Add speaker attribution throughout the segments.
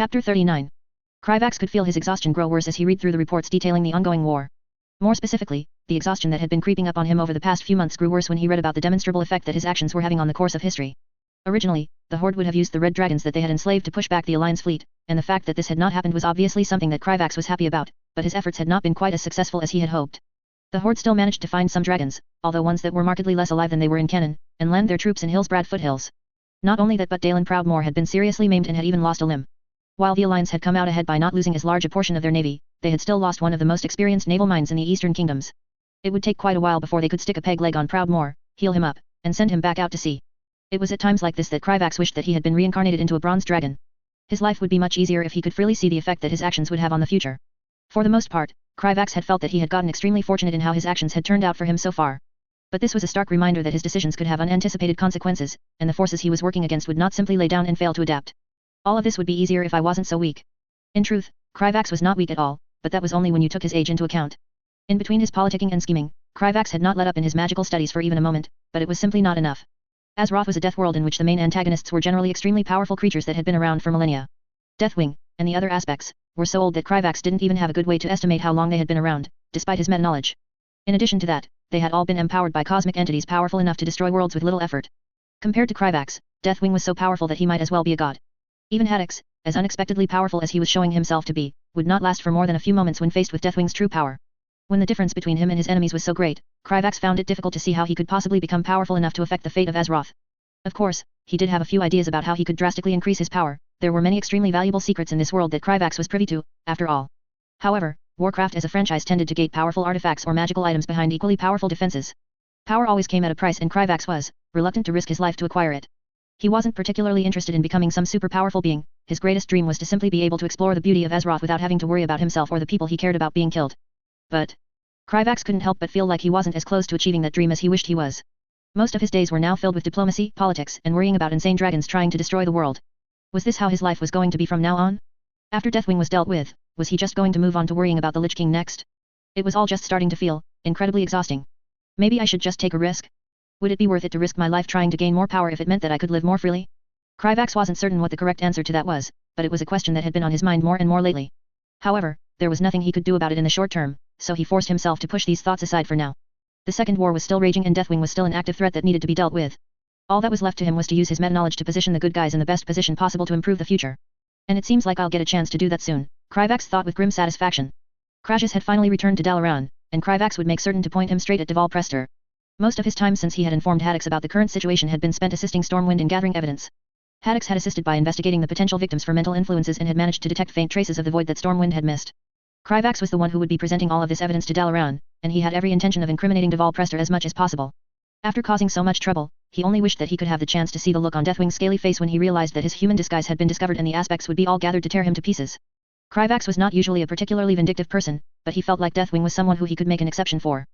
Speaker 1: Chapter 39. Kryvax could feel his exhaustion grow worse as he read through the reports detailing the ongoing war. More specifically, the exhaustion that had been creeping up on him over the past few months grew worse when he read about the demonstrable effect that his actions were having on the course of history. Originally, the Horde would have used the red dragons that they had enslaved to push back the Alliance fleet, and the fact that this had not happened was obviously something that Kryvax was happy about, but his efforts had not been quite as successful as he had hoped. The Horde still managed to find some dragons, although ones that were markedly less alive than they were in canon, and land their troops in Hillsbrad foothills. Not only that, but Dalen Proudmoore had been seriously maimed and had even lost a limb. While the Alliance had come out ahead by not losing as large a portion of their navy, they had still lost one of the most experienced naval minds in the Eastern Kingdoms. It would take quite a while before they could stick a peg leg on Proudmoore, heal him up, and send him back out to sea. It was at times like this that Kryvax wished that he had been reincarnated into a bronze dragon. His life would be much easier if he could freely see the effect that his actions would have on the future. For the most part, Kryvax had felt that he had gotten extremely fortunate in how his actions had turned out for him so far. But this was a stark reminder that his decisions could have unanticipated consequences, and the forces he was working against would not simply lay down and fail to adapt. All of this would be easier if I wasn't so weak. In truth, Kryvax was not weak at all, but that was only when you took his age into account. In between his politicking and scheming, Kryvax had not let up in his magical studies for even a moment, but it was simply not enough. Azeroth was a death world in which the main antagonists were generally extremely powerful creatures that had been around for millennia. Deathwing, and the other aspects, were so old that Kryvax didn't even have a good way to estimate how long they had been around, despite his meta-knowledge. In addition to that, they had all been empowered by cosmic entities powerful enough to destroy worlds with little effort. Compared to Kryvax, Deathwing was so powerful that he might as well be a god. Even Haddix, as unexpectedly powerful as he was showing himself to be, would not last for more than a few moments when faced with Deathwing's true power. When the difference between him and his enemies was so great, Kryvax found it difficult to see how he could possibly become powerful enough to affect the fate of Azeroth. Of course, he did have a few ideas about how he could drastically increase his power. There were many extremely valuable secrets in this world that Kryvax was privy to, after all. However, Warcraft as a franchise tended to gate powerful artifacts or magical items behind equally powerful defenses. Power always came at a price, and Kryvax was reluctant to risk his life to acquire it. He wasn't particularly interested in becoming some super powerful being. His greatest dream was to simply be able to explore the beauty of Azeroth without having to worry about himself or the people he cared about being killed. But Kryvax couldn't help but feel like he wasn't as close to achieving that dream as he wished he was. Most of his days were now filled with diplomacy, politics, and worrying about insane dragons trying to destroy the world. Was this how his life was going to be from now on? After Deathwing was dealt with, was he just going to move on to worrying about the Lich King next? It was all just starting to feel incredibly exhausting. Maybe I should just take a risk? Would it be worth it to risk my life trying to gain more power if it meant that I could live more freely? Kryvax wasn't certain what the correct answer to that was, but it was a question that had been on his mind more and more lately. However, there was nothing he could do about it in the short term, so he forced himself to push these thoughts aside for now. The Second War was still raging and Deathwing was still an active threat that needed to be dealt with. All that was left to him was to use his meta-knowledge to position the good guys in the best position possible to improve the future. And it seems like I'll get a chance to do that soon, Kryvax thought with grim satisfaction. Crashes had finally returned to Dalaran, and Kryvax would make certain to point him straight at Deval Prester. Most of his time since he had informed Haddix about the current situation had been spent assisting Stormwind in gathering evidence. Haddix had assisted by investigating the potential victims for mental influences and had managed to detect faint traces of the void that Stormwind had missed. Kryvax was the one who would be presenting all of this evidence to Dalaran, and he had every intention of incriminating Deval Prester as much as possible. After causing so much trouble, he only wished that he could have the chance to see the look on Deathwing's scaly face when he realized that his human disguise had been discovered and the aspects would be all gathered to tear him to pieces. Kryvax was not usually a particularly vindictive person, but he felt like Deathwing was someone who he could make an exception for.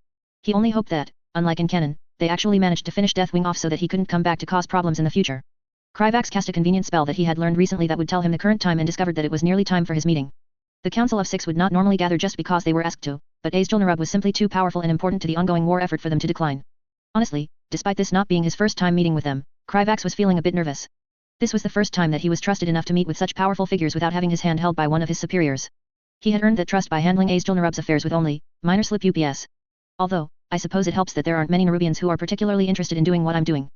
Speaker 1: He only hoped that, unlike in canon, they actually managed to finish Deathwing off so that he couldn't come back to cause problems in the future. Kryvax cast a convenient spell that he had learned recently that would tell him the current time and discovered that it was nearly time for his meeting. The Council of Six would not normally gather just because they were asked to, but Azjol-Nerub was simply too powerful and important to the ongoing war effort for them to decline. Honestly, despite this not being his first time meeting with them, Kryvax was feeling a bit nervous. This was the first time that he was trusted enough to meet with such powerful figures without having his hand held by one of his superiors. He had earned that trust by handling Azjol-Nerub's affairs with only minor slip ups. Although, I suppose it helps that there aren't many Nerubians who are particularly interested in doing what I'm doing.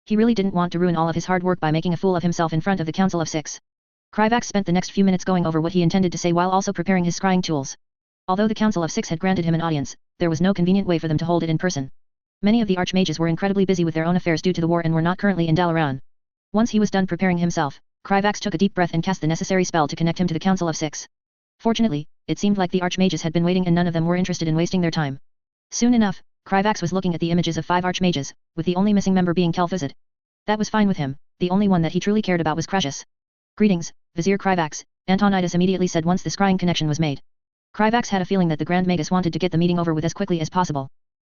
Speaker 1: He really didn't want to ruin all of his hard work by making a fool of himself in front of the Council of Six. Kryvax spent the next few minutes going over what he intended to say while also preparing his scrying tools. Although the Council of Six had granted him an audience, there was no convenient way for them to hold it in person. Many of the archmages were incredibly busy with their own affairs due to the war and were not currently in Dalaran. Once he was done preparing himself, Kryvax took a deep breath and cast the necessary spell to connect him to the Council of Six. Fortunately, it seemed like the archmages had been waiting and none of them were interested in wasting their time. Soon enough, Kryvax was looking at the images of 5 archmages, with the only missing member being Kel'Thuzad. That was fine with him, the only one that he truly cared about was Crassus. Greetings, Vizier Kryvax, Antonidas immediately said once the scrying connection was made. Kryvax had a feeling that the Grand Magus wanted to get the meeting over with as quickly as possible.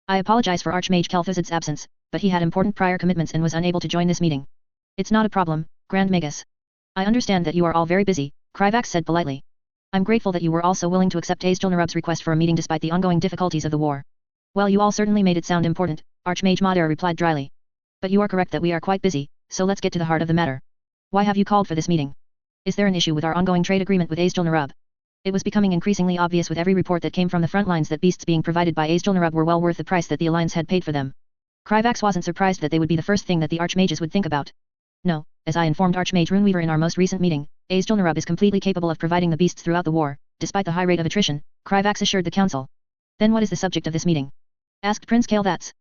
Speaker 1: I apologize for Archmage Kel'Thuzad's absence, but he had important prior commitments and was unable to join this meeting. It's not a problem, Grand Magus. I understand that you are all very busy, Kryvax said politely. I'm grateful that you were also willing to accept Azjol-Nerub's request for a meeting despite the ongoing difficulties of the war. Well, you all certainly made it sound important, Archmage Madara replied dryly. But you are correct that we are quite busy, so let's get to the heart of the matter. Why have you called for this meeting? Is there an issue with our ongoing trade agreement with Azjol-Nerub? It was becoming increasingly obvious with every report that came from the front lines that beasts being provided by Azjol-Nerub were well worth the price that the Alliance had paid for them. Kryvax wasn't surprised that they would be the first thing that the Archmages would think about. No, as I informed Archmage Runeweaver in our most recent meeting, Azjol-Nerub is completely capable of providing the beasts throughout the war, despite the high rate of attrition, Kryvax assured the council. Then what is the subject of this meeting? Asked Prince Kael'thas.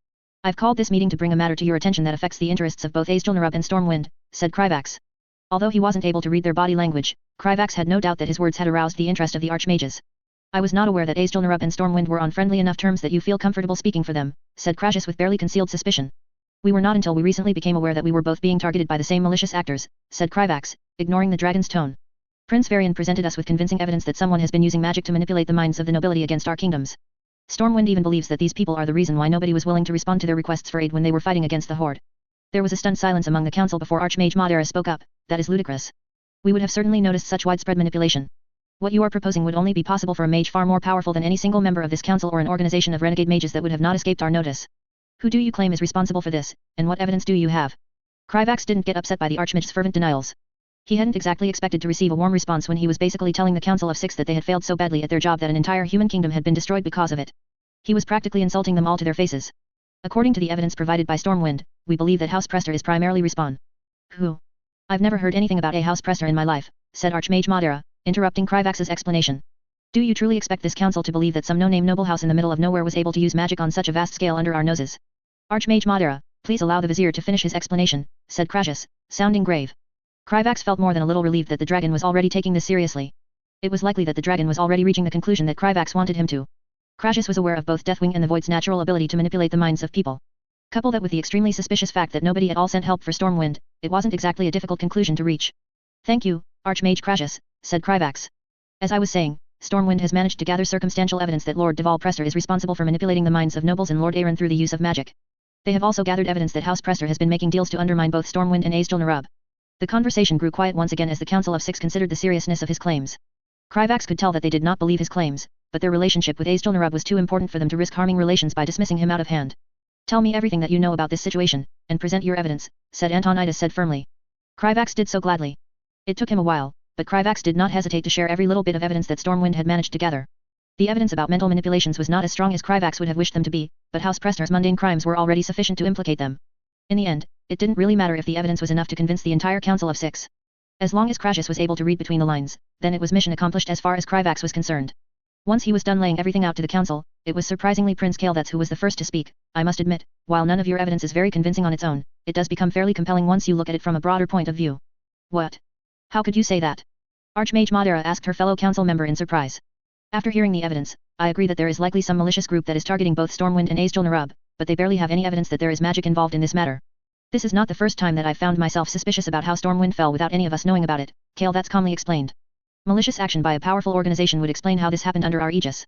Speaker 1: I've called this meeting to bring a matter to your attention that affects the interests of both Azjol-Nerub and Stormwind, said Kryvax. Although he wasn't able to read their body language, Kryvax had no doubt that his words had aroused the interest of the Archmages. I was not aware that Azjol-Nerub and Stormwind were on friendly enough terms that you feel comfortable speaking for them, said Crassus with barely concealed suspicion. We were not until we recently became aware that we were both being targeted by the same malicious actors, said Kryvax, ignoring the dragon's tone. Prince Varian presented us with convincing evidence that someone has been using magic to manipulate the minds of the nobility against our kingdoms. Stormwind even believes that these people are the reason why nobody was willing to respond to their requests for aid when they were fighting against the Horde. There was a stunned silence among the council before Archmage Modera spoke up. That is ludicrous. We would have certainly noticed such widespread manipulation. What you are proposing would only be possible for a mage far more powerful than any single member of this council or an organization of renegade mages that would have not escaped our notice. Who do you claim is responsible for this, and what evidence do you have? Kryvax didn't get upset by the Archmage's fervent denials. He hadn't exactly expected to receive a warm response when he was basically telling the Council of Six that they had failed so badly at their job that an entire human kingdom had been destroyed because of it. He was practically insulting them all to their faces. According to the evidence provided by Stormwind, we believe that House Prester is primarily respawn. Who? I've never heard anything about a House Prester in my life, said Archmage Modera, interrupting Kryvax's explanation. Do you truly expect this council to believe that some no-name noble house in the middle of nowhere was able to use magic on such a vast scale under our noses? Archmage Modera, please allow the Vizier to finish his explanation, said Crassus, sounding grave. Kryvax felt more than a little relieved that the dragon was already taking this seriously. It was likely that the dragon was already reaching the conclusion that Kryvax wanted him to. Crassus was aware of both Deathwing and the Void's natural ability to manipulate the minds of people. Couple that with the extremely suspicious fact that nobody at all sent help for Stormwind, it wasn't exactly a difficult conclusion to reach. Thank you, Archmage Crassus, said Kryvax. As I was saying, Stormwind has managed to gather circumstantial evidence that Lord Deval Prester is responsible for manipulating the minds of nobles in Lordaeron through the use of magic. They have also gathered evidence that House Prester has been making deals to undermine both Stormwind and Azjol-Nerub. The conversation grew quiet once again as the Council of Six considered the seriousness of his claims. Kryvax could tell that they did not believe his claims, but their relationship with Azjol-Nerub was too important for them to risk harming relations by dismissing him out of hand. Tell me everything that you know about this situation, and present your evidence, said Antonidas said firmly. Kryvax did so gladly. It took him a while, but Kryvax did not hesitate to share every little bit of evidence that Stormwind had managed to gather. The evidence about mental manipulations was not as strong as Kryvax would have wished them to be, but House Prester's mundane crimes were already sufficient to implicate them. In the end, it didn't really matter if the evidence was enough to convince the entire Council of Six. As long as Crassus was able to read between the lines, then it was mission accomplished as far as Kryvax was concerned. Once he was done laying everything out to the council, it was surprisingly Prince Kael'thas who was the first to speak. I must admit, while none of your evidence is very convincing on its own, it does become fairly compelling once you look at it from a broader point of view. What? How could you say that? Archmage Modera asked her fellow council member in surprise. After hearing the evidence, I agree that there is likely some malicious group that is targeting both Stormwind and Azjol-Nerub, but they barely have any evidence that there is magic involved in this matter. This is not the first time that I've found myself suspicious about how Stormwind fell without any of us knowing about it, Kael'thas calmly explained. Malicious action by a powerful organization would explain how this happened under our aegis.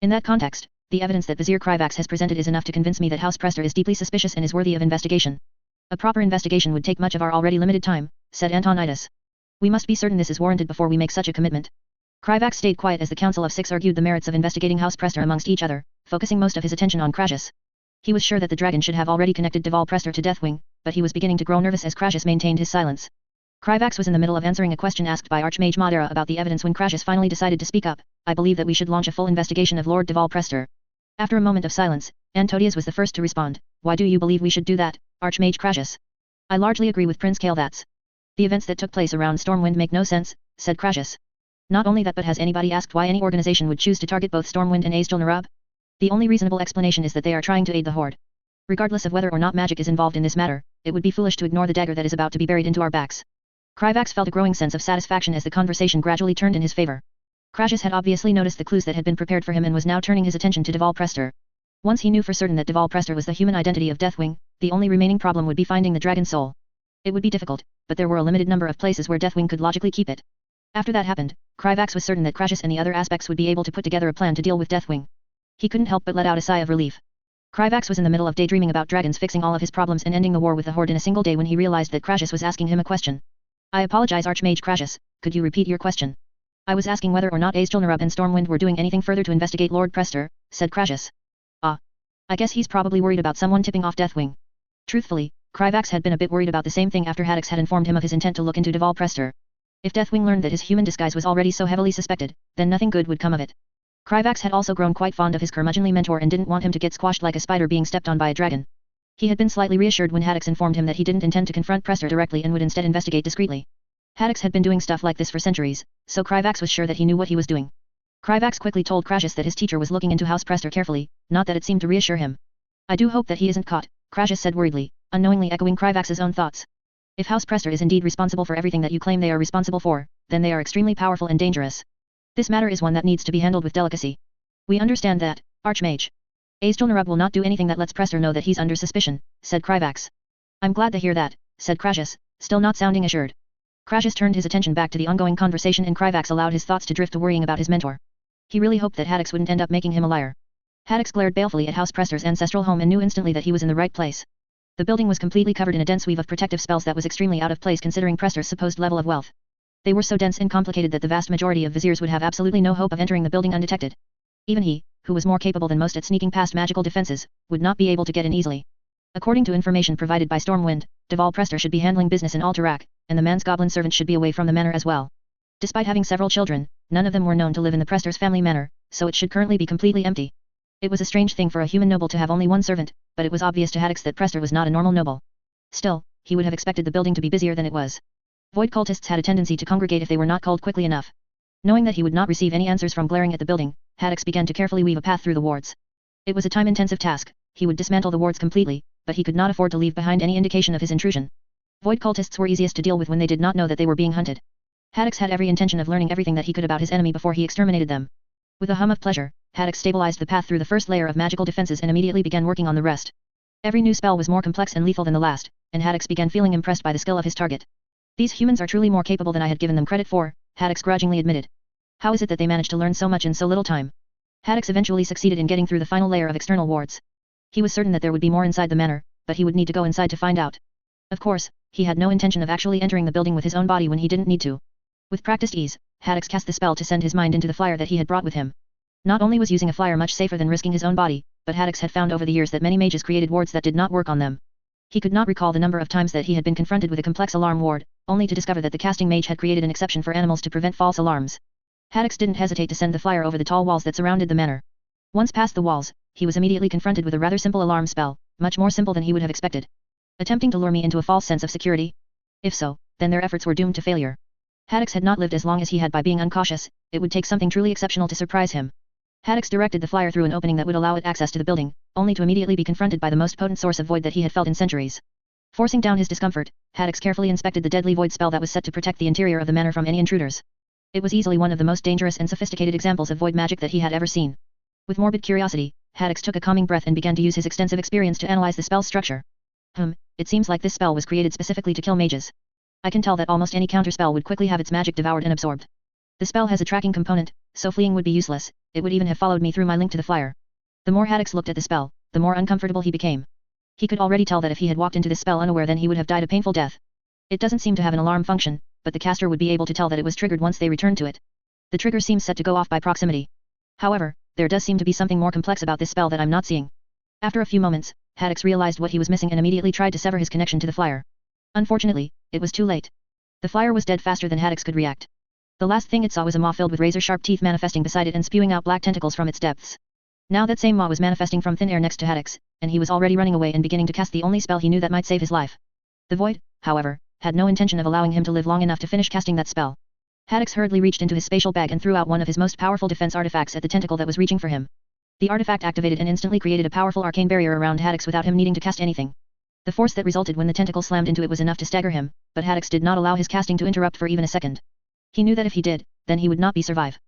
Speaker 1: In that context, the evidence that Vizier Kryvax has presented is enough to convince me that House Prester is deeply suspicious and is worthy of investigation. A proper investigation would take much of our already limited time, said Antonidas. We must be certain this is warranted before we make such a commitment. Kryvax stayed quiet as the Council of Six argued the merits of investigating House Prester amongst each other, focusing most of his attention on Crassus. He was sure that the dragon should have already connected Deval Prester to Deathwing, but he was beginning to grow nervous as Crassus maintained his silence. Kryvax was in the middle of answering a question asked by Archmage Modera about the evidence when Crassus finally decided to speak up. I believe that we should launch a full investigation of Lord Deval Prester. After a moment of silence, Antonidas was the first to respond. Why do you believe we should do that, Archmage Crassus? I largely agree with Prince Kael'thas. The events that took place around Stormwind make no sense, said Crassus. Not only that, but has anybody asked why any organization would choose to target both Stormwind and Azjol-Nerub? The only reasonable explanation is that they are trying to aid the Horde. Regardless of whether or not magic is involved in this matter, it would be foolish to ignore the dagger that is about to be buried into our backs. Kryvax felt a growing sense of satisfaction as the conversation gradually turned in his favor. Crassus had obviously noticed the clues that had been prepared for him and was now turning his attention to Deval Prester. Once he knew for certain that Deval Prester was the human identity of Deathwing, the only remaining problem would be finding the dragon soul. It would be difficult, but there were a limited number of places where Deathwing could logically keep it. After that happened, Kryvax was certain that Crassus and the other aspects would be able to put together a plan to deal with Deathwing. He couldn't help but let out a sigh of relief. Kryvax was in the middle of daydreaming about dragons fixing all of his problems and ending the war with the Horde in a single day when he realized that Crassus was asking him a question. I apologize, Archmage Crassus, could you repeat your question? I was asking whether or not Azjol-Nerub and Stormwind were doing anything further to investigate Lord Prester, said Crassus. Ah. I guess he's probably worried about someone tipping off Deathwing. Truthfully, Kryvax had been a bit worried about the same thing after Haddix had informed him of his intent to look into Deval Prester. If Deathwing learned that his human disguise was already so heavily suspected, then nothing good would come of it. Kryvax had also grown quite fond of his curmudgeonly mentor and didn't want him to get squashed like a spider being stepped on by a dragon. He had been slightly reassured when Haddix informed him that he didn't intend to confront Prester directly and would instead investigate discreetly. Haddix had been doing stuff like this for centuries, so Kryvax was sure that he knew what he was doing. Kryvax quickly told Crassus that his teacher was looking into House Prester carefully, not that it seemed to reassure him. I do hope that he isn't caught, Crassus said worriedly, unknowingly echoing Kryvax's own thoughts. If House Prester is indeed responsible for everything that you claim they are responsible for, then they are extremely powerful and dangerous. This matter is one that needs to be handled with delicacy. We understand that, Archmage. Azjol-Nerub will not do anything that lets Prester know that he's under suspicion, said Kryvax. I'm glad to hear that, said Crassus, still not sounding assured. Crassus turned his attention back to the ongoing conversation and Kryvax allowed his thoughts to drift to worrying about his mentor. He really hoped that Haddix wouldn't end up making him a liar. Haddix glared balefully at House Prester's ancestral home and knew instantly that he was in the right place. The building was completely covered in a dense weave of protective spells that was extremely out of place considering Prester's supposed level of wealth. They were so dense and complicated that the vast majority of viziers would have absolutely no hope of entering the building undetected. Even he, who was more capable than most at sneaking past magical defenses, would not be able to get in easily. According to information provided by Stormwind, Deval Prester should be handling business in Alterac, and the man's goblin servant should be away from the manor as well. Despite having several children, none of them were known to live in the Prester's family manor, so it should currently be completely empty. It was a strange thing for a human noble to have only one servant, but it was obvious to Haddix that Prester was not a normal noble. Still, he would have expected the building to be busier than it was. Void cultists had a tendency to congregate if they were not called quickly enough. Knowing that he would not receive any answers from glaring at the building, Haddix began to carefully weave a path through the wards. It was a time-intensive task. He would dismantle the wards completely, but he could not afford to leave behind any indication of his intrusion. Void cultists were easiest to deal with when they did not know that they were being hunted. Haddix had every intention of learning everything that he could about his enemy before he exterminated them. With a hum of pleasure, Haddix stabilized the path through the first layer of magical defenses and immediately began working on the rest. Every new spell was more complex and lethal than the last, and Haddix began feeling impressed by the skill of his target. These humans are truly more capable than I had given them credit for, Haddix grudgingly admitted. How is it that they managed to learn so much in so little time? Haddix eventually succeeded in getting through the final layer of external wards. He was certain that there would be more inside the manor, but he would need to go inside to find out. Of course, he had no intention of actually entering the building with his own body when he didn't need to. With practiced ease, Haddix cast the spell to send his mind into the flyer that he had brought with him. Not only was using a flyer much safer than risking his own body, but Haddix had found over the years that many mages created wards that did not work on them. He could not recall the number of times that he had been confronted with a complex alarm ward, only to discover that the casting mage had created an exception for animals to prevent false alarms. Haddix didn't hesitate to send the flyer over the tall walls that surrounded the manor. Once past the walls, he was immediately confronted with a rather simple alarm spell, much more simple than he would have expected. Attempting to lure me into a false sense of security? If so, then their efforts were doomed to failure. Haddix had not lived as long as he had by being uncautious, it would take something truly exceptional to surprise him. Haddix directed the flyer through an opening that would allow it access to the building, only to immediately be confronted by the most potent source of void that he had felt in centuries. Forcing down his discomfort, Haddix carefully inspected the deadly void spell that was set to protect the interior of the manor from any intruders. It was easily one of the most dangerous and sophisticated examples of void magic that he had ever seen. With morbid curiosity, Haddix took a calming breath and began to use his extensive experience to analyze the spell's structure. It seems like this spell was created specifically to kill mages. I can tell that almost any counterspell would quickly have its magic devoured and absorbed. The spell has a tracking component, so fleeing would be useless, it would even have followed me through my link to the flyer. The more Haddix looked at the spell, the more uncomfortable he became. He could already tell that if he had walked into this spell unaware then he would have died a painful death. It doesn't seem to have an alarm function, but the caster would be able to tell that it was triggered once they returned to it. The trigger seems set to go off by proximity. However, there does seem to be something more complex about this spell that I'm not seeing. After a few moments, Haddix realized what he was missing and immediately tried to sever his connection to the flyer. Unfortunately, it was too late. The flyer was dead faster than Haddix could react. The last thing it saw was a maw filled with razor-sharp teeth manifesting beside it and spewing out black tentacles from its depths. Now that same maw was manifesting from thin air next to Haddix, and he was already running away and beginning to cast the only spell he knew that might save his life. The void, however, had no intention of allowing him to live long enough to finish casting that spell. Haddix hurriedly reached into his spatial bag and threw out one of his most powerful defense artifacts at the tentacle that was reaching for him. The artifact activated and instantly created a powerful arcane barrier around Haddix without him needing to cast anything. The force that resulted when the tentacle slammed into it was enough to stagger him, but Haddix did not allow his casting to interrupt for even a second. He knew that if he did, then he would not be survive.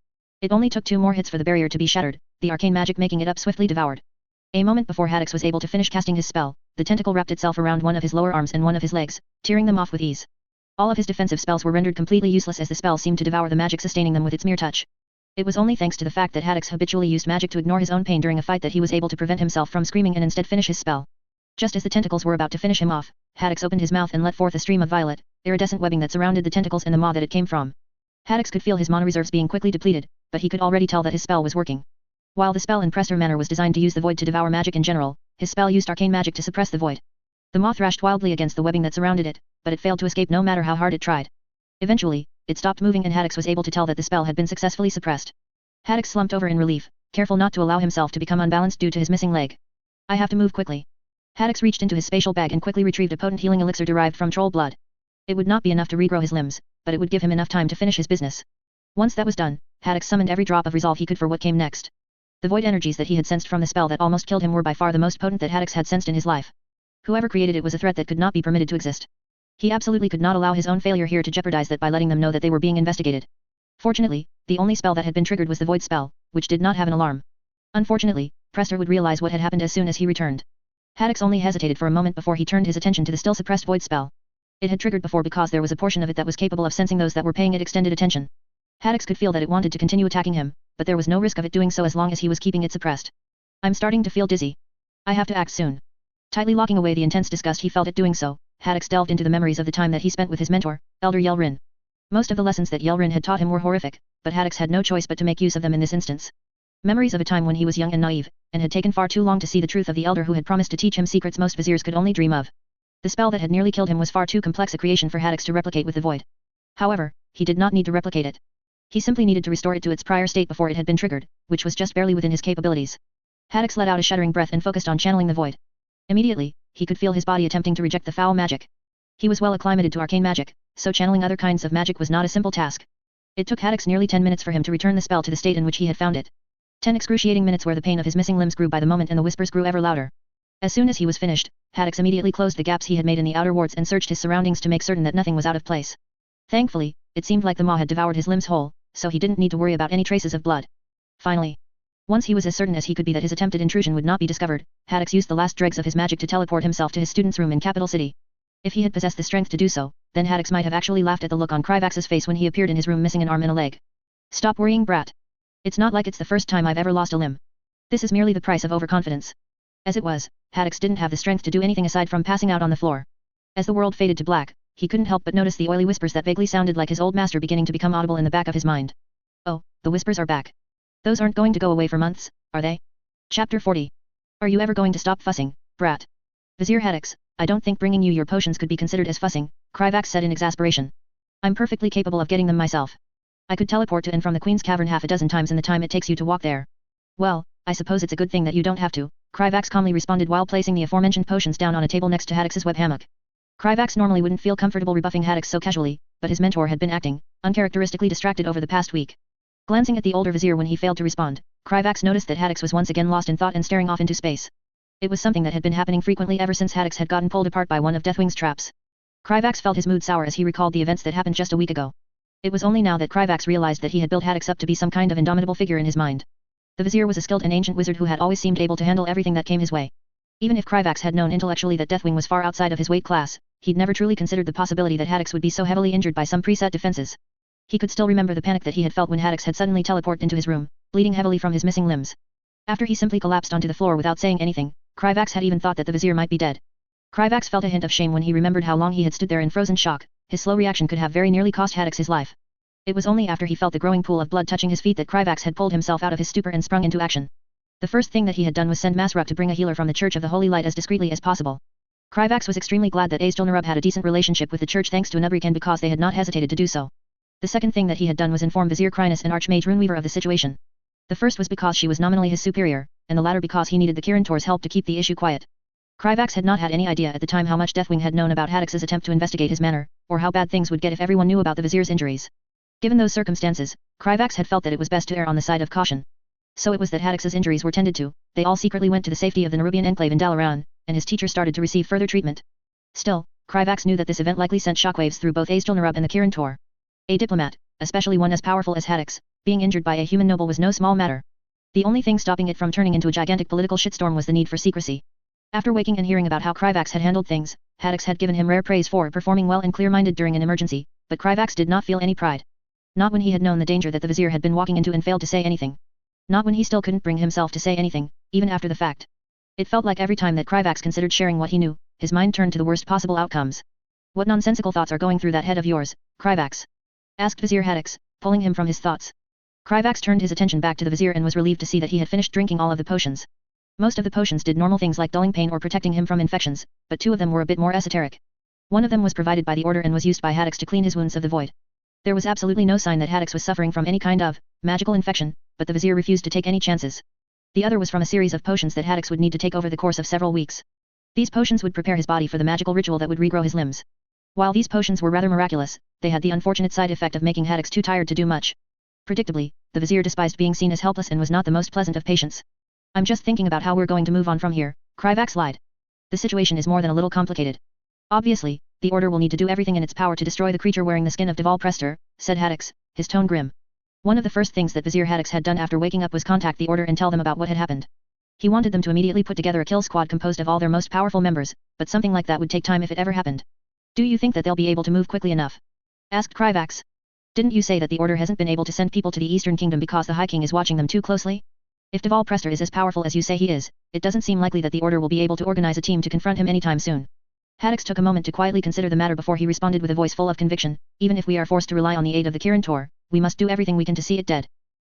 Speaker 1: It only took 2 more hits for the barrier to be shattered, the arcane magic making it up swiftly devoured. A moment before Haddix was able to finish casting his spell, the tentacle wrapped itself around one of his lower arms and one of his legs, tearing them off with ease. All of his defensive spells were rendered completely useless as the spell seemed to devour the magic sustaining them with its mere touch. It was only thanks to the fact that Haddix habitually used magic to ignore his own pain during a fight that he was able to prevent himself from screaming and instead finish his spell. Just as the tentacles were about to finish him off, Haddix opened his mouth and let forth a stream of violet, iridescent webbing that surrounded the tentacles and the maw that it came from. Haddix could feel his mana reserves being quickly depleted, but he could already tell that his spell was working. While the spell in Prester Manor was designed to use the void to devour magic in general, his spell used arcane magic to suppress the void. The maw thrashed wildly against the webbing that surrounded it, but it failed to escape no matter how hard it tried. Eventually, it stopped moving and Haddix was able to tell that the spell had been successfully suppressed. Haddix slumped over in relief, careful not to allow himself to become unbalanced due to his missing leg. I have to move quickly. Haddix reached into his spatial bag and quickly retrieved a potent healing elixir derived from troll blood. It would not be enough to regrow his limbs, but it would give him enough time to finish his business. Once that was done, Haddix summoned every drop of resolve he could for what came next. The void energies that he had sensed from the spell that almost killed him were by far the most potent that Haddix had sensed in his life. Whoever created it was a threat that could not be permitted to exist. He absolutely could not allow his own failure here to jeopardize that by letting them know that they were being investigated. Fortunately, the only spell that had been triggered was the void spell, which did not have an alarm. Unfortunately, Prester would realize what had happened as soon as he returned. Haddix only hesitated for a moment before he turned his attention to the still suppressed void spell. It had triggered before because there was a portion of it that was capable of sensing those that were paying it extended attention. Haddix could feel that it wanted to continue attacking him, but there was no risk of it doing so as long as he was keeping it suppressed. I'm starting to feel dizzy. I have to act soon. Tightly locking away the intense disgust he felt at doing so, Haddix delved into the memories of the time that he spent with his mentor, Elder Yelrin. Most of the lessons that Yelrin had taught him were horrific, but Haddix had no choice but to make use of them in this instance. Memories of a time when he was young and naive, and had taken far too long to see the truth of the elder who had promised to teach him secrets most viziers could only dream of. The spell that had nearly killed him was far too complex a creation for Haddix to replicate with the void. However, he did not need to replicate it. He simply needed to restore it to its prior state before it had been triggered, which was just barely within his capabilities. Haddix let out a shuddering breath and focused on channeling the void. Immediately, he could feel his body attempting to reject the foul magic. He was well acclimated to arcane magic, so channeling other kinds of magic was not a simple task. It took Haddix nearly 10 minutes for him to return the spell to the state in which he had found it. 10 excruciating minutes where the pain of his missing limbs grew by the moment and the whispers grew ever louder. As soon as he was finished, Haddix immediately closed the gaps he had made in the outer wards and searched his surroundings to make certain that nothing was out of place. Thankfully, it seemed like the maw had devoured his limbs whole, so he didn't need to worry about any traces of blood. Finally, once he was as certain as he could be that his attempted intrusion would not be discovered, Haddix used the last dregs of his magic to teleport himself to his student's room in Capital City. If he had possessed the strength to do so, then Haddix might have actually laughed at the look on Kryvax's face when he appeared in his room missing an arm and a leg. Stop worrying, brat. It's not like it's the first time I've ever lost a limb. This is merely the price of overconfidence. As it was, Haddix didn't have the strength to do anything aside from passing out on the floor. As the world faded to black, he couldn't help but notice the oily whispers that vaguely sounded like his old master beginning to become audible in the back of his mind. Oh, the whispers are back. Those aren't going to go away for months, are they? Chapter 40. Are you ever going to stop fussing, brat? Vizier Haddix, I don't think bringing you your potions could be considered as fussing, Kryvax said in exasperation. I'm perfectly capable of getting them myself. I could teleport to and from the Queen's Cavern half a dozen times in the time it takes you to walk there. Well, I suppose it's a good thing that you don't have to, Kryvax calmly responded while placing the aforementioned potions down on a table next to Haddix's web hammock. Kryvax normally wouldn't feel comfortable rebuffing Haddix so casually, but his mentor had been acting uncharacteristically distracted over the past week. Glancing at the older vizier when he failed to respond, Kryvax noticed that Haddix was once again lost in thought and staring off into space. It was something that had been happening frequently ever since Haddix had gotten pulled apart by one of Deathwing's traps. Kryvax felt his mood sour as he recalled the events that happened just a week ago. It was only now that Kryvax realized that he had built Haddix up to be some kind of indomitable figure in his mind. The vizier was a skilled and ancient wizard who had always seemed able to handle everything that came his way. Even if Kryvax had known intellectually that Deathwing was far outside of his weight class, he'd never truly considered the possibility that Haddix would be so heavily injured by some preset defenses. He could still remember the panic that he had felt when Haddix had suddenly teleported into his room, bleeding heavily from his missing limbs. After he simply collapsed onto the floor without saying anything, Kryvax had even thought that the vizier might be dead. Kryvax felt a hint of shame when he remembered how long he had stood there in frozen shock. His slow reaction could have very nearly cost Haddix his life. It was only after he felt the growing pool of blood touching his feet that Kryvax had pulled himself out of his stupor and sprung into action. The first thing that he had done was send Masruk to bring a healer from the Church of the Holy Light as discreetly as possible. Kryvax was extremely glad that Azjol-Nerub had a decent relationship with the church thanks to Nerubian and because they had not hesitated to do so. The second thing that he had done was inform Vizier Crinus and Archmage Runeweaver of the situation. The first was because she was nominally his superior, and the latter because he needed the Kirantor's help to keep the issue quiet. Kryvax had not had any idea at the time how much Deathwing had known about Haddix's attempt to investigate his manor, or how bad things would get if everyone knew about the vizier's injuries. Given those circumstances, Kryvax had felt that it was best to err on the side of caution. So it was that Haddix's injuries were tended to, they all secretly went to the safety of the Nerubian enclave in Lordaeron, and his teacher started to receive further treatment. Still, Kryvax knew that this event likely sent shockwaves through both Azjol-Nerub and the Kirantor. A diplomat, especially one as powerful as Haddix, being injured by a human noble was no small matter. The only thing stopping it from turning into a gigantic political shitstorm was the need for secrecy. After waking and hearing about how Kryvax had handled things, Haddix had given him rare praise for performing well and clear-minded during an emergency, but Kryvax did not feel any pride. Not when he had known the danger that the vizier had been walking into and failed to say anything. Not when he still couldn't bring himself to say anything, even after the fact. It felt like every time that Kryvax considered sharing what he knew, his mind turned to the worst possible outcomes. What nonsensical thoughts are going through that head of yours, Kryvax? Asked Vizier Haddix, pulling him from his thoughts. Kryvax turned his attention back to the vizier and was relieved to see that he had finished drinking all of the potions. Most of the potions did normal things like dulling pain or protecting him from infections, but two of them were a bit more esoteric. One of them was provided by the order and was used by Haddix to clean his wounds of the void. There was absolutely no sign that Haddix was suffering from any kind of magical infection, but the vizier refused to take any chances. The other was from a series of potions that Haddix would need to take over the course of several weeks. These potions would prepare his body for the magical ritual that would regrow his limbs. While these potions were rather miraculous, they had the unfortunate side effect of making Haddix too tired to do much. Predictably, the vizier despised being seen as helpless and was not the most pleasant of patients. I'm just thinking about how we're going to move on from here, Kryvax lied. The situation is more than a little complicated. Obviously, the Order will need to do everything in its power to destroy the creature wearing the skin of Deval Prester, said Haddix, his tone grim. One of the first things that Vizier Haddix had done after waking up was contact the Order and tell them about what had happened. He wanted them to immediately put together a kill squad composed of all their most powerful members, but something like that would take time if it ever happened. Do you think that they'll be able to move quickly enough? Asked Kryvax. Didn't you say that the Order hasn't been able to send people to the Eastern Kingdom because the High King is watching them too closely? If Deval Prester is as powerful as you say he is, it doesn't seem likely that the Order will be able to organize a team to confront him anytime soon. Haddix took a moment to quietly consider the matter before he responded with a voice full of conviction, even if we are forced to rely on the aid of the Kirin Tor, we must do everything we can to see it dead.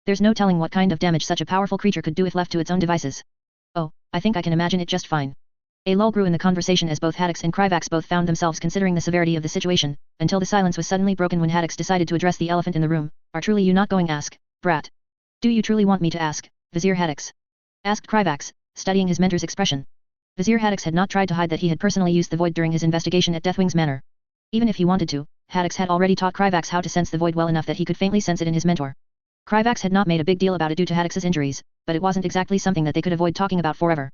Speaker 1: There's no telling what kind of damage such a powerful creature could do if left to its own devices. Oh, I think I can imagine it just fine. A lull grew in the conversation as both Haddix and Kryvax both found themselves considering the severity of the situation, until the silence was suddenly broken when Haddix decided to address the elephant in the room. Are truly you not going ask, brat? Do you truly want me to ask, Vizier Haddix? Asked Kryvax, studying his mentor's expression. Vizier Haddix had not tried to hide that he had personally used the void during his investigation at Deathwing's Manor. Even if he wanted to, Haddix had already taught Kryvax how to sense the void well enough that he could faintly sense it in his mentor. Kryvax had not made a big deal about it due to Haddix's injuries, but it wasn't exactly something that they could avoid talking about forever.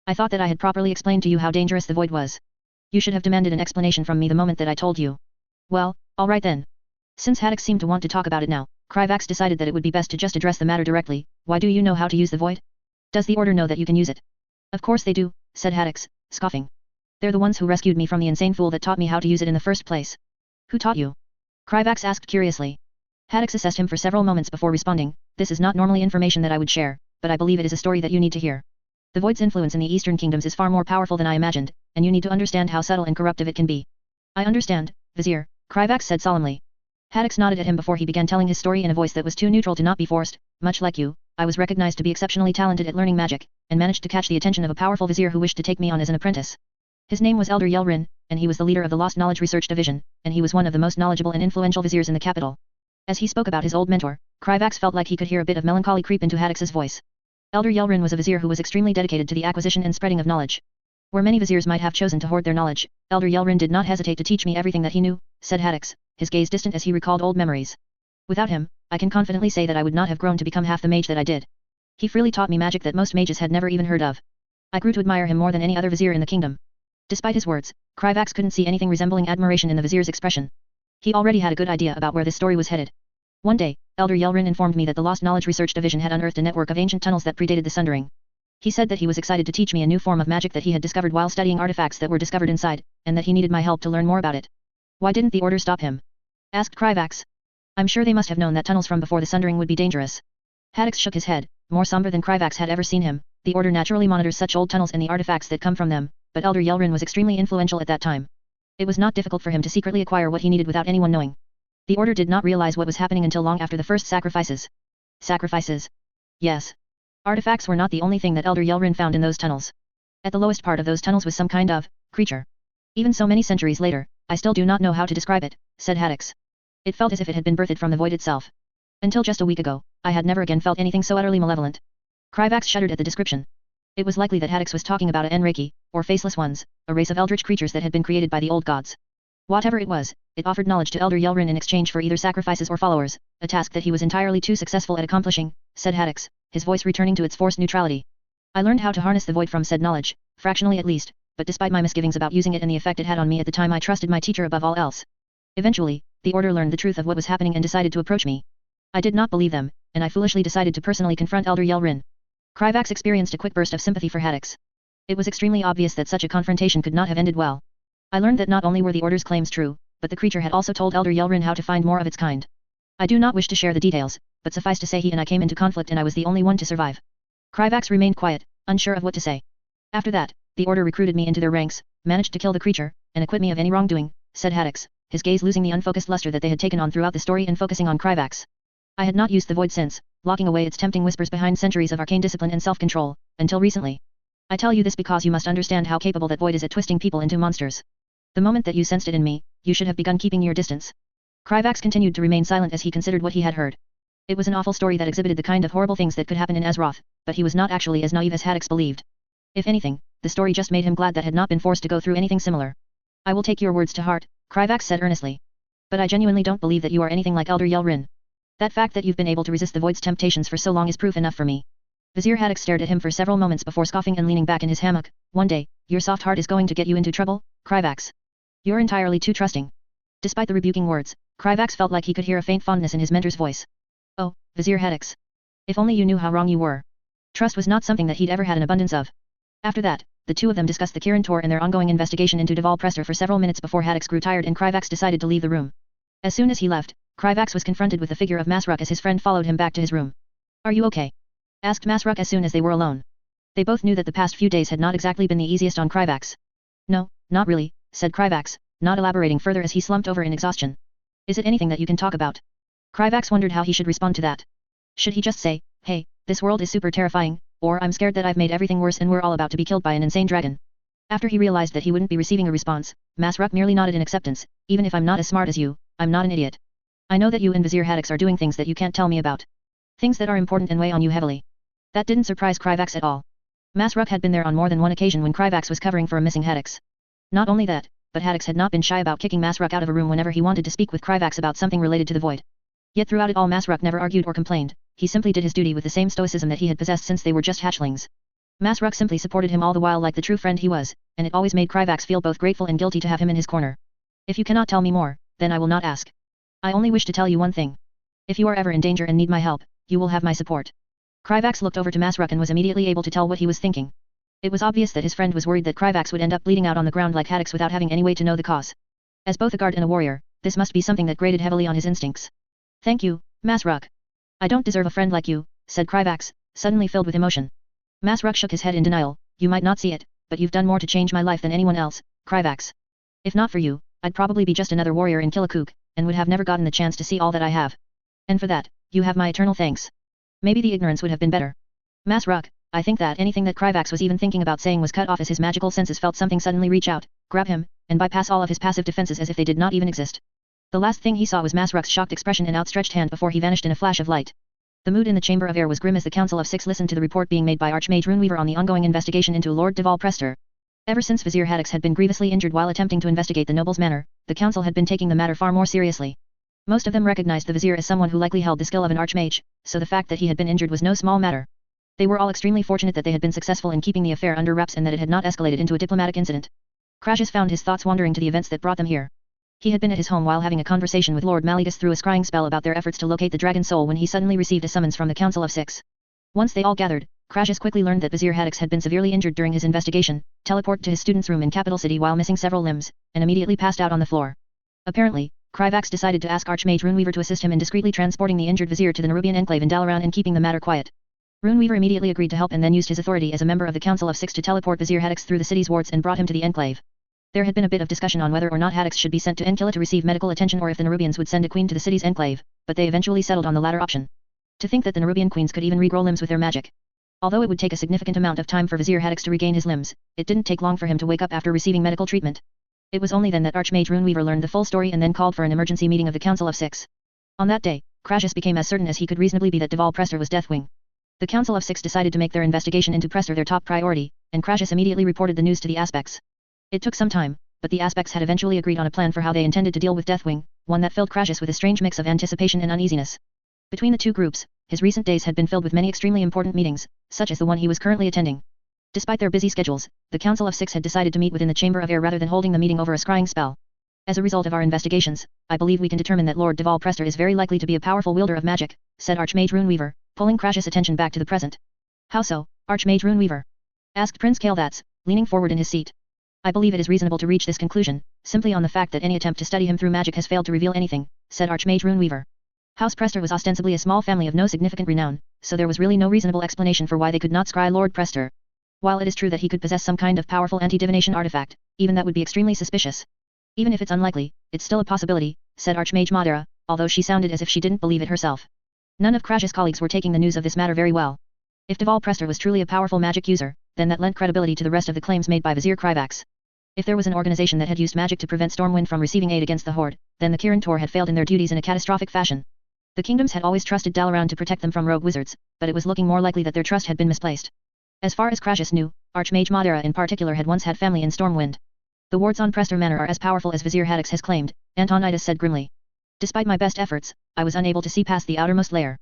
Speaker 1: I thought that I had properly explained to you how dangerous the void was. You should have demanded an explanation from me the moment that I told you. Well, all right then. Since Haddix seemed to want to talk about it now, Kryvax decided that it would be best to just address the matter directly. Why do you know how to use the void? Does the Order know that you can use it? Of course they do, said Haddix, scoffing. They're the ones who rescued me from the insane fool that taught me how to use it in the first place. Who taught you? Kryvax asked curiously. Haddix assessed him for several moments before responding. This is not normally information that I would share, but I believe it is a story that you need to hear. The void's influence in the Eastern Kingdoms is far more powerful than I imagined, and you need to understand how subtle and corruptive it can be. I understand, Vizier, Kryvax said solemnly. Haddix nodded at him before he began telling his story in a voice that was too neutral to not be forced. Much like you, I was recognized to be exceptionally talented at learning magic, and managed to catch the attention of a powerful vizier who wished to take me on as an apprentice. His name was Elder Yelrin, and he was the leader of the Lost Knowledge Research Division, and he was one of the most knowledgeable and influential viziers in the capital. As he spoke about his old mentor, Kryvax felt like he could hear a bit of melancholy creep into Haddix's voice. Elder Yelrin was a vizier who was extremely dedicated to the acquisition and spreading of knowledge. Where many viziers might have chosen to hoard their knowledge, Elder Yelrin did not hesitate to teach me everything that he knew, said Haddix, his gaze distant as he recalled old memories. Without him, I can confidently say that I would not have grown to become half the mage that I did. He freely taught me magic that most mages had never even heard of. I grew to admire him more than any other vizier in the kingdom. Despite his words, Kryvax couldn't see anything resembling admiration in the vizier's expression. He already had a good idea about where this story was headed. One day, Elder Yelrin informed me that the Lost Knowledge Research Division had unearthed a network of ancient tunnels that predated the Sundering. He said that he was excited to teach me a new form of magic that he had discovered while studying artifacts that were discovered inside, and that he needed my help to learn more about it. Why didn't the Order stop him? Asked Kryvax. I'm sure they must have known that tunnels from before the Sundering would be dangerous. Haddix shook his head, more somber than Kryvax had ever seen him. The Order naturally monitors such old tunnels and the artifacts that come from them, but Elder Yelrin was extremely influential at that time. It was not difficult for him to secretly acquire what he needed without anyone knowing. The Order did not realize what was happening until long after the first sacrifices. Sacrifices? Yes. Artifacts were not the only thing that Elder Yelrin found in those tunnels. At the lowest part of those tunnels was some kind of creature. Even so many centuries later, I still do not know how to describe it, said Haddix. It felt as if it had been birthed from the void itself. Until just a week ago, I had never again felt anything so utterly malevolent. Kryvax shuddered at the description. It was likely that Haddix was talking about a Enraki, or Faceless Ones, a race of eldritch creatures that had been created by the old gods. Whatever it was, it offered knowledge to Elder Yelrin in exchange for either sacrifices or followers, a task that he was entirely too successful at accomplishing, said Haddix, his voice returning to its forced neutrality. I learned how to harness the void from said knowledge, fractionally at least, but despite my misgivings about using it and the effect it had on me at the time, I trusted my teacher above all else. Eventually, the Order learned the truth of what was happening and decided to approach me. I did not believe them, and I foolishly decided to personally confront Elder Yelrin. Kryvax experienced a quick burst of sympathy for Haddix. It was extremely obvious that such a confrontation could not have ended well. I learned that not only were the Order's claims true, but the creature had also told Elder Yelrin how to find more of its kind. I do not wish to share the details, but suffice to say he and I came into conflict and I was the only one to survive. Kryvax remained quiet, unsure of what to say. After that, the Order recruited me into their ranks, managed to kill the creature, and acquit me of any wrongdoing, said Haddix, his gaze losing the unfocused luster that they had taken on throughout the story and focusing on Kryvax. I had not used the void since, locking away its tempting whispers behind centuries of arcane discipline and self-control, until recently. I tell you this because you must understand how capable that void is at twisting people into monsters. The moment that you sensed it in me, you should have begun keeping your distance. Kryvax continued to remain silent as he considered what he had heard. It was an awful story that exhibited the kind of horrible things that could happen in Azeroth, but he was not actually as naive as Haddix believed. If anything, the story just made him glad that had not been forced to go through anything similar. I will take your words to heart, Kryvax said earnestly. But I genuinely don't believe that you are anything like Elder Yelrin. That fact that you've been able to resist the Void's temptations for so long is proof enough for me. Vizier Haddix stared at him for several moments before scoffing and leaning back in his hammock. One day, your soft heart is going to get you into trouble, Kryvax. You're entirely too trusting. Despite the rebuking words, Kryvax felt like he could hear a faint fondness in his mentor's voice. Oh, Vizier Haddix. If only you knew how wrong you were. Trust was not something that he'd ever had an abundance of. After that, the two of them discussed the Kirin Tor and their ongoing investigation into Deval Prester for several minutes before Haddix grew tired and Kryvax decided to leave the room. As soon as he left, Kryvax was confronted with the figure of Masruk as his friend followed him back to his room. Are you okay? Asked Masruk as soon as they were alone. They both knew that the past few days had not exactly been the easiest on Kryvax. No, not really, said Kryvax, not elaborating further as he slumped over in exhaustion. Is it anything that you can talk about? Kryvax wondered how he should respond to that. Should he just say, hey, this world is super terrifying, or I'm scared that I've made everything worse and we're all about to be killed by an insane dragon? After he realized that he wouldn't be receiving a response, Masruk merely nodded in acceptance. Even if I'm not as smart as you, I'm not an idiot. I know that you and Vizier Haddix are doing things that you can't tell me about. Things that are important and weigh on you heavily. That didn't surprise Kryvax at all. Masruk had been there on more than one occasion when Kryvax was covering for a missing Haddix. Not only that, but Haddix had not been shy about kicking Masruk out of a room whenever he wanted to speak with Kryvax about something related to the Void. Yet throughout it all Masruk never argued or complained, he simply did his duty with the same stoicism that he had possessed since they were just hatchlings. Masruk simply supported him all the while like the true friend he was, and it always made Kryvax feel both grateful and guilty to have him in his corner. If you cannot tell me more, then I will not ask. I only wish to tell you one thing. If you are ever in danger and need my help, you will have my support. Kryvax looked over to Masruk and was immediately able to tell what he was thinking. It was obvious that his friend was worried that Kryvax would end up bleeding out on the ground like Haddix without having any way to know the cause. As both a guard and a warrior, this must be something that grated heavily on his instincts. Thank you, Masruk. I don't deserve a friend like you, said Kryvax, suddenly filled with emotion. Masruk shook his head in denial. You might not see it, but you've done more to change my life than anyone else, Kryvax. If not for you, I'd probably be just another warrior in Killikuk, and would have never gotten the chance to see all that I have. And for that, you have my eternal thanks. Maybe the ignorance would have been better. Masruk, I think that anything that Kryvax was even thinking about saying was cut off as his magical senses felt something suddenly reach out, grab him, and bypass all of his passive defenses as if they did not even exist. The last thing he saw was Masruk's shocked expression and outstretched hand before he vanished in a flash of light. The mood in the Chamber of Air was grim as the Council of Six listened to the report being made by Archmage Runeweaver on the ongoing investigation into Lord Deval Prester. Ever since Vizier Haddix had been grievously injured while attempting to investigate the noble's manor, the council had been taking the matter far more seriously. Most of them recognized the vizier as someone who likely held the skill of an archmage, so the fact that he had been injured was no small matter. They were all extremely fortunate that they had been successful in keeping the affair under wraps and that it had not escalated into a diplomatic incident. Crashes found his thoughts wandering to the events that brought them here. He had been at his home while having a conversation with Lord Maligus through a scrying spell about their efforts to locate the dragon soul when he suddenly received a summons from the Council of Six. Once they all gathered, Crashes quickly learned that Vizier Haddix had been severely injured during his investigation, teleported to his student's room in Capital City while missing several limbs, and immediately passed out on the floor. Apparently, Kryvax decided to ask Archmage Runeweaver to assist him in discreetly transporting the injured vizier to the Nerubian enclave in Dalaran and keeping the matter quiet. Runeweaver immediately agreed to help and then used his authority as a member of the Council of Six to teleport Vizier Haddix through the city's wards and brought him to the enclave. There had been a bit of discussion on whether or not Haddix should be sent to Enkilla to receive medical attention or if the Nerubians would send a queen to the city's enclave, but they eventually settled on the latter option. To think that the Nerubian queens could even regrow limbs with their magic. Although it would take a significant amount of time for Vizier Haddix to regain his limbs, it didn't take long for him to wake up after receiving medical treatment. It was only then that Archmage Runeweaver learned the full story and then called for an emergency meeting of the Council of Six. On that day, Crashes became as certain as he could reasonably be that Deval Prester was Deathwing. The Council of Six decided to make their investigation into Prester their top priority, and Crashes immediately reported the news to the Aspects. It took some time, but the Aspects had eventually agreed on a plan for how they intended to deal with Deathwing, one that filled Crashes with a strange mix of anticipation and uneasiness. Between the two groups, his recent days had been filled with many extremely important meetings, such as the one he was currently attending. Despite their busy schedules, the Council of Six had decided to meet within the Chamber of Air rather than holding the meeting over a scrying spell. As a result of our investigations, I believe we can determine that Lord Deval Prester is very likely to be a powerful wielder of magic, said Archmage Runeweaver, pulling Crashes' attention back to the present. How so, Archmage Runeweaver? Asked Prince Kael'thas, leaning forward in his seat. I believe it is reasonable to reach this conclusion, simply on the fact that any attempt to study him through magic has failed to reveal anything, said Archmage Runeweaver. House Prester was ostensibly a small family of no significant renown, so there was really no reasonable explanation for why they could not scry Lord Prester. While it is true that he could possess some kind of powerful anti-divination artifact, even that would be extremely suspicious. Even if it's unlikely, it's still a possibility, said Archmage Madara, although she sounded as if she didn't believe it herself. None of Crash's colleagues were taking the news of this matter very well. If Deval Prester was truly a powerful magic user, then that lent credibility to the rest of the claims made by Vizier Kryvax. If there was an organization that had used magic to prevent Stormwind from receiving aid against the Horde, then the Kirin Tor had failed in their duties in a catastrophic fashion. The kingdoms had always trusted Dalaran to protect them from rogue wizards, but it was looking more likely that their trust had been misplaced. As far as Crassus knew, Archmage Madara in particular had once had family in Stormwind. The wards on Prester Manor are as powerful as Vizier Haddix has claimed, Antonidas said grimly. Despite my best efforts, I was unable to see past the outermost layer.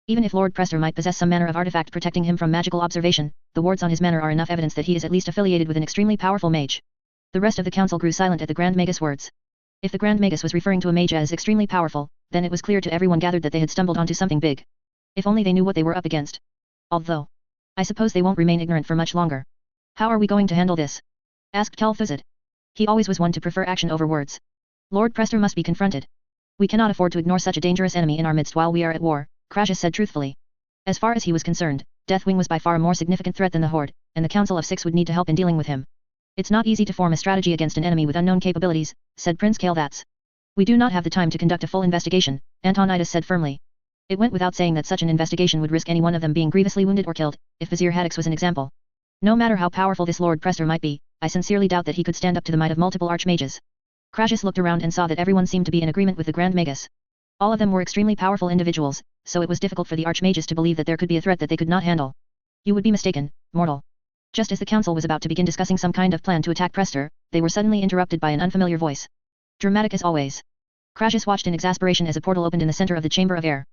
Speaker 1: Even if Lord Prester might possess some manner of artifact protecting him from magical observation, the wards on his manor are enough evidence that he is at least affiliated with an extremely powerful mage. The rest of the council grew silent at the Grand Magus words. If the Grand Magus was referring to a mage as extremely powerful, then it was clear to everyone gathered that they had stumbled onto something big. If only they knew what they were up against. Although, I suppose they won't remain ignorant for much longer. How are we going to handle this? Asked Kel'Thuzad. He always was one to prefer action over words. Lord Prester must be confronted. We cannot afford to ignore such a dangerous enemy in our midst while we are at war, Crassus said truthfully. As far as he was concerned, Deathwing was by far a more significant threat than the Horde, and the Council of Six would need to help in dealing with him. It's not easy to form a strategy against an enemy with unknown capabilities, said Prince Kael'thas. We do not have the time to conduct a full investigation, Antonidas said firmly. It went without saying that such an investigation would risk any one of them being grievously wounded or killed, if Vizier Haddix was an example. No matter how powerful this Lord Prester might be, I sincerely doubt that he could stand up to the might of multiple archmages. Crassus looked around and saw that everyone seemed to be in agreement with the Grand Magus. All of them were extremely powerful individuals, so it was difficult for the archmages to believe that there could be a threat that they could not handle. You would be mistaken, mortal. Just as the council was about to begin discussing some kind of plan to attack Prester, they were suddenly interrupted by an unfamiliar voice. Dramatic as always. Crassus watched in exasperation as a portal opened in the center of the chamber of air.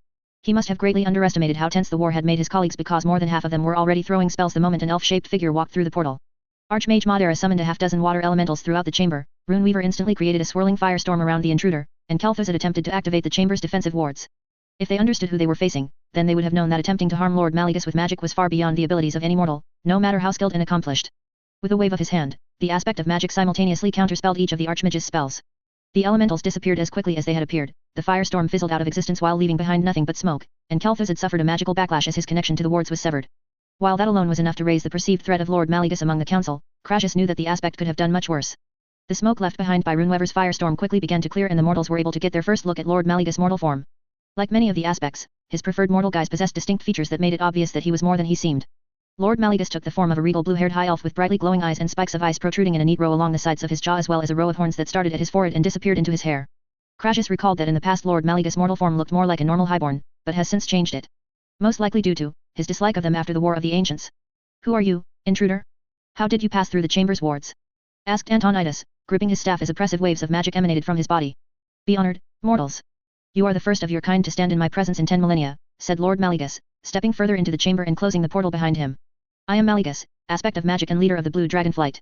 Speaker 1: He must have greatly underestimated how tense the war had made his colleagues because more than half of them were already throwing spells the moment an elf-shaped figure walked through the portal. Archmage Madara summoned a half-dozen water elementals throughout the chamber, Runeweaver instantly created a swirling firestorm around the intruder, and Kel'Thuzad attempted to activate the chamber's defensive wards. If they understood who they were facing, then they would have known that attempting to harm Lord Maligus with magic was far beyond the abilities of any mortal, no matter how skilled and accomplished. With a wave of his hand, the aspect of magic simultaneously counterspelled each of the archmage's spells. The elementals disappeared as quickly as they had appeared, the firestorm fizzled out of existence while leaving behind nothing but smoke, and Kel'Thuzad suffered a magical backlash as his connection to the wards was severed. While that alone was enough to raise the perceived threat of Lord Maligus among the council, Crassus knew that the aspect could have done much worse. The smoke left behind by Runeweaver's firestorm quickly began to clear and the mortals were able to get their first look at Lord Maligus' mortal form. Like many of the aspects, his preferred mortal guise possessed distinct features that made it obvious that he was more than he seemed. Lord Maligus took the form of a regal blue-haired high elf with brightly glowing eyes and spikes of ice protruding in a neat row along the sides of his jaw as well as a row of horns that started at his forehead and disappeared into his hair. Crassus recalled that in the past Lord Maligus' mortal form looked more like a normal highborn, but has since changed it. Most likely due to his dislike of them after the War of the Ancients. Who are you, intruder? How did you pass through the chamber's wards? Asked Antonidas, gripping his staff as oppressive waves of magic emanated from his body. Be honored, mortals. You are the first of your kind to stand in my presence in 10 millennia, said Lord Maligus, stepping further into the chamber and closing the portal behind him. I am Maligus, aspect of magic and leader of the Blue Dragon Flight.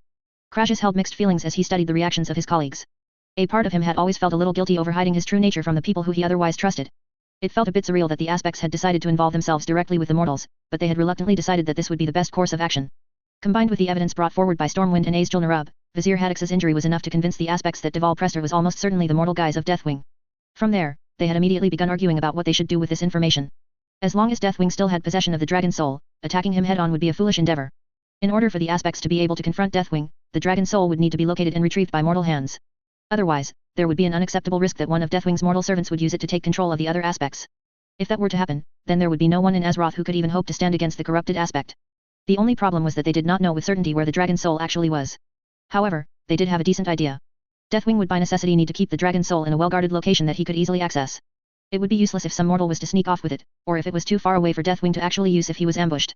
Speaker 1: Crassus held mixed feelings as he studied the reactions of his colleagues. A part of him had always felt a little guilty over hiding his true nature from the people who he otherwise trusted. It felt a bit surreal that the aspects had decided to involve themselves directly with the mortals, but they had reluctantly decided that this would be the best course of action. Combined with the evidence brought forward by Stormwind and Azjol-Nerub, Vizier Haddix's injury was enough to convince the aspects that Deval Prester was almost certainly the mortal guise of Deathwing. From there, they had immediately begun arguing about what they should do with this information. As long as Deathwing still had possession of the dragon soul, attacking him head-on would be a foolish endeavor. In order for the aspects to be able to confront Deathwing, the dragon soul would need to be located and retrieved by mortal hands. Otherwise, there would be an unacceptable risk that one of Deathwing's mortal servants would use it to take control of the other aspects. If that were to happen, then there would be no one in Azeroth who could even hope to stand against the corrupted aspect. The only problem was that they did not know with certainty where the dragon soul actually was. However, they did have a decent idea. Deathwing would by necessity need to keep the dragon soul in a well-guarded location that he could easily access. It would be useless if some mortal was to sneak off with it, or if it was too far away for Deathwing to actually use if he was ambushed.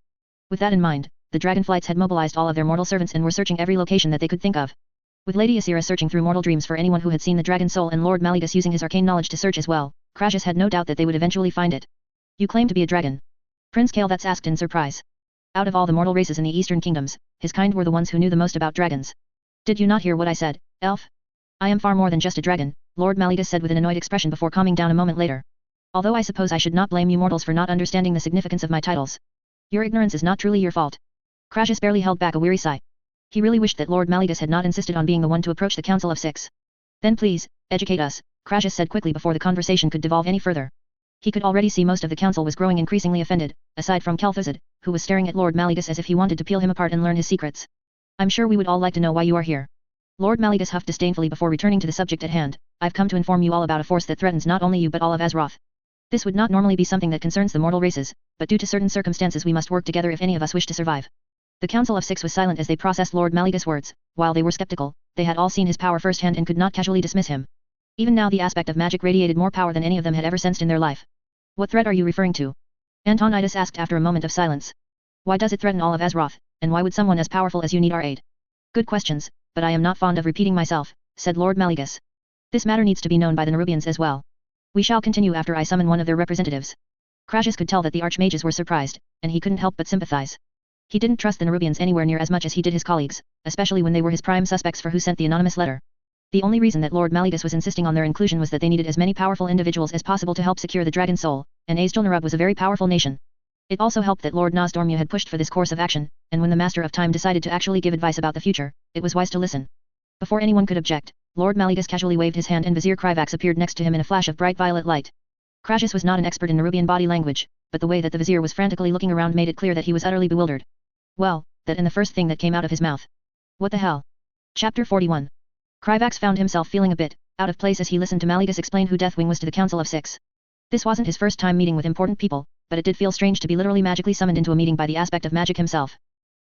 Speaker 1: With that in mind, the Dragonflights had mobilized all of their mortal servants and were searching every location that they could think of. With Lady Asira searching through mortal dreams for anyone who had seen the dragon soul and Lord Maligus using his arcane knowledge to search as well, Crassus had no doubt that they would eventually find it. You claim to be a dragon? Prince Kael'thas asked in surprise. Out of all the mortal races in the Eastern Kingdoms, his kind were the ones who knew the most about dragons. Did you not hear what I said, elf? I am far more than just a dragon, Lord Maligus said with an annoyed expression before calming down a moment later. Although I suppose I should not blame you mortals for not understanding the significance of my titles. Your ignorance is not truly your fault. Crassus barely held back a weary sigh. He really wished that Lord Maligus had not insisted on being the one to approach the Council of Six. Then please, educate us, Crassus said quickly before the conversation could devolve any further. He could already see most of the council was growing increasingly offended, aside from Kel'Thuzad, who was staring at Lord Maligus as if he wanted to peel him apart and learn his secrets. I'm sure we would all like to know why you are here. Lord Maligus huffed disdainfully before returning to the subject at hand. I've come to inform you all about a force that threatens not only you but all of Azeroth. This would not normally be something that concerns the mortal races, but due to certain circumstances we must work together if any of us wish to survive. The Council of Six was silent as they processed Lord Maligus' words. While they were skeptical, they had all seen his power firsthand and could not casually dismiss him. Even now the aspect of magic radiated more power than any of them had ever sensed in their life. What threat are you referring to? Antonidas asked after a moment of silence. Why does it threaten all of Azeroth, and why would someone as powerful as you need our aid? Good questions, but I am not fond of repeating myself, said Lord Maligus. This matter needs to be known by the Nerubians as well. We shall continue after I summon one of their representatives. Crassus could tell that the archmages were surprised, and he couldn't help but sympathize. He didn't trust the Nerubians anywhere near as much as he did his colleagues, especially when they were his prime suspects for who sent the anonymous letter. The only reason that Lord Maligus was insisting on their inclusion was that they needed as many powerful individuals as possible to help secure the Dragon Soul, and Azjol-Nerub was a very powerful nation. It also helped that Lord Nozdormu had pushed for this course of action, and when the Master of Time decided to actually give advice about the future, it was wise to listen. Before anyone could object, Lord Maligus casually waved his hand and Vizier Krivax appeared next to him in a flash of bright violet light. Crassus was not an expert in Nerubian body language, but the way that the Vizier was frantically looking around made it clear that he was utterly bewildered. Well, that and the first thing that came out of his mouth. What the hell? Chapter 41. Krivax found himself feeling a bit out of place as he listened to Maligus explain who Deathwing was to the Council of Six. This wasn't his first time meeting with important people, but it did feel strange to be literally magically summoned into a meeting by the aspect of magic himself.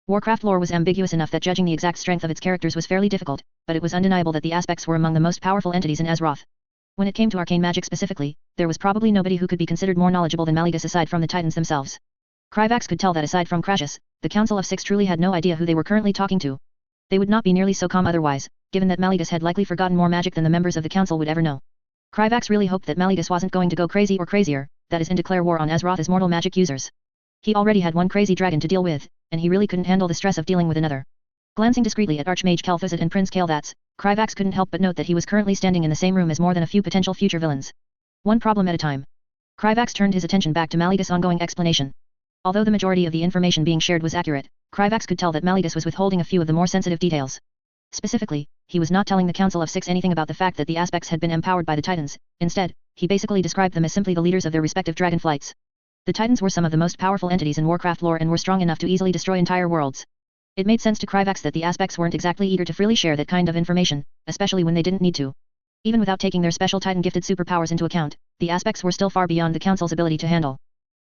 Speaker 1: Warcraft lore was ambiguous enough that judging the exact strength of its characters was fairly difficult, but it was undeniable that the aspects were among the most powerful entities in Azeroth. When it came to arcane magic specifically, there was probably nobody who could be considered more knowledgeable than Maligus aside from the Titans themselves. Krivax could tell that aside from Crassus, the Council of Six truly had no idea who they were currently talking to. They would not be nearly so calm otherwise, given that Maligus had likely forgotten more magic than the members of the Council would ever know. Krivax really hoped that Maligus wasn't going to go crazy or crazier, that is and declare war on Azeroth's mortal magic users. He already had one crazy dragon to deal with, and he really couldn't handle the stress of dealing with another. Glancing discreetly at Archmage Kel'Thuzad and Prince Kael'thas, Krivax couldn't help but note that he was currently standing in the same room as more than a few potential future villains. One problem at a time. Krivax turned his attention back to Maligus' ongoing explanation. Although the majority of the information being shared was accurate, Krivax could tell that Maligus was withholding a few of the more sensitive details. Specifically, he was not telling the Council of Six anything about the fact that the aspects had been empowered by the Titans. Instead, he basically described them as simply the leaders of their respective dragon flights. The Titans were some of the most powerful entities in Warcraft lore and were strong enough to easily destroy entire worlds. It made sense to Krivax that the aspects weren't exactly eager to freely share that kind of information, especially when they didn't need to. Even without taking their special Titan-gifted superpowers into account, the aspects were still far beyond the Council's ability to handle.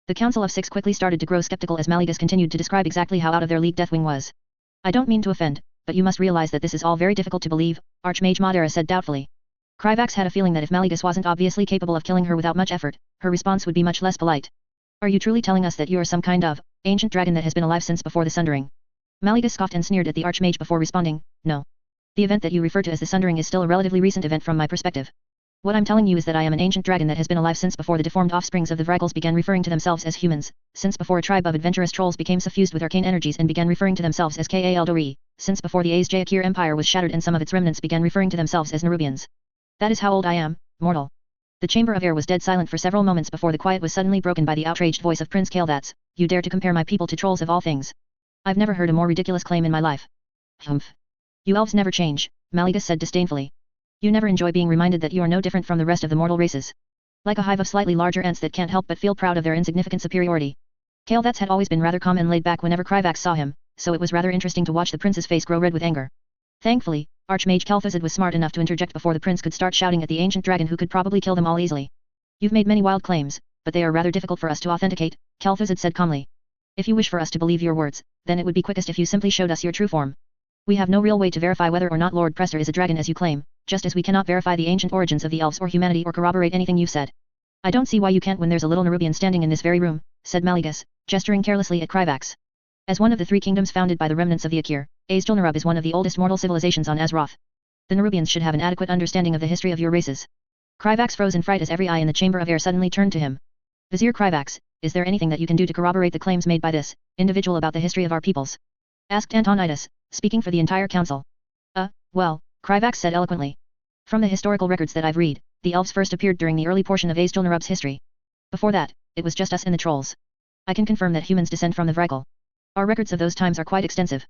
Speaker 1: The Council of Six quickly started to grow skeptical as Maligus continued to describe exactly how out of their league Deathwing was. I don't mean to offend, but you must realize that this is all very difficult to believe, Archmage Modera said doubtfully. Krivax had a feeling that if Maligus wasn't obviously capable of killing her without much effort, her response would be much less polite. Are you truly telling us that you are some kind of ancient dragon that has been alive since before the Sundering? Maligus scoffed and sneered at the Archmage before responding, no. The event that you refer to as the Sundering is still a relatively recent event from my perspective. What I'm telling you is that I am an ancient dragon that has been alive since before the deformed offsprings of the Vragles began referring to themselves as humans, since before a tribe of adventurous trolls became suffused with arcane energies and began referring to themselves as Kaldori, since before the Azjol-Nerub Empire was shattered and some of its remnants began referring to themselves as Nerubians. That is how old I am, mortal. The Chamber of Air was dead silent for several moments before the quiet was suddenly broken by the outraged voice of Prince Kael'thas. You dare to compare my people to trolls of all things. I've never heard a more ridiculous claim in my life. Humph. You elves never change, Maligus said disdainfully. You never enjoy being reminded that you are no different from the rest of the mortal races. Like a hive of slightly larger ants that can't help but feel proud of their insignificant superiority. Kael'thas had always been rather calm and laid back whenever Krivax saw him, so it was rather interesting to watch the prince's face grow red with anger. Thankfully, Archmage Kel'Thuzad was smart enough to interject before the prince could start shouting at the ancient dragon who could probably kill them all easily. You've made many wild claims, but they are rather difficult for us to authenticate, Kel'Thuzad said calmly. If you wish for us to believe your words, then it would be quickest if you simply showed us your true form. We have no real way to verify whether or not Lord Prester is a dragon as you claim, just as we cannot verify the ancient origins of the elves or humanity or corroborate anything you've said. I don't see why you can't when there's a little Nerubian standing in this very room, said Maligus, gesturing carelessly at Krivax. As one of the three kingdoms founded by the remnants of the Akir, Azjol-Nerub is one of the oldest mortal civilizations on Azeroth. The Nerubians should have an adequate understanding of the history of your races. Krivax froze in fright as every eye in the Chamber of Air suddenly turned to him. Vizier Krivax, is there anything that you can do to corroborate the claims made by this individual about the history of our peoples? Asked Antonidas, speaking for the entire council. Well, Krivax said eloquently. From the historical records that I've read, the elves first appeared during the early portion of Azjol-Nerub's history. Before that, it was just us and the trolls. I can confirm that humans descend from the Vragel. Our records of those times are quite extensive.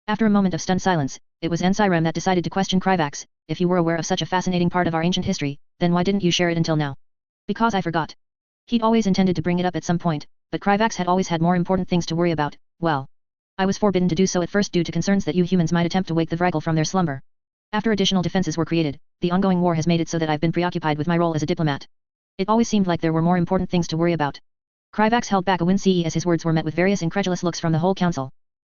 Speaker 1: After a moment of stunned silence, it was Ensirem that decided to question Krivax. If you were aware of such a fascinating part of our ancient history, then why didn't you share it until now? Because I forgot. He'd always intended to bring it up at some point, but Krivax had always had more important things to worry about. Well, I was forbidden to do so at first due to concerns that you humans might attempt to wake the Vragel from their slumber. After additional defenses were created, the ongoing war has made it so that I've been preoccupied with my role as a diplomat. It always seemed like there were more important things to worry about. Krivax held back a wince as his words were met with various incredulous looks from the whole council.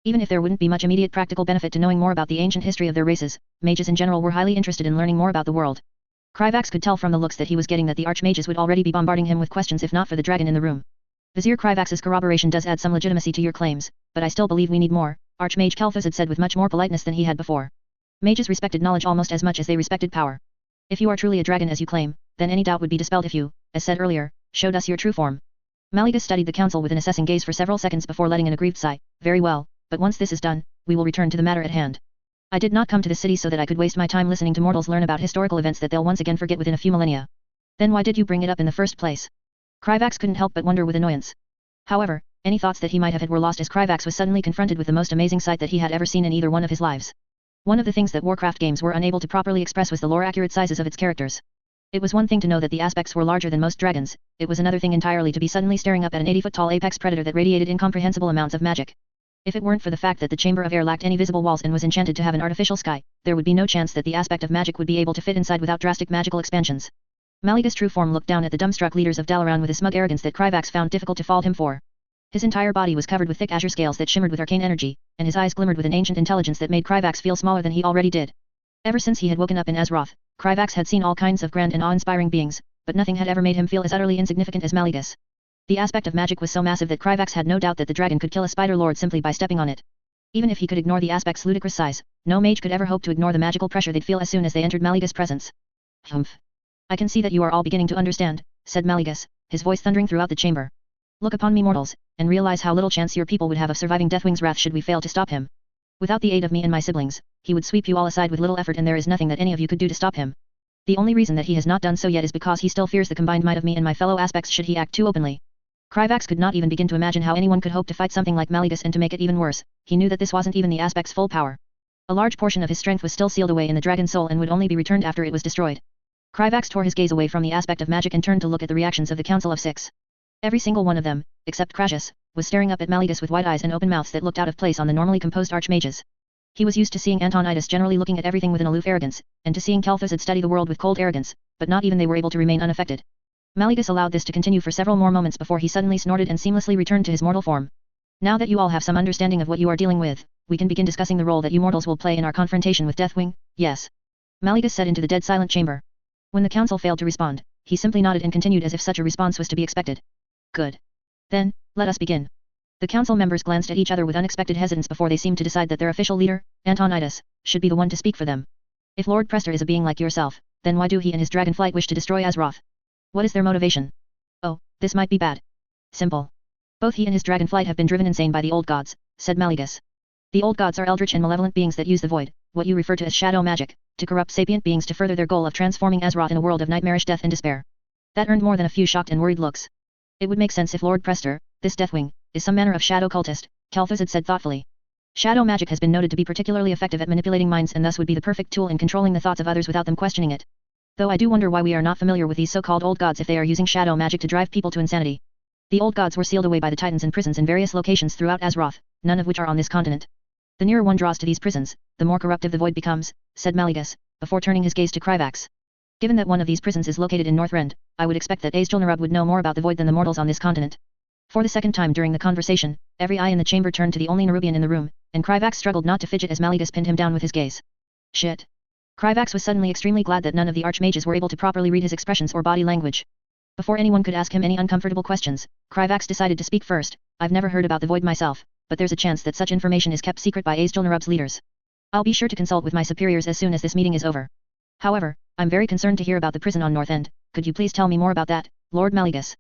Speaker 1: Even if there wouldn't be much immediate practical benefit to knowing more about the ancient history of their races, mages in general were highly interested in learning more about the world. Kryvax could tell from the looks that he was getting that the archmages would already be bombarding him with questions if not for the dragon in the room. Vizier Kryvax's corroboration does add some legitimacy to your claims, but I still believe we need more, Archmage Kel'Thuzad had said with much more politeness than he had before. Mages respected knowledge almost as much as they respected power. If you are truly a dragon as you claim, then any doubt would be dispelled if you, as said earlier, showed us your true form. Maligus studied the council with an assessing gaze for several seconds before letting an aggrieved sigh. Very well, but once this is done, we will return to the matter at hand. I did not come to this city so that I could waste my time listening to mortals learn about historical events that they'll once again forget within a few millennia. Then why did you bring it up in the first place? Kryvax couldn't help but wonder with annoyance. However, any thoughts that he might have had were lost as Kryvax was suddenly confronted with the most amazing sight that he had ever seen in either one of his lives. One of the things that Warcraft games were unable to properly express was the lore-accurate sizes of its characters. It was one thing to know that the aspects were larger than most dragons, it was another thing entirely to be suddenly staring up at an 80-foot-tall apex predator that radiated incomprehensible amounts of magic. If it weren't for the fact that the Chamber of Air lacked any visible walls and was enchanted to have an artificial sky, there would be no chance that the aspect of magic would be able to fit inside without drastic magical expansions. Maligus' true form looked down at the dumbstruck leaders of Dalaran with a smug arrogance that Kryvax found difficult to fault him for. His entire body was covered with thick azure scales that shimmered with arcane energy, and his eyes glimmered with an ancient intelligence that made Kryvax feel smaller than he already did. Ever since he had woken up in Azeroth, Kryvax had seen all kinds of grand and awe-inspiring beings, but nothing had ever made him feel as utterly insignificant as Maligus. The aspect of magic was so massive that Kryvax had no doubt that the dragon could kill a spider lord simply by stepping on it. Even if he could ignore the aspect's ludicrous size, no mage could ever hope to ignore the magical pressure they'd feel as soon as they entered Maligus' presence. Humph. I can see that you are all beginning to understand, said Maligus, his voice thundering throughout the chamber. Look upon me mortals, and realize how little chance your people would have of surviving Deathwing's wrath should we fail to stop him. Without the aid of me and my siblings, he would sweep you all aside with little effort and there is nothing that any of you could do to stop him. The only reason that he has not done so yet is because he still fears the combined might of me and my fellow aspects should he act too openly. Kryvax could not even begin to imagine how anyone could hope to fight something like Maligus, and to make it even worse, he knew that this wasn't even the aspect's full power. A large portion of his strength was still sealed away in the dragon's soul and would only be returned after it was destroyed. Kryvax tore his gaze away from the aspect of magic and turned to look at the reactions of the Council of Six. Every single one of them, except Crassus, was staring up at Maligus with wide eyes and open mouths that looked out of place on the normally composed archmages. He was used to seeing Antonidas generally looking at everything with an aloof arrogance, and to seeing Kel'Thuzad study the world with cold arrogance, but not even they were able to remain unaffected. Maligus allowed this to continue for several more moments before he suddenly snorted and seamlessly returned to his mortal form. Now that you all have some understanding of what you are dealing with, we can begin discussing the role that you mortals will play in our confrontation with Deathwing. Yes. Maligus said into the dead silent chamber. When the council failed to respond, he simply nodded and continued as if such a response was to be expected. Good. Then, let us begin. The council members glanced at each other with unexpected hesitance before they seemed to decide that their official leader, Antonidas, should be the one to speak for them. If Lord Prester is a being like yourself, then why do he and his dragonflight wish to destroy Azeroth? What is their motivation? Oh, this might be bad. Simple. Both he and his dragonflight have been driven insane by the old gods, said Maligus. The old gods are eldritch and malevolent beings that use the void, what you refer to as shadow magic, to corrupt sapient beings to further their goal of transforming Azeroth in a world of nightmarish death and despair. That earned more than a few shocked and worried looks. It would make sense if Lord Prester, this Deathwing, is some manner of shadow cultist, Kel'Thuzad said thoughtfully. Shadow magic has been noted to be particularly effective at manipulating minds and thus would be the perfect tool in controlling the thoughts of others without them questioning it. Though I do wonder why we are not familiar with these so-called old gods if they are using shadow magic to drive people to insanity. The old gods were sealed away by the Titans in prisons in various locations throughout Azeroth, none of which are on this continent. The nearer one draws to these prisons, the more corruptive the void becomes, said Maligus, before turning his gaze to Kryvax. Given that one of these prisons is located in Northrend, I would expect that Azjol-Nerub would know more about the void than the mortals on this continent. For the second time during the conversation, every eye in the chamber turned to the only Nerubian in the room, and Kryvax struggled not to fidget as Maligus pinned him down with his gaze. Shit. Kryvax was suddenly extremely glad that none of the archmages were able to properly read his expressions or body language. Before anyone could ask him any uncomfortable questions, Kryvax decided to speak first. I've never heard about the void myself, but there's a chance that such information is kept secret by Azjol-Nerub's leaders. I'll be sure to consult with my superiors as soon as this meeting is over. However, I'm very concerned to hear about the prison on North End. Could you please tell me more about that, Lord Maligus?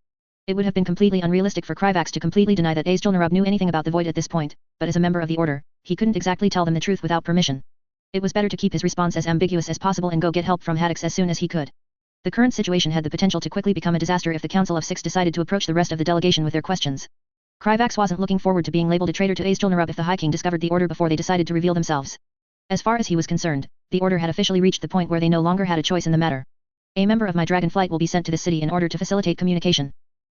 Speaker 1: It would have been completely unrealistic for Kryvax to completely deny that Azjol-Nerub knew anything about the void at this point, but as a member of the Order, he couldn't exactly tell them the truth without permission. It was better to keep his response as ambiguous as possible and go get help from Haddix as soon as he could. The current situation had the potential to quickly become a disaster if the Council of Six decided to approach the rest of the delegation with their questions. Kryvax wasn't looking forward to being labeled a traitor to Azjol-Nerub if the High King discovered the Order before they decided to reveal themselves. As far as he was concerned, the Order had officially reached the point where they no longer had a choice in the matter. A member of my dragonflight will be sent to the city in order to facilitate communication.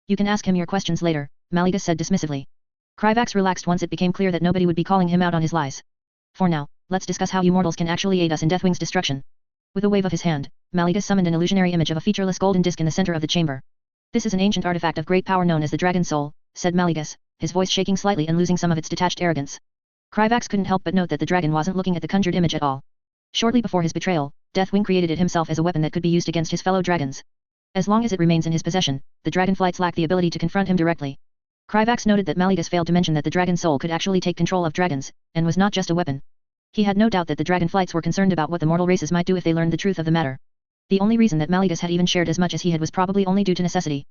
Speaker 1: You can ask him your questions later, Maligus said dismissively. Kryvax relaxed once it became clear that nobody would be calling him out on his lies. For now, let's discuss how you mortals can actually aid us in Deathwing's destruction. With a wave of his hand, Maligus summoned an illusionary image of a featureless golden disc in the center of the chamber. This is an ancient artifact of great power known as the Dragon Soul, said Maligus, his voice shaking slightly and losing some of its detached arrogance. Kryvax couldn't help but note that the dragon wasn't looking at the conjured image at all. Shortly before his betrayal, Deathwing created it himself as a weapon that could be used against his fellow dragons. As long as it remains in his possession, the dragonflights lack the ability to confront him directly. Kryvax noted that Malegus failed to mention that the dragon soul could actually take control of dragons, and was not just a weapon. He had no doubt that the dragonflights were concerned about what the mortal races might do if they learned the truth of the matter. The only reason that Malegus had even shared as much as he had was probably only due to necessity.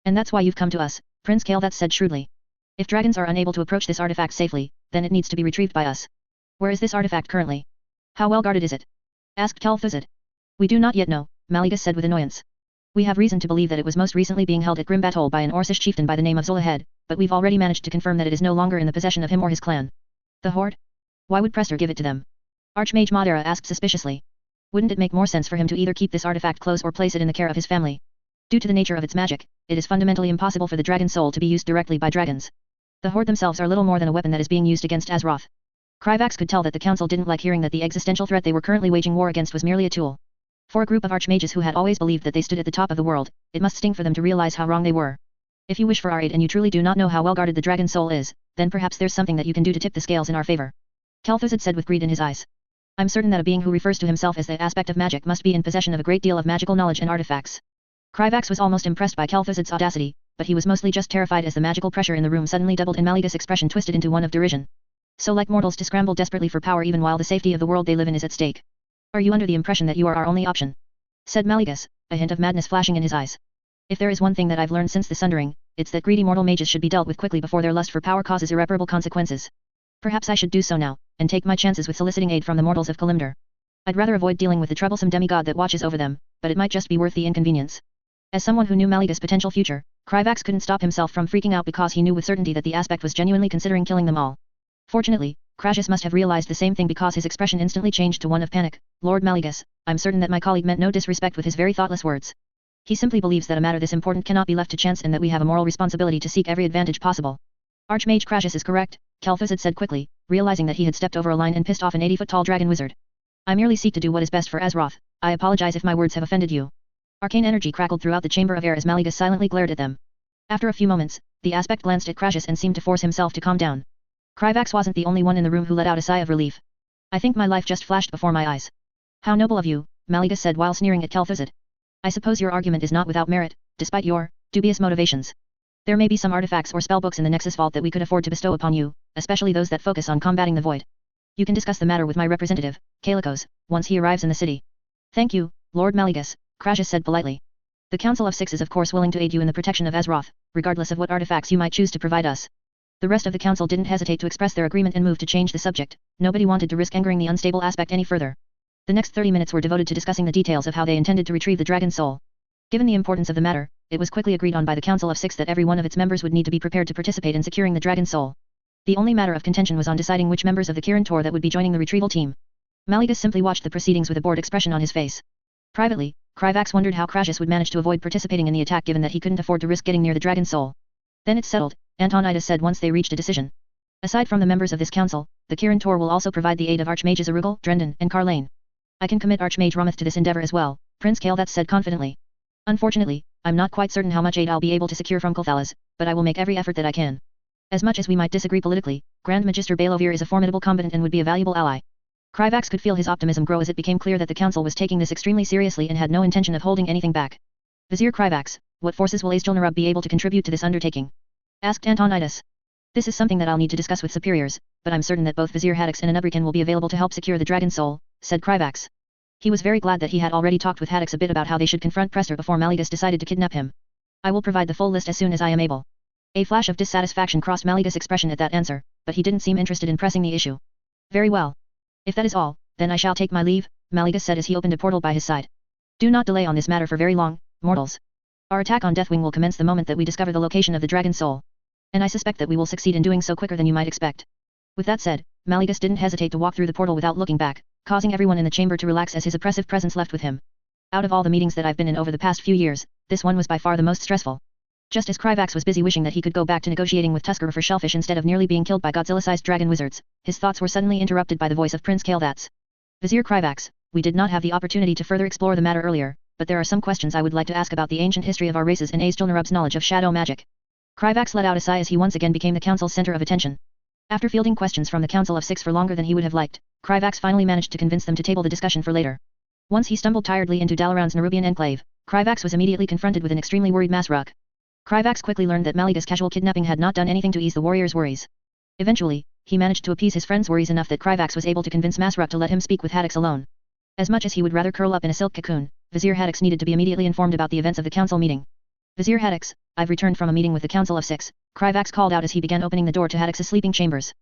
Speaker 1: And that's why you've come to us, Prince Kael'thas said shrewdly. If dragons are unable to approach this artifact safely, then it needs to be retrieved by us. Where is this artifact currently? How well guarded is it? Asked Kel'Thuzad. We do not yet know, Malegus said with annoyance. We have reason to believe that it was most recently being held at Grimbatol by an Orcish chieftain by the name of Zolahed, but we've already managed to confirm that it is no longer in the possession of him or his clan. The Horde? Why would Prester give it to them? Archmage Madara asked suspiciously. Wouldn't it make more sense for him to either keep this artifact close or place it in the care of his family? Due to the nature of its magic, it is fundamentally impossible for the dragon soul to be used directly by dragons. The Horde themselves are little more than a weapon that is being used against Azeroth. Kryvax could tell that the council didn't like hearing that the existential threat they were currently waging war against was merely a tool. For a group of archmages who had always believed that they stood at the top of the world, it must sting for them to realize how wrong they were. If you wish for our aid and you truly do not know how well guarded the dragon soul is, then perhaps there's something that you can do to tip the scales in our favor. Kel'Thuzad said with greed in his eyes. I'm certain that a being who refers to himself as the aspect of magic must be in possession of a great deal of magical knowledge and artifacts. Kryvax was almost impressed by Kel'Thuzad's audacity, but he was mostly just terrified as the magical pressure in the room suddenly doubled and Malegus' expression twisted into one of derision. So like mortals to scramble desperately for power even while the safety of the world they live in is at stake. Are you under the impression that you are our only option? Said Malegus, a hint of madness flashing in his eyes. If there is one thing that I've learned since the Sundering, it's that greedy mortal mages should be dealt with quickly before their lust for power causes irreparable consequences. Perhaps I should do so now, and take my chances with soliciting aid from the mortals of Kalimdor. I'd rather avoid dealing with the troublesome demigod that watches over them, but it might just be worth the inconvenience. As someone who knew Malegus' potential future, Kryvax couldn't stop himself from freaking out because he knew with certainty that the aspect was genuinely considering killing them all. Fortunately, Crassus must have realized the same thing because his expression instantly changed to one of panic. Lord Malegus, I'm certain that my colleague meant no disrespect with his very thoughtless words. He simply believes that a matter this important cannot be left to chance and that we have a moral responsibility to seek every advantage possible. Archmage Crassus is correct, Kel'Thuzad said quickly, realizing that he had stepped over a line and pissed off an 80-foot-tall dragon wizard. I merely seek to do what is best for Azeroth. I apologize if my words have offended you. Arcane energy crackled throughout the chamber of air as Malegus silently glared at them. After a few moments, the aspect glanced at Crassus and seemed to force himself to calm down. Kryvax wasn't the only one in the room who let out a sigh of relief. I think my life just flashed before my eyes. How noble of you, Malegus said while sneering at Kel'Thuzad. I suppose your argument is not without merit, despite your dubious motivations. There may be some artifacts or spellbooks in the Nexus Vault that we could afford to bestow upon you, especially those that focus on combating the void. You can discuss the matter with my representative, Kalikos, once he arrives in the city. Thank you, Lord Malegus, Crassus said politely. The Council of Six is of course willing to aid you in the protection of Azeroth, regardless of what artifacts you might choose to provide us. The rest of the council didn't hesitate to express their agreement and move to change the subject. Nobody wanted to risk angering the unstable aspect any further. The next 30 minutes were devoted to discussing the details of how they intended to retrieve the dragon soul. Given the importance of the matter, it was quickly agreed on by the Council of Six that every one of its members would need to be prepared to participate in securing the dragon soul. The only matter of contention was on deciding which members of the Kirin Tor that would be joining the retrieval team. Malegus simply watched the proceedings with a bored expression on his face. Privately, Kryvax wondered how Crassus would manage to avoid participating in the attack given that he couldn't afford to risk getting near the dragon soul. Then it's settled, Antonidas said once they reached a decision. Aside from the members of this council, the Kirin Tor will also provide the aid of Archmages Arugel, Drendon, and Carlane. I can commit Archmage Rometh to this endeavor as well, Prince Kael'thas said confidently. Unfortunately, I'm not quite certain how much aid I'll be able to secure from Kulthalas, but I will make every effort that I can. As much as we might disagree politically, Grand Magister Baelovir is a formidable combatant and would be a valuable ally. Kryvax could feel his optimism grow as it became clear that the council was taking this extremely seriously and had no intention of holding anything back. Vizier Kryvax, what forces will Azjol-Nerub be able to contribute to this undertaking? Asked Antonidas. This is something that I'll need to discuss with superiors, but I'm certain that both Vizier Haddix and Anubrican will be available to help secure the dragon soul, said Kryvax. He was very glad that he had already talked with Haddix a bit about how they should confront Prester before Malegus decided to kidnap him. I will provide the full list as soon as I am able. A flash of dissatisfaction crossed Malegus' expression at that answer, but he didn't seem interested in pressing the issue. Very well. If that is all, then I shall take my leave, Malegus said as he opened a portal by his side. Do not delay on this matter for very long, mortals. Our attack on Deathwing will commence the moment that we discover the location of the dragon soul. And I suspect that we will succeed in doing so quicker than you might expect. With that said, Malegus didn't hesitate to walk through the portal without looking back, causing everyone in the chamber to relax as his oppressive presence left with him. Out of all the meetings that I've been in over the past few years, this one was by far the most stressful. Just as Kryvax was busy wishing that he could go back to negotiating with Tuskar for shellfish instead of nearly being killed by Godzilla-sized dragon wizards, his thoughts were suddenly interrupted by the voice of Prince Kael'thas. Vizier Kryvax, we did not have the opportunity to further explore the matter earlier, but there are some questions I would like to ask about the ancient history of our races and Azjol-Nerub's knowledge of shadow magic. Kryvax let out a sigh as he once again became the council's center of attention. After fielding questions from the Council of Six for longer than he would have liked, Kryvax finally managed to convince them to table the discussion for later. Once he stumbled tiredly into Dalaran's Nerubian enclave, Kryvax was immediately confronted with an extremely worried Masruk. Kryvax quickly learned that Maliga's casual kidnapping had not done anything to ease the warrior's worries. Eventually, he managed to appease his friend's worries enough that Kryvax was able to convince Masruk to let him speak with Haddix alone. As much as he would rather curl up in a silk cocoon, Vizier Haddix needed to be immediately informed about the events of the council meeting. Vizier Haddix, I've returned from a meeting with the Council of Six, Kryvax called out as he began opening the door to Haddix's sleeping chambers.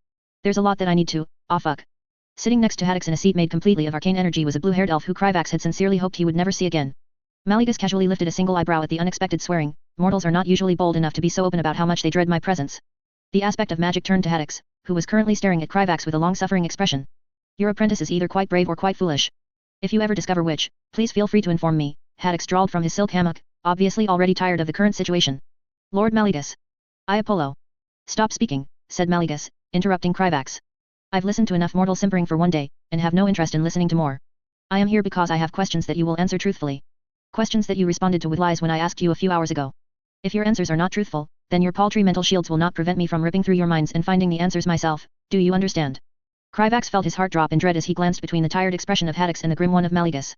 Speaker 1: There's a lot that I need to, fuck. Sitting next to Haddix in a seat made completely of arcane energy was a blue-haired elf who Kryvax had sincerely hoped he would never see again. Maligas casually lifted a single eyebrow at the unexpected swearing. Mortals are not usually bold enough to be so open about how much they dread my presence. The aspect of magic turned to Haddix, who was currently staring at Kryvax with a long-suffering expression. Your apprentice is either quite brave or quite foolish. If you ever discover which, please feel free to inform me, Haddix drawled from his silk hammock, obviously already tired of the current situation. Lord Maligas. I Apollo. Stop speaking, said Maligas, interrupting Kryvax. I've listened to enough mortal simpering for one day, and have no interest in listening to more. I am here because I have questions that you will answer truthfully. Questions that you responded to with lies when I asked you a few hours ago. If your answers are not truthful, then your paltry mental shields will not prevent me from ripping through your minds and finding the answers myself, do you understand? Kryvax felt his heart drop in dread as he glanced between the tired expression of Haddix and the grim one of Maligas.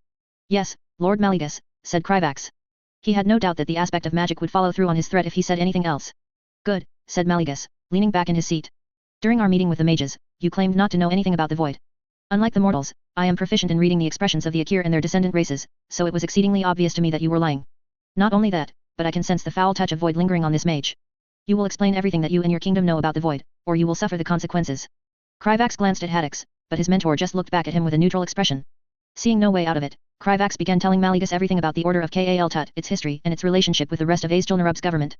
Speaker 1: Yes, Lord Maligas, said Kryvax. He had no doubt that the aspect of magic would follow through on his threat if he said anything else. Good, said Maligas, leaning back in his seat. During our meeting with the mages, you claimed not to know anything about the void. Unlike the mortals, I am proficient in reading the expressions of the Akir and their descendant races, so it was exceedingly obvious to me that you were lying. Not only that, but I can sense the foul touch of void lingering on this mage. You will explain everything that you and your kingdom know about the void, or you will suffer the consequences. Kryvax glanced at Haddix, but his mentor just looked back at him with a neutral expression. Seeing no way out of it, Kryvax began telling Maligas everything about the Order of Kal Tut, its history and its relationship with the rest of Azjol-Nerub's government.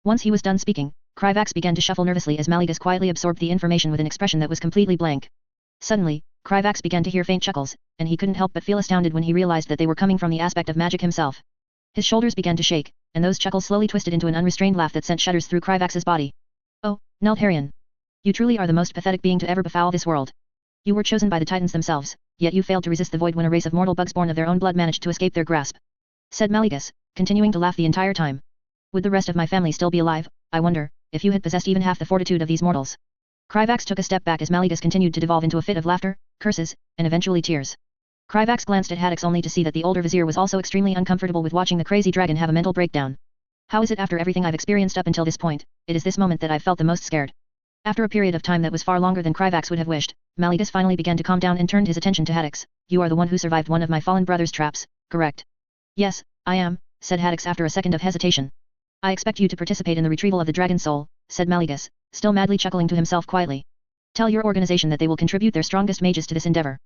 Speaker 1: Once he was done speaking, Kryvax began to shuffle nervously as Maligas quietly absorbed the information with an expression that was completely blank. Suddenly, Kryvax began to hear faint chuckles, and he couldn't help but feel astounded when he realized that they were coming from the aspect of magic himself. His shoulders began to shake, and those chuckles slowly twisted into an unrestrained laugh that sent shudders through Kryvax's body. Oh, Lordaeron. You truly are the most pathetic being to ever befoul this world. You were chosen by the Titans themselves, yet you failed to resist the void when a race of mortal bugs born of their own blood managed to escape their grasp. Said Maligas, continuing to laugh the entire time. Would the rest of my family still be alive, I wonder, if you had possessed even half the fortitude of these mortals? Kryvax took a step back as Maligas continued to devolve into a fit of laughter, curses, and eventually tears. Kryvax glanced at Haddix only to see that the older vizier was also extremely uncomfortable with watching the crazy dragon have a mental breakdown. How is it after everything I've experienced up until this point, it is this moment that I've felt the most scared. After a period of time that was far longer than Kryvax would have wished, Maligas finally began to calm down and turned his attention to Haddix. You are the one who survived one of my fallen brother's traps, correct? Yes, I am, said Haddix after a second of hesitation. I expect you to participate in the retrieval of the dragon's soul, said Maligas, still madly chuckling to himself quietly. Tell your organization that they will contribute their strongest mages to this endeavor.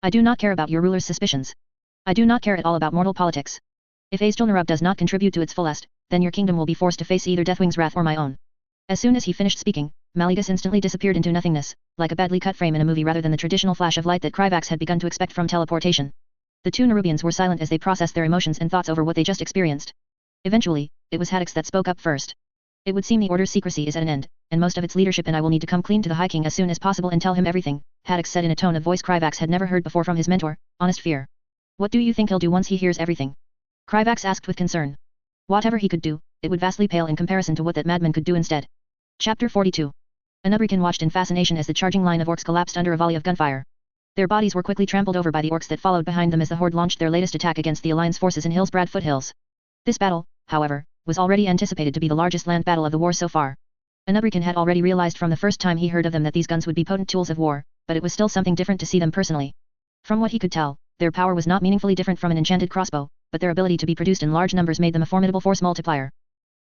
Speaker 1: I do not care about your ruler's suspicions. I do not care at all about mortal politics. If Azjol-Nerub does not contribute to its fullest, then your kingdom will be forced to face either Deathwing's wrath or my own. As soon as he finished speaking, Maligas instantly disappeared into nothingness, like a badly cut frame in a movie rather than the traditional flash of light that Kryvax had begun to expect from teleportation. The two Nerubians were silent as they processed their emotions and thoughts over what they just experienced. Eventually, it was Haddix that spoke up first. It would seem the Order's secrecy is at an end, and most of its leadership and I will need to come clean to the High King as soon as possible and tell him everything, Haddix said in a tone of voice Kryvax had never heard before from his mentor, honest fear. What do you think he'll do once he hears everything? Kryvax asked with concern. Whatever he could do, it would vastly pale in comparison to what that madman could do instead. Chapter 42. Nerubian watched in fascination as the charging line of orcs collapsed under a volley of gunfire. Their bodies were quickly trampled over by the orcs that followed behind them as the horde launched their latest attack against the Alliance forces in Hillsbrad foothills. This battle, however, was already anticipated to be the largest land battle of the war so far. Nerubian had already realized from the first time he heard of them that these guns would be potent tools of war, but it was still something different to see them personally. From what he could tell, their power was not meaningfully different from an enchanted crossbow, but their ability to be produced in large numbers made them a formidable force multiplier.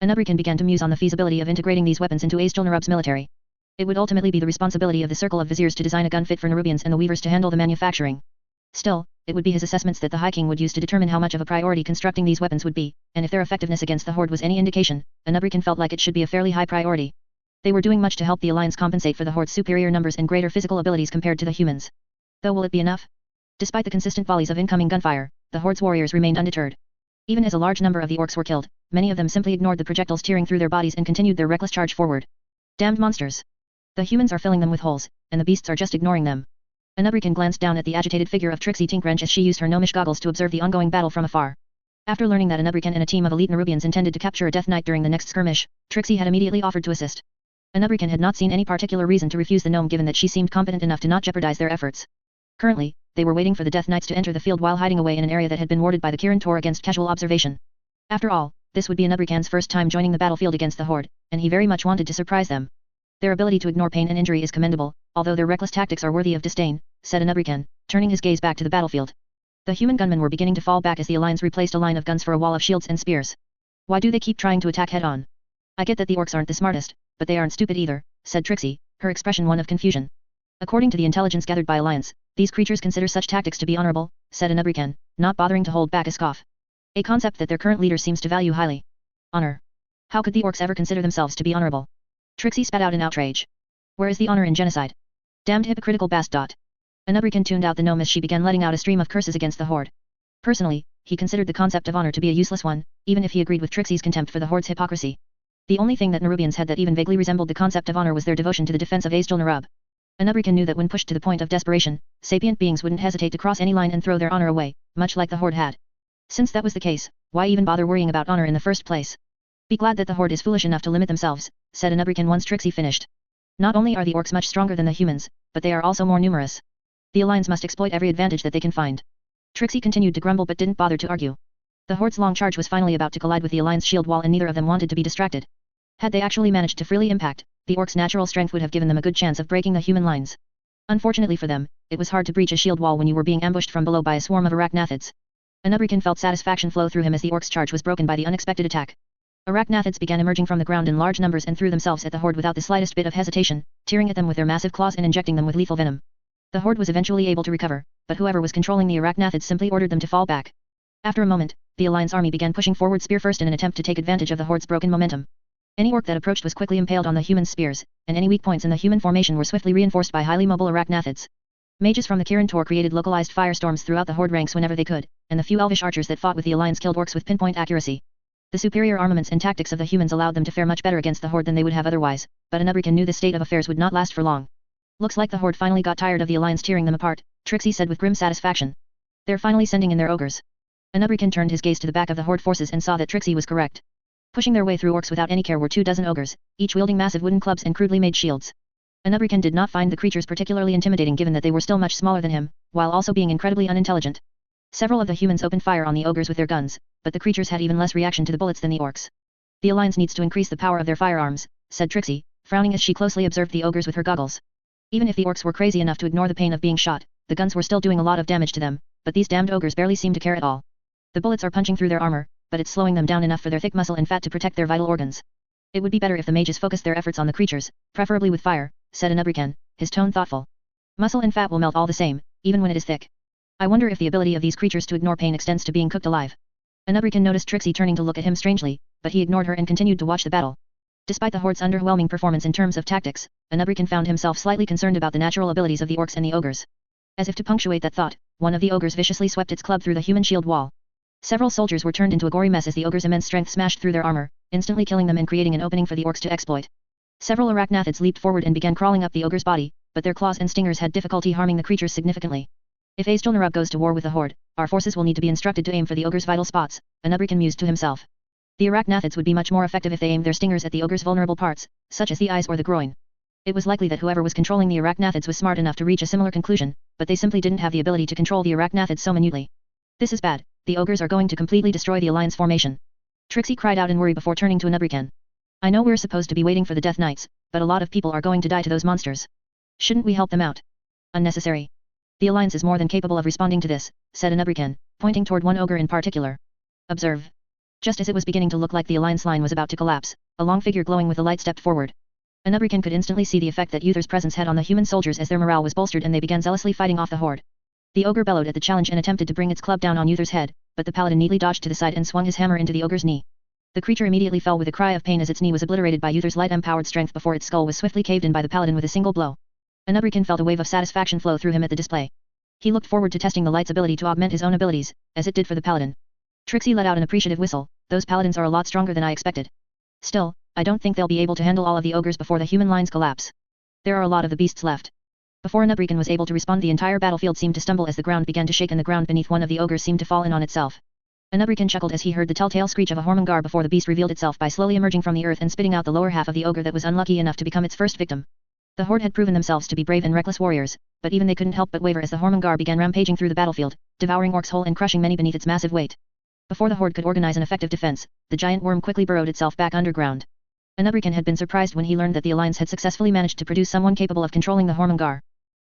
Speaker 1: Nerubian began to muse on the feasibility of integrating these weapons into Azjol-Nerub's military. It would ultimately be the responsibility of the Circle of Viziers to design a gun fit for Nerubians and the Weavers to handle the manufacturing. Still, it would be his assessments that the High King would use to determine how much of a priority constructing these weapons would be, and if their effectiveness against the Horde was any indication, Nerubian felt like it should be a fairly high priority. They were doing much to help the Alliance compensate for the Horde's superior numbers and greater physical abilities compared to the humans. Though will it be enough? Despite the consistent volleys of incoming gunfire, the Horde's warriors remained undeterred. Even as a large number of the orcs were killed, many of them simply ignored the projectiles tearing through their bodies and continued their reckless charge forward. Damned monsters! The humans are filling them with holes, and the beasts are just ignoring them. Nerubian glanced down at the agitated figure of Trixie Tinkwrench as she used her gnomish goggles to observe the ongoing battle from afar. After learning that Nerubian and a team of elite Nerubians intended to capture a Death Knight during the next skirmish, Trixie had immediately offered to assist. Nerubian had not seen any particular reason to refuse the gnome given that she seemed competent enough to not jeopardize their efforts. Currently, they were waiting for the Death Knights to enter the field while hiding away in an area that had been warded by the Kirin Tor against casual observation. After all, this would be Nerubian's first time joining the battlefield against the Horde, and he very much wanted to surprise them. Their ability to ignore pain and injury is commendable, although their reckless tactics are worthy of disdain, said Nerubian, turning his gaze back to the battlefield. The human gunmen were beginning to fall back as the Alliance replaced a line of guns for a wall of shields and spears. Why do they keep trying to attack head-on? I get that the orcs aren't the smartest, but they aren't stupid either, said Trixie, her expression one of confusion. According to the intelligence gathered by Alliance, these creatures consider such tactics to be honorable, said Nerubian, not bothering to hold back a scoff. A concept that their current leader seems to value highly. Honor. How could the orcs ever consider themselves to be honorable? Trixie spat out in outrage. Where is the honor in genocide? Damned hypocritical bastard. Nerubian tuned out the gnome as she began letting out a stream of curses against the Horde. Personally, he considered the concept of honor to be a useless one, even if he agreed with Trixie's contempt for the Horde's hypocrisy. The only thing that Nerubians had that even vaguely resembled the concept of honor was their devotion to the defense of Azjol-Nerub. Nerubian knew that when pushed to the point of desperation, sapient beings wouldn't hesitate to cross any line and throw their honor away, much like the Horde had. Since that was the case, why even bother worrying about honor in the first place? Be glad that the Horde is foolish enough to limit themselves, said Nerubian once Trixie finished. Not only are the orcs much stronger than the humans, but they are also more numerous. The Alliance must exploit every advantage that they can find. Trixie continued to grumble but didn't bother to argue. The Horde's long charge was finally about to collide with the Alliance shield wall and neither of them wanted to be distracted. Had they actually managed to freely impact, the orcs' natural strength would have given them a good chance of breaking the human lines. Unfortunately for them, it was hard to breach a shield wall when you were being ambushed from below by a swarm of arachnathids. Nerubian felt satisfaction flow through him as the orcs' charge was broken by the unexpected attack. Arachnathids began emerging from the ground in large numbers and threw themselves at the Horde without the slightest bit of hesitation, tearing at them with their massive claws and injecting them with lethal venom. The Horde was eventually able to recover, but whoever was controlling the arachnathids simply ordered them to fall back. After a moment, the Alliance army began pushing forward spear-first in an attempt to take advantage of the Horde's broken momentum. Any orc that approached was quickly impaled on the human spears, and any weak points in the human formation were swiftly reinforced by highly mobile arachnathids. Mages from the Kirin Tor created localized firestorms throughout the Horde ranks whenever they could, and the few elvish archers that fought with the Alliance killed orcs with pinpoint accuracy. The superior armaments and tactics of the humans allowed them to fare much better against the Horde than they would have otherwise, but Nerubian knew this state of affairs would not last for long. Looks like the Horde finally got tired of the Alliance tearing them apart, Trixie said with grim satisfaction. They're finally sending in their ogres. Nerubian turned his gaze to the back of the Horde forces and saw that Trixie was correct. Pushing their way through orcs without any care were 24 ogres, each wielding massive wooden clubs and crudely made shields. Nerubian did not find the creatures particularly intimidating given that they were still much smaller than him, while also being incredibly unintelligent. Several of the humans opened fire on the ogres with their guns, but the creatures had even less reaction to the bullets than the orcs. The Alliance needs to increase the power of their firearms, said Trixie, frowning as she closely observed the ogres with her goggles. Even if the orcs were crazy enough to ignore the pain of being shot, the guns were still doing a lot of damage to them, but these damned ogres barely seemed to care at all. The bullets are punching through their armor, but it's slowing them down enough for their thick muscle and fat to protect their vital organs. It would be better if the mages focused their efforts on the creatures, preferably with fire, said Nerubian, his tone thoughtful. Muscle and fat will melt all the same, even when it is thick. I wonder if the ability of these creatures to ignore pain extends to being cooked alive. Nerubian noticed Trixie turning to look at him strangely, but he ignored her and continued to watch the battle. Despite the Horde's underwhelming performance in terms of tactics, Nerubian found himself slightly concerned about the natural abilities of the orcs and the ogres. As if to punctuate that thought, one of the ogres viciously swept its club through the human shield wall. Several soldiers were turned into a gory mess as the ogre's immense strength smashed through their armor, instantly killing them and creating an opening for the orcs to exploit. Several arachnathids leaped forward and began crawling up the ogre's body, but their claws and stingers had difficulty harming the creatures significantly. If Azjol-Nerub goes to war with the Horde, our forces will need to be instructed to aim for the ogre's vital spots, Nerubian mused to himself. The arachnathids would be much more effective if they aimed their stingers at the ogre's vulnerable parts, such as the eyes or the groin. It was likely that whoever was controlling the arachnathids was smart enough to reach a similar conclusion, but they simply didn't have the ability to control the arachnathids so minutely. This is bad, the ogres are going to completely destroy the Alliance formation. Trixie cried out in worry before turning to Nerubian. I know we're supposed to be waiting for the Death Knights, but a lot of people are going to die to those monsters. Shouldn't we help them out? Unnecessary. The Alliance is more than capable of responding to this, said Nerubian, pointing toward one ogre in particular. Observe. Just as it was beginning to look like the Alliance line was about to collapse, a long figure glowing with a light stepped forward. Nerubian could instantly see the effect that Uther's presence had on the human soldiers as their morale was bolstered and they began zealously fighting off the Horde. The ogre bellowed at the challenge and attempted to bring its club down on Uther's head, but the paladin neatly dodged to the side and swung his hammer into the ogre's knee. The creature immediately fell with a cry of pain as its knee was obliterated by Uther's light-empowered strength before its skull was swiftly caved in by the paladin with a single blow. Nerubian felt a wave of satisfaction flow through him at the display. He looked forward to testing the light's ability to augment his own abilities, as it did for the paladin. Trixie let out an appreciative whistle. Those paladins are a lot stronger than I expected. Still, I don't think they'll be able to handle all of the ogres before the human lines collapse. There are a lot of the beasts left. Before Nerubian was able to respond, the entire battlefield seemed to stumble as the ground began to shake and the ground beneath one of the ogres seemed to fall in on itself. Nerubian chuckled as he heard the telltale screech of a Hormongar before the beast revealed itself by slowly emerging from the earth and spitting out the lower half of the ogre that was unlucky enough to become its first victim. The horde had proven themselves to be brave and reckless warriors, but even they couldn't help but waver as the Hormongar began rampaging through the battlefield, devouring orcs whole and crushing many beneath its massive weight. Before the horde could organize an effective defense, the giant worm quickly burrowed itself back underground. Nerubian had been surprised when he learned that the Alliance had successfully managed to produce someone capable of controlling the Hormongar.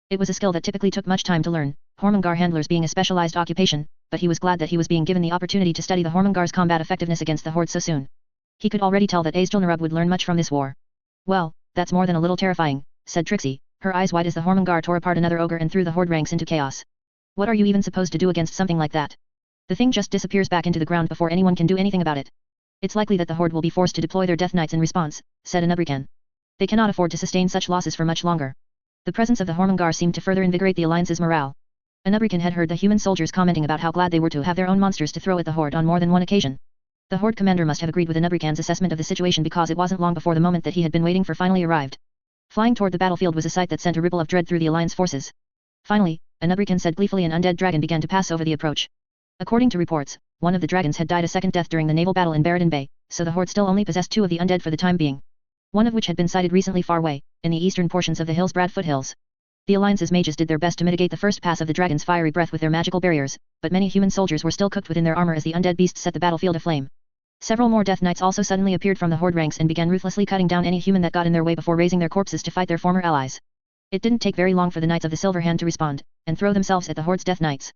Speaker 1: It was a skill that typically took much time to learn, Hormongar handlers being a specialized occupation, but he was glad that he was being given the opportunity to study the Hormongar's combat effectiveness against the horde so soon. He could already tell that Azjol-Nerub would learn much from this war. Well, that's more than a little terrifying, said Trixie, her eyes wide as the Hormongar tore apart another ogre and threw the horde ranks into chaos. What are you even supposed to do against something like that? The thing just disappears back into the ground before anyone can do anything about it. It's likely that the horde will be forced to deploy their Death Knights in response, said Nerubian. They cannot afford to sustain such losses for much longer. The presence of the Hormongar seemed to further invigorate the Alliance's morale. Nerubian had heard the human soldiers commenting about how glad they were to have their own monsters to throw at the horde on more than one occasion. The horde commander must have agreed with Nerubian's assessment of the situation because it wasn't long before the moment that he had been waiting for finally arrived. Flying toward the battlefield was a sight that sent a ripple of dread through the Alliance forces. Finally, Nerubian said gleefully an undead dragon began to pass over the approach. According to reports, one of the dragons had died a second death during the naval battle in Baradin Bay, so the horde still only possessed 2 of the undead for the time being. One of which had been sighted recently far away, in the eastern portions of the Hillsbrad foothills. The Alliance's mages did their best to mitigate the first pass of the dragon's fiery breath with their magical barriers, but many human soldiers were still cooked within their armor as the undead beasts set the battlefield aflame. Several more Death Knights also suddenly appeared from the horde ranks and began ruthlessly cutting down any human that got in their way before raising their corpses to fight their former allies. It didn't take very long for the Knights of the Silver Hand to respond, and throw themselves at the horde's Death Knights.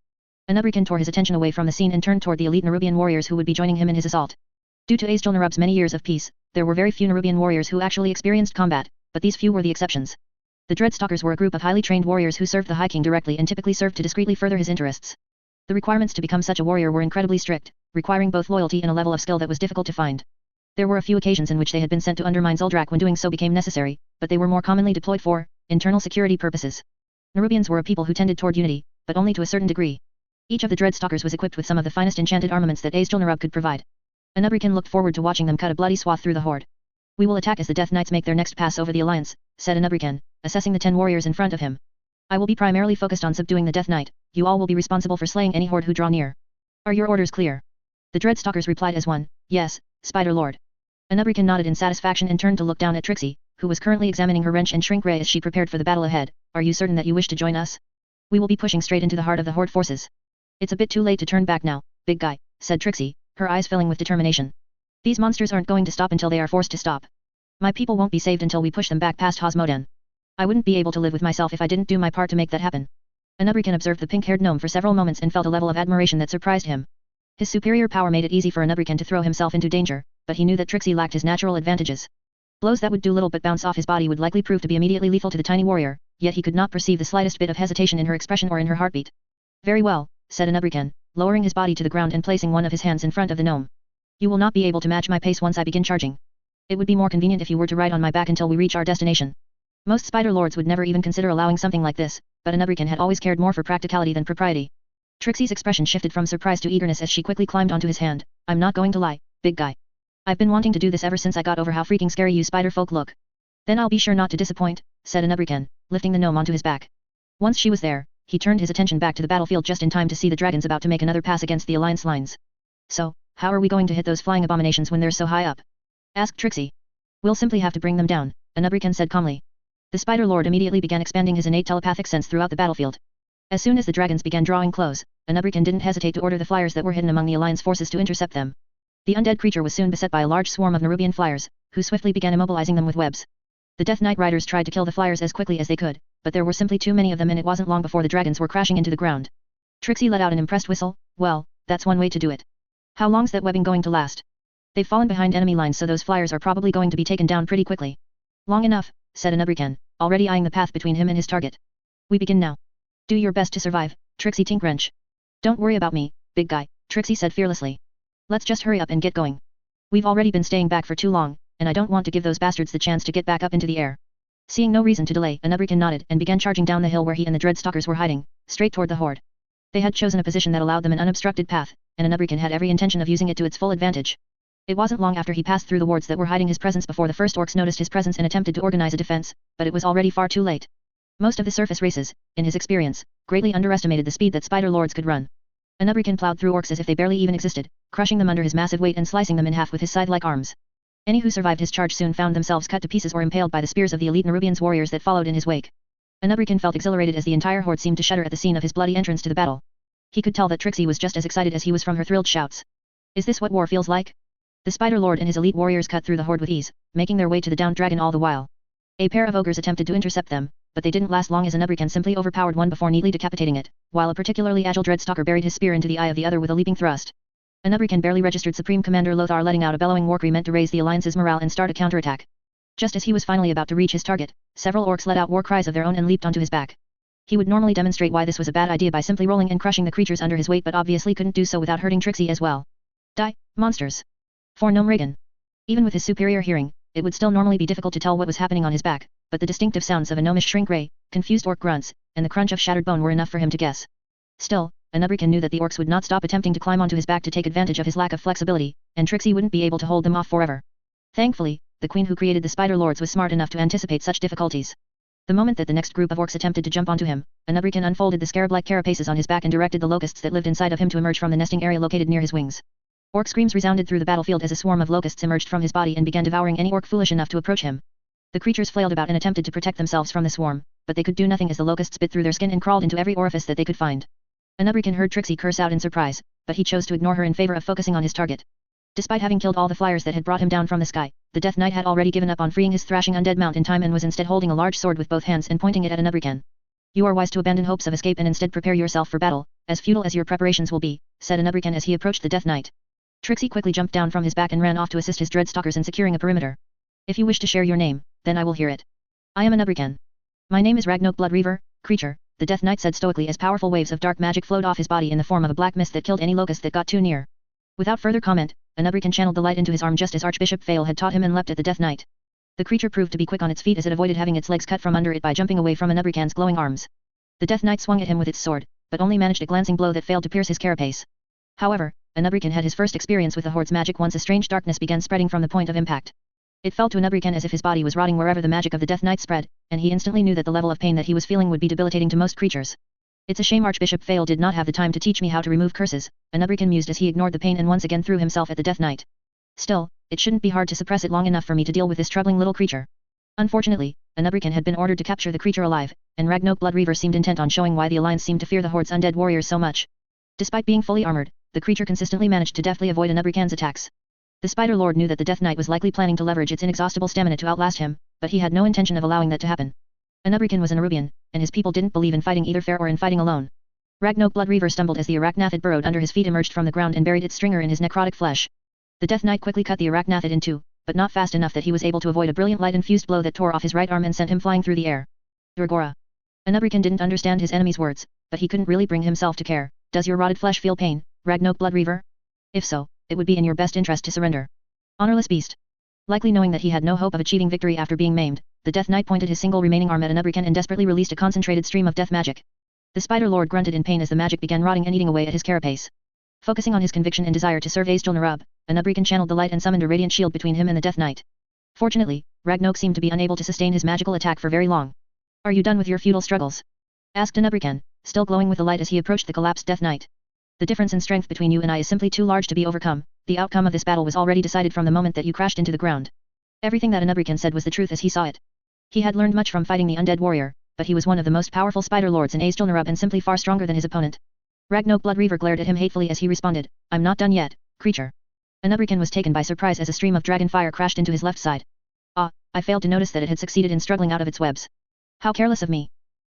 Speaker 1: Nerubian tore his attention away from the scene and turned toward the elite Nerubian warriors who would be joining him in his assault. Due to Azjol-Nerub's many years of peace, there were very few Nerubian warriors who actually experienced combat, but these few were the exceptions. The Dreadstalkers were a group of highly trained warriors who served the High King directly and typically served to discreetly further his interests. The requirements to become such a warrior were incredibly strict, requiring both loyalty and a level of skill that was difficult to find. There were a few occasions in which they had been sent to undermine Zuldrak when doing so became necessary, but they were more commonly deployed for internal security purposes. Nerubians were a people who tended toward unity, but only to a certain degree. Each of the Dreadstalkers was equipped with some of the finest enchanted armaments that Azjol-Nerub could provide. Nerubian looked forward to watching them cut a bloody swath through the horde. We will attack as the Death Knights make their next pass over the Alliance, said Nerubian, assessing the 10 warriors in front of him. I will be primarily focused on subduing the Death Knight, you all will be responsible for slaying any horde who draw near. Are your orders clear? The Dreadstalkers replied as one, yes, Spider Lord. Nerubian nodded in satisfaction and turned to look down at Trixie, who was currently examining her wrench and shrink ray as she prepared for the battle ahead. Are you certain that you wish to join us? We will be pushing straight into the heart of the horde forces. It's a bit too late to turn back now, big guy, said Trixie, her eyes filling with determination. These monsters aren't going to stop until they are forced to stop. My people won't be saved until we push them back past Hosmodan. I wouldn't be able to live with myself if I didn't do my part to make that happen. Nerubian observed the pink-haired gnome for several moments and felt a level of admiration that surprised him. His superior power made it easy for Nerubian to throw himself into danger, but he knew that Trixie lacked his natural advantages. Blows that would do little but bounce off his body would likely prove to be immediately lethal to the tiny warrior, yet he could not perceive the slightest bit of hesitation in her expression or in her heartbeat. Very well, said Nerubian, lowering his body to the ground and placing one of his hands in front of the gnome. You will not be able to match my pace once I begin charging. It would be more convenient if you were to ride on my back until we reach our destination. Most Spider Lords would never even consider allowing something like this, but Nerubian had always cared more for practicality than propriety. Trixie's expression shifted from surprise to eagerness as she quickly climbed onto his hand. I'm not going to lie, big guy. I've been wanting to do this ever since I got over how freaking scary you spider folk look. Then I'll be sure not to disappoint, said Nerubian, lifting the gnome onto his back. Once she was there, he turned his attention back to the battlefield just in time to see the dragons about to make another pass against the Alliance lines. So, how are we going to hit those flying abominations when they're so high up? Asked Trixie. We'll simply have to bring them down, Nerubian said calmly. The Spider Lord immediately began expanding his innate telepathic sense throughout the battlefield. As soon as the dragons began drawing close, Nerubian didn't hesitate to order the flyers that were hidden among the Alliance forces to intercept them. The undead creature was soon beset by a large swarm of Nerubian flyers, who swiftly began immobilizing them with webs. The Death Knight riders tried to kill the flyers as quickly as they could, but there were simply too many of them and it wasn't long before the dragons were crashing into the ground. Trixie let out an impressed whistle. Well, that's one way to do it. How long's that webbing going to last? They've fallen behind enemy lines so those flyers are probably going to be taken down pretty quickly. Long enough, said Nerubian, already eyeing the path between him and his target. We begin now. Do your best to survive, Trixie Tinkwrench. Don't worry about me, big guy, Trixie said fearlessly. Let's just hurry up and get going. We've already been staying back for too long, and I don't want to give those bastards the chance to get back up into the air. Seeing no reason to delay, Nerubian nodded and began charging down the hill where he and the Dreadstalkers were hiding, straight toward the horde. They had chosen a position that allowed them an unobstructed path, and Nerubian had every intention of using it to its full advantage. It wasn't long after he passed through the wards that were hiding his presence before the first orcs noticed his presence and attempted to organize a defense, but it was already far too late. Most of the surface races, in his experience, greatly underestimated the speed that Spider Lords could run. Nerubian plowed through orcs as if they barely even existed, crushing them under his massive weight and slicing them in half with his scythe-like arms. Any who survived his charge soon found themselves cut to pieces or impaled by the spears of the elite Nerubian's warriors that followed in his wake. Nerubian felt exhilarated as the entire horde seemed to shudder at the scene of his bloody entrance to the battle. He could tell that Trixie was just as excited as he was from her thrilled shouts. Is this what war feels like? The Spider Lord and his elite warriors cut through the horde with ease, making their way to the downed dragon all the while. A pair of ogres attempted to intercept them, but they didn't last long as Nerubian simply overpowered one before neatly decapitating it, while a particularly agile dreadstalker buried his spear into the eye of the other with a leaping thrust. Nerubian barely registered Supreme Commander Lothar letting out a bellowing war cry meant to raise the alliance's morale and start a counterattack. Just as he was finally about to reach his target, several orcs let out war cries of their own and leaped onto his back. He would normally demonstrate why this was a bad idea by simply rolling and crushing the creatures under his weight, but obviously couldn't do so without hurting Trixie as well. Die, monsters! For Gnome Regan. Even with his superior hearing, it would still normally be difficult to tell what was happening on his back, but the distinctive sounds of a gnomish shrink ray, confused orc grunts, and the crunch of shattered bone were enough for him to guess. Still, Nerubian knew that the orcs would not stop attempting to climb onto his back to take advantage of his lack of flexibility, and Trixie wouldn't be able to hold them off forever. Thankfully, the queen who created the Spider Lords was smart enough to anticipate such difficulties. The moment that the next group of orcs attempted to jump onto him, Nerubian unfolded the scarab-like carapaces on his back and directed the locusts that lived inside of him to emerge from the nesting area located near his wings. Orc screams resounded through the battlefield as a swarm of locusts emerged from his body and began devouring any orc foolish enough to approach him. The creatures flailed about and attempted to protect themselves from the swarm, but they could do nothing as the locusts bit through their skin and crawled into every orifice that they could find. Nerubian heard Trixie curse out in surprise, but he chose to ignore her in favor of focusing on his target. Despite having killed all the flyers that had brought him down from the sky, the Death Knight had already given up on freeing his thrashing undead mount in time and was instead holding a large sword with both hands and pointing it at Nerubian. You are wise to abandon hopes of escape and instead prepare yourself for battle, as futile as your preparations will be, said Nerubian as he approached the Death Knight. Trixie quickly jumped down from his back and ran off to assist his dreadstalkers in securing a perimeter. If you wish to share your name, then I will hear it. I am Nerubian. My name is Ragnok Bloodreaver, creature, the Death Knight said stoically as powerful waves of dark magic flowed off his body in the form of a black mist that killed any locust that got too near. Without further comment, Nerubian channeled the light into his arm just as Archbishop Fail had taught him and leapt at the Death Knight. The creature proved to be quick on its feet as it avoided having its legs cut from under it by jumping away from Nerubian's glowing arms. The Death Knight swung at him with its sword, but only managed a glancing blow that failed to pierce his carapace. However, Nerubian had his first experience with the Horde's magic once a strange darkness began spreading from the point of impact. It felt to Nerubian as if his body was rotting wherever the magic of the Death Knight spread, and he instantly knew that the level of pain that he was feeling would be debilitating to most creatures. It's a shame Archbishop Fail did not have the time to teach me how to remove curses, Nerubian mused as he ignored the pain and once again threw himself at the Death Knight. Still, it shouldn't be hard to suppress it long enough for me to deal with this troubling little creature. Unfortunately, Nerubian had been ordered to capture the creature alive, and Ragnok Bloodreaver seemed intent on showing why the Alliance seemed to fear the Horde's undead warriors so much. Despite being fully armored, the creature consistently managed to deftly avoid Nerubian's attacks. The Spider Lord knew that the Death Knight was likely planning to leverage its inexhaustible stamina to outlast him, but he had no intention of allowing that to happen. Nerubian was a Nerubian, and his people didn't believe in fighting either fair or in fighting alone. Ragnok Bloodreaver stumbled as the arachnathid burrowed under his feet emerged from the ground and buried its stringer in his necrotic flesh. The Death Knight quickly cut the arachnathid in two, but not fast enough that he was able to avoid a brilliant light-infused blow that tore off his right arm and sent him flying through the air. Durgora. Nerubian didn't understand his enemy's words, but he couldn't really bring himself to care. Does your rotted flesh feel pain, Ragnok Bloodreaver? If so, it would be in your best interest to surrender. Honorless beast. Likely knowing that he had no hope of achieving victory after being maimed, the Death Knight pointed his single remaining arm at Nerubian and desperately released a concentrated stream of death magic. The Spider Lord grunted in pain as the magic began rotting and eating away at his carapace. Focusing on his conviction and desire to serve Azjol-Nerub, Nerubian channeled the light and summoned a radiant shield between him and the Death Knight. Fortunately, Ragnok seemed to be unable to sustain his magical attack for very long. Are you done with your futile struggles? Asked Nerubian, still glowing with the light as he approached the collapsed Death Knight. The difference in strength between you and I is simply too large to be overcome. The outcome of this battle was already decided from the moment that you crashed into the ground. Everything that Nerubian said was the truth as he saw it. He had learned much from fighting the undead warrior, but he was one of the most powerful Spider Lords in Azjol-Nerub and simply far stronger than his opponent. Ragnok Bloodreaver glared at him hatefully as he responded, I'm not done yet, creature. Nerubian was taken by surprise as a stream of dragon fire crashed into his left side. Ah, I failed to notice that it had succeeded in struggling out of its webs. How careless of me.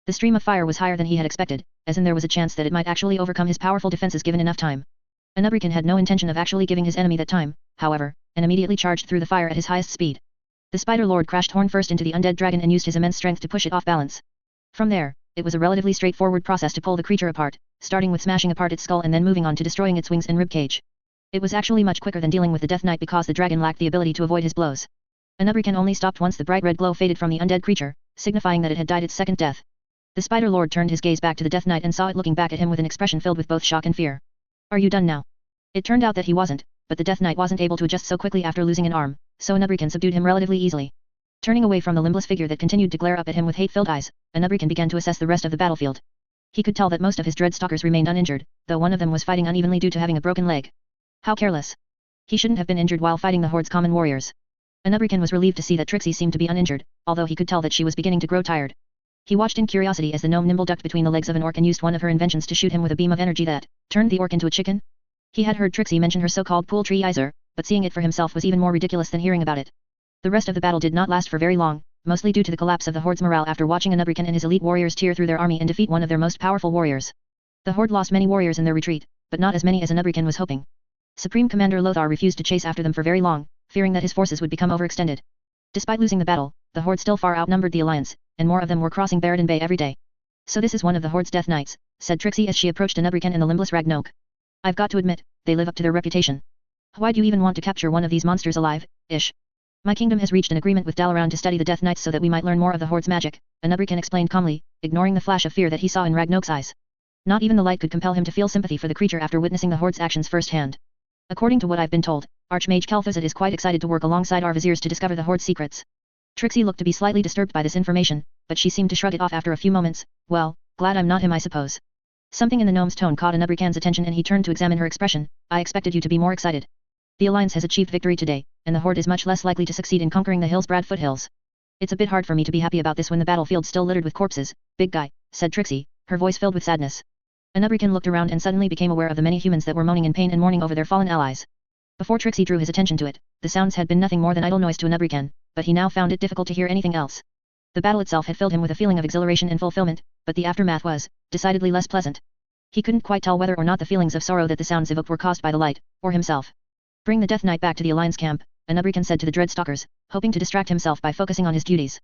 Speaker 1: The stream of fire was higher than he had expected, as in there was a chance that it might actually overcome his powerful defenses given enough time. Nerubian had no intention of actually giving his enemy that time, however, and immediately charged through the fire at his highest speed. The Spider Lord crashed horn-first into the undead dragon and used his immense strength to push it off balance. From there, it was a relatively straightforward process to pull the creature apart, starting with smashing apart its skull and then moving on to destroying its wings and ribcage. It was actually much quicker than dealing with the Death Knight because the dragon lacked the ability to avoid his blows. Nerubian only stopped once the bright red glow faded from the undead creature, signifying that it had died its second death. The Spider Lord turned his gaze back to the Death Knight and saw it looking back at him with an expression filled with both shock and fear. Are you done now? It turned out that he wasn't, but the Death Knight wasn't able to adjust so quickly after losing an arm, so Nerubian subdued him relatively easily. Turning away from the limbless figure that continued to glare up at him with hate-filled eyes, Nerubian began to assess the rest of the battlefield. He could tell that most of his dreadstalkers remained uninjured, though one of them was fighting unevenly due to having a broken leg. How careless. He shouldn't have been injured while fighting the Horde's common warriors. Nerubian was relieved to see that Trixie seemed to be uninjured, although he could tell that she was beginning to grow tired. He watched in curiosity as the gnome nimble ducked between the legs of an orc and used one of her inventions to shoot him with a beam of energy that turned the orc into a chicken. He had heard Trixie mention her so-called pool tree Iser, but seeing it for himself was even more ridiculous than hearing about it. The rest of the battle did not last for very long, mostly due to the collapse of the Horde's morale after watching Nerubian and his elite warriors tear through their army and defeat one of their most powerful warriors. The Horde lost many warriors in their retreat, but not as many as Nerubian was hoping. Supreme Commander Lothar refused to chase after them for very long, fearing that his forces would become overextended. Despite losing the battle, the Horde still far outnumbered the Alliance, and more of them were crossing Baradin Bay every day. So this is one of the Horde's Death Knights, said Trixie as she approached Nerubian and the limbless Ragnok. I've got to admit, they live up to their reputation. Why do you even want to capture one of these monsters alive, Ish? My kingdom has reached an agreement with Dalaran to study the Death Knights so that we might learn more of the Horde's magic, Nerubian explained calmly, ignoring the flash of fear that he saw in Ragnok's eyes. Not even the light could compel him to feel sympathy for the creature after witnessing the Horde's actions firsthand. According to what I've been told, Archmage Kel'Thuzad is quite excited to work alongside our viziers to discover the Horde's secrets. Trixie looked to be slightly disturbed by this information, but she seemed to shrug it off after a few moments. Well, glad I'm not him, I suppose. Something in the gnome's tone caught Nerubian's attention and he turned to examine her expression. I expected you to be more excited. The Alliance has achieved victory today, and the Horde is much less likely to succeed in conquering the Hillsbrad foothills. It's a bit hard for me to be happy about this when the battlefield's still littered with corpses, big guy, said Trixie, her voice filled with sadness. Nerubian looked around and suddenly became aware of the many humans that were moaning in pain and mourning over their fallen allies. Before Trixie drew his attention to it, the sounds had been nothing more than idle noise to Nerubian, but he now found it difficult to hear anything else. The battle itself had filled him with a feeling of exhilaration and fulfillment, but the aftermath was, decidedly less pleasant. He couldn't quite tell whether or not the feelings of sorrow that the sounds evoked were caused by the light, or himself. Bring the Death Knight back to the Alliance camp, Nerubian said to the Dreadstalkers, hoping to distract himself by focusing on his duties.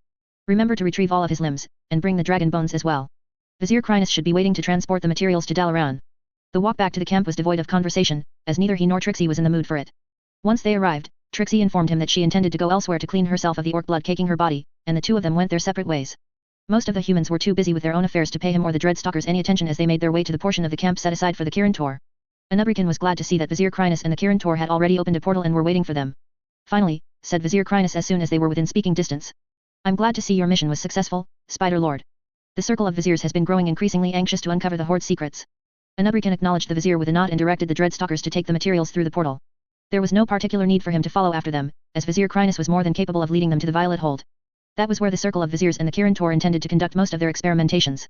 Speaker 1: Remember to retrieve all of his limbs, and bring the dragon bones as well. Vizier Crinus should be waiting to transport the materials to Dalaran. The walk back to the camp was devoid of conversation, as neither he nor Trixie was in the mood for it. Once they arrived, Trixie informed him that she intended to go elsewhere to clean herself of the orc blood caking her body, and the two of them went their separate ways. Most of the humans were too busy with their own affairs to pay him or the Dreadstalkers any attention as they made their way to the portion of the camp set aside for the Kirin Tor. Nerubian was glad to see that Vizier Crinus and the Kirin Tor had already opened a portal and were waiting for them. Finally, said Vizier Crinus as soon as they were within speaking distance. I'm glad to see your mission was successful, Spider Lord. The circle of viziers has been growing increasingly anxious to uncover the Horde's secrets. Nerubian acknowledged the vizier with a nod and directed the Dreadstalkers to take the materials through the portal. There was no particular need for him to follow after them, as Vizier Crinus was more than capable of leading them to the Violet Hold. That was where the circle of viziers and the Kirin Tor intended to conduct most of their experimentations.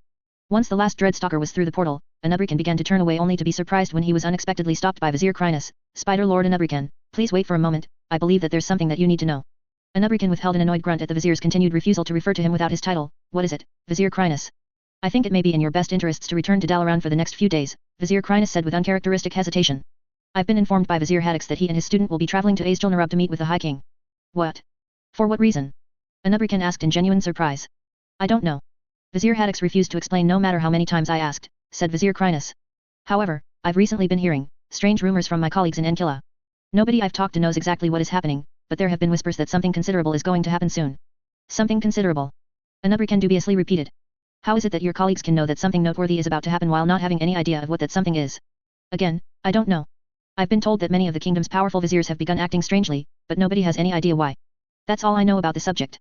Speaker 1: Once the last Dreadstalker was through the portal, Nerubian began to turn away only to be surprised when he was unexpectedly stopped by Vizier Crinus. Spider Lord Nerubian, please wait for a moment, I believe that there's something that you need to know. Nerubian withheld an annoyed grunt at the vizier's continued refusal to refer to him without his title. What is it, Vizier Crinus? I think it may be in your best interests to return to Dalaran for the next few days, Vizier Crinus said with uncharacteristic hesitation. I've been informed by Vizier Haddix that he and his student will be traveling to Azjol-Nerub to meet with the High King. What? For what reason? Nerubian asked in genuine surprise. I don't know. Vizier Haddix refused to explain no matter how many times I asked, said Vizier Crinus. However, I've recently been hearing strange rumors from my colleagues in Enkilla. Nobody I've talked to knows exactly what is happening, but there have been whispers that something considerable is going to happen soon. Something considerable? Nerubian dubiously repeated. How is it that your colleagues can know that something noteworthy is about to happen while not having any idea of what that something is? Again, I don't know. I've been told that many of the kingdom's powerful viziers have begun acting strangely, but nobody has any idea why. That's all I know about the subject.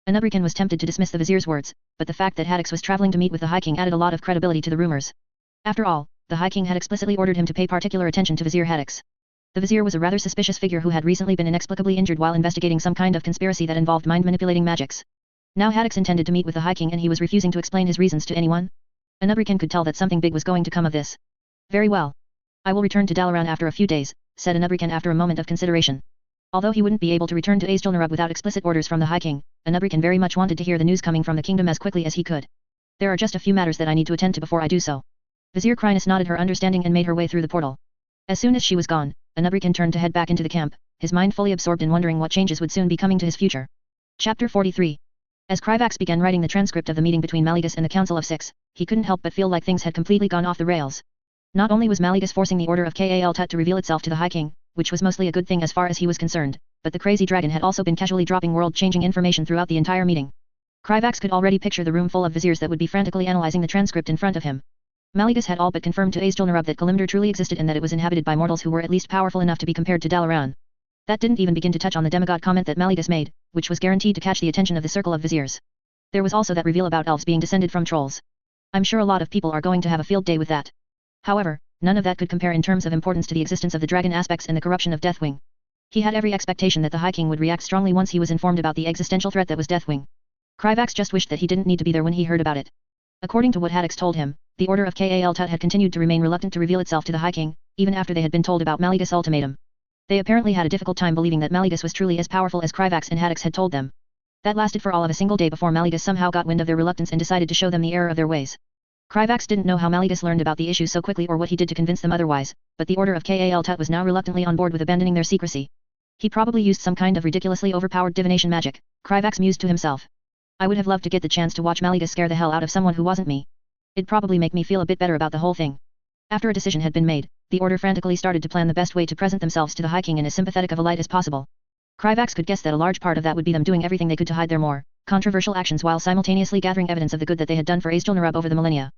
Speaker 1: Nerubian was tempted to dismiss the vizier's words, but the fact that Haddix was traveling to meet with the High King added a lot of credibility to the rumors. After all, the High King had explicitly ordered him to pay particular attention to Vizier Haddix. The vizier was a rather suspicious figure who had recently been inexplicably injured while investigating some kind of conspiracy that involved mind-manipulating magics. Now Haddix intended to meet with the High King and he was refusing to explain his reasons to anyone? Nerubian could tell that something big was going to come of this. Very well. I will return to Dalaran after a few days, said Nerubian after a moment of consideration. Although he wouldn't be able to return to Azjol-Nerub without explicit orders from the High King, Nerubian very much wanted to hear the news coming from the kingdom as quickly as he could. There are just a few matters that I need to attend to before I do so. Vizier Crinus nodded her understanding and made her way through the portal. As soon as she was gone, Nerubian turned to head back into the camp, his mind fully absorbed in wondering what changes would soon be coming to his future. Chapter 43. As Kryvax began writing the transcript of the meeting between Maligus and the Council of Six, he couldn't help but feel like things had completely gone off the rails. Not only was Maligus forcing the order of Kal Tut to reveal itself to the High King, which was mostly a good thing as far as he was concerned, but the crazy dragon had also been casually dropping world-changing information throughout the entire meeting. Kryvax could already picture the room full of viziers that would be frantically analyzing the transcript in front of him. Maligus had all but confirmed to Azjol-Nerub that Kalimdor truly existed and that it was inhabited by mortals who were at least powerful enough to be compared to Dalaran. That didn't even begin to touch on the demigod comment that Maligus made, which was guaranteed to catch the attention of the circle of viziers. There was also that reveal about elves being descended from trolls. I'm sure a lot of people are going to have a field day with that. However, none of that could compare in terms of importance to the existence of the dragon aspects and the corruption of Deathwing. He had every expectation that the High King would react strongly once he was informed about the existential threat that was Deathwing. Kryvax just wished that he didn't need to be there when he heard about it. According to what Haddix told him, the Order of Kal Tut had continued to remain reluctant to reveal itself to the High King, even after they had been told about Mallegus' ultimatum. They apparently had a difficult time believing that Mallegus was truly as powerful as Kryvax and Haddix had told them. That lasted for all of a single day before Mallegus somehow got wind of their reluctance and decided to show them the error of their ways. Kryvax didn't know how Mallegus learned about the issue so quickly or what he did to convince them otherwise, but the Order of Kal Tut was now reluctantly on board with abandoning their secrecy. He probably used some kind of ridiculously overpowered divination magic, Kryvax mused to himself. I would have loved to get the chance to watch Mallegus scare the hell out of someone who wasn't me. It'd probably make me feel a bit better about the whole thing. After a decision had been made, the Order frantically started to plan the best way to present themselves to the High King in as sympathetic of a light as possible. Kryvax could guess that a large part of that would be them doing everything they could to hide their more controversial actions while simultaneously gathering evidence of the good that they had done for Azjol-Nerub over the millennia.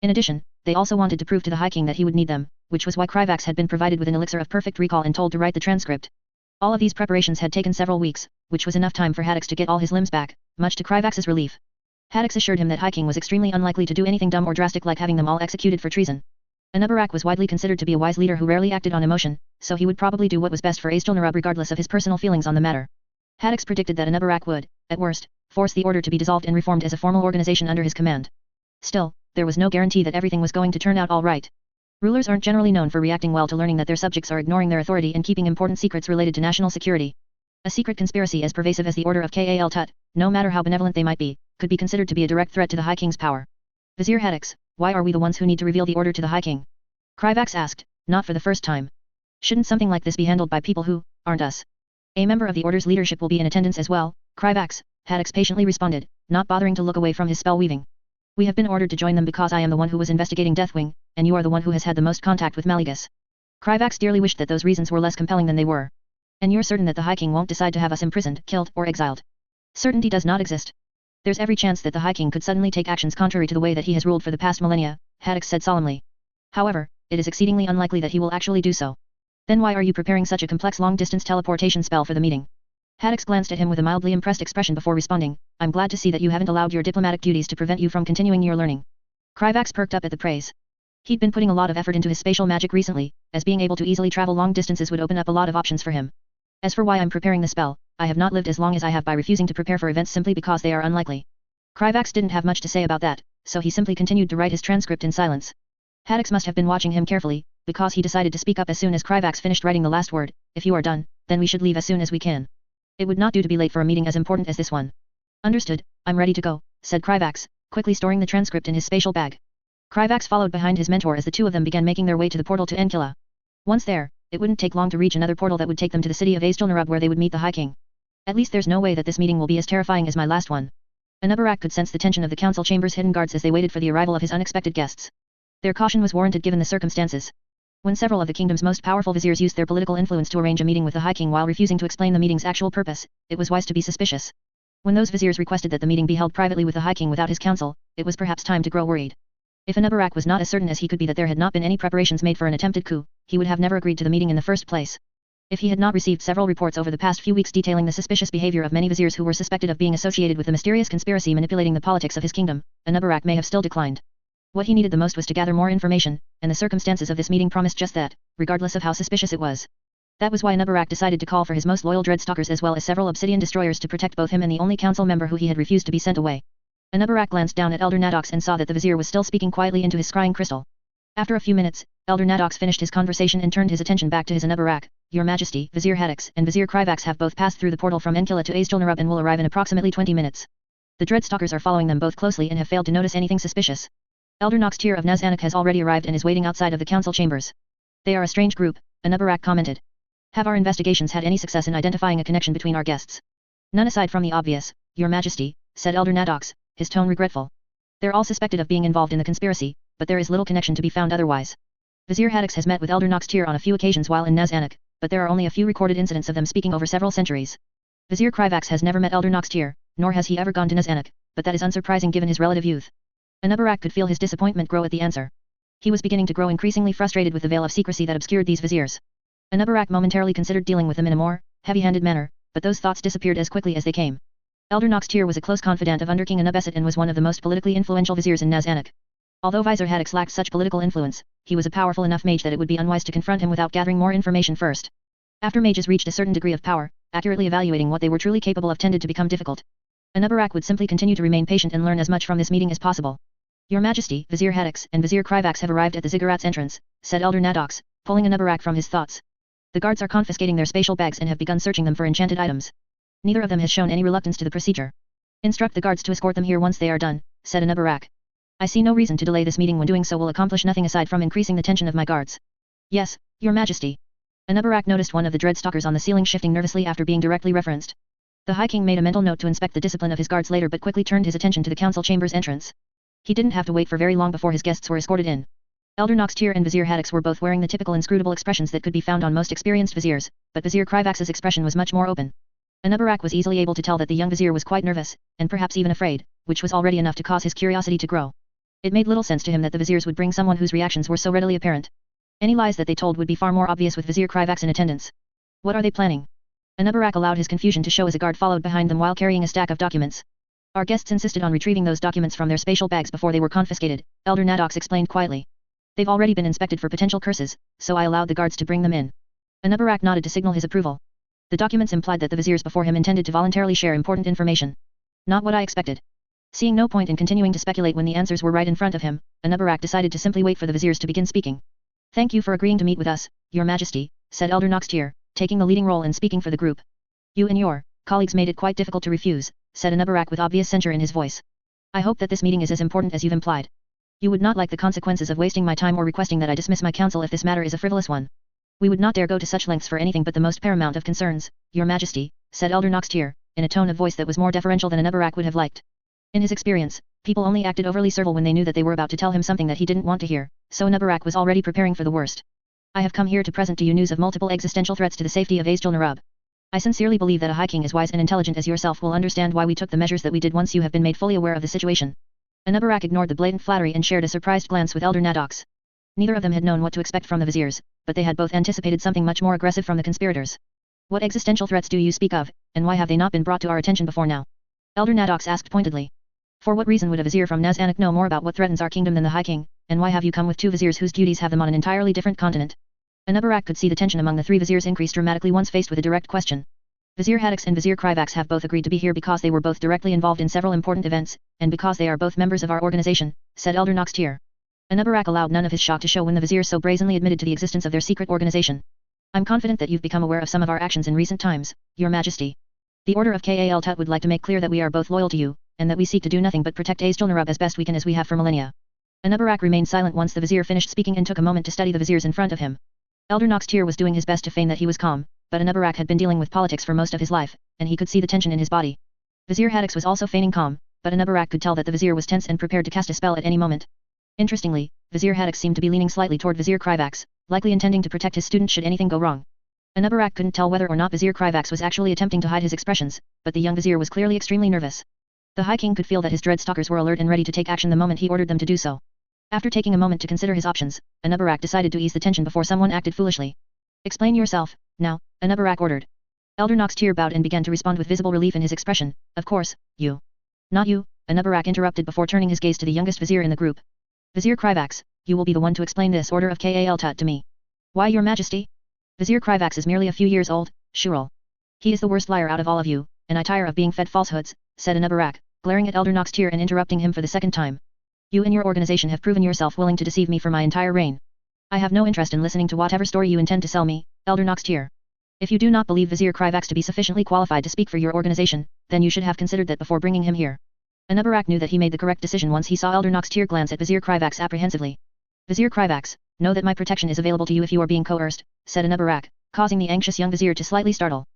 Speaker 1: In addition, they also wanted to prove to the High King that he would need them, which was why Kryvax had been provided with an elixir of perfect recall and told to write the transcript. All of these preparations had taken several weeks, which was enough time for Haddix to get all his limbs back, much to Kryvax's relief. Haddix assured him that High King was extremely unlikely to do anything dumb or drastic like having them all executed for treason. Anubarak was widely considered to be a wise leader who rarely acted on emotion, so he would probably do what was best for Azjol-Nerub regardless of his personal feelings on the matter. Haddix predicted that Anubarak would, at worst, force the order to be dissolved and reformed as a formal organization under his command. Still, there was no guarantee that everything was going to turn out all right. Rulers aren't generally known for reacting well to learning that their subjects are ignoring their authority and keeping important secrets related to national security. A secret conspiracy as pervasive as the Order of Kal Tut, no matter how benevolent they might be, could be considered to be a direct threat to the High King's power. Vizier Haddix, why are we the ones who need to reveal the order to the High King? Kryvax asked, not for the first time. Shouldn't something like this be handled by people who aren't us? A member of the Order's leadership will be in attendance as well, Kryvax, Haddix patiently responded, not bothering to look away from his spell weaving. We have been ordered to join them because I am the one who was investigating Deathwing, and you are the one who has had the most contact with Mallegus. Kryvax dearly wished that those reasons were less compelling than they were. And you're certain that the High King won't decide to have us imprisoned, killed, or exiled? Certainty does not exist. There's every chance that the High King could suddenly take actions contrary to the way that he has ruled for the past millennia, Haddix said solemnly. However, it is exceedingly unlikely that he will actually do so. Then why are you preparing such a complex long-distance teleportation spell for the meeting? Haddix glanced at him with a mildly impressed expression before responding, I'm glad to see that you haven't allowed your diplomatic duties to prevent you from continuing your learning. Kryvax perked up at the praise. He'd been putting a lot of effort into his spatial magic recently, as being able to easily travel long distances would open up a lot of options for him. As for why I'm preparing the spell, I have not lived as long as I have by refusing to prepare for events simply because they are unlikely. Kryvax didn't have much to say about that, so he simply continued to write his transcript in silence. Haddix must have been watching him carefully, because he decided to speak up as soon as Kryvax finished writing the last word. If you are done, then we should leave as soon as we can. It would not do to be late for a meeting as important as this one. Understood, I'm ready to go, said Kryvax, quickly storing the transcript in his spatial bag. Kryvax followed behind his mentor as the two of them began making their way to the portal to Enkila. Once there, it wouldn't take long to reach another portal that would take them to the city of Azjol-Nerub where they would meet the High King. At least there's no way that this meeting will be as terrifying as my last one. Anubarak could sense the tension of the council chamber's hidden guards as they waited for the arrival of his unexpected guests. Their caution was warranted given the circumstances. When several of the kingdom's most powerful viziers used their political influence to arrange a meeting with the High King while refusing to explain the meeting's actual purpose, it was wise to be suspicious. When those viziers requested that the meeting be held privately with the High King without his counsel, it was perhaps time to grow worried. If Anubarak was not as certain as he could be that there had not been any preparations made for an attempted coup, he would have never agreed to the meeting in the first place. If he had not received several reports over the past few weeks detailing the suspicious behavior of many viziers who were suspected of being associated with the mysterious conspiracy manipulating the politics of his kingdom, Anubarak may have still declined. What he needed the most was to gather more information, and the circumstances of this meeting promised just that, regardless of how suspicious it was. That was why Anubarak decided to call for his most loyal Dreadstalkers as well as several Obsidian Destroyers to protect both him and the only council member who he had refused to be sent away. Anubarak glanced down at Elder Naddox and saw that the vizier was still speaking quietly into his scrying crystal. After a few minutes, Elder Naddox finished his conversation and turned his attention back to his Anubarak. Your Majesty, Vizier Haddix and Vizier Kryvax have both passed through the portal from Enkila to Azjol-Nerub and will arrive in approximately 20 minutes. The Dreadstalkers are following them both closely and have failed to notice anything suspicious. Elder Noxtier of Naz-Anuk has already arrived and is waiting outside of the council chambers. They are a strange group, Anubarak commented. Have our investigations had any success in identifying a connection between our guests? None aside from the obvious, Your Majesty, said Elder Naddox, his tone regretful. They're all suspected of being involved in the conspiracy, but there is little connection to be found otherwise. Vizier Haddix has met with Elder Noxtier on a few occasions while in Naz-Anuk, but there are only a few recorded incidents of them speaking over several centuries. Vizier Kryvax has never met Elder Noxtier, nor has he ever gone to Naz-Anuk, but that is unsurprising given his relative youth. Anubarak could feel his disappointment grow at the answer. He was beginning to grow increasingly frustrated with the veil of secrecy that obscured these viziers. Anubarak momentarily considered dealing with them in a more heavy-handed manner, but those thoughts disappeared as quickly as they came. Elder Noxtier was a close confidant of Underking Anubesit and was one of the most politically influential viziers in Naz-Anuk. Although Vizir Haddix lacked such political influence, he was a powerful enough mage that it would be unwise to confront him without gathering more information first. After mages reached a certain degree of power, accurately evaluating what they were truly capable of tended to become difficult. Anubarak would simply continue to remain patient and learn as much from this meeting as possible. Your Majesty, Vizier Haddix and Vizier Krivax have arrived at the ziggurat's entrance, said Elder Nadox, pulling Anubarak from his thoughts. The guards are confiscating their spatial bags and have begun searching them for enchanted items. Neither of them has shown any reluctance to the procedure. Instruct the guards to escort them here once they are done, said Anubarak. I see no reason to delay this meeting when doing so will accomplish nothing aside from increasing the tension of my guards. Yes, Your Majesty. Anubarak noticed one of the dread stalkers on the ceiling shifting nervously after being directly referenced. The High King made a mental note to inspect the discipline of his guards later but quickly turned his attention to the council chamber's entrance. He didn't have to wait for very long before his guests were escorted in. Elder Noxtier and Vizier Haddix were both wearing the typical inscrutable expressions that could be found on most experienced viziers, but Vizier Krivax's expression was much more open. Anubarak was easily able to tell that the young vizier was quite nervous, and perhaps even afraid, which was already enough to cause his curiosity to grow. It made little sense to him that the viziers would bring someone whose reactions were so readily apparent. Any lies that they told would be far more obvious with Vizier Krivax in attendance. What are they planning? Anubarak allowed his confusion to show as a guard followed behind them while carrying a stack of documents. Our guests insisted on retrieving those documents from their spatial bags before they were confiscated, Elder Nadox explained quietly. They've already been inspected for potential curses, so I allowed the guards to bring them in. Anubarak nodded to signal his approval. The documents implied that the viziers before him intended to voluntarily share important information. Not what I expected. Seeing no point in continuing to speculate when the answers were right in front of him, Anubarak decided to simply wait for the viziers to begin speaking. Thank you for agreeing to meet with us, Your Majesty, said Elder Noxtier, taking the leading role and speaking for the group. You and your colleagues made it quite difficult to refuse, said Anubarak with obvious censure in his voice. I hope that this meeting is as important as you've implied. You would not like the consequences of wasting my time or requesting that I dismiss my council if this matter is a frivolous one. We would not dare go to such lengths for anything but the most paramount of concerns, Your Majesty, said Elder Noxtier, in a tone of voice that was more deferential than Anubarak would have liked. In his experience, people only acted overly servile when they knew that they were about to tell him something that he didn't want to hear, so Anubarak was already preparing for the worst. I have come here to present to you news of multiple existential threats to the safety of Azjol-Nerub. I sincerely believe that a High King as wise and intelligent as yourself will understand why we took the measures that we did once you have been made fully aware of the situation. Anubarak ignored the blatant flattery and shared a surprised glance with Elder Nadox. Neither of them had known what to expect from the viziers, but they had both anticipated something much more aggressive from the conspirators. What existential threats do you speak of, and why have they not been brought to our attention before now? Elder Nadox asked pointedly. For what reason would a vizier from Naz-Anak know more about what threatens our kingdom than the High King, and why have you come with two viziers whose duties have them on an entirely different continent? Anubarak could see the tension among the three viziers increase dramatically once faced with a direct question. Vizier Haddix and Vizier Krivax have both agreed to be here because they were both directly involved in several important events, and because they are both members of our organization, said Elder Noxtier. Anubarak allowed none of his shock to show when the viziers so brazenly admitted to the existence of their secret organization. I'm confident that you've become aware of some of our actions in recent times, Your Majesty. The Order of Kal Tut would like to make clear that we are both loyal to you, and that we seek to do nothing but protect Azjol-Nerub as best we can as we have for millennia. Anubarak remained silent once the vizier finished speaking and took a moment to study the viziers in front of him. Elder Noxtier was doing his best to feign that he was calm, but Anubarak had been dealing with politics for most of his life, and he could see the tension in his body. Vizier Haddix was also feigning calm, but Anubarak could tell that the vizier was tense and prepared to cast a spell at any moment. Interestingly, Vizier Haddix seemed to be leaning slightly toward Vizier Krivax, likely intending to protect his student should anything go wrong. Anubarak couldn't tell whether or not Vizier Krivax was actually attempting to hide his expressions, but the young vizier was clearly extremely nervous. The High King could feel that his dread stalkers were alert and ready to take action the moment he ordered them to do so. After taking a moment to consider his options, Anubarak decided to ease the tension before someone acted foolishly. Explain yourself, now, Anubarak ordered. Elder Noxtier bowed and began to respond with visible relief in his expression. Of course, you. Not you, Anubarak interrupted before turning his gaze to the youngest vizier in the group. Vizier Krivax, you will be the one to explain this Order of Kal Tut to me. Why, Your Majesty? Vizier Krivax is merely a few years old, Shurul. He is the worst liar out of all of you, and I tire of being fed falsehoods, said Anubarak, glaring at Elder Noxtier and interrupting him for the second time. You and your organization have proven yourself willing to deceive me for my entire reign. I have no interest in listening to whatever story you intend to sell me, Elder Noxtier. If you do not believe Vizier Krivax to be sufficiently qualified to speak for your organization, then you should have considered that before bringing him here. Anubarak knew that he made the correct decision once he saw Elder Noxtier glance at Vizier Krivax apprehensively. Vizier Krivax, know that my protection is available to you if you are being coerced, said Anubarak, causing the anxious young vizier to slightly startle.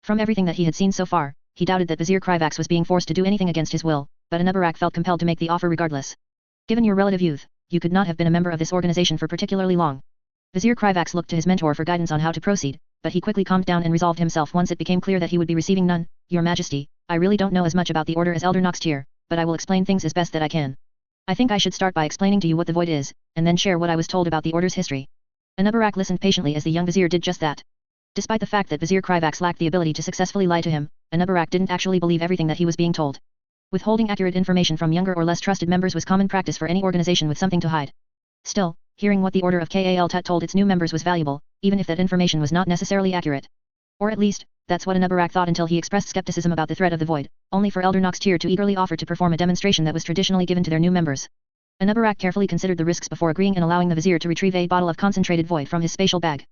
Speaker 1: From everything that he had seen so far, he doubted that Vizier Krivax was being forced to do anything against his will, but Anubarak felt compelled to make the offer regardless. Given your relative youth, you could not have been a member of this organization for particularly long. Vizier Krivax looked to his mentor for guidance on how to proceed, but he quickly calmed down and resolved himself once it became clear that he would be receiving none. Your Majesty, I really don't know as much about the order as Elder Noxtier, but I will explain things as best that I can. I think I should start by explaining to you what the Void is, and then share what I was told about the order's history. Anubarak listened patiently as the young vizier did just that. Despite the fact that Vizier Krivax lacked the ability to successfully lie to him, Anubarak didn't actually believe everything that he was being told. Withholding accurate information from younger or less trusted members was common practice for any organization with something to hide. Still, hearing what the Order of Kal Tut told its new members was valuable, even if that information was not necessarily accurate. Or at least, that's what Anubarak thought until he expressed skepticism about the threat of the Void, only for Elder Noxtier to eagerly offer to perform a demonstration that was traditionally given to their new members. Anubarak carefully considered the risks before agreeing and allowing the Vizier to retrieve a bottle of concentrated Void from his spatial bag.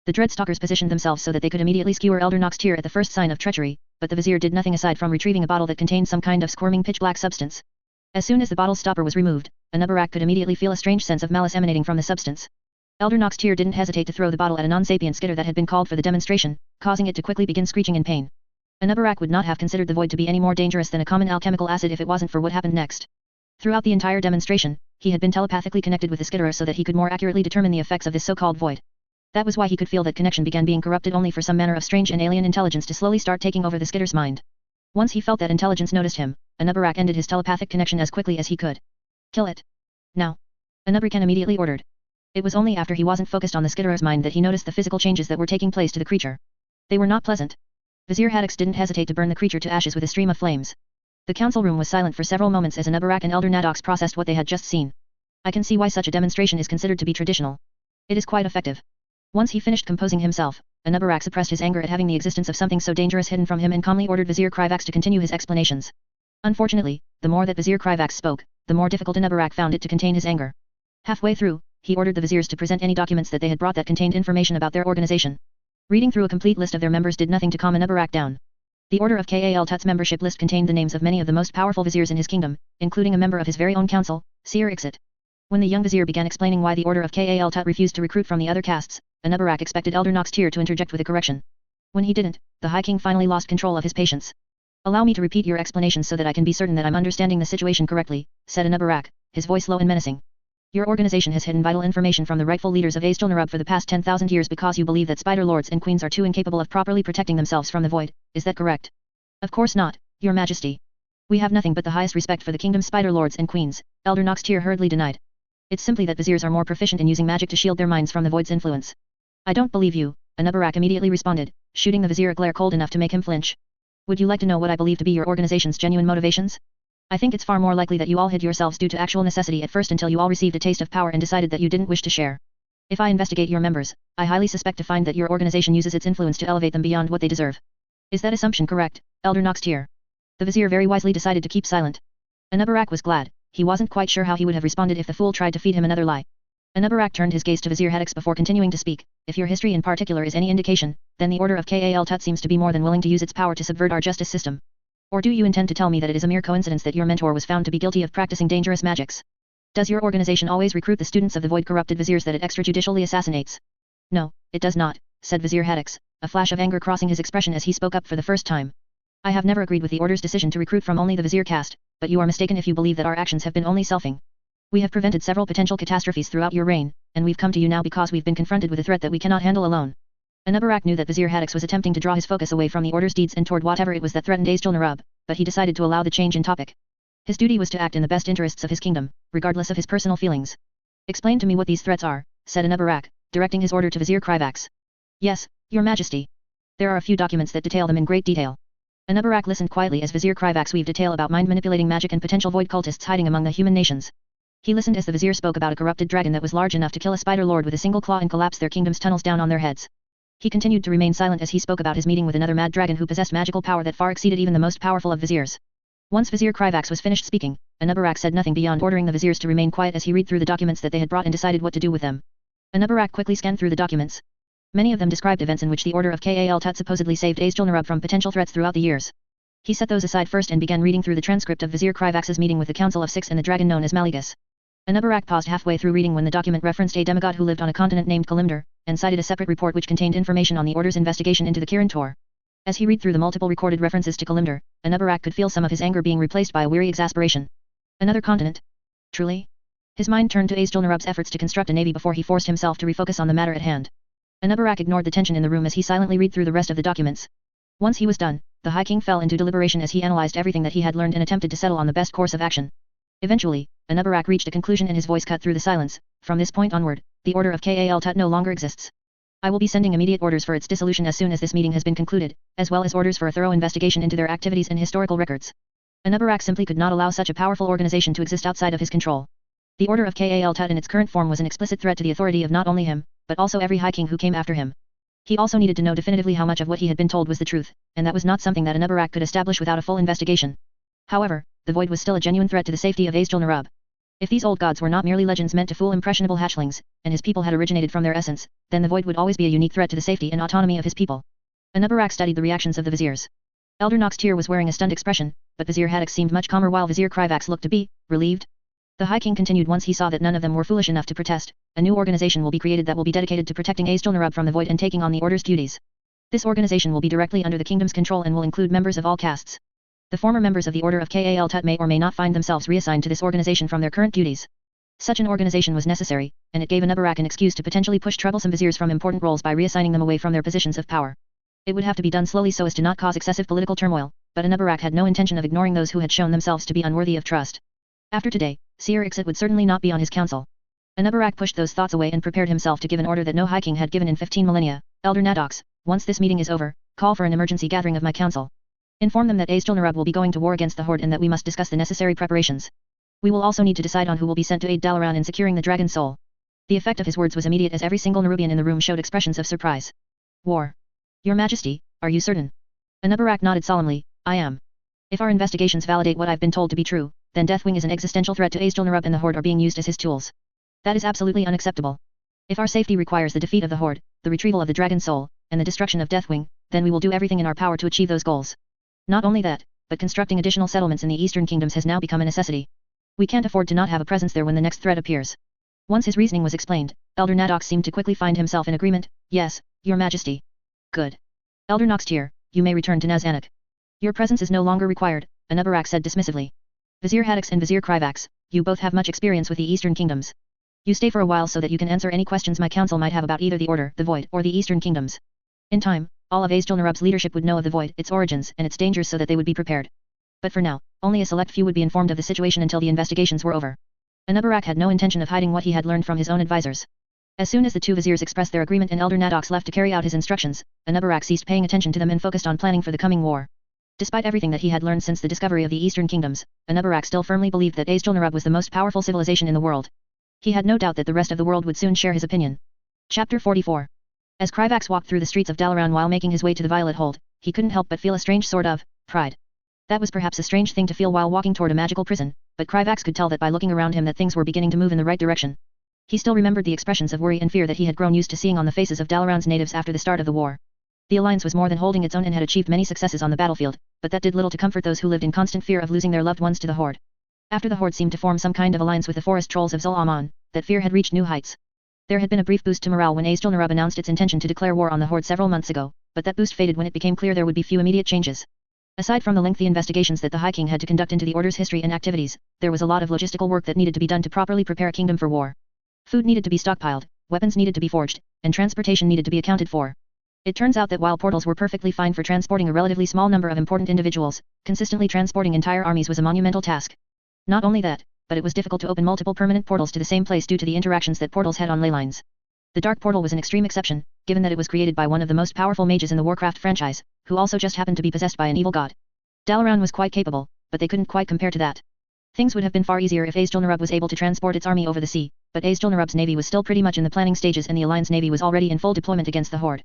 Speaker 1: The Dreadstalkers positioned themselves so that they could immediately skewer Elder Noxtier at the first sign of treachery, but the Vizier did nothing aside from retrieving a bottle that contained some kind of squirming pitch-black substance. As soon as the bottle's stopper was removed, Anubarak could immediately feel a strange sense of malice emanating from the substance. Elder Noxtier didn't hesitate to throw the bottle at a non-sapient skitter that had been called for the demonstration, causing it to quickly begin screeching in pain. Anubarak would not have considered the Void to be any more dangerous than a common alchemical acid if it wasn't for what happened next. Throughout the entire demonstration, he had been telepathically connected with the skitterer so that he could more accurately determine the effects of this so-called Void. That was why he could feel that connection began being corrupted only for some manner of strange and alien intelligence to slowly start taking over the skitter's mind. Once he felt that intelligence noticed him, Anubarak ended his telepathic connection as quickly as he could. Kill it. Now. Anubarak immediately ordered. It was only after he wasn't focused on the skitterer's mind that he noticed the physical changes that were taking place to the creature. They were not pleasant. Vizier Haddix didn't hesitate to burn the creature to ashes with a stream of flames. The council room was silent for several moments as Anubarak and Elder Nadox processed what they had just seen. I can see why such a demonstration is considered to be traditional. It is quite effective. Once he finished composing himself, Anubarak suppressed his anger at having the existence of something so dangerous hidden from him and calmly ordered Vizier Krivax to continue his explanations. Unfortunately, the more that Vizier Krivax spoke, the more difficult Anubarak found it to contain his anger. Halfway through, he ordered the Viziers to present any documents that they had brought that contained information about their organization. Reading through a complete list of their members did nothing to calm Anubarak down. The Order of Kal Tut's membership list contained the names of many of the most powerful Viziers in his kingdom, including a member of his very own council, Seer Ixit. When the young Vizier began explaining why the Order of Kal Tut refused to recruit from the other castes, Anubarak expected Elder Noxtier to interject with a correction. When he didn't, the High King finally lost control of his patience. Allow me to repeat your explanations so that I can be certain that I'm understanding the situation correctly, said Anubarak, his voice low and menacing. Your organization has hidden vital information from the rightful leaders of Azjol-Nerub for the past 10,000 years because you believe that Spider Lords and Queens are too incapable of properly protecting themselves from the Void, is that correct? Of course not, Your Majesty. We have nothing but the highest respect for the kingdom's Spider Lords and Queens, Elder Noxtier hurriedly denied. It's simply that Viziers are more proficient in using magic to shield their minds from the Void's influence. I don't believe you, Anubarak immediately responded, shooting the Vizier a glare cold enough to make him flinch. Would you like to know what I believe to be your organization's genuine motivations? I think it's far more likely that you all hid yourselves due to actual necessity at first until you all received a taste of power and decided that you didn't wish to share. If I investigate your members, I highly suspect to find that your organization uses its influence to elevate them beyond what they deserve. Is that assumption correct, Elder Noxtier? The Vizier very wisely decided to keep silent. Anubarak was glad. He wasn't quite sure how he would have responded if the fool tried to feed him another lie. Anubarak turned his gaze to Vizier Haddix before continuing to speak. If your history in particular is any indication, then the Order of Kal Tut seems to be more than willing to use its power to subvert our justice system. Or do you intend to tell me that it is a mere coincidence that your mentor was found to be guilty of practicing dangerous magics? Does your organization always recruit the students of the Void-corrupted Viziers that it extrajudicially assassinates? No, it does not, said Vizier Haddix, a flash of anger crossing his expression as he spoke up for the first time. I have never agreed with the Order's decision to recruit from only the Vizier caste, but you are mistaken if you believe that our actions have been only selfing. We have prevented several potential catastrophes throughout your reign, and we've come to you now because we've been confronted with a threat that we cannot handle alone. Anubarak knew that Vizier Haddix was attempting to draw his focus away from the Order's deeds and toward whatever it was that threatened Azjol-Nerub, but he decided to allow the change in topic. His duty was to act in the best interests of his kingdom, regardless of his personal feelings. Explain to me what these threats are, said Anubarak, directing his order to Vizier Krivax. Yes, Your Majesty. There are a few documents that detail them in great detail. Anubarak listened quietly as Vizier Krivax weaved a tale about mind-manipulating magic and potential Void cultists hiding among the human nations. He listened as the Vizier spoke about a corrupted dragon that was large enough to kill a Spider Lord with a single claw and collapse their kingdom's tunnels down on their heads. He continued to remain silent as he spoke about his meeting with another mad dragon who possessed magical power that far exceeded even the most powerful of Viziers. Once Vizier Krivax was finished speaking, Anubarak said nothing beyond ordering the Viziers to remain quiet as he read through the documents that they had brought and decided what to do with them. Anubarak quickly scanned through the documents. Many of them described events in which the Order of Kal Tut supposedly saved Azjol-Nerub from potential threats throughout the years. He set those aside first and began reading through the transcript of Vizier Krivax's meeting with the Council of Six and the dragon known as Maligus. Anubarak paused halfway through reading when the document referenced a demigod who lived on a continent named Kalimdor, and cited a separate report which contained information on the Order's investigation into the Kirin Tor. As he read through the multiple recorded references to Kalimdor, Anubarak could feel some of his anger being replaced by a weary exasperation. Another continent? Truly? His mind turned to Azjol-Nerub's efforts to construct a navy before he forced himself to refocus on the matter at hand. Anubarak ignored the tension in the room as he silently read through the rest of the documents. Once he was done, the High King fell into deliberation as he analyzed everything that he had learned and attempted to settle on the best course of action. Eventually, Anubarak reached a conclusion and his voice cut through the silence. From this point onward, the Order of Kal Tut no longer exists. I will be sending immediate orders for its dissolution as soon as this meeting has been concluded, as well as orders for a thorough investigation into their activities and historical records. Anubarak simply could not allow such a powerful organization to exist outside of his control. The Order of Kal Tut in its current form was an explicit threat to the authority of not only him, but also every High King who came after him. He also needed to know definitively how much of what he had been told was the truth, and that was not something that Anubarak could establish without a full investigation. However, the Void was still a genuine threat to the safety of Azjol-Nerub. If these old gods were not merely legends meant to fool impressionable hatchlings, and his people had originated from their essence, then the Void would always be a unique threat to the safety and autonomy of his people. Anubarak studied the reactions of the viziers. Elder Noxtier was wearing a stunned expression, but Vizier Haddix seemed much calmer while Vizier Krivax looked to be relieved. The High King continued once he saw that none of them were foolish enough to protest. A new organization will be created that will be dedicated to protecting Azjol-Nerub from the Void and taking on the Order's duties. This organization will be directly under the kingdom's control and will include members of all castes. The former members of the Order of Kal Tut may or may not find themselves reassigned to this organization from their current duties. Such an organization was necessary, and it gave Anubarak an excuse to potentially push troublesome viziers from important roles by reassigning them away from their positions of power. It would have to be done slowly so as to not cause excessive political turmoil, but Anubarak had no intention of ignoring those who had shown themselves to be unworthy of trust. After today, Seer Ixit would certainly not be on his council. Anubarak pushed those thoughts away and prepared himself to give an order that no High King had given in 15 millennia. Elder Nadox, once this meeting is over, call for an emergency gathering of my council. Inform them that Azjol-Nerub will be going to war against the Horde and that we must discuss the necessary preparations. We will also need to decide on who will be sent to aid Dalaran in securing the Dragon Soul. The effect of his words was immediate as every single Nerubian in the room showed expressions of surprise. War. Your Majesty, are you certain? Anubarak nodded solemnly, I am. If our investigations validate what I've been told to be true, then Deathwing is an existential threat to Azjol-Nerub and the Horde are being used as his tools. That is absolutely unacceptable. If our safety requires the defeat of the Horde, the retrieval of the Dragon Soul, and the destruction of Deathwing, then we will do everything in our power to achieve those goals. Not only that, but constructing additional settlements in the Eastern Kingdoms has now become a necessity. We can't afford to not have a presence there when the next threat appears. Once his reasoning was explained, Elder Nadox seemed to quickly find himself in agreement. Yes, Your Majesty. Good. Elder Noxtier, you may return to Nazanik. Your presence is no longer required, Anubarak said dismissively. Vizier Haddix and Vizier Krivax, you both have much experience with the Eastern Kingdoms. You stay for a while so that you can answer any questions my council might have about either the Order, the Void, or the Eastern Kingdoms. In time, all of Azjol-Nerub's leadership would know of the Void, its origins, and its dangers so that they would be prepared. But for now, only a select few would be informed of the situation until the investigations were over. Anubarak had no intention of hiding what he had learned from his own advisors. As soon as the two viziers expressed their agreement and Elder Nadox left to carry out his instructions, Anubarak ceased paying attention to them and focused on planning for the coming war. Despite everything that he had learned since the discovery of the Eastern Kingdoms, Anubarak still firmly believed that Azjol-Nerub was the most powerful civilization in the world. He had no doubt that the rest of the world would soon share his opinion. Chapter 44. As Krivax walked through the streets of Dalaran while making his way to the Violet Hold, he couldn't help but feel a strange sort of pride. That was perhaps a strange thing to feel while walking toward a magical prison, but Krivax could tell that by looking around him that things were beginning to move in the right direction. He still remembered the expressions of worry and fear that he had grown used to seeing on the faces of Dalaran's natives after the start of the war. The alliance was more than holding its own and had achieved many successes on the battlefield, but that did little to comfort those who lived in constant fear of losing their loved ones to the Horde. After the Horde seemed to form some kind of alliance with the forest trolls of Zul-Aman, that fear had reached new heights. There had been a brief boost to morale when Azjol-Nerub announced its intention to declare war on the Horde several months ago, but that boost faded when it became clear there would be few immediate changes. Aside from the lengthy investigations that the High King had to conduct into the Order's history and activities, there was a lot of logistical work that needed to be done to properly prepare a kingdom for war. Food needed to be stockpiled, weapons needed to be forged, and transportation needed to be accounted for. It turns out that while portals were perfectly fine for transporting a relatively small number of important individuals, consistently transporting entire armies was a monumental task. Not only that, but it was difficult to open multiple permanent portals to the same place due to the interactions that portals had on ley lines. The Dark Portal was an extreme exception, given that it was created by one of the most powerful mages in the Warcraft franchise, who also just happened to be possessed by an evil god. Dalaran was quite capable, but they couldn't quite compare to that. Things would have been far easier if Azjol-Nerub was able to transport its army over the sea, but Azjol-Nerub's navy was still pretty much in the planning stages and the Alliance navy was already in full deployment against the Horde.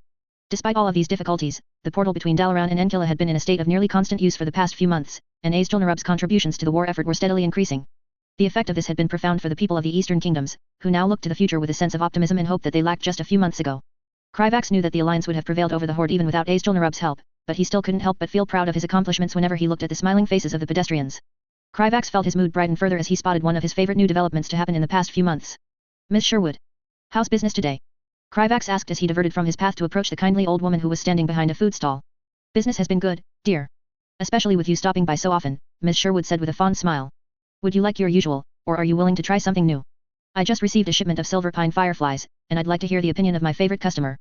Speaker 1: Despite all of these difficulties, the portal between Dalaran and Enkila had been in a state of nearly constant use for the past few months, and Azjol-Nerub's contributions to the war effort were steadily increasing. The effect of this had been profound for the people of the Eastern Kingdoms, who now looked to the future with a sense of optimism and hope that they lacked just a few months ago. Krivax knew that the alliance would have prevailed over the Horde even without Azjol-Nerub's help, but he still couldn't help but feel proud of his accomplishments whenever he looked at the smiling faces of the pedestrians. Krivax felt his mood brighten further as he spotted one of his favorite new developments to happen in the past few months. Miss Sherwood. How's business today? Krivax asked as he diverted from his path to approach the kindly old woman who was standing behind a food stall. Business has been good, dear. Especially with you stopping by so often, Miss Sherwood said with a fond smile. Would you like your usual, or are you willing to try something new? I just received a shipment of silver pine fireflies, and I'd like to hear the opinion of my favorite customer.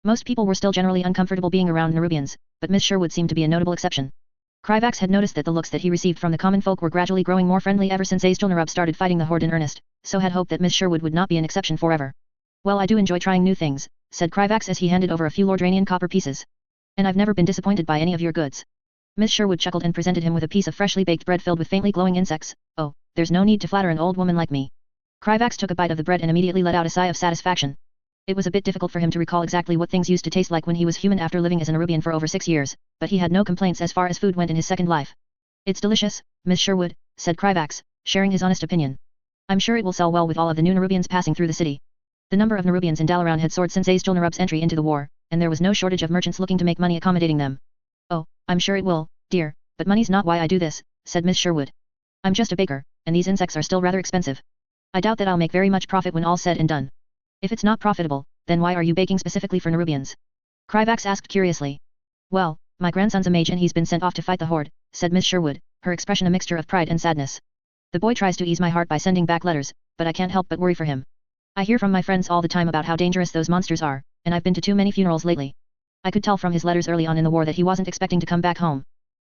Speaker 1: Most people were still generally uncomfortable being around Nerubians, but Miss Sherwood seemed to be a notable exception. Krivax had noticed that the looks that he received from the common folk were gradually growing more friendly ever since Azjol-Nerub started fighting the Horde in earnest, so had hoped that Miss Sherwood would not be an exception forever. Well, I do enjoy trying new things, said Krivax as he handed over a few Lordaeron copper pieces. And I've never been disappointed by any of your goods. Miss Sherwood chuckled and presented him with a piece of freshly baked bread filled with faintly glowing insects. Oh, there's no need to flatter an old woman like me. Kryvax took a bite of the bread and immediately let out a sigh of satisfaction. It was a bit difficult for him to recall exactly what things used to taste like when he was human after living as a Nerubian for over 6 years, but he had no complaints as far as food went in his second life. It's delicious, Miss Sherwood, said Kryvax, sharing his honest opinion. I'm sure it will sell well with all of the new Nerubians passing through the city. The number of Nerubians in Dalaran had soared since Azjol-Nerub's entry into the war, and there was no shortage of merchants looking to make money accommodating them. Oh, I'm sure it will, dear, but money's not why I do this, said Miss Sherwood. I'm just a baker, and these insects are still rather expensive. I doubt that I'll make very much profit when all's said and done. If it's not profitable, then why are you baking specifically for Nerubians? Kryvax asked curiously. Well, my grandson's a mage and he's been sent off to fight the Horde, said Miss Sherwood, her expression a mixture of pride and sadness. The boy tries to ease my heart by sending back letters, but I can't help but worry for him. I hear from my friends all the time about how dangerous those monsters are, and I've been to too many funerals lately. I could tell from his letters early on in the war that he wasn't expecting to come back home.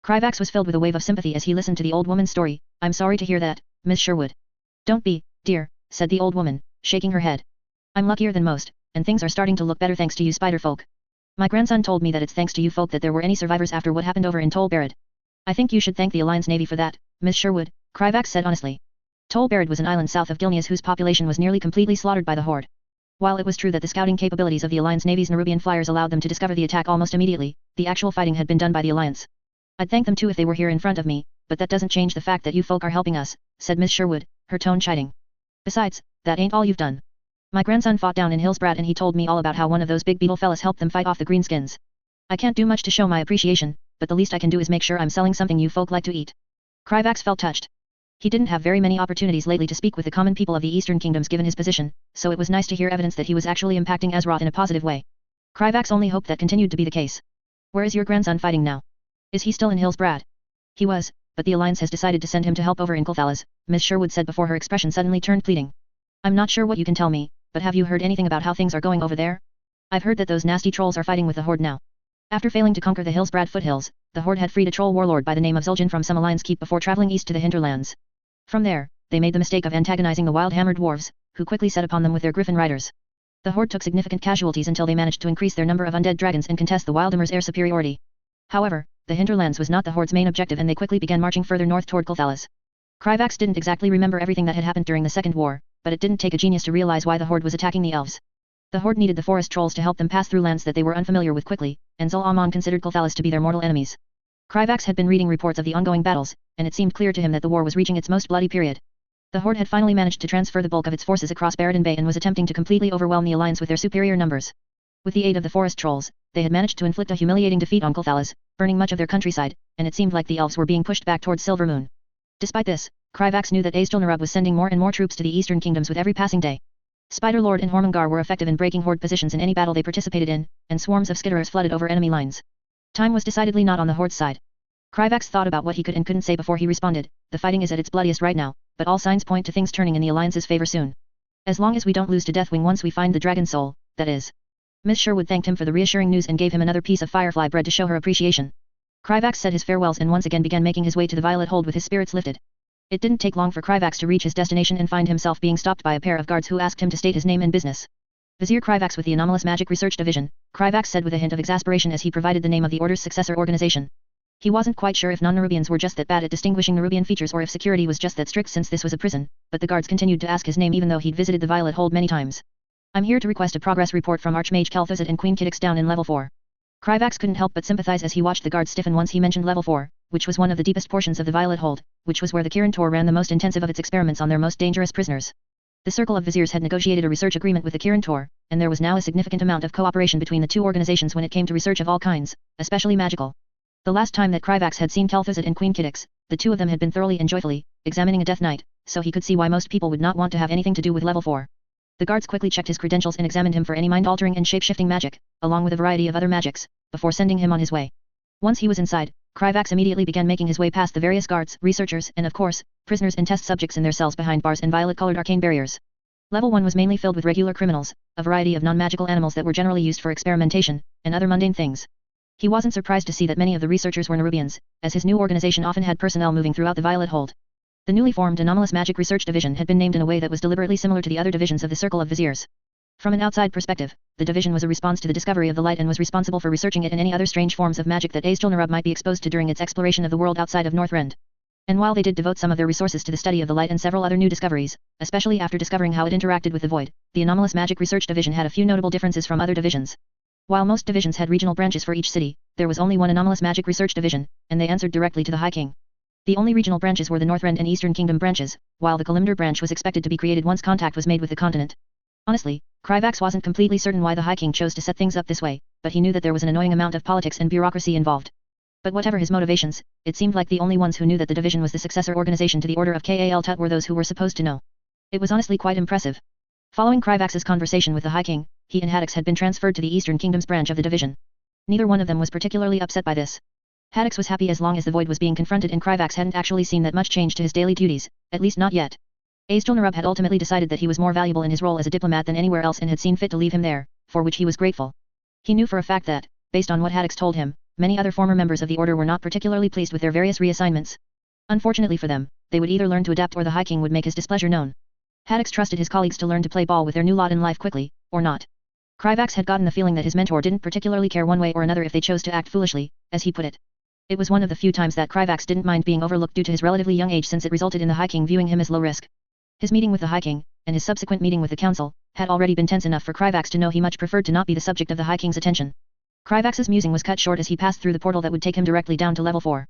Speaker 1: Kryvax was filled with a wave of sympathy as he listened to the old woman's story. I'm sorry to hear that, Miss Sherwood. Don't be, dear, said the old woman, shaking her head. I'm luckier than most, and things are starting to look better thanks to you spider folk. My grandson told me that it's thanks to you folk that there were any survivors after what happened over in Tol Barad. I think you should thank the Alliance Navy for that, Miss Sherwood, Kryvax said honestly. Tol Barad was an island south of Gilneas whose population was nearly completely slaughtered by the Horde. While it was true that the scouting capabilities of the Alliance Navy's Nerubian flyers allowed them to discover the attack almost immediately, the actual fighting had been done by the Alliance. I'd thank them too if they were here in front of me, but that doesn't change the fact that you folk are helping us, said Miss Sherwood, her tone chiding. Besides, that ain't all you've done. My grandson fought down in Hillsbrad and he told me all about how one of those big beetle fellas helped them fight off the greenskins. I can't do much to show my appreciation, but the least I can do is make sure I'm selling something you folk like to eat. Kryvax felt touched. He didn't have very many opportunities lately to speak with the common people of the Eastern Kingdoms given his position, so it was nice to hear evidence that he was actually impacting Azeroth in a positive way. Kryvax only hoped that continued to be the case. Where is your grandson fighting now? Is he still in Hillsbrad? He was, but the Alliance has decided to send him to help over in Kulthalas, Miss Sherwood said before her expression suddenly turned pleading. I'm not sure what you can tell me, but have you heard anything about how things are going over there? I've heard that those nasty trolls are fighting with the Horde now. After failing to conquer the Hillsbrad foothills, the Horde had freed a troll warlord by the name of Zul'jin from some Alliance keep before traveling east to the hinterlands. From there, they made the mistake of antagonizing the wild-hammered dwarves, who quickly set upon them with their griffin riders. The Horde took significant casualties until they managed to increase their number of undead dragons and contest the Wildemers' air superiority. However, the hinterlands was not the Horde's main objective and they quickly began marching further north toward Kulthalas. Kryvax didn't exactly remember everything that had happened during the Second War, but it didn't take a genius to realize why the Horde was attacking the elves. The Horde needed the forest trolls to help them pass through lands that they were unfamiliar with quickly, and Zul-Amon considered Kulthalas to be their mortal enemies. Kryvax had been reading reports of the ongoing battles, and it seemed clear to him that the war was reaching its most bloody period. The Horde had finally managed to transfer the bulk of its forces across Barad Bay and was attempting to completely overwhelm the Alliance with their superior numbers. With the aid of the forest trolls, they had managed to inflict a humiliating defeat on Kulthalas, burning much of their countryside, and it seemed like the elves were being pushed back towards Silvermoon. Despite this, Kryvax knew that Azjol-Nerub was sending more and more troops to the Eastern Kingdoms with every passing day. Spider-Lord and Hormongar were effective in breaking Horde positions in any battle they participated in, and swarms of skitterers flooded over enemy lines. Time was decidedly not on the Horde's side. Kryvax thought about what he could and couldn't say before he responded. The fighting is at its bloodiest right now, but all signs point to things turning in the Alliance's favor soon. As long as we don't lose to Deathwing once we find the Dragon Soul, that is. Miss Sherwood thanked him for the reassuring news and gave him another piece of firefly bread to show her appreciation. Kryvax said his farewells and once again began making his way to the Violet Hold with his spirits lifted. It didn't take long for Kryvax to reach his destination and find himself being stopped by a pair of guards who asked him to state his name and business. Vizier Kryvax with the Anomalous Magic Research Division, Kryvax said with a hint of exasperation as he provided the name of the Order's successor organization. He wasn't quite sure if non-Nerubians were just that bad at distinguishing Nerubian features or if security was just that strict since this was a prison, but the guards continued to ask his name even though he'd visited the Violet Hold many times. I'm here to request a progress report from Archmage Kel'Thuzad and Queen Kiddix down in level 4. Kryvax couldn't help but sympathize as he watched the guards stiffen once he mentioned level 4, which was one of the deepest portions of the Violet Hold, which was where the Kirin Tor ran the most intensive of its experiments on their most dangerous prisoners. The Circle of Viziers had negotiated a research agreement with the Kirin Tor, and there was now a significant amount of cooperation between the two organizations when it came to research of all kinds, especially magical. The last time that Kryvax had seen Kel'Thuzad and Queen Kiddix, the two of them had been thoroughly and joyfully examining a Death Knight, so he could see why most people would not want to have anything to do with level 4. The guards quickly checked his credentials and examined him for any mind-altering and shape-shifting magic, along with a variety of other magics, before sending him on his way. Once he was inside, Kryvax immediately began making his way past the various guards, researchers, and of course, prisoners and test subjects in their cells behind bars and violet-colored arcane barriers. Level 1 was mainly filled with regular criminals, a variety of non-magical animals that were generally used for experimentation, and other mundane things. He wasn't surprised to see that many of the researchers were Nerubians, as his new organization often had personnel moving throughout the Violet Hold. The newly formed Anomalous Magic Research Division had been named in a way that was deliberately similar to the other divisions of the Circle of Viziers. From an outside perspective, the division was a response to the discovery of the light and was responsible for researching it and any other strange forms of magic that Azjol-Nerub might be exposed to during its exploration of the world outside of Northrend. And while they did devote some of their resources to the study of the light and several other new discoveries, especially after discovering how it interacted with the void, the Anomalous Magic Research Division had a few notable differences from other divisions. While most divisions had regional branches for each city, there was only one Anomalous Magic Research Division, and they answered directly to the High King. The only regional branches were the Northrend and Eastern Kingdom branches, while the Kalimdor branch was expected to be created once contact was made with the continent. Honestly, Kryvax wasn't completely certain why the High King chose to set things up this way, but he knew that there was an annoying amount of politics and bureaucracy involved. But whatever his motivations, it seemed like the only ones who knew that the division was the successor organization to the Order of Kal Tut were those who were supposed to know. It was honestly quite impressive. Following Kryvax's conversation with the High King, he and Haddix had been transferred to the Eastern Kingdom's branch of the division. Neither one of them was particularly upset by this. Haddix was happy as long as the void was being confronted and Kryvax hadn't actually seen that much change to his daily duties, at least not yet. Azjol-Nerub had ultimately decided that he was more valuable in his role as a diplomat than anywhere else and had seen fit to leave him there, for which he was grateful. He knew for a fact that, based on what Haddix told him, many other former members of the Order were not particularly pleased with their various reassignments. Unfortunately for them, they would either learn to adapt or the High King would make his displeasure known. Haddix trusted his colleagues to learn to play ball with their new lot in life quickly, or not. Kryvax had gotten the feeling that his mentor didn't particularly care one way or another if they chose to act foolishly, as he put it. It was one of the few times that Kryvax didn't mind being overlooked due to his relatively young age since it resulted in the High King viewing him as low risk. His meeting with the High King, and his subsequent meeting with the Council, had already been tense enough for Kryvax to know he much preferred to not be the subject of the High King's attention. Kryvax's musing was cut short as he passed through the portal that would take him directly down to level 4.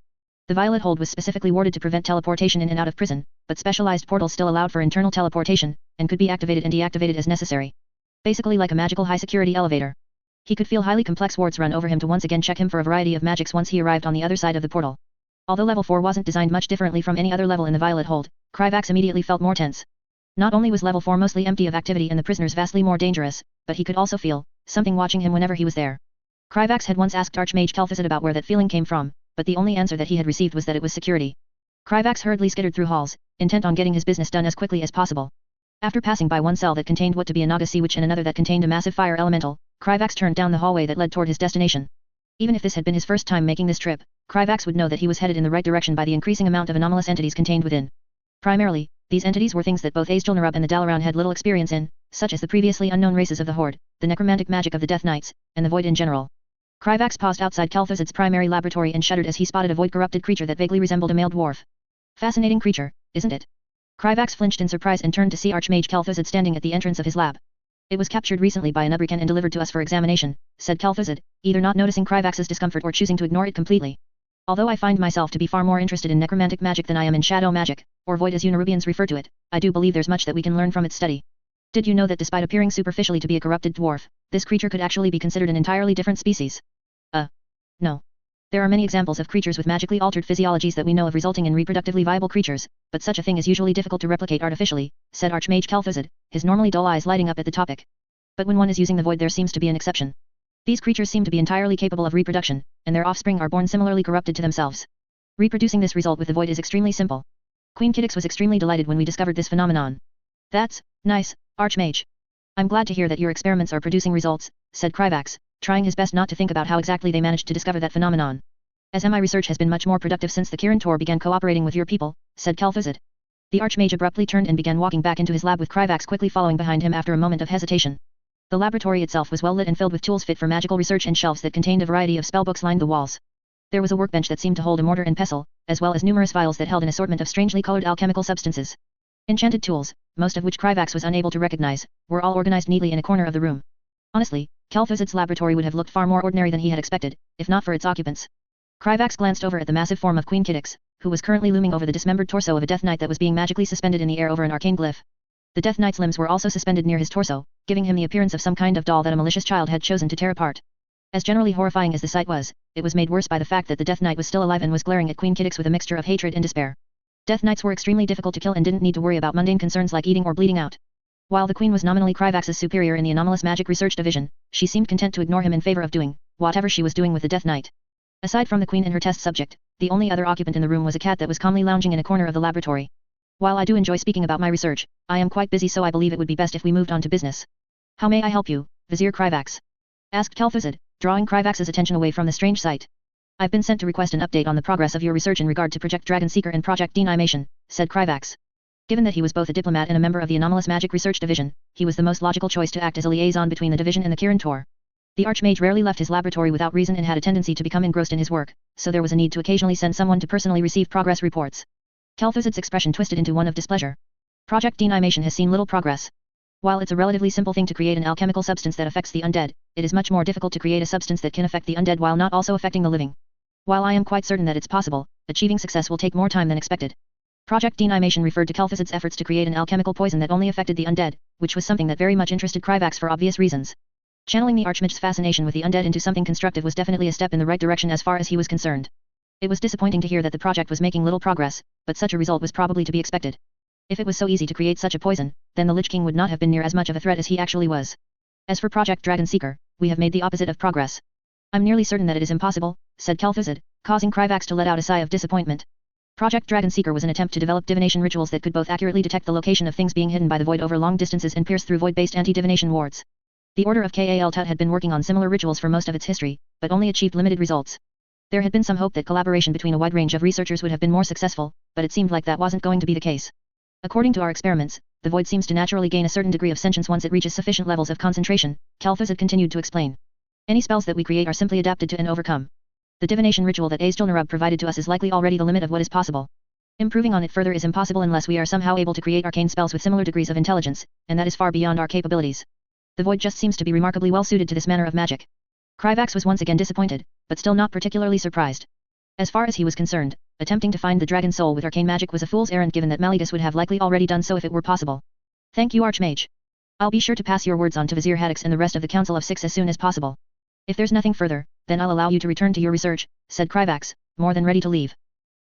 Speaker 1: The Violet Hold was specifically warded to prevent teleportation in and out of prison, but specialized portals still allowed for internal teleportation, and could be activated and deactivated as necessary. Basically like a magical high-security elevator. He could feel highly complex wards run over him to once again check him for a variety of magics once he arrived on the other side of the portal. Although level 4 wasn't designed much differently from any other level in the Violet Hold, Kryvax immediately felt more tense. Not only was level 4 mostly empty of activity and the prisoners vastly more dangerous, but he could also feel something watching him whenever he was there. Kryvax had once asked Archmage Kel'Thuzad about where that feeling came from, but the only answer that he had received was that it was security. Kryvax hurriedly skittered through halls, intent on getting his business done as quickly as possible. After passing by one cell that contained what to be a Naga sea witch and another that contained a massive fire elemental, Kryvax turned down the hallway that led toward his destination. Even if this had been his first time making this trip, Kryvax would know that he was headed in the right direction by the increasing amount of anomalous entities contained within. Primarily, these entities were things that both Azjol-Nerub and the Dalaran had little experience in, such as the previously unknown races of the Horde, the necromantic magic of the Death Knights, and the Void in general. Kryvax paused outside Kel'Thuzad's primary laboratory and shuddered as he spotted a void-corrupted creature that vaguely resembled a male dwarf. Fascinating creature, isn't it? Kryvax flinched in surprise and turned to see Archmage Kel'Thuzad standing at the entrance of his lab. It was captured recently by an Ubrican and delivered to us for examination, said Kel'Thuzad, either not noticing Kryvax's discomfort or choosing to ignore it completely. Although I find myself to be far more interested in necromantic magic than I am in shadow magic, or void as you Nerubians refer to it, I do believe there's much that we can learn from its study. Did you know that despite appearing superficially to be a corrupted dwarf, this creature could actually be considered an entirely different species? No. There are many examples of creatures with magically altered physiologies that we know of resulting in reproductively viable creatures, but such a thing is usually difficult to replicate artificially, said Archmage Kel'Thuzad, his normally dull eyes lighting up at the topic. But when one is using the void there seems to be an exception. These creatures seem to be entirely capable of reproduction, and their offspring are born similarly corrupted to themselves. Reproducing this result with the void is extremely simple. Queen Kiddix was extremely delighted when we discovered this phenomenon. That's nice, Archmage. I'm glad to hear that your experiments are producing results, said Kryvax, trying his best not to think about how exactly they managed to discover that phenomenon. As my research has been much more productive since the Kirin Tor began cooperating with your people, said Kel'Thuzad. The Archmage abruptly turned and began walking back into his lab with Kryvax quickly following behind him after a moment of hesitation. The laboratory itself was well lit and filled with tools fit for magical research and shelves that contained a variety of spellbooks lined the walls. There was a workbench that seemed to hold a mortar and pestle, as well as numerous vials that held an assortment of strangely colored alchemical substances. Enchanted tools, most of which Kryvax was unable to recognize, were all organized neatly in a corner of the room. Honestly, Kel'Thuzad's laboratory would have looked far more ordinary than he had expected, if not for its occupants. Kryvax glanced over at the massive form of Queen Kiddix, who was currently looming over the dismembered torso of a Death Knight that was being magically suspended in the air over an arcane glyph. The Death Knight's limbs were also suspended near his torso, giving him the appearance of some kind of doll that a malicious child had chosen to tear apart. As generally horrifying as the sight was, it was made worse by the fact that the Death Knight was still alive and was glaring at Queen Kiddix with a mixture of hatred and despair. Death Knights were extremely difficult to kill and didn't need to worry about mundane concerns like eating or bleeding out. While the Queen was nominally Kryvax's superior in the Anomalous Magic Research Division, she seemed content to ignore him in favor of doing whatever she was doing with the Death Knight. Aside from the Queen and her test subject, the only other occupant in the room was a cat that was calmly lounging in a corner of the laboratory. While I do enjoy speaking about my research, I am quite busy so I believe it would be best if we moved on to business. How may I help you, Vizier Kryvax? Asked Kel'Thuzad, drawing Kryvax's attention away from the strange sight. I've been sent to request an update on the progress of your research in regard to Project Dragon Seeker and Project Denimation, said Kryvax. Given that he was both a diplomat and a member of the Anomalous Magic Research Division, he was the most logical choice to act as a liaison between the division and the Kirin Tor. The Archmage rarely left his laboratory without reason and had a tendency to become engrossed in his work, so there was a need to occasionally send someone to personally receive progress reports. Kel'Thuzad's expression twisted into one of displeasure. Project Denimation has seen little progress. While it's a relatively simple thing to create an alchemical substance that affects the undead, it is much more difficult to create a substance that can affect the undead while not also affecting the living. While I am quite certain that it's possible, achieving success will take more time than expected. Project Denimation referred to Kel'Thuzad's efforts to create an alchemical poison that only affected the undead, which was something that very much interested Kryvax for obvious reasons. Channeling the Archmage's fascination with the undead into something constructive was definitely a step in the right direction as far as he was concerned. It was disappointing to hear that the project was making little progress, but such a result was probably to be expected. If it was so easy to create such a poison, then the Lich King would not have been near as much of a threat as he actually was. As for Project Dragon Seeker, we have made the opposite of progress. I'm nearly certain that it is impossible, said Kel'Thuzad, causing Kryvax to let out a sigh of disappointment. Project Dragon Seeker was an attempt to develop divination rituals that could both accurately detect the location of things being hidden by the void over long distances and pierce through void-based anti-divination wards. The Order of Kal Tut had been working on similar rituals for most of its history, but only achieved limited results. There had been some hope that collaboration between a wide range of researchers would have been more successful, but it seemed like that wasn't going to be the case. According to our experiments, the void seems to naturally gain a certain degree of sentience once it reaches sufficient levels of concentration, Kel'Thuzad continued to explain. Any spells that we create are simply adapted to and overcome. The divination ritual that Azjol-Nerub provided to us is likely already the limit of what is possible. Improving on it further is impossible unless we are somehow able to create arcane spells with similar degrees of intelligence, and that is far beyond our capabilities. The void just seems to be remarkably well suited to this manner of magic. Kryvax was once again disappointed, but still not particularly surprised. As far as he was concerned, attempting to find the dragon soul with arcane magic was a fool's errand given that Maligus would have likely already done so if it were possible. Thank you, Archmage. I'll be sure to pass your words on to Vizier Haddix and the rest of the Council of Six as soon as possible. If there's nothing further, then I'll allow you to return to your research, said Kryvax, more than ready to leave.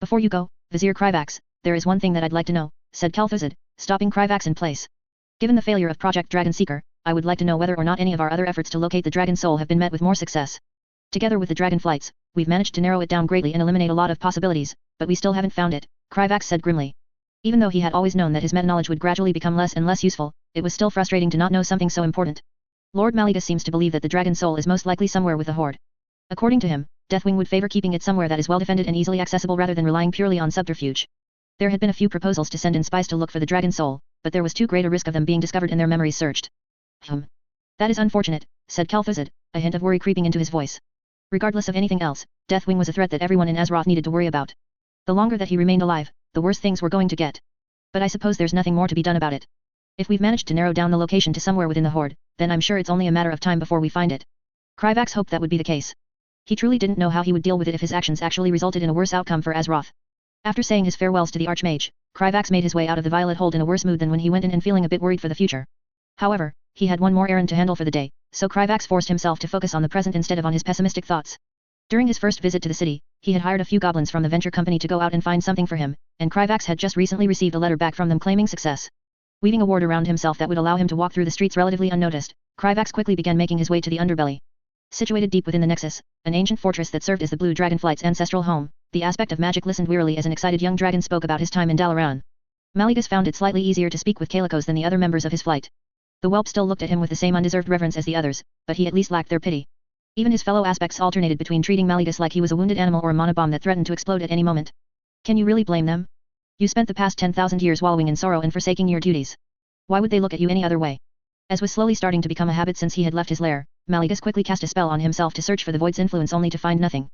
Speaker 1: Before you go, Vizier Kryvax, there is one thing that I'd like to know, said Kel'Thuzad, stopping Kryvax in place. Given the failure of Project Dragon Seeker, I would like to know whether or not any of our other efforts to locate the dragon soul have been met with more success. Together with the dragon flights, we've managed to narrow it down greatly and eliminate a lot of possibilities, but we still haven't found it, Kryvax said grimly. Even though he had always known that his meta-knowledge would gradually become less and less useful, it was still frustrating to not know something so important. Lord Maligus seems to believe that the dragon soul is most likely somewhere with the Horde. According to him, Deathwing would favor keeping it somewhere that is well defended and easily accessible rather than relying purely on subterfuge. There had been a few proposals to send in spies to look for the dragon soul, but there was too great a risk of them being discovered and their memories searched. That is unfortunate, said Kel'Thuzad, a hint of worry creeping into his voice. Regardless of anything else, Deathwing was a threat that everyone in Azeroth needed to worry about. The longer that he remained alive, the worse things were going to get. But I suppose there's nothing more to be done about it. If we've managed to narrow down the location to somewhere within the Horde, then I'm sure it's only a matter of time before we find it. Kryvax hoped that would be the case. He truly didn't know how he would deal with it if his actions actually resulted in a worse outcome for Azeroth. After saying his farewells to the Archmage, Kryvax made his way out of the Violet Hold in a worse mood than when he went in and feeling a bit worried for the future. However, he had one more errand to handle for the day, so Kryvax forced himself to focus on the present instead of on his pessimistic thoughts. During his first visit to the city, he had hired a few goblins from the venture company to go out and find something for him, and Kryvax had just recently received a letter back from them claiming success. Weaving a ward around himself that would allow him to walk through the streets relatively unnoticed, Kryvax quickly began making his way to the underbelly. Situated deep within the Nexus, an ancient fortress that served as the Blue Dragonflight's ancestral home, the aspect of magic listened wearily as an excited young dragon spoke about his time in Dalaran. Maligus found it slightly easier to speak with Kalikos than the other members of his flight. The whelp still looked at him with the same undeserved reverence as the others, but he at least lacked their pity. Even his fellow aspects alternated between treating Maligus like he was a wounded animal or a monobomb that threatened to explode at any moment. Can you really blame them? You spent the past 10,000 years wallowing in sorrow and forsaking your duties. Why would they look at you any other way? As was slowly starting to become a habit since he had left his lair, Maligus quickly cast a spell on himself to search for the void's influence only to find nothing.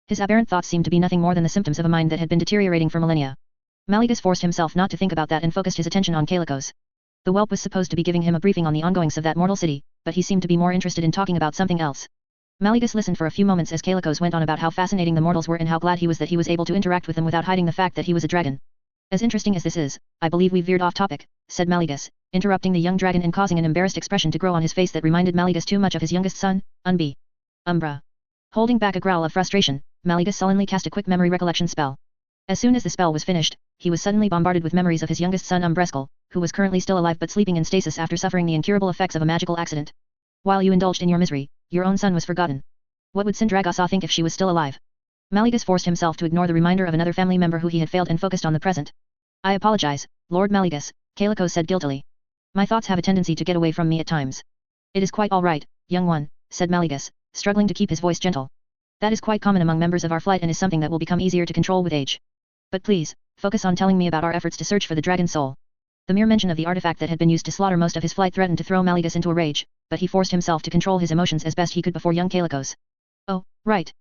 Speaker 1: His aberrant thoughts seemed to be nothing more than the symptoms of a mind that had been deteriorating for millennia. Maligus forced himself not to think about that and focused his attention on Kalikos. The whelp was supposed to be giving him a briefing on the ongoings of that mortal city, but he seemed to be more interested in talking about something else. Maligus listened for a few moments as Kalikos went on about how fascinating the mortals were and how glad he was that he was able to interact with them without hiding the fact that he was a dragon. As interesting as this is, I believe we've veered off topic, said Maligus, interrupting the young dragon and causing an embarrassed expression to grow on his face that reminded Maligus too much of his youngest son, Umbra. Holding back a growl of frustration, Maligus sullenly cast a quick memory recollection spell. As soon as the spell was finished, he was suddenly bombarded with memories of his youngest son Umbreskel, who was currently still alive but sleeping in stasis after suffering the incurable effects of a magical accident. While you indulged in your misery, your own son was forgotten. What would Sindragosa think if she was still alive? Maligus forced himself to ignore the reminder of another family member who he had failed and focused on the present. I apologize, Lord Maligus, Kalikos said guiltily. My thoughts have a tendency to get away from me at times. It is quite all right, young one, said Maligus, struggling to keep his voice gentle. That is quite common among members of our flight and is something that will become easier to control with age. But please, focus on telling me about our efforts to search for the dragon soul. The mere mention of the artifact that had been used to slaughter most of his flight threatened to throw Maligus into a rage, but he forced himself to control his emotions as best he could before young Kalikos. Oh, right.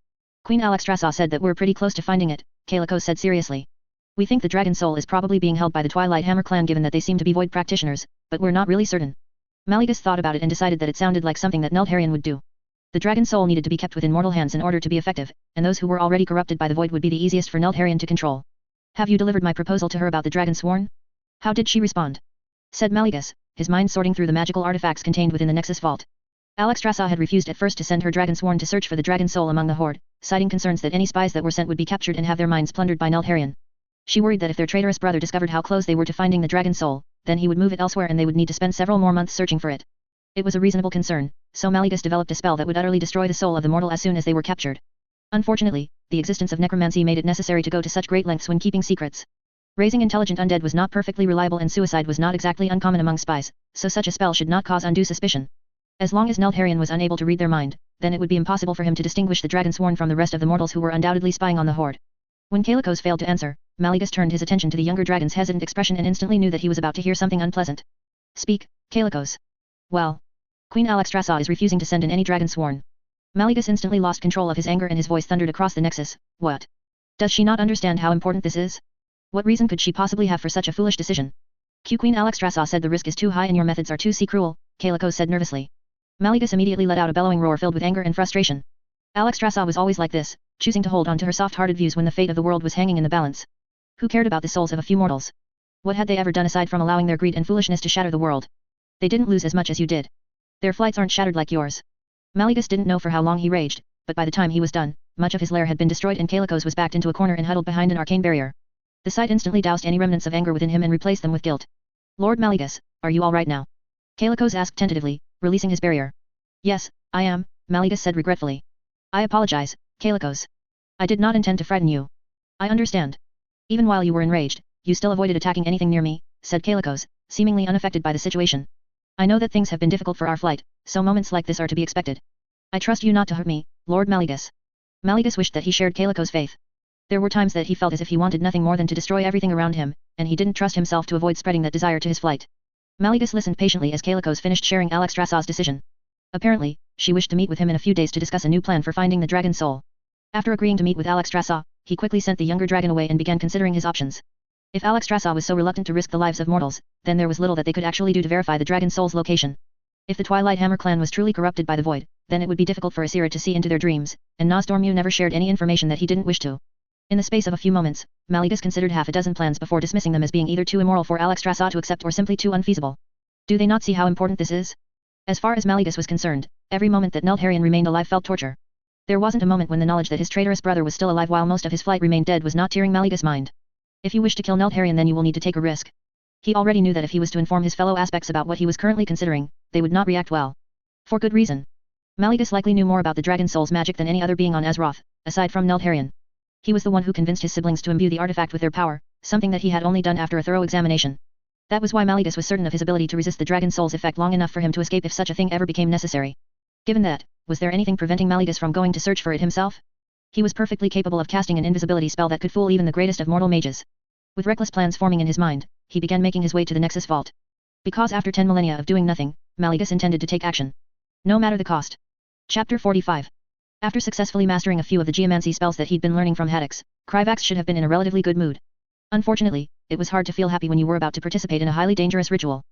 Speaker 1: Queen Alexstrasza said that we're pretty close to finding it, Kalikos said seriously. We think the dragon soul is probably being held by the Twilight Hammer clan given that they seem to be void practitioners, but we're not really certain. Maligus thought about it and decided that it sounded like something that Lordaeron would do. The dragon soul needed to be kept within mortal hands in order to be effective, and those who were already corrupted by the void would be the easiest for Lordaeron to control. Have you delivered my proposal to her about the dragon sworn? How did she respond? Said Maligus, his mind sorting through the magical artifacts contained within the Nexus Vault. Alexstrasza had refused at first to send her dragonsworn to search for the dragon soul among the horde, citing concerns that any spies that were sent would be captured and have their minds plundered by Lordaeron. She worried that if their traitorous brother discovered how close they were to finding the dragon soul, then he would move it elsewhere and they would need to spend several more months searching for it. It was a reasonable concern, so Maligus developed a spell that would utterly destroy the soul of the mortal as soon as they were captured. Unfortunately, the existence of necromancy made it necessary to go to such great lengths when keeping secrets. Raising intelligent undead was not perfectly reliable and suicide was not exactly uncommon among spies, so such a spell should not cause undue suspicion. As long as Lordaeron was unable to read their mind, then it would be impossible for him to distinguish the dragonsworn from the rest of the mortals who were undoubtedly spying on the horde. When Kalikos failed to answer, Maligus turned his attention to the younger dragon's hesitant expression and instantly knew that he was about to hear something unpleasant. Speak, Kalikos. Well, Queen Alexstrasza is refusing to send in any dragonsworn. Maligus instantly lost control of his anger and his voice thundered across the nexus. What? Does she not understand how important this is? What reason could she possibly have for such a foolish decision? Queen Alexstrasza said the risk is too high and your methods are too cruel, Kalikos said nervously. Maligus immediately let out a bellowing roar filled with anger and frustration. Alexstrasza was always like this, choosing to hold on to her soft-hearted views when the fate of the world was hanging in the balance. Who cared about the souls of a few mortals? What had they ever done aside from allowing their greed and foolishness to shatter the world? They didn't lose as much as you did. Their flights aren't shattered like yours. Maligus didn't know for how long he raged, but by the time he was done, much of his lair had been destroyed and Kalikos was backed into a corner and huddled behind an arcane barrier. The sight instantly doused any remnants of anger within him and replaced them with guilt. Lord Maligus, are you all right now? Kalikos asked tentatively, releasing his barrier. Yes, I am, Maligus said regretfully. I apologize, Kalikos. I did not intend to frighten you. I understand. Even while you were enraged, you still avoided attacking anything near me, said Kalikos, seemingly unaffected by the situation. I know that things have been difficult for our flight, so moments like this are to be expected. I trust you not to hurt me, Lord Maligus. Maligus wished that he shared Kalikos' faith. There were times that he felt as if he wanted nothing more than to destroy everything around him, and he didn't trust himself to avoid spreading that desire to his flight. Maligus listened patiently as Kalikos finished sharing Alexstrasza's decision. Apparently, she wished to meet with him in a few days to discuss a new plan for finding the dragon soul. After agreeing to meet with Alexstrasza, he quickly sent the younger dragon away and began considering his options. If Alexstrasza was so reluctant to risk the lives of mortals, then there was little that they could actually do to verify the dragon soul's location. If the Twilight Hammer clan was truly corrupted by the void, then it would be difficult for Azira to see into their dreams, and Nozdormu never shared any information that he didn't wish to. In the space of a few moments, Maligus considered half a dozen plans before dismissing them as being either too immoral for Alexstrasza to accept or simply too unfeasible. Do they not see how important this is? As far as Maligus was concerned, every moment that Lordaeron remained alive felt torture. There wasn't a moment when the knowledge that his traitorous brother was still alive while most of his flight remained dead was not tearing Maligus' mind. If you wish to kill Lordaeron, then you will need to take a risk. He already knew that if he was to inform his fellow aspects about what he was currently considering, they would not react well. For good reason. Maligus likely knew more about the dragon soul's magic than any other being on Azeroth, aside from Lordaeron. He was the one who convinced his siblings to imbue the artifact with their power, something that he had only done after a thorough examination. That was why Maligus was certain of his ability to resist the dragon soul's effect long enough for him to escape if such a thing ever became necessary. Given that, was there anything preventing Maligus from going to search for it himself? He was perfectly capable of casting an invisibility spell that could fool even the greatest of mortal mages. With reckless plans forming in his mind, he began making his way to the Nexus Vault. Because after 10 millennia of doing nothing, Maligus intended to take action. No matter the cost. Chapter 45. After successfully mastering a few of the geomancy spells that he'd been learning from Haddix, Kryvax should have been in a relatively good mood. Unfortunately, it was hard to feel happy when you were about to participate in a highly dangerous ritual.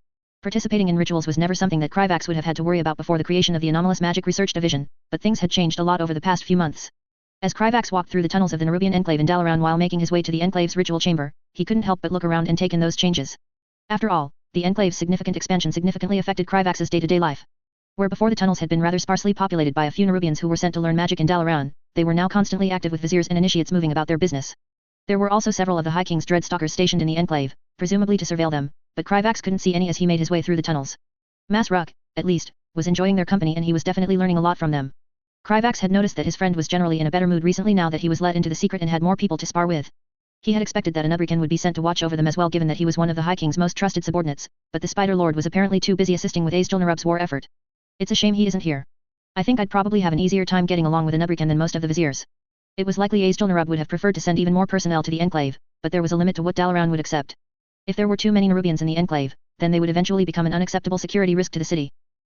Speaker 1: Participating in rituals was never something that Kryvax would have had to worry about before the creation of the Anomalous Magic Research Division, but things had changed a lot over the past few months. As Kryvax walked through the tunnels of the Nerubian enclave in Dalaran while making his way to the enclave's ritual chamber, he couldn't help but look around and take in those changes. After all, the enclave's significant expansion significantly affected Kryvax's day-to-day life. Where before the tunnels had been rather sparsely populated by a few Nerubians who were sent to learn magic in Dalaran, they were now constantly active with viziers and initiates moving about their business. There were also several of the High King's Dreadstalkers stationed in the enclave, presumably to surveil them, but Kryvax couldn't see any as he made his way through the tunnels. Masruk, at least, was enjoying their company and he was definitely learning a lot from them. Kryvax had noticed that his friend was generally in a better mood recently now that he was let into the secret and had more people to spar with. He had expected that an Ubrican would be sent to watch over them as well given that he was one of the High King's most trusted subordinates, but the Spider Lord was apparently too busy assisting with Azjol-Nerub's war effort. It's a shame he isn't here. I think I'd probably have an easier time getting along with an Ubrican than most of the viziers. It was likely Azjol-Nerub would have preferred to send even more personnel to the enclave, but there was a limit to what Dalaran would accept. If there were too many Nerubians in the enclave, then they would eventually become an unacceptable security risk to the city.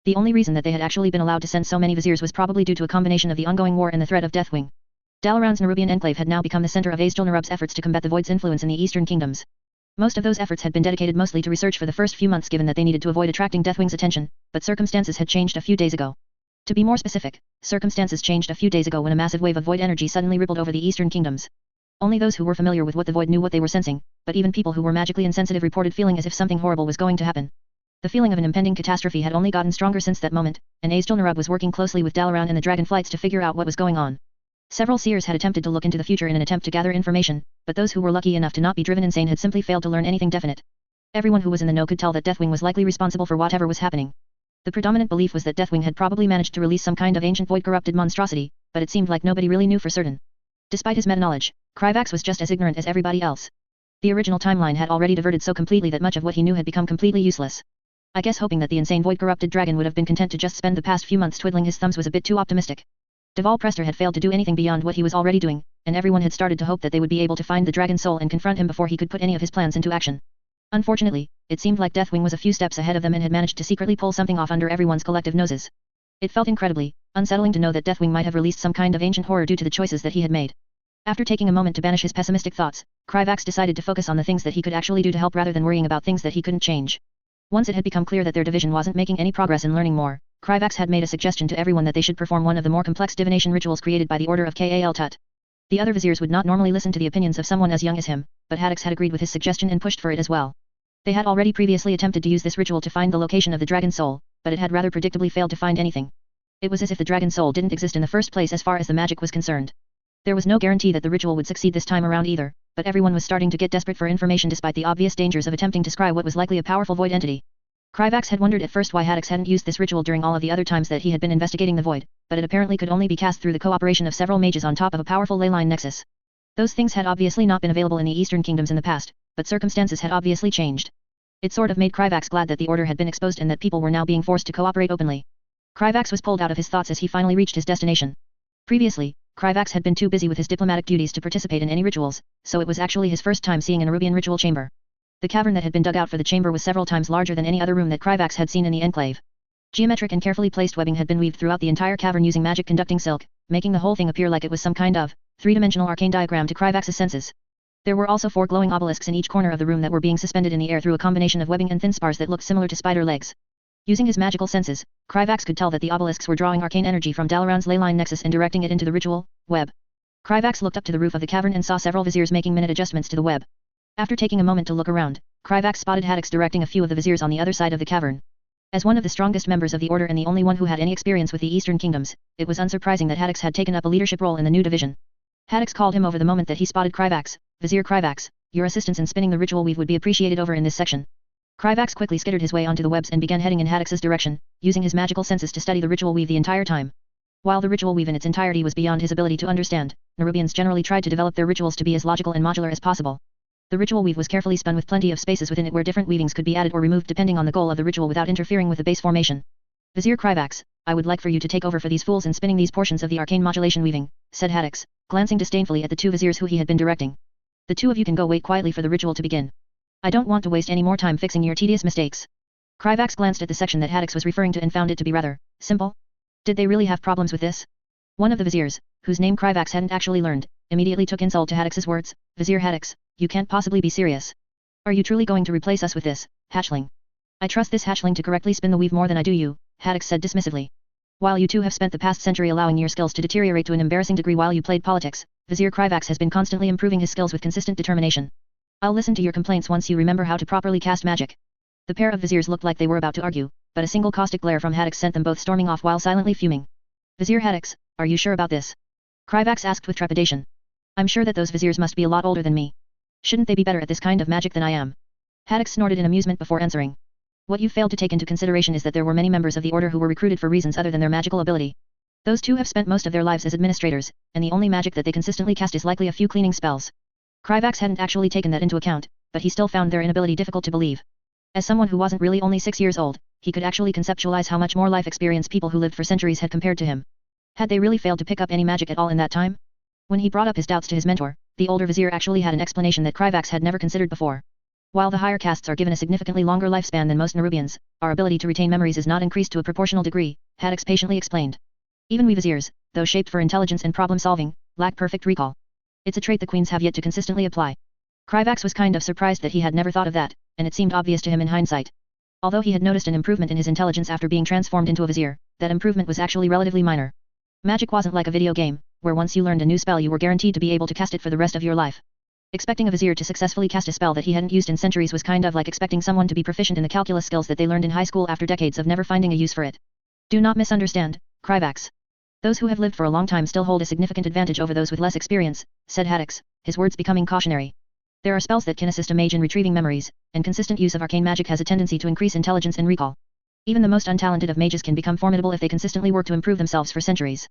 Speaker 1: The only reason that they had actually been allowed to send so many viziers was probably due to a combination of the ongoing war and the threat of Deathwing. Dalaran's Nerubian enclave had now become the center of Azjol-Nerub's efforts to combat the Void's influence in the eastern kingdoms. Most of those efforts had been dedicated mostly to research for the first few months, given that they needed to avoid attracting Deathwing's attention, but circumstances had changed a few days ago. To be more specific, circumstances changed a few days ago when a massive wave of Void energy suddenly rippled over the eastern kingdoms. Only those who were familiar with what the Void knew what they were sensing, but even people who were magically insensitive reported feeling as if something horrible was going to happen. The feeling of an impending catastrophe had only gotten stronger since that moment, and Azjol-Nerub was working closely with Dalaran and the Dragonflights to figure out what was going on. Several seers had attempted to look into the future in an attempt to gather information, but those who were lucky enough to not be driven insane had simply failed to learn anything definite. Everyone who was in the know could tell that Deathwing was likely responsible for whatever was happening. The predominant belief was that Deathwing had probably managed to release some kind of ancient void-corrupted monstrosity, but it seemed like nobody really knew for certain. Despite his meta-knowledge, Kryvax was just as ignorant as everybody else. The original timeline had already diverted so completely that much of what he knew had become completely useless. I guess hoping that the insane void-corrupted dragon would have been content to just spend the past few months twiddling his thumbs was a bit too optimistic. Deval Prester had failed to do anything beyond what he was already doing, and everyone had started to hope that they would be able to find the dragon's soul and confront him before he could put any of his plans into action. Unfortunately, it seemed like Deathwing was a few steps ahead of them and had managed to secretly pull something off under everyone's collective noses. It felt incredibly unsettling to know that Deathwing might have released some kind of ancient horror due to the choices that he had made. After taking a moment to banish his pessimistic thoughts, Kryvax decided to focus on the things that he could actually do to help rather than worrying about things that he couldn't change. Once it had become clear that their division wasn't making any progress in learning more, Kryvax had made a suggestion to everyone that they should perform one of the more complex divination rituals created by the Order of Kal Tut. The other viziers would not normally listen to the opinions of someone as young as him, but Haddix had agreed with his suggestion and pushed for it as well. They had already previously attempted to use this ritual to find the location of the dragon's soul, but it had rather predictably failed to find anything. It was as if the dragon's soul didn't exist in the first place as far as the magic was concerned. There was no guarantee that the ritual would succeed this time around either, but everyone was starting to get desperate for information despite the obvious dangers of attempting to scry what was likely a powerful void entity. Kryvax had wondered at first why Haddix hadn't used this ritual during all of the other times that he had been investigating the void, but it apparently could only be cast through the cooperation of several mages on top of a powerful leyline nexus. Those things had obviously not been available in the Eastern Kingdoms in the past, but circumstances had obviously changed. It sort of made Kryvax glad that the order had been exposed and that people were now being forced to cooperate openly. Kryvax was pulled out of his thoughts as he finally reached his destination. Previously, Kryvax had been too busy with his diplomatic duties to participate in any rituals, so it was actually his first time seeing a Nerubian ritual chamber. The cavern that had been dug out for the chamber was several times larger than any other room that Kryvax had seen in the enclave. Geometric and carefully placed webbing had been weaved throughout the entire cavern using magic conducting silk, making the whole thing appear like it was some kind of three-dimensional arcane diagram to Kryvax's senses. There were also 4 glowing obelisks in each corner of the room that were being suspended in the air through a combination of webbing and thin spars that looked similar to spider legs. Using his magical senses, Kryvax could tell that the obelisks were drawing arcane energy from Dalaran's leyline nexus and directing it into the ritual web. Kryvax looked up to the roof of the cavern and saw several viziers making minute adjustments to the web. After taking a moment to look around, Kryvax spotted Haddix directing a few of the viziers on the other side of the cavern. As one of the strongest members of the order and the only one who had any experience with the Eastern Kingdoms, it was unsurprising that Haddix had taken up a leadership role in the new division. Haddix called him over the moment that he spotted Kryvax. "Vizier Kryvax, your assistance in spinning the ritual weave would be appreciated over in this section." Kryvax quickly skittered his way onto the webs and began heading in Haddix's direction, using his magical senses to study the ritual weave the entire time. While the ritual weave in its entirety was beyond his ability to understand, Nerubians generally tried to develop their rituals to be as logical and modular as possible. The ritual weave was carefully spun with plenty of spaces within it where different weavings could be added or removed depending on the goal of the ritual without interfering with the base formation. "Vizier Kryvax, I would like for you to take over for these fools in spinning these portions of the arcane modulation weaving," said Haddix, glancing disdainfully at the 2 viziers who he had been directing. "The 2 of you can go wait quietly for the ritual to begin. I don't want to waste any more time fixing your tedious mistakes." Kryvax glanced at the section that Haddix was referring to and found it to be rather simple. Did they really have problems with this? One of the viziers, whose name Kryvax hadn't actually learned, immediately took insult to Haddix's words. "Vizier Haddix, you can't possibly be serious. Are you truly going to replace us with this hatchling?" "I trust this hatchling to correctly spin the weave more than I do you," Haddix said dismissively. "While you 2 have spent the past century allowing your skills to deteriorate to an embarrassing degree while you played politics, Vizier Kryvax has been constantly improving his skills with consistent determination. I'll listen to your complaints once you remember how to properly cast magic." The pair of viziers looked like they were about to argue, but a single caustic glare from Haddix sent them both storming off while silently fuming. "Vizier Haddix, are you sure about this?" Kryvax asked with trepidation. "I'm sure that those viziers must be a lot older than me. Shouldn't they be better at this kind of magic than I am?" Haddix snorted in amusement before answering. "What you failed to take into consideration is that there were many members of the order who were recruited for reasons other than their magical ability. Those 2 have spent most of their lives as administrators, and the only magic that they consistently cast is likely a few cleaning spells." Kryvax hadn't actually taken that into account, but he still found their inability difficult to believe. As someone who wasn't really only 6 years old, he could actually conceptualize how much more life experience people who lived for centuries had compared to him. Had they really failed to pick up any magic at all in that time? When he brought up his doubts to his mentor, the older vizier actually had an explanation that Kryvax had never considered before. While the higher castes are given a significantly longer lifespan than most Nerubians, our ability to retain memories is not increased to a proportional degree, Haddix patiently explained. Even we viziers, though shaped for intelligence and problem-solving, lack perfect recall. It's a trait the queens have yet to consistently apply. Kryvax was kind of surprised that he had never thought of that, and it seemed obvious to him in hindsight. Although he had noticed an improvement in his intelligence after being transformed into a vizier, that improvement was actually relatively minor. Magic wasn't like a video game, where once you learned a new spell you were guaranteed to be able to cast it for the rest of your life. Expecting a vizier to successfully cast a spell that he hadn't used in centuries was kind of like expecting someone to be proficient in the calculus skills that they learned in high school after decades of never finding a use for it. Do not misunderstand, Kryvax. Those who have lived for a long time still hold a significant advantage over those with less experience, said Haddix, his words becoming cautionary. There are spells that can assist a mage in retrieving memories, and consistent use of arcane magic has a tendency to increase intelligence and recall. Even the most untalented of mages can become formidable if they consistently work to improve themselves for centuries.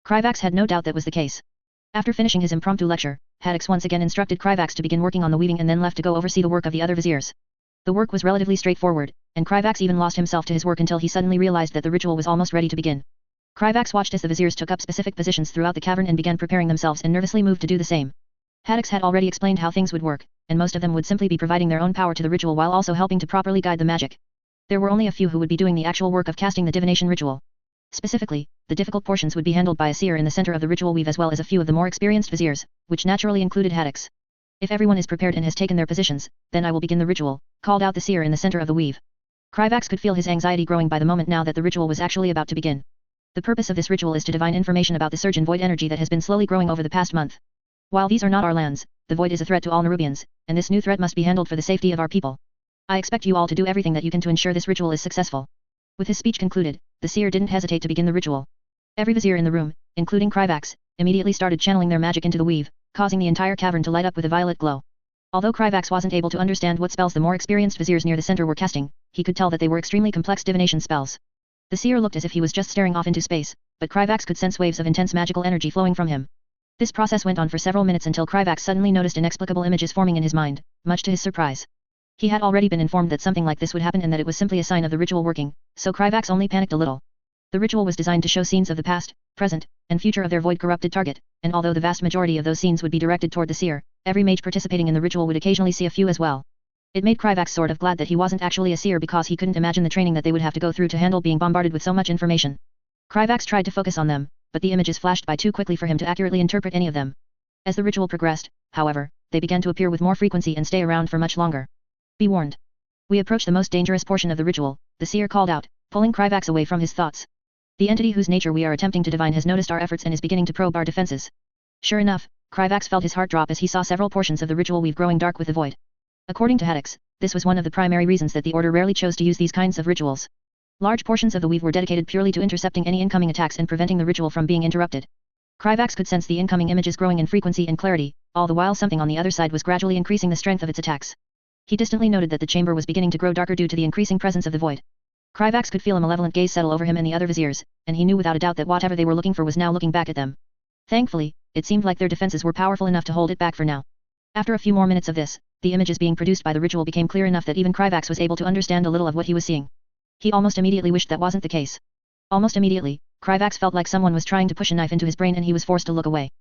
Speaker 1: Kryvax had no doubt that was the case. After finishing his impromptu lecture, Haddix once again instructed Kryvax to begin working on the weaving and then left to go oversee the work of the other viziers. The work was relatively straightforward, and Kryvax even lost himself to his work until he suddenly realized that the ritual was almost ready to begin. Kryvax watched as the viziers took up specific positions throughout the cavern and began preparing themselves and nervously moved to do the same. Haddix had already explained how things would work, and most of them would simply be providing their own power to the ritual while also helping to properly guide the magic. There were only a few who would be doing the actual work of casting the divination ritual. Specifically, the difficult portions would be handled by a seer in the center of the ritual weave as well as a few of the more experienced viziers, which naturally included Haddix. If everyone is prepared and has taken their positions, then I will begin the ritual, called out the seer in the center of the weave. Kryvax could feel his anxiety growing by the moment now that the ritual was actually about to begin. The purpose of this ritual is to divine information about the surge in void energy that has been slowly growing over the past month. While these are not our lands, the void is a threat to all Nerubians, and this new threat must be handled for the safety of our people. I expect you all to do everything that you can to ensure this ritual is successful. With his speech concluded, the seer didn't hesitate to begin the ritual. Every vizier in the room, including Kryvax, immediately started channeling their magic into the weave, causing the entire cavern to light up with a violet glow. Although Kryvax wasn't able to understand what spells the more experienced viziers near the center were casting, he could tell that they were extremely complex divination spells. The seer looked as if he was just staring off into space, but Kryvax could sense waves of intense magical energy flowing from him. This process went on for several minutes until Kryvax suddenly noticed inexplicable images forming in his mind, much to his surprise. He had already been informed that something like this would happen and that it was simply a sign of the ritual working, so Kryvax only panicked a little. The ritual was designed to show scenes of the past, present, and future of their void-corrupted target, and although the vast majority of those scenes would be directed toward the seer, every mage participating in the ritual would occasionally see a few as well. It made Kryvax sort of glad that he wasn't actually a seer because he couldn't imagine the training that they would have to go through to handle being bombarded with so much information. Kryvax tried to focus on them, but the images flashed by too quickly for him to accurately interpret any of them. As the ritual progressed, however, they began to appear with more frequency and stay around for much longer. Be warned. We approach the most dangerous portion of the ritual, the seer called out, pulling Kryvax away from his thoughts. The entity whose nature we are attempting to divine has noticed our efforts and is beginning to probe our defenses. Sure enough, Kryvax felt his heart drop as he saw several portions of the ritual weave growing dark with the void. According to Haddix, this was one of the primary reasons that the Order rarely chose to use these kinds of rituals. Large portions of the weave were dedicated purely to intercepting any incoming attacks and preventing the ritual from being interrupted. Kryvax could sense the incoming images growing in frequency and clarity, all the while something on the other side was gradually increasing the strength of its attacks. He distantly noted that the chamber was beginning to grow darker due to the increasing presence of the void. Kryvax could feel a malevolent gaze settle over him and the other viziers, and he knew without a doubt that whatever they were looking for was now looking back at them. Thankfully, it seemed like their defenses were powerful enough to hold it back for now. After a few more minutes of this, the images being produced by the ritual became clear enough that even Kryvax was able to understand a little of what he was seeing. He almost immediately wished that wasn't the case. Almost immediately, Kryvax felt like someone was trying to push a knife into his brain and he was forced to look away.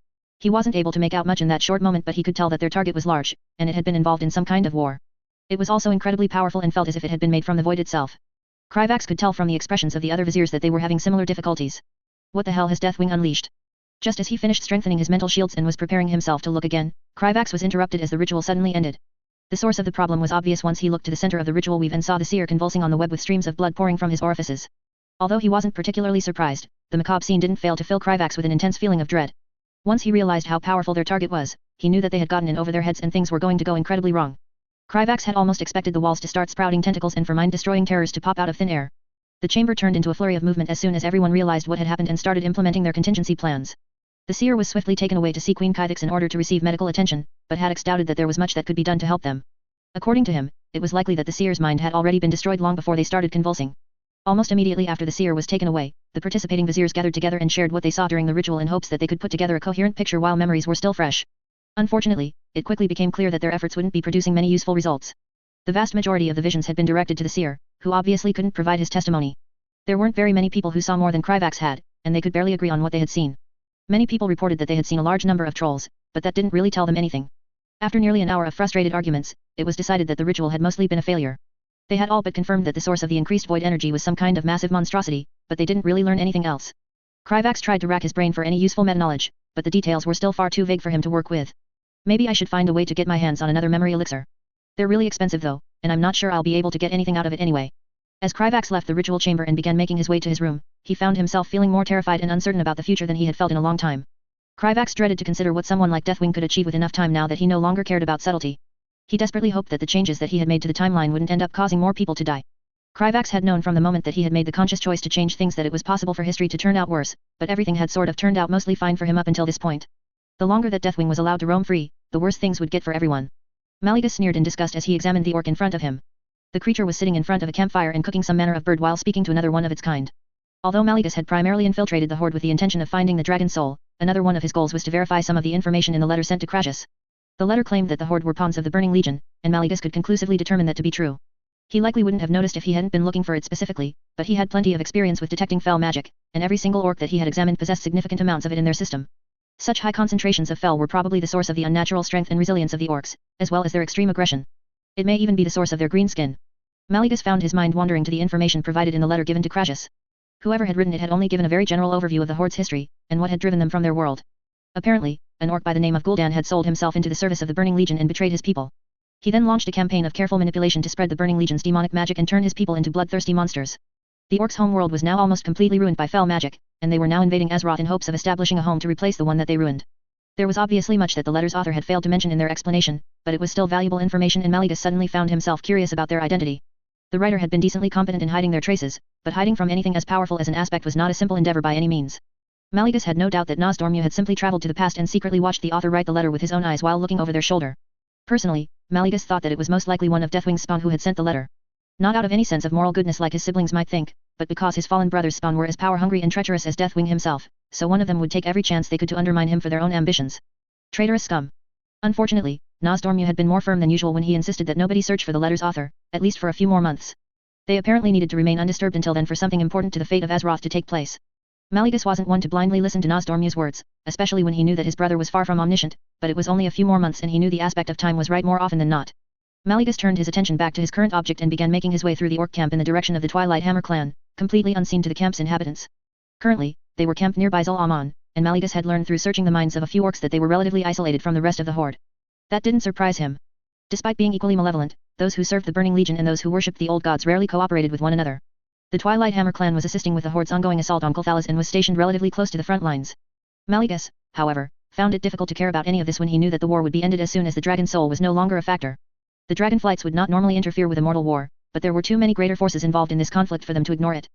Speaker 1: He wasn't able to make out much in that short moment, but he could tell that their target was large, and it had been involved in some kind of war. It was also incredibly powerful and felt as if it had been made from the void itself. Kryvax could tell from the expressions of the other viziers that they were having similar difficulties. What the hell has Deathwing unleashed? Just as he finished strengthening his mental shields and was preparing himself to look again, Kryvax was interrupted as the ritual suddenly ended. The source of the problem was obvious once he looked to the center of the ritual weave and saw the seer convulsing on the web with streams of blood pouring from his orifices. Although he wasn't particularly surprised, the macabre scene didn't fail to fill Kryvax with an intense feeling of dread. Once he realized how powerful their target was, he knew that they had gotten in over their heads and things were going to go incredibly wrong. Kryvax had almost expected the walls to start sprouting tentacles and for mind-destroying terrors to pop out of thin air. The chamber turned into a flurry of movement as soon as everyone realized what had happened and started implementing their contingency plans. The seer was swiftly taken away to see Queen Kythix in order to receive medical attention, but Haddix doubted that there was much that could be done to help them. According to him, it was likely that the seer's mind had already been destroyed long before they started convulsing. Almost immediately after the seer was taken away, the participating viziers gathered together and shared what they saw during the ritual in hopes that they could put together a coherent picture while memories were still fresh. Unfortunately, it quickly became clear that their efforts wouldn't be producing many useful results. The vast majority of the visions had been directed to the seer, who obviously couldn't provide his testimony. There weren't very many people who saw more than Kryvax had, and they could barely agree on what they had seen. Many people reported that they had seen a large number of trolls, but that didn't really tell them anything. After nearly an hour of frustrated arguments, it was decided that the ritual had mostly been a failure. They had all but confirmed that the source of the increased void energy was some kind of massive monstrosity, but they didn't really learn anything else. Kryvax tried to rack his brain for any useful meta-knowledge, but the details were still far too vague for him to work with. Maybe I should find a way to get my hands on another memory elixir. They're really expensive though, and I'm not sure I'll be able to get anything out of it anyway. As Kryvax left the ritual chamber and began making his way to his room, he found himself feeling more terrified and uncertain about the future than he had felt in a long time. Kryvax dreaded to consider what someone like Deathwing could achieve with enough time now that he no longer cared about subtlety. He desperately hoped that the changes that he had made to the timeline wouldn't end up causing more people to die. Kryvax had known from the moment that he had made the conscious choice to change things that it was possible for history to turn out worse, but everything had sort of turned out mostly fine for him up until this point. The longer that Deathwing was allowed to roam free, the worse things would get for everyone. Mallegus sneered in disgust as he examined the orc in front of him. The creature was sitting in front of a campfire and cooking some manner of bird while speaking to another one of its kind. Although Mallegus had primarily infiltrated the horde with the intention of finding the dragon soul, another one of his goals was to verify some of the information in the letter sent to Crassus. The letter claimed that the horde were pawns of the Burning Legion, and Mallegus could conclusively determine that to be true. He likely wouldn't have noticed if he hadn't been looking for it specifically, but he had plenty of experience with detecting fel magic, and every single orc that he had examined possessed significant amounts of it in their system. Such high concentrations of fel were probably the source of the unnatural strength and resilience of the orcs, as well as their extreme aggression. It may even be the source of their green skin. Mallegus found his mind wandering to the information provided in the letter given to Crassus. Whoever had written it had only given a very general overview of the horde's history, and what had driven them from their world. Apparently, an orc by the name of Gul'dan had sold himself into the service of the Burning Legion and betrayed his people. He then launched a campaign of careful manipulation to spread the Burning Legion's demonic magic and turn his people into bloodthirsty monsters. The orcs' homeworld was now almost completely ruined by fel magic, and they were now invading Azeroth in hopes of establishing a home to replace the one that they ruined. There was obviously much that the letter's author had failed to mention in their explanation, but it was still valuable information and Mallegus suddenly found himself curious about their identity. The writer had been decently competent in hiding their traces, but hiding from anything as powerful as an aspect was not a simple endeavor by any means. Mallegus had no doubt that Nozdormu had simply traveled to the past and secretly watched the author write the letter with his own eyes while looking over their shoulder. Personally, Mallegus thought that it was most likely one of Deathwing's spawn who had sent the letter. Not out of any sense of moral goodness like his siblings might think, but because his fallen brother's spawn were as power-hungry and treacherous as Deathwing himself, so one of them would take every chance they could to undermine him for their own ambitions. Traitorous scum. Unfortunately, Nozdormu had been more firm than usual when he insisted that nobody search for the letter's author, at least for a few more months. They apparently needed to remain undisturbed until then for something important to the fate of Azeroth to take place. Mallegus wasn't one to blindly listen to Nozdormu's words, especially when he knew that his brother was far from omniscient, but it was only a few more months and he knew the aspect of time was right more often than not. Mallegus turned his attention back to his current object and began making his way through the orc camp in the direction of the Twilight Hammer clan, completely unseen to the camp's inhabitants. Currently, they were camped nearby Zul-Aman, and Mallegus had learned through searching the minds of a few orcs that they were relatively isolated from the rest of the horde. That didn't surprise him. Despite being equally malevolent, those who served the Burning Legion and those who worshipped the old gods rarely cooperated with one another. The Twilight Hammer clan was assisting with the horde's ongoing assault on Kulthalas and was stationed relatively close to the front lines. Mallegus, however, found it difficult to care about any of this when he knew that the war would be ended as soon as the dragon soul was no longer a factor. The dragon flights would not normally interfere with a mortal war, but there were too many greater forces involved in this conflict for them to ignore it.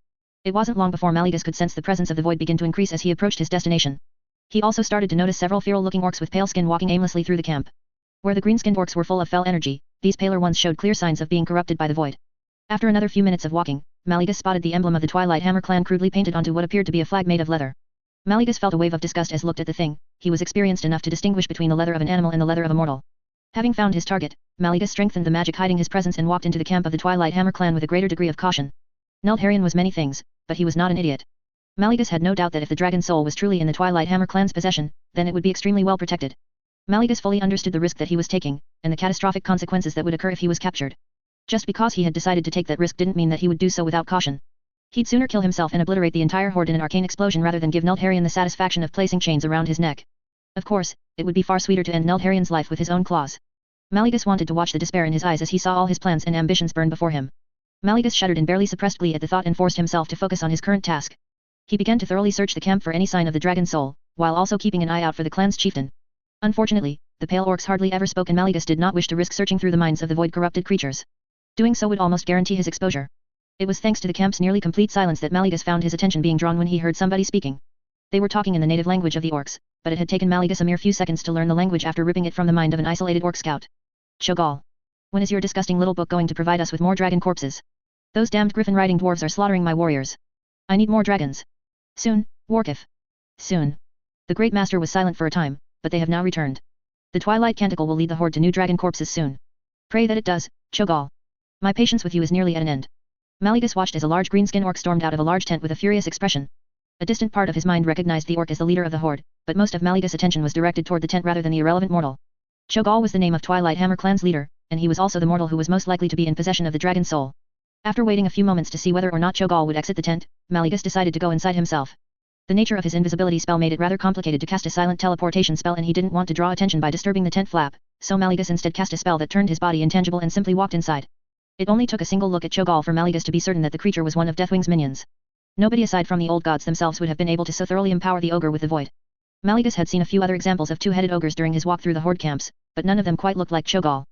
Speaker 1: It wasn't long before Mallegus could sense the presence of the void begin to increase as he approached his destination. He also started to notice several feral-looking orcs with pale skin walking aimlessly through the camp. Where the green-skinned orcs were full of fel energy, these paler ones showed clear signs of being corrupted by the void. After another few minutes of walking, Mallegus spotted the emblem of the Twilight Hammer clan crudely painted onto what appeared to be a flag made of leather. Mallegus felt a wave of disgust as looked at the thing. He was experienced enough to distinguish between the leather of an animal and the leather of a mortal. Having found his target, Mallegus strengthened the magic hiding his presence and walked into the camp of the Twilight Hammer clan with a greater degree of caution. Lordaeron was many things, but he was not an idiot. Mallegus had no doubt that if the dragon soul was truly in the Twilight Hammer clan's possession, then it would be extremely well protected. Mallegus fully understood the risk that he was taking, and the catastrophic consequences that would occur if he was captured. Just because he had decided to take that risk didn't mean that he would do so without caution. He'd sooner kill himself and obliterate the entire horde in an arcane explosion rather than give Lordaeron the satisfaction of placing chains around his neck. Of course, it would be far sweeter to end Lordaeron's life with his own claws. Mallegus wanted to watch the despair in his eyes as he saw all his plans and ambitions burn before him. Mallegus shuddered in barely suppressed glee at the thought and forced himself to focus on his current task. He began to thoroughly search the camp for any sign of the dragon soul, while also keeping an eye out for the clan's chieftain. Unfortunately, the pale orcs hardly ever spoke and Mallegus did not wish to risk searching through the minds of the void-corrupted creatures. Doing so would almost guarantee his exposure. It was thanks to the camp's nearly complete silence that Mallegus found his attention being drawn when he heard somebody speaking. They were talking in the native language of the orcs, but it had taken Mallegus a mere few seconds to learn the language after ripping it from the mind of an isolated orc scout. Cho'Gall. When is your disgusting little book going to provide us with more dragon corpses? Those damned griffin-riding dwarves are slaughtering my warriors. I need more dragons. Soon, Warcraft. Soon. The Great Master was silent for a time, but they have now returned. The Twilight Canticle will lead the horde to new dragon corpses soon. Pray that it does, Cho'Gall. My patience with you is nearly at an end. Mallegus watched as a large greenskin orc stormed out of a large tent with a furious expression. A distant part of his mind recognized the orc as the leader of the horde, but most of Mallegus' attention was directed toward the tent rather than the irrelevant mortal. Cho'Gall was the name of Twilight Hammer Clan's leader, and he was also the mortal who was most likely to be in possession of the dragon soul. After waiting a few moments to see whether or not Cho'Gall would exit the tent, Mallegus decided to go inside himself. The nature of his invisibility spell made it rather complicated to cast a silent teleportation spell, and he didn't want to draw attention by disturbing the tent flap, so Mallegus instead cast a spell that turned his body intangible and simply walked inside. It only took a single look at Cho'Gall for Mallegus to be certain that the creature was one of Deathwing's minions. Nobody aside from the old gods themselves would have been able to so thoroughly empower the ogre with the void. Mallegus had seen a few other examples of two-headed ogres during his walk through the horde camps, but none of them quite looked like Cho'Gall.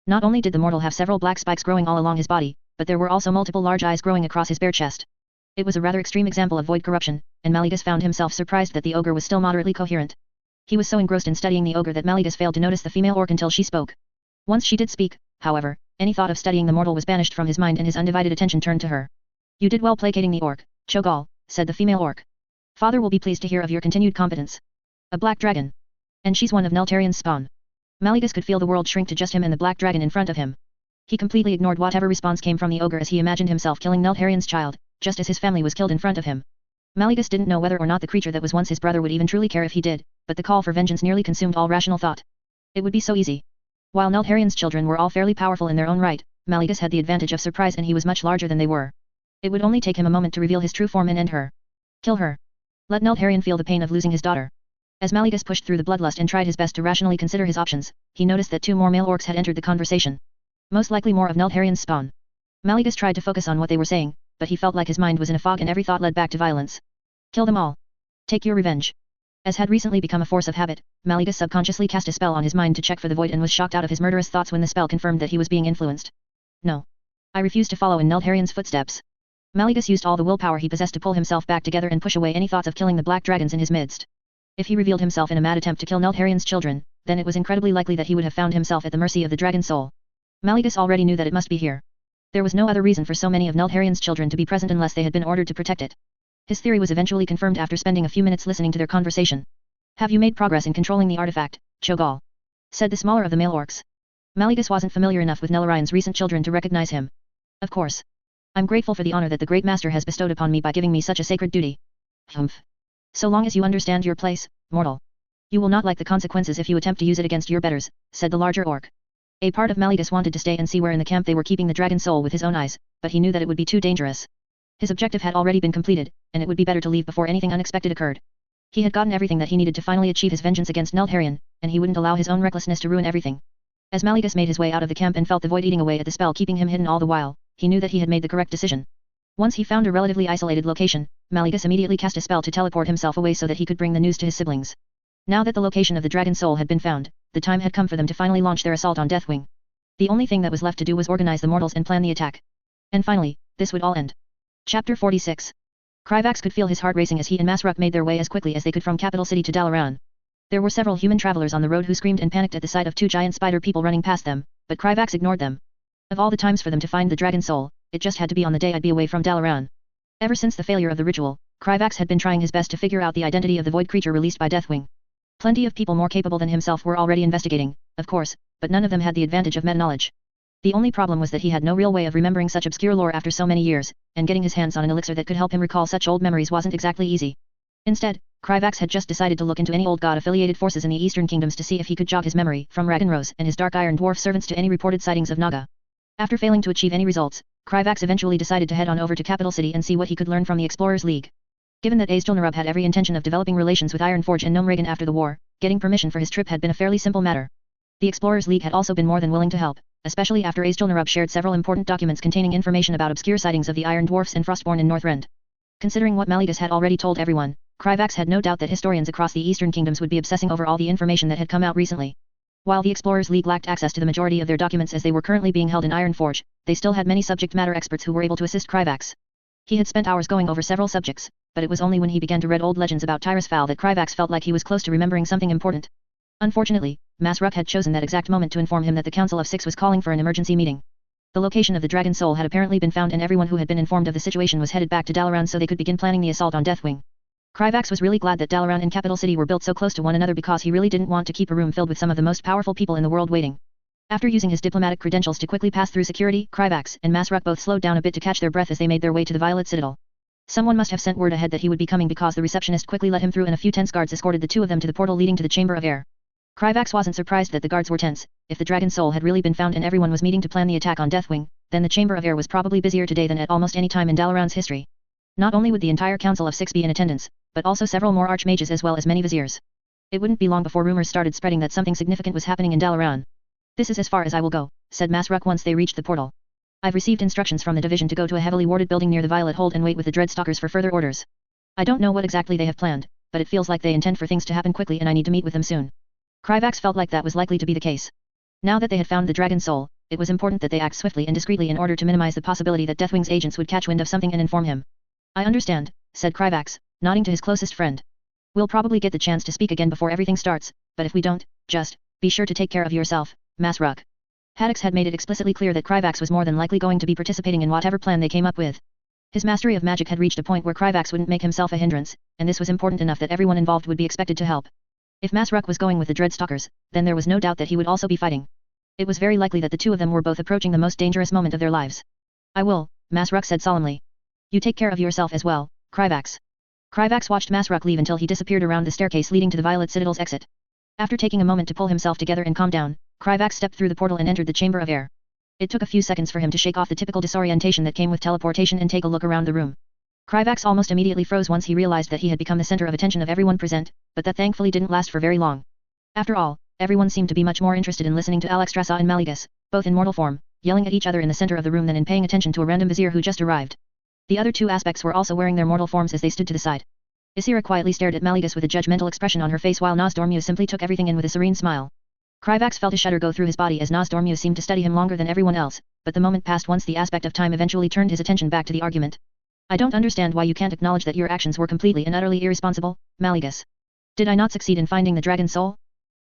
Speaker 1: Not only did the mortal have several black spikes growing all along his body, but there were also multiple large eyes growing across his bare chest. It was a rather extreme example of void corruption, and Mallegus found himself surprised that the ogre was still moderately coherent. He was so engrossed in studying the ogre that Mallegus failed to notice the female orc until she spoke. Once she did speak, however, any thought of studying the mortal was banished from his mind and his undivided attention turned to her. "You did well placating the orc, Cho'Gall," said the female orc. "Father will be pleased to hear of your continued competence. A black dragon. And she's one of Neltarian's spawn." Mallegus could feel the world shrink to just him and the black dragon in front of him. He completely ignored whatever response came from the ogre as he imagined himself killing Neltarian's child, just as his family was killed in front of him. Mallegus didn't know whether or not the creature that was once his brother would even truly care if he did, but the call for vengeance nearly consumed all rational thought. It would be so easy. While Neltarian's children were all fairly powerful in their own right, Mallegus had the advantage of surprise, and he was much larger than they were. It would only take him a moment to reveal his true form and end her. Kill her. Let Neltarian feel the pain of losing his daughter. As Mallegus pushed through the bloodlust and tried his best to rationally consider his options, he noticed that two more male orcs had entered the conversation. Most likely more of Neltarian's spawn. Mallegus tried to focus on what they were saying, but he felt like his mind was in a fog and every thought led back to violence. Kill them all. Take your revenge. As had recently become a force of habit, Mallegus subconsciously cast a spell on his mind to check for the void and was shocked out of his murderous thoughts when the spell confirmed that he was being influenced. No. I refuse to follow in Neltarian's footsteps. Mallegus used all the willpower he possessed to pull himself back together and push away any thoughts of killing the black dragons in his midst. If he revealed himself in a mad attempt to kill Neltarian's children, then it was incredibly likely that he would have found himself at the mercy of the dragon soul. Mallegus already knew that it must be here. There was no other reason for so many of Neltarian's children to be present unless they had been ordered to protect it. His theory was eventually confirmed after spending a few minutes listening to their conversation. "Have you made progress in controlling the artifact, Cho'Gall?" said the smaller of the male orcs. Mallegus wasn't familiar enough with Nelarian's recent children to recognize him. "Of course. I'm grateful for the honor that the Great Master has bestowed upon me by giving me such a sacred duty. Humph. So long as you understand your place, mortal. You will not like the consequences if you attempt to use it against your betters," said the larger orc. A part of Mallegus wanted to stay and see where in the camp they were keeping the dragon soul with his own eyes, but he knew that it would be too dangerous. His objective had already been completed, and it would be better to leave before anything unexpected occurred. He had gotten everything that he needed to finally achieve his vengeance against Neltarian, and he wouldn't allow his own recklessness to ruin everything. As Mallegus made his way out of the camp and felt the void eating away at the spell keeping him hidden all the while, he knew that he had made the correct decision. Once he found a relatively isolated location, Mallegus immediately cast a spell to teleport himself away so that he could bring the news to his siblings. Now that the location of the dragon soul had been found, the time had come for them to finally launch their assault on Deathwing. The only thing that was left to do was organize the mortals and plan the attack. And finally, this would all end. Chapter 46. Kryvax could feel his heart racing as he and Masruk made their way as quickly as they could from capital city to Dalaran. There were several human travelers on the road who screamed and panicked at the sight of two giant spider people running past them, but Kryvax ignored them. Of all the times for them to find the dragon soul, it just had to be on the day I'd be away from Dalaran. Ever since the failure of the ritual, Kryvax had been trying his best to figure out the identity of the void creature released by Deathwing. Plenty of people more capable than himself were already investigating, of course, but none of them had the advantage of meta-knowledge. The only problem was that he had no real way of remembering such obscure lore after so many years, and getting his hands on an elixir that could help him recall such old memories wasn't exactly easy. Instead, Kryvax had just decided to look into any old god-affiliated forces in the Eastern Kingdoms to see if he could jog his memory, from Ragnrose and his Dark Iron Dwarf servants to any reported sightings of Naga. After failing to achieve any results, Kryvax eventually decided to head on over to Capital City and see what he could learn from the Explorers League. Given that Azjol-Nerub had every intention of developing relations with Ironforge and Gnomeregan after the war, getting permission for his trip had been a fairly simple matter. The Explorers League had also been more than willing to help, especially after Azjol-Nerub shared several important documents containing information about obscure sightings of the Iron Dwarfs and Frostborn in Northrend. Considering what Mallegus had already told everyone, Kryvax had no doubt that historians across the Eastern Kingdoms would be obsessing over all the information that had come out recently. While the Explorers League lacked access to the majority of their documents as they were currently being held in Ironforge, they still had many subject matter experts who were able to assist Kryvax. He had spent hours going over several subjects, but it was only when he began to read old legends about Tyrusfal that Kryvax felt like he was close to remembering something important. Unfortunately, Masruk had chosen that exact moment to inform him that the Council of Six was calling for an emergency meeting. The location of the Dragon Soul had apparently been found and everyone who had been informed of the situation was headed back to Dalaran so they could begin planning the assault on Deathwing. Kryvax was really glad that Dalaran and Capital City were built so close to one another because he really didn't want to keep a room filled with some of the most powerful people in the world waiting. After using his diplomatic credentials to quickly pass through security, Kryvax and Masruk both slowed down a bit to catch their breath as they made their way to the Violet Citadel. Someone must have sent word ahead that he would be coming because the receptionist quickly let him through and a few tense guards escorted the two of them to the portal leading to the Chamber of Air. Kryvax wasn't surprised that the guards were tense. If the dragon soul had really been found and everyone was meeting to plan the attack on Deathwing, then the Chamber of Air was probably busier today than at almost any time in Dalaran's history. Not only would the entire Council of Six be in attendance, but also several more archmages as well as many viziers. It wouldn't be long before rumors started spreading that something significant was happening in Dalaran. This is as far as I will go, said Masruk once they reached the portal. I've received instructions from the division to go to a heavily warded building near the Violet Hold and wait with the Dreadstalkers for further orders. I don't know what exactly they have planned, but it feels like they intend for things to happen quickly and I need to meet with them soon. Kryvax felt like that was likely to be the case. Now that they had found the dragon soul, it was important that they act swiftly and discreetly in order to minimize the possibility that Deathwing's agents would catch wind of something and inform him. I understand, said Kryvax, nodding to his closest friend. We'll probably get the chance to speak again before everything starts, but if we don't, just be sure to take care of yourself, Masruk. Haddix had made it explicitly clear that Kryvax was more than likely going to be participating in whatever plan they came up with. His mastery of magic had reached a point where Kryvax wouldn't make himself a hindrance, and this was important enough that everyone involved would be expected to help. If Masruk was going with the Dreadstalkers, then there was no doubt that he would also be fighting. It was very likely that the two of them were both approaching the most dangerous moment of their lives. I will, Masruk said solemnly. You take care of yourself as well, Kryvax. Kryvax watched Masruk leave until he disappeared around the staircase leading to the Violet Citadel's exit. After taking a moment to pull himself together and calm down, Kryvax stepped through the portal and entered the Chamber of Air. It took a few seconds for him to shake off the typical disorientation that came with teleportation and take a look around the room. Kryvax almost immediately froze once he realized that he had become the center of attention of everyone present, but that thankfully didn't last for very long. After all, everyone seemed to be much more interested in listening to Alexstrasza and Maligus, both in mortal form, yelling at each other in the center of the room than in paying attention to a random vizier who just arrived. The other two aspects were also wearing their mortal forms as they stood to the side. Ysira quietly stared at Maligus with a judgmental expression on her face while Nozdormu simply took everything in with a serene smile. Kryvax felt a shudder go through his body as Nozdormu seemed to study him longer than everyone else, but the moment passed once the aspect of time eventually turned his attention back to the argument. I don't understand why you can't acknowledge that your actions were completely and utterly irresponsible, Maligus. Did I not succeed in finding the dragon soul?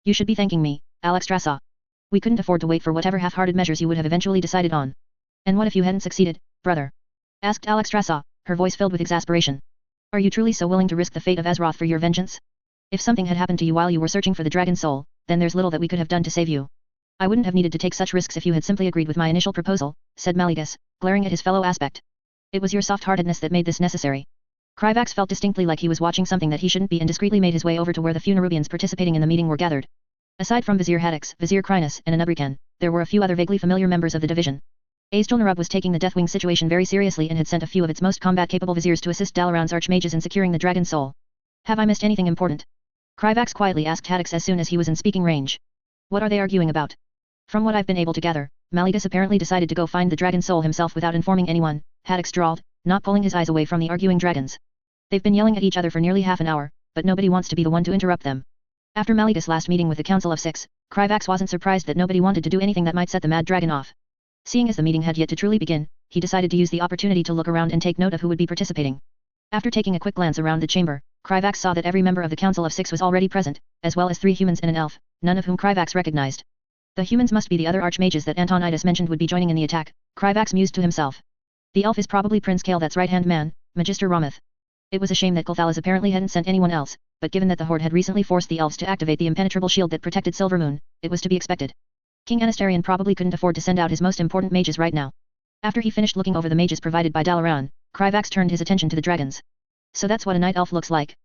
Speaker 1: You should be thanking me, Alexstrasza. We couldn't afford to wait for whatever half-hearted measures you would have eventually decided on. And what if you hadn't succeeded, brother? Asked Alexstrasza, her voice filled with exasperation. Are you truly so willing to risk the fate of Azeroth for your vengeance? If something had happened to you while you were searching for the dragon soul, then there's little that we could have done to save you. I wouldn't have needed to take such risks if you had simply agreed with my initial proposal, said Maligus, glaring at his fellow aspect. It was your soft-heartedness that made this necessary. Kryvax felt distinctly like he was watching something that he shouldn't be and discreetly made his way over to where the few Nerubians participating in the meeting were gathered. Aside from Vizier Haddix, Vizier Krynus, and Anubrican, there were a few other vaguely familiar members of the division. Azjol-Nerub was taking the Deathwing situation very seriously and had sent a few of its most combat-capable viziers to assist Dalaran's archmages in securing the dragon soul. Have I missed anything important? Kryvax quietly asked Haddix as soon as he was in speaking range. What are they arguing about? From what I've been able to gather, Maligus apparently decided to go find the dragon soul himself without informing anyone, Haddix drawled, not pulling his eyes away from the arguing dragons. They've been yelling at each other for nearly half an hour, but nobody wants to be the one to interrupt them. After Maligus' last meeting with the Council of Six, Kryvax wasn't surprised that nobody wanted to do anything that might set the mad dragon off. Seeing as the meeting had yet to truly begin, he decided to use the opportunity to look around and take note of who would be participating. After taking a quick glance around the chamber, Kryvax saw that every member of the Council of Six was already present, as well as 3 humans and an elf, none of whom Kryvax recognized. The humans must be the other archmages that Antonidas mentioned would be joining in the attack, Kryvax mused to himself. The elf is probably Prince Kael'thas's right-hand man, Magister Romoth. It was a shame that Kulthalas apparently hadn't sent anyone else, but given that the Horde had recently forced the elves to activate the impenetrable shield that protected Silvermoon, it was to be expected. King Anastarion probably couldn't afford to send out his most important mages right now. After he finished looking over the mages provided by Dalaran, Kryvax turned his attention to the dragons. So that's what a night elf looks like.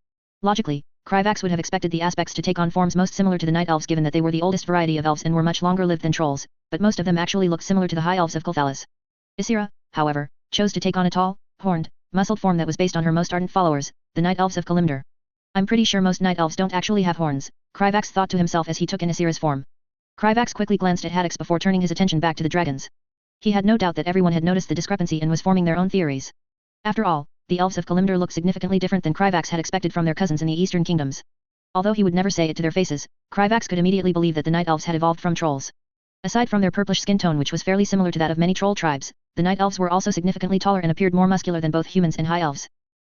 Speaker 1: Logically, Kryvax would have expected the aspects to take on forms most similar to the night elves given that they were the oldest variety of elves and were much longer lived than trolls, but most of them actually looked similar to the high elves of Kulthalas. Ysira, however, chose to take on a tall, horned, muscled form that was based on her most ardent followers, the night elves of Kalimdor. I'm pretty sure most night elves don't actually have horns, Kryvax thought to himself as he took in Ysira's form. Kryvax quickly glanced at Haddix before turning his attention back to the dragons. He had no doubt that everyone had noticed the discrepancy and was forming their own theories. After all, the elves of Kalimdor looked significantly different than Kryvax had expected from their cousins in the eastern kingdoms. Although he would never say it to their faces, Kryvax could immediately believe that the night elves had evolved from trolls. Aside from their purplish skin tone which was fairly similar to that of many troll tribes, the night elves were also significantly taller and appeared more muscular than both humans and high elves.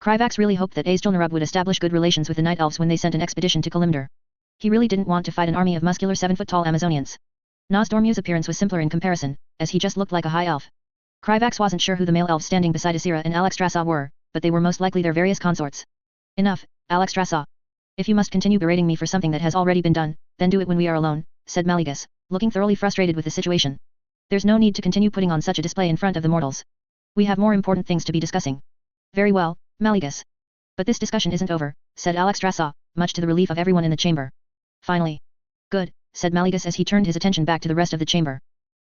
Speaker 1: Kryvax really hoped that Azjol-Nerub would establish good relations with the night elves when they sent an expedition to Kalimdor. He really didn't want to fight an army of muscular 7-foot-tall Amazonians. Nozdormu's appearance was simpler in comparison, as he just looked like a high elf. Kryvax wasn't sure who the male elves standing beside Ysira and Alexstrasza were, but they were most likely their various consorts. Enough, Alexstrasza. If you must continue berating me for something that has already been done, then do it when we are alone, said Maligus, looking thoroughly frustrated with the situation. There's no need to continue putting on such a display in front of the mortals. We have more important things to be discussing. Very well, Maligus. But this discussion isn't over, said Alexstrasza, much to the relief of everyone in the chamber. Finally. Good, said Maligus as he turned his attention back to the rest of the chamber.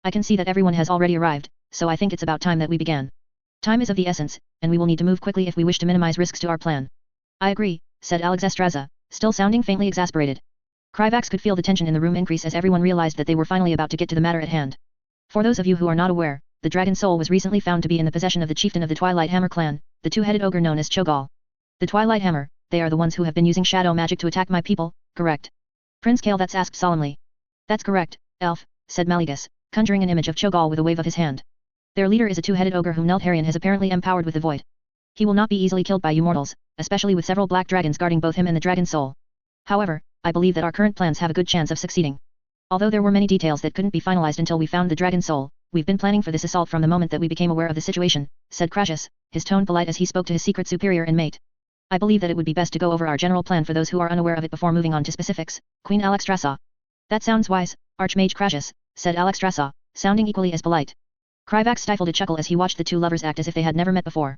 Speaker 1: I can see that everyone has already arrived, so I think it's about time that we began. Time is of the essence, and we will need to move quickly if we wish to minimize risks to our plan. I agree, said Alexstrasza, still sounding faintly exasperated. Kryvax could feel the tension in the room increase as everyone realized that they were finally about to get to the matter at hand. For those of you who are not aware, the dragon soul was recently found to be in the possession of the chieftain of the Twilight Hammer clan, the two-headed ogre known as Cho'Gall. The Twilight Hammer, they are the ones who have been using shadow magic to attack my people, correct? Prince Kael'thas asked solemnly. That's correct, elf, said Maligus, conjuring an image of Cho'Gall with a wave of his hand. Their leader is a two-headed ogre whom Neltharion has apparently empowered with the void. He will not be easily killed by you mortals, especially with several black dragons guarding both him and the dragon soul. However, I believe that our current plans have a good chance of succeeding. Although there were many details that couldn't be finalized until we found the dragon soul, we've been planning for this assault from the moment that we became aware of the situation, said Crassus, his tone polite as he spoke to his secret superior and mate. I believe that it would be best to go over our general plan for those who are unaware of it before moving on to specifics, Queen Alexstrasza. That sounds wise, Archmage Crassus, said Alexstrasza, sounding equally as polite. Kryvax stifled a chuckle as he watched the two lovers act as if they had never met before.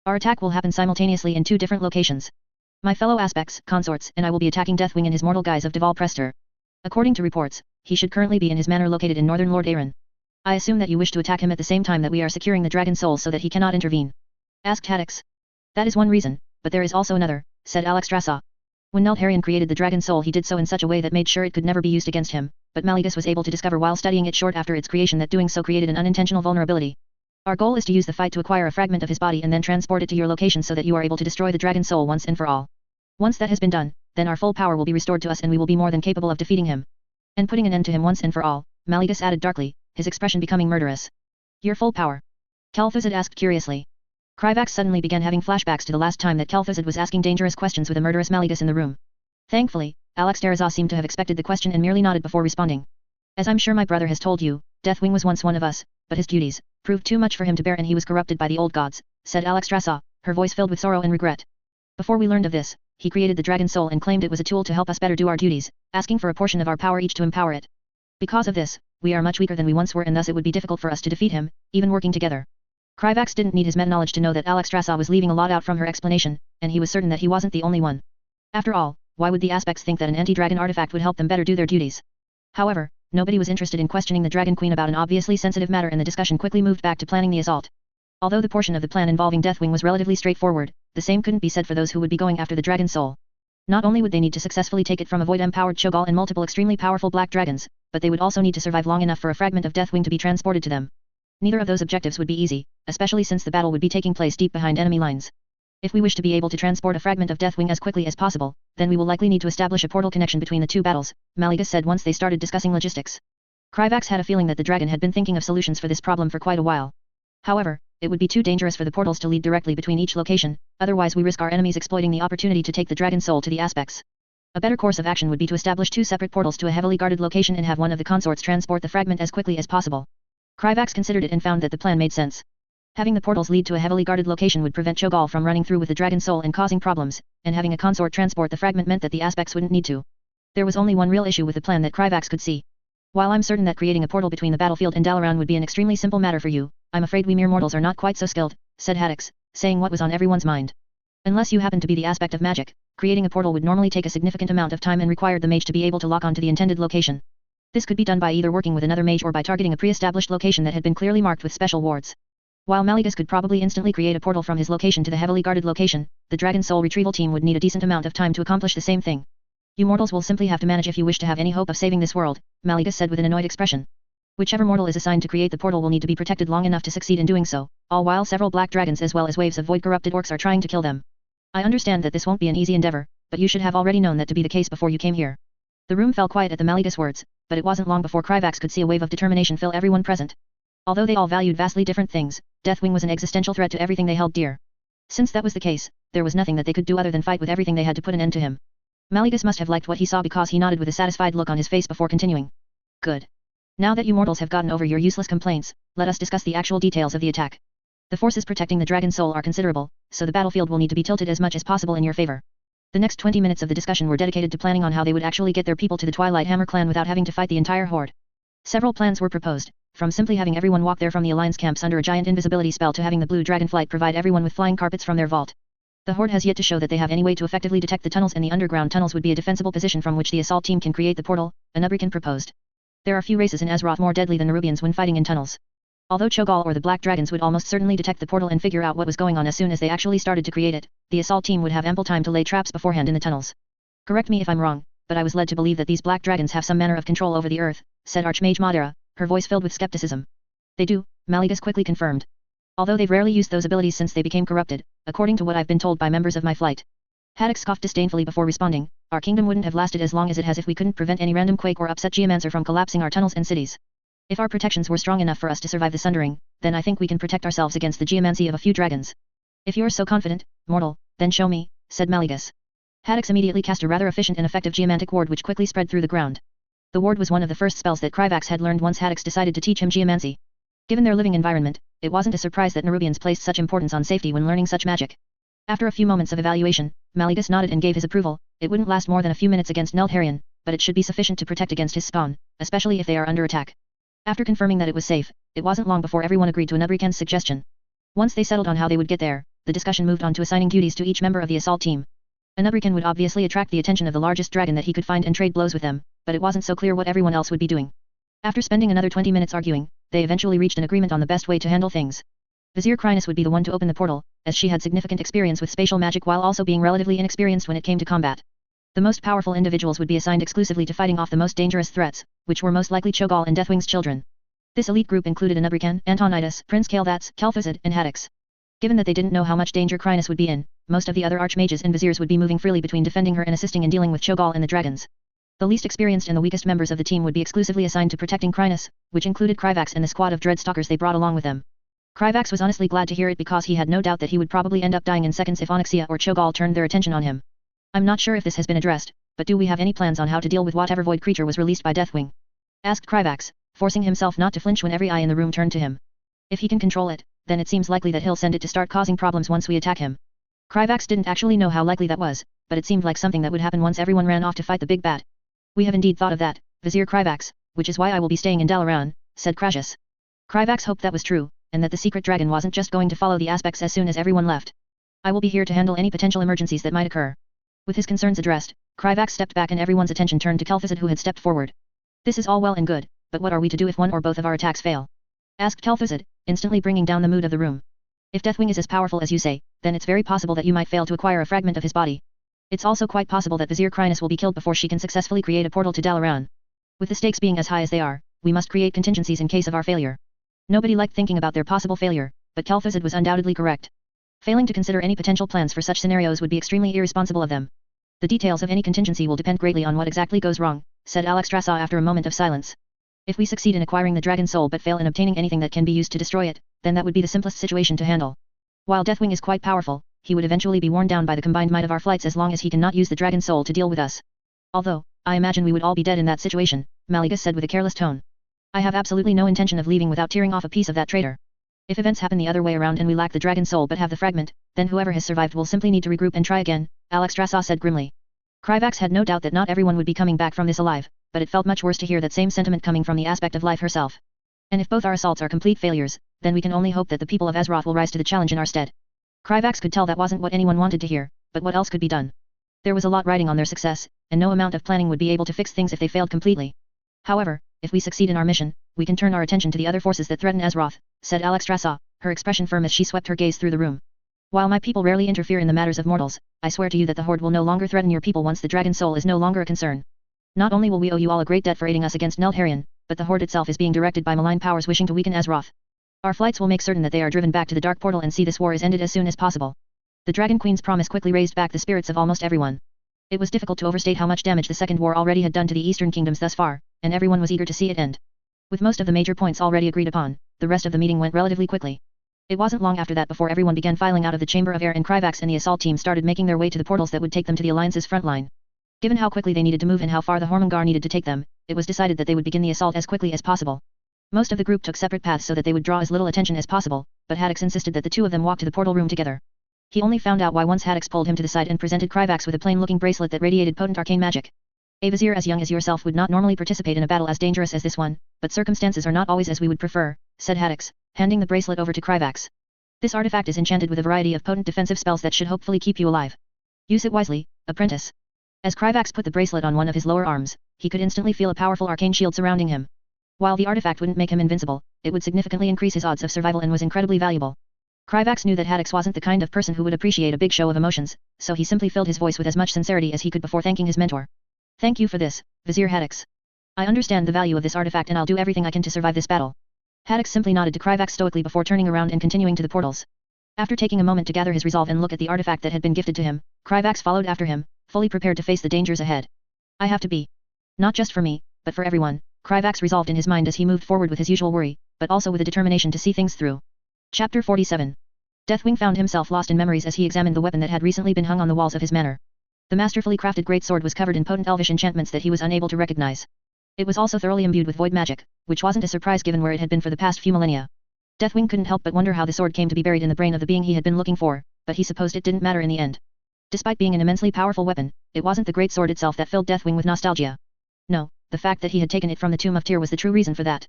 Speaker 1: Our attack will happen simultaneously in two different locations. My fellow aspects, consorts, and I will be attacking Deathwing in his mortal guise of Deval Prester. According to reports, he should currently be in his manor located in northern Lordaeron. I assume that you wish to attack him at the same time that we are securing the dragon soul so that he cannot intervene. Asked Haddix. That is one reason, but there is also another, said Alexstrasza. When Neltharion created the dragon soul he did so in such a way that made sure it could never be used against him, but Maligus was able to discover while studying it short after its creation that doing so created an unintentional vulnerability. Our goal is to use the fight to acquire a fragment of his body and then transport it to your location so that you are able to destroy the dragon soul once and for all. Once that has been done, then our full power will be restored to us and we will be more than capable of defeating him. And putting an end to him once and for all, Maligus added darkly, his expression becoming murderous. Your full power? Kel'Thuzad asked curiously. Kryvax suddenly began having flashbacks to the last time that Kel'Thuzad was asking dangerous questions with a murderous Maligus in the room. Thankfully, Alexstrasza seemed to have expected the question and merely nodded before responding. As I'm sure my brother has told you, Deathwing was once one of us, but his duties proved too much for him to bear and he was corrupted by the old gods, said Alexstrasza, her voice filled with sorrow and regret. Before we learned of this, he created the dragon soul and claimed it was a tool to help us better do our duties, asking for a portion of our power each to empower it. Because of this, we are much weaker than we once were and thus it would be difficult for us to defeat him, even working together. Kryvax didn't need his meta-knowledge to know that Alexstrasza was leaving a lot out from her explanation, and he was certain that he wasn't the only one. After all, why would the aspects think that an anti-dragon artifact would help them better do their duties? However, nobody was interested in questioning the Dragon Queen about an obviously sensitive matter and the discussion quickly moved back to planning the assault. Although the portion of the plan involving Deathwing was relatively straightforward, the same couldn't be said for those who would be going after the dragon soul. Not only would they need to successfully take it from a void-empowered Cho'Gall and multiple extremely powerful black dragons, but they would also need to survive long enough for a fragment of Deathwing to be transported to them. Neither of those objectives would be easy, especially since the battle would be taking place deep behind enemy lines. If we wish to be able to transport a fragment of Deathwing as quickly as possible, then we will likely need to establish a portal connection between the two battles, Maligus said once they started discussing logistics. Kryvax had a feeling that the dragon had been thinking of solutions for this problem for quite a while. However, it would be too dangerous for the portals to lead directly between each location, otherwise we risk our enemies exploiting the opportunity to take the dragon soul to the aspects. A better course of action would be to establish two separate portals to a heavily guarded location and have one of the consorts transport the fragment as quickly as possible. Kryvax considered it and found that the plan made sense. Having the portals lead to a heavily guarded location would prevent Cho'Gall from running through with the dragon soul and causing problems, and having a consort transport the fragment meant that the aspects wouldn't need to. There was only one real issue with the plan that Kryvax could see. While I'm certain that creating a portal between the battlefield and Dalaran would be an extremely simple matter for you, I'm afraid we mere mortals are not quite so skilled, said Haddix, saying what was on everyone's mind. Unless you happen to be the aspect of magic, creating a portal would normally take a significant amount of time and required the mage to be able to lock onto the intended location. This could be done by either working with another mage or by targeting a pre-established location that had been clearly marked with special wards. While Maligus could probably instantly create a portal from his location to the heavily guarded location, the Dragon Soul retrieval team would need a decent amount of time to accomplish the same thing. You mortals will simply have to manage if you wish to have any hope of saving this world, Maligus said with an annoyed expression. Whichever mortal is assigned to create the portal will need to be protected long enough to succeed in doing so, all while several black dragons as well as waves of void-corrupted orcs are trying to kill them. I understand that this won't be an easy endeavor, but you should have already known that to be the case before you came here. The room fell quiet at the Maligus words, but it wasn't long before Kryvax could see a wave of determination fill everyone present. Although they all valued vastly different things, Deathwing was an existential threat to everything they held dear. Since that was the case, there was nothing that they could do other than fight with everything they had to put an end to him. Maligus must have liked what he saw because he nodded with a satisfied look on his face before continuing. Good. Now that you mortals have gotten over your useless complaints, let us discuss the actual details of the attack. The forces protecting the Dragon Soul are considerable, so the battlefield will need to be tilted as much as possible in your favor. The next 20 minutes of the discussion were dedicated to planning on how they would actually get their people to the Twilight Hammer clan without having to fight the entire horde. Several plans were proposed, from simply having everyone walk there from the Alliance camps under a giant invisibility spell to having the Blue Dragonflight provide everyone with flying carpets from their vault. The Horde has yet to show that they have any way to effectively detect the tunnels, and the underground tunnels would be a defensible position from which the assault team can create the portal, a Nerubian proposed. There are few races in Azeroth more deadly than Nerubians when fighting in tunnels. Although Cho'Gall or the Black Dragons would almost certainly detect the portal and figure out what was going on as soon as they actually started to create it, the assault team would have ample time to lay traps beforehand in the tunnels. Correct me if I'm wrong, but I was led to believe that these Black Dragons have some manner of control over the earth, said Archmage Madara, her voice filled with skepticism. They do, Mallegus quickly confirmed. Although they've rarely used those abilities since they became corrupted, according to what I've been told by members of my flight. Haddock scoffed disdainfully before responding, our kingdom wouldn't have lasted as long as it has if we couldn't prevent any random quake or upset geomancer from collapsing our tunnels and cities. If our protections were strong enough for us to survive the sundering, then I think we can protect ourselves against the geomancy of a few dragons. If you're so confident, mortal, then show me, said Mallegus. Haddox immediately cast a rather efficient and effective geomantic ward which quickly spread through the ground. The ward was one of the first spells that Kryvax had learned once Haddox decided to teach him geomancy. Given their living environment, it wasn't a surprise that Nerubians placed such importance on safety when learning such magic. After a few moments of evaluation, Mallegus nodded and gave his approval. It wouldn't last more than a few minutes against Lordaeron, but it should be sufficient to protect against his spawn, especially if they are under attack. After confirming that it was safe, it wasn't long before everyone agreed to Nerubian's suggestion. Once they settled on how they would get there, the discussion moved on to assigning duties to each member of the assault team. Nerubian would obviously attract the attention of the largest dragon that he could find and trade blows with them, but it wasn't so clear what everyone else would be doing. After spending another 20 minutes arguing, they eventually reached an agreement on the best way to handle things. Vizier Krynus would be the one to open the portal, as she had significant experience with spatial magic while also being relatively inexperienced when it came to combat. The most powerful individuals would be assigned exclusively to fighting off the most dangerous threats, which were most likely Cho'Gall and Deathwing's children. This elite group included Nerubian, Antonidas, Prince Kael'thas, Kel'Thuzad, and Haddox. Given that they didn't know how much danger Krynus would be in, most of the other archmages and viziers would be moving freely between defending her and assisting in dealing with Cho'Gall and the dragons. The least experienced and the weakest members of the team would be exclusively assigned to protecting Krynus, which included Kryvax and the squad of Dreadstalkers they brought along with them. Kryvax was honestly glad to hear it because he had no doubt that he would probably end up dying in seconds if Onyxia or Cho'Gall turned their attention on him. I'm not sure if this has been addressed, but do we have any plans on how to deal with whatever void creature was released by Deathwing? Asked Kryvax, forcing himself not to flinch when every eye in the room turned to him. If he can control it, then it seems likely that he'll send it to start causing problems once we attack him. Kryvax didn't actually know how likely that was, but it seemed like something that would happen once everyone ran off to fight the big bad. We have indeed thought of that, Vizier Kryvax, which is why I will be staying in Dalaran, said Crassus. Kryvax hoped that was true, and that the secret dragon wasn't just going to follow the aspects as soon as everyone left. I will be here to handle any potential emergencies that might occur. With his concerns addressed, Kryvax stepped back and everyone's attention turned to Kel'Thuzad who had stepped forward. This is all well and good, but what are we to do if one or both of our attacks fail? Asked Kel'Thuzad, instantly bringing down the mood of the room. If Deathwing is as powerful as you say, then it's very possible that you might fail to acquire a fragment of his body. It's also quite possible that Vizier Krynus will be killed before she can successfully create a portal to Dalaran. With the stakes being as high as they are, we must create contingencies in case of our failure. Nobody liked thinking about their possible failure, but Kel'Thuzad was undoubtedly correct. Failing to consider any potential plans for such scenarios would be extremely irresponsible of them. The details of any contingency will depend greatly on what exactly goes wrong, said Alexstrasza after a moment of silence. If we succeed in acquiring the dragon soul but fail in obtaining anything that can be used to destroy it, then that would be the simplest situation to handle. While Deathwing is quite powerful, he would eventually be worn down by the combined might of our flights as long as he cannot use the dragon soul to deal with us. Although, I imagine we would all be dead in that situation, Mallegus said with a careless tone. I have absolutely no intention of leaving without tearing off a piece of that traitor. If events happen the other way around and we lack the dragon soul but have the fragment, then whoever has survived will simply need to regroup and try again, Alexstrasza said grimly. Kryvax had no doubt that not everyone would be coming back from this alive, but it felt much worse to hear that same sentiment coming from the aspect of life herself. And if both our assaults are complete failures, then we can only hope that the people of Azeroth will rise to the challenge in our stead. Kryvax could tell that wasn't what anyone wanted to hear, but what else could be done? There was a lot riding on their success, and no amount of planning would be able to fix things if they failed completely. However, if we succeed in our mission, we can turn our attention to the other forces that threaten Azeroth, said Alexstrasza, her expression firm as she swept her gaze through the room. While my people rarely interfere in the matters of mortals, I swear to you that the Horde will no longer threaten your people once the dragon soul is no longer a concern. Not only will we owe you all a great debt for aiding us against Lordaeron, but the Horde itself is being directed by malign powers wishing to weaken Azeroth. Our flights will make certain that they are driven back to the Dark Portal and see this war is ended as soon as possible. The Dragon Queen's promise quickly raised back the spirits of almost everyone. It was difficult to overstate how much damage the Second War already had done to the Eastern Kingdoms thus far, and everyone was eager to see it end. With most of the major points already agreed upon, the rest of the meeting went relatively quickly. It wasn't long after that before everyone began filing out of the Chamber of Air and Kryvax and the assault team started making their way to the portals that would take them to the Alliance's front line. Given how quickly they needed to move and how far the Hormongar needed to take them, it was decided that they would begin the assault as quickly as possible. Most of the group took separate paths so that they would draw as little attention as possible, but Haddox insisted that the two of them walk to the portal room together. He only found out why once Haddox pulled him to the side and presented Kryvax with a plain-looking bracelet that radiated potent arcane magic. A vizier as young as yourself would not normally participate in a battle as dangerous as this one, but circumstances are not always as we would prefer, said Haddox, handing the bracelet over to Kryvax. This artifact is enchanted with a variety of potent defensive spells that should hopefully keep you alive. Use it wisely, apprentice. As Kryvax put the bracelet on one of his lower arms, he could instantly feel a powerful arcane shield surrounding him. While the artifact wouldn't make him invincible, it would significantly increase his odds of survival and was incredibly valuable. Kryvax knew that Haddix wasn't the kind of person who would appreciate a big show of emotions, so he simply filled his voice with as much sincerity as he could before thanking his mentor. Thank you for this, Vizier Haddix. I understand the value of this artifact and I'll do everything I can to survive this battle. Haddix simply nodded to Kryvax stoically before turning around and continuing to the portals. After taking a moment to gather his resolve and look at the artifact that had been gifted to him, Kryvax followed after him, fully prepared to face the dangers ahead. I have to be. Not just for me, but for everyone, Kryvax resolved in his mind as he moved forward with his usual worry, but also with a determination to see things through. Chapter 47. Deathwing found himself lost in memories as he examined the weapon that had recently been hung on the walls of his manor. The masterfully crafted greatsword was covered in potent elvish enchantments that he was unable to recognize. It was also thoroughly imbued with void magic, which wasn't a surprise given where it had been for the past few millennia. Deathwing couldn't help but wonder how the sword came to be buried in the brain of the being he had been looking for, but he supposed it didn't matter in the end. Despite being an immensely powerful weapon, it wasn't the great sword itself that filled Deathwing with nostalgia. No, the fact that he had taken it from the tomb of Tyr was the true reason for that.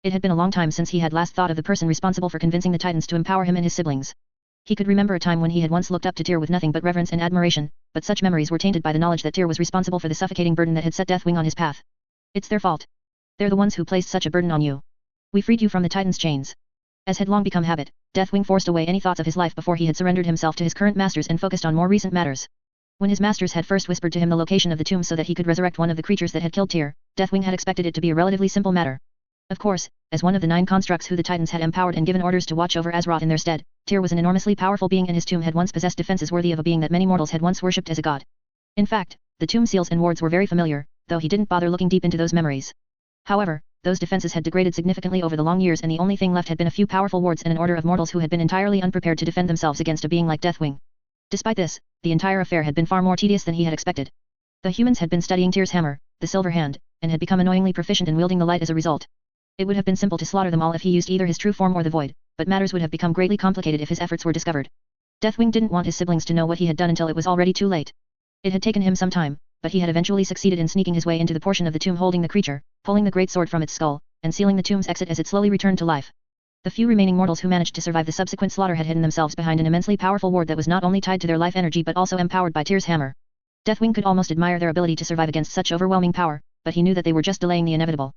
Speaker 1: It had been a long time since he had last thought of the person responsible for convincing the Titans to empower him and his siblings. He could remember a time when he had once looked up to Tyr with nothing but reverence and admiration, but such memories were tainted by the knowledge that Tyr was responsible for the suffocating burden that had set Deathwing on his path. It's their fault. They're the ones who placed such a burden on you. We freed you from the Titans' chains. As had long become habit, Deathwing forced away any thoughts of his life before he had surrendered himself to his current masters and focused on more recent matters. When his masters had first whispered to him the location of the tomb so that he could resurrect one of the creatures that had killed Tyr, Deathwing had expected it to be a relatively simple matter. Of course, as one of the 9 constructs who the Titans had empowered and given orders to watch over Azeroth in their stead, Tyr was an enormously powerful being and his tomb had once possessed defenses worthy of a being that many mortals had once worshipped as a god. In fact, the tomb seals and wards were very familiar, though he didn't bother looking deep into those memories. However, those defenses had degraded significantly over the long years and the only thing left had been a few powerful wards and an order of mortals who had been entirely unprepared to defend themselves against a being like Deathwing. Despite this, the entire affair had been far more tedious than he had expected. The humans had been studying Tyr's hammer, the Silver Hand, and had become annoyingly proficient in wielding the light as a result. It would have been simple to slaughter them all if he used either his true form or the void, but matters would have become greatly complicated if his efforts were discovered. Deathwing didn't want his siblings to know what he had done until it was already too late. It had taken him some time, but he had eventually succeeded in sneaking his way into the portion of the tomb holding the creature, pulling the great sword from its skull, and sealing the tomb's exit as it slowly returned to life. The few remaining mortals who managed to survive the subsequent slaughter had hidden themselves behind an immensely powerful ward that was not only tied to their life energy but also empowered by Tyr's hammer. Deathwing could almost admire their ability to survive against such overwhelming power, but he knew that they were just delaying the inevitable.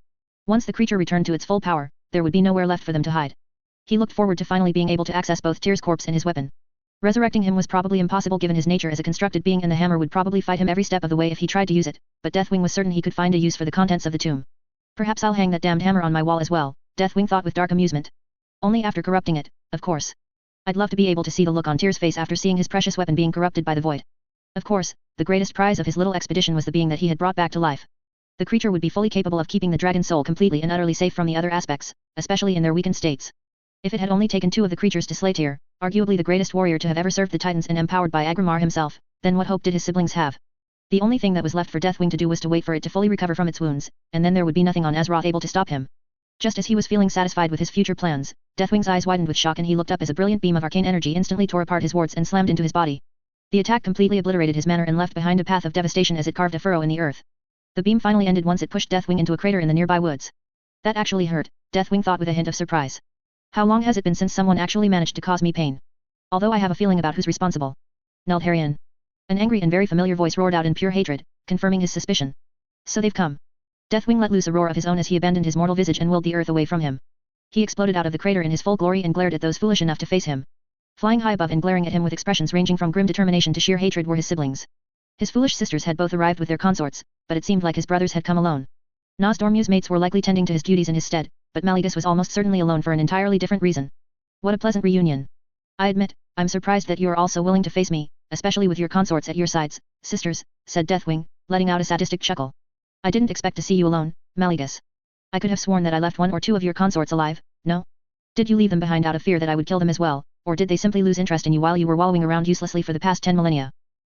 Speaker 1: Once the creature returned to its full power, there would be nowhere left for them to hide. He looked forward to finally being able to access both Tyr's corpse and his weapon. Resurrecting him was probably impossible given his nature as a constructed being and the hammer would probably fight him every step of the way if he tried to use it, but Deathwing was certain he could find a use for the contents of the tomb. Perhaps I'll hang that damned hammer on my wall as well, Deathwing thought with dark amusement. Only after corrupting it, of course. I'd love to be able to see the look on Tyr's face after seeing his precious weapon being corrupted by the void. Of course, the greatest prize of his little expedition was the being that he had brought back to life. The creature would be fully capable of keeping the dragon's soul completely and utterly safe from the other aspects, especially in their weakened states. If it had only taken 2 of the creatures to slay Tyr, arguably the greatest warrior to have ever served the Titans and empowered by Agrimar himself, then what hope did his siblings have? The only thing that was left for Deathwing to do was to wait for it to fully recover from its wounds, and then there would be nothing on Azeroth able to stop him. Just as he was feeling satisfied with his future plans, Deathwing's eyes widened with shock and he looked up as a brilliant beam of arcane energy instantly tore apart his wards and slammed into his body. The attack completely obliterated his manor and left behind a path of devastation as it carved a furrow in the earth. The beam finally ended once it pushed Deathwing into a crater in the nearby woods. That actually hurt, Deathwing thought with a hint of surprise. How long has it been since someone actually managed to cause me pain? Although I have a feeling about who's responsible. Lordaeron. An angry and very familiar voice roared out in pure hatred, confirming his suspicion. So they've come. Deathwing let loose a roar of his own as he abandoned his mortal visage and willed the earth away from him. He exploded out of the crater in his full glory and glared at those foolish enough to face him. Flying high above and glaring at him with expressions ranging from grim determination to sheer hatred were his siblings. His foolish sisters had both arrived with their consorts, but it seemed like his brothers had come alone. Nozdormu's mates were likely tending to his duties in his stead, but Mallegus was almost certainly alone for an entirely different reason. What a pleasant reunion. I admit, I'm surprised that you are all so willing to face me, especially with your consorts at your sides, sisters, said Deathwing, letting out a sadistic chuckle. I didn't expect to see you alone, Mallegus. I could have sworn that I left 1 or 2 of your consorts alive, no? Did you leave them behind out of fear that I would kill them as well, or did they simply lose interest in you while you were wallowing around uselessly for the past 10 millennia?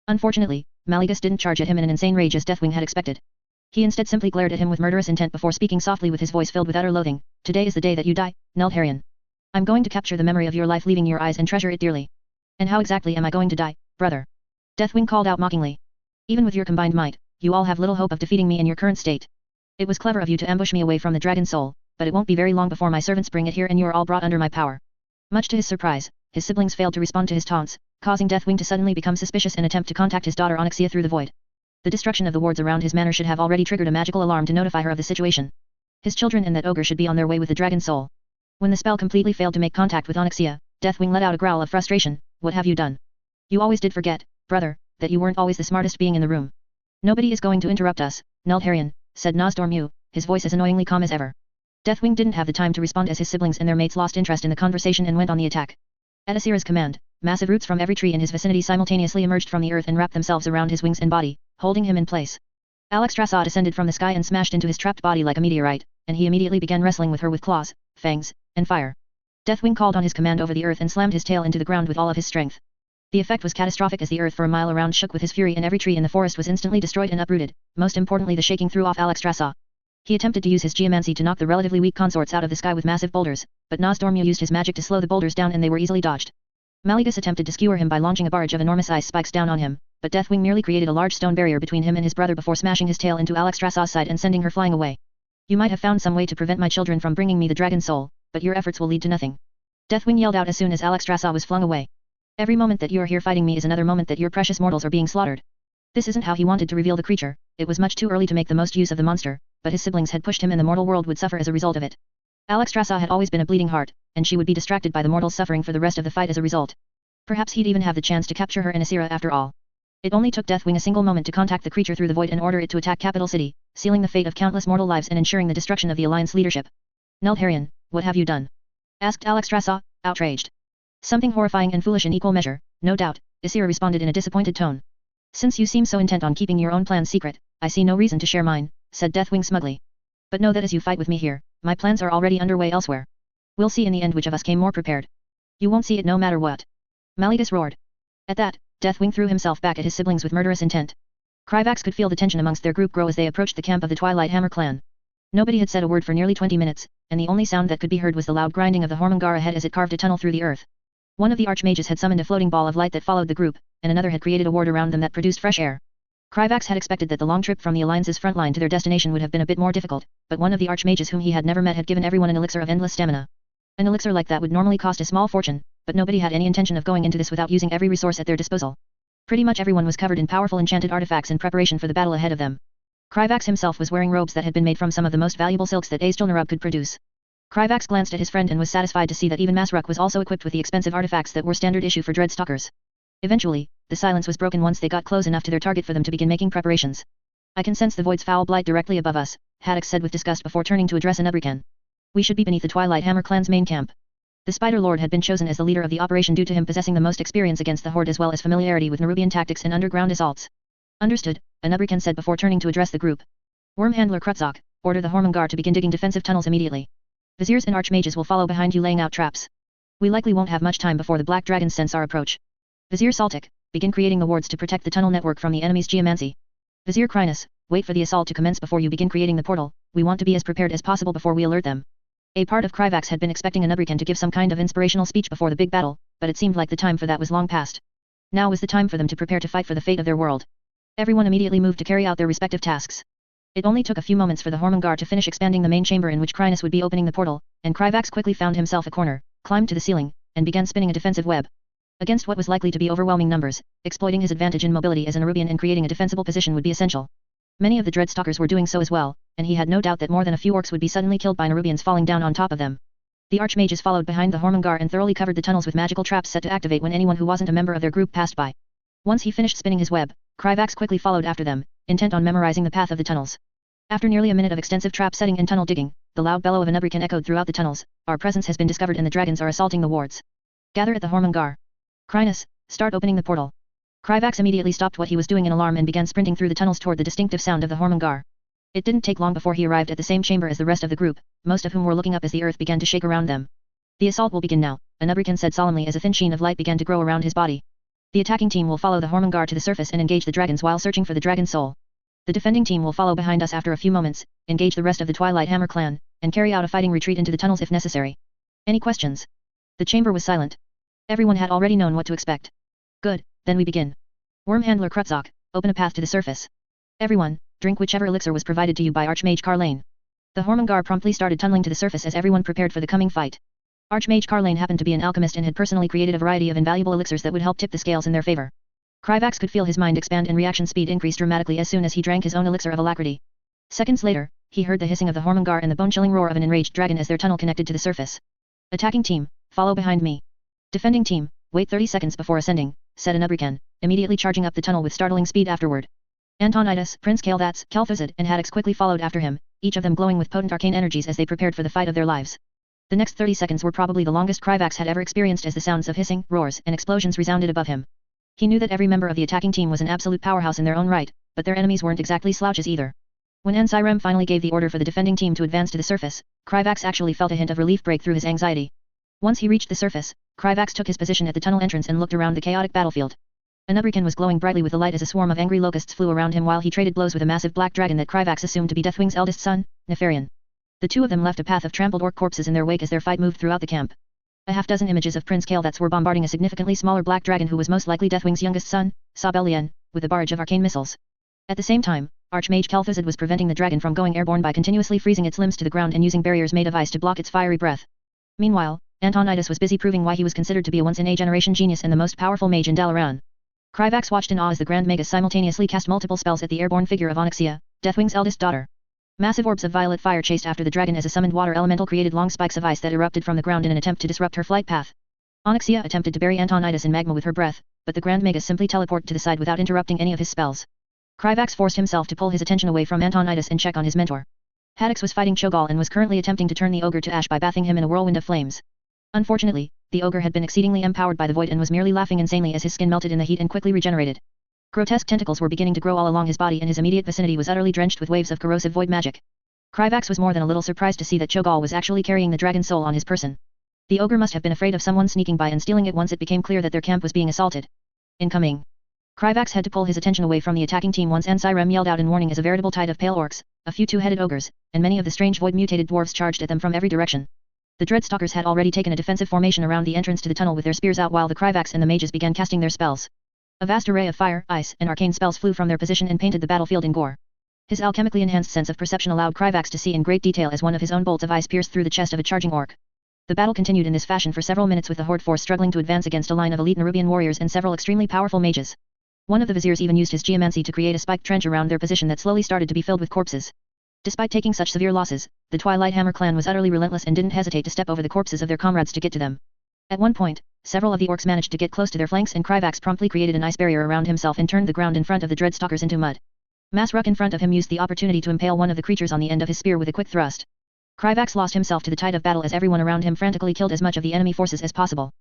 Speaker 1: Unfortunately, Mallegus didn't charge at him in an insane rage as Deathwing had expected. He instead simply glared at him with murderous intent before speaking softly with his voice filled with utter loathing. Today is the day that you die, Lordaeron. I'm going to capture the memory of your life leaving your eyes and treasure it dearly. And how exactly am I going to die, brother? Deathwing called out mockingly. Even with your combined might, you all have little hope of defeating me in your current state. It was clever of you to ambush me away from the dragon soul, but it won't be very long before my servants bring it here and you are all brought under my power. Much to his surprise, his siblings failed to respond to his taunts, causing Deathwing to suddenly become suspicious and attempt to contact his daughter Onyxia through the void. The destruction of the wards around his manor should have already triggered a magical alarm to notify her of the situation. His children and that ogre should be on their way with the dragon soul. When the spell completely failed to make contact with Onyxia, Deathwing let out a growl of frustration. What have you done? You always did forget, brother, that you weren't always the smartest being in the room. Nobody is going to interrupt us, Lordaeron, said Nozdormu, his voice as annoyingly calm as ever. Deathwing didn't have the time to respond as his siblings and their mates lost interest in the conversation and went on the attack. At Asira's command, massive roots from every tree in his vicinity simultaneously emerged from the earth and wrapped themselves around his wings and body, holding him in place. Alexstrasza descended from the sky and smashed into his trapped body like a meteorite, and he immediately began wrestling with her with claws, fangs, and fire. Deathwing called on his command over the earth and slammed his tail into the ground with all of his strength. The effect was catastrophic as the earth for a mile around shook with his fury and every tree in the forest was instantly destroyed and uprooted, most importantly the shaking threw off Alexstrasza. He attempted to use his geomancy to knock the relatively weak consorts out of the sky with massive boulders, but Nozdormu used his magic to slow the boulders down and they were easily dodged. Mallegus attempted to skewer him by launching a barrage of enormous ice spikes down on him, but Deathwing merely created a large stone barrier between him and his brother before smashing his tail into Alexstrasza's side and sending her flying away. You might have found some way to prevent my children from bringing me the dragon soul, but your efforts will lead to nothing. Deathwing yelled out as soon as Alexstrasza was flung away. Every moment that you are here fighting me is another moment that your precious mortals are being slaughtered. This isn't how he wanted to reveal the creature, it was much too early to make the most use of the monster, but his siblings had pushed him and the mortal world would suffer as a result of it. Alexstrasza had always been a bleeding heart, and she would be distracted by the mortals suffering for the rest of the fight as a result. Perhaps he'd even have the chance to capture her and Asira after all. It only took Deathwing a single moment to contact the creature through the void and order it to attack Capital City, sealing the fate of countless mortal lives and ensuring the destruction of the Alliance leadership. Lordaeron, what have you done? Asked Alexstrasza, outraged. Something horrifying and foolish in equal measure, no doubt, Asira responded in a disappointed tone. Since you seem so intent on keeping your own plans secret, I see no reason to share mine, said Deathwing smugly. But know that as you fight with me here, my plans are already underway elsewhere. We'll see in the end which of us came more prepared. You won't see it no matter what. Mallegus roared. At that, Deathwing threw himself back at his siblings with murderous intent. Kryvax could feel the tension amongst their group grow as they approached the camp of the Twilight Hammer clan. Nobody had said a word for nearly 20 minutes, and the only sound that could be heard was the loud grinding of the Hormongar ahead as it carved a tunnel through the earth. One of the archmages had summoned a floating ball of light that followed the group, and another had created a ward around them that produced fresh air. Kryvax had expected that the long trip from the Alliance's front line to their destination would have been a bit more difficult, but one of the archmages whom he had never met had given everyone an elixir of endless stamina. An elixir like that would normally cost a small fortune, but nobody had any intention of going into this without using every resource at their disposal. Pretty much everyone was covered in powerful enchanted artifacts in preparation for the battle ahead of them. Kryvax himself was wearing robes that had been made from some of the most valuable silks that Azjol-Nerub could produce. Kryvax glanced at his friend and was satisfied to see that even Masruk was also equipped with the expensive artifacts that were standard issue for Dreadstalkers. Eventually, the silence was broken once they got close enough to their target for them to begin making preparations. I can sense the void's foul blight directly above us, Haddock said with disgust before turning to address Nerubian. We should be beneath the Twilight Hammer clan's main camp. The Spider Lord had been chosen as the leader of the operation due to him possessing the most experience against the Horde as well as familiarity with Nerubian tactics and underground assaults. Understood, Nerubian said before turning to address the group. Worm Handler Krutzok, order the Hormongar to begin digging defensive tunnels immediately. Viziers and archmages will follow behind you laying out traps. We likely won't have much time before the Black Dragons sense our approach. Vizier Saltik, begin creating the wards to protect the tunnel network from the enemy's geomancy. Vizier Crinus, wait for the assault to commence before you begin creating the portal, we want to be as prepared as possible before we alert them. A part of Kryvax had been expecting Nerubian to give some kind of inspirational speech before the big battle, but it seemed like the time for that was long past. Now was the time for them to prepare to fight for the fate of their world. Everyone immediately moved to carry out their respective tasks. It only took a few moments for the Hormongar to finish expanding the main chamber in which Crinus would be opening the portal, and Kryvax quickly found himself a corner, climbed to the ceiling, and began spinning a defensive web. Against what was likely to be overwhelming numbers, exploiting his advantage in mobility as a Nerubian and creating a defensible position would be essential. Many of the Dreadstalkers were doing so as well, and he had no doubt that more than a few orcs would be suddenly killed by Nerubians falling down on top of them. The archmages followed behind the Hormongar and thoroughly covered the tunnels with magical traps set to activate when anyone who wasn't a member of their group passed by. Once he finished spinning his web, Kryvax quickly followed after them, intent on memorizing the path of the tunnels. After nearly a minute of extensive trap setting and tunnel digging, the loud bellow of a Nerubian echoed throughout the tunnels. Our presence has been discovered and the dragons are assaulting the wards. Gather at the Hormongar. Crinus, start opening the portal. Kryvax immediately stopped what he was doing in alarm and began sprinting through the tunnels toward the distinctive sound of the Hormongar. It didn't take long before he arrived at the same chamber as the rest of the group, most of whom were looking up as the earth began to shake around them. The assault will begin now, Nerubian said solemnly as a thin sheen of light began to grow around his body. The attacking team will follow the Hormongar to the surface and engage the dragons while searching for the dragon soul. The defending team will follow behind us after a few moments, engage the rest of the Twilight Hammer clan, and carry out a fighting retreat into the tunnels if necessary. Any questions? The chamber was silent. Everyone had already known what to expect. Good, then we begin. Worm Handler Krutzok, open a path to the surface. Everyone, drink whichever elixir was provided to you by Archmage Carlane. The Hormongar promptly started tunneling to the surface as everyone prepared for the coming fight. Archmage Carlane happened to be an alchemist and had personally created a variety of invaluable elixirs that would help tip the scales in their favor. Kryvax could feel his mind expand and reaction speed increase dramatically as soon as he drank his own elixir of alacrity. Seconds later, he heard the hissing of the Hormongar and the bone-chilling roar of an enraged dragon as their tunnel connected to the surface. Attacking team, follow behind me. Defending team, wait 30 seconds before ascending, said a Nerubian, immediately charging up the tunnel with startling speed afterward. Antonidas, Prince Kael'thas, Kel'Thuzad, and Haddix quickly followed after him, each of them glowing with potent arcane energies as they prepared for the fight of their lives. The next 30 seconds were probably the longest Kryvax had ever experienced as the sounds of hissing, roars, and explosions resounded above him. He knew that every member of the attacking team was an absolute powerhouse in their own right, but their enemies weren't exactly slouches either. When Ansirem finally gave the order for the defending team to advance to the surface, Kryvax actually felt a hint of relief break through his anxiety. Once he reached the surface, Kryvax took his position at the tunnel entrance and looked around the chaotic battlefield. A Nerubian was glowing brightly with the light as a swarm of angry locusts flew around him while he traded blows with a massive black dragon that Kryvax assumed to be Deathwing's eldest son, Nefarian. The two of them left a path of trampled orc corpses in their wake as their fight moved throughout the camp. A half-dozen images of Prince Kael'thas were bombarding a significantly smaller black dragon who was most likely Deathwing's youngest son, Sabellian, with a barrage of arcane missiles. At the same time, Archmage Kel'Thuzad was preventing the dragon from going airborne by continuously freezing its limbs to the ground and using barriers made of ice to block its fiery breath. Meanwhile, Antonidas was busy proving why he was considered to be a once-in-a-generation genius and the most powerful mage in Dalaran. Kryvax watched in awe as the Grand Magus simultaneously cast multiple spells at the airborne figure of Onyxia, Deathwing's eldest daughter. Massive orbs of violet fire chased after the dragon as a summoned water elemental created long spikes of ice that erupted from the ground in an attempt to disrupt her flight path. Onyxia attempted to bury Antonidas in magma with her breath, but the Grand Magus simply teleported to the side without interrupting any of his spells. Kryvax forced himself to pull his attention away from Antonidas and check on his mentor. Haddix was fighting Cho'Gall and was currently attempting to turn the ogre to ash by bathing him in a whirlwind of flames. Unfortunately, the ogre had been exceedingly empowered by the void and was merely laughing insanely as his skin melted in the heat and quickly regenerated. Grotesque tentacles were beginning to grow all along his body and his immediate vicinity was utterly drenched with waves of corrosive void magic. Kryvax was more than a little surprised to see that Cho'Gall was actually carrying the dragon soul on his person. The ogre must have been afraid of someone sneaking by and stealing it once it became clear that their camp was being assaulted. Incoming. Kryvax had to pull his attention away from the attacking team once Ansirem yelled out in warning as a veritable tide of pale orcs, a few two-headed ogres, and many of the strange void-mutated dwarves charged at them from every direction. The Dreadstalkers had already taken a defensive formation around the entrance to the tunnel with their spears out while the Kryvax and the mages began casting their spells. A vast array of fire, ice, and arcane spells flew from their position and painted the battlefield in gore. His alchemically enhanced sense of perception allowed Kryvax to see in great detail as one of his own bolts of ice pierced through the chest of a charging orc. The battle continued in this fashion for several minutes with the horde force struggling to advance against a line of elite Nerubian warriors and several extremely powerful mages. One of the viziers even used his geomancy to create a spiked trench around their position that slowly started to be filled with corpses. Despite taking such severe losses, the Twilight Hammer clan was utterly relentless and didn't hesitate to step over the corpses of their comrades to get to them. At one point, several of the orcs managed to get close to their flanks and Kryvax promptly created an ice barrier around himself and turned the ground in front of the Dreadstalkers into mud. Masruk in front of him used the opportunity to impale one of the creatures on the end of his spear with a quick thrust. Kryvax lost himself to the tide of battle as everyone around him frantically killed as much of the enemy forces as possible.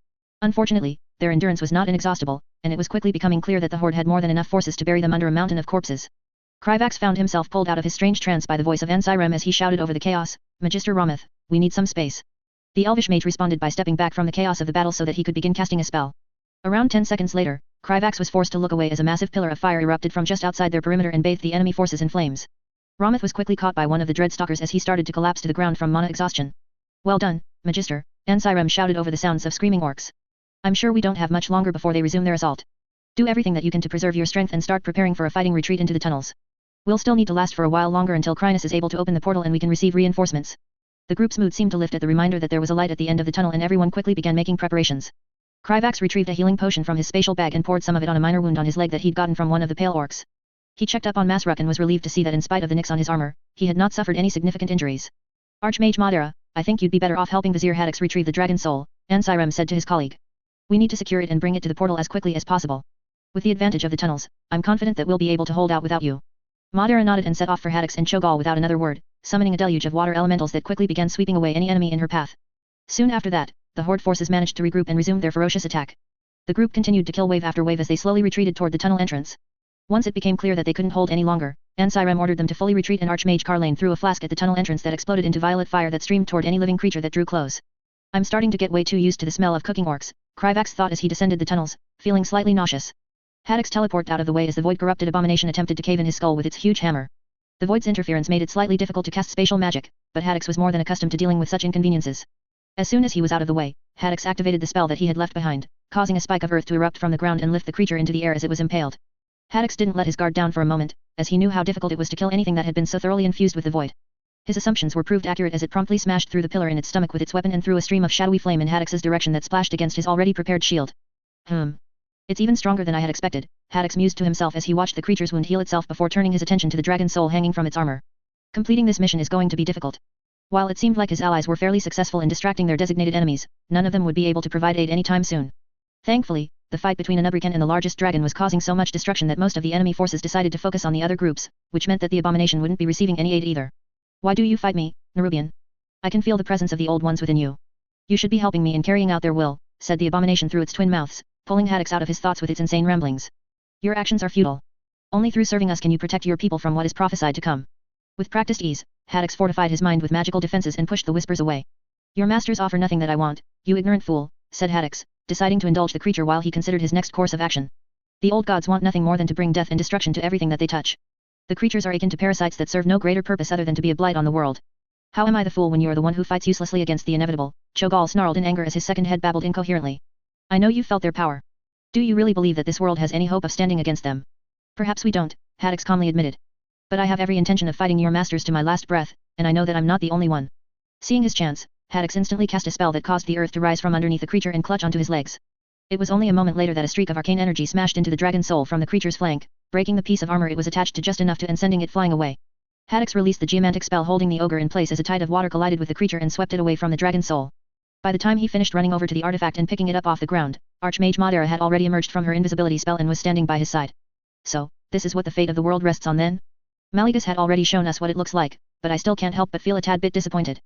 Speaker 1: Unfortunately, their endurance was not inexhaustible, and it was quickly becoming clear that the horde had more than enough forces to bury them under a mountain of corpses. Kryvax found himself pulled out of his strange trance by the voice of Ansirem as he shouted over the chaos, "Magister Romoth, we need some space." The elvish mage responded by stepping back from the chaos of the battle so that he could begin casting a spell. Around 10 seconds later, Kryvax was forced to look away as a massive pillar of fire erupted from just outside their perimeter and bathed the enemy forces in flames. Romoth was quickly caught by one of the Dreadstalkers as he started to collapse to the ground from mana exhaustion. "Well done, Magister," Ansirem shouted over the sounds of screaming orcs. "I'm sure we don't have much longer before they resume their assault. Do everything that you can to preserve your strength and start preparing for a fighting retreat into the tunnels. We'll still need to last for a while longer until Krynus is able to open the portal and we can receive reinforcements." The group's mood seemed to lift at the reminder that there was a light at the end of the tunnel and everyone quickly began making preparations. Kryvax retrieved a healing potion from his spatial bag and poured some of it on a minor wound on his leg that he'd gotten from one of the pale orcs. He checked up on Masruk and was relieved to see that in spite of the nicks on his armor, he had not suffered any significant injuries. "Archmage Madara, I think you'd be better off helping Vizier Haddix retrieve the dragon soul," Ansirem said to his colleague. "We need to secure it and bring it to the portal as quickly as possible. With the advantage of the tunnels, I'm confident that we'll be able to hold out without you." Madara nodded and set off for Haddix and Cho'Gall without another word, summoning a deluge of water elementals that quickly began sweeping away any enemy in her path. Soon after that, the horde forces managed to regroup and resumed their ferocious attack. The group continued to kill wave after wave as they slowly retreated toward the tunnel entrance. Once it became clear that they couldn't hold any longer, Ansirem ordered them to fully retreat and Archmage Carlane threw a flask at the tunnel entrance that exploded into violet fire that streamed toward any living creature that drew close. "I'm starting to get way too used to the smell of cooking orcs," Kryvax thought as he descended the tunnels, feeling slightly nauseous. Haddix teleported out of the way as the void-corrupted abomination attempted to cave in his skull with its huge hammer. The void's interference made it slightly difficult to cast spatial magic, but Haddix was more than accustomed to dealing with such inconveniences. As soon as he was out of the way, Haddix activated the spell that he had left behind, causing a spike of earth to erupt from the ground and lift the creature into the air as it was impaled. Haddix didn't let his guard down for a moment, as he knew how difficult it was to kill anything that had been so thoroughly infused with the void. His assumptions were proved accurate as it promptly smashed through the pillar in its stomach with its weapon and threw a stream of shadowy flame in Haddix's direction that splashed against his already prepared shield. It's even stronger than I had expected, Haddix mused to himself as he watched the creature's wound heal itself before turning his attention to the dragon soul hanging from its armor. Completing this mission is going to be difficult. While it seemed like his allies were fairly successful in distracting their designated enemies, none of them would be able to provide aid anytime soon. Thankfully, the fight between a Nerubian and the largest dragon was causing so much destruction that most of the enemy forces decided to focus on the other groups, which meant that the abomination wouldn't be receiving any aid either. Why do you fight me, Nerubian? I can feel the presence of the old ones within you. You should be helping me in carrying out their will, said the abomination through its twin mouths, pulling Haddix out of his thoughts with its insane ramblings. Your actions are futile. Only through serving us can you protect your people from what is prophesied to come. With practiced ease, Haddix fortified his mind with magical defenses and pushed the whispers away. Your masters offer nothing that I want, you ignorant fool, said Haddix, deciding to indulge the creature while he considered his next course of action. The old gods want nothing more than to bring death and destruction to everything that they touch. The creatures are akin to parasites that serve no greater purpose other than to be a blight on the world. How am I the fool when you are the one who fights uselessly against the inevitable? Cho'Gall snarled in anger as his second head babbled incoherently. I know you felt their power. Do you really believe that this world has any hope of standing against them? Perhaps we don't, Haddix calmly admitted. But I have every intention of fighting your masters to my last breath, and I know that I'm not the only one. Seeing his chance, Haddix instantly cast a spell that caused the earth to rise from underneath the creature and clutch onto his legs. It was only a moment later that a streak of arcane energy smashed into the dragon soul from the creature's flank, breaking the piece of armor it was attached to just enough and sending it flying away. Haddix released the geomantic spell holding the ogre in place as a tide of water collided with the creature and swept it away from the dragon soul. By the time he finished running over to the artifact and picking it up off the ground, Archmage Madara had already emerged from her invisibility spell and was standing by his side. So, this is what the fate of the world rests on then? Mallegus had already shown us what it looks like, but I still can't help but feel a tad bit disappointed.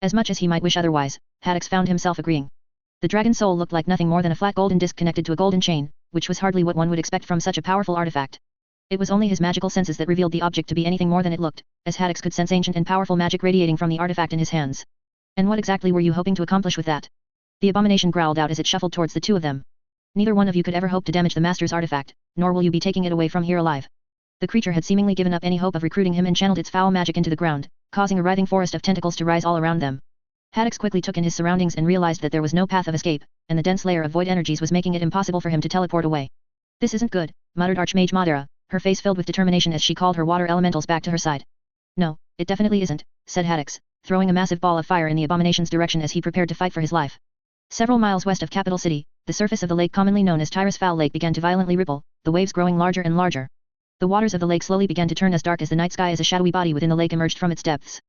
Speaker 1: As much as he might wish otherwise, Haddix found himself agreeing. The dragon soul looked like nothing more than a flat golden disc connected to a golden chain, which was hardly what one would expect from such a powerful artifact. It was only his magical senses that revealed the object to be anything more than it looked, as Haddix could sense ancient and powerful magic radiating from the artifact in his hands. And what exactly were you hoping to accomplish with that? The abomination growled out as it shuffled towards the two of them. Neither one of you could ever hope to damage the master's artifact, nor will you be taking it away from here alive. The creature had seemingly given up any hope of recruiting him and channeled its foul magic into the ground, causing a writhing forest of tentacles to rise all around them. Haddix quickly took in his surroundings and realized that there was no path of escape, and the dense layer of void energies was making it impossible for him to teleport away. This isn't good, muttered Archmage Madara, her face filled with determination as she called her water elementals back to her side. No, it definitely isn't, said Haddix, throwing a massive ball of fire in the abomination's direction as he prepared to fight for his life. Several miles west of Capital City, the surface of the lake commonly known as Tyrus Fowl Lake began to violently ripple, the waves growing larger and larger. The waters of the lake slowly began to turn as dark as the night sky as a shadowy body within the lake emerged from its depths.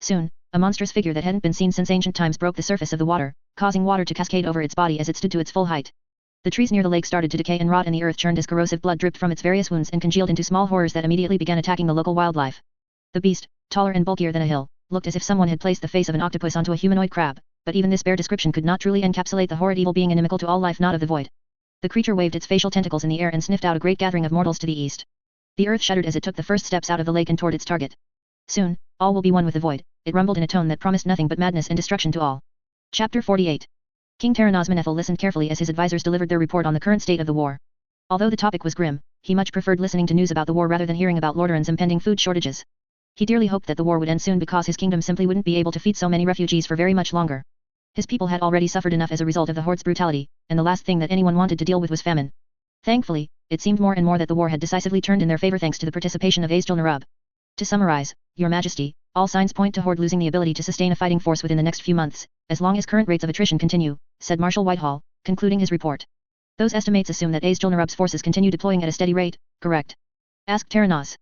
Speaker 1: Soon, a monstrous figure that hadn't been seen since ancient times broke the surface of the water, causing water to cascade over its body as it stood to its full height. The trees near the lake started to decay and rot and the earth churned as corrosive blood dripped from its various wounds and congealed into small horrors that immediately began attacking the local wildlife. The beast, taller and bulkier than a hill, looked as if someone had placed the face of an octopus onto a humanoid crab, but even this bare description could not truly encapsulate the horrid evil being inimical to all life not of the void. The creature waved its facial tentacles in the air and sniffed out a great gathering of mortals to the east. The earth shuddered as it took the first steps out of the lake and toward its target. Soon, all will be one with the void, it rumbled in a tone that promised nothing but madness and destruction to all. Chapter 48. King Teranazmanethel listened carefully as his advisors delivered their report on the current state of the war. Although the topic was grim, he much preferred listening to news about the war rather than hearing about Lordaeron's impending food shortages. He dearly hoped that the war would end soon because his kingdom simply wouldn't be able to feed so many refugees for very much longer. His people had already suffered enough as a result of the horde's brutality, and the last thing that anyone wanted to deal with was famine. Thankfully, it seemed more and more that the war had decisively turned in their favor thanks to the participation of Azjol-Nerub. To summarize, Your Majesty, all signs point to Horde losing the ability to sustain a fighting force within the next few months, as long as current rates of attrition continue, said Marshal Whitehall, concluding his report. Those estimates assume that Azjol-Nerub's forces continue deploying at a steady rate, correct? Asked Teranaz.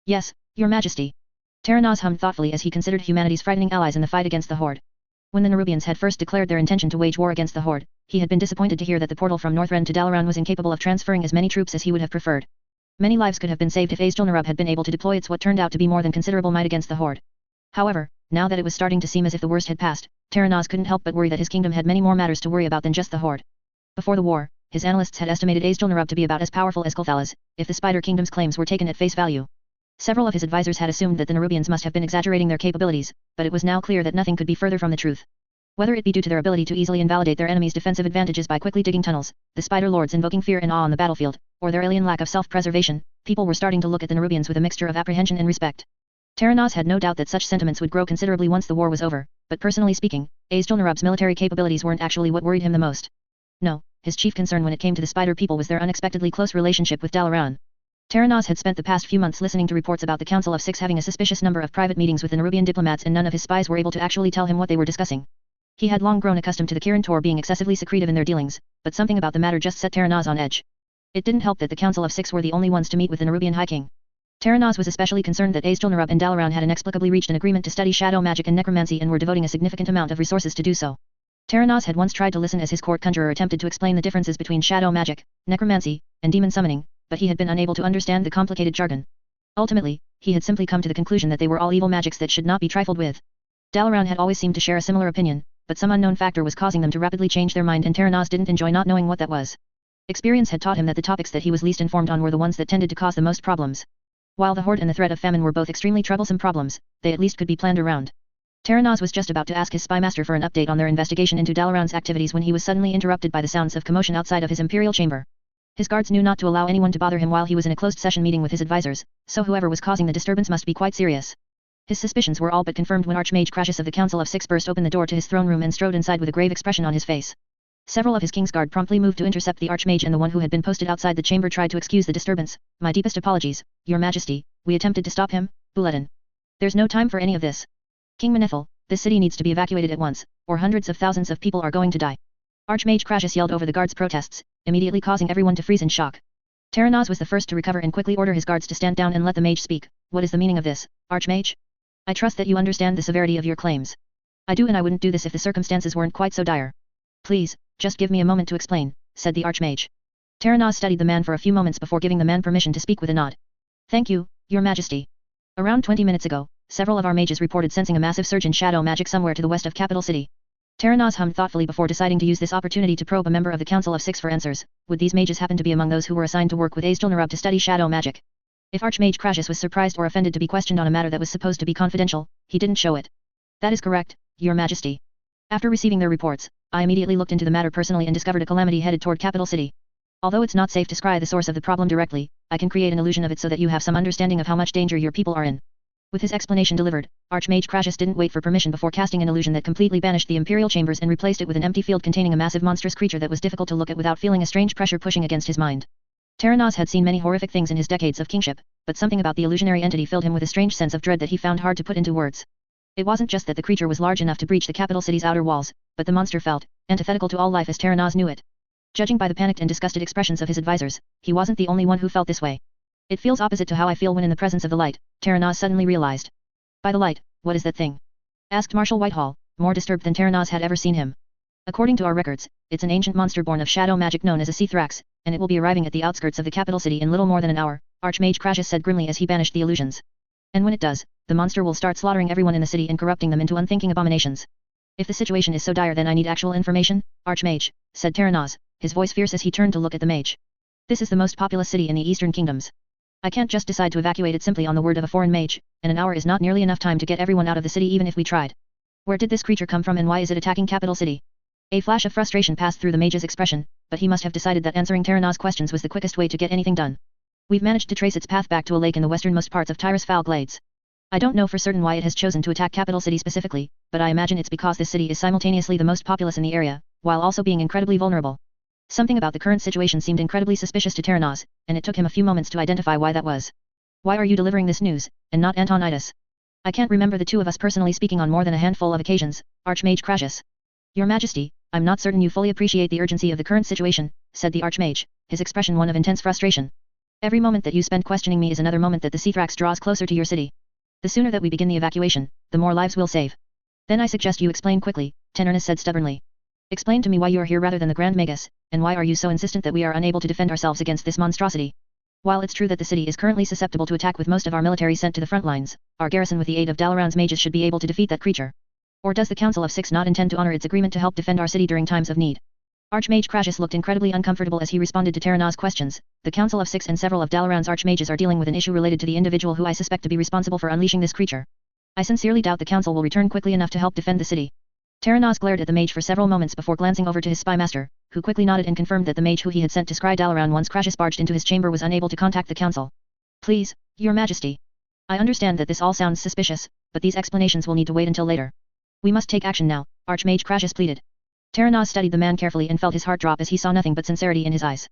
Speaker 1: Yes, Your Majesty. Teranaz hummed thoughtfully as he considered humanity's frightening allies in the fight against the Horde. When the Nerubians had first declared their intention to wage war against the Horde, he had been disappointed to hear that the portal from Northrend to Dalaran was incapable of transferring as many troops as he would have preferred. Many lives could have been saved if Azjol-Nerub had been able to deploy its what turned out to be more than considerable might against the Horde. However, now that it was starting to seem as if the worst had passed, Teranaz couldn't help but worry that his kingdom had many more matters to worry about than just the Horde. Before the war, his analysts had estimated Azjol-Nerub to be about as powerful as Kulthalas, if the Spider Kingdom's claims were taken at face value. Several of his advisors had assumed that the Nerubians must have been exaggerating their capabilities, but it was now clear that nothing could be further from the truth. Whether it be due to their ability to easily invalidate their enemies' defensive advantages by quickly digging tunnels, the Spider Lords invoking fear and awe on the battlefield, or their alien lack of self-preservation, people were starting to look at the Nerubians with a mixture of apprehension and respect. Teranaz had no doubt that such sentiments would grow considerably once the war was over, but personally speaking, Azjol-Nerub's military capabilities weren't actually what worried him the most. No, his chief concern when it came to the Spider people was their unexpectedly close relationship with Dalaran. Terenaz had spent the past few months listening to reports about the Council of Six having a suspicious number of private meetings with the Nerubian diplomats, and none of his spies were able to actually tell him what they were discussing. He had long grown accustomed to the Kirin Tor being excessively secretive in their dealings, but something about the matter just set Terenaz on edge. It didn't help that the Council of Six were the only ones to meet with the Nerubian High King. Terenaz was especially concerned that Azjol-Nerub and Lordaeron had inexplicably reached an agreement to study shadow magic and necromancy and were devoting a significant amount of resources to do so. Terenaz had once tried to listen as his court conjurer attempted to explain the differences between shadow magic, necromancy, and demon summoning, but he had been unable to understand the complicated jargon. Ultimately, he had simply come to the conclusion that they were all evil magics that should not be trifled with. Lordaeron had always seemed to share a similar opinion, but some unknown factor was causing them to rapidly change their mind, and Terenaz didn't enjoy not knowing what that was. Experience had taught him that the topics that he was least informed on were the ones that tended to cause the most problems. While the horde and the threat of famine were both extremely troublesome problems, they at least could be planned around. Terenaz was just about to ask his spymaster for an update on their investigation into Lordaeron's activities when he was suddenly interrupted by the sounds of commotion outside of his imperial chamber. His guards knew not to allow anyone to bother him while he was in a closed session meeting with his advisors, so whoever was causing the disturbance must be quite serious. His suspicions were all but confirmed when Archmage Crassus of the Council of Six burst open the door to his throne room and strode inside with a grave expression on his face. Several of his King's Guard promptly moved to intercept the Archmage, and the one who had been posted outside the chamber tried to excuse the disturbance. "My deepest apologies, Your Majesty, we attempted to stop him, Buletin. There's no time for any of this. King Manethil, this city needs to be evacuated at once, or hundreds of thousands of people are going to die." Archmage Crassus yelled over the guards' protests, immediately causing everyone to freeze in shock. Terenaz was the first to recover and quickly order his guards to stand down and let the mage speak. "What is the meaning of this, Archmage? I trust that you understand the severity of your claims." "I do, and I wouldn't do this if the circumstances weren't quite so dire." "Please, just give me a moment to explain," said the Archmage. Terenaz studied the man for a few moments before giving the man permission to speak with a nod. "Thank you, Your Majesty. Around 20 minutes ago, several of our mages reported sensing a massive surge in shadow magic somewhere to the west of Capital City." Terenaz hummed thoughtfully before deciding to use this opportunity to probe a member of the Council of Six for answers. Would these mages happen to be among those who were assigned to work with Azjol-Nerub to study shadow magic? If Archmage Crassus was surprised or offended to be questioned on a matter that was supposed to be confidential, he didn't show it. "That is correct, Your Majesty. After receiving their reports, I immediately looked into the matter personally and discovered a calamity headed toward Capital City. Although it's not safe to scry the source of the problem directly, I can create an illusion of it so that you have some understanding of how much danger your people are in." With his explanation delivered, Archmage Crassus didn't wait for permission before casting an illusion that completely banished the Imperial chambers and replaced it with an empty field containing a massive monstrous creature that was difficult to look at without feeling a strange pressure pushing against his mind. Terenaz had seen many horrific things in his decades of kingship, but something about the illusionary entity filled him with a strange sense of dread that he found hard to put into words. It wasn't just that the creature was large enough to breach the capital city's outer walls, but the monster felt antithetical to all life as Terenaz knew it. Judging by the panicked and disgusted expressions of his advisors, he wasn't the only one who felt this way. "It feels opposite to how I feel when in the presence of the light," Terenaz suddenly realized. "By the light, what is that thing?" asked Marshal Whitehall, more disturbed than Terenaz had ever seen him. "According to our records, it's an ancient monster born of shadow magic known as a Seathrax, and it will be arriving at the outskirts of the capital city in little more than an hour," Archmage Crassus said grimly as he banished the illusions. "And when it does, the monster will start slaughtering everyone in the city and corrupting them into unthinking abominations. If the situation is so dire, then I need actual information, Archmage," said Terenaz, his voice fierce as he turned to look at the mage. "This is the most populous city in the Eastern Kingdoms. I can't just decide to evacuate it simply on the word of a foreign mage, and an hour is not nearly enough time to get everyone out of the city even if we tried. Where did this creature come from and why is it attacking Capital City?" A flash of frustration passed through the mage's expression, but he must have decided that answering Terenaz's questions was the quickest way to get anything done. "We've managed to trace its path back to a lake in the westernmost parts of Tyrus Foul Glades. I don't know for certain why it has chosen to attack Capital City specifically, but I imagine it's because this city is simultaneously the most populous in the area, while also being incredibly vulnerable." Something about the current situation seemed incredibly suspicious to Terenaz, and it took him a few moments to identify why that was. "Why are you delivering this news, and not Antonidas? I can't remember the two of us personally speaking on more than a handful of occasions, Archmage Crassus." "Your Majesty, I'm not certain you fully appreciate the urgency of the current situation," said the Archmage, his expression one of intense frustration. "Every moment that you spend questioning me is another moment that the Seathrax draws closer to your city. The sooner that we begin the evacuation, the more lives we'll save." "Then I suggest you explain quickly," Terenaz said stubbornly. "Explain to me why you are here rather than the Grand Magus, and why are you so insistent that we are unable to defend ourselves against this monstrosity? While it's true that the city is currently susceptible to attack with most of our military sent to the front lines, our garrison with the aid of Lordaeron's mages should be able to defeat that creature. Or does the Council of Six not intend to honor its agreement to help defend our city during times of need?" Archmage Crassus looked incredibly uncomfortable as he responded to Terenaz's questions. "The Council of Six and several of Lordaeron's archmages are dealing with an issue related to the individual who I suspect to be responsible for unleashing this creature. I sincerely doubt the Council will return quickly enough to help defend the city." Terenaz glared at the mage for several moments before glancing over to his spymaster, who quickly nodded and confirmed that the mage who he had sent to scry Lordaeron once Crassus barged into his chamber was unable to contact the Council. "Please, Your Majesty. I understand that this all sounds suspicious, but these explanations will need to wait until later. We must take action now," Archmage Crassus pleaded. Terenaz studied the man carefully and felt his heart drop as he saw nothing but sincerity in his eyes.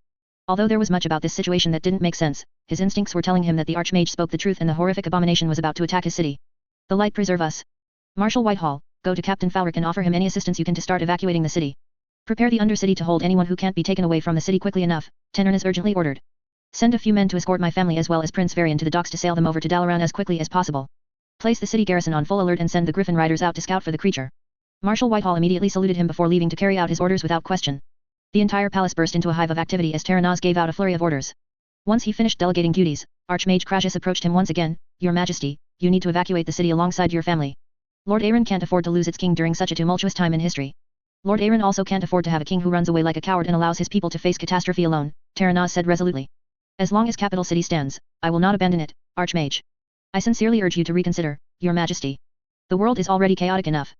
Speaker 1: Although there was much about this situation that didn't make sense, his instincts were telling him that the Archmage spoke the truth and the horrific abomination was about to attack his city. The light preserve us. Marshal Whitehall, go to Captain Falric and offer him any assistance you can to start evacuating the city. Prepare the Undercity to hold anyone who can't be taken away from the city quickly enough, Tenernas urgently ordered. Send a few men to escort my family as well as Prince Varian to the docks to sail them over to Dalaran as quickly as possible. Place the city garrison on full alert and send the Griffin Riders out to scout for the creature. Marshal Whitehall immediately saluted him before leaving to carry out his orders without question. The entire palace burst into a hive of activity as Terenaz gave out a flurry of orders. Once he finished delegating duties, Archmage Crassus approached him once again. Your Majesty, you need to evacuate the city alongside your family. Lordaeron can't afford to lose its king during such a tumultuous time in history. Lordaeron also can't afford to have a king who runs away like a coward and allows his people to face catastrophe alone, Terenaz said resolutely. As long as Capital City stands, I will not abandon it, Archmage. I sincerely urge you to reconsider, Your Majesty. The world is already chaotic enough.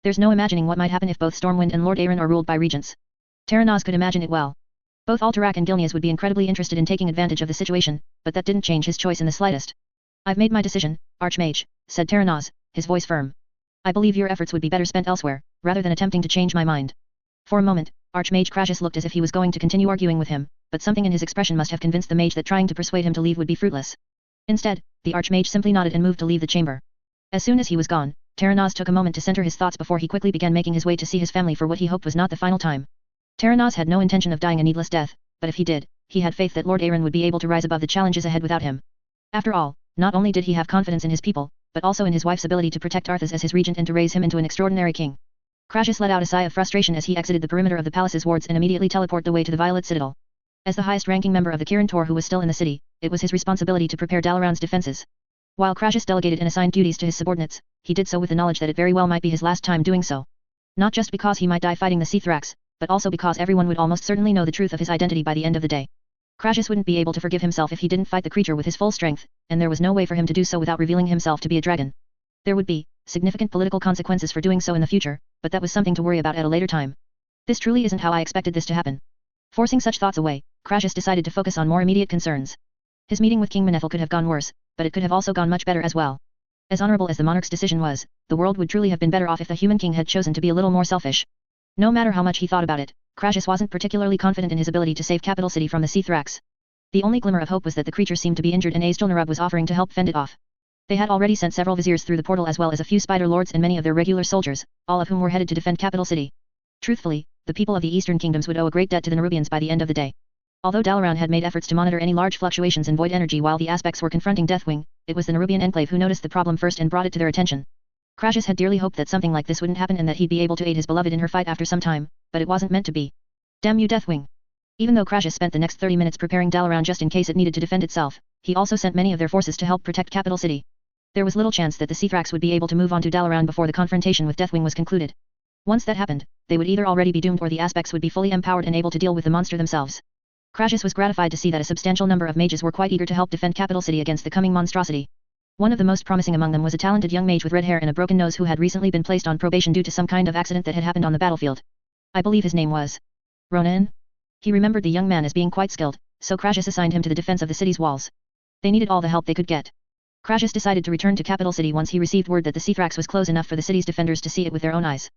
Speaker 1: There's no imagining what might happen if both Stormwind and Lordaeron are ruled by regents. Terenaz could imagine it well. Both Alterac and Gilneas would be incredibly interested in taking advantage of the situation, but that didn't change his choice in the slightest. I've made my decision, Archmage, said Terenaz, his voice firm. I believe your efforts would be better spent elsewhere, rather than attempting to change my mind. For a moment, Archmage Crassus looked as if he was going to continue arguing with him, but something in his expression must have convinced the mage that trying to persuade him to leave would be fruitless. Instead, the Archmage simply nodded and moved to leave the chamber. As soon as he was gone, Terenaz took a moment to center his thoughts before he quickly began making his way to see his family for what he hoped was not the final time. Terenaz had no intention of dying a needless death, but if he did, he had faith that Lordaeron would be able to rise above the challenges ahead without him. After all, not only did he have confidence in his people, but also in his wife's ability to protect Arthas as his regent and to raise him into an extraordinary king. Crassus let out a sigh of frustration as he exited the perimeter of the palace's wards and immediately teleported the way to the Violet Citadel. As the highest-ranking member of the Kirin Tor who was still in the city, it was his responsibility to prepare Dalaran's defenses. While Crassus delegated and assigned duties to his subordinates, he did so with the knowledge that it very well might be his last time doing so. Not just because he might die fighting the Seathrax, but also because everyone would almost certainly know the truth of his identity by the end of the day. Crassus wouldn't be able to forgive himself if he didn't fight the creature with his full strength, and there was no way for him to do so without revealing himself to be a dragon. There would be significant political consequences for doing so in the future, but that was something to worry about at a later time. This truly isn't how I expected this to happen. Forcing such thoughts away, Crassus decided to focus on more immediate concerns. His meeting with King Manethil could have gone worse, but it could have also gone much better as well. As honorable as the monarch's decision was, the world would truly have been better off if the human king had chosen to be a little more selfish. No matter how much he thought about it, Crassus wasn't particularly confident in his ability to save Capital City from the Seathrax. The only glimmer of hope was that the creature seemed to be injured and Azjol-Nerub was offering to help fend it off. They had already sent several viziers through the portal as well as a few spider lords and many of their regular soldiers, all of whom were headed to defend Capital City. Truthfully, the people of the Eastern Kingdoms would owe a great debt to the Nerubians by the end of the day. Although Dalaran had made efforts to monitor any large fluctuations in void energy while the aspects were confronting Deathwing, it was the Nerubian enclave who noticed the problem first and brought it to their attention. Crassus had dearly hoped that something like this wouldn't happen and that he'd be able to aid his beloved in her fight after some time, but it wasn't meant to be. Damn you, Deathwing! Even though Crassus spent the next 30 minutes preparing Dalaran just in case it needed to defend itself, he also sent many of their forces to help protect Capital City. There was little chance that the Seathrax would be able to move on to Dalaran before the confrontation with Deathwing was concluded. Once that happened, they would either already be doomed or the aspects would be fully empowered and able to deal with the monster themselves. Crassus was gratified to see that a substantial number of mages were quite eager to help defend Capital City against the coming monstrosity. One of the most promising among them was a talented young mage with red hair and a broken nose who had recently been placed on probation due to some kind of accident that had happened on the battlefield. I believe his name was Ronan. He remembered the young man as being quite skilled, so Crassus assigned him to the defense of the city's walls. They needed all the help they could get. Crassus decided to return to Capital City once he received word that the Seathrax was close enough for the city's defenders to see it with their own eyes.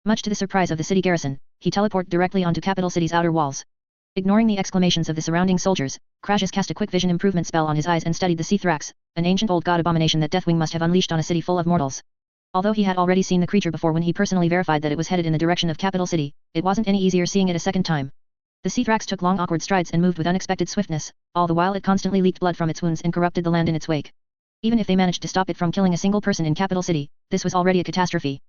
Speaker 1: Much to the surprise of the city garrison, he teleported directly onto Capital City's outer walls. Ignoring the exclamations of the surrounding soldiers, Crassus cast a quick vision improvement spell on his eyes and studied the Seathrax, an ancient old god abomination that Deathwing must have unleashed on a city full of mortals. Although he had already seen the creature before when he personally verified that it was headed in the direction of Capital City, it wasn't any easier seeing it a second time. The Seathrax took long awkward strides and moved with unexpected swiftness, all the while it constantly leaked blood from its wounds and corrupted the land in its wake. Even if they managed to stop it from killing a single person in Capital City, this was already a catastrophe.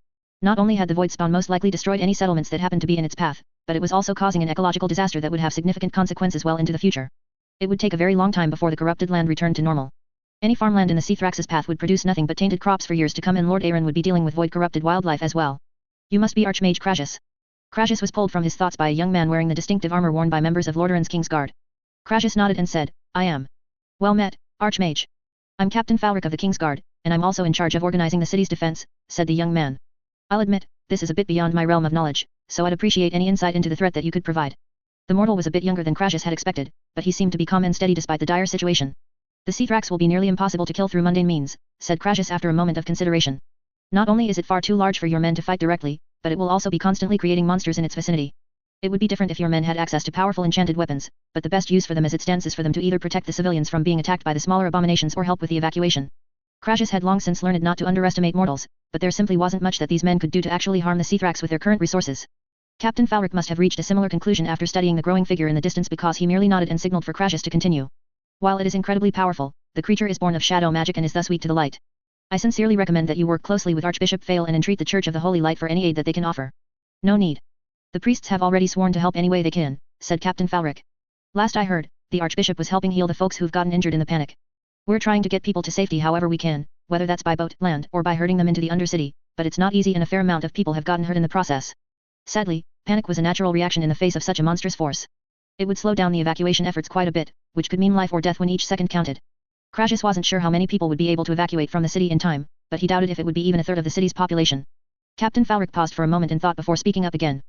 Speaker 1: Not only had the void spawn most likely destroyed any settlements that happened to be in its path, but it was also causing an ecological disaster that would have significant consequences well into the future. It would take a very long time before the corrupted land returned to normal. Any farmland in the Seathrax's path would produce nothing but tainted crops for years to come and Lordaeron would be dealing with void-corrupted wildlife as well. You must be Archmage Crassus. Crassus was pulled from his thoughts by a young man wearing the distinctive armor worn by members of Lordaeron's King's Guard. Crassus nodded and said, I am. Well met, Archmage. I'm Captain Falric of the King's Guard, and I'm also in charge of organizing the city's defense, said the young man. I'll admit, this is a bit beyond my realm of knowledge, so I'd appreciate any insight into the threat that you could provide. The mortal was a bit younger than Crassus had expected, but he seemed to be calm and steady despite the dire situation. The Seathrax will be nearly impossible to kill through mundane means, said Crassus after a moment of consideration. Not only is it far too large for your men to fight directly, but it will also be constantly creating monsters in its vicinity. It would be different if your men had access to powerful enchanted weapons, but the best use for them as it stands is for them to either protect the civilians from being attacked by the smaller abominations or help with the evacuation. Crassus had long since learned not to underestimate mortals, but there simply wasn't much that these men could do to actually harm the Seathrax with their current resources. Captain Falric must have reached a similar conclusion after studying the growing figure in the distance because he merely nodded and signaled for Crassus to continue. While it is incredibly powerful, the creature is born of shadow magic and is thus weak to the light. I sincerely recommend that you work closely with Archbishop Fail and entreat the Church of the Holy Light for any aid that they can offer. No need. The priests have already sworn to help any way they can, said Captain Falric. Last I heard, the Archbishop was helping heal the folks who've gotten injured in the panic. We're trying to get people to safety however we can, whether that's by boat, land, or by herding them into the Undercity, but it's not easy and a fair amount of people have gotten hurt in the process. Sadly, panic was a natural reaction in the face of such a monstrous force. It would slow down the evacuation efforts quite a bit, which could mean life or death when each second counted. Crassus wasn't sure how many people would be able to evacuate from the city in time, but he doubted if it would be even a third of the city's population. Captain Falric paused for a moment in thought before speaking up again.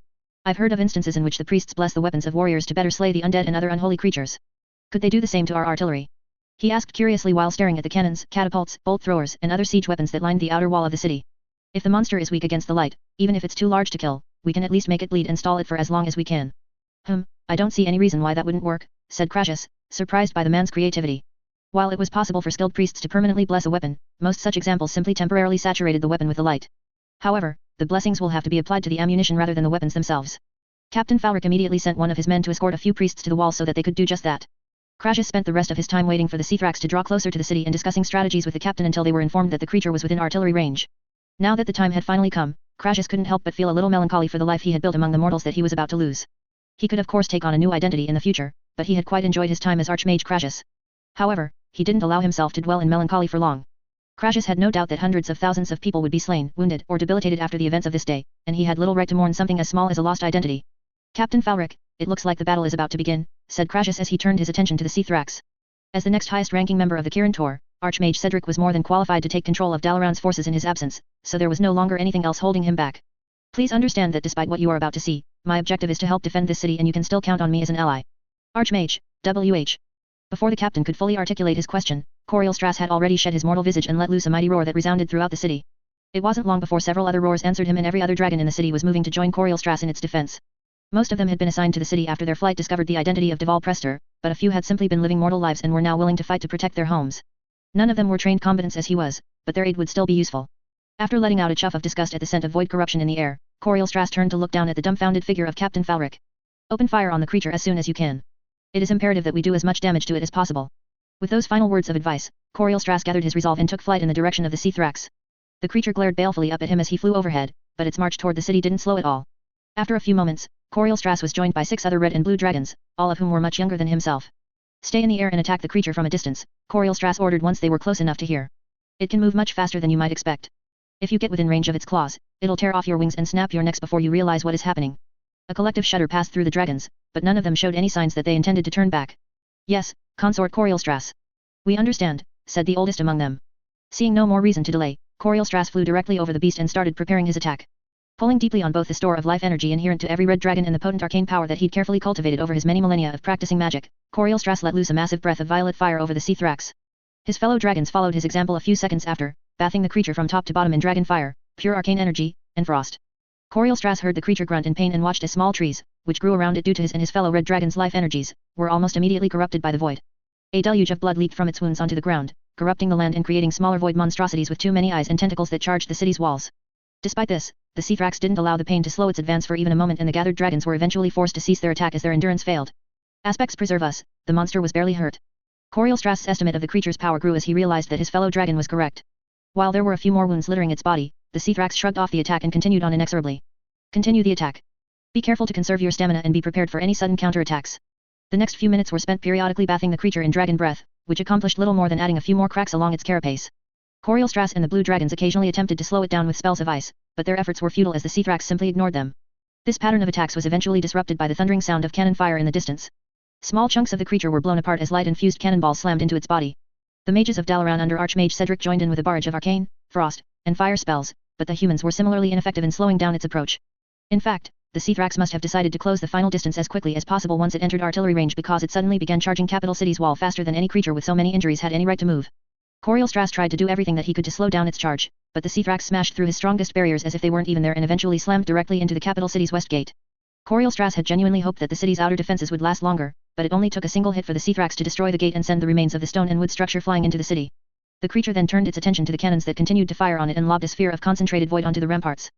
Speaker 1: I've heard of instances in which the priests bless the weapons of warriors to better slay the undead and other unholy creatures. Could they do the same to our artillery? He asked curiously while staring at the cannons, catapults, bolt throwers, and other siege weapons that lined the outer wall of the city. If the monster is weak against the light, even if it's too large to kill, we can at least make it bleed and stall it for as long as we can. I don't see any reason why that wouldn't work, said Crassus, surprised by the man's creativity. While it was possible for skilled priests to permanently bless a weapon, most such examples simply temporarily saturated the weapon with the light. However, the blessings will have to be applied to the ammunition rather than the weapons themselves. Captain Falric immediately sent one of his men to escort a few priests to the wall so that they could do just that. Crassus spent the rest of his time waiting for the Seathrax to draw closer to the city and discussing strategies with the captain until they were informed that the creature was within artillery range. Now that the time had finally come, Crassus couldn't help but feel a little melancholy for the life he had built among the mortals that he was about to lose. He could of course take on a new identity in the future, but he had quite enjoyed his time as Archmage Crassus. However, he didn't allow himself to dwell in melancholy for long. Crassus had no doubt that hundreds of thousands of people would be slain, wounded, or debilitated after the events of this day, and he had little right to mourn something as small as a lost identity. Captain Falric, it looks like the battle is about to begin, said Crassus as he turned his attention to the Seathrax. As the next highest-ranking member of the Kirin Tor, Archmage Cedric was more than qualified to take control of Dalaran's forces in his absence, so there was no longer anything else holding him back. Please understand that despite what you are about to see, my objective is to help defend this city and you can still count on me as an ally. Archmage, WH. Before the captain could fully articulate his question, Corielstrass had already shed his mortal visage and let loose a mighty roar that resounded throughout the city. It wasn't long before several other roars answered him and every other dragon in the city was moving to join Corielstrass in its defense. Most of them had been assigned to the city after their flight discovered the identity of Deval Prester, but a few had simply been living mortal lives and were now willing to fight to protect their homes. None of them were trained combatants as he was, but their aid would still be useful. After letting out a chuff of disgust at the scent of void corruption in the air, Corielstrass turned to look down at the dumbfounded figure of Captain Falric. Open fire on the creature as soon as you can. It is imperative that we do as much damage to it as possible. With those final words of advice, Corielstrass gathered his resolve and took flight in the direction of the Seathrax. The creature glared balefully up at him as he flew overhead, but its march toward the city didn't slow at all. After a few moments, Corielstrass was joined by 6 other red and blue dragons, all of whom were much younger than himself. Stay in the air and attack the creature from a distance, Corielstrass ordered once they were close enough to hear. It can move much faster than you might expect. If you get within range of its claws, it'll tear off your wings and snap your necks before you realize what is happening. A collective shudder passed through the dragons, but none of them showed any signs that they intended to turn back. Yes, Consort Corielstrass. We understand, said the oldest among them. Seeing no more reason to delay, Corielstrass flew directly over the beast and started preparing his attack. Pulling deeply on both the store of life energy inherent to every red dragon and the potent arcane power that he'd carefully cultivated over his many millennia of practicing magic, Corielstrass let loose a massive breath of violet fire over the Seathrax. His fellow dragons followed his example a few seconds after, bathing the creature from top to bottom in dragon fire, pure arcane energy, and frost. Corielstrass heard the creature grunt in pain and watched as small trees, which grew around it due to his and his fellow red dragon's life energies, were almost immediately corrupted by the void. A deluge of blood leaked from its wounds onto the ground, corrupting the land and creating smaller void monstrosities with too many eyes and tentacles that charged the city's walls. Despite this, the Seathrax didn't allow the pain to slow its advance for even a moment and the gathered dragons were eventually forced to cease their attack as their endurance failed. Aspects preserve us, the monster was barely hurt. Corielstrass's estimate of the creature's power grew as he realized that his fellow dragon was correct. While there were a few more wounds littering its body, the Seathrax shrugged off the attack and continued on inexorably. Continue the attack. Be careful to conserve your stamina and be prepared for any sudden counterattacks. The next few minutes were spent periodically bathing the creature in dragon breath, which accomplished little more than adding a few more cracks along its carapace. Corielstrass and the blue dragons occasionally attempted to slow it down with spells of ice, but their efforts were futile as the Seathrax simply ignored them. This pattern of attacks was eventually disrupted by the thundering sound of cannon fire in the distance. Small chunks of the creature were blown apart as light-infused cannonballs slammed into its body. The mages of Dalaran under Archmage Cedric joined in with a barrage of arcane, frost, and fire spells, but the humans were similarly ineffective in slowing down its approach. In fact, the Seathrax must have decided to close the final distance as quickly as possible once it entered artillery range because it suddenly began charging capital city's wall faster than any creature with so many injuries had any right to move. Corielstrass tried to do everything that he could to slow down its charge, but the Seathrax smashed through his strongest barriers as if they weren't even there and eventually slammed directly into the capital city's west gate. Coriolstras had genuinely hoped that the city's outer defenses would last longer, but it only took a single hit for the Seathrax to destroy the gate and send the remains of the stone and wood structure flying into the city. The creature then turned its attention to the cannons that continued to fire on it and lobbed a sphere of concentrated void onto the ramparts.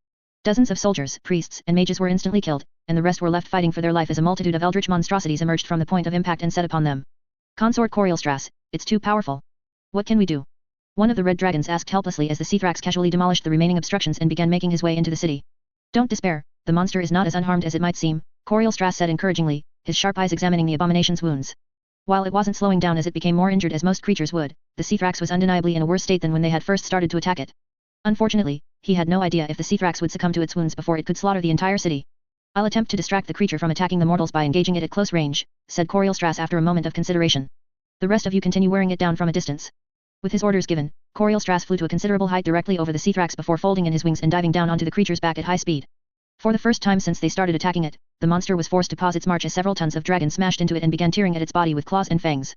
Speaker 1: Dozens of soldiers, priests, and mages were instantly killed, and the rest were left fighting for their life as a multitude of eldritch monstrosities emerged from the point of impact and set upon them. Consort Coriolstras, it's too powerful. What can we do? One of the red dragons asked helplessly as the Seathrax casually demolished the remaining obstructions and began making his way into the city. Don't despair, the monster is not as unharmed as it might seem, Coriolstras said encouragingly, his sharp eyes examining the abomination's wounds. While it wasn't slowing down as it became more injured as most creatures would, the Seathrax was undeniably in a worse state than when they had first started to attack it. Unfortunately, he had no idea if the Seathrax would succumb to its wounds before it could slaughter the entire city. I'll attempt to distract the creature from attacking the mortals by engaging it at close range, said Coriolstras after a moment of consideration. The rest of you continue wearing it down from a distance. With his orders given, Coriolstras flew to a considerable height directly over the Seathrax before folding in his wings and diving down onto the creature's back at high speed. For the first time since they started attacking it, the monster was forced to pause its march as several tons of dragon smashed into it and began tearing at its body with claws and fangs.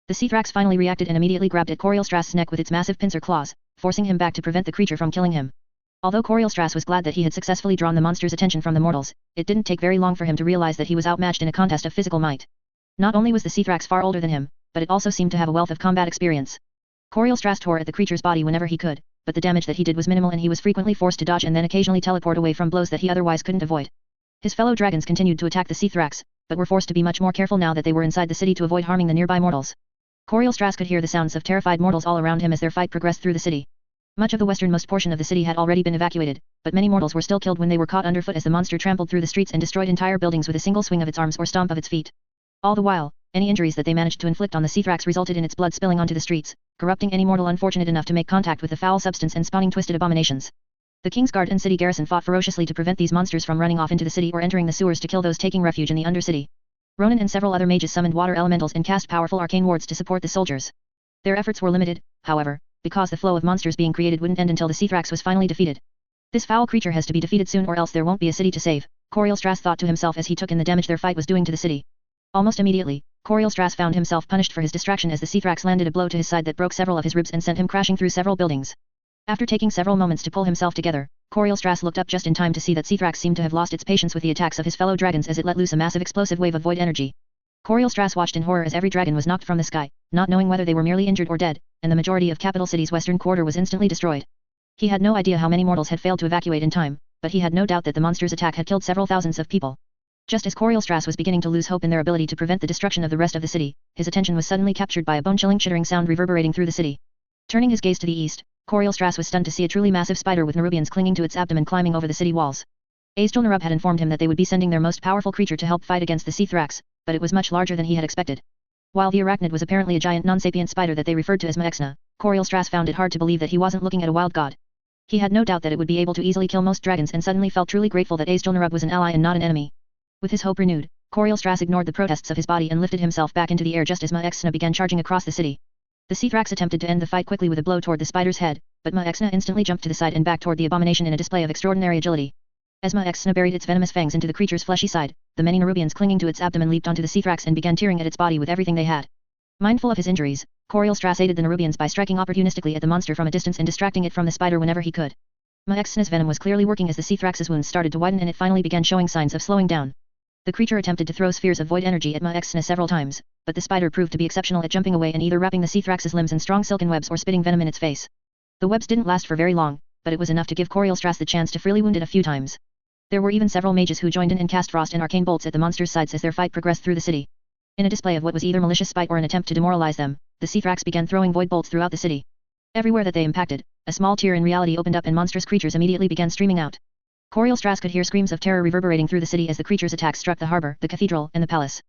Speaker 1: The Seathrax finally reacted and immediately grabbed at Coriolstras's neck with its massive pincer claws, forcing him back to prevent the creature from killing him. Although Coriolstras was glad that he had successfully drawn the monster's attention from the mortals, it didn't take very long for him to realize that he was outmatched in a contest of physical might. Not only was the Seathrax far older than him, but it also seemed to have a wealth of combat experience. Coriolstras tore at the creature's body whenever he could, but the damage that he did was minimal and he was frequently forced to dodge and then occasionally teleport away from blows that he otherwise couldn't avoid. His fellow dragons continued to attack the Seathrax, but were forced to be much more careful now that they were inside the city to avoid harming the nearby mortals. Coriolstras could hear the sounds of terrified mortals all around him as their fight progressed through the city. Much of the westernmost portion of the city had already been evacuated, but many mortals were still killed when they were caught underfoot as the monster trampled through the streets and destroyed entire buildings with a single swing of its arms or stomp of its feet. All the while, any injuries that they managed to inflict on the Seathrax resulted in its blood spilling onto the streets, corrupting any mortal unfortunate enough to make contact with the foul substance and spawning twisted abominations. The Kingsguard and city garrison fought ferociously to prevent these monsters from running off into the city or entering the sewers to kill those taking refuge in the Undercity. Ronan and several other mages summoned water elementals and cast powerful arcane wards to support the soldiers. Their efforts were limited, however, because the flow of monsters being created wouldn't end until the Seathrax was finally defeated. This foul creature has to be defeated soon or else there won't be a city to save, Coriolstras thought to himself as he took in the damage their fight was doing to the city. Almost immediately, Coriolstras found himself punished for his distraction as the Seathrax landed a blow to his side that broke several of his ribs and sent him crashing through several buildings. After taking several moments to pull himself together, Coriolstras looked up just in time to see that Seathrax seemed to have lost its patience with the attacks of his fellow dragons as it let loose a massive explosive wave of void energy. Coriolstras watched in horror as every dragon was knocked from the sky, not knowing whether they were merely injured or dead, and the majority of Capital City's western quarter was instantly destroyed. He had no idea how many mortals had failed to evacuate in time, but he had no doubt that the monster's attack had killed several thousands of people. Just as Coriolstras was beginning to lose hope in their ability to prevent the destruction of the rest of the city, his attention was suddenly captured by a bone-chilling chittering sound reverberating through the city. Turning his gaze to the east, Coriolstras was stunned to see a truly massive spider with Nerubians clinging to its abdomen climbing over the city walls. Azjol-Nerub had informed him that they would be sending their most powerful creature to help fight against the Seathrax, but it was much larger than he had expected. While the arachnid was apparently a giant non-sapient spider that they referred to as Maexna, Coriolstras found it hard to believe that he wasn't looking at a wild god. He had no doubt that it would be able to easily kill most dragons and suddenly felt truly grateful that Azjol-Nerub was an ally and not an enemy. With his hope renewed, Coriolstras ignored the protests of his body and lifted himself back into the air just as Maexna began charging across the city. The Seathrax attempted to end the fight quickly with a blow toward the spider's head, but Maexna instantly jumped to the side and back toward the abomination in a display of extraordinary agility. As Maexna buried its venomous fangs into the creature's fleshy side, the many Nerubians clinging to its abdomen leaped onto the Seathrax and began tearing at its body with everything they had. Mindful of his injuries, Coriolstras aided the Nerubians by striking opportunistically at the monster from a distance and distracting it from the spider whenever he could. Maexna's venom was clearly working as the Seathrax's wounds started to widen and it finally began showing signs of slowing down. The creature attempted to throw spheres of void energy at Maexna several times, but the spider proved to be exceptional at jumping away and either wrapping the Seathrax's limbs in strong silken webs or spitting venom in its face. The webs didn't last for very long, but it was enough to give Coriolstras the chance to freely wound it a few times. There were even several mages who joined in and cast frost and arcane bolts at the monster's sides as their fight progressed through the city. In a display of what was either malicious spite or an attempt to demoralize them, the Seathrax began throwing void bolts throughout the city. Everywhere that they impacted, a small tear in reality opened up and monstrous creatures immediately began streaming out. Coriolstras could hear screams of terror reverberating through the city as the creature's attacks struck the harbor, the cathedral, and the palace.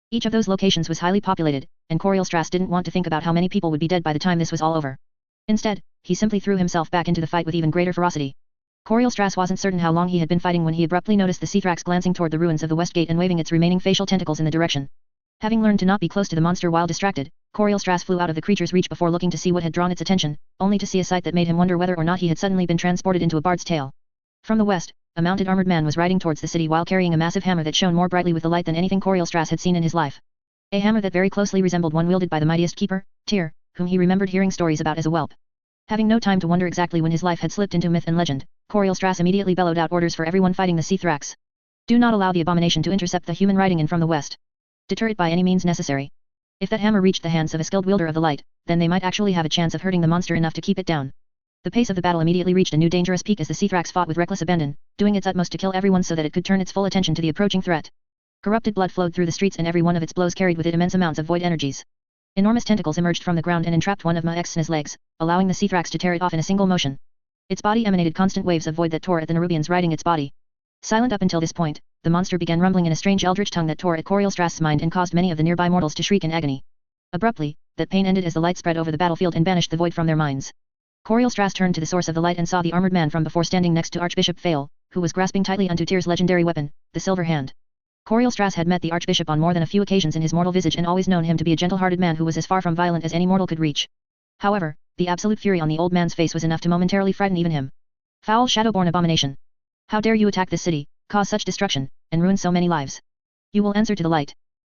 Speaker 1: Each of those locations was highly populated, and Coriolstras didn't want to think about how many people would be dead by the time this was all over. Instead, he simply threw himself back into the fight with even greater ferocity. Coriolstras wasn't certain how long he had been fighting when he abruptly noticed the Seathrax glancing toward the ruins of the west gate and waving its remaining facial tentacles in the direction. Having learned to not be close to the monster while distracted, Coriolstras flew out of the creature's reach before looking to see what had drawn its attention, only to see a sight that made him wonder whether or not he had suddenly been transported into a bard's tale. From the west, a mounted armored man was riding towards the city while carrying a massive hammer that shone more brightly with the light than anything Coriolstras had seen in his life. A hammer that very closely resembled one wielded by the mightiest keeper, Tyr, whom he remembered hearing stories about as a whelp. Having no time to wonder exactly when his life had slipped into myth and legend, Coriolstras immediately bellowed out orders for everyone fighting the Seathrax. Do not allow the abomination to intercept the human riding in from the west. Deter it by any means necessary. If that hammer reached the hands of a skilled wielder of the light, then they might actually have a chance of hurting the monster enough to keep it down. The pace of the battle immediately reached a new dangerous peak as the Seathrax fought with reckless abandon, doing its utmost to kill everyone so that it could turn its full attention to the approaching threat. Corrupted blood flowed through the streets and every one of its blows carried with it immense amounts of void energies. Enormous tentacles emerged from the ground and entrapped one of Maexna's legs, allowing the Seathrax to tear it off in a single motion. Its body emanated constant waves of void that tore at the Nerubians riding its body. Silent up until this point, the monster began rumbling in a strange eldritch tongue that tore at Corielstrass's mind and caused many of the nearby mortals to shriek in agony. Abruptly, that pain ended as the light spread over the battlefield and banished the void from their minds. Corielstrass turned to the source of the light and saw the armored man from before standing next to Archbishop Fael, who was grasping tightly onto Tyr's legendary weapon, the Silver Hand. Corielstrass had met the Archbishop on more than a few occasions in his mortal visage and always known him to be a gentle-hearted man who was as far from violent as any mortal could reach. However, the absolute fury on the old man's face was enough to momentarily frighten even him. Foul Shadowborn abomination! How dare you attack this city, cause such destruction, and ruin so many lives? You will answer to the light.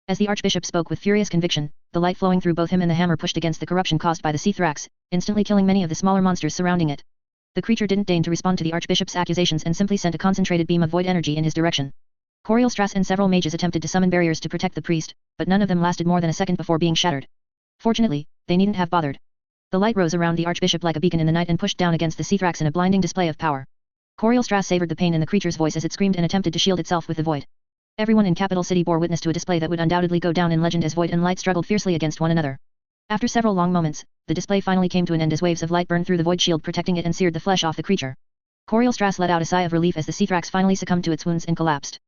Speaker 1: As the Archbishop spoke with furious conviction, the light flowing through both him and the hammer pushed against the corruption caused by the Seathrax, instantly killing many of the smaller monsters surrounding it. The creature didn't deign to respond to the Archbishop's accusations and simply sent a concentrated beam of void energy in his direction. Corielstrass and several mages attempted to summon barriers to protect the priest, but none of them lasted more than a second before being shattered. Fortunately, they needn't have bothered. The light rose around the Archbishop like a beacon in the night and pushed down against the Seathrax in a blinding display of power. Corielstrass savored the pain in the creature's voice as it screamed and attempted to shield itself with the void. Everyone in Capital City bore witness to a display that would undoubtedly go down in legend as void and light struggled fiercely against one another. After several long moments, the display finally came to an end as waves of light burned through the void shield protecting it and seared the flesh off the creature. Corielstrass let out a sigh of relief as the Seathrax finally succumbed to its wounds and collapsed.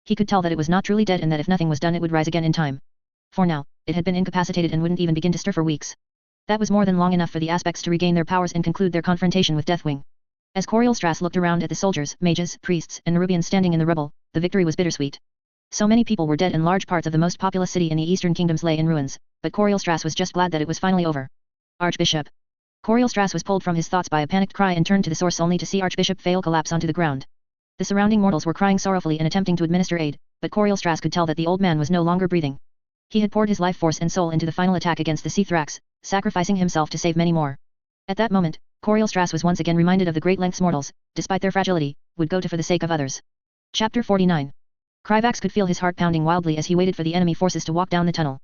Speaker 1: He could tell that it was not truly dead and that if nothing was done it would rise again in time. For now, it had been incapacitated and wouldn't even begin to stir for weeks. That was more than long enough for the aspects to regain their powers and conclude their confrontation with Deathwing. As Corielstrass looked around at the soldiers, mages, priests, and Nerubians standing in the rubble, the victory was bittersweet. So many people were dead and large parts of the most populous city in the Eastern Kingdoms lay in ruins, but Corielstrass was just glad that it was finally over. Archbishop. Corielstrass was pulled from his thoughts by a panicked cry and turned to the source only to see Archbishop Fael collapse onto the ground. The surrounding mortals were crying sorrowfully and attempting to administer aid, but Corielstrass could tell that the old man was no longer breathing. He had poured his life force and soul into the final attack against the Seathrax, sacrificing himself to save many more. At that moment, Corielstrass was once again reminded of the great lengths mortals, despite their fragility, would go to for the sake of others. Chapter 49. Kryvax could feel his heart pounding wildly as he waited for the enemy forces to walk down the tunnel.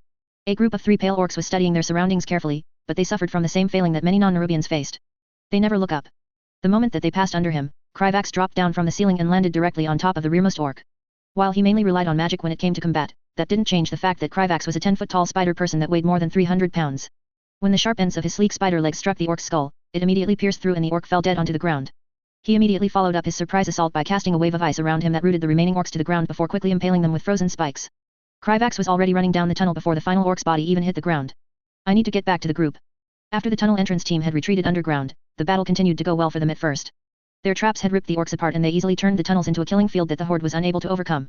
Speaker 1: A group of 3 pale orcs was studying their surroundings carefully, but they suffered from the same failing that many non-Nerubians faced. They never look up. The moment that they passed under him, Kryvax dropped down from the ceiling and landed directly on top of the rearmost orc. While he mainly relied on magic when it came to combat, that didn't change the fact that Kryvax was a 10-foot-tall spider person that weighed more than 300 pounds. When the sharp ends of his sleek spider legs struck the orc's skull, it immediately pierced through and the orc fell dead onto the ground. He immediately followed up his surprise assault by casting a wave of ice around him that rooted the remaining orcs to the ground before quickly impaling them with frozen spikes. Kryvax was already running down the tunnel before the final orc's body even hit the ground. I need to get back to the group. After the tunnel entrance team had retreated underground, the battle continued to go well for them at first. Their traps had ripped the orcs apart and they easily turned the tunnels into a killing field that the horde was unable to overcome.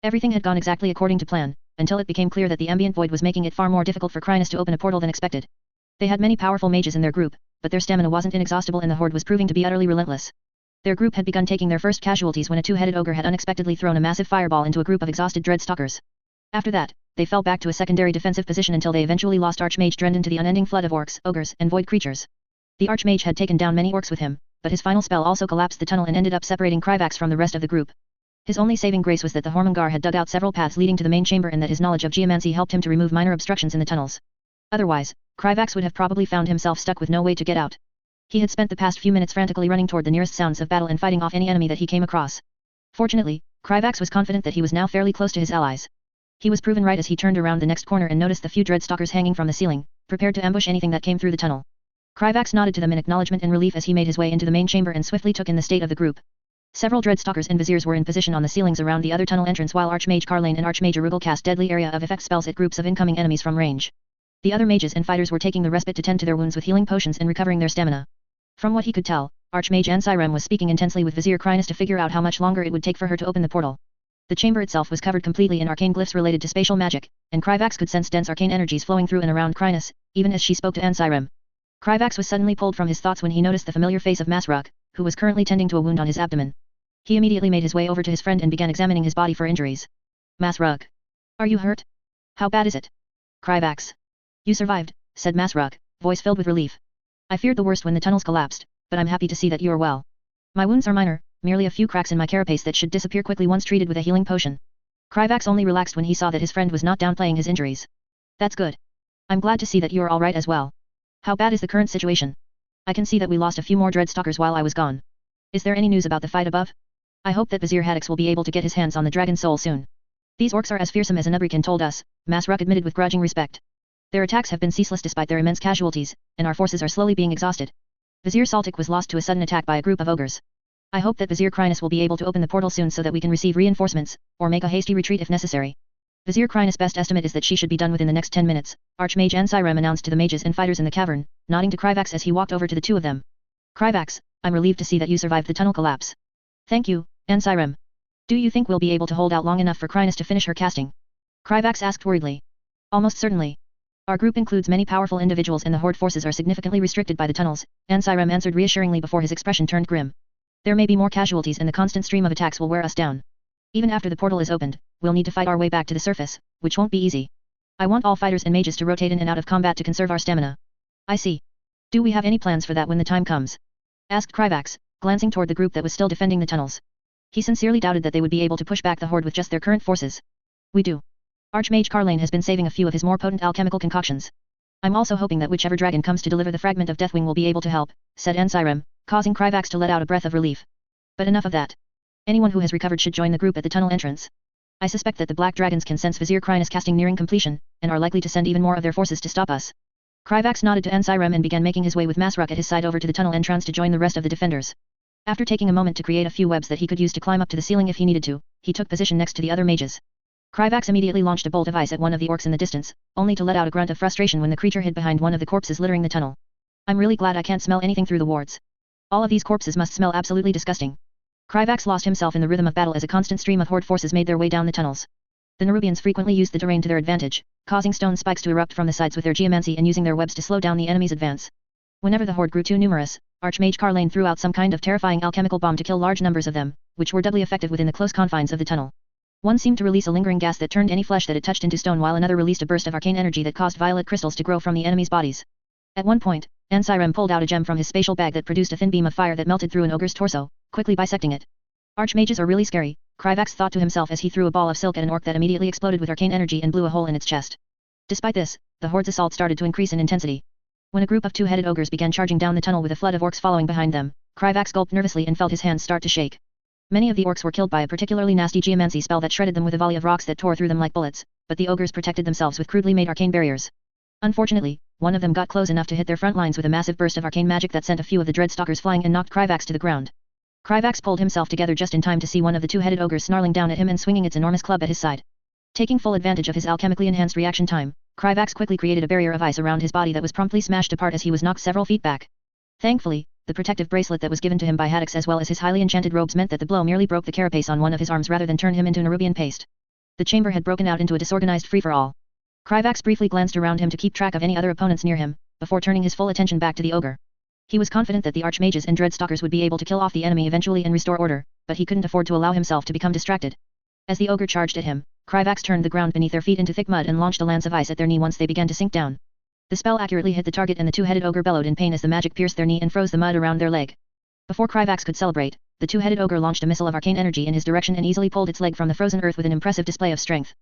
Speaker 1: Everything had gone exactly according to plan, until it became clear that the ambient void was making it far more difficult for Krynus to open a portal than expected. They had many powerful mages in their group, but their stamina wasn't inexhaustible and the horde was proving to be utterly relentless. Their group had begun taking their first casualties when a 2-headed ogre had unexpectedly thrown a massive fireball into a group of exhausted dreadstalkers. After that, they fell back to a secondary defensive position until they eventually lost Archmage Drendon to the unending flood of orcs, ogres, and void creatures. The Archmage had taken down many orcs with him, but his final spell also collapsed the tunnel and ended up separating Kryvax from the rest of the group. His only saving grace was that the Hormongar had dug out several paths leading to the main chamber and that his knowledge of geomancy helped him to remove minor obstructions in the tunnels. Otherwise, Kryvax would have probably found himself stuck with no way to get out. He had spent the past few minutes frantically running toward the nearest sounds of battle and fighting off any enemy that he came across. Fortunately, Kryvax was confident that he was now fairly close to his allies. He was proven right as he turned around the next corner and noticed the few dreadstalkers hanging from the ceiling, prepared to ambush anything that came through the tunnel. Kryvax nodded to them in acknowledgement and relief as he made his way into the main chamber and swiftly took in the state of the group. Several dreadstalkers and viziers were in position on the ceilings around the other tunnel entrance while Archmage Carlane and Archmage Arugel cast deadly area of effect spells at groups of incoming enemies from range. The other mages and fighters were taking the respite to tend to their wounds with healing potions and recovering their stamina. From what he could tell, Archmage Ansirem was speaking intensely with Vizier Krynus to figure out how much longer it would take for her to open the portal. The chamber itself was covered completely in arcane glyphs related to spatial magic, and Kryvax could sense dense arcane energies flowing through and around Krynus, even as she spoke to Ansirem. Kryvax was suddenly pulled from his thoughts when he noticed the familiar face of Masruk, who was currently tending to a wound on his abdomen. He immediately made his way over to his friend and began examining his body for injuries. Masruk. Are you hurt? How bad is it? Kryvax. You survived, said Masruk, voice filled with relief. I feared the worst when the tunnels collapsed, but I'm happy to see that you are well. My wounds are minor, merely a few cracks in my carapace that should disappear quickly once treated with a healing potion. Kryvax only relaxed when he saw that his friend was not downplaying his injuries. That's good. I'm glad to see that you are alright as well. How bad is the current situation? I can see that we lost a few more Dreadstalkers while I was gone. Is there any news about the fight above? I hope that Vizier Haddix will be able to get his hands on the dragon soul soon. These orcs are as fearsome as Nerubian told us, Masruk admitted with grudging respect. Their attacks have been ceaseless despite their immense casualties, and our forces are slowly being exhausted. Vizier Saltik was lost to a sudden attack by a group of ogres. I hope that Vizier Crinus will be able to open the portal soon so that we can receive reinforcements, or make a hasty retreat if necessary. Vizier Crinus' best estimate is that she should be done within the next 10 minutes, Archmage Ansirem announced to the mages and fighters in the cavern, nodding to Kryvax as he walked over to the two of them. Kryvax, I'm relieved to see that you survived the tunnel collapse. Thank you, Ansirem. Do you think we'll be able to hold out long enough for Crinus to finish her casting? Kryvax asked worriedly. Almost certainly. Our group includes many powerful individuals and the Horde forces are significantly restricted by the tunnels, Ansirem answered reassuringly before his expression turned grim. There may be more casualties and the constant stream of attacks will wear us down. Even after the portal is opened, we'll need to fight our way back to the surface, which won't be easy. I want all fighters and mages to rotate in and out of combat to conserve our stamina. I see. Do we have any plans for that when the time comes? Asked Kryvax, glancing toward the group that was still defending the tunnels. He sincerely doubted that they would be able to push back the Horde with just their current forces. We do. Archmage Carlane has been saving a few of his more potent alchemical concoctions. I'm also hoping that whichever dragon comes to deliver the fragment of Deathwing will be able to help, said Ansirem, causing Kryvax to let out a breath of relief. But enough of that. Anyone who has recovered should join the group at the tunnel entrance. I suspect that the Black Dragons can sense Vizier Crinus casting nearing completion, and are likely to send even more of their forces to stop us. Kryvax nodded to Ansirem and began making his way with Masruk at his side over to the tunnel entrance to join the rest of the defenders. After taking a moment to create a few webs that he could use to climb up to the ceiling if he needed to, he took position next to the other mages. Kryvax immediately launched a bolt of ice at one of the orcs in the distance, only to let out a grunt of frustration when the creature hid behind one of the corpses littering the tunnel. I'm really glad I can't smell anything through the wards. All of these corpses must smell absolutely disgusting. Kryvax lost himself in the rhythm of battle as a constant stream of Horde forces made their way down the tunnels. The Nerubians frequently used the terrain to their advantage, causing stone spikes to erupt from the sides with their geomancy and using their webs to slow down the enemy's advance. Whenever the Horde grew too numerous, Archmage Carlane threw out some kind of terrifying alchemical bomb to kill large numbers of them, which were doubly effective within the close confines of the tunnel. One seemed to release a lingering gas that turned any flesh that it touched into stone while another released a burst of arcane energy that caused violet crystals to grow from the enemy's bodies. At one point, Ansirem pulled out a gem from his spatial bag that produced a thin beam of fire that melted through an ogre's torso, quickly bisecting it. Archmages are really scary, Kryvax thought to himself as he threw a ball of silk at an orc that immediately exploded with arcane energy and blew a hole in its chest. Despite this, the Horde's assault started to increase in intensity. When a group of two-headed ogres began charging down the tunnel with a flood of orcs following behind them, Kryvax gulped nervously and felt his hands start to shake. Many of the orcs were killed by a particularly nasty geomancy spell that shredded them with a volley of rocks that tore through them like bullets, but the ogres protected themselves with crudely made arcane barriers. Unfortunately, one of them got close enough to hit their front lines with a massive burst of arcane magic that sent a few of the Dreadstalkers flying and knocked Kryvax to the ground. Kryvax pulled himself together just in time to see one of the two-headed ogres snarling down at him and swinging its enormous club at his side. Taking full advantage of his alchemically enhanced reaction time, Kryvax quickly created a barrier of ice around his body that was promptly smashed apart as he was knocked several feet back. Thankfully, the protective bracelet that was given to him by Haddix as well as his highly enchanted robes meant that the blow merely broke the carapace on one of his arms rather than turn him into Nerubian paste. The chamber had broken out into a disorganized free-for-all. Kryvax briefly glanced around him to keep track of any other opponents near him, before turning his full attention back to the ogre. He was confident that the Archmages and Dreadstalkers would be able to kill off the enemy eventually and restore order, but he couldn't afford to allow himself to become distracted. As the ogre charged at him, Kryvax turned the ground beneath their feet into thick mud and launched a lance of ice at their knee once they began to sink down. The spell accurately hit the target and the two-headed ogre bellowed in pain as the magic pierced their knee and froze the mud around their leg. Before Kryvax could celebrate, the two-headed ogre launched a missile of arcane energy in his direction and easily pulled its leg from the frozen earth with an impressive display of strength.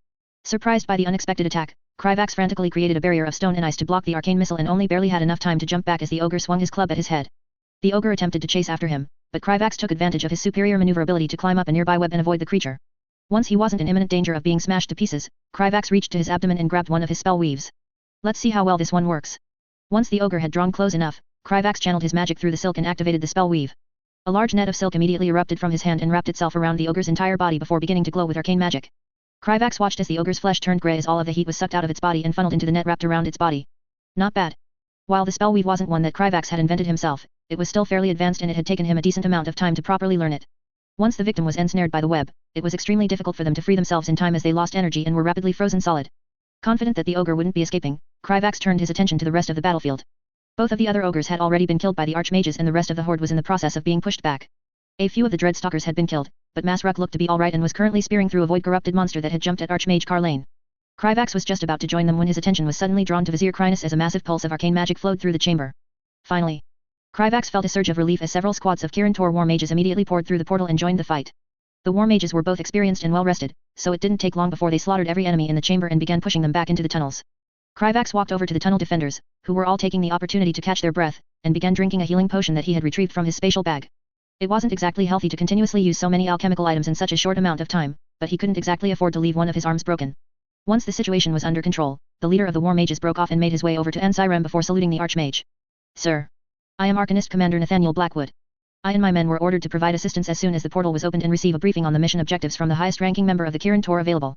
Speaker 1: Surprised by the unexpected attack, Kryvax frantically created a barrier of stone and ice to block the arcane missile and only barely had enough time to jump back as the ogre swung his club at his head. The ogre attempted to chase after him, but Kryvax took advantage of his superior maneuverability to climb up a nearby web and avoid the creature. Once he wasn't in imminent danger of being smashed to pieces, Kryvax reached to his abdomen and grabbed one of his spell weaves. Let's see how well this one works. Once the ogre had drawn close enough, Kryvax channeled his magic through the silk and activated the spell weave. A large net of silk immediately erupted from his hand and wrapped itself around the ogre's entire body before beginning to glow with arcane magic. Kryvax watched as the ogre's flesh turned grey as all of the heat was sucked out of its body and funneled into the net wrapped around its body. Not bad. While the spell weave wasn't one that Kryvax had invented himself, it was still fairly advanced and it had taken him a decent amount of time to properly learn it. Once the victim was ensnared by the web, it was extremely difficult for them to free themselves in time as they lost energy and were rapidly frozen solid. Confident that the ogre wouldn't be escaping, Kryvax turned his attention to the rest of the battlefield. Both of the other ogres had already been killed by the Archmages and the rest of the Horde was in the process of being pushed back. A few of the Dreadstalkers had been killed, but Masruk looked to be alright and was currently spearing through a void-corrupted monster that had jumped at Archmage Carlane. Kryvax was just about to join them when his attention was suddenly drawn to Vizier Crinus as a massive pulse of arcane magic flowed through the chamber. Finally. Kryvax felt a surge of relief as several squads of Kirin Tor war mages immediately poured through the portal and joined the fight. The war mages were both experienced and well rested, so it didn't take long before they slaughtered every enemy in the chamber and began pushing them back into the tunnels. Kryvax walked over to the tunnel defenders, who were all taking the opportunity to catch their breath, and began drinking a healing potion that he had retrieved from his spatial bag. It wasn't exactly healthy to continuously use so many alchemical items in such a short amount of time, but he couldn't exactly afford to leave one of his arms broken. Once the situation was under control, the leader of the war mages broke off and made his way over to Ansirem before saluting the archmage. Sir. I am Arcanist Commander Nathaniel Blackwood. I and my men were ordered to provide assistance as soon as the portal was opened and receive a briefing on the mission objectives from the highest-ranking member of the Kirin Tor available.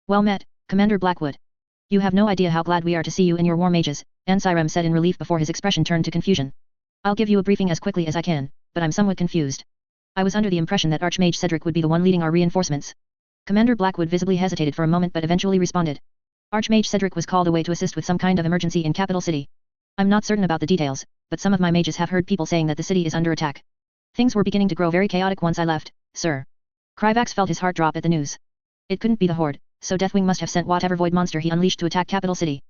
Speaker 1: Well met, Commander Blackwood. You have no idea how glad we are to see you and your war mages, Ansirem said in relief before his expression turned to confusion. I'll give you a briefing as quickly as I can, but I'm somewhat confused. I was under the impression that Archmage Cedric would be the one leading our reinforcements. Commander Blackwood visibly hesitated for a moment but eventually responded. Archmage Cedric was called away to assist with some kind of emergency in Capital City. I'm not certain about the details, but some of my mages have heard people saying that the city is under attack. Things were beginning to grow very chaotic once I left, sir. Kryvax felt his heart drop at the news. It couldn't be the Horde, so Deathwing must have sent whatever void monster he unleashed to attack Capital City.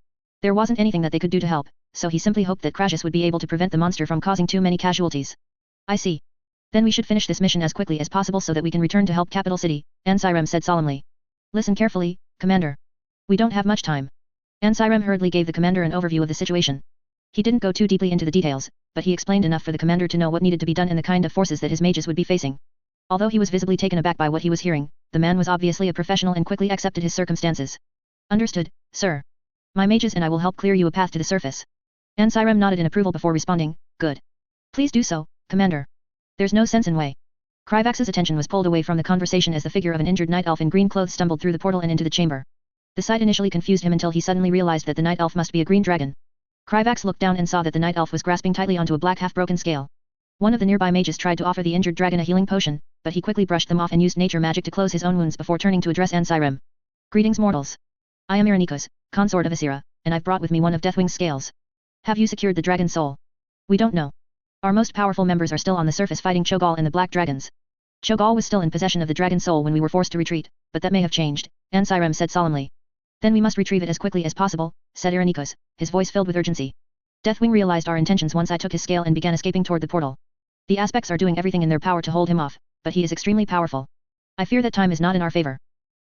Speaker 1: There wasn't anything that they could do to help, so he simply hoped that Crassus would be able to prevent the monster from causing too many casualties. I see. Then we should finish this mission as quickly as possible so that we can return to help Capital City, Ansirem said solemnly. Listen carefully, Commander. We don't have much time. Ansirem hurriedly gave the commander an overview of the situation. He didn't go too deeply into the details, but he explained enough for the commander to know what needed to be done and the kind of forces that his mages would be facing. Although he was visibly taken aback by what he was hearing, the man was obviously a professional and quickly accepted his circumstances. Understood, sir. My mages and I will help clear you a path to the surface. Ansirem nodded in approval before responding, good. Please do so, Commander. There's no sense in way. Kryvax's attention was pulled away from the conversation as the figure of an injured night elf in green clothes stumbled through the portal and into the chamber. The sight initially confused him until he suddenly realized that the night elf must be a green dragon. Kryvax looked down and saw that the night elf was grasping tightly onto a black half-broken scale. One of the nearby mages tried to offer the injured dragon a healing potion, but he quickly brushed them off and used nature magic to close his own wounds before turning to address Ansirem. Greetings mortals. I am Irenicus, consort of Asira, and I've brought with me one of Deathwing's scales. Have you secured the dragon's soul? We don't know. Our most powerful members are still on the surface fighting Cho'Gall and the Black Dragons. Cho'Gall was still in possession of the dragon's soul when we were forced to retreat, but that may have changed, Ansirem said solemnly. Then we must retrieve it as quickly as possible, said Irenicus, his voice filled with urgency. Deathwing realized our intentions once I took his scale and began escaping toward the portal. The aspects are doing everything in their power to hold him off, but he is extremely powerful. I fear that time is not in our favor.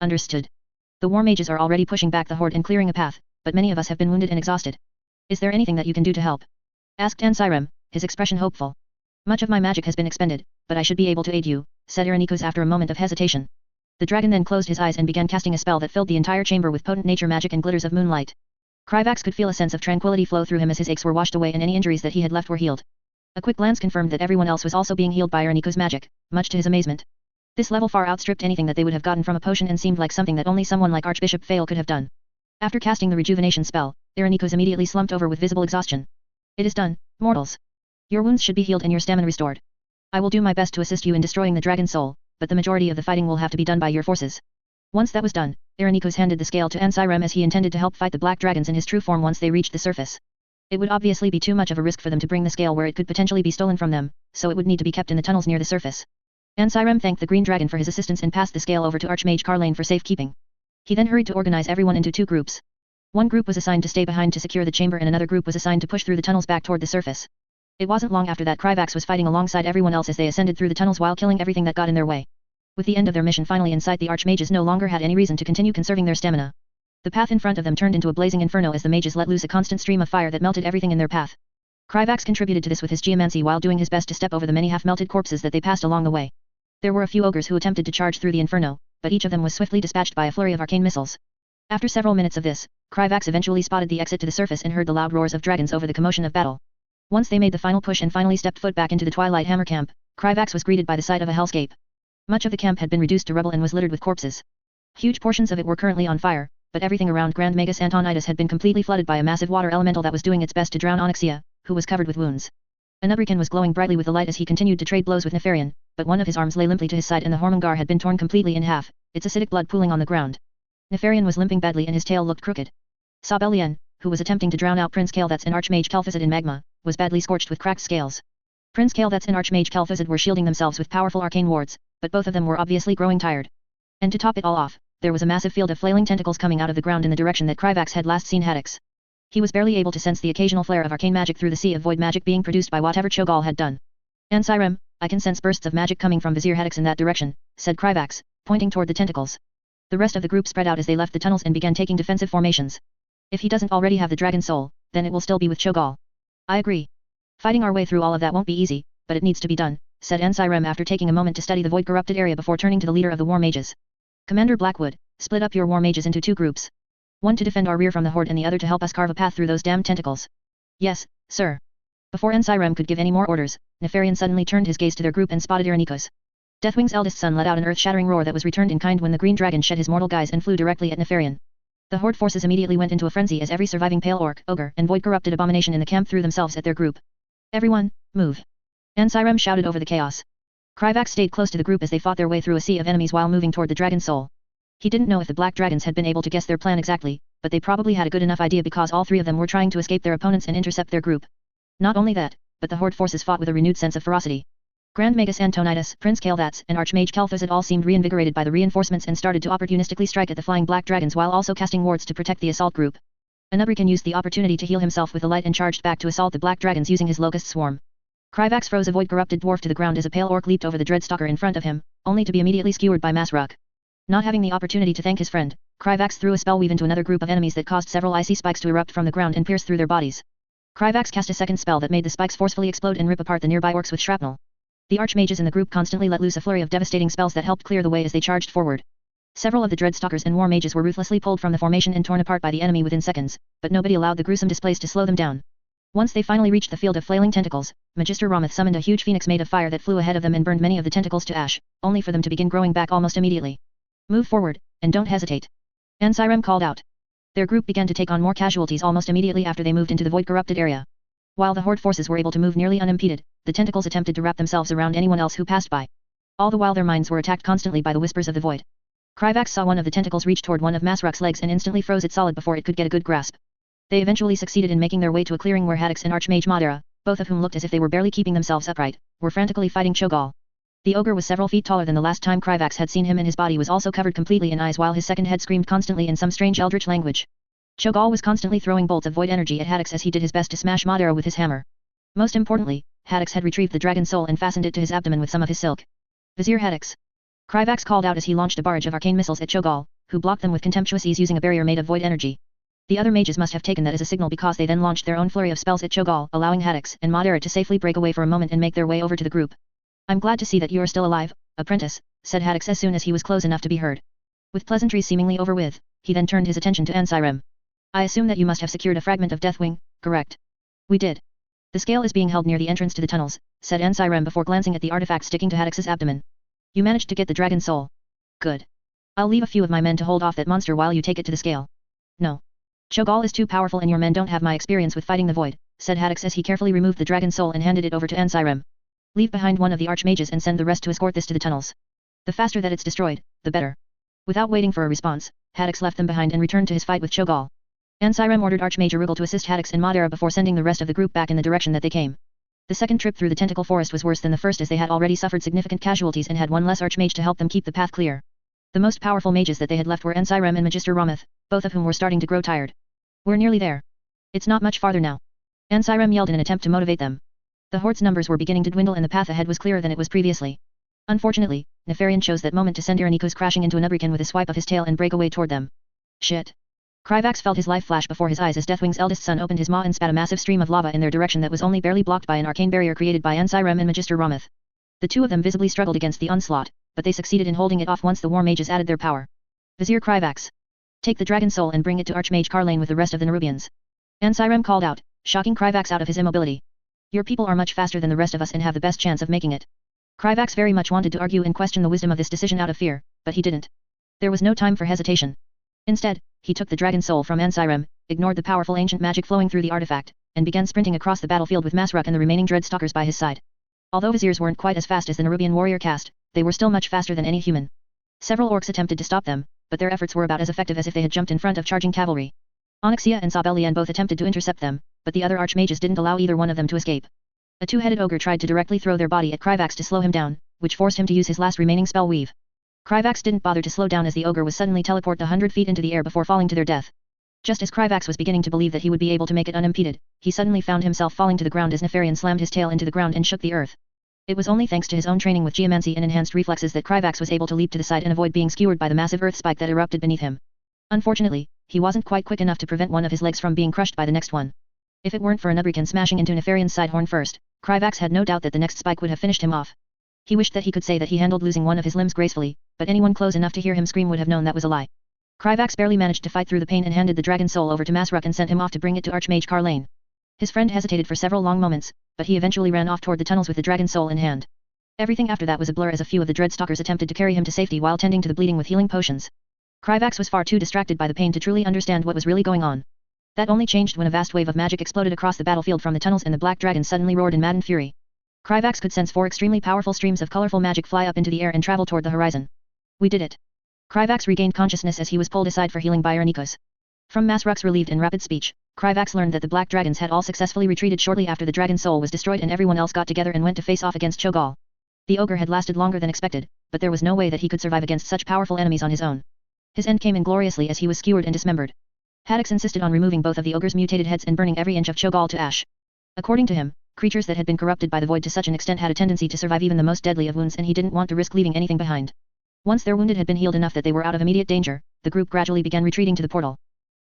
Speaker 1: Understood. The war mages are already pushing back the horde and clearing a path, but many of us have been wounded and exhausted. Is there anything that you can do to help? Asked Ansirem, his expression hopeful. Much of my magic has been expended, but I should be able to aid you, said Irenicus after a moment of hesitation. The dragon then closed his eyes and began casting a spell that filled the entire chamber with potent nature magic and glitters of moonlight. Kryvax could feel a sense of tranquility flow through him as his aches were washed away and any injuries that he had left were healed. A quick glance confirmed that everyone else was also being healed by Irenicus' magic, much to his amazement. This level far outstripped anything that they would have gotten from a potion and seemed like something that only someone like Archbishop Fail could have done. After casting the rejuvenation spell, Irenicus immediately slumped over with visible exhaustion. It is done, mortals. Your wounds should be healed and your stamina restored. I will do my best to assist you in destroying the dragon's soul, but the majority of the fighting will have to be done by your forces. Once that was done, Irenicus handed the scale to Ansirem as he intended to help fight the black dragons in his true form once they reached the surface. It would obviously be too much of a risk for them to bring the scale where it could potentially be stolen from them, so it would need to be kept in the tunnels near the surface. Ansirem thanked the green dragon for his assistance and passed the scale over to Archmage Carlane for safekeeping. He then hurried to organize everyone into two groups. One group was assigned to stay behind to secure the chamber and another group was assigned to push through the tunnels back toward the surface. It wasn't long after that Kryvax was fighting alongside everyone else as they ascended through the tunnels while killing everything that got in their way. With the end of their mission finally in sight, the archmages no longer had any reason to continue conserving their stamina. The path in front of them turned into a blazing inferno as the mages let loose a constant stream of fire that melted everything in their path. Kryvax contributed to this with his geomancy while doing his best to step over the many half-melted corpses that they passed along the way. There were a few ogres who attempted to charge through the inferno, but each of them was swiftly dispatched by a flurry of arcane missiles. After several minutes of this, Kryvax eventually spotted the exit to the surface and heard the loud roars of dragons over the commotion of battle. Once they made the final push and finally stepped foot back into the Twilight Hammer camp, Kryvax was greeted by the sight of a hellscape. Much of the camp had been reduced to rubble and was littered with corpses. Huge portions of it were currently on fire, but everything around Grand Magus Antonidas had been completely flooded by a massive water elemental that was doing its best to drown Onyxia, who was covered with wounds. Anubrican was glowing brightly with the light as he continued to trade blows with Nefarian, but one of his arms lay limply to his side and the Hormongar had been torn completely in half, its acidic blood pooling on the ground. Nefarian was limping badly and his tail looked crooked. Sabellian, who was attempting to drown out Prince Kael'thas and Archmage Kel'Thuzad in magma, was badly scorched with cracked scales. Prince Kael'thas and Archmage Kel'Thuzad were shielding themselves with powerful arcane wards, but both of them were obviously growing tired. And to top it all off, there was a massive field of flailing tentacles coming out of the ground in the direction that Kryvax had last seen Haddix. He was barely able to sense the occasional flare of arcane magic through the sea of void magic being produced by whatever Cho'Gall had done. Ansirem, I can sense bursts of magic coming from Vizier Hedix in that direction, said Kryvax, pointing toward the tentacles. The rest of the group spread out as they left the tunnels and began taking defensive formations. If he doesn't already have the dragon soul, then it will still be with Cho'Gall. I agree. Fighting our way through all of that won't be easy, but it needs to be done, said Ansirem after taking a moment to study the void-corrupted area before turning to the leader of the war mages. Commander Blackwood, split up your war mages into 2 groups. One to defend our rear from the horde and the other to help us carve a path through those damned tentacles. Yes, sir. Before Ansirem could give any more orders, Nefarian suddenly turned his gaze to their group and spotted Irenicus. Deathwing's eldest son let out an earth-shattering roar that was returned in kind when the green dragon shed his mortal guise and flew directly at Nefarian. The horde forces immediately went into a frenzy as every surviving pale orc, ogre, and void-corrupted abomination in the camp threw themselves at their group. Everyone, move. Ansirem shouted over the chaos. Kryvax stayed close to the group as they fought their way through a sea of enemies while moving toward the dragon soul. He didn't know if the black dragons had been able to guess their plan exactly, but they probably had a good enough idea because all 3 of them were trying to escape their opponents and intercept their group. Not only that, but the horde forces fought with a renewed sense of ferocity. Grand Magus Antonidas, Prince Kael'thas, and Archmage Kel'Thuzad all seemed reinvigorated by the reinforcements and started to opportunistically strike at the flying black dragons while also casting wards to protect the assault group. Anubrican used the opportunity to heal himself with the light and charged back to assault the black dragons using his locust swarm. Kryvax froze a void-corrupted dwarf to the ground as a pale orc leaped over the dreadstalker in front of him, only to be immediately skewered by Masruk. Not having the opportunity to thank his friend, Kryvax threw a spellweave into another group of enemies that caused several icy spikes to erupt from the ground and pierce through their bodies. Kryvax cast a second spell that made the spikes forcefully explode and rip apart the nearby orcs with shrapnel. The archmages in the group constantly let loose a flurry of devastating spells that helped clear the way as they charged forward. Several of the dreadstalkers and war mages were ruthlessly pulled from the formation and torn apart by the enemy within seconds, but nobody allowed the gruesome displays to slow them down. Once they finally reached the field of flailing tentacles, Magister Romoth summoned a huge phoenix made of fire that flew ahead of them and burned many of the tentacles to ash, only for them to begin growing back almost immediately. Move forward, and don't hesitate. Ansirem called out. Their group began to take on more casualties almost immediately after they moved into the void-corrupted area. While the horde forces were able to move nearly unimpeded, the tentacles attempted to wrap themselves around anyone else who passed by. All the while their minds were attacked constantly by the whispers of the void. Kryvax saw one of the tentacles reach toward one of Masruk's legs and instantly froze it solid before it could get a good grasp. They eventually succeeded in making their way to a clearing where Hedix and Archmage Madara, both of whom looked as if they were barely keeping themselves upright, were frantically fighting Cho'Gall. The ogre was several feet taller than the last time Kryvax had seen him and his body was also covered completely in eyes while his second head screamed constantly in some strange eldritch language. Cho'Gall was constantly throwing bolts of void energy at Hedix as he did his best to smash Madara with his hammer. Most importantly, Hedix had retrieved the dragon soul and fastened it to his abdomen with some of his silk. Vizier Hedix. Kryvax called out as he launched a barrage of arcane missiles at Cho'Gall, who blocked them with contemptuous ease using a barrier made of void energy. The other mages must have taken that as a signal because they then launched their own flurry of spells at Cho'Gall, allowing Hedix and Madara to safely break away for a moment and make their way over to the group. I'm glad to see that you are still alive, apprentice, said Hedix as soon as he was close enough to be heard. With pleasantries seemingly over with, he then turned his attention to Ansirem. I assume that you must have secured a fragment of Deathwing, correct? We did. The scale is being held near the entrance to the tunnels, said Ansirem before glancing at the artifact sticking to Hedix's abdomen. You managed to get the dragon soul. Good. I'll leave a few of my men to hold off that monster while you take it to the scale. No. Cho'Gall is too powerful and your men don't have my experience with fighting the void, said Hedix as he carefully removed the dragon soul and handed it over to Ansirem. Leave behind one of the archmages and send the rest to escort this to the tunnels. The faster that it's destroyed, the better. Without waiting for a response, Hedix left them behind and returned to his fight with Cho'Gall. Ansirem ordered Archmage Arugel to assist Hedix and Madara before sending the rest of the group back in the direction that they came. The second trip through the tentacle forest was worse than the first as they had already suffered significant casualties and had one less archmage to help them keep the path clear. The most powerful mages that they had left were Ansirem and Magister Romoth, both of whom were starting to grow tired. We're nearly there. It's not much farther now. Ansirem yelled in an attempt to motivate them. The horde's numbers were beginning to dwindle and the path ahead was clearer than it was previously. Unfortunately, Nefarian chose that moment to send Irenicus crashing into Anubrican with a swipe of his tail and break away toward them. Shit. Kryvax felt his life flash before his eyes as Deathwing's eldest son opened his maw and spat a massive stream of lava in their direction that was only barely blocked by an arcane barrier created by Ansirem and Magister Romoth. The two of them visibly struggled against the onslaught, but they succeeded in holding it off once the war mages added their power. Vizier Kryvax. Take the dragon soul and bring it to Archmage Carlane with the rest of the Nerubians. Ansirem called out, shocking Kryvax out of his immobility. Your people are much faster than the rest of us and have the best chance of making it. Kryvax very much wanted to argue and question the wisdom of this decision out of fear, but he didn't. There was no time for hesitation. Instead, he took the dragon soul from Ansirem, ignored the powerful ancient magic flowing through the artifact, and began sprinting across the battlefield with Masruk and the remaining dreadstalkers by his side. Although viziers weren't quite as fast as the Nerubian warrior caste, they were still much faster than any human. Several orcs attempted to stop them, but their efforts were about as effective as if they had jumped in front of charging cavalry. Onyxia and Sabellian both attempted to intercept them, but the other archmages didn't allow either one of them to escape. A two-headed ogre tried to directly throw their body at Kryvax to slow him down, which forced him to use his last remaining spell weave. Kryvax didn't bother to slow down as the ogre was suddenly teleported 100 feet into the air before falling to their death. Just as Kryvax was beginning to believe that he would be able to make it unimpeded, he suddenly found himself falling to the ground as Nefarian slammed his tail into the ground and shook the earth. It was only thanks to his own training with geomancy and enhanced reflexes that Kryvax was able to leap to the side and avoid being skewered by the massive earth spike that erupted beneath him. Unfortunately, he wasn't quite quick enough to prevent one of his legs from being crushed by the next one. If it weren't for a Nerubian smashing into Nefarian's side horn first, Kryvax had no doubt that the next spike would have finished him off. He wished that he could say that he handled losing one of his limbs gracefully, but anyone close enough to hear him scream would have known that was a lie. Kryvax barely managed to fight through the pain and handed the dragon soul over to Masruk and sent him off to bring it to Archmage Carlane. His friend hesitated for several long moments, but he eventually ran off toward the tunnels with the dragon soul in hand. Everything after that was a blur as a few of the Dreadstalkers attempted to carry him to safety while tending to the bleeding with healing potions. Kryvax was far too distracted by the pain to truly understand what was really going on. That only changed when a vast wave of magic exploded across the battlefield from the tunnels and the black dragon suddenly roared in maddened fury. Kryvax could sense 4 extremely powerful streams of colorful magic fly up into the air and travel toward the horizon. We did it. Kryvax regained consciousness as he was pulled aside for healing by Ernikos. From Masruk's relieved and rapid speech, Kryvax learned that the black dragons had all successfully retreated shortly after the dragon soul was destroyed and everyone else got together and went to face off against Cho'Gall. The ogre had lasted longer than expected, but there was no way that he could survive against such powerful enemies on his own. His end came ingloriously as he was skewered and dismembered. Haddix insisted on removing both of the ogre's mutated heads and burning every inch of Cho'Gall to ash. According to him, creatures that had been corrupted by the void to such an extent had a tendency to survive even the most deadly of wounds and he didn't want to risk leaving anything behind. Once their wounded had been healed enough that they were out of immediate danger, the group gradually began retreating to the portal.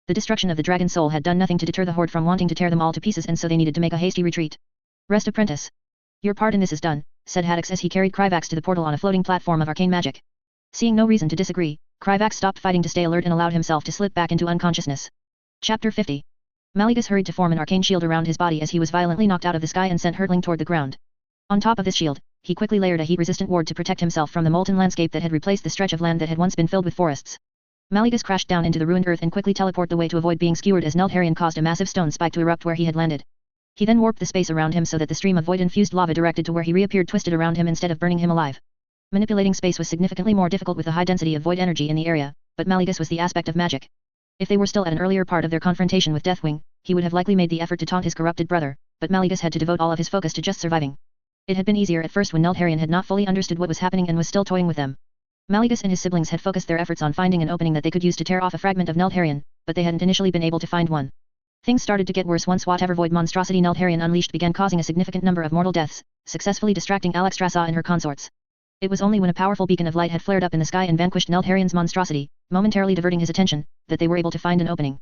Speaker 1: The destruction of the dragon soul had done nothing to deter the horde from wanting to tear them all to pieces and so they needed to make a hasty retreat. Rest apprentice. Your part in this is done, said Haddix as he carried Kryvax to the portal on a floating platform of arcane magic. Seeing no reason to disagree, Kryvax stopped fighting to stay alert and allowed himself to slip back into unconsciousness. Chapter 50. Mallegus hurried to form an arcane shield around his body as he was violently knocked out of the sky and sent hurtling toward the ground. On top of this shield, he quickly layered a heat-resistant ward to protect himself from the molten landscape that had replaced the stretch of land that had once been filled with forests. Mallegus crashed down into the ruined earth and quickly teleported away to avoid being skewered as Neltharion caused a massive stone spike to erupt where he had landed. He then warped the space around him so that the stream of void-infused lava directed to where he reappeared twisted around him instead of burning him alive. Manipulating space was significantly more difficult with the high density of void energy in the area, but Mallegus was the aspect of magic. If they were still at an earlier part of their confrontation with Deathwing, he would have likely made the effort to taunt his corrupted brother, but Mallegus had to devote all of his focus to just surviving. It had been easier at first when Neltharion had not fully understood what was happening and was still toying with them. Mallegus and his siblings had focused their efforts on finding an opening that they could use to tear off a fragment of Neltharion, but they hadn't initially been able to find one. Things started to get worse once whatever void monstrosity Neltharion unleashed began causing a significant number of mortal deaths, successfully distracting Alexstrasza and her consorts. It was only when a powerful beacon of light had flared up in the sky and vanquished Neltharion's monstrosity, momentarily diverting his attention, that they were able to find an opening.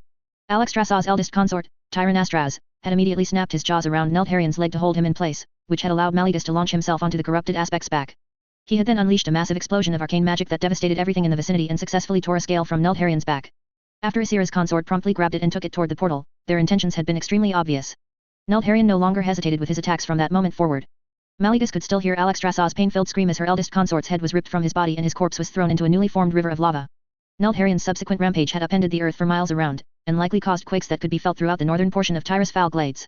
Speaker 1: Alexstrasza's eldest consort, Tyranastraz, had immediately snapped his jaws around Neltharion's leg to hold him in place, which had allowed Mallegus to launch himself onto the corrupted aspect's back. He had then unleashed a massive explosion of arcane magic that devastated everything in the vicinity and successfully tore a scale from Neltharion's back. After Asira's consort promptly grabbed it and took it toward the portal, their intentions had been extremely obvious. Neltharion no longer hesitated with his attacks from that moment forward. Mallegus could still hear Alexstrasza's pain-filled scream as her eldest consort's head was ripped from his body and his corpse was thrown into a newly formed river of lava. Neltharion's subsequent rampage had upended the earth for miles around, and likely caused quakes that could be felt throughout the northern portion of Tyrus Foul Glades.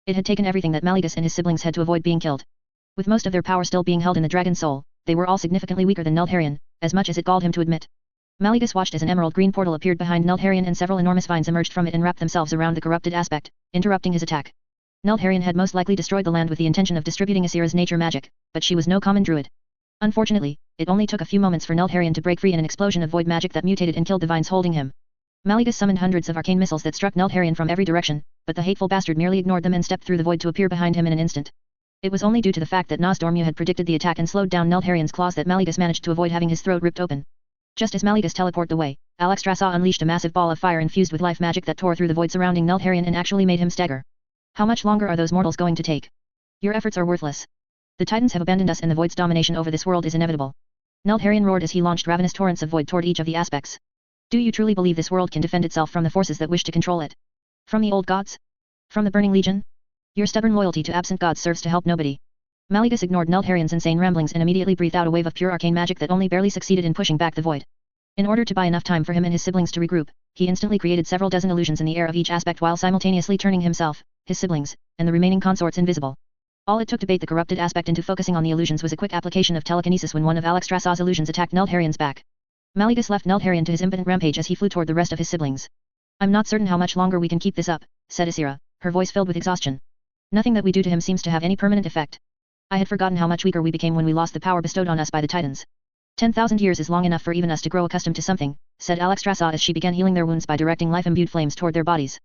Speaker 1: It had taken everything that Mallegus and his siblings had to avoid being killed. With most of their power still being held in the dragon soul, they were all significantly weaker than Neltharion, as much as it galled him to admit. Mallegus watched as an emerald green portal appeared behind Neltharion and several enormous vines emerged from it and wrapped themselves around the corrupted aspect, interrupting his attack. Neltharion had most likely destroyed the land with the intention of distributing Asira's nature magic, but she was no common druid. Unfortunately, it only took a few moments for Neltharion to break free in an explosion of void magic that mutated and killed the vines holding him. Mallegus summoned hundreds of arcane missiles that struck Neltharion from every direction, but the hateful bastard merely ignored them and stepped through the void to appear behind him in an instant. It was only due to the fact that Nosdormu had predicted the attack and slowed down Neltharion's claws that Mallegus managed to avoid having his throat ripped open. Just as Mallegus teleported away, Alexstrasza unleashed a massive ball of fire infused with life magic that tore through the void surrounding Neltharion and actually made him stagger. How much longer are those mortals going to take? Your efforts are worthless. The Titans have abandoned us and the void's domination over this world is inevitable. Neltharion roared as he launched ravenous torrents of void toward each of the aspects. Do you truly believe this world can defend itself from the forces that wish to control it? From the old gods? From the Burning Legion? Your stubborn loyalty to absent gods serves to help nobody. Mallegus ignored Neltharion's insane ramblings and immediately breathed out a wave of pure arcane magic that only barely succeeded in pushing back the void. In order to buy enough time for him and his siblings to regroup, he instantly created several dozen illusions in the air of each aspect while simultaneously turning himself, his siblings, and the remaining consorts invisible. All it took to bait the corrupted aspect into focusing on the illusions was a quick application of telekinesis when one of Alexstrasza's illusions attacked Neltharion's back. Mallegus left Neltharion to his impotent rampage as he flew toward the rest of his siblings. I'm not certain how much longer we can keep this up, said Asira, her voice filled with exhaustion. Nothing that we do to him seems to have any permanent effect. I had forgotten how much weaker we became when we lost the power bestowed on us by the Titans. 10,000 years is long enough for even us to grow accustomed to something, said Alexstrasza as she began healing their wounds by directing life-imbued flames toward their bodies.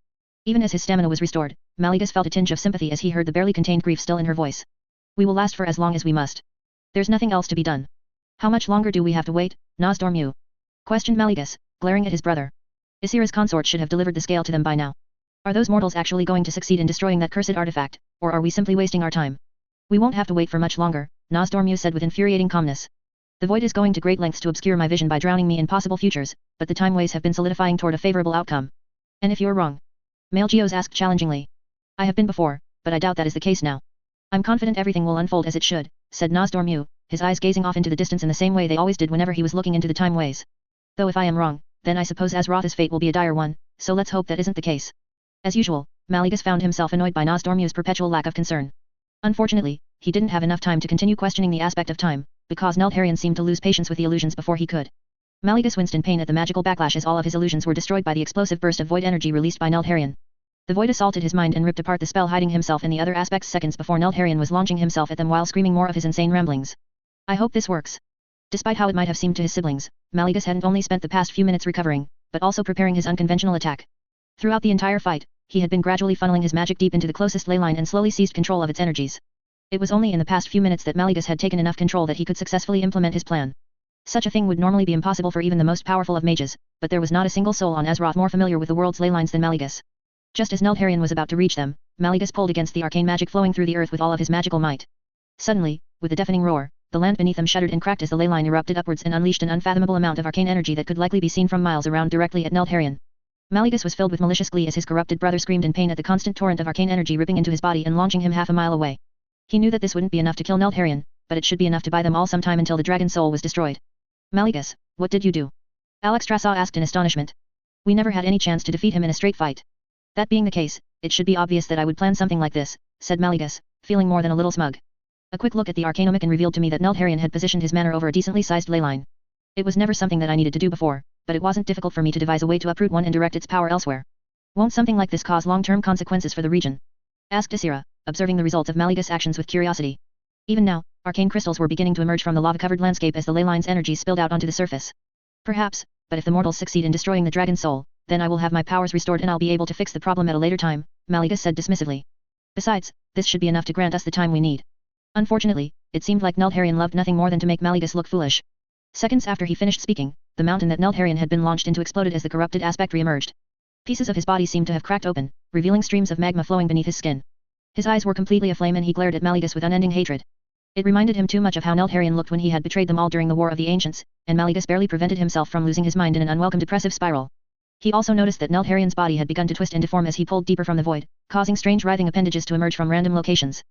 Speaker 1: Even as his stamina was restored, Maligus felt a tinge of sympathy as he heard the barely contained grief still in her voice. We will last for as long as we must. There's nothing else to be done. How much longer do we have to wait, Azeroth? Questioned Maligus, glaring at his brother. Ysira's consort should have delivered the scale to them by now. Are those mortals actually going to succeed in destroying that cursed artifact, or are we simply wasting our time? We won't have to wait for much longer, Azeroth said with infuriating calmness. The void is going to great lengths to obscure my vision by drowning me in possible futures, but the time ways have been solidifying toward a favorable outcome. And if you're wrong? Malgeos asked challengingly. I have been before, but I doubt that is the case now. I'm confident everything will unfold as it should, said Azeroth, his eyes gazing off into the distance in the same way they always did whenever he was looking into the time ways. Though if I am wrong, then I suppose Azeroth's fate will be a dire one, so let's hope that isn't the case. As usual, Maligus found himself annoyed by Azeroth's perpetual lack of concern. Unfortunately, he didn't have enough time to continue questioning the aspect of time, because Lordaeron seemed to lose patience with the illusions before he could. Maligus winced in pain at the magical backlash as all of his illusions were destroyed by the explosive burst of void energy released by Lordaeron. The void assaulted his mind and ripped apart the spell hiding himself in the other aspects seconds before Lordaeron was launching himself at them while screaming more of his insane ramblings. I hope this works. Despite how it might have seemed to his siblings, Maligus hadn't only spent the past few minutes recovering, but also preparing his unconventional attack. Throughout the entire fight, he had been gradually funneling his magic deep into the closest ley line and slowly seized control of its energies. It was only in the past few minutes that Maligus had taken enough control that he could successfully implement his plan. Such a thing would normally be impossible for even the most powerful of mages, but there was not a single soul on Azeroth more familiar with the world's ley lines than Maligus. Just as Lordaeron was about to reach them, Maligus pulled against the arcane magic flowing through the earth with all of his magical might. Suddenly, with a deafening roar, the land beneath them shuddered and cracked as the ley line erupted upwards and unleashed an unfathomable amount of arcane energy that could likely be seen from miles around directly at Lordaeron. Maligus was filled with malicious glee as his corrupted brother screamed in pain at the constant torrent of arcane energy ripping into his body and launching him half a mile away. He knew that this wouldn't be enough to kill Lordaeron, but it should be enough to buy them all some time until the dragon soul was destroyed. Maligus, what did you do? Alexstrasza asked in astonishment. We never had any chance to defeat him in a straight fight. That being the case, it should be obvious that I would plan something like this, said Maligus, feeling more than a little smug. A quick look at the arcanomicon revealed to me that Lordaeron had positioned his manor over a decently sized ley line. It was never something that I needed to do before, but it wasn't difficult for me to devise a way to uproot one and direct its power elsewhere. Won't something like this cause long-term consequences for the region? Asked Ysira, observing the results of Maligus' actions with curiosity. Even now, arcane crystals were beginning to emerge from the lava-covered landscape as the ley line's energies spilled out onto the surface. Perhaps, but if the mortals succeed in destroying the dragon soul, then I will have my powers restored and I'll be able to fix the problem at a later time, Maligus said dismissively. Besides, this should be enough to grant us the time we need. Unfortunately, it seemed like Lordaeron loved nothing more than to make Maligus look foolish. Seconds after he finished speaking, the mountain that Lordaeron had been launched into exploded as the corrupted aspect re-emerged. Pieces of his body seemed to have cracked open, revealing streams of magma flowing beneath his skin. His eyes were completely aflame and he glared at Maligus with unending hatred. It reminded him too much of how Lordaeron looked when he had betrayed them all during the War of the Ancients, and Maligus barely prevented himself from losing his mind in an unwelcome depressive spiral. He also noticed that Lordaeron's body had begun to twist and deform as he pulled deeper from the void, causing strange writhing appendages to emerge from random locations.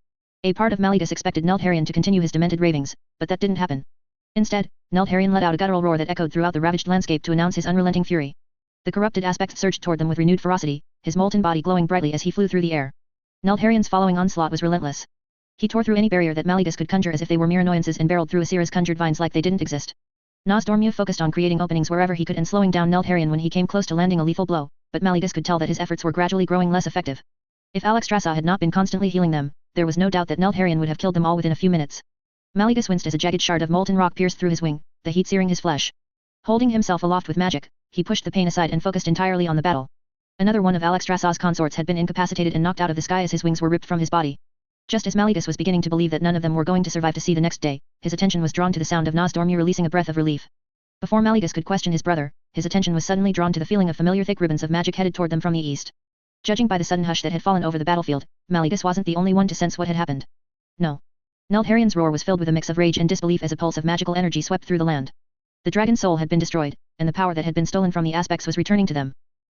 Speaker 1: A part of Maligus expected Lordaeron to continue his demented ravings, but that didn't happen. Instead, Lordaeron let out a guttural roar that echoed throughout the ravaged landscape to announce his unrelenting fury. The corrupted aspects surged toward them with renewed ferocity, his molten body glowing brightly as he flew through the air. Lordaeron's following onslaught was relentless. He tore through any barrier that Maligus could conjure as if they were mere annoyances and barreled through Ysira's conjured vines like they didn't exist. Azeroth focused on creating openings wherever he could and slowing down Lordaeron when he came close to landing a lethal blow, but Maligus could tell that his efforts were gradually growing less effective. If Alexstrasza had not been constantly healing them, there was no doubt that Lordaeron would have killed them all within a few minutes. Maligus winced as a jagged shard of molten rock pierced through his wing, the heat searing his flesh. Holding himself aloft with magic, he pushed the pain aside and focused entirely on the battle. Another one of Alexstrasza's consorts had been incapacitated and knocked out of the sky as his wings were ripped from his body. Just as Maligus was beginning to believe that none of them were going to survive to see the next day, his attention was drawn to the sound of Azeroth releasing a breath of relief. Before Maligus could question his brother, his attention was suddenly drawn to the feeling of familiar thick ribbons of magic headed toward them from the east. Judging by the sudden hush that had fallen over the battlefield, Maligus wasn't the only one to sense what had happened. No. Lordaeron's roar was filled with a mix of rage and disbelief as a pulse of magical energy swept through the land. The dragon soul had been destroyed, and the power that had been stolen from the aspects was returning to them.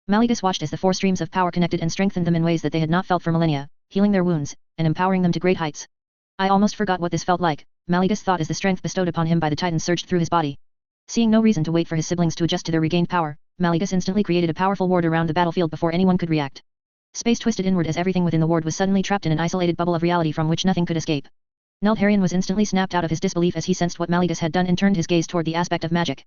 Speaker 1: Maligus watched as the four streams of power connected and strengthened them in ways that they had not felt for millennia, healing their wounds, and empowering them to great heights. I almost forgot what this felt like, Maligus thought as the strength bestowed upon him by the Titans surged through his body. Seeing no reason to wait for his siblings to adjust to their regained power, Maligus instantly created a powerful ward around the battlefield before anyone could react. Space twisted inward as everything within the ward was suddenly trapped in an isolated bubble of reality from which nothing could escape. Lordaeron was instantly snapped out of his disbelief as he sensed what Maligus had done and turned his gaze toward the aspect of magic.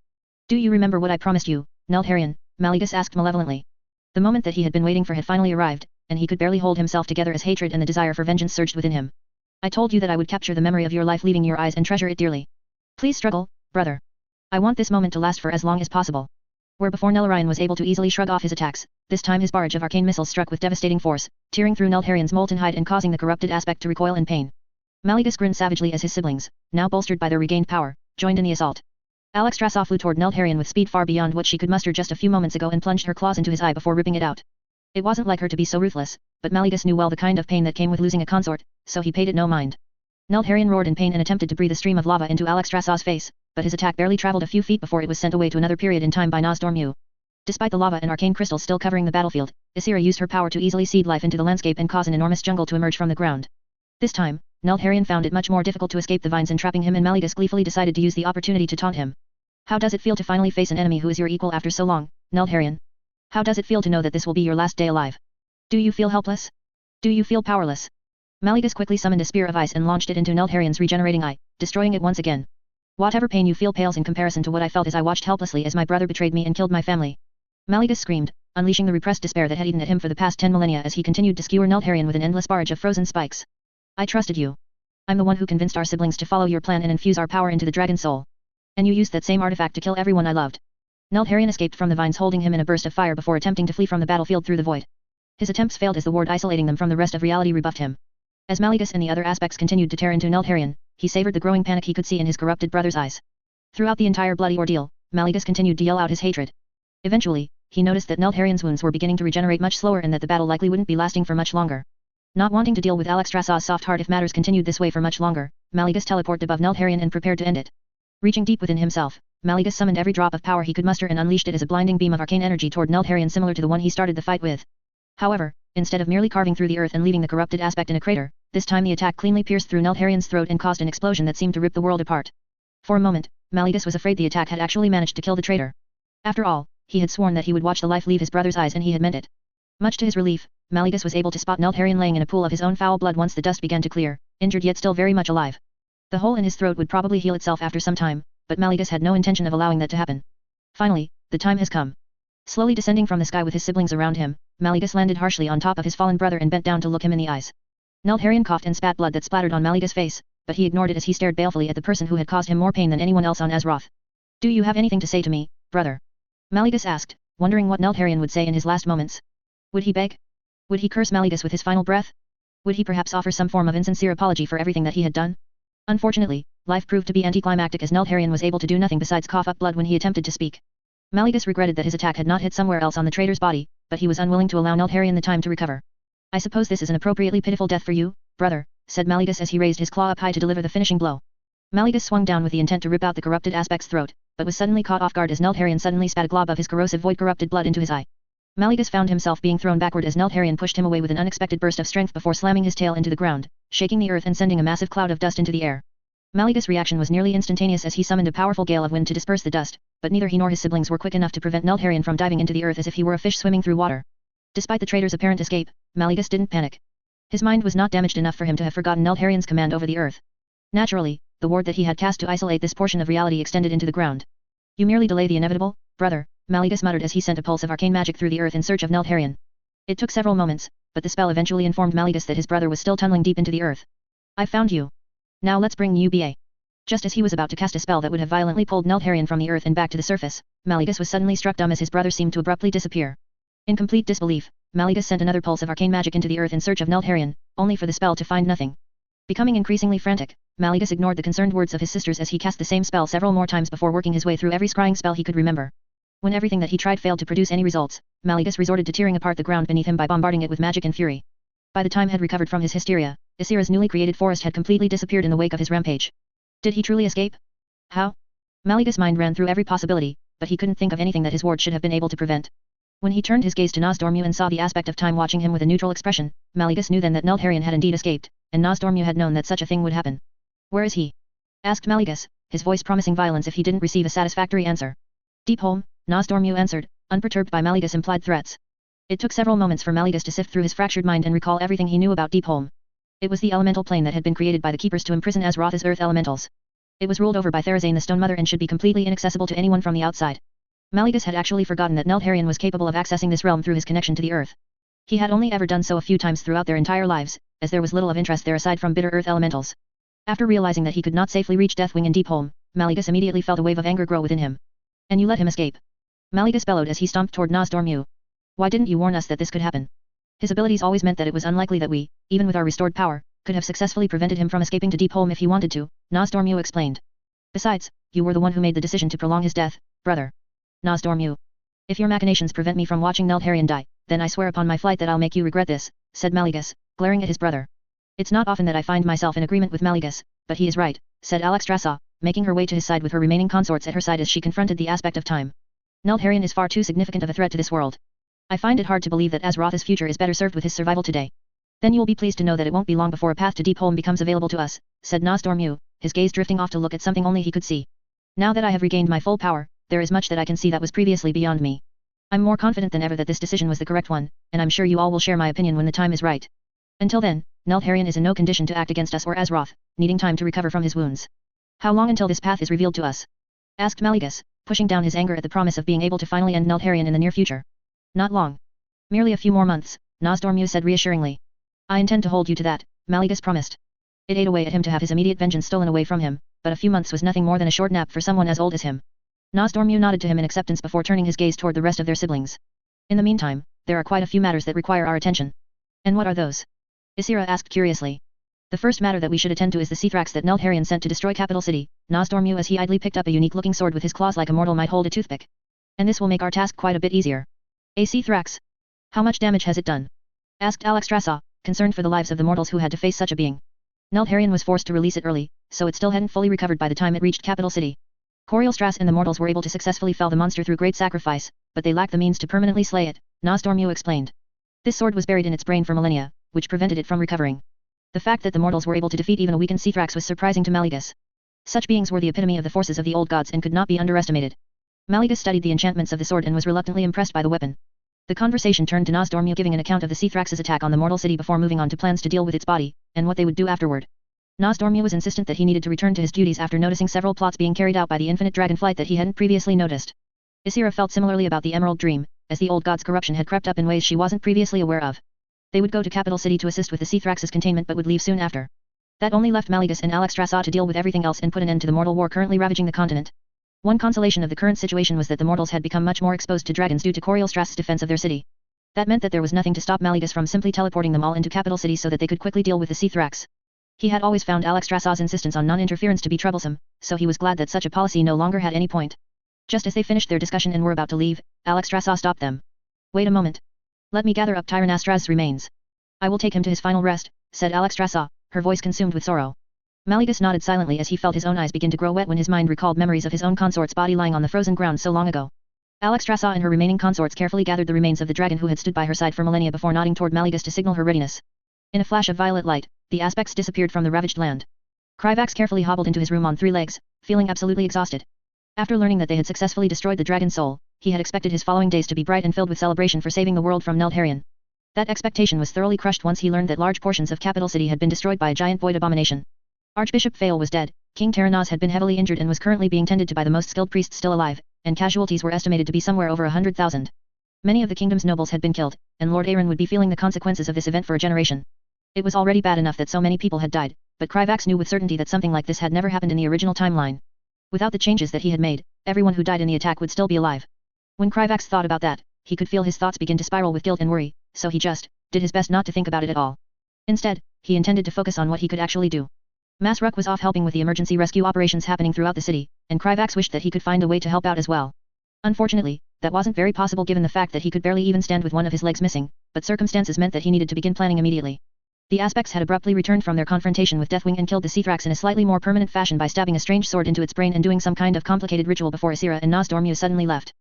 Speaker 1: Do you remember what I promised you, Lordaeron? Maligus asked malevolently. The moment that he had been waiting for had finally arrived, and he could barely hold himself together as hatred and the desire for vengeance surged within him. I told you that I would capture the memory of your life leaving your eyes and treasure it dearly. Please struggle, brother. I want this moment to last for as long as possible. Where before Lordaeron was able to easily shrug off his attacks, this time his barrage of arcane missiles struck with devastating force, tearing through Lordaeron's molten hide and causing the corrupted aspect to recoil in pain. Mallegus grinned savagely as his siblings, now bolstered by their regained power, joined in the assault. Alexstrasza flew toward Lordaeron with speed far beyond what she could muster just a few moments ago and plunged her claws into his eye before ripping it out. It wasn't like her to be so ruthless, but Mallegus knew well the kind of pain that came with losing a consort, so he paid it no mind. Lordaeron roared in pain and attempted to breathe a stream of lava into Alexstrasza's face, but his attack barely traveled a few feet before it was sent away to another period in time by Azjol-Nerub. Despite the lava and arcane crystals still covering the battlefield, Ysera used her power to easily seed life into the landscape and cause an enormous jungle to emerge from the ground. This time, Lordaeron found it much more difficult to escape the vines entrapping him, and Mallegus gleefully decided to use the opportunity to taunt him. How does it feel to finally face an enemy who is your equal after so long, Lordaeron? How does it feel to know that this will be your last day alive? Do you feel helpless? Do you feel powerless? Mallegus quickly summoned a spear of ice and launched it into Lordaeron's regenerating eye, destroying it once again. Whatever pain you feel pales in comparison to what I felt as I watched helplessly as my brother betrayed me and killed my family. Mallegus screamed, unleashing the repressed despair that had eaten at him for the past 10 millennia as he continued to skewer Lordaeron with an endless barrage of frozen spikes. I trusted you. I'm the one who convinced our siblings to follow your plan and infuse our power into the dragon soul. And you used that same artifact to kill everyone I loved. Lordaeron escaped from the vines holding him in a burst of fire before attempting to flee from the battlefield through the void. His attempts failed as the ward isolating them from the rest of reality rebuffed him. As Mallegus and the other aspects continued to tear into Lordaeron, he savored the growing panic he could see in his corrupted brother's eyes. Throughout the entire bloody ordeal, Mallegus continued to yell out his hatred. Eventually, he noticed that Lordaeron's wounds were beginning to regenerate much slower and that the battle likely wouldn't be lasting for much longer. Not wanting to deal with Alexstrasza's soft heart if matters continued this way for much longer, Mallegus teleported above Lordaeron and prepared to end it. Reaching deep within himself, Mallegus summoned every drop of power he could muster and unleashed it as a blinding beam of arcane energy toward Lordaeron similar to the one he started the fight with. However, instead of merely carving through the earth and leaving the corrupted aspect in a crater, this time the attack cleanly pierced through Lordaeron's throat and caused an explosion that seemed to rip the world apart. For a moment, Mallegus was afraid the attack had actually managed to kill the traitor. After all, he had sworn that he would watch the life leave his brother's eyes and he had meant it. Much to his relief, Mallegus was able to spot Lordaeron laying in a pool of his own foul blood once the dust began to clear, injured yet still very much alive. The hole in his throat would probably heal itself after some time, but Mallegus had no intention of allowing that to happen. Finally, the time has come. Slowly descending from the sky with his siblings around him, Mallegus landed harshly on top of his fallen brother and bent down to look him in the eyes. Lordaeron coughed and spat blood that splattered on Mallegus' face, but he ignored it as he stared balefully at the person who had caused him more pain than anyone else on Azeroth. Do you have anything to say to me, brother? Mallegus asked, wondering what Lordaeron would say in his last moments. Would he beg? Would he curse Mallegus with his final breath? Would he perhaps offer some form of insincere apology for everything that he had done? Unfortunately, life proved to be anticlimactic as Lordaeron was able to do nothing besides cough up blood when he attempted to speak. Mallegus regretted that his attack had not hit somewhere else on the traitor's body, but he was unwilling to allow Lordaeron the time to recover. I suppose this is an appropriately pitiful death for you, brother, said Mallegus as he raised his claw up high to deliver the finishing blow. Mallegus swung down with the intent to rip out the corrupted aspect's throat, but was suddenly caught off guard as Lordaeron suddenly spat a glob of his corrosive void-corrupted blood into his eye. Mallegus found himself being thrown backward as Lordaeron pushed him away with an unexpected burst of strength before slamming his tail into the ground, shaking the earth and sending a massive cloud of dust into the air. Mallegus' reaction was nearly instantaneous as he summoned a powerful gale of wind to disperse the dust, but neither he nor his siblings were quick enough to prevent Lordaeron from diving into the earth as if he were a fish swimming through water. Despite the traitor's apparent escape, Mallegus didn't panic. His mind was not damaged enough for him to have forgotten Lordaeron's command over the earth. Naturally, the ward that he had cast to isolate this portion of reality extended into the ground. You merely delay the inevitable, brother, Mallegus muttered as he sent a pulse of arcane magic through the earth in search of Lordaeron. It took several moments, but the spell eventually informed Mallegus that his brother was still tunneling deep into the earth. I found you. Now let's bring you ba. Just as he was about to cast a spell that would have violently pulled Lordaeron from the earth and back to the surface, Mallegus was suddenly struck dumb as his brother seemed to abruptly disappear. In complete disbelief, Mallegus sent another pulse of arcane magic into the earth in search of Lordaeron, only for the spell to find nothing. Becoming increasingly frantic, Mallegus ignored the concerned words of his sisters as he cast the same spell several more times before working his way through every scrying spell he could remember. When everything that he tried failed to produce any results, Mallegus resorted to tearing apart the ground beneath him by bombarding it with magic and fury. By the time he had recovered from his hysteria, Ysera's newly created forest had completely disappeared in the wake of his rampage. Did he truly escape? How? Mallegus' mind ran through every possibility, but he couldn't think of anything that his ward should have been able to prevent. When he turned his gaze to Azjol-Nerub and saw the aspect of time watching him with a neutral expression, Mallegus knew then that Lordaeron had indeed escaped, and Azjol-Nerub had known that such a thing would happen. Where is he? Asked Mallegus, his voice promising violence if he didn't receive a satisfactory answer. Deep home, Azjol-Nerub answered, unperturbed by Mallegus' implied threats. It took several moments for Mallegus to sift through his fractured mind and recall everything he knew about Deep Home. It was the elemental plane that had been created by the Keepers to imprison Azeroth's earth elementals. It was ruled over by Therazane the Stone Mother and should be completely inaccessible to anyone from the outside. Mallegus had actually forgotten that Lordaeron was capable of accessing this realm through his connection to the earth. He had only ever done so a few times throughout their entire lives, as there was little of interest there aside from bitter earth elementals. After realizing that he could not safely reach Deathwing in Deep Home, Malegus immediately felt a wave of anger grow within him. And you let him escape? Malegus bellowed as he stomped toward Nozdormu. Why didn't you warn us that this could happen? His abilities always meant that it was unlikely that we, even with our restored power, could have successfully prevented him from escaping to Deep Home if he wanted to, Nozdormu explained. Besides, you were the one who made the decision to prolong his death, brother. Nozdormu. If your machinations prevent me from watching Lordaeron die, then I swear upon my flight that I'll make you regret this, said Malegus, glaring at his brother. It's not often that I find myself in agreement with Malegus, but he is right, said Alexstrasza, making her way to his side with her remaining consorts at her side as she confronted the aspect of time. Lordaeron is far too significant of a threat to this world. I find it hard to believe that Azeroth's future is better served with his survival today. Then you will be pleased to know that it won't be long before a path to Deep Home becomes available to us, said Nozdormu, his gaze drifting off to look at something only he could see. Now that I have regained my full power, there is much that I can see that was previously beyond me. I'm more confident than ever that this decision was the correct one, and I'm sure you all will share my opinion when the time is right. Until then, Lordaeron is in no condition to act against us or Azeroth, needing time to recover from his wounds. How long until this path is revealed to us? Asked Malegus, pushing down his anger at the promise of being able to finally end Lordaeron in the near future. Not long. Merely a few more months, Nozdormu said reassuringly. I intend to hold you to that, Malegus promised. It ate away at him to have his immediate vengeance stolen away from him, but a few months was nothing more than a short nap for someone as old as him. Nozdormu nodded to him in acceptance before turning his gaze toward the rest of their siblings. In the meantime, there are quite a few matters that require our attention. And what are those? Ysera asked curiously. The first matter that we should attend to is the Seathrax that Lordaeron sent to destroy Capital City, Nozdormu as he idly picked up a unique-looking sword with his claws like a mortal might hold a toothpick. And this will make our task quite a bit easier. A Seathrax? How much damage has it done? Asked Alexstrasza, concerned for the lives of the mortals who had to face such a being. Lordaeron was forced to release it early, so it still hadn't fully recovered by the time it reached Capital City. Corielstrass and the mortals were able to successfully fell the monster through great sacrifice, but they lacked the means to permanently slay it, Nozdormu explained. This sword was buried in its brain for millennia, which prevented it from recovering. The fact that the mortals were able to defeat even a weakened Seathrax was surprising to Malegus. Such beings were the epitome of the forces of the old gods and could not be underestimated. Malegus studied the enchantments of the sword and was reluctantly impressed by the weapon. The conversation turned to Nozdormu giving an account of the Seathrax's attack on the mortal city before moving on to plans to deal with its body, and what they would do afterward. Nozdormu was insistent that he needed to return to his duties after noticing several plots being carried out by the infinite dragonflight that he hadn't previously noticed. Ysera felt similarly about the Emerald Dream, as the old god's corruption had crept up in ways she wasn't previously aware of. They would go to Capital City to assist with the Seathrax's containment but would leave soon after. That only left Malegus and Alexstrasza to deal with everything else and put an end to the mortal war currently ravaging the continent. One consolation of the current situation was that the mortals had become much more exposed to dragons due to Corielstrass's defense of their city. That meant that there was nothing to stop Malegus from simply teleporting them all into Capital City so that they could quickly deal with the Seathrax. He had always found Alexstrasza's insistence on non-interference to be troublesome, so he was glad that such a policy no longer had any point. Just as they finished their discussion and were about to leave, Alexstrasza stopped them. Wait a moment. Let me gather up Tyranastraz's remains. I will take him to his final rest, said Alexstrasza, her voice consumed with sorrow. Malegus nodded silently as he felt his own eyes begin to grow wet when his mind recalled memories of his own consort's body lying on the frozen ground so long ago. Alexstrasza and her remaining consorts carefully gathered the remains of the dragon who had stood by her side for millennia before nodding toward Malegus to signal her readiness. In a flash of violet light, the aspects disappeared from the ravaged land. Kryvax carefully hobbled into his room on 3 legs, feeling absolutely exhausted. After learning that they had successfully destroyed the dragon's soul, he had expected his following days to be bright and filled with celebration for saving the world from Lordaeron. That expectation was thoroughly crushed once he learned that large portions of Capital City had been destroyed by a giant void abomination. Archbishop Fael was dead, King Terenaz had been heavily injured and was currently being tended to by the most skilled priests still alive, and casualties were estimated to be somewhere over 100,000. Many of the kingdom's nobles had been killed, and Lordaeron would be feeling the consequences of this event for a generation. It was already bad enough that so many people had died, but Kryvax knew with certainty that something like this had never happened in the original timeline. Without the changes that he had made, everyone who died in the attack would still be alive. When Kryvax thought about that, he could feel his thoughts begin to spiral with guilt and worry, so he just did his best not to think about it at all. Instead, he intended to focus on what he could actually do. Masruk was off helping with the emergency rescue operations happening throughout the city, and Kryvax wished that he could find a way to help out as well. Unfortunately, that wasn't very possible given the fact that he could barely even stand with one of his legs missing, but circumstances meant that he needed to begin planning immediately. The aspects had abruptly returned from their confrontation with Deathwing and killed the Seathrax in a slightly more permanent fashion by stabbing a strange sword into its brain and doing some kind of complicated ritual before Ysera and Nozdormu suddenly left.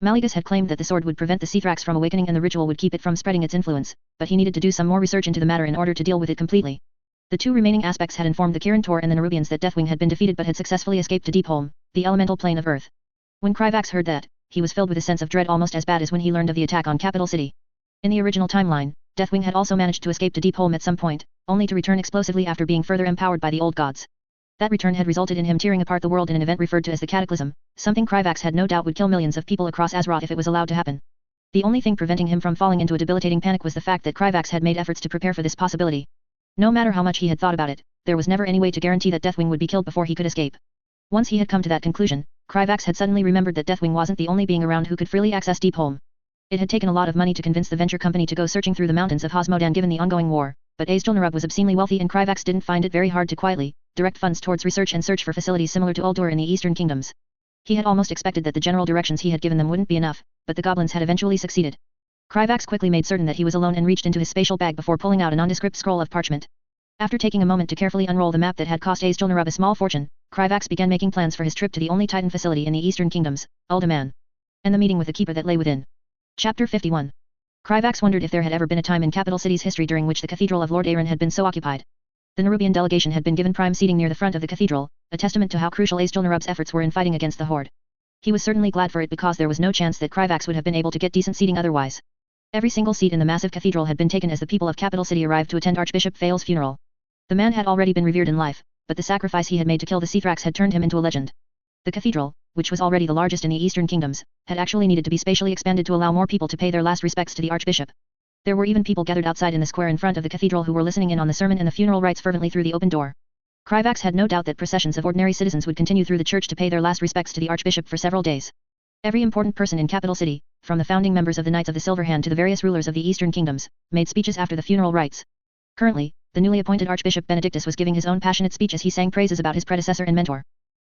Speaker 1: Malegus had claimed that the sword would prevent the Seathrax from awakening and the ritual would keep it from spreading its influence, but he needed to do some more research into the matter in order to deal with it completely. The 2 remaining aspects had informed the Kirin Tor and the Nerubians that Deathwing had been defeated but had successfully escaped to Deep Home, the elemental plane of Earth. When Kryvax heard that, he was filled with a sense of dread almost as bad as when he learned of the attack on Capital City. In the original timeline, Deathwing had also managed to escape to Deep Home at some point, only to return explosively after being further empowered by the old gods. That return had resulted in him tearing apart the world in an event referred to as the Cataclysm, something Kryvax had no doubt would kill millions of people across Azeroth if it was allowed to happen. The only thing preventing him from falling into a debilitating panic was the fact that Kryvax had made efforts to prepare for this possibility. No matter how much he had thought about it, there was never any way to guarantee that Deathwing would be killed before he could escape. Once he had come to that conclusion, Kryvax had suddenly remembered that Deathwing wasn't the only being around who could freely access Deepholm. It had taken a lot of money to convince the venture company to go searching through the mountains of Hosmodan given the ongoing war, but Azjol-Nerub was obscenely wealthy and Kryvax didn't find it very hard to quietly direct funds towards research and search for facilities similar to Uldur in the Eastern Kingdoms. He had almost expected that the general directions he had given them wouldn't be enough, but the goblins had eventually succeeded. Kryvax quickly made certain that he was alone and reached into his spatial bag before pulling out a nondescript scroll of parchment. After taking a moment to carefully unroll the map that had cost Azjol-Nerub a small fortune, Kryvax began making plans for his trip to the only Titan facility in the Eastern Kingdoms, Uldaman, and the meeting with the keeper that lay within. Chapter 51. Kryvax wondered if there had ever been a time in capital city's history during which the cathedral of Lordaeron had been so occupied. The Nerubian delegation had been given prime seating near the front of the cathedral, a testament to how crucial Azjol-Nerub's efforts were in fighting against the Horde. He was certainly glad for it because there was no chance that Kryvax would have been able to get decent seating otherwise. Every single seat in the massive cathedral had been taken as the people of capital city arrived to attend Archbishop Fael's funeral. The man had already been revered in life, but the sacrifice he had made to kill the Seathrax had turned him into a legend. The cathedral, which was already the largest in the Eastern Kingdoms, had actually needed to be spatially expanded to allow more people to pay their last respects to the Archbishop. There were even people gathered outside in the square in front of the cathedral who were listening in on the sermon and the funeral rites fervently through the open door. Kryvax had no doubt that processions of ordinary citizens would continue through the church to pay their last respects to the Archbishop for several days. Every important person in capital city, from the founding members of the Knights of the Silver Hand to the various rulers of the Eastern Kingdoms, made speeches after the funeral rites. Currently, the newly appointed Archbishop Benedictus was giving his own passionate speech as he sang praises about his predecessor and mentor.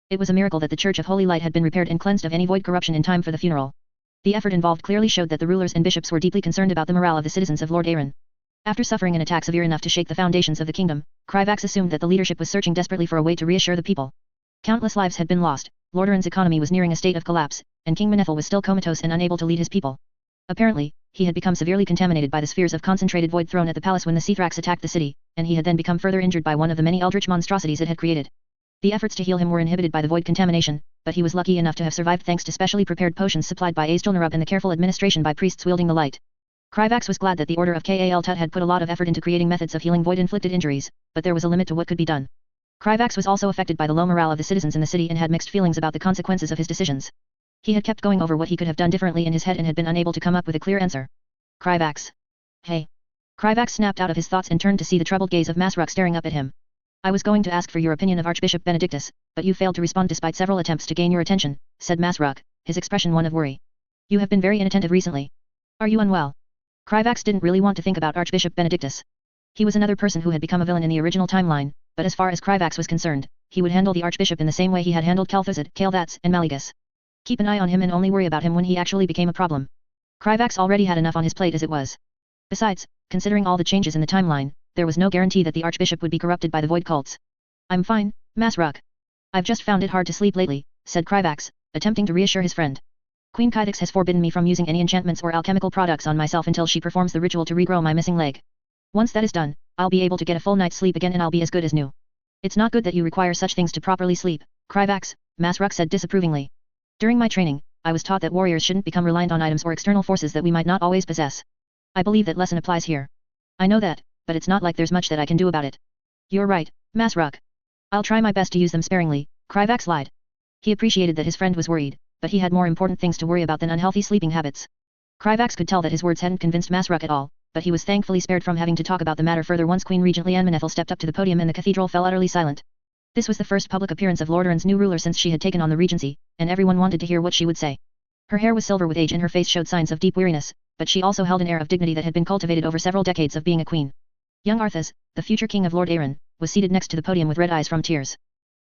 Speaker 1: It was a miracle that the Church of Holy Light had been repaired and cleansed of any void corruption in time for the funeral. The effort involved clearly showed that the rulers and bishops were deeply concerned about the morale of the citizens of Lordaeron. After suffering an attack severe enough to shake the foundations of the kingdom, Kryvax assumed that the leadership was searching desperately for a way to reassure the people. Countless lives had been lost, Lordaeron's economy was nearing a state of collapse, and King Manethil was still comatose and unable to lead his people. Apparently, he had become severely contaminated by the spheres of concentrated void thrown at the palace when the Seathrax attacked the city, and he had then become further injured by one of the many eldritch monstrosities it had created. The efforts to heal him were inhibited by the void contamination, but he was lucky enough to have survived thanks to specially prepared potions supplied by Azjol-Nerub and the careful administration by priests wielding the light. Kryvax was glad that the Order of Kal Tut had put a lot of effort into creating methods of healing void-inflicted injuries, but there was a limit to what could be done. Kryvax was also affected by the low morale of the citizens in the city and had mixed feelings about the consequences of his decisions. He had kept going over what he could have done differently in his head and had been unable to come up with a clear answer. Kryvax. Hey. Kryvax snapped out of his thoughts and turned to see the troubled gaze of Masruk staring up at him. I was going to ask for your opinion of Archbishop Benedictus, but you failed to respond despite several attempts to gain your attention, said Masruk, his expression one of worry. You have been very inattentive recently. Are you unwell? Kryvax didn't really want to think about Archbishop Benedictus. He was another person who had become a villain in the original timeline, but as far as Kryvax was concerned, he would handle the Archbishop in the same way he had handled Kalthazad, Kalthats, and Maligus. Keep an eye on him and only worry about him when he actually became a problem. Kryvax already had enough on his plate as it was. Besides, considering all the changes in the timeline, there was no guarantee that the Archbishop would be corrupted by the void cults. I'm fine, Masruk. I've just found it hard to sleep lately, said Kryvax, attempting to reassure his friend. Queen Kithix has forbidden me from using any enchantments or alchemical products on myself until she performs the ritual to regrow my missing leg. Once that is done, I'll be able to get a full night's sleep again and I'll be as good as new. It's not good that you require such things to properly sleep, Kryvax, Masruk said disapprovingly. During my training, I was taught that warriors shouldn't become reliant on items or external forces that we might not always possess. I believe that lesson applies here. I know that, but it's not like there's much that I can do about it. You're right, Masruk. I'll try my best to use them sparingly, Kryvax lied. He appreciated that his friend was worried, but he had more important things to worry about than unhealthy sleeping habits. Kryvax could tell that his words hadn't convinced Masruk at all, but he was thankfully spared from having to talk about the matter further once Queen Regent Liane Manethil stepped up to the podium and the cathedral fell utterly silent. This was the first public appearance of Lordaeron's new ruler since she had taken on the regency, and everyone wanted to hear what she would say. Her hair was silver with age and her face showed signs of deep weariness, but she also held an air of dignity that had been cultivated over several decades of being a queen. Young Arthas, the future king of Lordaeron, was seated next to the podium with red eyes from tears.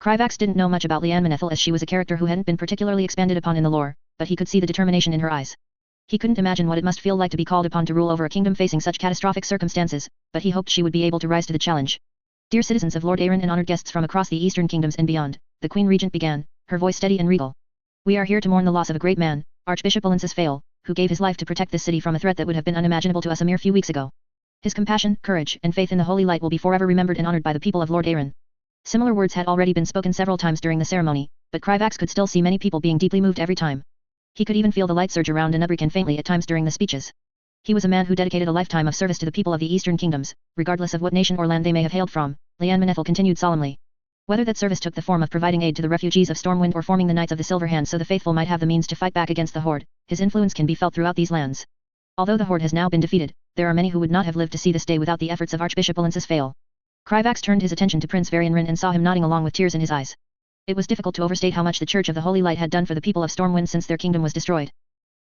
Speaker 1: Kryvax didn't know much about Liane Manethil as she was a character who hadn't been particularly expanded upon in the lore, but he could see the determination in her eyes. He couldn't imagine what it must feel like to be called upon to rule over a kingdom facing such catastrophic circumstances, but he hoped she would be able to rise to the challenge. Dear citizens of Lordaeron and honored guests from across the Eastern Kingdoms and beyond, the Queen Regent began, her voice steady and regal. We are here to mourn the loss of a great man, Archbishop Alensis Fael, who gave his life to protect this city from a threat that would have been unimaginable to us a mere few weeks ago. His compassion, courage, and faith in the Holy Light will be forever remembered and honored by the people of Lordaeron. Similar words had already been spoken several times during the ceremony, but Kryvax could still see many people being deeply moved every time. He could even feel the light surge around Nerubian faintly at times during the speeches. He was a man who dedicated a lifetime of service to the people of the Eastern Kingdoms, regardless of what nation or land they may have hailed from, Liane Manethil continued solemnly. Whether that service took the form of providing aid to the refugees of Stormwind or forming the Knights of the Silver Hand so the faithful might have the means to fight back against the Horde, his influence can be felt throughout these lands. Although the Horde has now been defeated, there are many who would not have lived to see this day without the efforts of Archbishop Alensis Fael. Kryvax turned his attention to Prince Varianrin and saw him nodding along with tears in his eyes. It was difficult to overstate how much the Church of the Holy Light had done for the people of Stormwind since their kingdom was destroyed.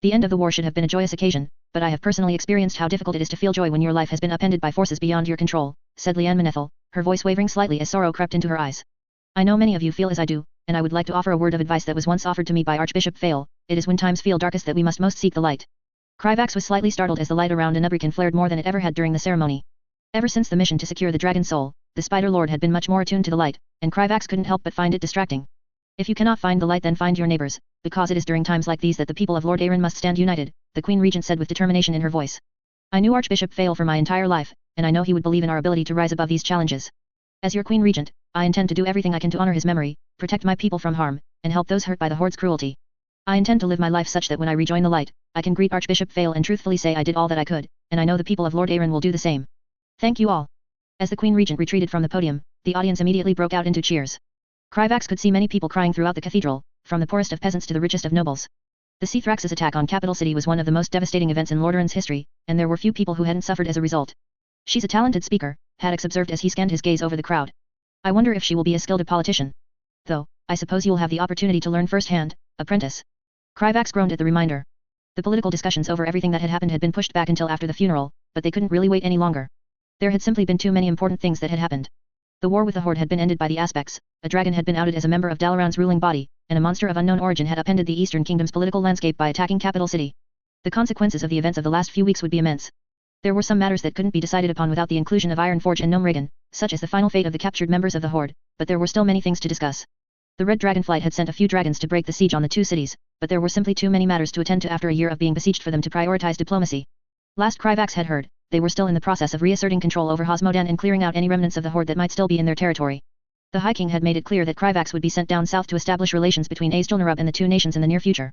Speaker 1: The end of the war should have been a joyous occasion, but I have personally experienced how difficult it is to feel joy when your life has been upended by forces beyond your control, said Liane Manethil, her voice wavering slightly as sorrow crept into her eyes. I know many of you feel as I do, and I would like to offer a word of advice that was once offered to me by Archbishop Fail. It is when times feel darkest that we must most seek the light. Kryvax was slightly startled as the light around Nerubian flared more than it ever had during the ceremony. Ever since the mission to secure the Dragon Soul, the Spider Lord had been much more attuned to the light, and Kryvax couldn't help but find it distracting. If you cannot find the light, then find your neighbors, because it is during times like these that the people of Lordaeron must stand united, the Queen Regent said with determination in her voice. I knew Archbishop Fail for my entire life, and I know he would believe in our ability to rise above these challenges. As your Queen Regent, I intend to do everything I can to honor his memory, protect my people from harm, and help those hurt by the Horde's cruelty. I intend to live my life such that when I rejoin the light, I can greet Archbishop Fail and truthfully say I did all that I could, and I know the people of Lordaeron will do the same. Thank you all. As the Queen Regent retreated from the podium, the audience immediately broke out into cheers. Kryvax could see many people crying throughout the cathedral, from the poorest of peasants to the richest of nobles. The Seathrax's attack on Capital City was one of the most devastating events in Lordaeron's history, and there were few people who hadn't suffered as a result. She's a talented speaker, Haddix observed as he scanned his gaze over the crowd. I wonder if she will be as skilled a politician. Though, I suppose you'll have the opportunity to learn firsthand, apprentice. Kryvax groaned at the reminder. The political discussions over everything that had happened had been pushed back until after the funeral, but they couldn't really wait any longer. There had simply been too many important things that had happened. The war with the Horde had been ended by the aspects, a dragon had been outed as a member of Dalaran's ruling body, and a monster of unknown origin had upended the Eastern Kingdom's political landscape by attacking Capital City. The consequences of the events of the last few weeks would be immense. There were some matters that couldn't be decided upon without the inclusion of Ironforge and Gnome Regan, such as the final fate of the captured members of the Horde, but there were still many things to discuss. The Red Dragonflight had sent a few dragons to break the siege on the two cities, but there were simply too many matters to attend to after a year of being besieged for them to prioritize diplomacy. Last Kryvax had heard, they were still in the process of reasserting control over Hosmodan and clearing out any remnants of the Horde that might still be in their territory. The High King had made it clear that Kryvax would be sent down south to establish relations between Azjol-Nerub and the two nations in the near future.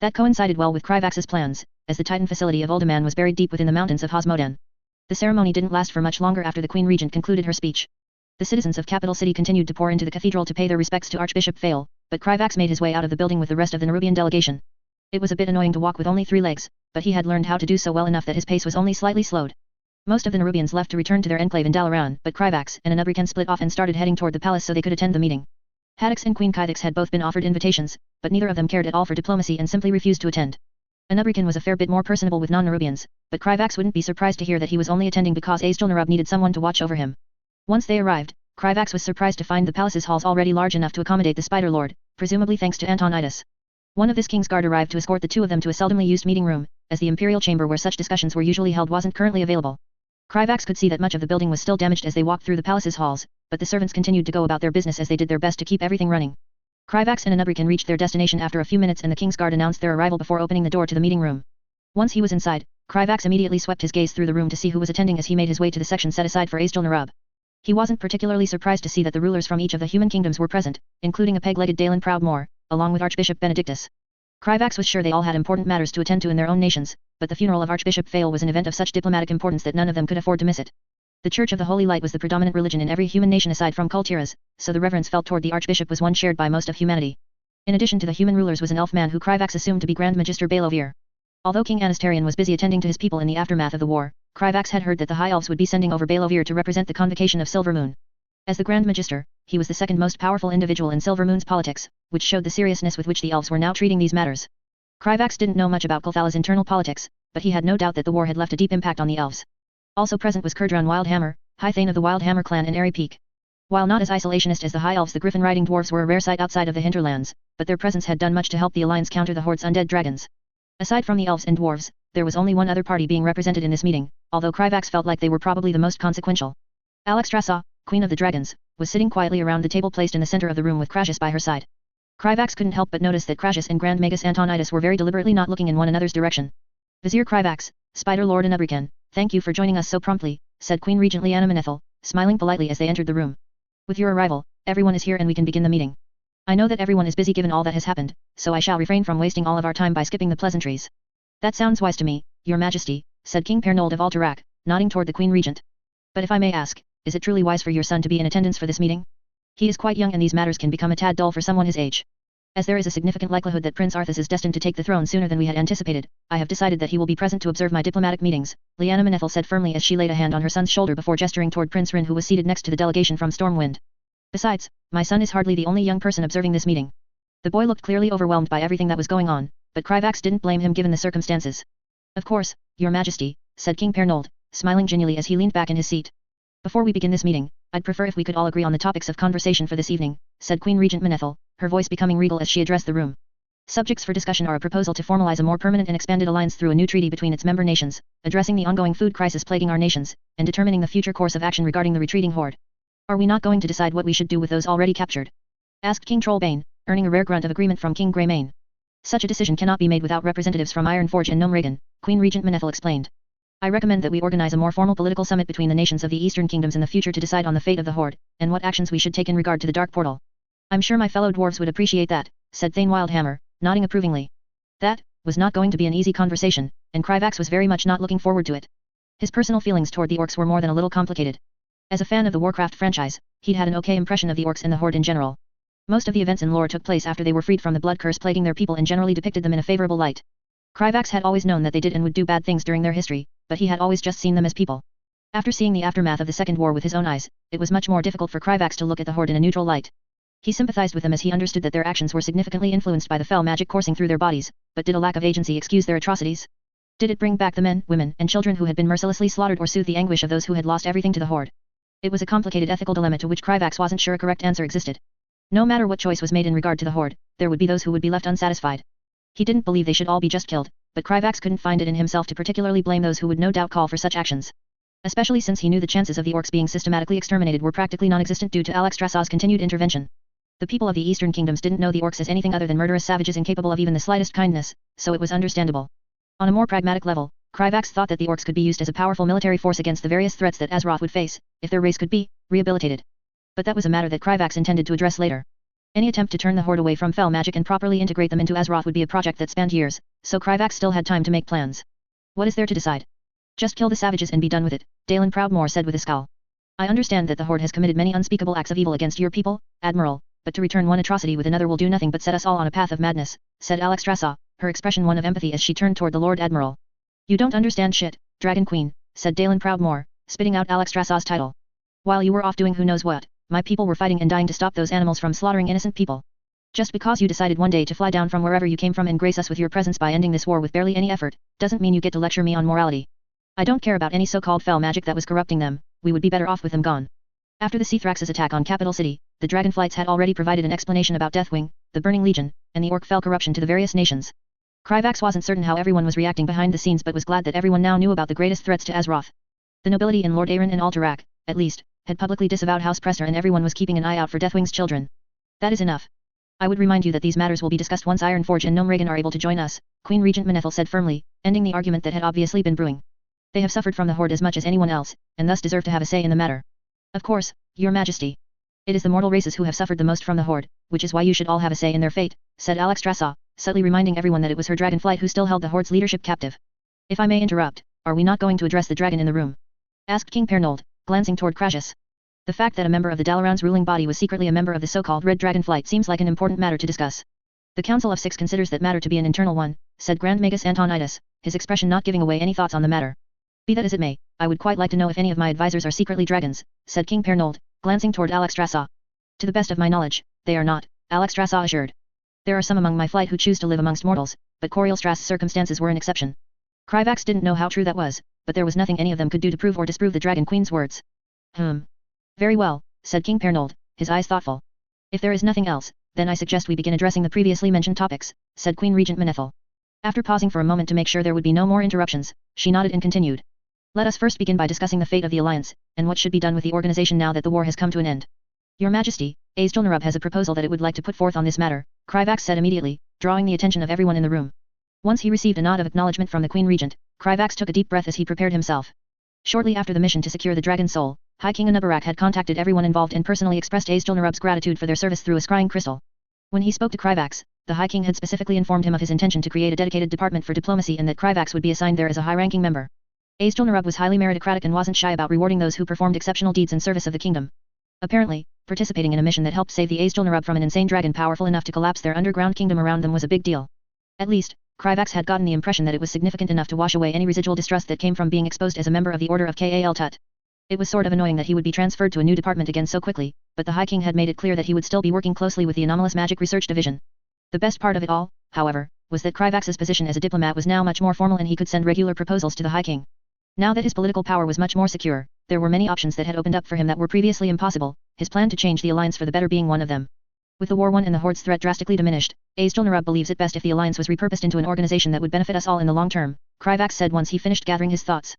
Speaker 1: That coincided well with Kryvax's plans, as the Titan facility of Uldaman was buried deep within the mountains of Hosmodan. The ceremony didn't last for much longer after the Queen Regent concluded her speech. The citizens of Capital City continued to pour into the cathedral to pay their respects to Archbishop Fail, but Kryvax made his way out of the building with the rest of the Nerubian delegation. It was a bit annoying to walk with only 3 legs, but he had learned how to do so well enough that his pace was only slightly slowed. Most of the Nerubians left to return to their enclave in Dalaran, but Kryvax and Nerubian split off and started heading toward the palace so they could attend the meeting. Haddix and Queen Kythix had both been offered invitations, but neither of them cared at all for diplomacy and simply refused to attend. Nerubian was a fair bit more personable with non-Nerubians, but Kryvax wouldn't be surprised to hear that he was only attending because Azjol-Nerub needed someone to watch over him. Once they arrived, Kryvax was surprised to find the palace's halls already large enough to accommodate the Spider Lord, presumably thanks to Antonidas. One of this King's Guard arrived to escort the two of them to a seldomly used meeting room, as the Imperial Chamber where such discussions were usually held wasn't currently available. Kryvax could see that much of the building was still damaged as they walked through the palace's halls, but the servants continued to go about their business as they did their best to keep everything running. Kryvax and Nerubian reached their destination after a few minutes and the King's Guard announced their arrival before opening the door to the meeting room. Once he was inside, Kryvax immediately swept his gaze through the room to see who was attending as he made his way to the section set aside for Azjol-Nerub. He wasn't particularly surprised to see that the rulers from each of the human kingdoms were present, including a peg-legged Dalen Proudmoore, along with Archbishop Benedictus. Kryvax was sure they all had important matters to attend to in their own nations, but the funeral of Archbishop Fail was an event of such diplomatic importance that none of them could afford to miss it. The Church of the Holy Light was the predominant religion in every human nation aside from Kultira's, so the reverence felt toward the Archbishop was one shared by most of humanity. In addition to the human rulers was an elf man who Kryvax assumed to be Grand Magister Balovir. Although King Anastarian was busy attending to his people in the aftermath of the war, Kryvax had heard that the High Elves would be sending over Balovir to represent the convocation of Silvermoon. As the Grand Magister, he was the second most powerful individual in Silvermoon's politics, which showed the seriousness with which the elves were now treating these matters. Kryvax didn't know much about Kulthala's internal politics, but he had no doubt that the war had left a deep impact on the elves. Also present was Kurdran Wildhammer, High Thane of the Wildhammer clan and Airy Peak. While not as isolationist as the High Elves, the Griffin-riding dwarves were a rare sight outside of the hinterlands, but their presence had done much to help the Alliance counter the Horde's undead dragons. Aside from the elves and dwarves, there was only one other party being represented in this meeting, although Kryvax felt like they were probably the most consequential. Alexstrasza, Queen of the Dragons, was sitting quietly around the table placed in the center of the room with Crassus by her side. Kryvax couldn't help but notice that Crassus and Grand Magus Antonidas were very deliberately not looking in one another's direction. Vizier Kryvax, Spider Lord Nerubian, thank you for joining us so promptly, said Queen Regent Liane Manethil, smiling politely as they entered the room. With your arrival, everyone is here and we can begin the meeting. I know that everyone is busy given all that has happened, so I shall refrain from wasting all of our time by skipping the pleasantries. That sounds wise to me, Your Majesty, said King Pernold of Alterac, nodding toward the Queen Regent. But if I may ask, is it truly wise for your son to be in attendance for this meeting? He is quite young and these matters can become a tad dull for someone his age. As there is a significant likelihood that Prince Arthas is destined to take the throne sooner than we had anticipated, I have decided that he will be present to observe my diplomatic meetings, Liane Manethil said firmly as she laid a hand on her son's shoulder before gesturing toward Prince Rin who was seated next to the delegation from Stormwind. Besides, my son is hardly the only young person observing this meeting. The boy looked clearly overwhelmed by everything that was going on, but Kryvax didn't blame him given the circumstances. Of course, Your Majesty, said King Pernold, smiling genially as he leaned back in his seat. Before we begin this meeting, I'd prefer if we could all agree on the topics of conversation for this evening, said Queen Regent Manethil, her voice becoming regal as she addressed the room. Subjects for discussion are a proposal to formalize a more permanent and expanded alliance through a new treaty between its member nations, addressing the ongoing food crisis plaguing our nations, and determining the future course of action regarding the retreating horde. Are we not going to decide what we should do with those already captured? Asked King Trollbane, earning a rare grunt of agreement from King Greymane. Such a decision cannot be made without representatives from Ironforge and Gnomeregan, Queen Regent Manethil explained. I recommend that we organize a more formal political summit between the nations of the Eastern Kingdoms in the future to decide on the fate of the Horde, and what actions we should take in regard to the Dark Portal. I'm sure my fellow dwarves would appreciate that, said Thane Wildhammer, nodding approvingly. That was not going to be an easy conversation, and Kryvax was very much not looking forward to it. His personal feelings toward the orcs were more than a little complicated. As a fan of the Warcraft franchise, he'd had an okay impression of the orcs and the Horde in general. Most of the events and lore took place after they were freed from the blood curse plaguing their people and generally depicted them in a favorable light. Kryvax had always known that they did and would do bad things during their history, but he had always just seen them as people. After seeing the aftermath of the Second War with his own eyes, it was much more difficult for Kryvax to look at the Horde in a neutral light. He sympathized with them as he understood that their actions were significantly influenced by the fell magic coursing through their bodies, but did a lack of agency excuse their atrocities? Did it bring back the men, women, and children who had been mercilessly slaughtered or soothe the anguish of those who had lost everything to the Horde? It was a complicated ethical dilemma to which Kryvax wasn't sure a correct answer existed. No matter what choice was made in regard to the Horde, there would be those who would be left unsatisfied. He didn't believe they should all be just killed, but Kryvax couldn't find it in himself to particularly blame those who would no doubt call for such actions. Especially since he knew the chances of the orcs being systematically exterminated were practically non-existent due to Alexstrasza's continued intervention. The people of the Eastern Kingdoms didn't know the orcs as anything other than murderous savages incapable of even the slightest kindness, so it was understandable. On a more pragmatic level, Kryvax thought that the orcs could be used as a powerful military force against the various threats that Azeroth would face, if their race could be rehabilitated. But that was a matter that Kryvax intended to address later. Any attempt to turn the Horde away from fell magic and properly integrate them into Azeroth would be a project that spanned years, so Kryvax still had time to make plans. What is there to decide? Just kill the savages and be done with it, Dalen Proudmoore said with a scowl. I understand that the Horde has committed many unspeakable acts of evil against your people, Admiral, but to return one atrocity with another will do nothing but set us all on a path of madness, said Alexstrasza, her expression one of empathy as she turned toward the Lord Admiral. You don't understand shit, Dragon Queen, said Dalen Proudmoore, spitting out Alexstrasza's title. While you were off doing who knows what, my people were fighting and dying to stop those animals from slaughtering innocent people. Just because you decided one day to fly down from wherever you came from and grace us with your presence by ending this war with barely any effort, doesn't mean you get to lecture me on morality. I don't care about any so-called fell magic that was corrupting them, we would be better off with them gone. After the Seathrax's attack on Capital City, the Dragonflights had already provided an explanation about Deathwing, the Burning Legion, and the Orc fell corruption to the various nations. Kryvax wasn't certain how everyone was reacting behind the scenes but was glad that everyone now knew about the greatest threats to Azeroth. The nobility in Lordaeron and Alterac, at least, had publicly disavowed House Prester and everyone was keeping an eye out for Deathwing's children. That is enough. I would remind you that these matters will be discussed once Ironforge and Gnomeregan are able to join us, Queen Regent Manethil said firmly, ending the argument that had obviously been brewing. They have suffered from the Horde as much as anyone else, and thus deserve to have a say in the matter. Of course, Your Majesty. It is the mortal races who have suffered the most from the Horde, which is why you should all have a say in their fate, said Alexstrasza, subtly reminding everyone that it was her Dragonflight who still held the Horde's leadership captive. If I may interrupt, are we not going to address the dragon in the room? Asked King Pernold, glancing toward Crassus. The fact that a member of the Dalaran's ruling body was secretly a member of the so-called Red Dragonflight seems like an important matter to discuss. The Council of Six considers that matter to be an internal one, said Grand Magus Antonidas, his expression not giving away any thoughts on the matter. Be that as it may, I would quite like to know if any of my advisors are secretly dragons, said King Pernold, glancing toward Alexstrasza. To the best of my knowledge, they are not, Alexstrasza assured. There are some among my flight who choose to live amongst mortals, but Corielstra's circumstances were an exception. Kryvax didn't know how true that was, but there was nothing any of them could do to prove or disprove the Dragon Queen's words. Very well, said King Pernold, his eyes thoughtful. If there is nothing else, then I suggest we begin addressing the previously mentioned topics, said Queen Regent Manethil. After pausing for a moment to make sure there would be no more interruptions, she nodded and continued. Let us first begin by discussing the fate of the Alliance, and what should be done with the organization now that the war has come to an end. Your Majesty, Azjol-Nerub has a proposal that it would like to put forth on this matter, Kryvax said immediately, drawing the attention of everyone in the room. Once he received a nod of acknowledgement from the Queen Regent, Kryvax took a deep breath as he prepared himself. Shortly after the mission to secure the Dragon Soul, High King Anubarak had contacted everyone involved and personally expressed Azjol-Nerub's gratitude for their service through a scrying crystal. When he spoke to Kryvax, the High King had specifically informed him of his intention to create a dedicated department for diplomacy and that Kryvax would be assigned there as a high-ranking member. Azjol-Nerub was highly meritocratic and wasn't shy about rewarding those who performed exceptional deeds in service of the kingdom. Apparently, participating in a mission that helped save the Azjol-Nerub from an insane dragon powerful enough to collapse their underground kingdom around them was a big deal. At least, Kryvax had gotten the impression that it was significant enough to wash away any residual distrust that came from being exposed as a member of the Order of Kal Tut. It was sort of annoying that he would be transferred to a new department again so quickly, but the High King had made it clear that he would still be working closely with the Anomalous Magic Research Division. The best part of it all, however, was that Kryvax's position as a diplomat was now much more formal and he could send regular proposals to the High King. Now that his political power was much more secure, there were many options that had opened up for him that were previously impossible, his plan to change the alliance for the better being one of them. With the war won and the Horde's threat drastically diminished, Azjol-Nerub believes it best if the alliance was repurposed into an organization that would benefit us all in the long term, Kryvax said once he finished gathering his thoughts.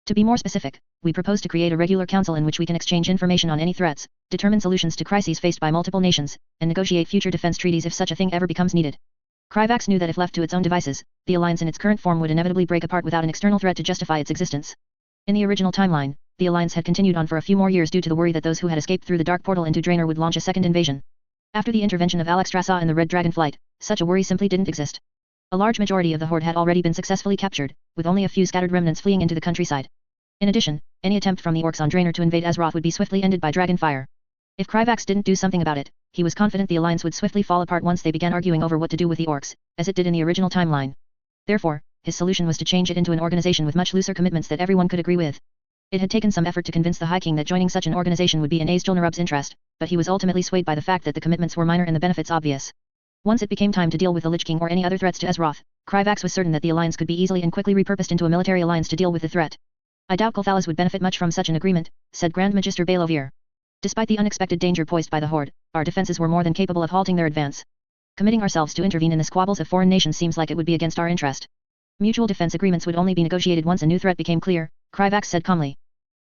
Speaker 1: To be more specific, we propose to create a regular council in which we can exchange information on any threats, determine solutions to crises faced by multiple nations, and negotiate future defense treaties if such a thing ever becomes needed. Kryvax knew that if left to its own devices, the alliance in its current form would inevitably break apart without an external threat to justify its existence. In the original timeline, the alliance had continued on for a few more years due to the worry that those who had escaped through the dark portal into Draenor would launch a second invasion. After the intervention of Alexstrasza and the Red Dragon flight, such a worry simply didn't exist. A large majority of the Horde had already been successfully captured, with only a few scattered remnants fleeing into the countryside. In addition, any attempt from the orcs on Draenor to invade Azeroth would be swiftly ended by dragon fire. If Kryvax didn't do something about it, he was confident the alliance would swiftly fall apart once they began arguing over what to do with the orcs, as it did in the original timeline. Therefore, his solution was to change it into an organization with much looser commitments that everyone could agree with. It had taken some effort to convince the High King that joining such an organization would be in Azjol-Nerub's interest, but he was ultimately swayed by the fact that the commitments were minor and the benefits obvious. Once it became time to deal with the Lich King or any other threats to Azeroth, Kryvax was certain that the alliance could be easily and quickly repurposed into a military alliance to deal with the threat. I doubt Kulthalas would benefit much from such an agreement, said Grand Magister Balovir. Despite the unexpected danger posed by the Horde, our defenses were more than capable of halting their advance. Committing ourselves to intervene in the squabbles of foreign nations seems like it would be against our interest. Mutual defense agreements would only be negotiated once a new threat became clear, Kryvax said calmly.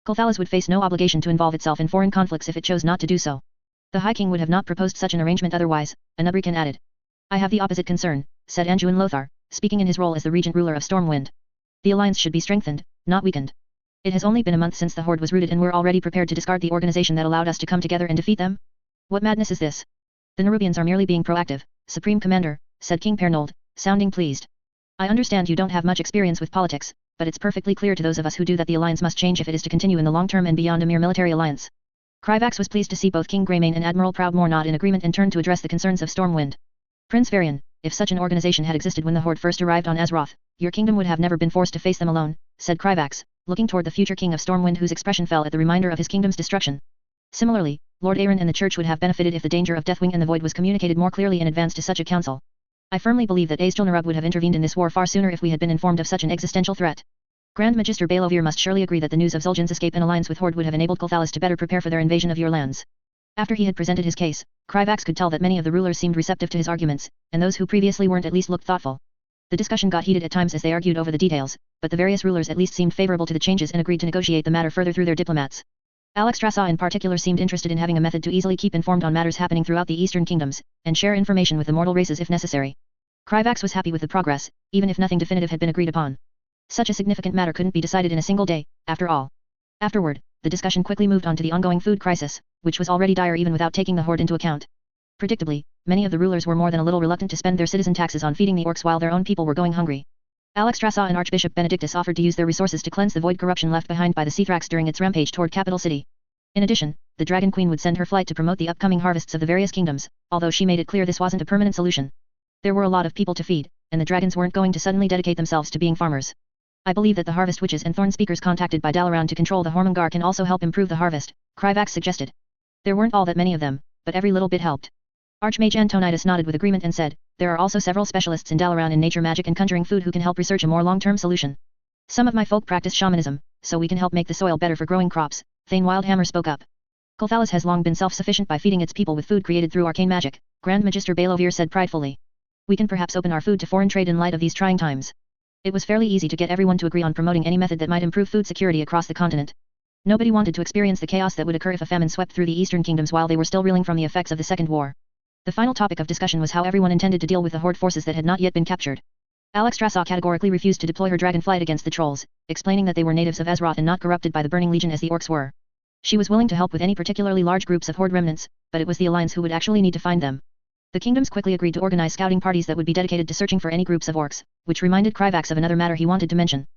Speaker 1: Kulthalas would face no obligation to involve itself in foreign conflicts if it chose not to do so. The High King would have not proposed such an arrangement otherwise, Anubrican added. I have the opposite concern, said Anduin Lothar, speaking in his role as the regent ruler of Stormwind. The alliance should be strengthened, not weakened. It has only been a month since the Horde was rooted and we're already prepared to discard the organization that allowed us to come together and defeat them? What madness is this? The Nerubians are merely being proactive, Supreme Commander, said King Pernold, sounding pleased. I understand you don't have much experience with politics, but it's perfectly clear to those of us who do that the alliance must change if it is to continue in the long term and beyond a mere military alliance. Kryvax was pleased to see both King Greymane and Admiral Proudmoore nod in agreement and turned to address the concerns of Stormwind. Prince Varian, if such an organization had existed when the Horde first arrived on Azeroth, your kingdom would have never been forced to face them alone, said Kryvax, looking toward the future king of Stormwind whose expression fell at the reminder of his kingdom's destruction. Similarly, Lordaeron and the Church would have benefited if the danger of Deathwing and the Void was communicated more clearly in advance to such a council. I firmly believe that Azjol-Nerub would have intervened in this war far sooner if we had been informed of such an existential threat. Grand Magister Balovir must surely agree that the news of Zul'jin's escape and alliance with Horde would have enabled Kulthalas to better prepare for their invasion of your lands. After he had presented his case, Kryvax could tell that many of the rulers seemed receptive to his arguments, and those who previously weren't at least looked thoughtful. The discussion got heated at times as they argued over the details, but the various rulers at least seemed favorable to the changes and agreed to negotiate the matter further through their diplomats. Alexstrasza in particular seemed interested in having a method to easily keep informed on matters happening throughout the Eastern Kingdoms, and share information with the mortal races if necessary. Kryvax was happy with the progress, even if nothing definitive had been agreed upon. Such a significant matter couldn't be decided in a single day, after all. Afterward, the discussion quickly moved on to the ongoing food crisis, which was already dire even without taking the Horde into account. Predictably, many of the rulers were more than a little reluctant to spend their citizen taxes on feeding the orcs while their own people were going hungry. Alexstrasza and Archbishop Benedictus offered to use their resources to cleanse the void corruption left behind by the Seathrax during its rampage toward Capital City. In addition, the Dragon Queen would send her flight to promote the upcoming harvests of the various kingdoms, although she made it clear this wasn't a permanent solution. There were a lot of people to feed, and the dragons weren't going to suddenly dedicate themselves to being farmers. I believe that the harvest witches and thorn speakers contacted by Dalaran to control the Hormongar can also help improve the harvest, Kryvax suggested. There weren't all that many of them, but every little bit helped. Archmage Antonidas nodded with agreement and said, there are also several specialists in Dalaran in nature magic and conjuring food who can help research a more long-term solution. Some of my folk practice shamanism, so we can help make the soil better for growing crops, Thane Wildhammer spoke up. Kulthalas has long been self-sufficient by feeding its people with food created through arcane magic, Grand Magister Balovir said pridefully. We can perhaps open our food to foreign trade in light of these trying times. It was fairly easy to get everyone to agree on promoting any method that might improve food security across the continent. Nobody wanted to experience the chaos that would occur if a famine swept through the Eastern Kingdoms while they were still reeling from the effects of the Second War. The final topic of discussion was how everyone intended to deal with the Horde forces that had not yet been captured. Alexstrasza categorically refused to deploy her dragon flight against the trolls, explaining that they were natives of Azeroth and not corrupted by the Burning Legion as the orcs were. She was willing to help with any particularly large groups of Horde remnants, but it was the Alliance who would actually need to find them. The kingdoms quickly agreed to organize scouting parties that would be dedicated to searching for any groups of orcs, which reminded Kryvax of another matter he wanted to mention.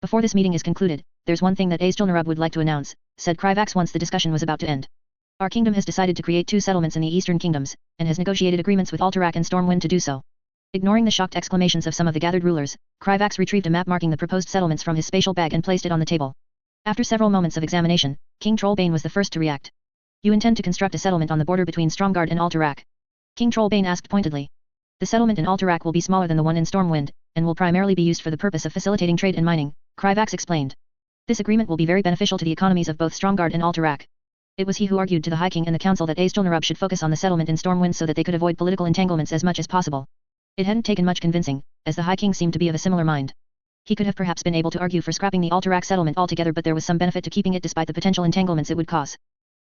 Speaker 1: Before this meeting is concluded, there's one thing that Azjol-Nerub would like to announce, said Kryvax once the discussion was about to end. Our kingdom has decided to create 2 settlements in the Eastern Kingdoms, and has negotiated agreements with Alterac and Stormwind to do so. Ignoring the shocked exclamations of some of the gathered rulers, Kryvax retrieved a map marking the proposed settlements from his spatial bag and placed it on the table. After several moments of examination, King Trollbane was the first to react. You intend to construct a settlement on the border between Stromgarde and Alterac? King Trollbane asked pointedly. The settlement in Alterac will be smaller than the one in Stormwind, and will primarily be used for the purpose of facilitating trade and mining, Kryvax explained. This agreement will be very beneficial to the economies of both Stromgarde and Alterac. It was he who argued to the High King and the Council that Azjol-Nerub should focus on the settlement in Stormwind so that they could avoid political entanglements as much as possible. It hadn't taken much convincing, as the High King seemed to be of a similar mind. He could have perhaps been able to argue for scrapping the Alterac settlement altogether, but there was some benefit to keeping it despite the potential entanglements it would cause.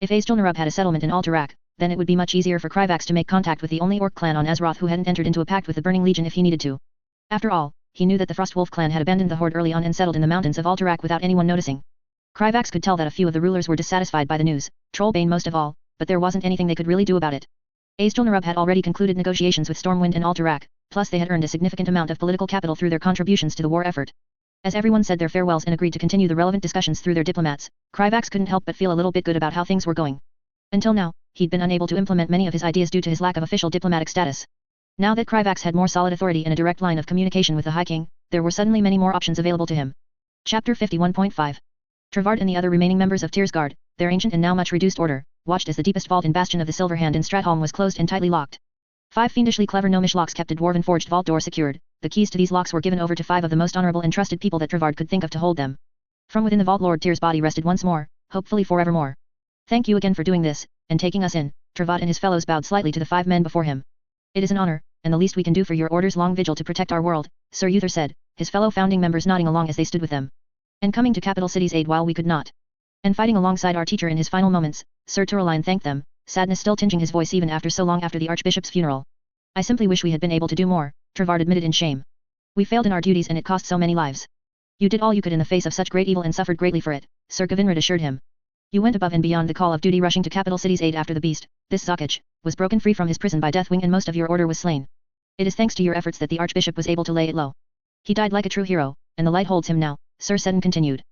Speaker 1: If Azjol-Nerub had a settlement in Alterac, then it would be much easier for Kryvax to make contact with the only orc clan on Azeroth who hadn't entered into a pact with the Burning Legion if he needed to. After all, he knew that the Frostwolf clan had abandoned the Horde early on and settled in the mountains of Alterac without anyone noticing. Kryvax could tell that a few of the rulers were dissatisfied by the news, Trollbane most of all, but there wasn't anything they could really do about it. Azjol-Nerub had already concluded negotiations with Stormwind and Alterac, plus they had earned a significant amount of political capital through their contributions to the war effort. As everyone said their farewells and agreed to continue the relevant discussions through their diplomats, Kryvax couldn't help but feel a little bit good about how things were going. Until now, he'd been unable to implement many of his ideas due to his lack of official diplomatic status. Now that Kryvax had more solid authority and a direct line of communication with the High King, there were suddenly many more options available to him. Chapter 51.5 Travart and the other remaining members of Tiersgard, their ancient and now much reduced order, watched as the deepest vault and bastion of the Silver Hand in Stratholm was closed and tightly locked. 5 fiendishly clever gnomish locks kept a dwarven forged vault door secured. The keys to these locks were given over to 5 of the most honorable and trusted people that Travart could think of to hold them. From within the vault Lord Tyr's body rested once more, hopefully forevermore. Thank you again for doing this, and taking us in. Travart and his fellows bowed slightly to the 5 men before him. It is an honor, and the least we can do for your order's long vigil to protect our world, Sir Uther said, his fellow founding members nodding along as they stood with them. And coming to Capital City's aid while we could not. And fighting alongside our teacher in his final moments, Sir Turoline thanked them, sadness still tinging his voice even after so long after the Archbishop's funeral. I simply wish we had been able to do more, Travart admitted in shame. We failed in our duties and it cost so many lives. You did all you could in the face of such great evil and suffered greatly for it, Sir Gavinrad assured him. You went above and beyond the call of duty rushing to Capital City's aid after the beast, this Zakaj, was broken free from his prison by Deathwing and most of your order was slain. It is thanks to your efforts that the Archbishop was able to lay it low. He died like a true hero, and the light holds him now, Sir Seddon continued.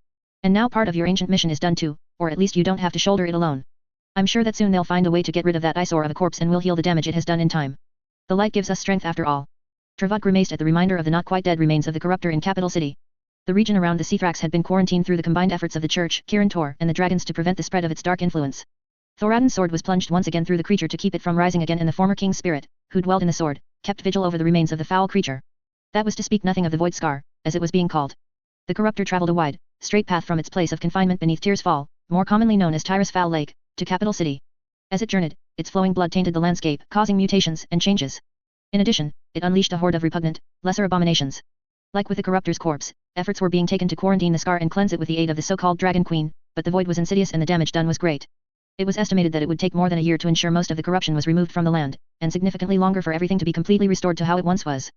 Speaker 1: And now part of your ancient mission is done too, or at least you don't have to shoulder it alone. I'm sure that soon they'll find a way to get rid of that eyesore of a corpse and will heal the damage it has done in time. The light gives us strength after all. Travat grimaced at the reminder of the not quite dead remains of the corruptor in Capital City. The region around the Seathrax had been quarantined through the combined efforts of the Church, Kirin Tor, and the dragons to prevent the spread of its dark influence. Thoradin's sword was plunged once again through the creature to keep it from rising again, and the former king's spirit, who dwelled in the sword, kept vigil over the remains of the foul creature. That was to speak nothing of the Void Scar, as it was being called. The corruptor traveled a wide, straight path from its place of confinement beneath Tyr's Fall, more commonly known as Tyrus Foul Lake, to Capital City. As it journeyed, its flowing blood tainted the landscape, causing mutations and changes. In addition, it unleashed a horde of repugnant, lesser abominations. Like with the corruptor's corpse, efforts were being taken to quarantine the scar and cleanse it with the aid of the so-called Dragon Queen, but the void was insidious and the damage done was great. It was estimated that it would take more than a year to ensure most of the corruption was removed from the land, and significantly longer for everything to be completely restored to how it once was.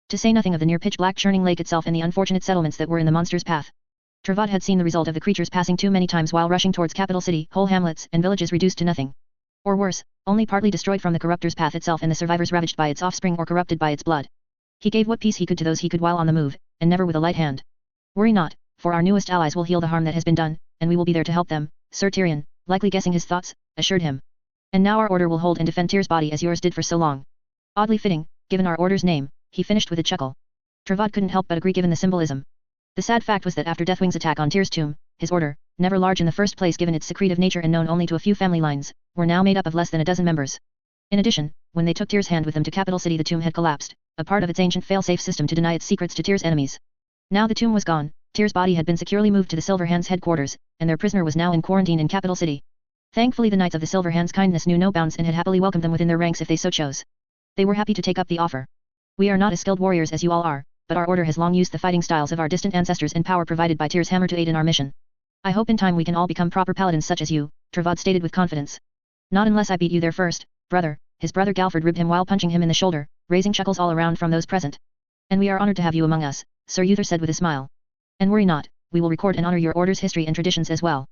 Speaker 1: To say nothing of the near pitch-black churning lake itself and the unfortunate settlements that were in the monster's path. Travat had seen the result of the creatures passing too many times while rushing towards Capital City, whole hamlets and villages reduced to nothing. Or worse, only partly destroyed from the corruptor's path itself and the survivors ravaged by its offspring or corrupted by its blood. He gave what peace he could to those he could while on the move, and never with a light hand. Worry not, for our newest allies will heal the harm that has been done, and we will be there to help them, Sir Tyrion, likely guessing his thoughts, assured him. And now our order will hold and defend Tyr's body as yours did for so long. Oddly fitting, given our order's name, he finished with a chuckle. Travat couldn't help but agree given the symbolism. The sad fact was that after Deathwing's attack on Tyr's tomb, his order, never large in the first place given its secretive nature and known only to a few family lines, were now made up of less than a dozen members. In addition, when they took Tyr's hand with them to Capital City, the tomb had collapsed, a part of its ancient fail-safe system to deny its secrets to Tyr's enemies. Now the tomb was gone, Tyr's body had been securely moved to the Silver Hands headquarters, and their prisoner was now in quarantine in Capital City. Thankfully the Knights of the Silver Hands' kindness knew no bounds and had happily welcomed them within their ranks if they so chose. They were happy to take up the offer. We are not as skilled warriors as you all are, but our order has long used the fighting styles of our distant ancestors and power provided by Tyr's hammer to aid in our mission. I hope in time we can all become proper paladins such as you, Travat stated with confidence. Not unless I beat you there first, brother, his brother Galfred ribbed him while punching him in the shoulder, raising chuckles all around from those present. And we are honored to have you among us, Sir Uther said with a smile. And worry not, we will record and honor your order's history and traditions as well.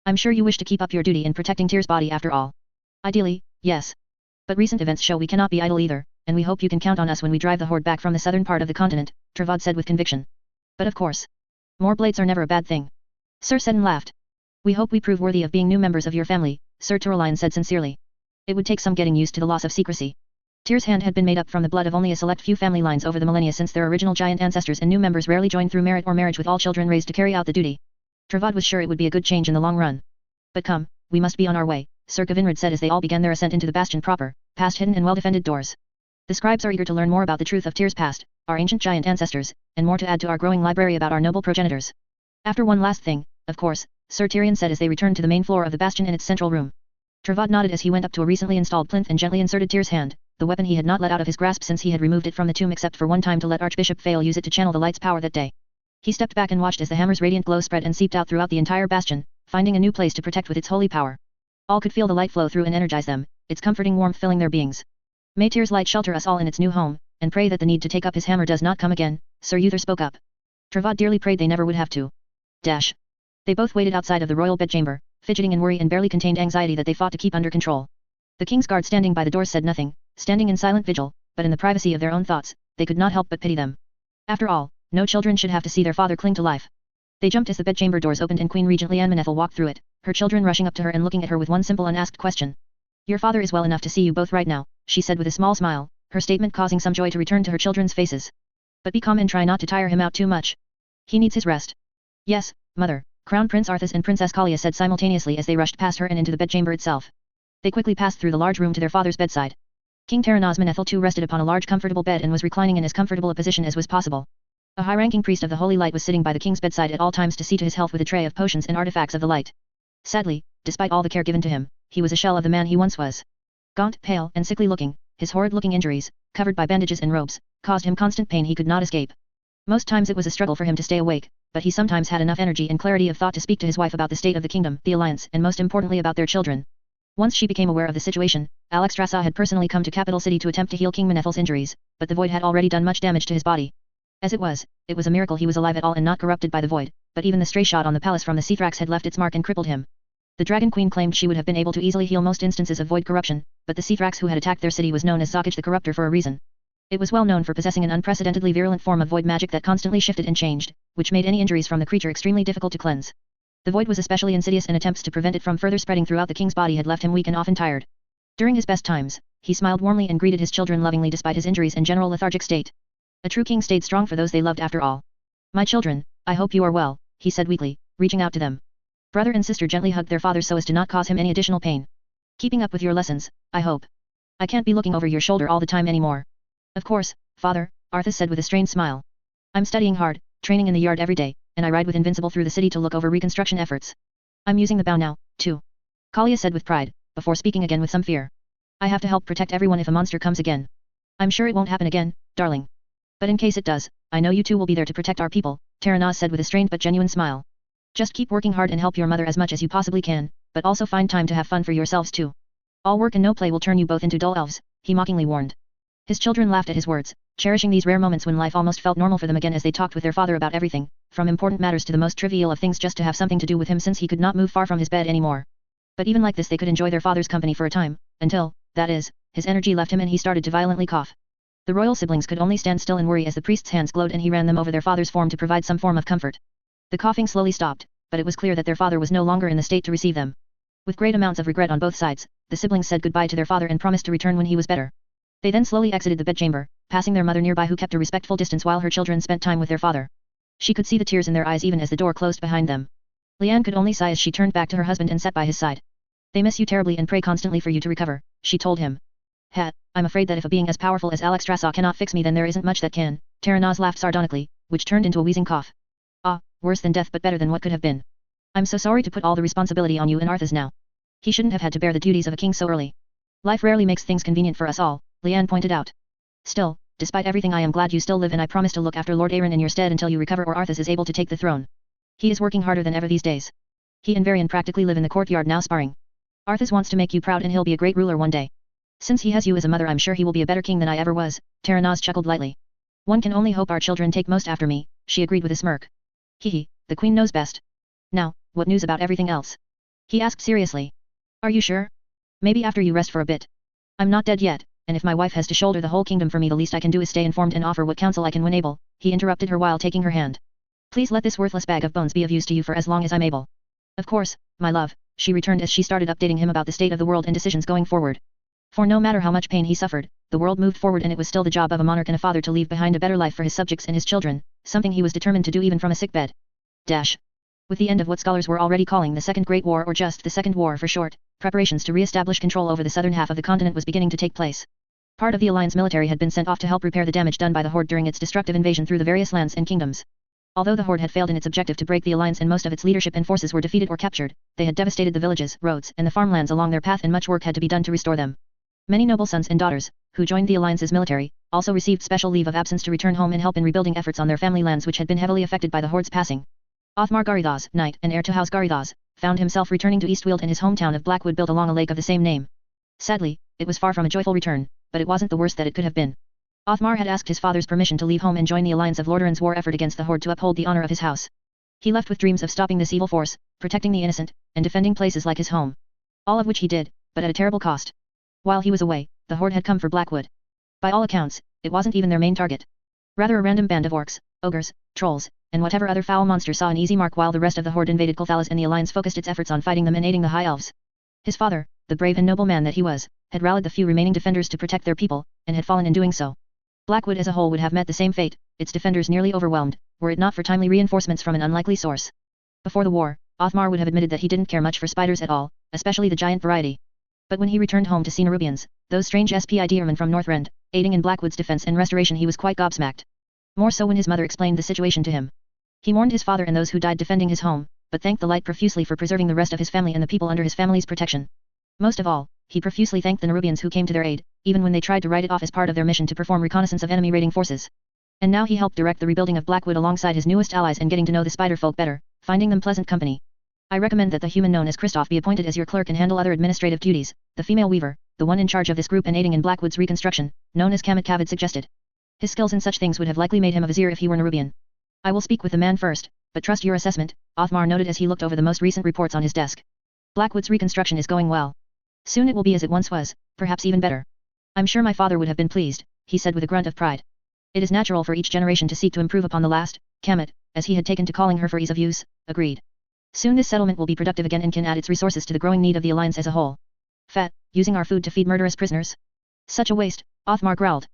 Speaker 1: I'm sure you wish to keep up your duty in protecting Tyr's body after all. Ideally, yes. But recent events show we cannot be idle either, and we hope you can count on us when we drive the horde back from the southern part of the continent, Travat said with conviction. But of course. More blades are never a bad thing. Sir Seddon laughed. We hope we prove worthy of being new members of your family, Sir Turoline said sincerely. It would take some getting used to the loss of secrecy. Tyr's hand had been made up from the blood of only a select few family lines over the millennia since their original giant ancestors, and new members rarely joined through merit or marriage, with all children raised to carry out the duty. Travad was sure it would be a good change in the long run. But come, we must be on our way, Sir Gavinrad said as they all began their ascent into the bastion proper, past hidden and well-defended doors. The scribes are eager to learn more about the truth of Tyr's past, our ancient giant ancestors, and more to add to our growing library about our noble progenitors. After one last thing, of course, Sir Tyrion said as they returned to the main floor of the bastion in its central room. Travad nodded as he went up to a recently installed plinth and gently inserted Tyr's hand, the weapon he had not let out of his grasp since he had removed it from the tomb except for one time to let Archbishop Fail use it to channel the light's power that day. He stepped back and watched as the hammer's radiant glow spread and seeped out throughout the entire bastion, finding a new place to protect with its holy power. All could feel the light flow through and energize them, its comforting warmth filling their beings. May Tyr's light shelter us all in its new home, and pray that the need to take up his hammer does not come again, Sir Uther spoke up. Travad dearly prayed they never would have to. They both waited outside of the royal bedchamber, fidgeting in worry and barely contained anxiety that they fought to keep under control. The king's guard standing by the doors said nothing, standing in silent vigil, but in the privacy of their own thoughts, they could not help but pity them. After all, no children should have to see their father cling to life. They jumped as the bedchamber doors opened and Queen Regent Liane Manethil walked through it, her children rushing up to her and looking at her with one simple unasked question. Your father is well enough to see you both right now, she said with a small smile, her statement causing some joy to return to her children's faces. But be calm and try not to tire him out too much. He needs his rest. Yes, mother, Crown Prince Arthas and Princess Kalia said simultaneously as they rushed past her and into the bedchamber itself. They quickly passed through the large room to their father's bedside. King Terenaz Manethil too rested upon a large comfortable bed and was reclining in as comfortable a position as was possible. A high-ranking priest of the Holy Light was sitting by the king's bedside at all times to see to his health with a tray of potions and artifacts of the light. Sadly, despite all the care given to him, he was a shell of the man he once was. Gaunt, pale, and sickly looking, his horrid-looking injuries, covered by bandages and robes, caused him constant pain he could not escape. Most times it was a struggle for him to stay awake, but he sometimes had enough energy and clarity of thought to speak to his wife about the state of the kingdom, the alliance, and most importantly about their children. Once she became aware of the situation, Alexstrasza had personally come to Capital City to attempt to heal King Manethil's injuries, but the void had already done much damage to his body. As it was a miracle he was alive at all and not corrupted by the void, but even the stray shot on the palace from the Seathrax had left its mark and crippled him. The Dragon Queen claimed she would have been able to easily heal most instances of void corruption, but the Seathrax who had attacked their city was known as Zakaj the Corruptor for a reason. It was well known for possessing an unprecedentedly virulent form of void magic that constantly shifted and changed, which made any injuries from the creature extremely difficult to cleanse. The void was especially insidious and attempts to prevent it from further spreading throughout the king's body had left him weak and often tired. During his best times, he smiled warmly and greeted his children lovingly despite his injuries and general lethargic state. A true king stayed strong for those they loved after all. My children, I hope you are well, he said weakly, reaching out to them. Brother and sister gently hugged their father so as to not cause him any additional pain. Keeping up with your lessons, I hope. I can't be looking over your shoulder all the time anymore. Of course, father, Arthas said with a strained smile. I'm studying hard, training in the yard every day, and I ride with Invincible through the city to look over reconstruction efforts. I'm using the bow now, too. Kalia said with pride, before speaking again with some fear. I have to help protect everyone if a monster comes again. I'm sure it won't happen again, darling. But in case it does, I know you two will be there to protect our people, Terenaz said with a strained but genuine smile. Just keep working hard and help your mother as much as you possibly can, but also find time to have fun for yourselves too. All work and no play will turn you both into dull elves, he mockingly warned. His children laughed at his words, cherishing these rare moments when life almost felt normal for them again as they talked with their father about everything, from important matters to the most trivial of things just to have something to do with him since he could not move far from his bed anymore. But even like this they could enjoy their father's company for a time, until, that is, his energy left him and he started to violently cough. The royal siblings could only stand still in worry as the priest's hands glowed and he ran them over their father's form to provide some form of comfort. The coughing slowly stopped, but it was clear that their father was no longer in the state to receive them. With great amounts of regret on both sides, the siblings said goodbye to their father and promised to return when he was better. They then slowly exited the bedchamber, passing their mother nearby who kept a respectful distance while her children spent time with their father. She could see the tears in their eyes even as the door closed behind them. Liane could only sigh as she turned back to her husband and sat by his side. They miss you terribly and pray constantly for you to recover, she told him. I'm afraid that if a being as powerful as Alexstrasza cannot fix me then there isn't much that can, Terenaz laughed sardonically, which turned into a wheezing cough. Ah, worse than death but better than what could have been. I'm so sorry to put all the responsibility on you and Arthas now. He shouldn't have had to bear the duties of a king so early. Life rarely makes things convenient for us all, Liane pointed out. Still, despite everything I am glad you still live and I promise to look after Lordaeron in your stead until you recover or Arthas is able to take the throne. He is working harder than ever these days. He and Varian practically live in the courtyard now sparring. Arthas wants to make you proud and he'll be a great ruler one day. Since he has you as a mother I'm sure he will be a better king than I ever was, Terenaz chuckled lightly. One can only hope our children take most after me, she agreed with a smirk. Hehe, the queen knows best. Now, what news about everything else? He asked seriously. Are you sure? Maybe after you rest for a bit. I'm not dead yet, and if my wife has to shoulder the whole kingdom for me the least I can do is stay informed and offer what counsel I can when able, he interrupted her while taking her hand. Please let this worthless bag of bones be of use to you for as long as I'm able. Of course, my love, she returned as she started updating him about the state of the world and decisions going forward. For no matter how much pain he suffered, the world moved forward and it was still the job of a monarch and a father to leave behind a better life for his subjects and his children, something he was determined to do even from a sickbed. With the end of what scholars were already calling the Second Great War or just the Second War for short, preparations to re-establish control over the southern half of the continent was beginning to take place. Part of the Alliance military had been sent off to help repair the damage done by the Horde during its destructive invasion through the various lands and kingdoms. Although the Horde had failed in its objective to break the Alliance and most of its leadership and forces were defeated or captured, they had devastated the villages, roads, and the farmlands along their path and much work had to be done to restore them. Many noble sons and daughters, who joined the Alliance's military, also received special leave of absence to return home and help in rebuilding efforts on their family lands which had been heavily affected by the Horde's passing. Othmar Garithos, knight and heir to House Garithos, found himself returning to Eastweald and his hometown of Blackwood built along a lake of the same name. Sadly, it was far from a joyful return, but it wasn't the worst that it could have been. Othmar had asked his father's permission to leave home and join the alliance of Lordaeron's war effort against the Horde to uphold the honor of his house. He left with dreams of stopping this evil force, protecting the innocent, and defending places like his home. All of which he did, but at a terrible cost. While he was away, the Horde had come for Blackwood. By all accounts, it wasn't even their main target. Rather a random band of orcs, ogres, trolls, and whatever other foul monsters saw an easy mark while the rest of the Horde invaded Kulthalas and the alliance focused its efforts on fighting them and aiding the High Elves. His father, the brave and noble man that he was, had rallied the few remaining defenders to protect their people, and had fallen in doing so. Blackwood as a whole would have met the same fate, its defenders nearly overwhelmed, were it not for timely reinforcements from an unlikely source. Before the war, Othmar would have admitted that he didn't care much for spiders at all, especially the giant variety. But when he returned home to see Nerubians, those strange Spiders from Northrend, aiding in Blackwood's defense and restoration, he was quite gobsmacked. More so when his mother explained the situation to him. He mourned his father and those who died defending his home, but thanked the light profusely for preserving the rest of his family and the people under his family's protection. Most of all, he profusely thanked the Nerubians who came to their aid, even when they tried to write it off as part of their mission to perform reconnaissance of enemy raiding forces. And now he helped direct the rebuilding of Blackwood alongside his newest allies and getting to know the spider folk better, finding them pleasant company. I recommend that the human known as Kristoff be appointed as your clerk and handle other administrative duties, the female weaver, the one in charge of this group and aiding in Blackwood's reconstruction, known as Kamet Kavid suggested. His skills in such things would have likely made him a vizier if he were Nerubian. I will speak with the man first, but trust your assessment, Othmar noted as he looked over the most recent reports on his desk. Blackwood's reconstruction is going well. Soon it will be as it once was, perhaps even better. I'm sure my father would have been pleased, he said with a grunt of pride. It is natural for each generation to seek to improve upon the last, Kamet, as he had taken to calling her for ease of use, agreed. Soon this settlement will be productive again and can add its resources to the growing need of the alliance as a whole. Fat, using our food to feed murderous prisoners? Such a waste, Othmar growled.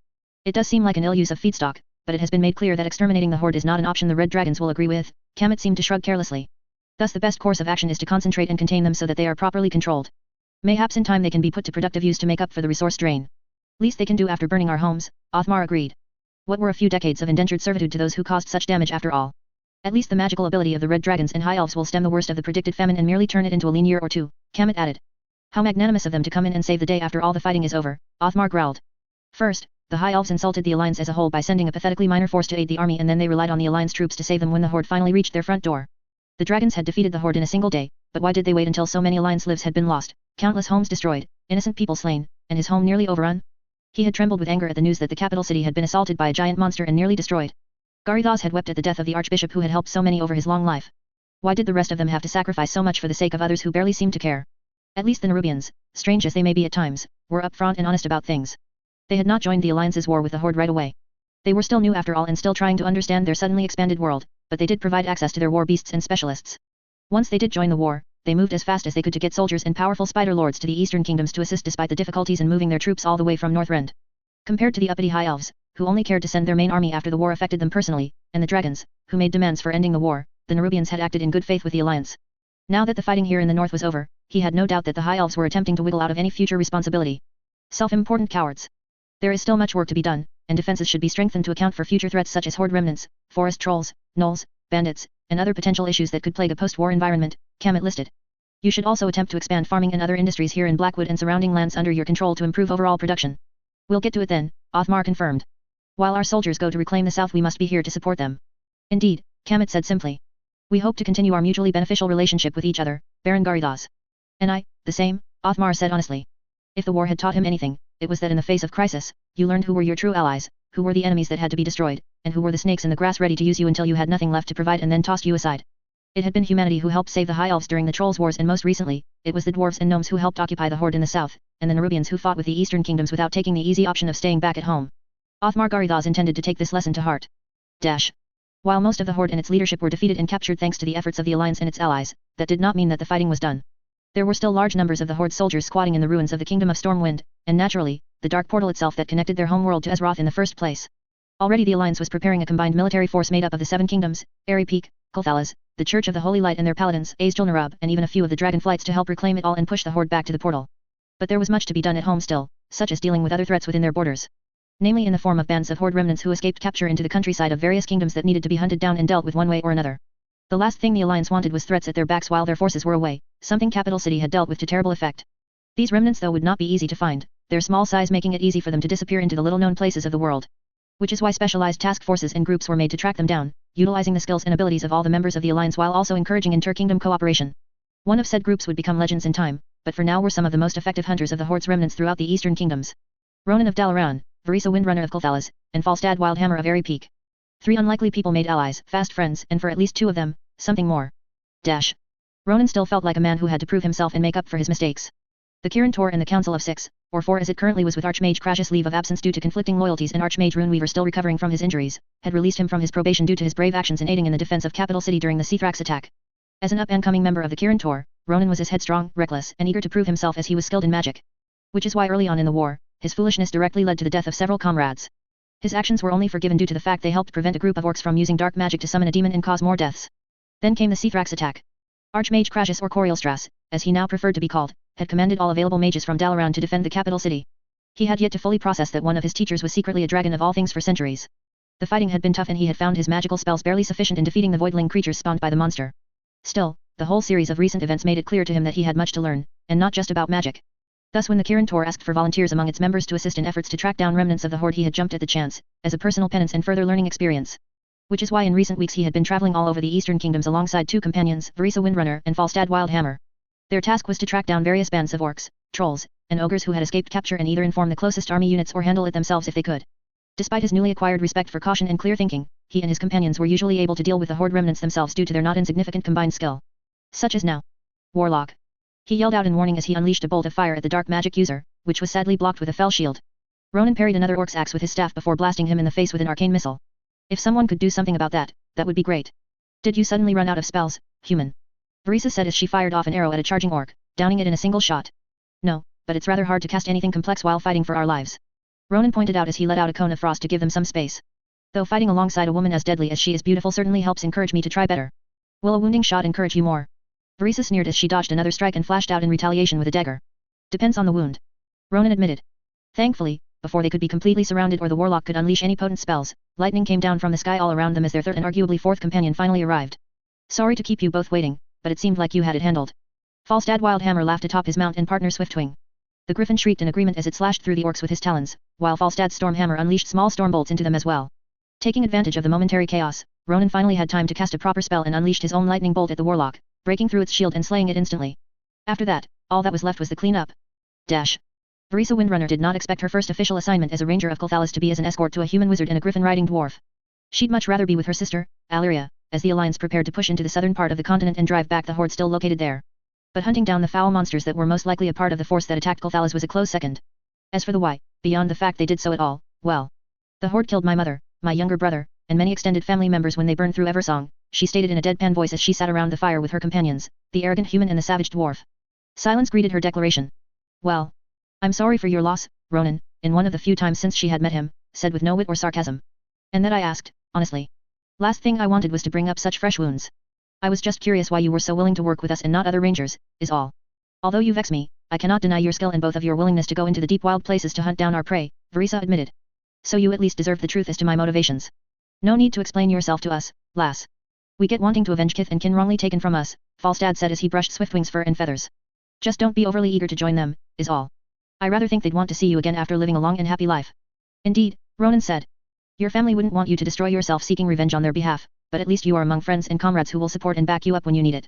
Speaker 1: It does seem like an ill use of feedstock, but it has been made clear that exterminating the Horde is not an option the Red Dragons will agree with, Kamet seemed to shrug carelessly. Thus the best course of action is to concentrate and contain them so that they are properly controlled. Mayhaps in time they can be put to productive use to make up for the resource drain. Least they can do after burning our homes, Othmar agreed. What were a few decades of indentured servitude to those who caused such damage after all? At least the magical ability of the Red Dragons and High Elves will stem the worst of the predicted famine and merely turn it into a lean year or two, Kamet added. How magnanimous of them to come in and save the day after all the fighting is over, Othmar growled. First, the High Elves insulted the Alliance as a whole by sending a pathetically minor force to aid the army and then they relied on the Alliance troops to save them when the Horde finally reached their front door. The Dragons had defeated the Horde in a single day, but why did they wait until so many Alliance lives had been lost, countless homes destroyed, innocent people slain, and his home nearly overrun? He had trembled with anger at the news that the capital city had been assaulted by a giant monster and nearly destroyed. Garithos had wept at the death of the Archbishop who had helped so many over his long life. Why did the rest of them have to sacrifice so much for the sake of others who barely seemed to care? At least the Nerubians, strange as they may be at times, were upfront and honest about things. They had not joined the Alliance's war with the Horde right away. They were still new after all and still trying to understand their suddenly expanded world, but they did provide access to their war beasts and specialists. Once they did join the war, they moved as fast as they could to get soldiers and powerful spider lords to the eastern kingdoms to assist despite the difficulties in moving their troops all the way from Northrend. Compared to the uppity High Elves, who only cared to send their main army after the war affected them personally, and the Dragons, who made demands for ending the war, the Nerubians had acted in good faith with the Alliance. Now that the fighting here in the north was over, he had no doubt that the High Elves were attempting to wiggle out of any future responsibility. Self-important cowards. There is still much work to be done, and defenses should be strengthened to account for future threats such as Horde remnants, forest trolls, gnolls, bandits, and other potential issues that could plague a post-war environment, Kamet listed. You should also attempt to expand farming and other industries here in Blackwood and surrounding lands under your control to improve overall production. We'll get to it then, Othmar confirmed. While our soldiers go to reclaim the south we must be here to support them. Indeed, Kamet said simply. We hope to continue our mutually beneficial relationship with each other, Baron Garithos. And I, the same, Othmar said honestly. If the war had taught him anything, it was that in the face of crisis, you learned who were your true allies, who were the enemies that had to be destroyed, and who were the snakes in the grass ready to use you until you had nothing left to provide and then tossed you aside. It had been humanity who helped save the High Elves during the Trolls' Wars and most recently, it was the dwarves and gnomes who helped occupy the Horde in the south, and the Nerubians who fought with the eastern kingdoms without taking the easy option of staying back at home. Othmar Garithos intended to take this lesson to heart. While most of the Horde and its leadership were defeated and captured thanks to the efforts of the Alliance and its allies, that did not mean that the fighting was done. There were still large numbers of the Horde soldiers squatting in the ruins of the Kingdom of Stormwind, and naturally, the dark portal itself that connected their homeworld to Azeroth in the first place. Already the Alliance was preparing a combined military force made up of the Seven Kingdoms, Airy Peak, Kulthalas, the Church of the Holy Light and their paladins, Azjol-Nerub, and even a few of the dragonflights to help reclaim it all and push the horde back to the portal. But there was much to be done at home still, such as dealing with other threats within their borders. Namely in the form of bands of horde remnants who escaped capture into the countryside of various kingdoms that needed to be hunted down and dealt with one way or another. The last thing the Alliance wanted was threats at their backs while their forces were away, something Capital City had dealt with to terrible effect. These remnants though would not be easy to find, their small size making it easy for them to disappear into the little-known places of the world. Which is why specialized task forces and groups were made to track them down, utilizing the skills and abilities of all the members of the Alliance while also encouraging inter-kingdom cooperation. One of said groups would become legends in time, but for now were some of the most effective hunters of the Horde's remnants throughout the eastern kingdoms. Ronan of Dalaran, Varisa Windrunner of Kulthalas, and Falstad Wildhammer of Airy Peak. 3 unlikely people made allies, fast friends, and for at least 2 of them, something more. Ronan still felt like a man who had to prove himself and make up for his mistakes. The Kirin Tor and the Council of 6, or 4 as it currently was with Archmage Crash's leave of absence due to conflicting loyalties and Archmage Runeweaver still recovering from his injuries, had released him from his probation due to his brave actions in aiding in the defense of Capital City during the Cthrax attack. As an up-and-coming member of the Kirin Tor, Ronan was as headstrong, reckless, and eager to prove himself as he was skilled in magic. Which is why early on in the war, his foolishness directly led to the death of several comrades. His actions were only forgiven due to the fact they helped prevent a group of orcs from using dark magic to summon a demon and cause more deaths. Then came the Cthrax attack. Archmage Crashus or Corielstras, as he now preferred to be called, had commanded all available mages from Dalaran to defend the capital city. He had yet to fully process that one of his teachers was secretly a dragon of all things for centuries. The fighting had been tough and he had found his magical spells barely sufficient in defeating the voidling creatures spawned by the monster. Still, the whole series of recent events made it clear to him that he had much to learn, and not just about magic. Thus when the Kirin Tor asked for volunteers among its members to assist in efforts to track down remnants of the Horde he had jumped at the chance, as a personal penance and further learning experience. Which is why in recent weeks he had been traveling all over the eastern kingdoms alongside 2 companions, Varisa Windrunner and Falstad Wildhammer. Their task was to track down various bands of orcs, trolls, and ogres who had escaped capture and either inform the closest army units or handle it themselves if they could. Despite his newly acquired respect for caution and clear thinking, he and his companions were usually able to deal with the Horde remnants themselves due to their not insignificant combined skill. Such as now. Warlock. He yelled out in warning as he unleashed a bolt of fire at the dark magic user, which was sadly blocked with a fell shield. Ronan parried another orc's axe with his staff before blasting him in the face with an arcane missile. If someone could do something about that, that would be great. Did you suddenly run out of spells, human? Varisa said as she fired off an arrow at a charging orc, downing it in a single shot. No, but it's rather hard to cast anything complex while fighting for our lives. Ronan pointed out as he let out a cone of frost to give them some space. Though fighting alongside a woman as deadly as she is beautiful certainly helps encourage me to try better. Will a wounding shot encourage you more? Varisa sneered as she dodged another strike and flashed out in retaliation with a dagger. Depends on the wound. Ronan admitted. Thankfully, before they could be completely surrounded or the warlock could unleash any potent spells, lightning came down from the sky all around them as their third and arguably 4th companion finally arrived. Sorry to keep you both waiting, but it seemed like you had it handled. Falstad Wildhammer laughed atop his mount and partner Swiftwing. The griffin shrieked in agreement as it slashed through the orcs with his talons, while Falstad's Stormhammer unleashed small storm bolts into them as well. Taking advantage of the momentary chaos, Ronan finally had time to cast a proper spell and unleashed his own lightning bolt at the warlock, breaking through its shield and slaying it instantly. After that, all that was left was the clean-up. Varisa Windrunner did not expect her first official assignment as a ranger of Kulthalas to be as an escort to a human wizard and a griffin-riding dwarf. She'd much rather be with her sister, Alyria, as the Alliance prepared to push into the southern part of the continent and drive back the Horde still located there. But hunting down the foul monsters that were most likely a part of the force that attacked Kulthalas was a close second. As for the why, beyond the fact they did so at all, well. The Horde killed my mother, my younger brother, and many extended family members when they burned through Eversong, she stated in a deadpan voice as she sat around the fire with her companions, the arrogant human and the savage dwarf. Silence greeted her declaration. Well. I'm sorry for your loss, Ronan, in one of the few times since she had met him, said with no wit or sarcasm. And that I asked, honestly. Last thing I wanted was to bring up such fresh wounds. I was just curious why you were so willing to work with us and not other rangers, is all. Although you vex me, I cannot deny your skill and both of your willingness to go into the deep wild places to hunt down our prey, Varisa admitted. So you at least deserve the truth as to my motivations. No need to explain yourself to us, lass. We get wanting to avenge kith and kin wrongly taken from us, Falstad said as he brushed Swiftwing's fur and feathers. Just don't be overly eager to join them, is all. I rather think they'd want to see you again after living a long and happy life. Indeed, Ronan said. Your family wouldn't want you to destroy yourself seeking revenge on their behalf, but at least you are among friends and comrades who will support and back you up when you need it.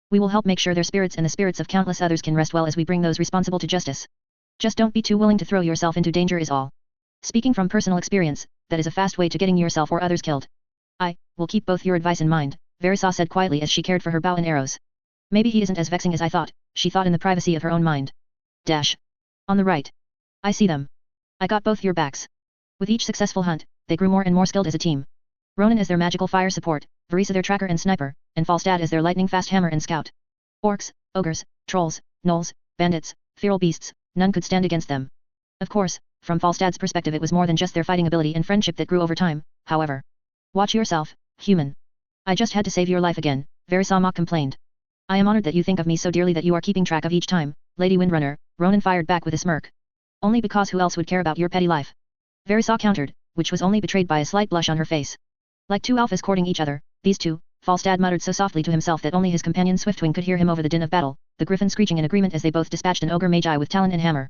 Speaker 1: We will help make sure their spirits and the spirits of countless others can rest well as we bring those responsible to justice. Just don't be too willing to throw yourself into danger is all. Speaking from personal experience, that is a fast way to getting yourself or others killed. I will keep both your advice in mind, Varisa said quietly as she cared for her bow and arrows. Maybe he isn't as vexing as I thought, she thought in the privacy of her own mind. On the right. I see them. I got both your backs. With each successful hunt, they grew more and more skilled as a team. Ronan as their magical fire support, Varisa their tracker and sniper, and Falstad as their lightning-fast hammer and scout. Orcs, ogres, trolls, gnolls, bandits, feral beasts, none could stand against them. Of course, from Falstad's perspective it was more than just their fighting ability and friendship that grew over time, however. Watch yourself, human. I just had to save your life again, Verisama complained. I am honored that you think of me so dearly that you are keeping track of each time, Lady Windrunner, Ronan fired back with a smirk. Only because who else would care about your petty life? Verisama countered, which was only betrayed by a slight blush on her face. Like two alphas courting each other, these two, Falstad muttered so softly to himself that only his companion Swiftwing could hear him over the din of battle, the griffin screeching in agreement as they both dispatched an ogre magi with talon and hammer.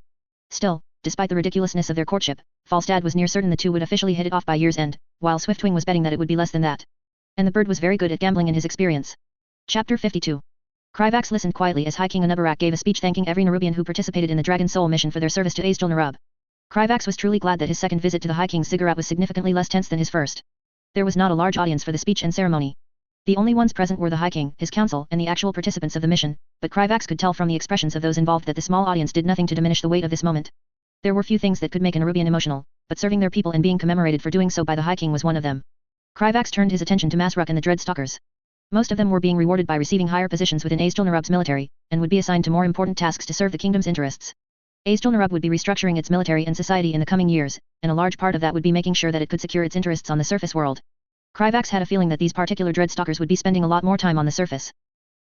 Speaker 1: Still, despite the ridiculousness of their courtship, Falstad was near certain the two would officially hit it off by year's end, while Swiftwing was betting that it would be less than that. And the bird was very good at gambling in his experience. Chapter 52. Kryvax listened quietly as High King Anubarak gave a speech thanking every Nerubian who participated in the Dragon Soul mission for their service to Azjol-Nerub. Kryvax was truly glad that his second visit to the High King's ziggurat was significantly less tense than his first. There was not a large audience for the speech and ceremony. The only ones present were the High King, his council, and the actual participants of the mission, but Kryvax could tell from the expressions of those involved that the small audience did nothing to diminish the weight of this moment. There were few things that could make a Nerubian emotional, but serving their people and being commemorated for doing so by the High King was one of them. Kryvax turned his attention to Masruk and the Dreadstalkers. Most of them were being rewarded by receiving higher positions within Azjol-Nerub's military, and would be assigned to more important tasks to serve the kingdom's interests. Azjol-Nerub would be restructuring its military and society in the coming years, and a large part of that would be making sure that it could secure its interests on the surface world. Kryvax had a feeling that these particular Dreadstalkers would be spending a lot more time on the surface.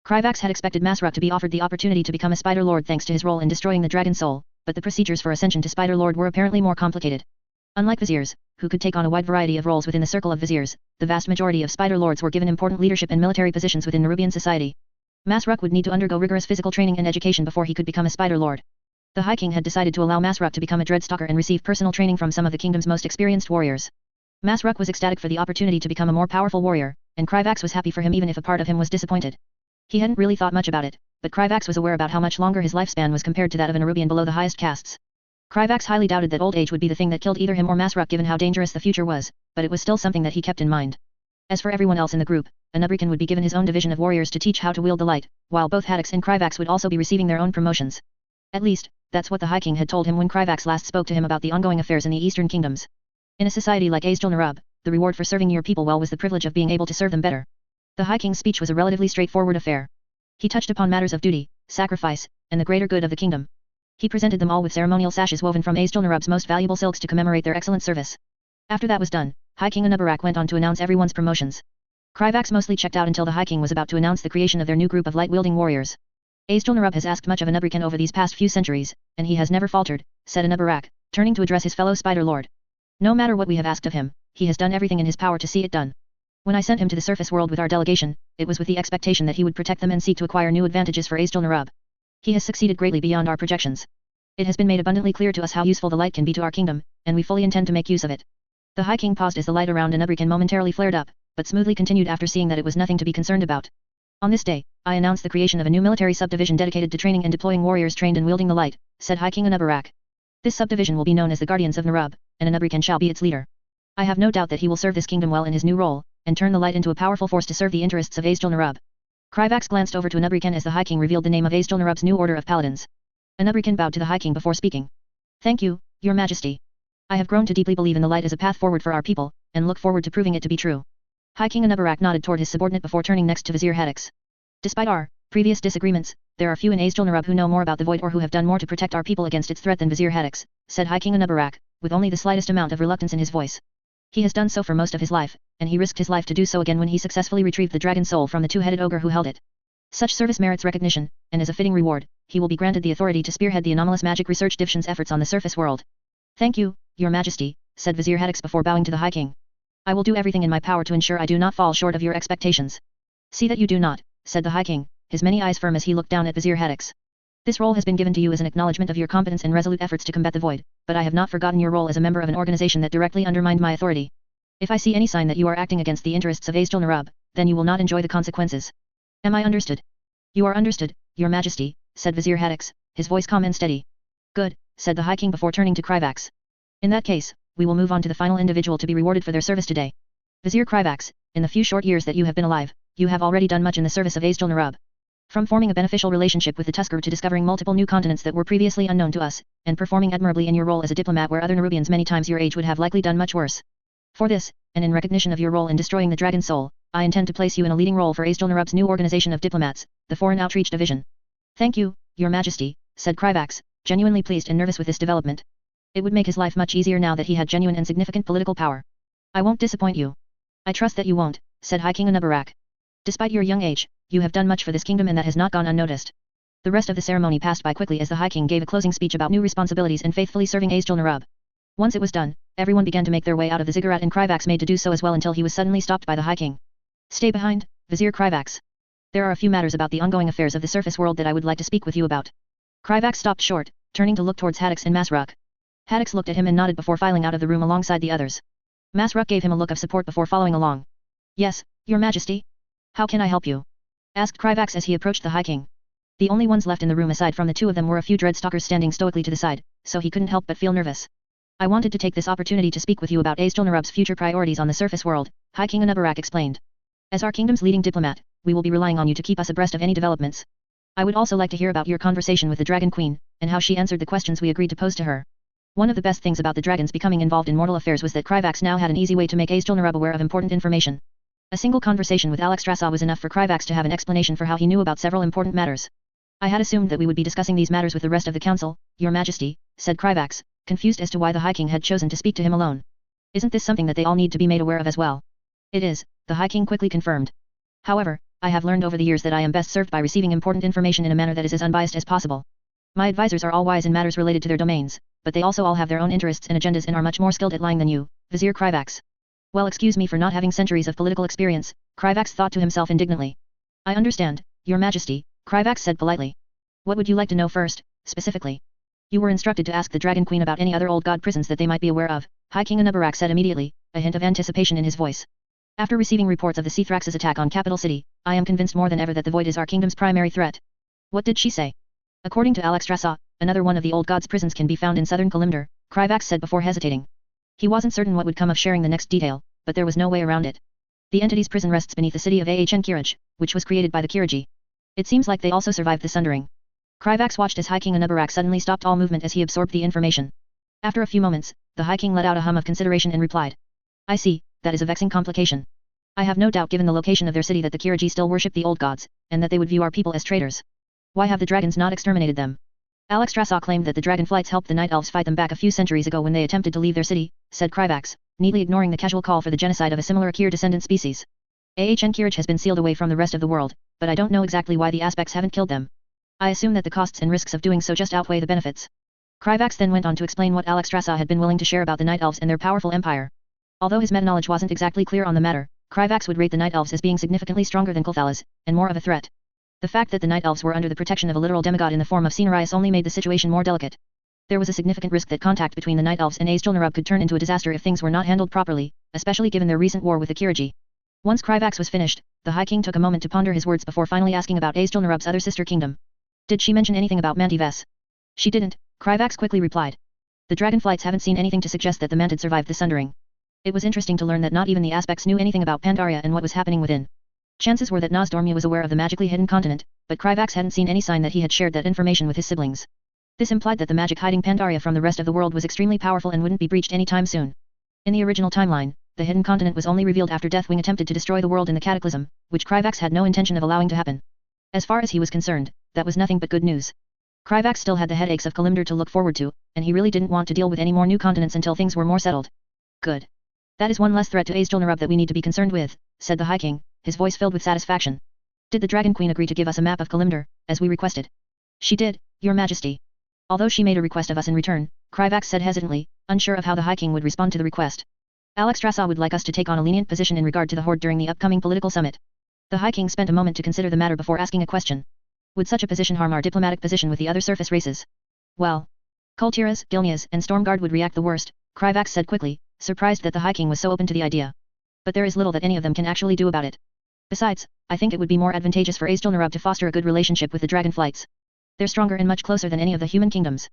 Speaker 1: Kryvax had expected Masruk to be offered the opportunity to become a Spider Lord thanks to his role in destroying the Dragon Soul, but the procedures for ascension to Spider Lord were apparently more complicated. Unlike Viziers, who could take on a wide variety of roles within the circle of Viziers, the vast majority of Spider Lords were given important leadership and military positions within Nerubian society. Masruk would need to undergo rigorous physical training and education before he could become a Spider Lord. The High King had decided to allow Masruk to become a Dreadstalker and receive personal training from some of the kingdom's most experienced warriors. Masruk was ecstatic for the opportunity to become a more powerful warrior, and Kryvax was happy for him even if a part of him was disappointed. He hadn't really thought much about it, but Kryvax was aware about how much longer his lifespan was compared to that of a Nerubian below the highest castes. Kryvax highly doubted that old age would be the thing that killed either him or Masruk given how dangerous the future was, but it was still something that he kept in mind. As for everyone else in the group, Anubrican would be given his own division of warriors to teach how to wield the light, while both Haddix and Kryvax would also be receiving their own promotions. At least, that's what the High King had told him when Kryvax last spoke to him about the ongoing affairs in the Eastern Kingdoms. In a society like Azjol-Nerub, the reward for serving your people well was the privilege of being able to serve them better. The High King's speech was a relatively straightforward affair. He touched upon matters of duty, sacrifice, and the greater good of the kingdom. He presented them all with ceremonial sashes woven from Azjol-Nerub's most valuable silks to commemorate their excellent service. After that was done, High King Anubarak went on to announce everyone's promotions. Kryvax mostly checked out until the High King was about to announce the creation of their new group of light-wielding warriors. Azjol-Nerub has asked much of Anubrican over these past few centuries, and he has never faltered, said Anubarak, turning to address his fellow Spider Lord. No matter what we have asked of him, he has done everything in his power to see it done. When I sent him to the surface world with our delegation, it was with the expectation that he would protect them and seek to acquire new advantages for Azjol-Nerub. He has succeeded greatly beyond our projections. It has been made abundantly clear to us how useful the light can be to our kingdom, and we fully intend to make use of it. The High King paused as the light around Anubrican momentarily flared up, but smoothly continued after seeing that it was nothing to be concerned about. On this day, I announced the creation of a new military subdivision dedicated to training and deploying warriors trained in wielding the light, said High King Anubarak. This subdivision will be known as the Guardians of Nerub, and Anubrican shall be its leader. I have no doubt that he will serve this kingdom well in his new role, and turn the light into a powerful force to serve the interests of Azjol-Nerub. Kryvax glanced over to Anubrican as the High King revealed the name of Azjol-Nerub's new order of paladins. Anubrican bowed to the High King before speaking. Thank you, Your Majesty. I have grown to deeply believe in the light as a path forward for our people, and look forward to proving it to be true. High King Anubarak nodded toward his subordinate before turning next to Vizier Haddix. Despite our previous disagreements, there are few in Azjol-Nerub who know more about the Void or who have done more to protect our people against its threat than Vizier Haddix, said High King Anubarak, with only the slightest amount of reluctance in his voice. He has done so for most of his life, and he risked his life to do so again when he successfully retrieved the Dragon Soul from the two-headed ogre who held it. Such service merits recognition, and as a fitting reward, he will be granted the authority to spearhead the Anomalous Magic Research Division's efforts on the surface world. Thank you, Your Majesty, said Vizier Haddix before bowing to the High King. I will do everything in my power to ensure I do not fall short of your expectations. See that you do not, said the High King, his many eyes firm as he looked down at Vizier Haddix. This role has been given to you as an acknowledgement of your competence and resolute efforts to combat the Void, but I have not forgotten your role as a member of an organization that directly undermined my authority. If I see any sign that you are acting against the interests of Azjol-Nerub, then you will not enjoy the consequences. Am I understood? You are understood, Your Majesty, said Vizier Haddix, his voice calm and steady. Good, said the High King before turning to Kryvax. In that case, we will move on to the final individual to be rewarded for their service today. Vizier Kryvax, in the few short years that you have been alive, you have already done much in the service of Azjol-Nerub. From forming a beneficial relationship with the Tusker to discovering multiple new continents that were previously unknown to us, and performing admirably in your role as a diplomat where other Nerubians many times your age would have likely done much worse. For this, and in recognition of your role in destroying the Dragon Soul, I intend to place you in a leading role for Azjol-Nerub's new organization of diplomats, the Foreign Outreach Division. Thank you, Your Majesty, said Kryvax, genuinely pleased and nervous with this development. It would make his life much easier now that he had genuine and significant political power. I won't disappoint you. I trust that you won't, said High King Anubarak. Despite your young age, you have done much for this kingdom and that has not gone unnoticed. The rest of the ceremony passed by quickly as the High King gave a closing speech about new responsibilities and faithfully serving Azjol-Nerub. Once it was done, everyone began to make their way out of the ziggurat and Kryvax made to do so as well until he was suddenly stopped by the High King. Stay behind, Vizier Kryvax. There are a few matters about the ongoing affairs of the surface world that I would like to speak with you about. Kryvax stopped short, turning to look towards Haddix and Masruk. Haddix looked at him and nodded before filing out of the room alongside the others. Masruk gave him a look of support before following along. Yes, Your Majesty. How can I help you? Asked Kryvax as he approached the High King. The only ones left in the room aside from the two of them were a few dreadstalkers standing stoically to the side, so he couldn't help but feel nervous. I wanted to take this opportunity to speak with you about Azjol-Nerub's future priorities on the surface world, High King Anubarak explained. As our kingdom's leading diplomat, we will be relying on you to keep us abreast of any developments. I would also like to hear about your conversation with the Dragon Queen, and how she answered the questions we agreed to pose to her. One of the best things about the dragons becoming involved in mortal affairs was that Kryvax now had an easy way to make Azjol-Nerub aware of important information. A single conversation with Alexstrasza was enough for Kryvax to have an explanation for how he knew about several important matters. I had assumed that we would be discussing these matters with the rest of the council, Your Majesty, said Kryvax, confused as to why the High King had chosen to speak to him alone. Isn't this something that they all need to be made aware of as well? It is, the High King quickly confirmed. However, I have learned over the years that I am best served by receiving important information in a manner that is as unbiased as possible. My advisors are all wise in matters related to their domains, but they also all have their own interests and agendas and are much more skilled at lying than you, Vizier Kryvax. Well, excuse me for not having centuries of political experience, Kryvax thought to himself indignantly. I understand, Your Majesty, Kryvax said politely. What would you like to know first, specifically? You were instructed to ask the Dragon Queen about any other old god prisons that they might be aware of, High King Anubarak said immediately, a hint of anticipation in his voice. After receiving reports of the Seathrax's attack on Capital City, I am convinced more than ever that the Void is our kingdom's primary threat. What did she say? According to Alexstrasza, another one of the old gods' prisons can be found in southern Kalimdor, Kryvax said before hesitating. He wasn't certain what would come of sharing the next detail, but there was no way around it. The entity's prison rests beneath the city of Kirij, which was created by the Kiriji. It seems like they also survived the sundering. Kryvax watched as High King Anubarak suddenly stopped all movement as he absorbed the information. After a few moments, the High King let out a hum of consideration and replied. I see, that is a vexing complication. I have no doubt given the location of their city that the Kiriji still worship the old gods, and that they would view our people as traitors. Why have the dragons not exterminated them? Alexstrasza claimed that the dragonflights helped the Night Elves fight them back a few centuries ago when they attempted to leave their city, said Kryvax, neatly ignoring the casual call for the genocide of a similar Akir descendant species. Kirij has been sealed away from the rest of the world, but I don't know exactly why the aspects haven't killed them. I assume that the costs and risks of doing so just outweigh the benefits. Kryvax then went on to explain what Alexstrasza had been willing to share about the Night Elves and their powerful empire. Although his meta-knowledge wasn't exactly clear on the matter, Kryvax would rate the Night Elves as being significantly stronger than Kulthalas, and more of a threat. The fact that the Night Elves were under the protection of a literal demigod in the form of Cenarius only made the situation more delicate. There was a significant risk that contact between the Night Elves and Azjol-Nerub could turn into a disaster if things were not handled properly, especially given their recent war with the Kiriji. Once Kryvax was finished, the High King took a moment to ponder his words before finally asking about Azjol-Nerub's other sister kingdom. Did she mention anything about Mantives? She didn't, Kryvax quickly replied. The dragonflights haven't seen anything to suggest that the Mantid survived the sundering. It was interesting to learn that not even the aspects knew anything about Pandaria and what was happening within. Chances were that Nozdormu was aware of the magically hidden continent, but Kryvax hadn't seen any sign that he had shared that information with his siblings. This implied that the magic hiding Pandaria from the rest of the world was extremely powerful and wouldn't be breached anytime soon. In the original timeline, the hidden continent was only revealed after Deathwing attempted to destroy the world in the Cataclysm, which Kryvax had no intention of allowing to happen. As far as he was concerned, that was nothing but good news. Kryvax still had the headaches of Kalimdor to look forward to, and he really didn't want to deal with any more new continents until things were more settled. Good. That is one less threat to Azjol-Nerub that we need to be concerned with, said the High King, his voice filled with satisfaction. Did the Dragon Queen agree to give us a map of Kalimdor, as we requested? She did, Your Majesty. Although she made a request of us in return, Kryvax said hesitantly, unsure of how the High King would respond to the request. Alexstrasza would like us to take on a lenient position in regard to the Horde during the upcoming political summit. The High King spent a moment to consider the matter before asking a question. Would such a position harm our diplomatic position with the other surface races? Well, Kultiras, Gilneas, and Stormguard would react the worst, Kryvax said quickly, surprised that the High King was so open to the idea. But there is little that any of them can actually do about it. Besides, I think it would be more advantageous for Azjol-Nerub to foster a good relationship with the dragonflights. They're stronger and much closer than any of the human kingdoms.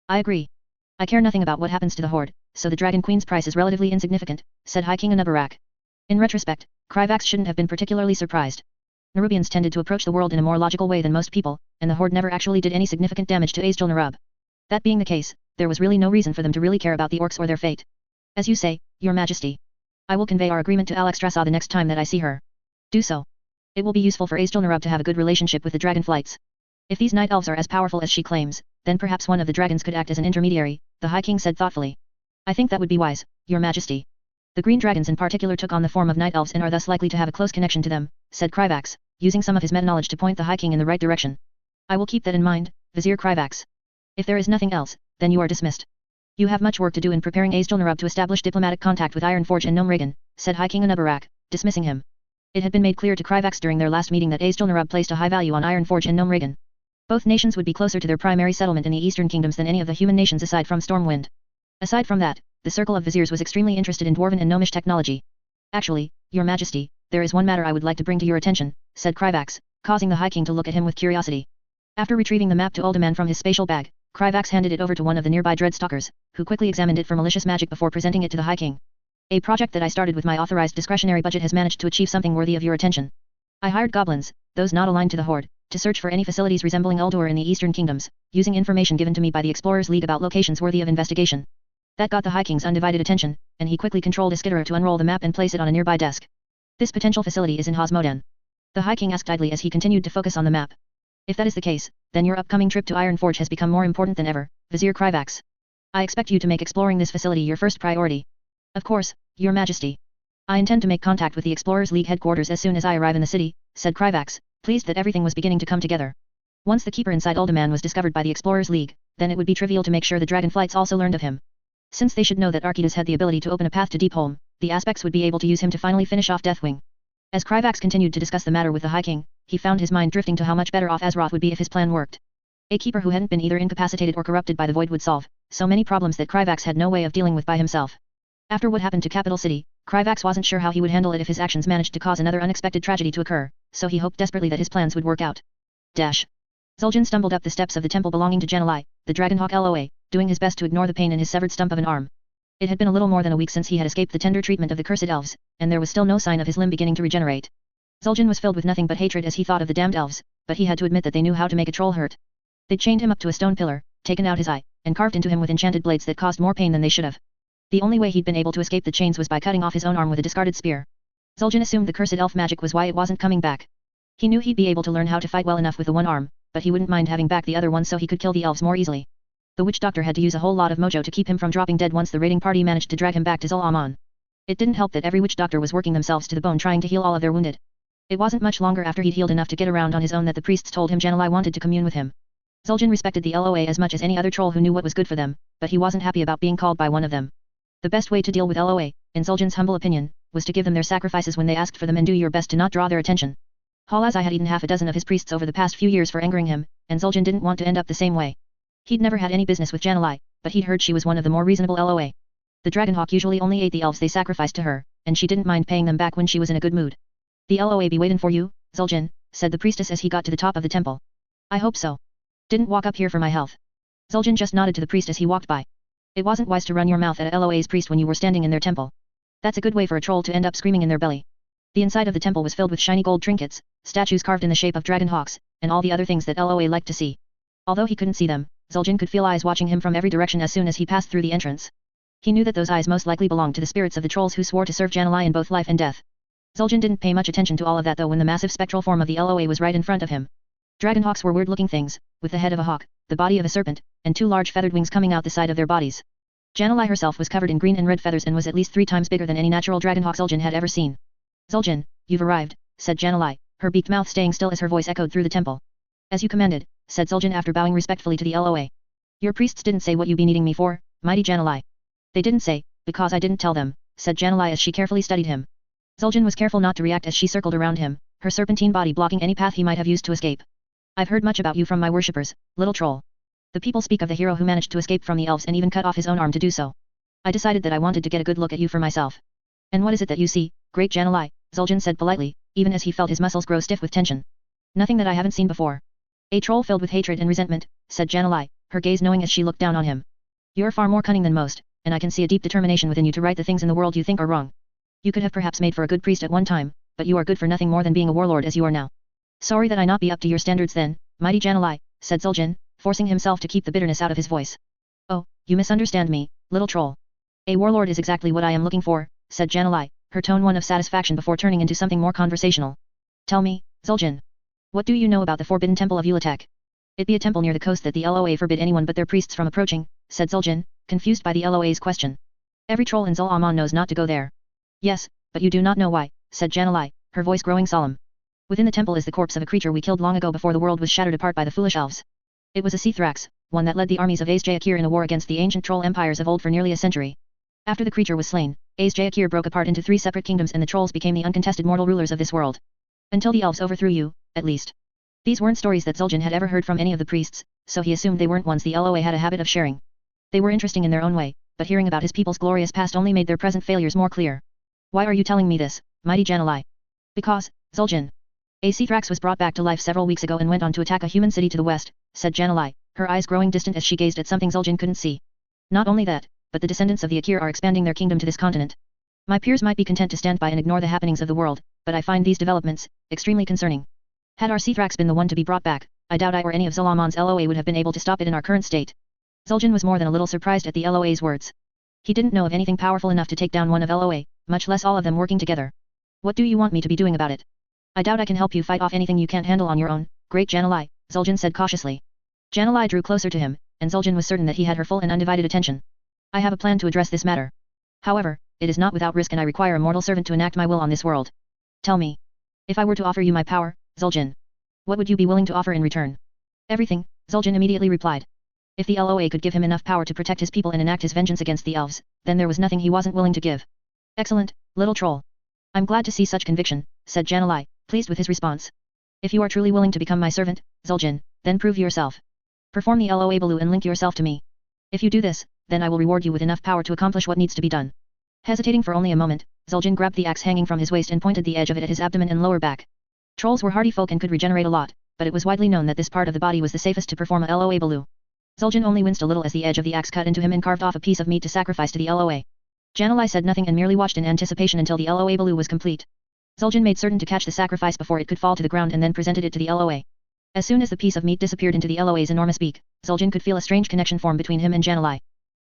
Speaker 1: I agree. I care nothing about what happens to the Horde, so the Dragon Queen's price is relatively insignificant, said High King Anubarak. In retrospect, Kryvax shouldn't have been particularly surprised. Nerubians tended to approach the world in a more logical way than most people, and the Horde never actually did any significant damage to Azjol-Nerub. That being the case, there was really no reason for them to really care about the orcs or their fate. As you say, Your Majesty. I will convey our agreement to Alexstrasza the next time that I see her. Do so. It will be useful for Azjol-Nerub to have a good relationship with the dragonflights. If these night elves are as powerful as she claims, then perhaps one of the dragons could act as an intermediary, the High King said thoughtfully. I think that would be wise, Your Majesty. The green dragons in particular took on the form of night elves and are thus likely to have a close connection to them, said Kryvax, using some of his meta-knowledge to point the High King in the right direction. I will keep that in mind, Vizier Kryvax. If there is nothing else, then you are dismissed. You have much work to do in preparing Azjol-Nerub to establish diplomatic contact with Ironforge and Nerubian, said High King Anubarak, dismissing him. It had been made clear to Kryvax during their last meeting that Azjol-Nerub placed a high value on Ironforge and Nerubian. Both nations would be closer to their primary settlement in the Eastern Kingdoms than any of the human nations aside from Stormwind. Aside from that, the Circle of Viziers was extremely interested in Dwarven and Gnomish technology. Actually, Your Majesty, there is one matter I would like to bring to your attention, said Kryvax, causing the High King to look at him with curiosity. After retrieving the map to Uldaman from his spatial bag, Kryvax handed it over to one of the nearby Dreadstalkers, who quickly examined it for malicious magic before presenting it to the High King. A project that I started with my authorized discretionary budget has managed to achieve something worthy of your attention. I hired goblins, those not aligned to the Horde, to search for any facilities resembling Uldur in the Eastern Kingdoms, using information given to me by the Explorers League about locations worthy of investigation. That got the High King's undivided attention, and he quickly controlled a skitterer to unroll the map and place it on a nearby desk. This potential facility is in Hosmodan. The High King asked idly as he continued to focus on the map. If that is the case, then your upcoming trip to Ironforge has become more important than ever, Vizier Kryvax. I expect you to make exploring this facility your first priority. Of course, Your Majesty. I intend to make contact with the Explorers League headquarters as soon as I arrive in the city, said Kryvax, pleased that everything was beginning to come together. Once the keeper inside Uldaman was discovered by the Explorers League, then it would be trivial to make sure the Dragonflights also learned of him. Since they should know that Archidas had the ability to open a path to Deepholm, the Aspects would be able to use him to finally finish off Deathwing. As Kryvax continued to discuss the matter with the High King, he found his mind drifting to how much better off Azeroth would be if his plan worked. A keeper who hadn't been either incapacitated or corrupted by the Void would solve so many problems that Kryvax had no way of dealing with by himself. After what happened to Capital City, Kryvax wasn't sure how he would handle it if his actions managed to cause another unexpected tragedy to occur, so he hoped desperately that his plans would work out. Zul'jin stumbled up the steps of the temple belonging to Jan'alai, the Dragonhawk LOA, doing his best to ignore the pain in his severed stump of an arm. It had been a little more than a week since he had escaped the tender treatment of the cursed elves, and there was still no sign of his limb beginning to regenerate. Zul'jin was filled with nothing but hatred as he thought of the damned elves, but he had to admit that they knew how to make a troll hurt. They'd chained him up to a stone pillar, taken out his eye, and carved into him with enchanted blades that caused more pain than they should have. The only way he'd been able to escape the chains was by cutting off his own arm with a discarded spear. Zul'jin assumed the cursed elf magic was why it wasn't coming back. He knew he'd be able to learn how to fight well enough with the one arm, but he wouldn't mind having back the other one so he could kill the elves more easily. The witch doctor had to use a whole lot of mojo to keep him from dropping dead once the raiding party managed to drag him back to Zul-Aman. It didn't help that every witch doctor was working themselves to the bone trying to heal all of their wounded. It wasn't much longer after he'd healed enough to get around on his own that the priests told him Jan'alai wanted to commune with him. Zul'jin respected the LOA as much as any other troll who knew what was good for them, but he wasn't happy about being called by one of them. The best way to deal with LOA, in Zul'jin's humble opinion, was to give them their sacrifices when they asked for them and do your best to not draw their attention. Halazai had eaten half a dozen of his priests over the past few years for angering him, and Zul'jin didn't want to end up the same way. He'd never had any business with Jan'alai, but he'd heard she was one of the more reasonable LOA. The Dragonhawk usually only ate the elves they sacrificed to her, and she didn't mind paying them back when she was in a good mood. The LOA be waitin' for you, Zul'jin, said the priestess as he got to the top of the temple. I hope so. Didn't walk up here for my health. Zul'jin just nodded to the priest as he walked by. It wasn't wise to run your mouth at a LOA's priest when you were standing in their temple. That's a good way for a troll to end up screaming in their belly. The inside of the temple was filled with shiny gold trinkets, statues carved in the shape of Dragonhawks, and all the other things that LOA liked to see. Although he couldn't see them, Zul'jin could feel eyes watching him from every direction as soon as he passed through the entrance. He knew that those eyes most likely belonged to the spirits of the trolls who swore to serve Jan'alai in both life and death. Zul'jin didn't pay much attention to all of that though when the massive spectral form of the LOA was right in front of him. Dragonhawks were weird-looking things, with the head of a hawk, the body of a serpent, and two large feathered wings coming out the side of their bodies. Jan'alai herself was covered in green and red feathers and was at least 3 times bigger than any natural Dragonhawk Zul'jin had ever seen. Zul'jin, you've arrived, said Jan'alai, her beaked mouth staying still as her voice echoed through the temple. As you commanded, said Zul'jin after bowing respectfully to the LOA. Your priests didn't say what you be needing me for, mighty Jan'alai. They didn't say, because I didn't tell them, said Jan'alai as she carefully studied him. Zul'jin was careful not to react as she circled around him, her serpentine body blocking any path he might have used to escape. I've heard much about you from my worshippers, little troll. The people speak of the hero who managed to escape from the elves and even cut off his own arm to do so. I decided that I wanted to get a good look at you for myself. And what is it that you see, great Jan'alai? Zul'jin said politely, even as he felt his muscles grow stiff with tension. Nothing that I haven't seen before. A troll filled with hatred and resentment, said Jan'alai, her gaze knowing as she looked down on him. You're far more cunning than most, and I can see a deep determination within you to right the things in the world you think are wrong. You could have perhaps made for a good priest at one time, but you are good for nothing more than being a warlord as you are now. Sorry that I not be up to your standards then, mighty Jan'alai, said Zul'jin, forcing himself to keep the bitterness out of his voice. Oh, you misunderstand me, little troll. A warlord is exactly what I am looking for, said Jan'alai, her tone one of satisfaction before turning into something more conversational. Tell me, Zul'jin. What do you know about the Forbidden Temple of Ulatek? It be a temple near the coast that the LOA forbid anyone but their priests from approaching, said Zul'jin, confused by the LOA's question. Every troll in Zul-Aman knows not to go there. Yes, but you do not know why, said Jan'alai, her voice growing solemn. Within the temple is the corpse of a creature we killed long ago before the world was shattered apart by the foolish elves. It was a Sithrax, one that led the armies of Azjol-Nerub in a war against the ancient troll empires of old for nearly a century. After the creature was slain, Azjol-Nerub broke apart into 3 separate kingdoms and the trolls became the uncontested mortal rulers of this world. Until the elves overthrew you, at least. These weren't stories that Zul'jin had ever heard from any of the priests, so he assumed they weren't ones the LOA had a habit of sharing. They were interesting in their own way, but hearing about his people's glorious past only made their present failures more clear. Why are you telling me this, mighty Jan'alai? Because, Zul'jin. A Sithrax was brought back to life several weeks ago and went on to attack a human city to the west, said Jan'alai, her eyes growing distant as she gazed at something Zul'jin couldn't see. Not only that, but the descendants of the Akir are expanding their kingdom to this continent. My peers might be content to stand by and ignore the happenings of the world, but I find these developments extremely concerning. Had our Sithrax been the one to be brought back, I doubt I or any of Zulamon's LOA would have been able to stop it in our current state. Zul'jin was more than a little surprised at the LOA's words. He didn't know of anything powerful enough to take down one of LOA, much less all of them working together. What do you want me to be doing about it? I doubt I can help you fight off anything you can't handle on your own, great Jan'alai, Zul'jin said cautiously. Jan'alai drew closer to him, and Zul'jin was certain that he had her full and undivided attention. I have a plan to address this matter. However, it is not without risk and I require a mortal servant to enact my will on this world. Tell me. If I were to offer you my power, Zul'jin, what would you be willing to offer in return? Everything, Zul'jin immediately replied. If the LOA could give him enough power to protect his people and enact his vengeance against the elves, then there was nothing he wasn't willing to give. Excellent, little troll. I'm glad to see such conviction, said Jan'alai, pleased with his response. If you are truly willing to become my servant, Zul'jin, then prove yourself. Perform the LOA Balu and link yourself to me. If you do this, then I will reward you with enough power to accomplish what needs to be done. Hesitating for only a moment, Zul'jin grabbed the axe hanging from his waist and pointed the edge of it at his abdomen and lower back. Trolls were hardy folk and could regenerate a lot, but it was widely known that this part of the body was the safest to perform a LOA Balu. Zul'jin only winced a little as the edge of the axe cut into him and carved off a piece of meat to sacrifice to the LOA. Jan'alai said nothing and merely watched in anticipation until the LOA Balu was complete. Zul'jin made certain to catch the sacrifice before it could fall to the ground and then presented it to the LOA. As soon as the piece of meat disappeared into the LOA's enormous beak, Zul'jin could feel a strange connection form between him and Jan'alai.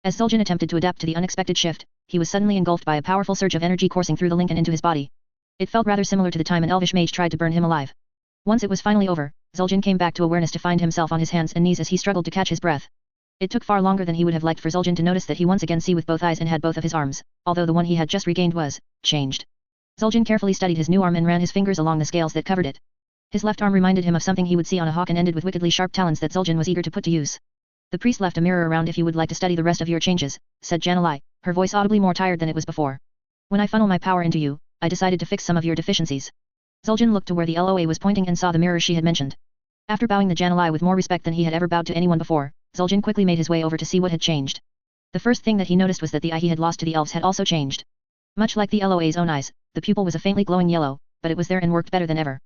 Speaker 1: As Zul'jin attempted to adapt to the unexpected shift, he was suddenly engulfed by a powerful surge of energy coursing through the link and into his body. It felt rather similar to the time an elvish mage tried to burn him alive. Once it was finally over, Zul'jin came back to awareness to find himself on his hands and knees as he struggled to catch his breath. It took far longer than he would have liked for Zul'jin to notice that he once again saw with both eyes and had both of his arms, although the one he had just regained was changed. Zul'jin carefully studied his new arm and ran his fingers along the scales that covered it. His left arm reminded him of something he would see on a hawk and ended with wickedly sharp talons that Zul'jin was eager to put to use. The priest left a mirror around if you would like to study the rest of your changes, said Jan'alai, her voice audibly more tired than it was before. When I funnel my power into you, I decided to fix some of your deficiencies. Zul'jin looked to where the LOA was pointing and saw the mirror she had mentioned. After bowing the Jan'alai with more respect than he had ever bowed to anyone before, Zul'jin quickly made his way over to see what had changed. The first thing that he noticed was that the eye he had lost to the elves had also changed. Much like the LOA's own eyes, the pupil was a faintly glowing yellow, but it was there and worked better than ever.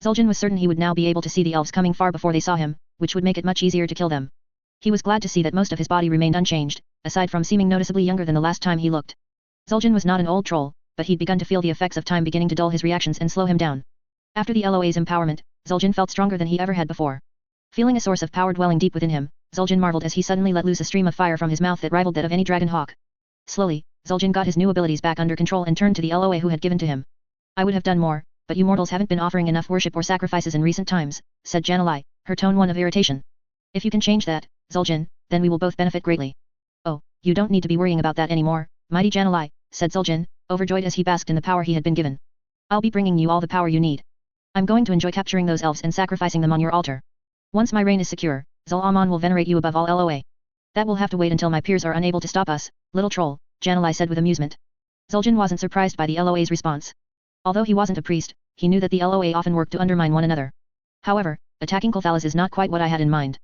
Speaker 1: Zul'jin was certain he would now be able to see the elves coming far before they saw him, which would make it much easier to kill them. He was glad to see that most of his body remained unchanged, aside from seeming noticeably younger than the last time he looked. Zul'jin was not an old troll, but he'd begun to feel the effects of time beginning to dull his reactions and slow him down. After the LOA's empowerment, Zul'jin felt stronger than he ever had before. Feeling a source of power dwelling deep within him, Zul'jin marveled as he suddenly let loose a stream of fire from his mouth that rivaled that of any dragon hawk. Slowly, Zul'jin got his new abilities back under control and turned to the LOA who had given to him. I would have done more, but you mortals haven't been offering enough worship or sacrifices in recent times, said Jan'alai, her tone one of irritation. If you can change that, Zul'jin, then we will both benefit greatly. Oh, you don't need to be worrying about that anymore, mighty Jan'alai, said Zul'jin, overjoyed as he basked in the power he had been given. I'll be bringing you all the power you need. I'm going to enjoy capturing those elves and sacrificing them on your altar. Once my reign is secure, Zul'Aman will venerate you above all LOA. That will have to wait until my peers are unable to stop us, little troll, Jan'alai said with amusement. Zul'jin wasn't surprised by the LOA's response. Although he wasn't a priest, he knew that the LOA often worked to undermine one another. However, attacking Kulthalas is not quite what I had in mind.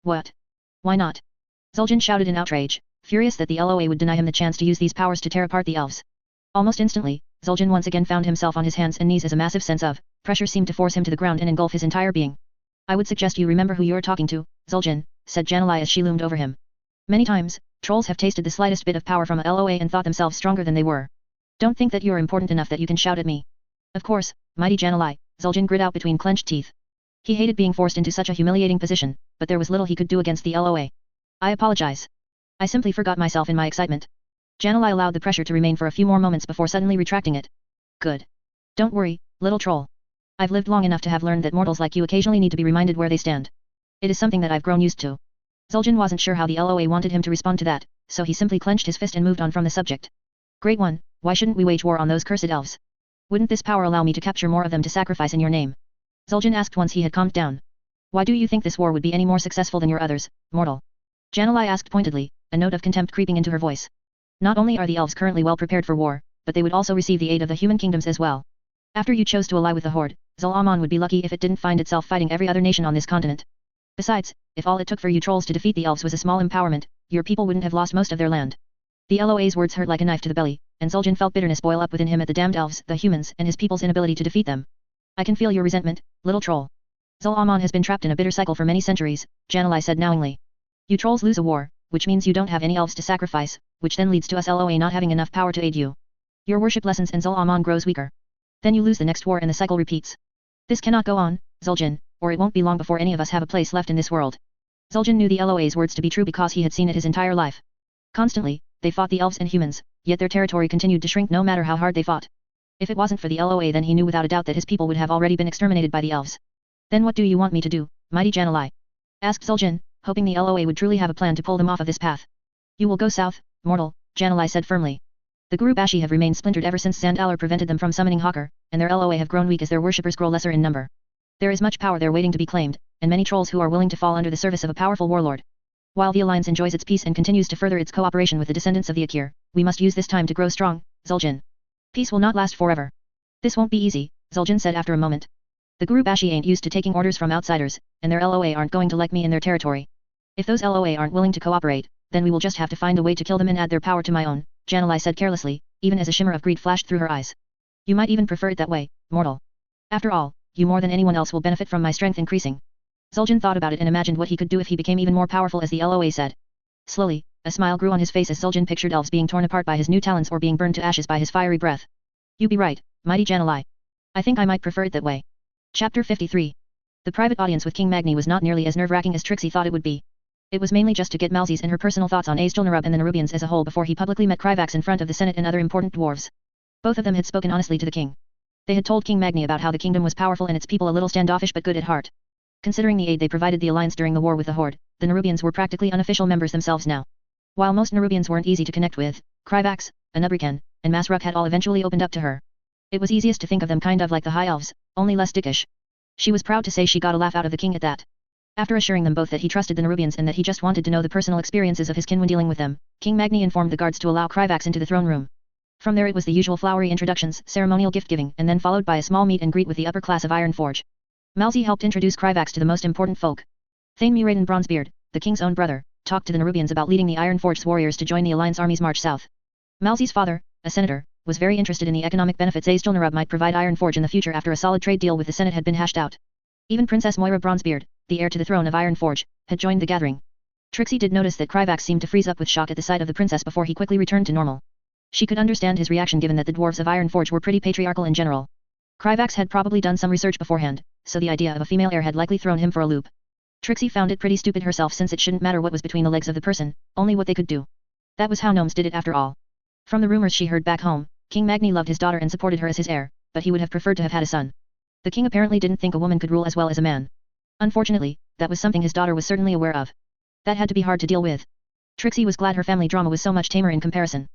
Speaker 1: What? Why not? Zul'jin shouted in outrage, furious that the LOA would deny him the chance to use these powers to tear apart the elves. Almost instantly, Zul'jin once again found himself on his hands and knees as a massive sense of pressure seemed to force him to the ground and engulf his entire being. I would suggest you remember who you're talking to, Zul'jin, said Jan'alai as she loomed over him. Many times, trolls have tasted the slightest bit of power from a LOA and thought themselves stronger than they were. Don't think that you're important enough that you can shout at me. Of course, mighty Jan'alai, Zul'jin grit out between clenched teeth. He hated being forced into such a humiliating position, but there was little he could do against the LOA. I apologize. I simply forgot myself in my excitement. Jan'alai allowed the pressure to remain for a few more moments before suddenly retracting it. Good. Don't worry, little troll. I've lived long enough to have learned that mortals like you occasionally need to be reminded where they stand. It is something that I've grown used to. Zul'jin wasn't sure how the LOA wanted him to respond to that, so he simply clenched his fist and moved on from the subject. Great one, why shouldn't we wage war on those cursed elves? Wouldn't this power allow me to capture more of them to sacrifice in your name? Zul'jin asked once he had calmed down. Why do you think this war would be any more successful than your others, mortal? Jan'alai asked pointedly, a note of contempt creeping into her voice. Not only are the elves currently well prepared for war, but they would also receive the aid of the human kingdoms as well. After you chose to ally with the Horde, Zul-Aman would be lucky if it didn't find itself fighting every other nation on this continent. Besides, if all it took for you trolls to defeat the elves was a small empowerment, your people wouldn't have lost most of their land. The LOA's words hurt like a knife to the belly, and Zul'jin felt bitterness boil up within him at the damned elves, the humans, and his people's inability to defeat them. I can feel your resentment, little troll. Zul-Aman has been trapped in a bitter cycle for many centuries, Jan'alai said knowingly. You trolls lose a war, which means you don't have any elves to sacrifice, which then leads to us LOA not having enough power to aid you. Your worship lessens and Zul-Aman grows weaker. Then you lose the next war and the cycle repeats. This cannot go on, Zul'jin, or it won't be long before any of us have a place left in this world. Zul'jin knew the LOA's words to be true because he had seen it his entire life. Constantly, they fought the elves and humans, yet their territory continued to shrink no matter how hard they fought. If it wasn't for the LOA then he knew without a doubt that his people would have already been exterminated by the elves. Then what do you want me to do, mighty Jan'alai? Asked Zul'jin, hoping the LOA would truly have a plan to pull them off of this path. You will go south, mortal, Jan'alai said firmly. The Guru Bashi have remained splintered ever since Zandalar prevented them from summoning Hawker, and their LOA have grown weak as their worshippers grow lesser in number. There is much power there waiting to be claimed, and many trolls who are willing to fall under the service of a powerful warlord. While the alliance enjoys its peace and continues to further its cooperation with the descendants of the Akir, we must use this time to grow strong, Zul'jin. Peace will not last forever. This won't be easy, Zul'jin said after a moment. The Guru Bashi ain't used to taking orders from outsiders, and their LOA aren't going to like me in their territory. If those LOA aren't willing to cooperate, then we will just have to find a way to kill them and add their power to my own, Jan'alai said carelessly, even as a shimmer of greed flashed through her eyes. You might even prefer it that way, mortal. After all, you more than anyone else will benefit from my strength increasing. Zul'jin thought about it and imagined what he could do if he became even more powerful as the LOA said. Slowly, a smile grew on his face as Zul'jin pictured elves being torn apart by his new talents or being burned to ashes by his fiery breath. You be right, mighty Jan'alai. I think I might prefer it that way. Chapter 53. The private audience with King Magni was not nearly as nerve-wracking as Trixie thought it would be. It was mainly just to get Malzi's and her personal thoughts on Azjol-Nerub and the Nerubians as a whole before he publicly met Kryvax in front of the Senate and other important dwarves. Both of them had spoken honestly to the king. They had told King Magni about how the kingdom was powerful and its people a little standoffish but good at heart. Considering the aid they provided the alliance during the war with the Horde, the Nerubians were practically unofficial members themselves now. While most Nerubians weren't easy to connect with, Kryvax, Anubrikan, and Masruk had all eventually opened up to her. It was easiest to think of them kind of like the High Elves, only less dickish. She was proud to say she got a laugh out of the king at that. After assuring them both that he trusted the Nerubians and that he just wanted to know the personal experiences of his kin when dealing with them, King Magni informed the guards to allow Kryvax into the throne room. From there it was the usual flowery introductions, ceremonial gift-giving, and then followed by a small meet and greet with the upper class of Ironforge. Malzi helped introduce Kryvax to the most important folk. Thane Muraden Bronzebeard, the king's own brother, talked to the Nerubians about leading the Ironforge's warriors to join the Alliance army's march south. Malzi's father, a senator, was very interested in the economic benefits Azjol-Nerub might provide Ironforge in the future after a solid trade deal with the Senate had been hashed out. Even Princess Moira Bronzebeard, the heir to the throne of Ironforge, had joined the gathering. Trixie did notice that Kryvax seemed to freeze up with shock at the sight of the princess before he quickly returned to normal. She could understand his reaction given that the dwarves of Ironforge were pretty patriarchal in general. Kryvax had probably done some research beforehand, so the idea of a female heir had likely thrown him for a loop. Trixie found it pretty stupid herself since it shouldn't matter what was between the legs of the person, only what they could do. That was how gnomes did it after all. From the rumors she heard back home, King Magni loved his daughter and supported her as his heir, but he would have preferred to have had a son. The king apparently didn't think a woman could rule as well as a man. Unfortunately, that was something his daughter was certainly aware of. That had to be hard to deal with. Trixie was glad her family drama was so much tamer in comparison.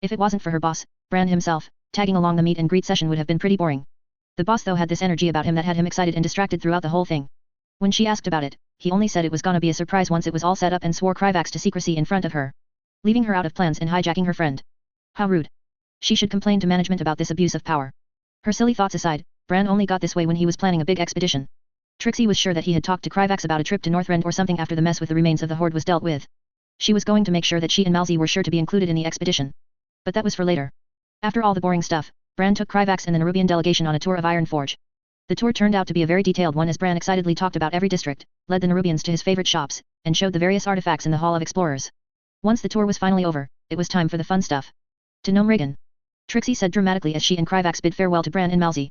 Speaker 1: If it wasn't for her boss, Bran himself, tagging along the meet and greet session would have been pretty boring. The boss though had this energy about him that had him excited and distracted throughout the whole thing. When she asked about it, he only said it was gonna be a surprise once it was all set up and swore Kryvax to secrecy in front of her. Leaving her out of plans and hijacking her friend. How rude. She should complain to management about this abuse of power. Her silly thoughts aside, Bran only got this way when he was planning a big expedition. Trixie was sure that he had talked to Kryvax about a trip to Northrend or something after the mess with the remains of the Horde was dealt with. She was going to make sure that she and Malzi were sure to be included in the expedition. But that was for later. After all the boring stuff, Bran took Kryvax and the Nerubian delegation on a tour of Ironforge. The tour turned out to be a very detailed one as Bran excitedly talked about every district, led the Nerubians to his favorite shops, and showed the various artifacts in the Hall of Explorers. Once the tour was finally over, it was time for the fun stuff. To Gnome Regan. Trixie said dramatically as she and Kryvax bid farewell to Bran and Malzi.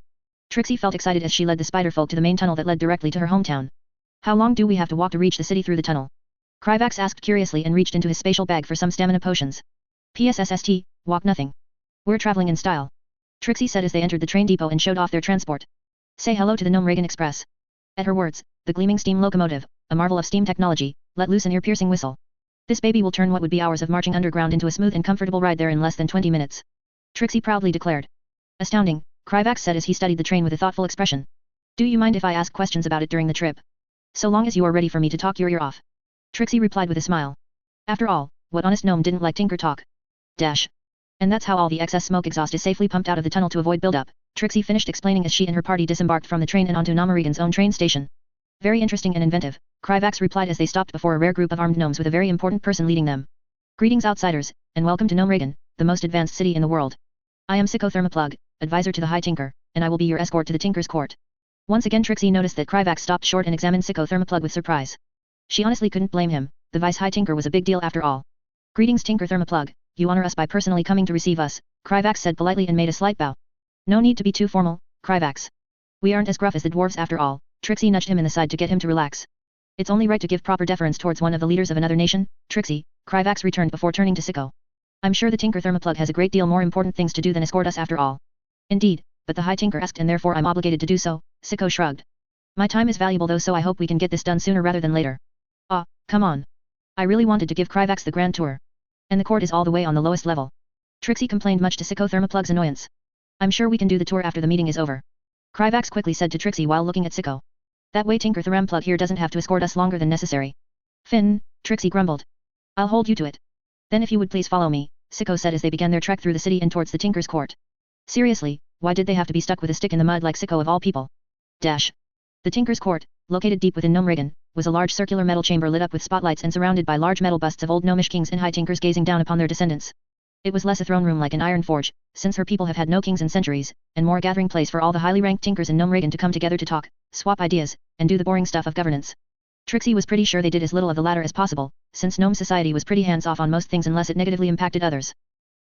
Speaker 1: Trixie felt excited as she led the spider folk to the main tunnel that led directly to her hometown. How long do we have to walk to reach the city through the tunnel? Kryvax asked curiously and reached into his spatial bag for some stamina potions. PSSST, walk nothing. We're traveling in style. Trixie said as they entered the train depot and showed off their transport. Say hello to the Gnome Regan Express. At her words, the gleaming steam locomotive, a marvel of steam technology, let loose an ear-piercing whistle. This baby will turn what would be hours of marching underground into a smooth and comfortable ride there in less than 20 minutes. Trixie proudly declared. Astounding, Kryvax said as he studied the train with a thoughtful expression. Do you mind if I ask questions about it during the trip? So long as you are ready for me to talk your ear off. Trixie replied with a smile. After all, what honest gnome didn't like tinker talk? Dash. And that's how all the excess smoke exhaust is safely pumped out of the tunnel to avoid buildup, Trixie finished explaining as she and her party disembarked from the train and onto Namarigan's own train station. Very interesting and inventive, Kryvax replied as they stopped before a rare group of armed gnomes with a very important person leading them. Greetings outsiders, and welcome to Gnomeragan, the most advanced city in the world. I am Sicko Thermoplug, advisor to the High Tinker, and I will be your escort to the Tinker's Court. Once again Trixie noticed that Kryvax stopped short and examined Sicko Thermoplug with surprise. She honestly couldn't blame him, the Vice High Tinker was a big deal after all. Greetings Tinker Thermoplug, you honor us by personally coming to receive us, Kryvax said politely and made a slight bow. No need to be too formal, Kryvax. We aren't as gruff as the dwarves after all, Trixie nudged him in the side to get him to relax. It's only right to give proper deference towards one of the leaders of another nation, Trixie, Kryvax returned before turning to Sicko. I'm sure the Tinker Thermoplug has a great deal more important things to do than escort us after all. Indeed, but the High Tinker asked and therefore I'm obligated to do so, Sicko shrugged. My time is valuable though so I hope we can get this done sooner rather than later. Ah, come on. I really wanted to give Kryvax the grand tour. And the court is all the way on the lowest level. Trixie complained much to Sicko Thermoplug's annoyance. I'm sure we can do the tour after the meeting is over. Kryvax quickly said to Trixie while looking at Sicko. That way Tinker Thermoplug here doesn't have to escort us longer than necessary. Finn, Trixie grumbled. I'll hold you to it. Then if you would please follow me, Sicko said as they began their trek through the city and towards the Tinker's Court. Seriously, why did they have to be stuck with a stick in the mud like Sicko of all people? Dash. The Tinker's Court, located deep within Gnomeragan, was a large circular metal chamber lit up with spotlights and surrounded by large metal busts of old gnomish kings and high tinkers gazing down upon their descendants. It was less a throne room like an iron forge, since her people have had no kings in centuries, and more a gathering place for all the highly ranked tinkers in Gnomeragan to come together to talk, swap ideas, and do the boring stuff of governance. Trixie was pretty sure they did as little of the latter as possible, since gnome society was pretty hands-off on most things unless it negatively impacted others.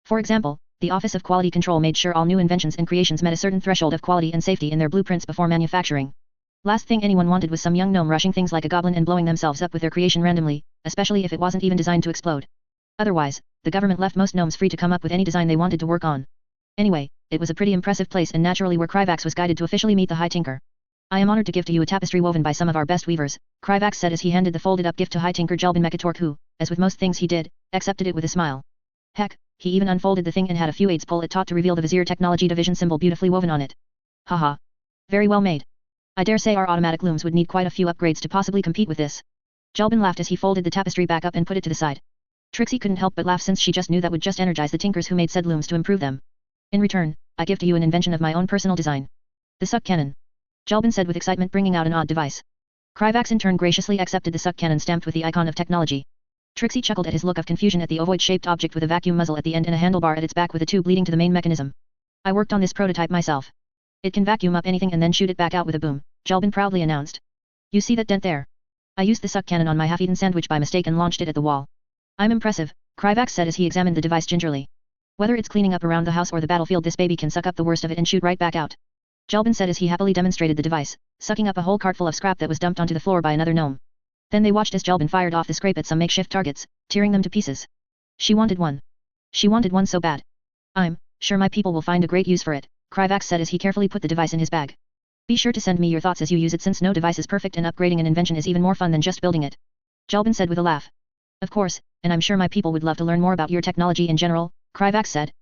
Speaker 1: For example, the Office of Quality Control made sure all new inventions and creations met a certain threshold of quality and safety in their blueprints before manufacturing. Last thing anyone wanted was some young gnome rushing things like a goblin and blowing themselves up with their creation randomly, especially if it wasn't even designed to explode. Otherwise, the government left most gnomes free to come up with any design they wanted to work on. Anyway, it was a pretty impressive place and naturally where Kryvax was guided to officially meet the High Tinker. I am honored to give to you a tapestry woven by some of our best weavers, Kryvax said as he handed the folded-up gift to High Tinker Jelbin Mekatork who, as with most things he did, accepted it with a smile. Heck, he even unfolded the thing and had a few aids pull it taut to reveal the Vizier Technology Division symbol beautifully woven on it. Haha. Very well made. I dare say our automatic looms would need quite a few upgrades to possibly compete with this. Jelbin laughed as he folded the tapestry back up and put it to the side. Trixie couldn't help but laugh since she just knew that would just energize the tinkers who made said looms to improve them. In return, I give to you an invention of my own personal design. The suck cannon. Jelbin said with excitement bringing out an odd device. Kryvax in turn graciously accepted the suck cannon stamped with the icon of technology. Trixie chuckled at his look of confusion at the ovoid-shaped object with a vacuum muzzle at the end and a handlebar at its back with a tube leading to the main mechanism. I worked on this prototype myself. It can vacuum up anything and then shoot it back out with a boom, Jelbin proudly announced. You see that dent there? I used the suck cannon on my half-eaten sandwich by mistake and launched it at the wall. I'm impressive, Kryvax said as he examined the device gingerly. Whether it's cleaning up around the house or the battlefield this baby can suck up the worst of it and shoot right back out. Jelbin said as he happily demonstrated the device, sucking up a whole cartful of scrap that was dumped onto the floor by another gnome. Then they watched as Jelbin fired off the scrape at some makeshift targets, tearing them to pieces. She wanted one. She wanted one so bad. I'm sure my people will find a great use for it, Kryvax said as he carefully put the device in his bag. Be sure to send me your thoughts as you use it since no device is perfect and upgrading an invention is even more fun than just building it. Jelbin said with a laugh. Of course, and I'm sure my people would love to learn more about your technology in general, Kryvax said.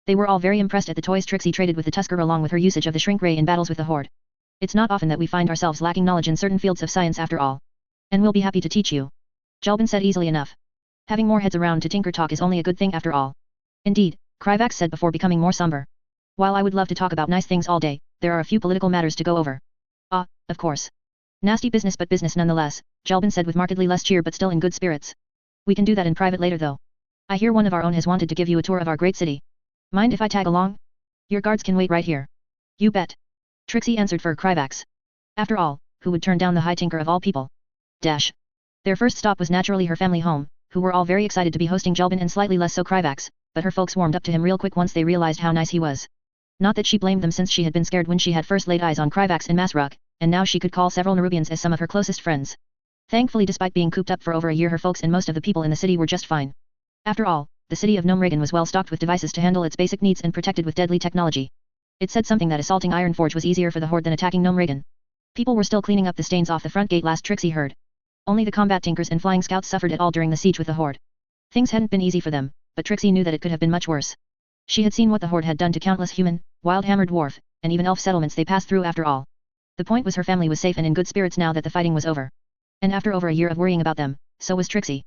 Speaker 1: They were all very impressed at the toys Trixie traded with the Tusker along with her usage of the shrink ray in battles with the Horde. It's not often that we find ourselves lacking knowledge in certain fields of science after all. And we'll be happy to teach you. Jelbin said easily enough. Having more heads around to tinker talk is only a good thing after all. Indeed, Kryvax said before becoming more somber. While I would love to talk about nice things all day, there are a few political matters to go over. Ah, of course. Nasty business but business nonetheless, Jelbin said with markedly less cheer but still in good spirits. We can do that in private later though. I hear one of our own has wanted to give you a tour of our great city. Mind if I tag along? Your guards can wait right here. You bet. Trixie answered for Kryvax. After all, who would turn down the High Tinker of all people? Dash. Their first stop was naturally her family home, who were all very excited to be hosting Jelbin and slightly less so Kryvax, but her folks warmed up to him real quick once they realized how nice he was. Not that she blamed them since she had been scared when she had first laid eyes on Kryvax in Masruk, and now she could call several Nerubians as some of her closest friends. Thankfully despite being cooped up for over a year her folks and most of the people in the city were just fine. After all, the city of Gnomeragan was well stocked with devices to handle its basic needs and protected with deadly technology. It said something that assaulting Ironforge was easier for the Horde than attacking Gnomeragan. People were still cleaning up the stains off the front gate last Trixie heard. Only the combat tinkers and flying scouts suffered at all during the siege with the Horde. Things hadn't been easy for them, but Trixie knew that it could have been much worse. She had seen what the Horde had done to countless human, wild-hammered dwarf, and even elf settlements they passed through after all. The point was her family was safe and in good spirits now that the fighting was over. And after over a year of worrying about them, so was Trixie.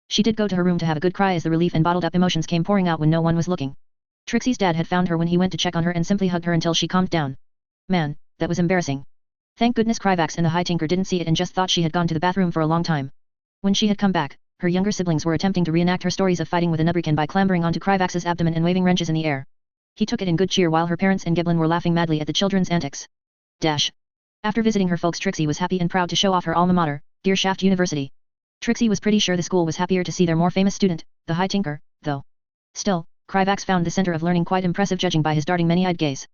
Speaker 1: She did go to her room to have a good cry as the relief and bottled up emotions came pouring out when no one was looking. Trixie's dad had found her when he went to check on her and simply hugged her until she calmed down. Man, that was embarrassing. Thank goodness Kryvax and the High Tinker didn't see it and just thought she had gone to the bathroom for a long time. When she had come back, her younger siblings were attempting to reenact her stories of fighting with a Nerubian by clambering onto Kryvax's abdomen and waving wrenches in the air. He took it in good cheer while her parents and Giblin were laughing madly at the children's antics. After visiting her folks, Trixie was happy and proud to show off her alma mater, Gearshaft University. Trixie was pretty sure the school was happier to see their more famous student, the High Tinker, though. Still, Kryvax found the center of learning quite impressive judging by his darting many-eyed gaze.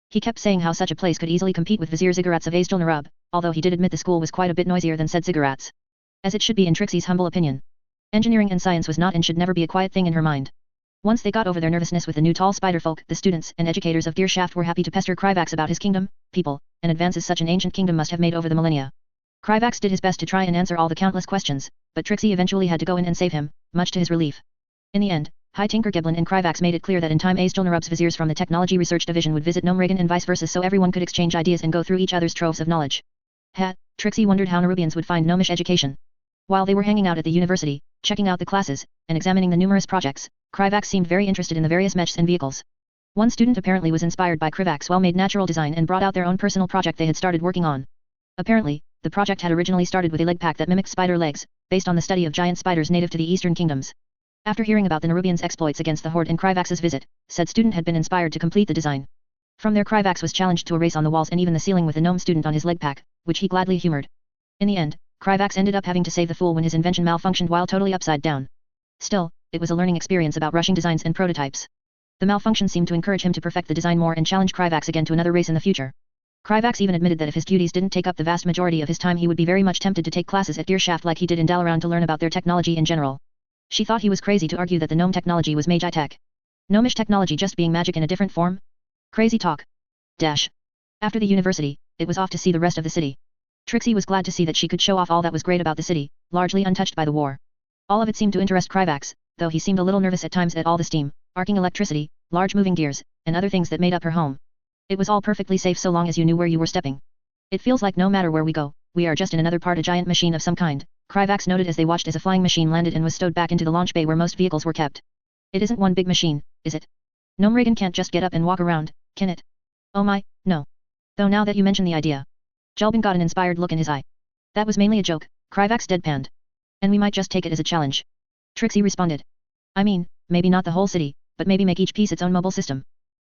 Speaker 1: He kept saying how such a place could easily compete with Vizier Ziggurats of Azjol-Nerub, although he did admit the school was quite a bit noisier than said Ziggurats. As it should be in Trixie's humble opinion. Engineering and science was not and should never be a quiet thing in her mind. Once they got over their nervousness with the new tall spiderfolk, the students and educators of Gearshaft were happy to pester Kryvax about his kingdom, people, and advances such an ancient kingdom must have made over the millennia. Kryvax did his best to try and answer all the countless questions, but Trixie eventually had to go in and save him, much to his relief. In the end, High Tinker Giblin and Kryvax made it clear that in time Azjol-Nerub's viziers from the Technology Research Division would visit Nerubian and vice versa so everyone could exchange ideas and go through each other's troves of knowledge. Trixie wondered how Nerubians would find gnomish education. While they were hanging out at the university, checking out the classes, and examining the numerous projects, Kryvax seemed very interested in the various mechs and vehicles. One student apparently was inspired by Kryvax's well-made natural design and brought out their own personal project they had started working on. Apparently, the project had originally started with a leg pack that mimicked spider legs, based on the study of giant spiders native to the Eastern Kingdoms. After hearing about the Nerubians' exploits against the Horde and Kryvax's visit, said student had been inspired to complete the design. From there Kryvax was challenged to a race on the walls and even the ceiling with the gnome student on his leg pack, which he gladly humored. In the end, Kryvax ended up having to save the fool when his invention malfunctioned while totally upside down. Still, it was a learning experience about rushing designs and prototypes. The malfunction seemed to encourage him to perfect the design more and challenge Kryvax again to another race in the future. Kryvax even admitted that if his duties didn't take up the vast majority of his time he would be very much tempted to take classes at Gearshaft like he did in Dalaran to learn about their technology in general. She thought he was crazy to argue that the gnome technology was magi tech. Gnomish technology just being magic in a different form? Crazy talk. After the university, it was off to see the rest of the city. Trixie was glad to see that she could show off all that was great about the city, largely untouched by the war. All of it seemed to interest Kryvax, though he seemed a little nervous at times at all the steam, arcing electricity, large moving gears, and other things that made up her home. It was all perfectly safe so long as you knew where you were stepping. It feels like no matter where we go, we are just in another part a giant machine of some kind, Kryvax noted as they watched as a flying machine landed and was stowed back into the launch bay where most vehicles were kept. It isn't one big machine, is it? Gnomeregan can't just get up and walk around, can it? Oh my, no. Though now that you mention the idea. Jelbin got an inspired look in his eye. That was mainly a joke, Kryvax deadpanned. And we might just take it as a challenge. Trixie responded. I mean, maybe not the whole city, but maybe make each piece its own mobile system.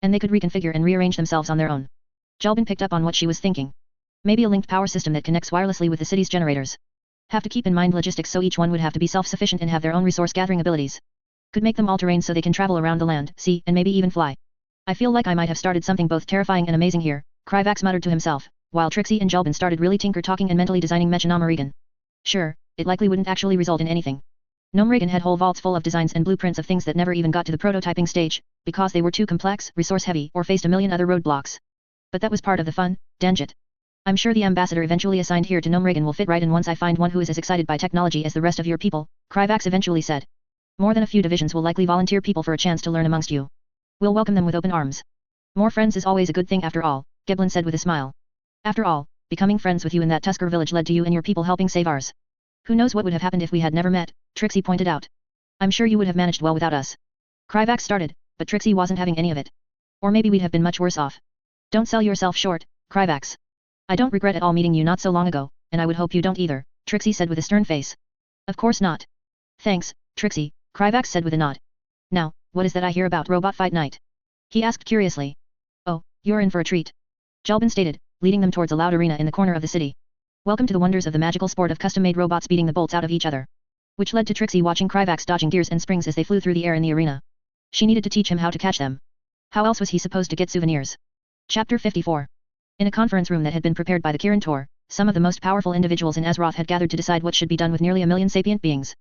Speaker 1: And they could reconfigure and rearrange themselves on their own. Jelbin picked up on what she was thinking. Maybe a linked power system that connects wirelessly with the city's generators. Have to keep in mind logistics so each one would have to be self-sufficient and have their own resource-gathering abilities. Could make them all-terrain so they can travel around the land, sea, and maybe even fly. I feel like I might have started something both terrifying and amazing here, Kryvax muttered to himself, while Trixie and Jelbin started really tinker-talking and mentally designing Mechanomeregan. Sure, it likely wouldn't actually result in anything. Gnomeregan had whole vaults full of designs and blueprints of things that never even got to the prototyping stage, because they were too complex, resource-heavy, or faced a million other roadblocks. But that was part of the fun, dangit. I'm sure the ambassador eventually assigned here to Gnomeregan will fit right in once I find one who is as excited by technology as the rest of your people, Kryvax eventually said. More than a few divisions will likely volunteer people for a chance to learn amongst you. We'll welcome them with open arms. More friends is always a good thing after all, Giblin said with a smile. After all, becoming friends with you in that Tusker village led to you and your people helping save ours. Who knows what would have happened if we had never met, Trixie pointed out. I'm sure you would have managed well without us. Kryvax started, but Trixie wasn't having any of it. Or maybe we'd have been much worse off. Don't sell yourself short, Kryvax. I don't regret at all meeting you not so long ago, and I would hope you don't either, Trixie said with a stern face. Of course not. Thanks, Trixie, Kryvax said with a nod. Now, what is that I hear about Robot Fight Night? He asked curiously. Oh, you're in for a treat. Jelbin stated, leading them towards a loud arena in the corner of the city. Welcome to the wonders of the magical sport of custom-made robots beating the bolts out of each other. Which led to Trixie watching Kryvax dodging gears and springs as they flew through the air in the arena. She needed to teach him how to catch them. How else was he supposed to get souvenirs? Chapter 54. In a conference room that had been prepared by the Kirin Tor, some of the most powerful individuals in Azeroth had gathered to decide what should be done with nearly 1 million sapient beings.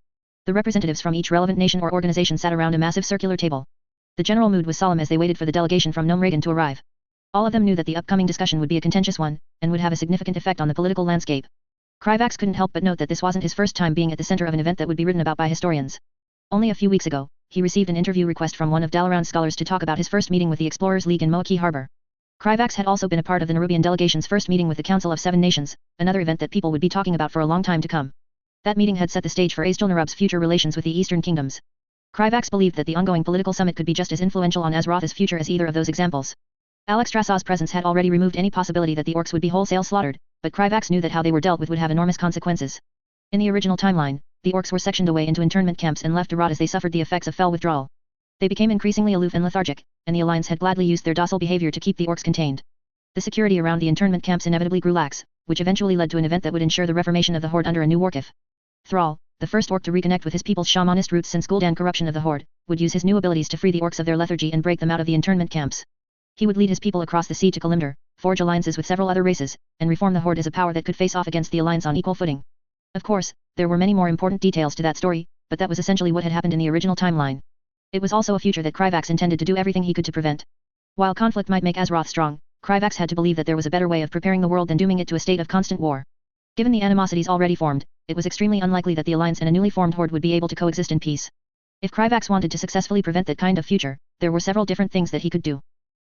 Speaker 1: The representatives from each relevant nation or organization sat around a massive circular table. The general mood was solemn as they waited for the delegation from Gnomeregan to arrive. All of them knew that the upcoming discussion would be a contentious one, and would have a significant effect on the political landscape. Kryvax couldn't help but note that this wasn't his first time being at the center of an event that would be written about by historians. Only a few weeks ago, he received an interview request from one of Dalaran's scholars to talk about his first meeting with the Explorers League in Moaki Harbor. Kryvax had also been a part of the Nerubian delegation's first meeting with the Council of Seven Nations, another event that people would be talking about for a long time to come. That meeting had set the stage for Azjol-Nerub's future relations with the Eastern Kingdoms. Kryvax believed that the ongoing political summit could be just as influential on Azeroth's future as either of those examples. Alexstrasza's presence had already removed any possibility that the orcs would be wholesale slaughtered, but Kryvax knew that how they were dealt with would have enormous consequences. In the original timeline, the orcs were sectioned away into internment camps and left to rot as they suffered the effects of fell withdrawal. They became increasingly aloof and lethargic, and the Alliance had gladly used their docile behavior to keep the orcs contained. The security around the internment camps inevitably grew lax, which eventually led to an event that would ensure the reformation of the Horde under a new Warcraft. Thrall, the first orc to reconnect with his people's shamanist roots since Gul'dan corruption of the Horde, would use his new abilities to free the orcs of their lethargy and break them out of the internment camps. He would lead his people across the sea to Kalimdor, forge alliances with several other races, and reform the Horde as a power that could face off against the Alliance on equal footing. Of course, there were many more important details to that story, but that was essentially what had happened in the original timeline. It was also a future that Kryvax intended to do everything he could to prevent. While conflict might make Azeroth strong, Kryvax had to believe that there was a better way of preparing the world than dooming it to a state of constant war. Given the animosities already formed, it was extremely unlikely that the Alliance and a newly formed Horde would be able to coexist in peace. If Kryvax wanted to successfully prevent that kind of future, there were several different things that he could do.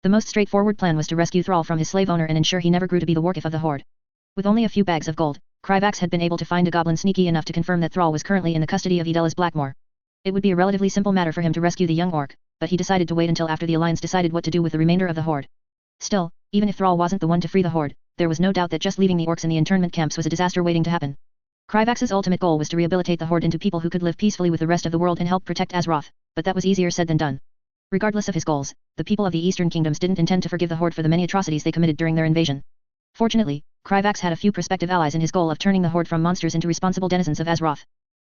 Speaker 1: The most straightforward plan was to rescue Thrall from his slave owner and ensure he never grew to be the Warcraft of the Horde. With only a few bags of gold, Kryvax had been able to find a goblin sneaky enough to confirm that Thrall was currently in the custody of Idela's Blackmoor. It would be a relatively simple matter for him to rescue the young orc, but he decided to wait until after the Alliance decided what to do with the remainder of the Horde. Still, even if Thrall wasn't the one to free the Horde, there was no doubt that just leaving the orcs in the internment camps was a disaster waiting to happen. Kryvax's ultimate goal was to rehabilitate the Horde into people who could live peacefully with the rest of the world and help protect Azeroth, but that was easier said than done. Regardless of his goals, the people of the Eastern Kingdoms didn't intend to forgive the Horde for the many atrocities they committed during their invasion. Fortunately, Kryvax had a few prospective allies in his goal of turning the Horde from monsters into responsible denizens of Azeroth.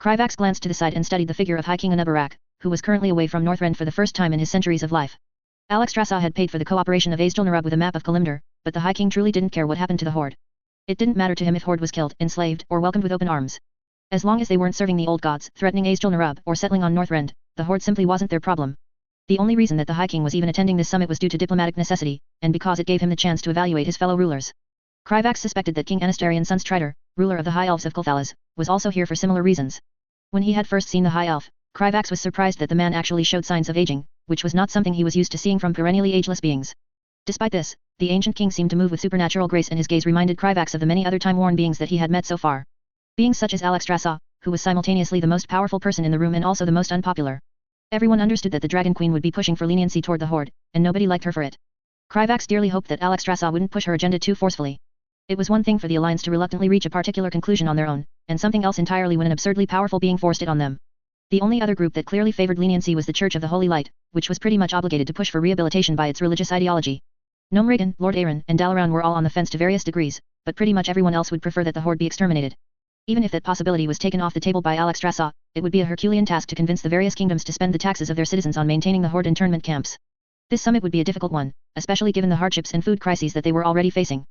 Speaker 1: Kryvax glanced to the side and studied the figure of High King Anubarak, who was currently away from Northrend for the first time in his centuries of life. Alexstrasza had paid for the cooperation of Azjol-Nerub with a map of Kalimdor, but the High King truly didn't care what happened to the Horde. It didn't matter to him if Horde was killed, enslaved, or welcomed with open arms. As long as they weren't serving the old gods, threatening Azjol-Nerub, or settling on Northrend, the Horde simply wasn't their problem. The only reason that the High King was even attending this summit was due to diplomatic necessity, and because it gave him the chance to evaluate his fellow rulers. Kryvax suspected that King Anastarian Sun's Tritor, ruler of the High Elves of Kulthalas, was also here for similar reasons. When he had first seen the High Elf, Kryvax was surprised that the man actually showed signs of aging, which was not something he was used to seeing from perennially ageless beings. Despite this, the ancient king seemed to move with supernatural grace, and his gaze reminded Kryvax of the many other time-worn beings that he had met so far. Beings such as Alexstrasza, who was simultaneously the most powerful person in the room and also the most unpopular. Everyone understood that the Dragon Queen would be pushing for leniency toward the Horde, and nobody liked her for it. Kryvax dearly hoped that Alexstrasza wouldn't push her agenda too forcefully. It was one thing for the Alliance to reluctantly reach a particular conclusion on their own, and something else entirely when an absurdly powerful being forced it on them. The only other group that clearly favored leniency was the Church of the Holy Light, which was pretty much obligated to push for rehabilitation by its religious ideology. Gnomregan, Lordaeron, and Dalaran were all on the fence to various degrees, but pretty much everyone else would prefer that the Horde be exterminated. Even if that possibility was taken off the table by Alexstrasza, it would be a Herculean task to convince the various kingdoms to spend the taxes of their citizens on maintaining the Horde internment camps. This summit would be a difficult one, especially given the hardships and food crises that they were already facing.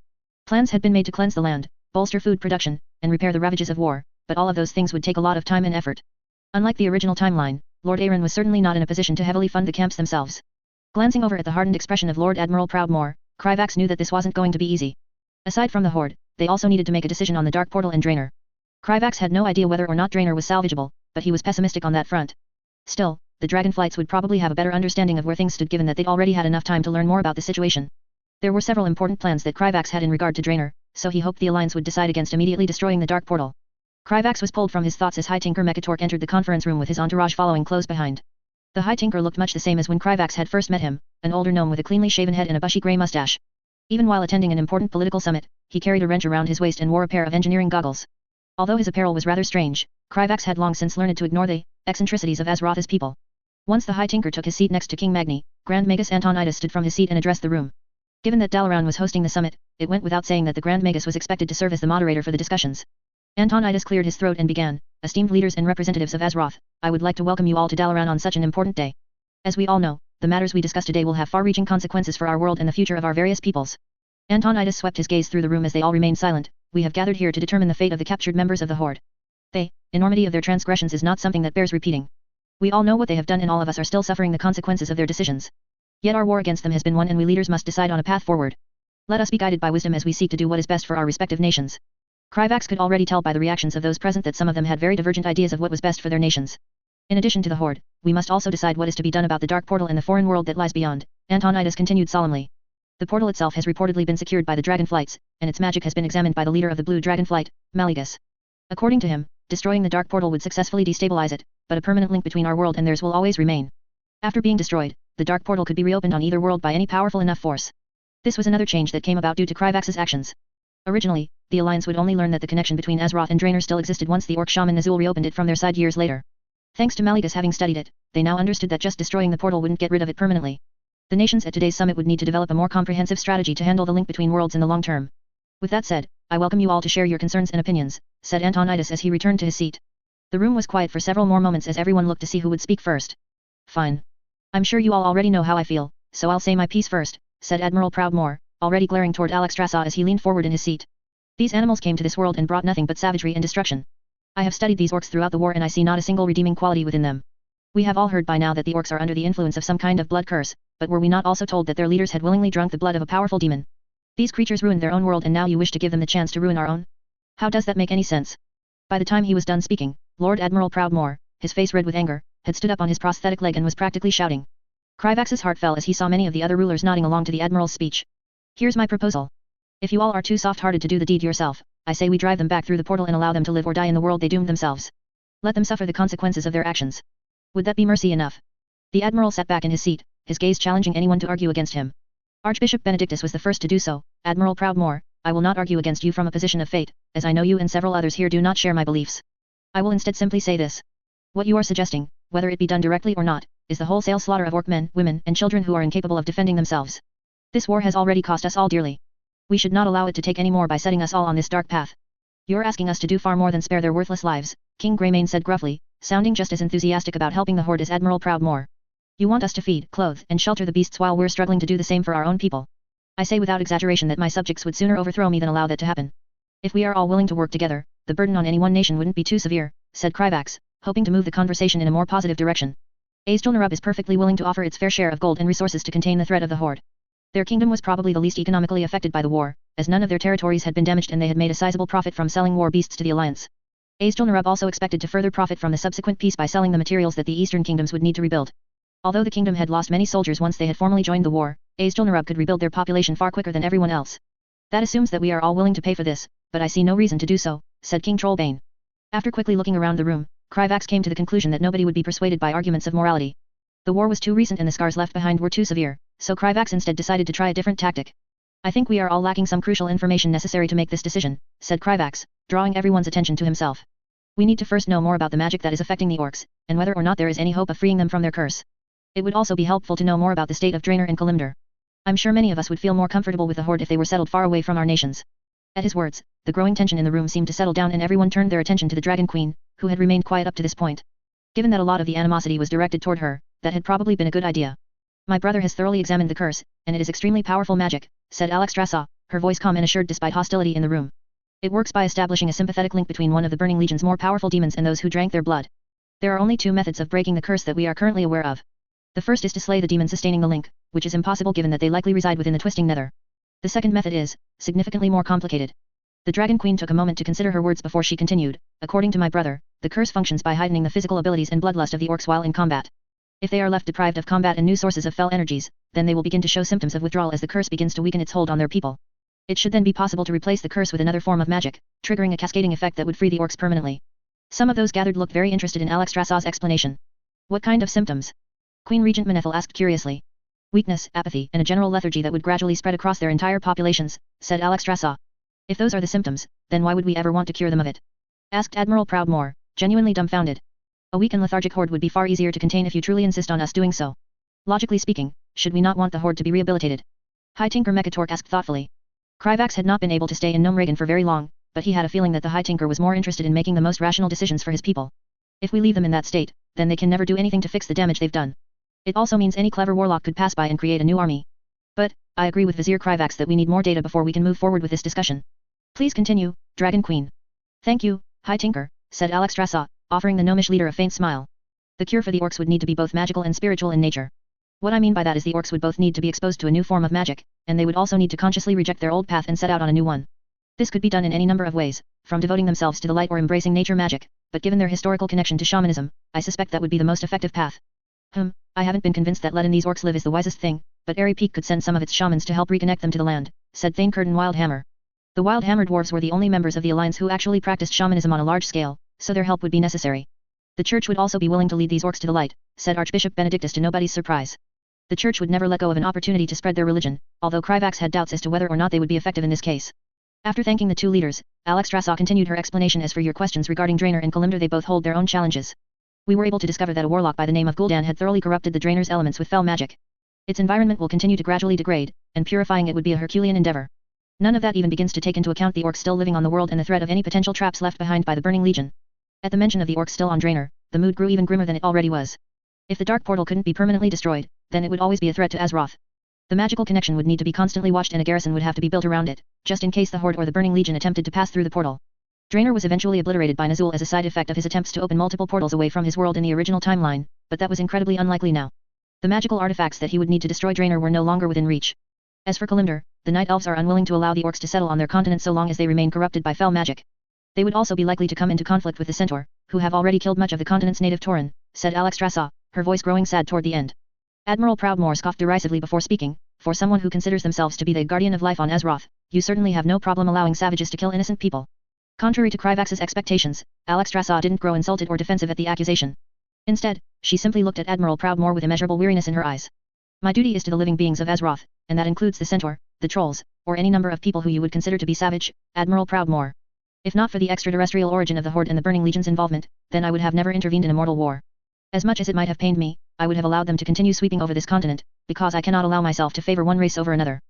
Speaker 1: Plans had been made to cleanse the land, bolster food production, and repair the ravages of war, but all of those things would take a lot of time and effort. Unlike the original timeline, Lordaeron was certainly not in a position to heavily fund the camps themselves. Glancing over at the hardened expression of Lord Admiral Proudmoore, Kryvax knew that this wasn't going to be easy. Aside from the Horde, they also needed to make a decision on the Dark Portal and Draenor. Kryvax had no idea whether or not Draenor was salvageable, but he was pessimistic on that front. Still, the Dragonflights would probably have a better understanding of where things stood given that they'd already had enough time to learn more about the situation. There were several important plans that Kryvax had in regard to Draenor, so he hoped the Alliance would decide against immediately destroying the Dark Portal. Kryvax was pulled from his thoughts as High Tinker Mekatork entered the conference room with his entourage following close behind. The High Tinker looked much the same as when Kryvax had first met him, an older gnome with a cleanly shaven head and a bushy grey mustache. Even while attending an important political summit, he carried a wrench around his waist and wore a pair of engineering goggles. Although his apparel was rather strange, Kryvax had long since learned to ignore the eccentricities of Azeroth's people. Once the High Tinker took his seat next to King Magni, Grand Magus Antonidas stood from his seat and addressed the room. Given that Dalaran was hosting the summit, it went without saying that the Grand Magus was expected to serve as the moderator for the discussions. Antonidas cleared his throat and began, "Esteemed leaders and representatives of Azeroth, I would like to welcome you all to Dalaran on such an important day. As we all know, the matters we discuss today will have far-reaching consequences for our world and the future of our various peoples." Antonidas swept his gaze through the room as they all remained silent. "We have gathered here to determine the fate of the captured members of the Horde. The enormity of their transgressions is not something that bears repeating. We all know what they have done and all of us are still suffering the consequences of their decisions. Yet our war against them has been won and we leaders must decide on a path forward. Let us be guided by wisdom as we seek to do what is best for our respective nations." Kryvax could already tell by the reactions of those present that some of them had very divergent ideas of what was best for their nations. "In addition to the Horde, we must also decide what is to be done about the Dark Portal and the foreign world that lies beyond," Antonidas continued solemnly. The portal itself has reportedly been secured by the dragonflights, and its magic has been examined by the leader of the blue dragonflight, Mallegus. According to him, destroying the dark portal would successfully destabilize it, but a permanent link between our world and theirs will always remain. After being destroyed, the dark portal could be reopened on either world by any powerful enough force. This was another change that came about due to Kryvax's actions. Originally, the Alliance would only learn that the connection between Azeroth and Draenor still existed once the orc shaman Azul reopened it from their side years later. Thanks to Mallegus having studied it, they now understood that just destroying the portal wouldn't get rid of it permanently. The nations at today's summit would need to develop a more comprehensive strategy to handle the link between worlds in the long term. With that said, I welcome you all to share your concerns and opinions, said Antonidas as he returned to his seat. The room was quiet for several more moments as everyone looked to see who would speak first. Fine. I'm sure you all already know how I feel, so I'll say my piece first, said Admiral Proudmoore, already glaring toward Alexstrasza as he leaned forward in his seat. These animals came to this world and brought nothing but savagery and destruction. I have studied these orcs throughout the war and I see not a single redeeming quality within them. We have all heard by now that the orcs are under the influence of some kind of blood curse, but were we not also told that their leaders had willingly drunk the blood of a powerful demon? These creatures ruined their own world and now you wish to give them the chance to ruin our own? How does that make any sense? By the time he was done speaking, Lord Admiral Proudmoore, his face red with anger, had stood up on his prosthetic leg and was practically shouting. Kryvax's heart fell as he saw many of the other rulers nodding along to the Admiral's speech. Here's my proposal. If you all are too soft-hearted to do the deed yourself, I say we drive them back through the portal and allow them to live or die in the world they doomed themselves. Let them suffer the consequences of their actions. Would that be mercy enough? The Admiral sat back in his seat, his gaze challenging anyone to argue against him. Archbishop Benedictus was the first to do so. Admiral Proudmoore, I will not argue against you from a position of fate, as I know you and several others here do not share my beliefs. I will instead simply say this. What you are suggesting, whether it be done directly or not, is the wholesale slaughter of orc men, women, and children who are incapable of defending themselves. This war has already cost us all dearly. We should not allow it to take any more by setting us all on this dark path. You're asking us to do far more than spare their worthless lives, King Greymane said gruffly, sounding just as enthusiastic about helping the Horde as Admiral Proudmoore. You want us to feed, clothe, and shelter the beasts while we're struggling to do the same for our own people. I say without exaggeration that my subjects would sooner overthrow me than allow that to happen. If we are all willing to work together, the burden on any one nation wouldn't be too severe, said Kryvax, hoping to move the conversation in a more positive direction. Azjol-Nerub is perfectly willing to offer its fair share of gold and resources to contain the threat of the Horde. Their kingdom was probably the least economically affected by the war, as none of their territories had been damaged and they had made a sizable profit from selling war beasts to the Alliance. Azjol-Nerub also expected to further profit from the subsequent peace by selling the materials that the eastern kingdoms would need to rebuild. Although the kingdom had lost many soldiers once they had formally joined the war, Azjol-Nerub could rebuild their population far quicker than everyone else. That assumes that we are all willing to pay for this, but I see no reason to do so, said King Trollbane. After quickly looking around the room, Kryvax came to the conclusion that nobody would be persuaded by arguments of morality. The war was too recent and the scars left behind were too severe, so Kryvax instead decided to try a different tactic. I think we are all lacking some crucial information necessary to make this decision, said Kryvax, drawing everyone's attention to himself. We need to first know more about the magic that is affecting the orcs, and whether or not there is any hope of freeing them from their curse. It would also be helpful to know more about the state of Draenor and Kalimdor. I'm sure many of us would feel more comfortable with the Horde if they were settled far away from our nations. At his words, the growing tension in the room seemed to settle down and everyone turned their attention to the Dragon Queen, who had remained quiet up to this point. Given that a lot of the animosity was directed toward her, that had probably been a good idea. My brother has thoroughly examined the curse, and it is extremely powerful magic, said Alexstrasza, her voice calm and assured despite hostility in the room. It works by establishing a sympathetic link between one of the Burning Legion's more powerful demons and those who drank their blood. There are only two methods of breaking the curse that we are currently aware of. The first is to slay the demon sustaining the link, which is impossible given that they likely reside within the Twisting Nether. The second method is, significantly more complicated. The Dragon Queen took a moment to consider her words before she continued. According to my brother, the curse functions by heightening the physical abilities and bloodlust of the orcs while in combat. If they are left deprived of combat and new sources of fell energies, then they will begin to show symptoms of withdrawal as the curse begins to weaken its hold on their people. It should then be possible to replace the curse with another form of magic, triggering a cascading effect that would free the orcs permanently. Some of those gathered looked very interested in Alexstrasza's explanation. What kind of symptoms? Queen Regent Manethil asked curiously. Weakness, apathy, and a general lethargy that would gradually spread across their entire populations, said Alexstrasza. If those are the symptoms, then why would we ever want to cure them of it? Asked Admiral Proudmoore, genuinely dumbfounded. A weak and lethargic Horde would be far easier to contain if you truly insist on us doing so. Logically speaking, should we not want the Horde to be rehabilitated? High Tinker Mekatork asked thoughtfully. Kryvax had not been able to stay in Gnomeregan for very long, but he had a feeling that the High Tinker was more interested in making the most rational decisions for his people. If we leave them in that state, then they can never do anything to fix the damage they've done. It also means any clever warlock could pass by and create a new army. But, I agree with Vizier Kryvax that we need more data before we can move forward with this discussion. Please continue, Dragon Queen. Thank you, High Tinker, said Alexstrasza, offering the gnomish leader a faint smile. The cure for the orcs would need to be both magical and spiritual in nature. What I mean by that is the orcs would both need to be exposed to a new form of magic, and they would also need to consciously reject their old path and set out on a new one. This could be done in any number of ways, from devoting themselves to the light or embracing nature magic, but given their historical connection to shamanism, I suspect that would be the most effective path. I haven't been convinced that letting these orcs live is the wisest thing, but Airy Peak could send some of its shamans to help reconnect them to the land, said Thane Curtin Wildhammer. The Wildhammer dwarves were the only members of the alliance who actually practiced shamanism on a large scale, so their help would be necessary. The church would also be willing to lead these orcs to the light, said Archbishop Benedictus to nobody's surprise. The church would never let go of an opportunity to spread their religion, although Kryvax had doubts as to whether or not they would be effective in this case. After thanking the two leaders, Alexstrasza continued her explanation. As for your questions regarding Draenor and Kalimdor, they both hold their own challenges. We were able to discover that a warlock by the name of Gul'dan had thoroughly corrupted the Draenor's elements with fell magic. Its environment will continue to gradually degrade, and purifying it would be a Herculean endeavor. None of that even begins to take into account the orcs still living on the world and the threat of any potential traps left behind by the Burning Legion. At the mention of the orcs still on Draenor, the mood grew even grimmer than it already was. If the dark portal couldn't be permanently destroyed, then it would always be a threat to Azeroth. The magical connection would need to be constantly watched and a garrison would have to be built around it, just in case the Horde or the Burning Legion attempted to pass through the portal. Draenor was eventually obliterated by Nazul as a side effect of his attempts to open multiple portals away from his world in the original timeline, but that was incredibly unlikely now. The magical artifacts that he would need to destroy Draenor were no longer within reach. As for Kalimdor, the Night Elves are unwilling to allow the orcs to settle on their continent so long as they remain corrupted by fell magic. They would also be likely to come into conflict with the Centaur, who have already killed much of the continent's native Tauren, said Alexstrasza, her voice growing sad toward the end. Admiral Proudmoore scoffed derisively before speaking. For someone who considers themselves to be the guardian of life on Azeroth, you certainly have no problem allowing savages to kill innocent people. Contrary to Kryvax's expectations, Alexstrasza didn't grow insulted or defensive at the accusation. Instead, she simply looked at Admiral Proudmoore with immeasurable weariness in her eyes. My duty is to the living beings of Azeroth, and that includes the Centaur, the Trolls, or any number of people who you would consider to be savage, Admiral Proudmoore. If not for the extraterrestrial origin of the Horde and the Burning Legion's involvement, then I would have never intervened in a mortal war. As much as it might have pained me, I would have allowed them to continue sweeping over this continent, because I cannot allow myself to favor one race over another.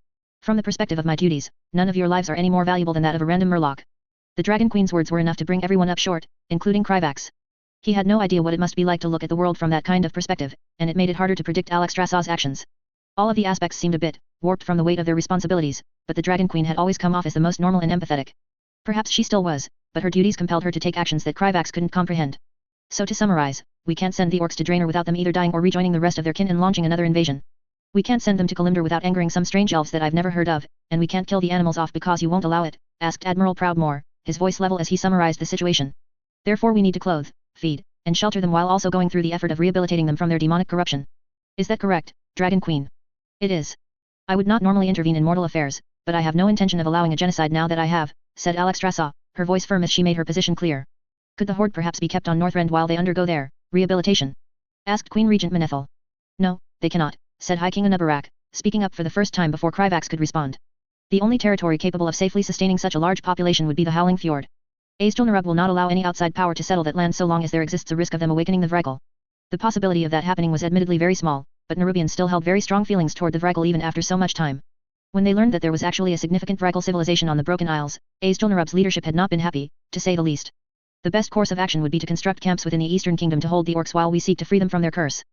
Speaker 1: From the perspective of my duties, none of your lives are any more valuable than that of a random Murloc. The Dragon Queen's words were enough to bring everyone up short, including Kryvax. He had no idea what it must be like to look at the world from that kind of perspective, and it made it harder to predict Alexstrasza's actions. All of the aspects seemed a bit warped from the weight of their responsibilities, but the Dragon Queen had always come off as the most normal and empathetic. Perhaps she still was, but her duties compelled her to take actions that Kryvax couldn't comprehend. So to summarize, we can't send the orcs to Draenor without them either dying or rejoining the rest of their kin and launching another invasion. We can't send them to Kalimdor without angering some strange elves that I've never heard of, and we can't kill the animals off because you won't allow it, asked Admiral Proudmoore, his voice level as he summarized the situation. Therefore we need to clothe, feed, and shelter them while also going through the effort of rehabilitating them from their demonic corruption. Is that correct, Dragon Queen? It is. I would not normally intervene in mortal affairs, but I have no intention of allowing a genocide now that I have, said Alexstrasza, her voice firm as she made her position clear. Could the Horde perhaps be kept on Northrend while they undergo their rehabilitation? Asked Queen Regent Menethil. No, they cannot, said High King Anubarak, speaking up for the first time before Kryvax could respond. The only territory capable of safely sustaining such a large population would be the Howling Fjord. Azjol-Nerub will not allow any outside power to settle that land so long as there exists a risk of them awakening the Vrykul. The possibility of that happening was admittedly very small, but Nerubian still held very strong feelings toward the Vrykul even after so much time. When they learned that there was actually a significant Vrykul civilization on the Broken Isles, Azjol-Nerub's leadership had not been happy, to say the least. The best course of action would be to construct camps within the Eastern Kingdom to hold the orcs while we seek to free them from their curse.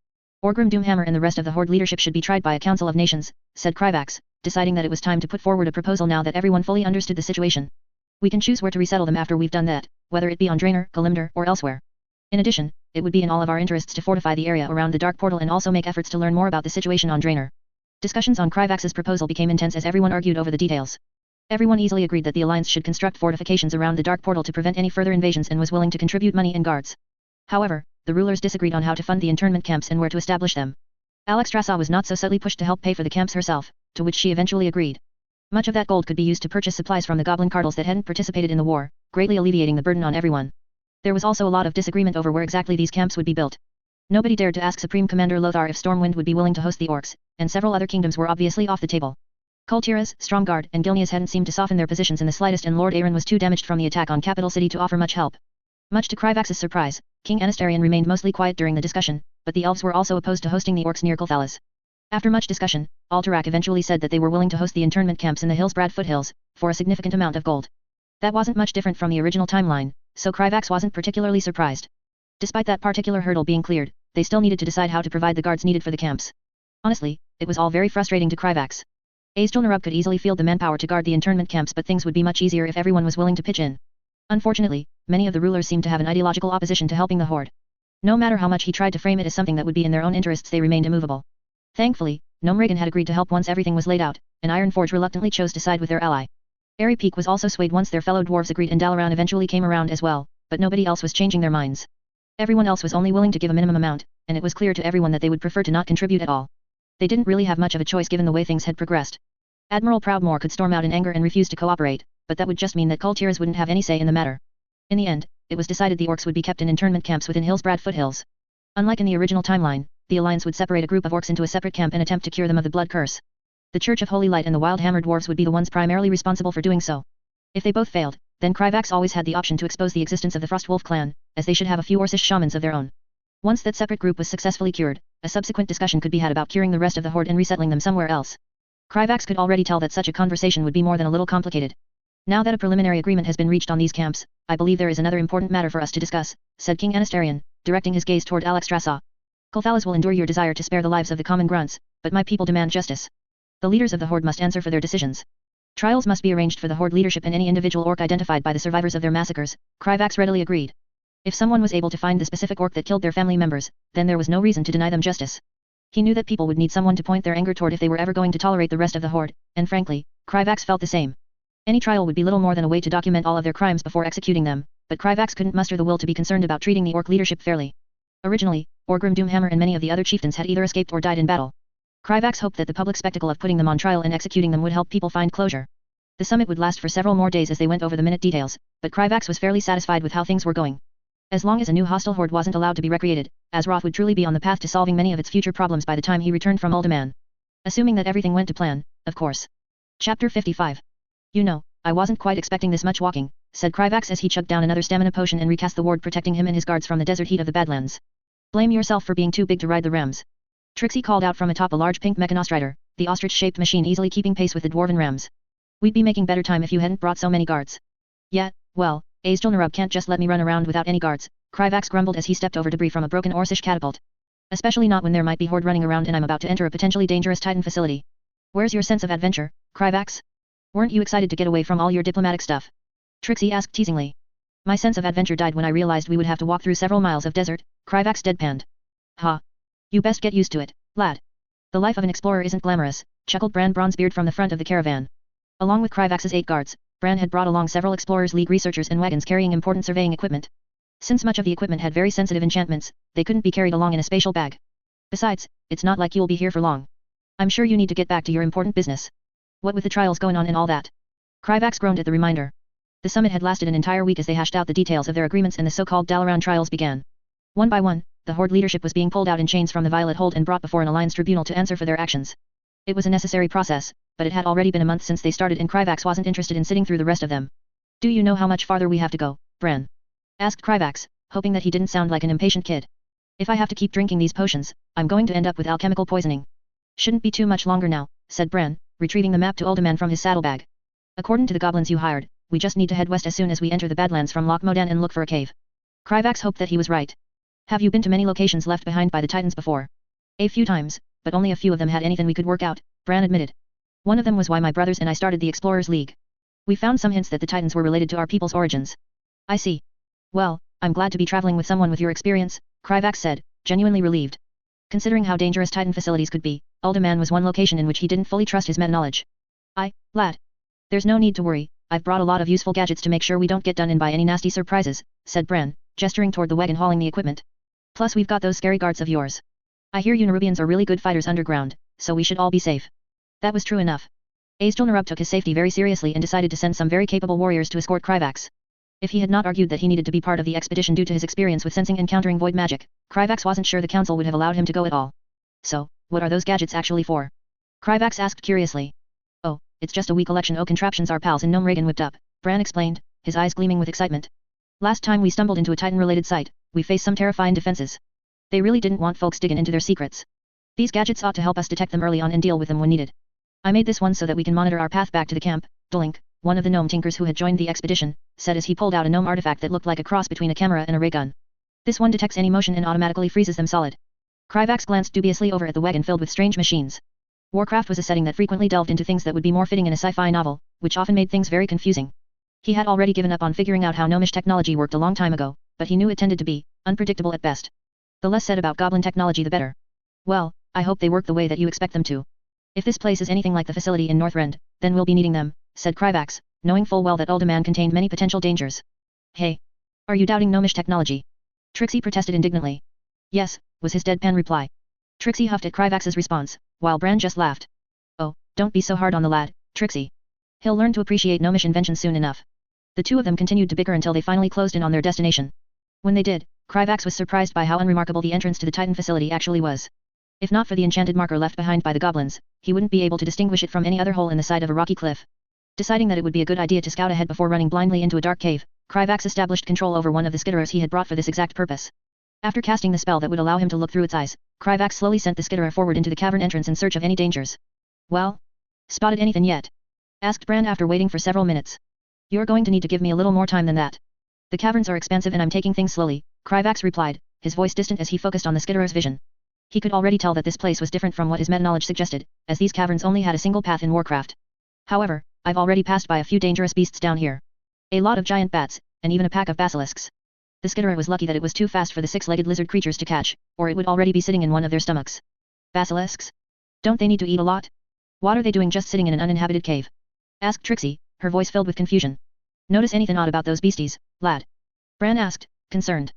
Speaker 1: Orgrim Doomhammer and the rest of the Horde leadership should be tried by a Council of Nations, said Kryvax, deciding that it was time to put forward a proposal now that everyone fully understood the situation. We can choose where to resettle them after we've done that, whether it be on Draenor, Kalimdor, or elsewhere. In addition, it would be in all of our interests to fortify the area around the Dark Portal and also make efforts to learn more about the situation on Draenor. Discussions on Kryvax's proposal became intense as everyone argued over the details. Everyone easily agreed that the Alliance should construct fortifications around the Dark Portal to prevent any further invasions and was willing to contribute money and guards. However, the rulers disagreed on how to fund the internment camps and where to establish them. Alexstrasza was not so subtly pushed to help pay for the camps herself, to which she eventually agreed. Much of that gold could be used to purchase supplies from the goblin cartels that hadn't participated in the war, greatly alleviating the burden on everyone. There was also a lot of disagreement over where exactly these camps would be built. Nobody dared to ask Supreme Commander Lothar if Stormwind would be willing to host the orcs, and several other kingdoms were obviously off the table. Kultiras, Stromgarde, and Gilneas hadn't seemed to soften their positions in the slightest, and Lordaeron was too damaged from the attack on Capital City to offer much help. Much to Kryvax's surprise, King Anastarion remained mostly quiet during the discussion, but the elves were also opposed to hosting the orcs near Kulthalas. After much discussion, Alterac eventually said that they were willing to host the internment camps in the Hillsbrad foothills, for a significant amount of gold. That wasn't much different from the original timeline, so Kryvax wasn't particularly surprised. Despite that particular hurdle being cleared, they still needed to decide how to provide the guards needed for the camps. Honestly, it was all very frustrating to Kryvax. Azjol-Nerub could easily field the manpower to guard the internment camps, but things would be much easier if everyone was willing to pitch in. Unfortunately, many of the rulers seemed to have an ideological opposition to helping the Horde. No matter how much he tried to frame it as something that would be in their own interests, they remained immovable. Thankfully, Gnome Regan had agreed to help once everything was laid out, and Ironforge reluctantly chose to side with their ally. Airy Peak was also swayed once their fellow dwarves agreed, and Dalaran eventually came around as well, but nobody else was changing their minds. Everyone else was only willing to give a minimum amount, and it was clear to everyone that they would prefer to not contribute at all. They didn't really have much of a choice given the way things had progressed. Admiral Proudmoore could storm out in anger and refuse to cooperate, but that would just mean that Kultiras wouldn't have any say in the matter. In the end, it was decided the orcs would be kept in internment camps within Hillsbrad foothills. Unlike in the original timeline, the Alliance would separate a group of orcs into a separate camp and attempt to cure them of the blood curse. The Church of Holy Light and the Wild Hammer Dwarves would be the ones primarily responsible for doing so. If they both failed, then Kryvax always had the option to expose the existence of the Frostwolf clan, as they should have a few Orcish shamans of their own. Once that separate group was successfully cured, a subsequent discussion could be had about curing the rest of the Horde and resettling them somewhere else. Kryvax could already tell that such a conversation would be more than a little complicated. Now that a preliminary agreement has been reached on these camps, I believe there is another important matter for us to discuss, said King Anastarian, directing his gaze toward Alexstrasza. Kulthalas will endure your desire to spare the lives of the common grunts, but my people demand justice. The leaders of the Horde must answer for their decisions. Trials must be arranged for the Horde leadership and any individual orc identified by the survivors of their massacres, Kryvax readily agreed. If someone was able to find the specific orc that killed their family members, then there was no reason to deny them justice. He knew that people would need someone to point their anger toward if they were ever going to tolerate the rest of the Horde, and frankly, Kryvax felt the same. Any trial would be little more than a way to document all of their crimes before executing them, but Kryvax couldn't muster the will to be concerned about treating the orc leadership fairly. Originally, Orgrim Doomhammer and many of the other chieftains had either escaped or died in battle. Kryvax hoped that the public spectacle of putting them on trial and executing them would help people find closure. The summit would last for several more days as they went over the minute details, but Kryvax was fairly satisfied with how things were going. As long as a new hostile horde wasn't allowed to be recreated, Azeroth would truly be on the path to solving many of its future problems by the time he returned from Uldaman. Assuming that everything went to plan, of course. Chapter 55. You know, I wasn't quite expecting this much walking, said Kryvax as he chugged down another stamina potion and recast the ward protecting him and his guards from the desert heat of the Badlands. Blame yourself for being too big to ride the rams. Trixie called out from atop a large pink mechanostrider, the ostrich-shaped machine easily keeping pace with the dwarven rams. We'd be making better time if you hadn't brought so many guards. Yeah, well, Azjol-Nerub can't just let me run around without any guards, Kryvax grumbled as he stepped over debris from a broken Orcish catapult. Especially not when there might be Horde running around and I'm about to enter a potentially dangerous Titan facility. Where's your sense of adventure, Kryvax? Weren't you excited to get away from all your diplomatic stuff? Trixie asked teasingly. My sense of adventure died when I realized we would have to walk through several miles of desert, Kryvax deadpanned. Ha! You best get used to it, lad. The life of an explorer isn't glamorous, chuckled Bran Bronzebeard from the front of the caravan. Along with Kryvax's 8 guards, Bran had brought along several Explorers League researchers and wagons carrying important surveying equipment. Since much of the equipment had very sensitive enchantments, they couldn't be carried along in a spatial bag. Besides, it's not like you'll be here for long. I'm sure you need to get back to your important business. What with the trials going on and all that? Kryvax groaned at the reminder. The summit had lasted an entire week as they hashed out the details of their agreements and the so-called Dalaran trials began. One by one, the Horde leadership was being pulled out in chains from the Violet Hold and brought before an Alliance tribunal to answer for their actions. It was a necessary process, but it had already been a month since they started and Kryvax wasn't interested in sitting through the rest of them. Do you know how much farther we have to go, Bran? Asked Kryvax, hoping that he didn't sound like an impatient kid. If I have to keep drinking these potions, I'm going to end up with alchemical poisoning. Shouldn't be too much longer now, said Bran, retrieving the map to Uldaman from his saddlebag. According to the goblins you hired, we just need to head west as soon as we enter the Badlands from Loch Modan and look for a cave. Kryvax hoped that he was right. Have you been to many locations left behind by the Titans before? A few times, but only a few of them had anything we could work out, Bran admitted. One of them was why my brothers and I started the Explorers League. We found some hints that the Titans were related to our people's origins. I see. Well, I'm glad to be traveling with someone with your experience, Kryvax said, genuinely relieved. Considering how dangerous Titan facilities could be, Uldaman was one location in which he didn't fully trust his meta-knowledge. Lad. There's no need to worry, I've brought a lot of useful gadgets to make sure we don't get done in by any nasty surprises, said Bran, gesturing toward the wagon hauling the equipment. Plus we've got those scary guards of yours. I hear you Nerubians are really good fighters underground, so we should all be safe. That was true enough. Azjol-Nerub took his safety very seriously and decided to send some very capable warriors to escort Kryvax. If he had not argued that he needed to be part of the expedition due to his experience with sensing and countering void magic, Kryvax wasn't sure the council would have allowed him to go at all. So, what are those gadgets actually for? Kryvax asked curiously. Oh, it's just a wee collection o' contraptions our pals in Gnome Reagan whipped up, Bran explained, his eyes gleaming with excitement. Last time we stumbled into a Titan-related site, we faced some terrifying defenses. They really didn't want folks digging into their secrets. These gadgets ought to help us detect them early on and deal with them when needed. I made this one so that we can monitor our path back to the camp, Dolink, one of the gnome tinkers who had joined the expedition, said as he pulled out a gnome artifact that looked like a cross between a camera and a ray gun. This one detects any motion and automatically freezes them solid. Kryvax glanced dubiously over at the wagon filled with strange machines. Warcraft was a setting that frequently delved into things that would be more fitting in a sci-fi novel, which often made things very confusing. He had already given up on figuring out how gnomish technology worked a long time ago, but he knew it tended to be unpredictable at best. The less said about goblin technology the better. Well, I hope they work the way that you expect them to. If this place is anything like the facility in Northrend, then we'll be needing them, said Kryvax, knowing full well that Uldaman contained many potential dangers. Hey! Are you doubting gnomish technology? Trixie protested indignantly. Yes, was his deadpan reply. Trixie huffed at Kryvax's response, while Bran just laughed. Oh, don't be so hard on the lad, Trixie. He'll learn to appreciate gnomish inventions soon enough. The two of them continued to bicker until they finally closed in on their destination. When they did, Kryvax was surprised by how unremarkable the entrance to the Titan facility actually was. If not for the enchanted marker left behind by the goblins, he wouldn't be able to distinguish it from any other hole in the side of a rocky cliff. Deciding that it would be a good idea to scout ahead before running blindly into a dark cave, Kryvax established control over one of the skitterers he had brought for this exact purpose. After casting the spell that would allow him to look through its eyes, Kryvax slowly sent the skitterer forward into the cavern entrance in search of any dangers. Well? Spotted anything yet? Asked Bran after waiting for several minutes. You're going to need to give me a little more time than that. The caverns are expansive and I'm taking things slowly, Kryvax replied, his voice distant as he focused on the skitterer's vision. He could already tell that this place was different from what his meta-knowledge suggested, as these caverns only had a single path in Warcraft. However, I've already passed by a few dangerous beasts down here. A lot of giant bats, and even a pack of basilisks. The skitterer was lucky that it was too fast for the six-legged lizard creatures to catch, or it would already be sitting in one of their stomachs. Basilisks? Don't they need to eat a lot? What are they doing just sitting in an uninhabited cave? Asked Trixie, her voice filled with confusion. Notice anything odd about those beasties, lad? Bran asked, concerned.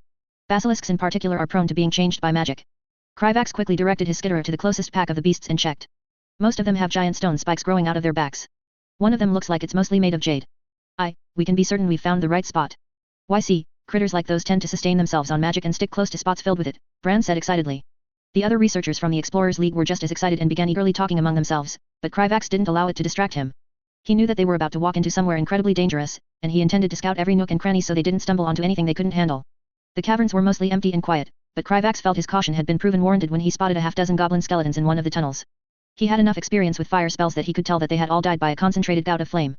Speaker 1: Basilisks in particular are prone to being changed by magic. Kryvax quickly directed his skitterer to the closest pack of the beasts and checked. Most of them have giant stone spikes growing out of their backs. One of them looks like it's mostly made of jade. We can be certain we've found the right spot. Why see, critters like those tend to sustain themselves on magic and stick close to spots filled with it, Bran said excitedly. The other researchers from the Explorers League were just as excited and began eagerly talking among themselves, but Kryvax didn't allow it to distract him. He knew that they were about to walk into somewhere incredibly dangerous, and he intended to scout every nook and cranny so they didn't stumble onto anything they couldn't handle. The caverns were mostly empty and quiet, but Kryvax felt his caution had been proven warranted when he spotted a half-dozen goblin skeletons in one of the tunnels. He had enough experience with fire spells that he could tell that they had all died by a concentrated gout of flame.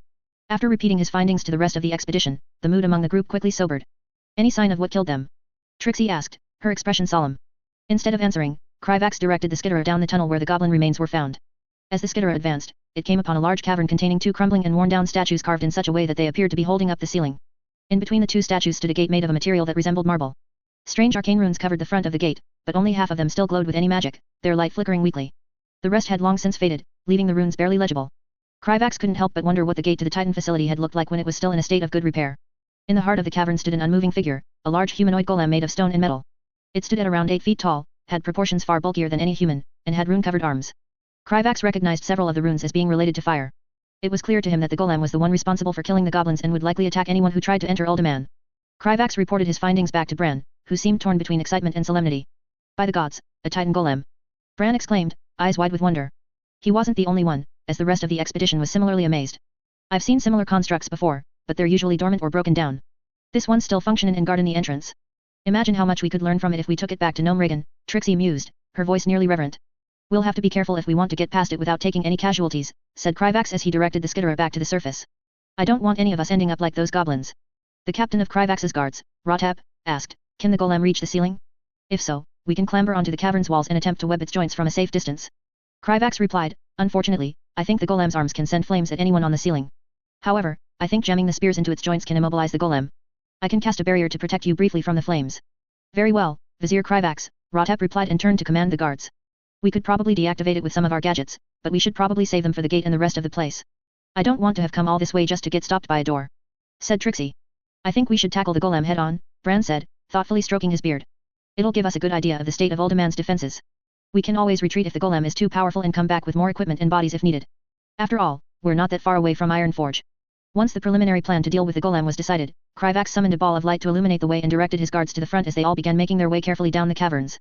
Speaker 1: After repeating his findings to the rest of the expedition, the mood among the group quickly sobered. Any sign of what killed them? Trixie asked, her expression solemn. Instead of answering, Kryvax directed the skitterer down the tunnel where the goblin remains were found. As the skitterer advanced, it came upon a large cavern containing two crumbling and worn-down statues carved in such a way that they appeared to be holding up the ceiling. In between the two statues stood a gate made of a material that resembled marble. Strange arcane runes covered the front of the gate, but only half of them still glowed with any magic, their light flickering weakly. The rest had long since faded, leaving the runes barely legible. Kryvax couldn't help but wonder what the gate to the Titan facility had looked like when it was still in a state of good repair. In the heart of the cavern stood an unmoving figure, a large humanoid golem made of stone and metal. It stood at around 8 feet tall, had proportions far bulkier than any human, and had rune-covered arms. Kryvax recognized several of the runes as being related to fire. It was clear to him that the golem was the one responsible for killing the goblins and would likely attack anyone who tried to enter Uldaman. Kryvax reported his findings back to Bran, who seemed torn between excitement and solemnity. By the gods, a Titan golem! Bran exclaimed, eyes wide with wonder. He wasn't the only one, as the rest of the expedition was similarly amazed. I've seen similar constructs before, but they're usually dormant or broken down. This one's still functioning and guarding the entrance. Imagine how much we could learn from it if we took it back to Gnome Regan, Trixie mused, her voice nearly reverent. We'll have to be careful if we want to get past it without taking any casualties, said Kryvax as he directed the skitterer back to the surface. I don't want any of us ending up like those goblins. The captain of Kryvax's guards, Rotap, asked, can the golem reach the ceiling? If so, we can clamber onto the cavern's walls and attempt to web its joints from a safe distance. Kryvax replied, unfortunately, I think the golem's arms can send flames at anyone on the ceiling. However, I think jamming the spears into its joints can immobilize the golem. I can cast a barrier to protect you briefly from the flames. Very well, Vizier Kryvax, Rotap replied and turned to command the guards. We could probably deactivate it with some of our gadgets, but we should probably save them for the gate and the rest of the place. I don't want to have come all this way just to get stopped by a door, said Trixie. I think we should tackle the golem head-on, Bran said, thoughtfully stroking his beard. It'll give us a good idea of the state of Uldaman's defenses. We can always retreat if the golem is too powerful and come back with more equipment and bodies if needed. After all, we're not that far away from Ironforge. Once the preliminary plan to deal with the golem was decided, Kryvax summoned a ball of light to illuminate the way and directed his guards to the front as they all began making their way carefully down the caverns.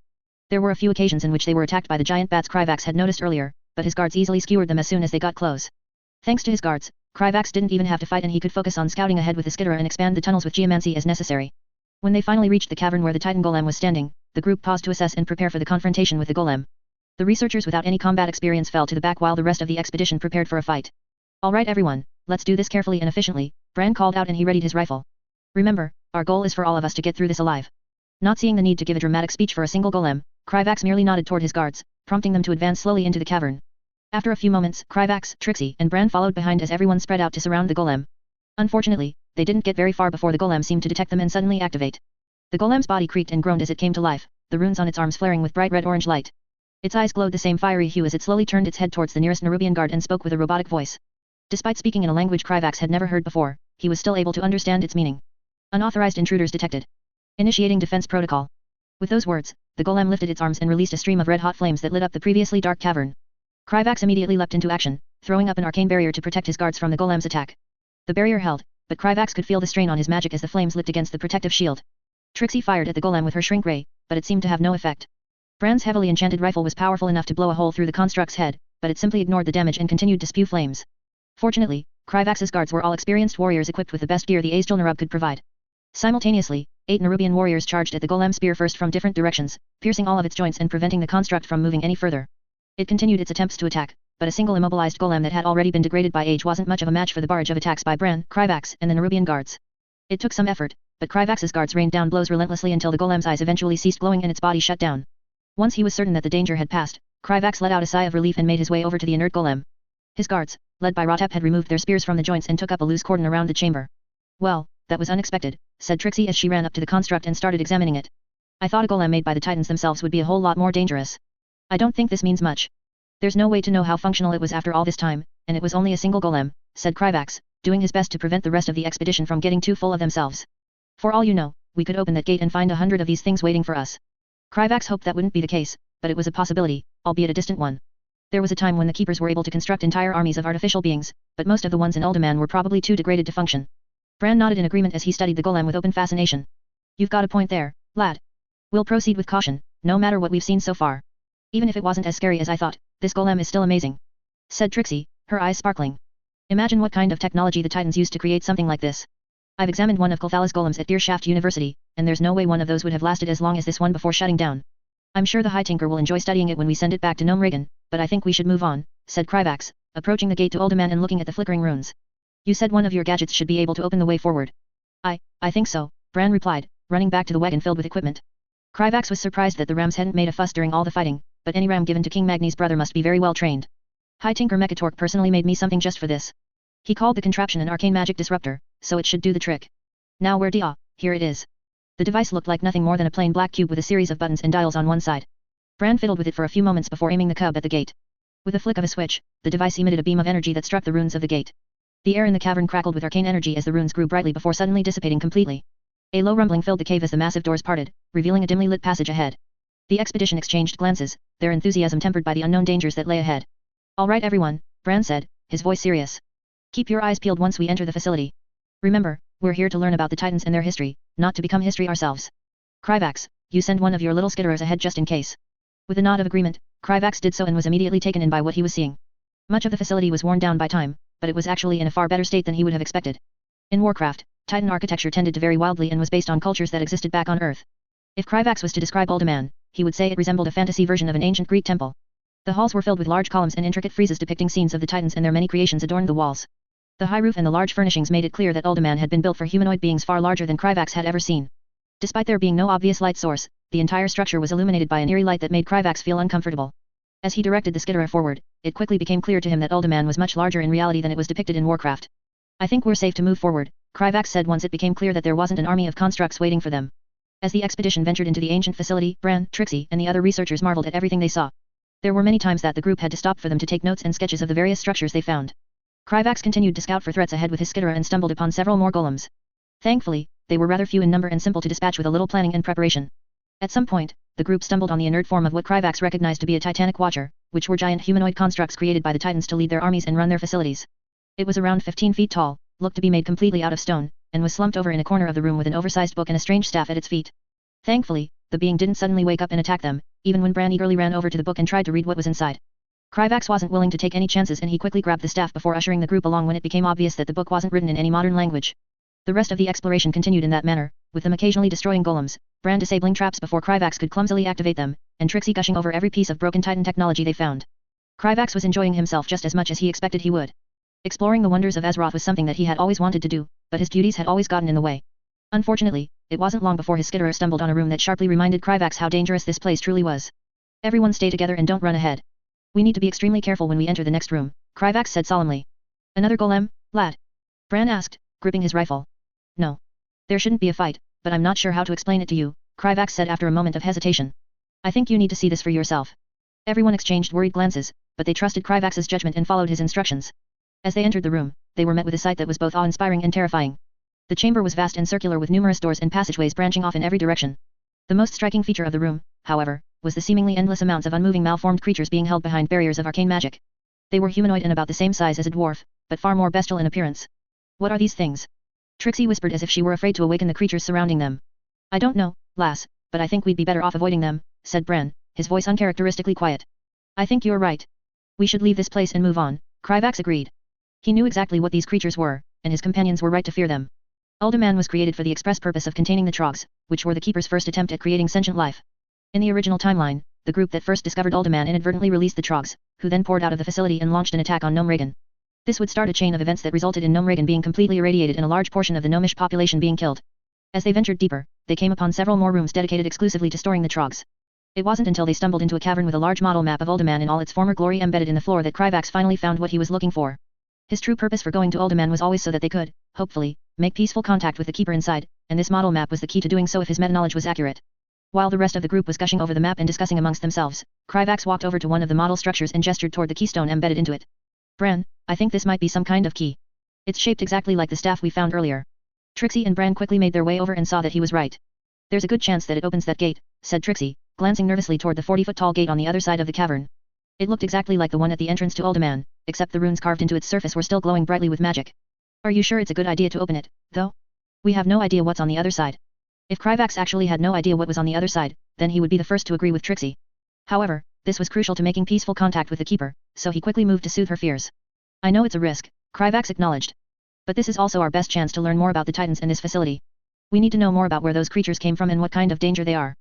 Speaker 1: There were a few occasions in which they were attacked by the giant bats Kryvax had noticed earlier, but his guards easily skewered them as soon as they got close. Thanks to his guards, Kryvax didn't even have to fight and he could focus on scouting ahead with the skitterer and expand the tunnels with geomancy as necessary. When they finally reached the cavern where the Titan golem was standing, the group paused to assess and prepare for the confrontation with the golem. The researchers without any combat experience fell to the back while the rest of the expedition prepared for a fight. All right everyone, let's do this carefully and efficiently, Bran called out and he readied his rifle. Remember, our goal is for all of us to get through this alive. Not seeing the need to give a dramatic speech for a single golem, Kryvax merely nodded toward his guards, prompting them to advance slowly into the cavern. After a few moments, Kryvax, Trixie, and Bran followed behind as everyone spread out to surround the golem. Unfortunately, they didn't get very far before the golem seemed to detect them and suddenly activate. The golem's body creaked and groaned as it came to life, the runes on its arms flaring with bright red-orange light. Its eyes glowed the same fiery hue as it slowly turned its head towards the nearest Nerubian guard and spoke with a robotic voice. Despite speaking in a language Kryvax had never heard before, he was still able to understand its meaning. Unauthorized intruders detected. Initiating defense protocol. With those words, the golem lifted its arms and released a stream of red-hot flames that lit up the previously dark cavern. Kryvax immediately leapt into action, throwing up an arcane barrier to protect his guards from the golem's attack. The barrier held, but Kryvax could feel the strain on his magic as the flames licked against the protective shield. Trixie fired at the golem with her shrink ray, but it seemed to have no effect. Bran's heavily enchanted rifle was powerful enough to blow a hole through the construct's head, but it simply ignored the damage and continued to spew flames. Fortunately, Kryvax's guards were all experienced warriors equipped with the best gear the Azjol-Nerub could provide. Simultaneously, 8 Nerubian warriors charged at the golem spear first from different directions, piercing all of its joints and preventing the construct from moving any further. It continued its attempts to attack, but a single immobilized golem that had already been degraded by age wasn't much of a match for the barrage of attacks by Bran, Kryvax, and the Nerubian guards. It took some effort, but Kryvax's guards rained down blows relentlessly until the golem's eyes eventually ceased glowing and its body shut down. Once he was certain that the danger had passed, Kryvax let out a sigh of relief and made his way over to the inert golem. His guards, led by Rotep, had removed their spears from the joints and took up a loose cordon around the chamber. "Well, that was unexpected," said Trixie as she ran up to the construct and started examining it. "I thought a golem made by the Titans themselves would be a whole lot more dangerous. I don't think this means much. There's no way to know how functional it was after all this time, and it was only a single golem," said Kryvax, doing his best to prevent the rest of the expedition from getting too full of themselves. "For all you know, we could open that gate and find 100 of these things waiting for us." Kryvax hoped that wouldn't be the case, but it was a possibility, albeit a distant one. There was a time when the keepers were able to construct entire armies of artificial beings, but most of the ones in Uldaman were probably too degraded to function. Bran nodded in agreement as he studied the golem with open fascination. "You've got a point there, lad. We'll proceed with caution, no matter what we've seen so far. Even if it wasn't as scary as I thought, this golem is still amazing," said Trixie, her eyes sparkling. "Imagine what kind of technology the Titans used to create something like this. I've examined one of Kulthala's golems at Deershaft University, and there's no way one of those would have lasted as long as this one before shutting down. I'm sure the High Tinker will enjoy studying it when we send it back to Gnome Regan, but I think we should move on," said Kryvax, approaching the gate to Uldaman and looking at the flickering runes. "You said one of your gadgets should be able to open the way forward." I think so," Bran replied, running back to the wagon filled with equipment. Kryvax was surprised that the rams hadn't made a fuss during all the fighting, but any ram given to King Magni's brother must be very well trained. High Tinker Mechatork personally made me something just for this. He called the contraption an arcane magic disruptor, so it should do the trick. Now here it is. The device looked like nothing more than a plain black cube with a series of buttons and dials on one side. Bran fiddled with it for a few moments before aiming the cub at the gate. With a flick of a switch, the device emitted a beam of energy that struck the runes of the gate. The air in the cavern crackled with arcane energy as the runes grew brightly before suddenly dissipating completely. A low rumbling filled the cave as the massive doors parted, revealing a dimly lit passage ahead. The expedition exchanged glances, their enthusiasm tempered by the unknown dangers that lay ahead. "All right everyone," Bran said, his voice serious. "Keep your eyes peeled once we enter the facility. Remember, we're here to learn about the Titans and their history, not to become history ourselves. Kryvax, you send one of your little skitterers ahead just in case." With a nod of agreement, Kryvax did so and was immediately taken in by what he was seeing. Much of the facility was worn down by time, but it was actually in a far better state than he would have expected. In Warcraft, Titan architecture tended to vary wildly and was based on cultures that existed back on Earth. If Kryvax was to describe Uldaman, he would say it resembled a fantasy version of an ancient Greek temple. The halls were filled with large columns and intricate friezes depicting scenes of the Titans and their many creations adorned the walls. The high roof and the large furnishings made it clear that Uldaman had been built for humanoid beings far larger than Kryvax had ever seen. Despite there being no obvious light source, the entire structure was illuminated by an eerie light that made Kryvax feel uncomfortable. As he directed the skitterer forward, it quickly became clear to him that Uldaman was much larger in reality than it was depicted in Warcraft. "I think we're safe to move forward," Kryvax said once it became clear that there wasn't an army of constructs waiting for them. As the expedition ventured into the ancient facility, Bran, Trixie, and the other researchers marveled at everything they saw. There were many times that the group had to stop for them to take notes and sketches of the various structures they found. Kryvax continued to scout for threats ahead with his skitterer and stumbled upon several more golems. Thankfully, they were rather few in number and simple to dispatch with a little planning and preparation. At some point, the group stumbled on the inert form of what Kryvax recognized to be a Titanic Watcher, which were giant humanoid constructs created by the Titans to lead their armies and run their facilities. It was around 15 feet tall, looked to be made completely out of stone, and was slumped over in a corner of the room with an oversized book and a strange staff at its feet. Thankfully, the being didn't suddenly wake up and attack them, even when Bran eagerly ran over to the book and tried to read what was inside. Kryvax wasn't willing to take any chances and he quickly grabbed the staff before ushering the group along when it became obvious that the book wasn't written in any modern language. The rest of the exploration continued in that manner, with them occasionally destroying golems, Bran disabling traps before Kryvax could clumsily activate them, and Trixie gushing over every piece of broken Titan technology they found. Kryvax was enjoying himself just as much as he expected he would. Exploring the wonders of Azeroth was something that he had always wanted to do, but his duties had always gotten in the way. Unfortunately, it wasn't long before his skitterer stumbled on a room that sharply reminded Kryvax how dangerous this place truly was. "Everyone stay together and don't run ahead. We need to be extremely careful when we enter the next room," Kryvax said solemnly. "Another golem, lad?" Bran asked, gripping his rifle. "No. There shouldn't be a fight, but I'm not sure how to explain it to you," Kryvax said after a moment of hesitation. "I think you need to see this for yourself." Everyone exchanged worried glances, but they trusted Kryvax's judgment and followed his instructions. As they entered the room, they were met with a sight that was both awe-inspiring and terrifying. The chamber was vast and circular with numerous doors and passageways branching off in every direction. The most striking feature of the room, however, was the seemingly endless amounts of unmoving malformed creatures being held behind barriers of arcane magic. They were humanoid and about the same size as a dwarf, but far more bestial in appearance. What are these things? Trixie whispered as if she were afraid to awaken the creatures surrounding them. I don't know, lass, but I think we'd be better off avoiding them, said Bran, his voice uncharacteristically quiet. I think you're right. We should leave this place and move on, Kryvax agreed. He knew exactly what these creatures were, and his companions were right to fear them. Uldaman was created for the express purpose of containing the Trogs, which were the Keeper's first attempt at creating sentient life. In the original timeline, the group that first discovered Uldaman inadvertently released the Trogs, who then poured out of the facility and launched an attack on Gnome Regan. This would start a chain of events that resulted in Gnome Regan being completely irradiated and a large portion of the gnomish population being killed. As they ventured deeper, they came upon several more rooms dedicated exclusively to storing the Trogs. It wasn't until they stumbled into a cavern with a large model map of Uldaman in all its former glory embedded in the floor that Kryvax finally found what he was looking for. His true purpose for going to Uldaman was always so that they could, hopefully, make peaceful contact with the Keeper inside, and this model map was the key to doing so if his meta-knowledge was accurate. While the rest of the group was gushing over the map and discussing amongst themselves, Kryvax walked over to one of the model structures and gestured toward the keystone embedded into it. Bran, I think this might be some kind of key. It's shaped exactly like the staff we found earlier. Trixie and Bran quickly made their way over and saw that he was right. There's a good chance that it opens that gate, said Trixie, glancing nervously toward the 40-foot-tall gate on the other side of the cavern. It looked exactly like the one at the entrance to Uldaman, except the runes carved into its surface were still glowing brightly with magic. Are you sure it's a good idea to open it, though? We have no idea what's on the other side. If Kryvax actually had no idea what was on the other side, then he would be the first to agree with Trixie. However, this was crucial to making peaceful contact with the Keeper, so he quickly moved to soothe her fears. I know it's a risk, Kryvax acknowledged. But this is also our best chance to learn more about the Titans in this facility. We need to know more about where those creatures came from and what kind of danger they are.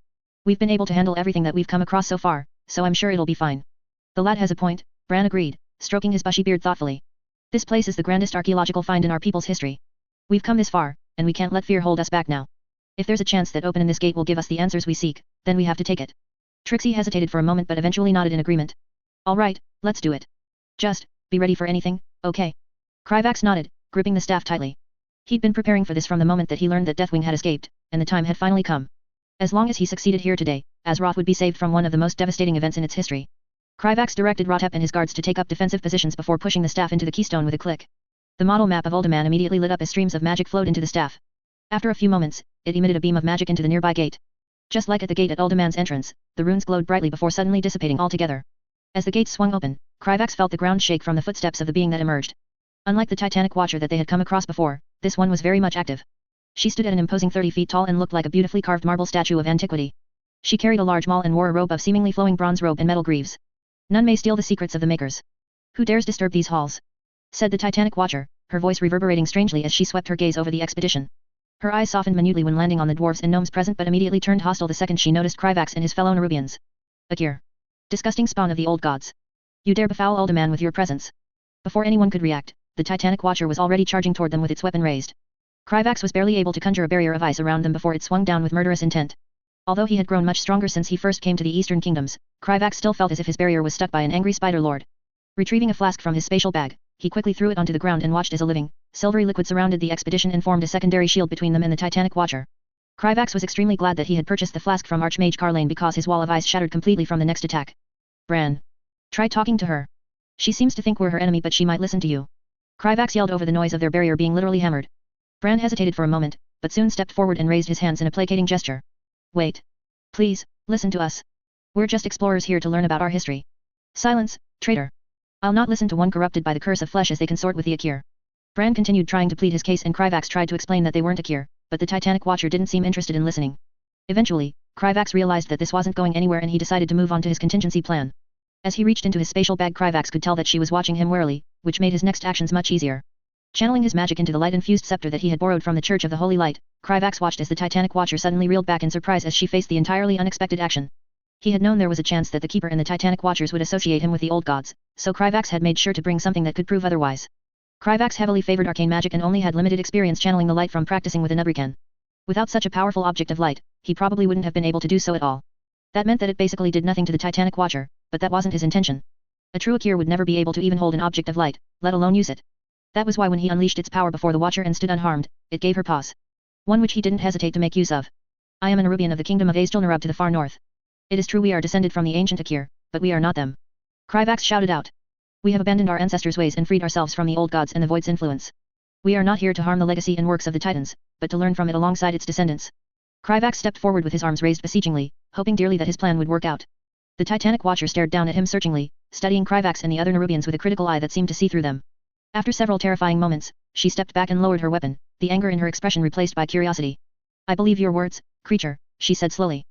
Speaker 1: We've been able to handle everything that we've come across so far, so I'm sure it'll be fine. The lad has a point, Bran agreed, stroking his bushy beard thoughtfully. This place is the grandest archaeological find in our people's history. We've come this far, and we can't let fear hold us back now. If there's a chance that opening this gate will give us the answers we seek, then we have to take it. Trixie hesitated for a moment but eventually nodded in agreement. All right, let's do it. Just, be ready for anything, okay? Kryvax nodded, gripping the staff tightly. He'd been preparing for this from the moment that he learned that Deathwing had escaped, and the time had finally come. As long as he succeeded here today, Azeroth would be saved from one of the most devastating events in its history. Kryvax directed Rotep and his guards to take up defensive positions before pushing the staff into the keystone with a click. The model map of Uldaman immediately lit up as streams of magic flowed into the staff. After a few moments, it emitted a beam of magic into the nearby gate. Just like at the gate at Uldaman's entrance, the runes glowed brightly before suddenly dissipating altogether. As the gates swung open, Kryvax felt the ground shake from the footsteps of the being that emerged. Unlike the Titanic Watcher that they had come across before, this one was very much active. She stood at an imposing 30 feet tall and looked like a beautifully carved marble statue of antiquity. She carried a large maul and wore a robe of seemingly flowing bronze robe and metal greaves. None may steal the secrets of the makers. Who dares disturb these halls? Said the Titanic Watcher, her voice reverberating strangely as she swept her gaze over the expedition. Her eyes softened minutely when landing on the dwarves and gnomes present but immediately turned hostile the second she noticed Kryvax and his fellow Nerubians. Akir. Disgusting spawn of the old gods. You dare befoul Uldaman with your presence. Before anyone could react, the Titanic Watcher was already charging toward them with its weapon raised. Kryvax was barely able to conjure a barrier of ice around them before it swung down with murderous intent. Although he had grown much stronger since he first came to the Eastern Kingdoms, Kryvax still felt as if his barrier was stuck by an angry spider lord. Retrieving a flask from his spatial bag, he quickly threw it onto the ground and watched as a living, silvery liquid surrounded the expedition and formed a secondary shield between them and the Titanic Watcher. Kryvax was extremely glad that he had purchased the flask from Archmage Carlane because his wall of ice shattered completely from the next attack. Bran. Try talking to her. She seems to think we're her enemy but she might listen to you. Kryvax yelled over the noise of their barrier being literally hammered. Bran hesitated for a moment, but soon stepped forward and raised his hands in a placating gesture. Wait. Please, listen to us. We're just explorers here to learn about our history. Silence, traitor. I'll not listen to one corrupted by the curse of flesh as they consort with the Akir. Bran continued trying to plead his case and Kryvax tried to explain that they weren't Akir, but the Titanic Watcher didn't seem interested in listening. Eventually, Kryvax realized that this wasn't going anywhere and he decided to move on to his contingency plan. As he reached into his spatial bag, Kryvax could tell that she was watching him warily, which made his next actions much easier. Channeling his magic into the light-infused scepter that he had borrowed from the Church of the Holy Light, Kryvax watched as the Titanic Watcher suddenly reeled back in surprise as she faced the entirely unexpected action. He had known there was a chance that the Keeper and the Titanic Watchers would associate him with the old gods, so Kryvax had made sure to bring something that could prove otherwise. Kryvax heavily favored arcane magic and only had limited experience channeling the light from practicing with a Nerubian. Without such a powerful object of light, he probably wouldn't have been able to do so at all. That meant that it basically did nothing to the Titanic Watcher, but that wasn't his intention. A true Akir would never be able to even hold an object of light, let alone use it. That was why when he unleashed its power before the Watcher and stood unharmed, it gave her pause. One which he didn't hesitate to make use of. I am a Nerubian of the kingdom of Azjol-Nerub to the far north. It is true we are descended from the ancient Akir, but we are not them. Kryvax shouted out. We have abandoned our ancestors' ways and freed ourselves from the old gods and the Void's influence. We are not here to harm the legacy and works of the Titans, but to learn from it alongside its descendants. Kryvax stepped forward with his arms raised beseechingly, hoping dearly that his plan would work out. The Titanic Watcher stared down at him searchingly, studying Kryvax and the other Nerubians with a critical eye that seemed to see through them. After several terrifying moments, she stepped back and lowered her weapon, the anger in her expression replaced by curiosity. I believe your words, creature, she said slowly.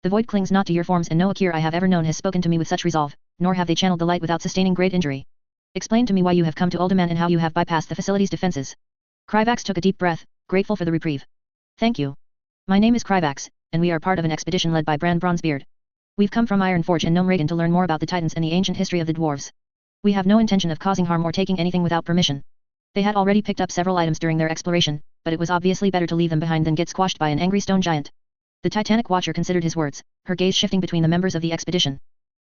Speaker 1: The void clings not to your forms and no Akir I have ever known has spoken to me with such resolve, nor have they channeled the light without sustaining great injury. Explain to me why you have come to Uldaman and how you have bypassed the facility's defenses. Kryvax took a deep breath, grateful for the reprieve. Thank you. My name is Kryvax, and we are part of an expedition led by Brand Bronzebeard. We've come from Ironforge and Gnome Reagan to learn more about the Titans and the ancient history of the dwarves. We have no intention of causing harm or taking anything without permission. They had already picked up several items during their exploration, but it was obviously better to leave them behind than get squashed by an angry stone giant. The Titanic Watcher considered his words, her gaze shifting between the members of the expedition.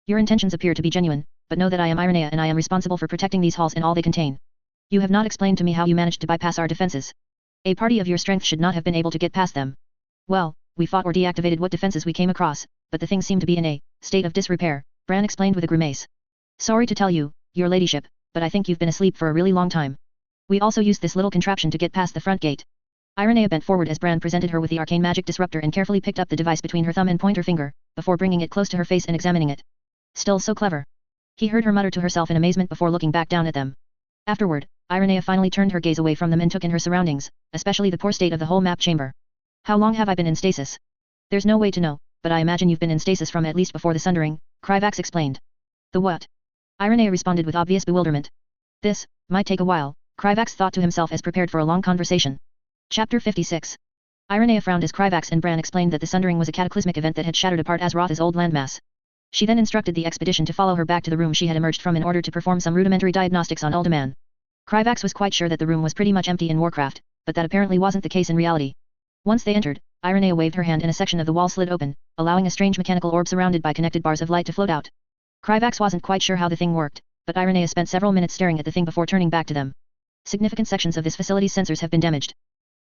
Speaker 1: Your intentions appear to be genuine, but know that I am Ironea and I am responsible for protecting these halls and all they contain. You have not explained to me how you managed to bypass our defenses. A party of your strength should not have been able to get past them. Well, we fought or deactivated what defenses we came across, but the things seem to be in a state of disrepair, Bran explained with a grimace. Sorry to tell you, your ladyship, but I think you've been asleep for a really long time. We also used this little contraption to get past the front gate. Ironea bent forward as Bran presented her with the arcane magic disruptor and carefully picked up the device between her thumb and pointer finger, before bringing it close to her face and examining it. Still so clever. He heard her mutter to herself in amazement before looking back down at them. Afterward, Ironea finally turned her gaze away from them and took in her surroundings, especially the poor state of the whole map chamber. How long have I been in stasis? There's no way to know, but I imagine you've been in stasis from at least before the sundering, Kryvax explained. The what? Ironea responded with obvious bewilderment. This might take a while, Kryvax thought to himself as prepared for a long conversation. Chapter 56. Ironea frowned as Kryvax and Bran explained that the sundering was a cataclysmic event that had shattered apart Azeroth's old landmass. She then instructed the expedition to follow her back to the room she had emerged from in order to perform some rudimentary diagnostics on Uldaman. Kryvax was quite sure that the room was pretty much empty in Warcraft, but that apparently wasn't the case in reality. Once they entered, Ironea waved her hand and a section of the wall slid open, allowing a strange mechanical orb surrounded by connected bars of light to float out. Kryvax wasn't quite sure how the thing worked, but Ironea spent several minutes staring at the thing before turning back to them. Significant sections of this facility's sensors have been damaged.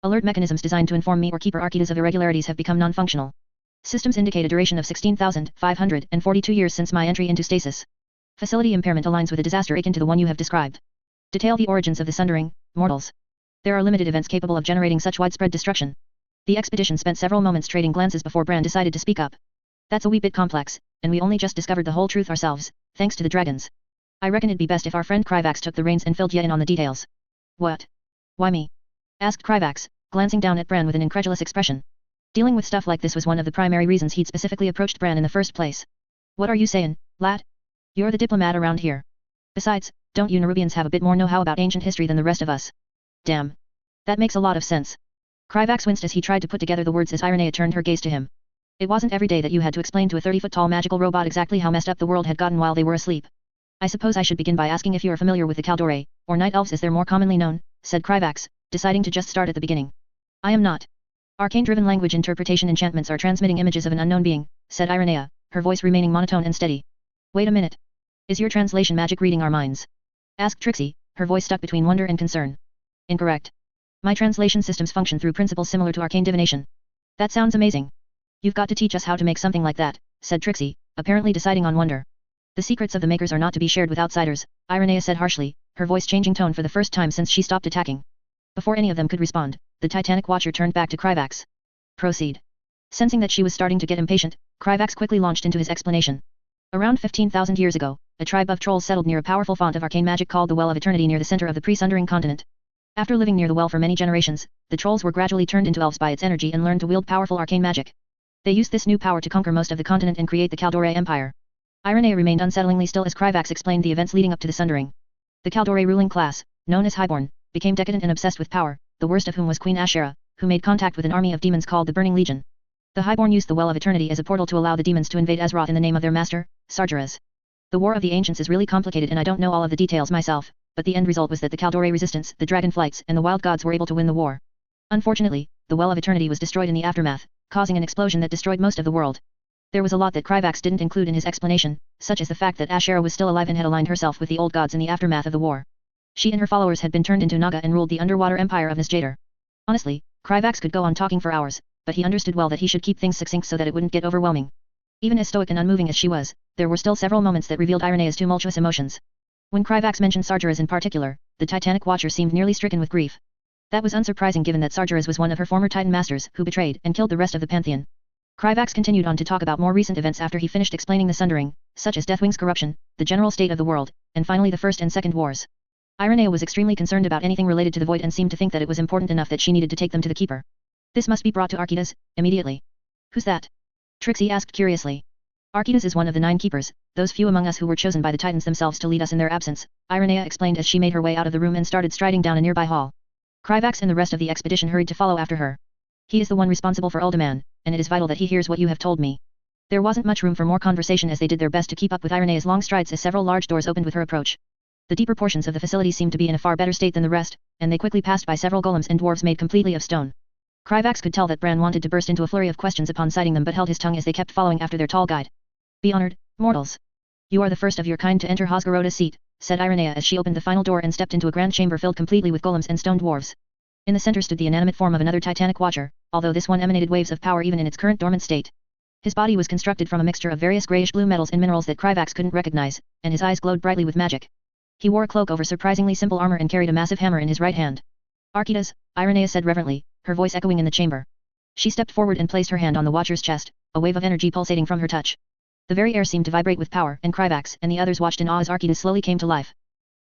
Speaker 1: Alert mechanisms designed to inform me or keep arcades of irregularities have become non-functional. Systems indicate a duration of 16,542 years since my entry into stasis. Facility impairment aligns with a disaster akin to the one you have described. Detail the origins of the sundering, mortals. There are limited events capable of generating such widespread destruction. The expedition spent several moments trading glances before Bran decided to speak up. That's a wee bit complex, and we only just discovered the whole truth ourselves, thanks to the dragons. I reckon it'd be best if our friend Kryvax took the reins and filled you in on the details. What? Why me? Asked Kryvax, glancing down at Bran with an incredulous expression. Dealing with stuff like this was one of the primary reasons he'd specifically approached Bran in the first place. What are you saying, lad? You're the diplomat around here. Besides, don't you Nerubians have a bit more know-how about ancient history than the rest of us? Damn. That makes a lot of sense. Kryvax winced as he tried to put together the words as Ironea turned her gaze to him. It wasn't every day that you had to explain to a 30-foot-tall magical robot exactly how messed up the world had gotten while they were asleep. I suppose I should begin by asking if you are familiar with the Kaldore, or Night Elves as they're more commonly known, said Kryvax, deciding to just start at the beginning. I am not. Arcane-driven language interpretation enchantments are transmitting images of an unknown being, said Ironea, her voice remaining monotone and steady. Wait a minute. Is your translation magic reading our minds? Asked Trixie, her voice stuck between wonder and concern. Incorrect. My translation systems function through principles similar to arcane divination. That sounds amazing. You've got to teach us how to make something like that, said Trixie, apparently deciding on wonder. The secrets of the makers are not to be shared with outsiders, Ironea said harshly, her voice changing tone for the first time since she stopped attacking. Before any of them could respond, the Titanic Watcher turned back to Kryvax. Proceed. Sensing that she was starting to get impatient, Kryvax quickly launched into his explanation. Around 15,000 years ago, a tribe of trolls settled near a powerful font of arcane magic called the Well of Eternity near the center of the pre-sundering continent. After living near the well for many generations, the trolls were gradually turned into elves by its energy and learned to wield powerful arcane magic. They used this new power to conquer most of the continent and create the Kaldore Empire. Ironea remained unsettlingly still as Kryvax explained the events leading up to the sundering. The Kaldore ruling class, known as Highborn, became decadent and obsessed with power, the worst of whom was Queen Ashera, who made contact with an army of demons called the Burning Legion. The Highborn used the Well of Eternity as a portal to allow the demons to invade Azeroth in the name of their master, Sargeras. The War of the Ancients is really complicated and I don't know all of the details myself, but the end result was that the Kaldore resistance, the Dragonflights, and the Wild Gods were able to win the war. Unfortunately, the Well of Eternity was destroyed in the aftermath, causing an explosion that destroyed most of the world. There was a lot that Kryvax didn't include in his explanation, such as the fact that Ashera was still alive and had aligned herself with the old gods in the aftermath of the war. She and her followers had been turned into Naga and ruled the underwater empire of Nisjader. Honestly, Kryvax could go on talking for hours, but he understood well that he should keep things succinct so that it wouldn't get overwhelming. Even as stoic and unmoving as she was, there were still several moments that revealed Ironea's tumultuous emotions. When Kryvax mentioned Sargeras in particular, the Titanic Watcher seemed nearly stricken with grief. That was unsurprising given that Sargeras was one of her former Titan masters who betrayed and killed the rest of the Pantheon. Kryvax continued on to talk about more recent events after he finished explaining the Sundering, such as Deathwing's corruption, the general state of the world, and finally the First and Second Wars. Ironea was extremely concerned about anything related to the Void and seemed to think that it was important enough that she needed to take them to the Keeper. This must be brought to Archidas, immediately. Who's that? Trixie asked curiously. Archidas is one of the 9 keepers, those few among us who were chosen by the Titans themselves to lead us in their absence, Ironea explained as she made her way out of the room and started striding down a nearby hall. Kryvax and the rest of the expedition hurried to follow after her. He is the one responsible for Uldaman, and it is vital that he hears what you have told me. There wasn't much room for more conversation as they did their best to keep up with Ironea's long strides as several large doors opened with her approach. The deeper portions of the facility seemed to be in a far better state than the rest, and they quickly passed by several golems and dwarves made completely of stone. Kryvax could tell that Bran wanted to burst into a flurry of questions upon sighting them but held his tongue as they kept following after their tall guide. Be honored, mortals. You are the first of your kind to enter Hosgaroda's seat, said Ironea as she opened the final door and stepped into a grand chamber filled completely with golems and stone dwarves. In the center stood the inanimate form of another titanic watcher, although this one emanated waves of power even in its current dormant state. His body was constructed from a mixture of various grayish-blue metals and minerals that Kryvax couldn't recognize, and his eyes glowed brightly with magic. He wore a cloak over surprisingly simple armor and carried a massive hammer in his right hand. Archidas, Ironea said reverently, her voice echoing in the chamber. She stepped forward and placed her hand on the watcher's chest, a wave of energy pulsating from her touch. The very air seemed to vibrate with power, and Kryvax and the others watched in awe as Archidas slowly came to life.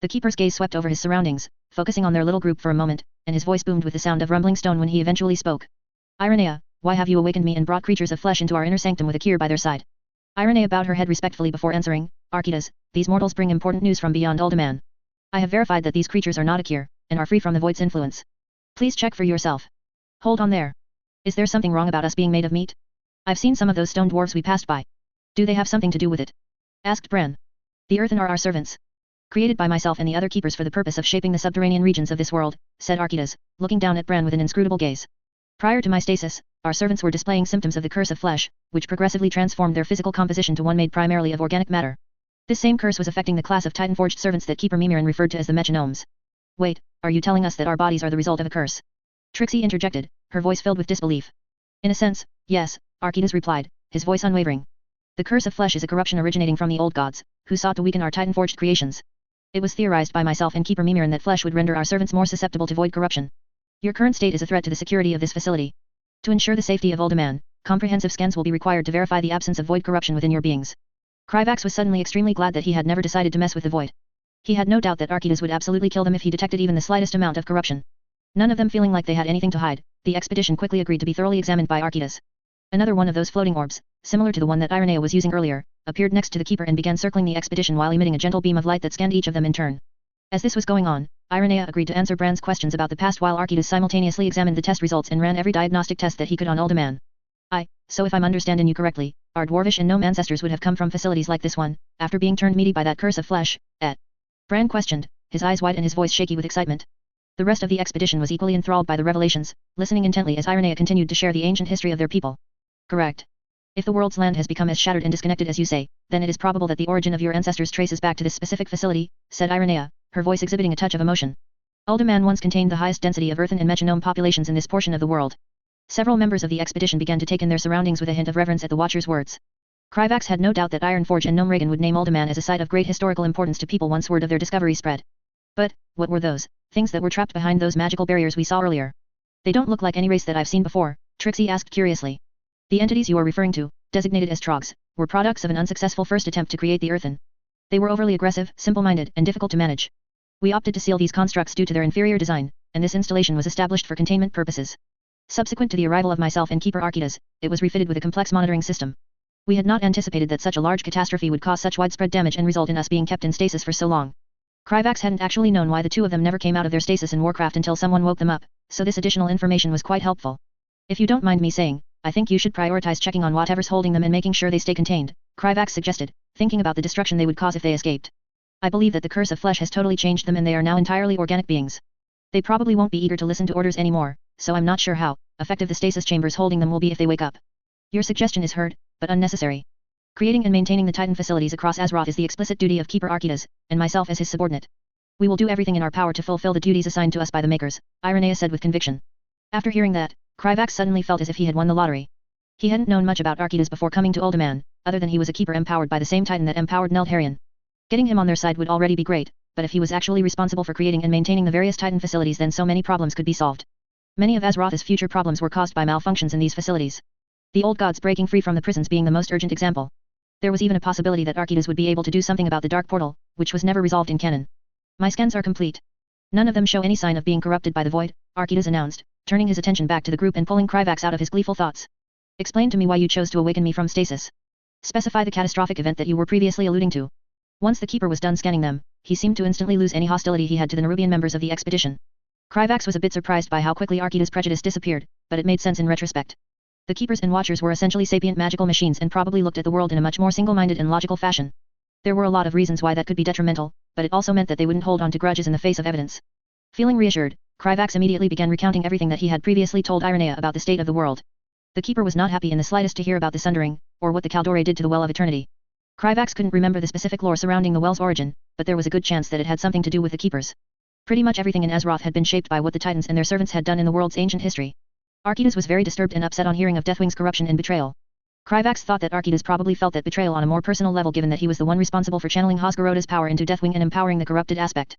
Speaker 1: The keeper's gaze swept over his surroundings, focusing on their little group for a moment, and his voice boomed with the sound of rumbling stone when he eventually spoke. Ironea, why have you awakened me and brought creatures of flesh into our inner sanctum with a Kyr by their side? Ironea bowed her head respectfully before answering, Archidas, these mortals bring important news from beyond Uldaman. I have verified that these creatures are not a Kyr, and are free from the Void's influence. Please check for yourself. Hold on there. Is there something wrong about us being made of meat? I've seen some of those stone dwarves we passed by. Do they have something to do with it? Asked Bran. The Earthen are our servants. Created by myself and the other keepers for the purpose of shaping the subterranean regions of this world, said Archidas, looking down at Bran with an inscrutable gaze. Prior to my stasis, our servants were displaying symptoms of the curse of flesh, which progressively transformed their physical composition to one made primarily of organic matter. This same curse was affecting the class of Titan-forged servants that Keeper Mimiran referred to as the Mechanomes. Wait, are you telling us that our bodies are the result of a curse? Trixie interjected, her voice filled with disbelief. In a sense, yes, Archidas replied, his voice unwavering. The curse of flesh is a corruption originating from the old gods, who sought to weaken our Titan-forged creations. It was theorized by myself and Keeper Mimiran that flesh would render our servants more susceptible to void corruption. Your current state is a threat to the security of this facility. To ensure the safety of Uldaman, comprehensive scans will be required to verify the absence of void corruption within your beings. Kryvax was suddenly extremely glad that he had never decided to mess with the void. He had no doubt that Archidas would absolutely kill them if he detected even the slightest amount of corruption. None of them feeling like they had anything to hide, the expedition quickly agreed to be thoroughly examined by Archidas. Another one of those floating orbs, similar to the one that Ironea was using earlier, appeared next to the keeper and began circling the expedition while emitting a gentle beam of light that scanned each of them in turn. As this was going on, Ironea agreed to answer Bran's questions about the past while Archidas simultaneously examined the test results and ran every diagnostic test that he could on Uldaman. So if I'm understanding you correctly, our dwarvish and gnome ancestors would have come from facilities like this one, after being turned meaty by that curse of flesh, Bran questioned, his eyes wide and his voice shaky with excitement. The rest of the expedition was equally enthralled by the revelations, listening intently as Ironea continued to share the ancient history of their people. Correct. If the world's land has become as shattered and disconnected as you say, then it is probable that the origin of your ancestors traces back to this specific facility, said Ironea, her voice exhibiting a touch of emotion. Uldaman once contained the highest density of earthen and Mechanome populations in this portion of the world. Several members of the expedition began to take in their surroundings with a hint of reverence at the Watcher's words. Kryvax had no doubt that Ironforge and Gnome Regan would name Uldaman as a site of great historical importance to people once word of their discovery spread. But, what were those things that were trapped behind those magical barriers we saw earlier? They don't look like any race that I've seen before, Trixie asked curiously. The entities you are referring to, designated as Trogs, were products of an unsuccessful first attempt to create the Earthen. They were overly aggressive, simple-minded, and difficult to manage. We opted to seal these constructs due to their inferior design, and this installation was established for containment purposes. Subsequent to the arrival of myself and Keeper Archidas, it was refitted with a complex monitoring system. We had not anticipated that such a large catastrophe would cause such widespread damage and result in us being kept in stasis for so long. Kryvax hadn't actually known why the two of them never came out of their stasis in Warcraft until someone woke them up, so this additional information was quite helpful. If you don't mind me saying, I think you should prioritize checking on whatever's holding them and making sure they stay contained, Kryvax suggested, thinking about the destruction they would cause if they escaped. I believe that the curse of flesh has totally changed them and they are now entirely organic beings. They probably won't be eager to listen to orders anymore, so I'm not sure how effective the stasis chambers holding them will be if they wake up. Your suggestion is heard, but unnecessary. Creating and maintaining the Titan facilities across Azeroth is the explicit duty of Keeper Archidas, and myself as his subordinate. We will do everything in our power to fulfill the duties assigned to us by the Makers, Ironea said with conviction. After hearing that, Kryvax suddenly felt as if he had won the lottery. He hadn't known much about Archidas before coming to Uldaman, other than he was a keeper empowered by the same Titan that empowered Lordaeron. Getting him on their side would already be great, but if he was actually responsible for creating and maintaining the various Titan facilities, then so many problems could be solved. Many of Azeroth's future problems were caused by malfunctions in these facilities. The old gods breaking free from the prisons being the most urgent example. There was even a possibility that Archidas would be able to do something about the Dark Portal, which was never resolved in canon. My scans are complete. None of them show any sign of being corrupted by the void, Archidas announced, turning his attention back to the group and pulling Kryvax out of his gleeful thoughts. Explain to me why you chose to awaken me from stasis. Specify the catastrophic event that you were previously alluding to. Once the Keeper was done scanning them, he seemed to instantly lose any hostility he had to the Nerubian members of the expedition. Kryvax was a bit surprised by how quickly Archidas' prejudice disappeared, but it made sense in retrospect. The Keepers and Watchers were essentially sapient magical machines and probably looked at the world in a much more single-minded and logical fashion. There were a lot of reasons why that could be detrimental, but it also meant that they wouldn't hold on to grudges in the face of evidence. Feeling reassured, Kryvax immediately began recounting everything that he had previously told Irenea about the state of the world. The Keeper was not happy in the slightest to hear about the Sundering, or what the Kaldore did to the Well of Eternity. Kryvax couldn't remember the specific lore surrounding the Well's origin, but there was a good chance that it had something to do with the Keepers. Pretty much everything in Azeroth had been shaped by what the Titans and their servants had done in the world's ancient history. Archidas was very disturbed and upset on hearing of Deathwing's corruption and betrayal. Kryvax thought that Archidas probably felt that betrayal on a more personal level, given that he was the one responsible for channeling Hosgaroda's power into Deathwing and empowering the corrupted aspect.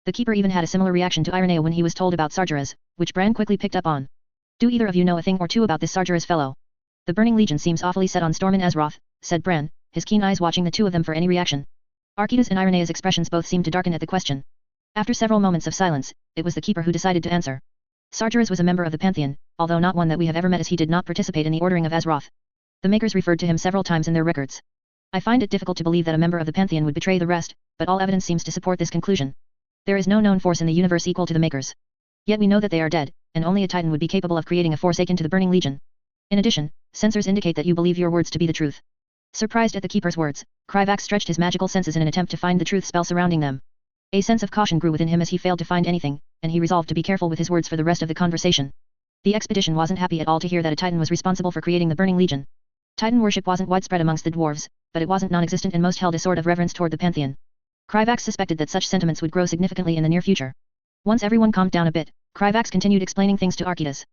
Speaker 1: The Keeper even had a similar reaction to Irenea when he was told about Sargeras, which Bran quickly picked up on. Do either of you know a thing or two about this Sargeras fellow? The Burning Legion seems awfully set on storming Azeroth, said Bran, his keen eyes watching the two of them for any reaction. Archidas and Irenea's expressions both seemed to darken at the question. After several moments of silence, it was the Keeper who decided to answer. Sargeras was a member of the Pantheon, although not one that we have ever met, as he did not participate in the ordering of Azeroth. The Makers referred to him several times in their records. I find it difficult to believe that a member of the Pantheon would betray the rest, but all evidence seems to support this conclusion. There is no known force in the universe equal to the Makers. Yet we know that they are dead, and only a Titan would be capable of creating a force akin to the Burning Legion. In addition, sensors indicate that you believe your words to be the truth. Surprised at the Keeper's words, Kryvax stretched his magical senses in an attempt to find the truth spell surrounding them. A sense of caution grew within him as he failed to find anything, and he resolved to be careful with his words for the rest of the conversation. The expedition wasn't happy at all to hear that a Titan was responsible for creating the Burning Legion. Titan worship wasn't widespread amongst the dwarves, but it wasn't non-existent, and most held a sort of reverence toward the Pantheon. Kryvax suspected that such sentiments would grow significantly in the near future. Once everyone calmed down a bit, Kryvax continued explaining things to Archidas.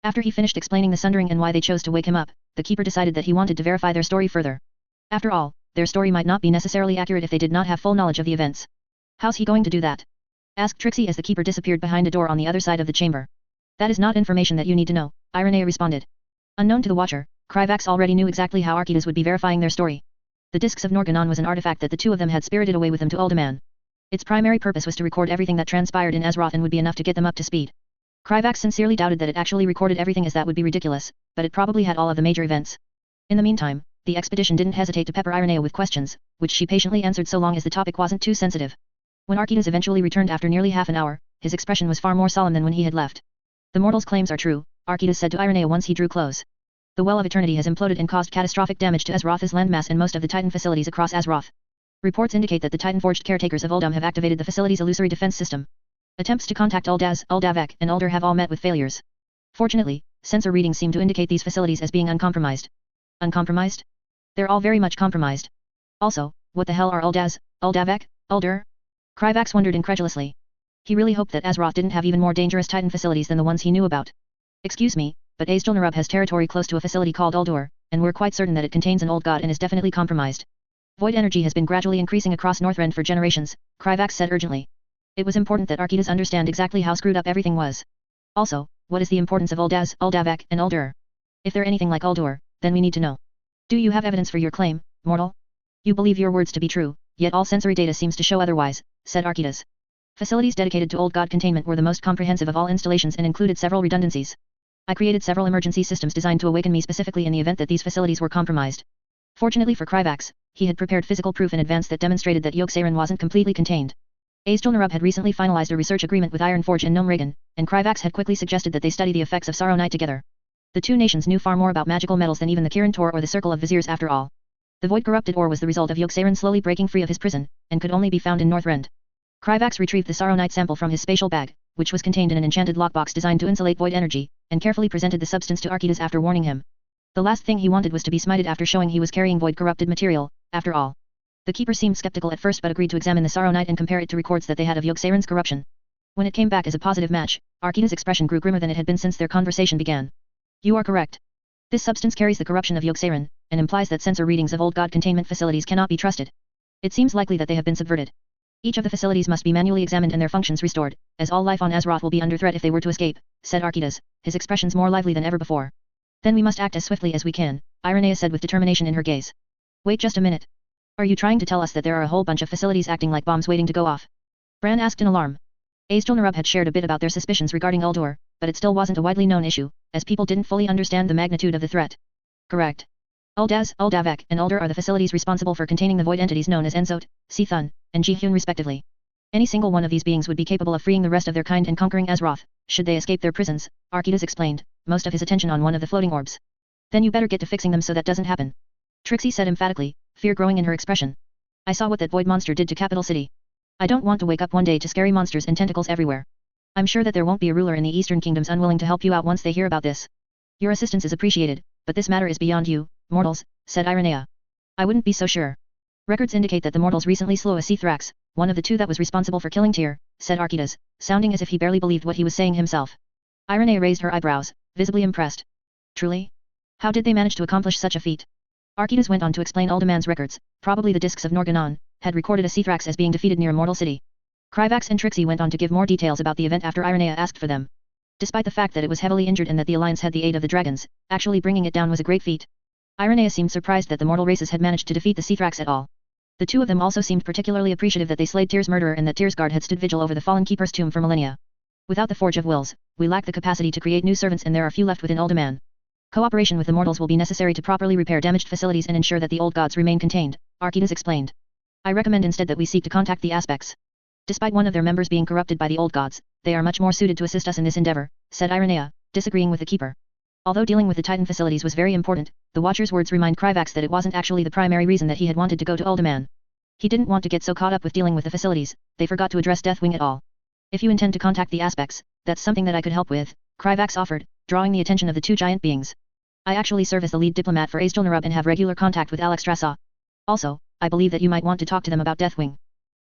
Speaker 1: After he finished explaining the Sundering and why they chose to wake him up, the Keeper decided that he wanted to verify their story further. After all, their story might not be necessarily accurate if they did not have full knowledge of the events. How's he going to do that? Asked Trixie as the Keeper disappeared behind a door on the other side of the chamber. That is not information that you need to know, Irenea responded. Unknown to the Watcher, Kryvax already knew exactly how Archidas would be verifying their story. The Discs of Norganon was an artifact that the two of them had spirited away with them to Uldaman. Its primary purpose was to record everything that transpired in Azeroth and would be enough to get them up to speed. Kryvax sincerely doubted that it actually recorded everything, as that would be ridiculous, but it probably had all of the major events. In the meantime, the expedition didn't hesitate to pepper Irenea with questions, which she patiently answered so long as the topic wasn't too sensitive. When Archidas eventually returned after nearly half an hour, his expression was far more solemn than when he had left. The mortal's claims are true, Archidas said to Irenea once he drew close. The Well of Eternity has imploded and caused catastrophic damage to Azeroth's landmass and most of the Titan facilities across Azeroth. Reports indicate that the Titan-forged caretakers of Uldum have activated the facility's illusory defense system. Attempts to contact Uldaz, Uldavek, and Uldur have all met with failures. Fortunately, sensor readings seem to indicate these facilities as being uncompromised. Uncompromised? They're all very much compromised. Also, what the hell are Uldaz, Uldavek, Uldur? Kryvax wondered incredulously. He really hoped that Azeroth didn't have even more dangerous Titan facilities than the ones he knew about. Excuse me, but Azjol-Nerub has territory close to a facility called Uldur, and we're quite certain that it contains an old god and is definitely compromised. Void energy has been gradually increasing across Northrend for generations, Kryvax said urgently. It was important that Archidas understand exactly how screwed up everything was. Also, what is the importance of Uldaz, Uldavek, and Uldur? If they're anything like Uldur, then we need to know. Do you have evidence for your claim, mortal? You believe your words to be true, yet all sensory data seems to show otherwise, said Archidas. Facilities dedicated to old god containment were the most comprehensive of all installations and included several redundancies. I created several emergency systems designed to awaken me specifically in the event that these facilities were compromised. Fortunately for Kryvax, he had prepared physical proof in advance that demonstrated that Yogg-Saron wasn't completely contained. Azjol-Nerub had recently finalized a research agreement with Ironforge and Gnome Reagan, and Kryvax had quickly suggested that they study the effects of Sorrow Night together. The two nations knew far more about magical metals than even the Kirin Tor or the Circle of Viziers after all. The void-corrupted ore was the result of Yogg-Saron slowly breaking free of his prison, and could only be found in Northrend. Kryvax retrieved the Sorrow Night sample from his spatial bag, which was contained in an enchanted lockbox designed to insulate void energy, and carefully presented the substance to Archidas after warning him. The last thing he wanted was to be smited after showing he was carrying void-corrupted material, after all. The Keeper seemed skeptical at first but agreed to examine the Sorrow Night and compare it to records that they had of Yogg-Saron's corruption. When it came back as a positive match, Archidas' expression grew grimmer than it had been since their conversation began. You are correct. This substance carries the corruption of Yogg-Saron, and implies that sensor readings of old god containment facilities cannot be trusted. It seems likely that they have been subverted. Each of the facilities must be manually examined and their functions restored, as all life on Azeroth will be under threat if they were to escape, said Archidas, his expressions more lively than ever before. Then we must act as swiftly as we can, Irenea said with determination in her gaze. Wait just a minute. Are you trying to tell us that there are a whole bunch of facilities acting like bombs waiting to go off? Bran asked in alarm. Azjol-Nerub had shared a bit about their suspicions regarding Uldur, but it still wasn't a widely known issue, as people didn't fully understand the magnitude of the threat. Correct. Uldaz, Uldavek, and Uldur are the facilities responsible for containing the void entities known as Enzot, Sithun, and Jihyun respectively. Any single one of these beings would be capable of freeing the rest of their kind and conquering Azeroth, should they escape their prisons, Archidas explained, most of his attention on one of the floating orbs. Then you better get to fixing them so that doesn't happen. Trixie said emphatically, fear growing in her expression. I saw what that void monster did to Capital City. I don't want to wake up one day to scary monsters and tentacles everywhere. I'm sure that there won't be a ruler in the Eastern Kingdoms unwilling to help you out once they hear about this. Your assistance is appreciated, but this matter is beyond you, mortals, said Irenea. I wouldn't be so sure. Records indicate that the mortals recently slew a Thrax, one of the two that was responsible for killing Tyr, said Archidas, sounding as if he barely believed what he was saying himself. Irenea raised her eyebrows, visibly impressed. Truly? How did they manage to accomplish such a feat? Archidas went on to explain Uldaman's records, probably the discs of Norganon, had recorded a Thrax as being defeated near Immortal City. Kryvax and Trixie went on to give more details about the event after Irenea asked for them. Despite the fact that it was heavily injured and that the Alliance had the aid of the dragons, actually bringing it down was a great feat. Irenea seemed surprised that the mortal races had managed to defeat the Thrax at all. The two of them also seemed particularly appreciative that they slayed Tyr's murderer and that Tyr's guard had stood vigil over the fallen keeper's tomb for millennia. Without the Forge of Wills, we lack the capacity to create new servants and there are few left within Uldaman. Cooperation with the mortals will be necessary to properly repair damaged facilities and ensure that the old gods remain contained, Archidas explained. I recommend instead that we seek to contact the aspects. Despite one of their members being corrupted by the old gods, they are much more suited to assist us in this endeavor, said Irenea, disagreeing with the keeper. Although dealing with the Titan facilities was very important, the Watcher's words remind Kryvax that it wasn't actually the primary reason that he had wanted to go to Uldaman. He didn't want to get so caught up with dealing with the facilities, they forgot to address Deathwing at all. If you intend to contact the aspects, that's something that I could help with, Kryvax offered, drawing the attention of the two giant beings. I actually serve as the lead diplomat for Azjol-Nerub and have regular contact with Alexstrasza. Also, I believe that you might want to talk to them about Deathwing.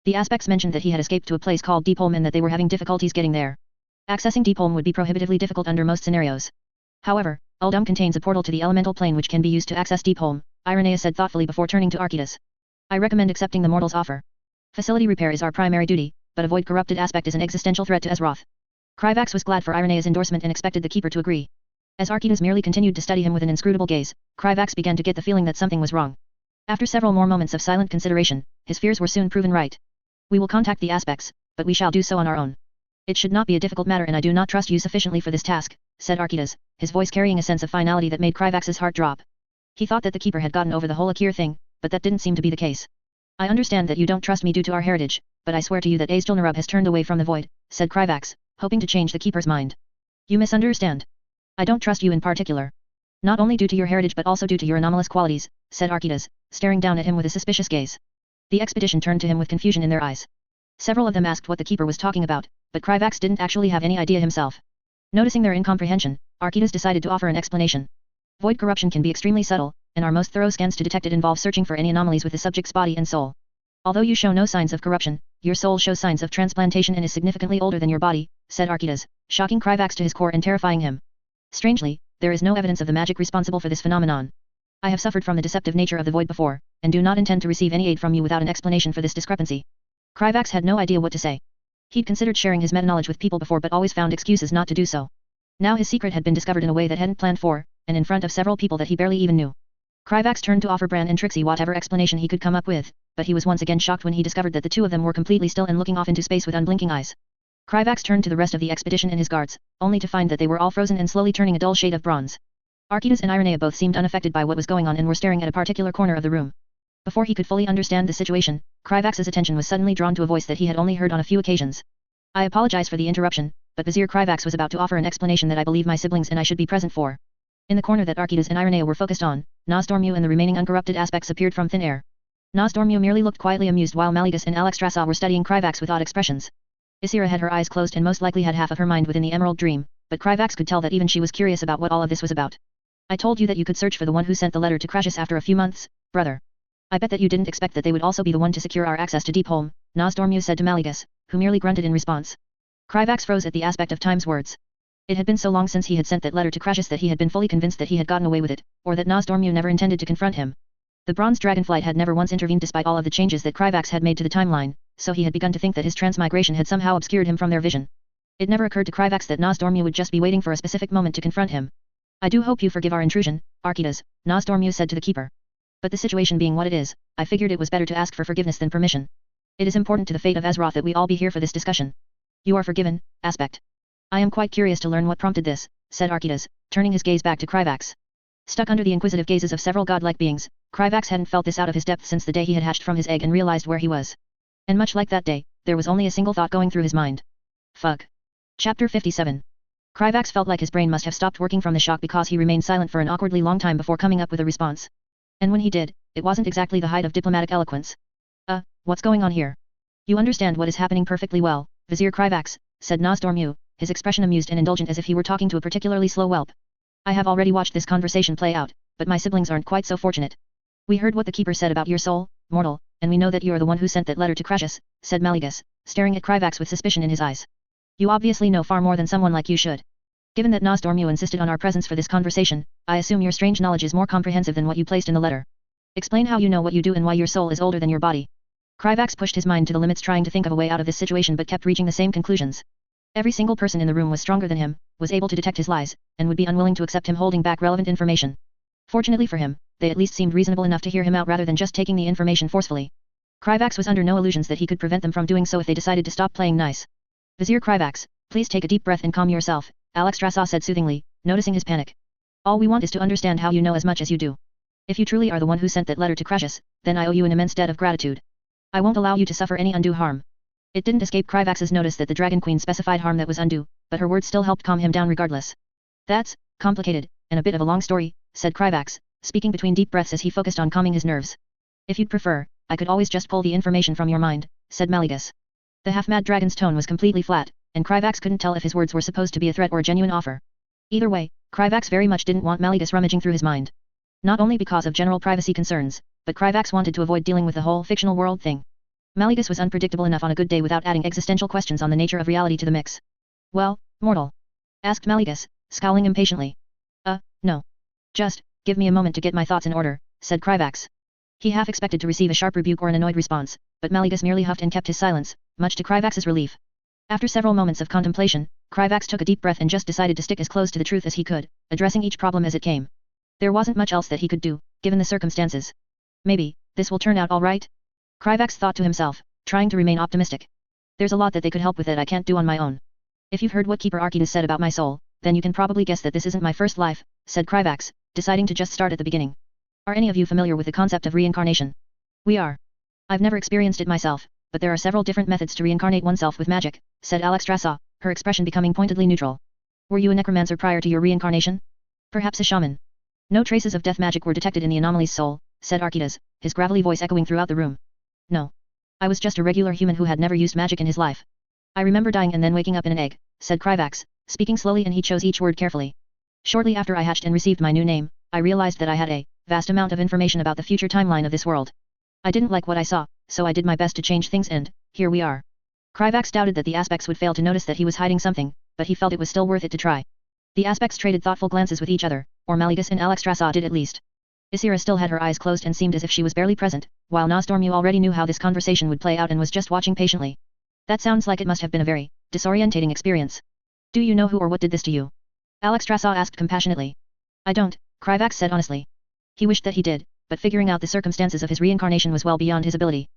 Speaker 1: The aspects mentioned that he had escaped to a place called Deepholm and that they were having difficulties getting there. Accessing Deepholm would be prohibitively difficult under most scenarios. However, Uldum contains a portal to the elemental plane which can be used to access Deepholm, Irenea said thoughtfully before turning to Archidas. I recommend accepting the mortal's offer. Facility repair is our primary duty, but a void-corrupted aspect is an existential threat to Azeroth. Kryvax was glad for Irenea's endorsement and expected the keeper to agree. As Archidas merely continued to study him with an inscrutable gaze, Kryvax began to get the feeling that something was wrong. After several more moments of silent consideration, his fears were soon proven right. We will contact the aspects, but we shall do so on our own. It should not be a difficult matter and I do not trust you sufficiently for this task, said Archidas, his voice carrying a sense of finality that made Kryvax's heart drop. He thought that the keeper had gotten over the whole Akir thing, but that didn't seem to be the case. I understand that you don't trust me due to our heritage, but I swear to you that Azjol-Nerub has turned away from the void, said Kryvax, hoping to change the keeper's mind. You misunderstand. I don't trust you in particular. Not only due to your heritage but also due to your anomalous qualities, said Archidas, staring down at him with a suspicious gaze. The expedition turned to him with confusion in their eyes. Several of them asked what the keeper was talking about, but Kryvax didn't actually have any idea himself. Noticing their incomprehension, Archidas decided to offer an explanation. Void corruption can be extremely subtle, and our most thorough scans to detect it involve searching for any anomalies with the subject's body and soul. Although you show no signs of corruption, your soul shows signs of transplantation and is significantly older than your body, said Archidas, shocking Kryvax to his core and terrifying him. Strangely, there is no evidence of the magic responsible for this phenomenon. I have suffered from the deceptive nature of the void before, and do not intend to receive any aid from you without an explanation for this discrepancy. Kryvax had no idea what to say. He'd considered sharing his meta-knowledge with people before but always found excuses not to do so. Now his secret had been discovered in a way that hadn't planned for, and in front of several people that he barely even knew. Kryvax turned to offer Bran and Trixie whatever explanation he could come up with, but he was once again shocked when he discovered that the two of them were completely still and looking off into space with unblinking eyes. Kryvax turned to the rest of the expedition and his guards, only to find that they were all frozen and slowly turning a dull shade of bronze. Archidas and Irenea both seemed unaffected by what was going on and were staring at a particular corner of the room. Before he could fully understand the situation, Kryvax's attention was suddenly drawn to a voice that he had only heard on a few occasions. I apologize for the interruption, but Vizier Kryvax was about to offer an explanation that I believe my siblings and I should be present for. In the corner that Archidas and Irenea were focused on, Nozdormu and the remaining uncorrupted aspects appeared from thin air. Nozdormu merely looked quietly amused while Mallegus and Alexstrasza were studying Kryvax with odd expressions. Ysera had her eyes closed and most likely had half of her mind within the Emerald Dream, but Kryvax could tell that even she was curious about what all of this was about. I told you that you could search for the one who sent the letter to Crassus after a few months, brother. I bet that you didn't expect that they would also be the one to secure our access to Deepholm, Nozdormu said to Mallegus, who merely grunted in response. Kryvax froze at the aspect of Time's words. It had been so long since he had sent that letter to Crassus that he had been fully convinced that he had gotten away with it, or that Nozdormu never intended to confront him. The Bronze Dragonflight had never once intervened despite all of the changes that Kryvax had made to the timeline, so he had begun to think that his transmigration had somehow obscured him from their vision. It never occurred to Kryvax that Nozdormu would just be waiting for a specific moment to confront him. I do hope you forgive our intrusion, Architas, Nozdormu said to the keeper. But the situation being what it is, I figured it was better to ask for forgiveness than permission. It is important to the fate of Azeroth that we all be here for this discussion. You are forgiven, Aspect. I am quite curious to learn what prompted this, said Architas, turning his gaze back to Kryvax. Stuck under the inquisitive gazes of several godlike beings, Kryvax hadn't felt this out of his depth since the day he had hatched from his egg and realized where he was. And much like that day, there was only a single thought going through his mind. Fuck. Chapter 57. Kryvax felt like his brain must have stopped working from the shock because he remained silent for an awkwardly long time before coming up with a response. And when he did, it wasn't exactly the height of diplomatic eloquence. What's going on here? You understand what is happening perfectly well, Vizier Kryvax, said Nozdormu, his expression amused and indulgent as if he were talking to a particularly slow whelp. I have already watched this conversation play out, but my siblings aren't quite so fortunate. We heard what the keeper said about your soul, mortal, and we know that you are the one who sent that letter to Crassus, said Maligus, staring at Kryvax with suspicion in his eyes. You obviously know far more than someone like you should. Given that Nozdormu insisted on our presence for this conversation, I assume your strange knowledge is more comprehensive than what you placed in the letter. Explain how you know what you do and why your soul is older than your body. Kryvax pushed his mind to the limits trying to think of a way out of this situation but kept reaching the same conclusions. Every single person in the room was stronger than him, was able to detect his lies, and would be unwilling to accept him holding back relevant information. Fortunately for him, they at least seemed reasonable enough to hear him out rather than just taking the information forcefully. Kryvax was under no illusions that he could prevent them from doing so if they decided to stop playing nice. Vizier Kryvax, please take a deep breath and calm yourself, Alexstrasza said soothingly, noticing his panic. All we want is to understand how you know as much as you do. If you truly are the one who sent that letter to Crassus, then I owe you an immense debt of gratitude. I won't allow you to suffer any undue harm. It didn't escape Kryvax's notice that the Dragon Queen specified harm that was undue, but her words still helped calm him down regardless. That's complicated, and a bit of a long story, said Kryvax, speaking between deep breaths as he focused on calming his nerves. If you'd prefer, I could always just pull the information from your mind, said Maligus. The half-mad dragon's tone was completely flat, and Kryvax couldn't tell if his words were supposed to be a threat or a genuine offer. Either way, Kryvax very much didn't want Maligus rummaging through his mind. Not only because of general privacy concerns, but Kryvax wanted to avoid dealing with the whole fictional world thing. Maligus was unpredictable enough on a good day without adding existential questions on the nature of reality to the mix. Well, mortal? Asked Maligus, scowling impatiently. No. Just, give me a moment to get my thoughts in order, said Kryvax. He half expected to receive a sharp rebuke or an annoyed response, but Maligus merely huffed and kept his silence, much to Kryvax's relief. After several moments of contemplation, Kryvax took a deep breath and just decided to stick as close to the truth as he could, addressing each problem as it came. There wasn't much else that he could do, given the circumstances. Maybe, this will turn out all right? Kryvax thought to himself, trying to remain optimistic. There's a lot that they could help with that I can't do on my own. If you've heard what Keeper Architas said about my soul, then you can probably guess that this isn't my first life, said Kryvax, deciding to just start at the beginning. Are any of you familiar with the concept of reincarnation? We are. I've never experienced it myself, but there are several different methods to reincarnate oneself with magic, said Alexstrasza, her expression becoming pointedly neutral. Were you a necromancer prior to your reincarnation? Perhaps a shaman? No traces of death magic were detected in the anomaly's soul, said Architas, his gravelly voice echoing throughout the room. No. I was just a regular human who had never used magic in his life. I remember dying and then waking up in an egg, said Kryvax, speaking slowly and he chose each word carefully. Shortly after I hatched and received my new name, I realized that I had a vast amount of information about the future timeline of this world. I didn't like what I saw, so I did my best to change things and, here we are. Kryvax doubted that the aspects would fail to notice that he was hiding something, but he felt it was still worth it to try. The aspects traded thoughtful glances with each other, or Maligus and Alexstrasza did at least. Isira still had her eyes closed and seemed as if she was barely present, while Nozdormu already knew how this conversation would play out and was just watching patiently. That sounds like it must have been a very disorientating experience. Do you know who or what did this to you? Alexstrasza asked compassionately. I don't, Kryvax said honestly. He wished that he did, but figuring out the circumstances of his reincarnation was well beyond his ability.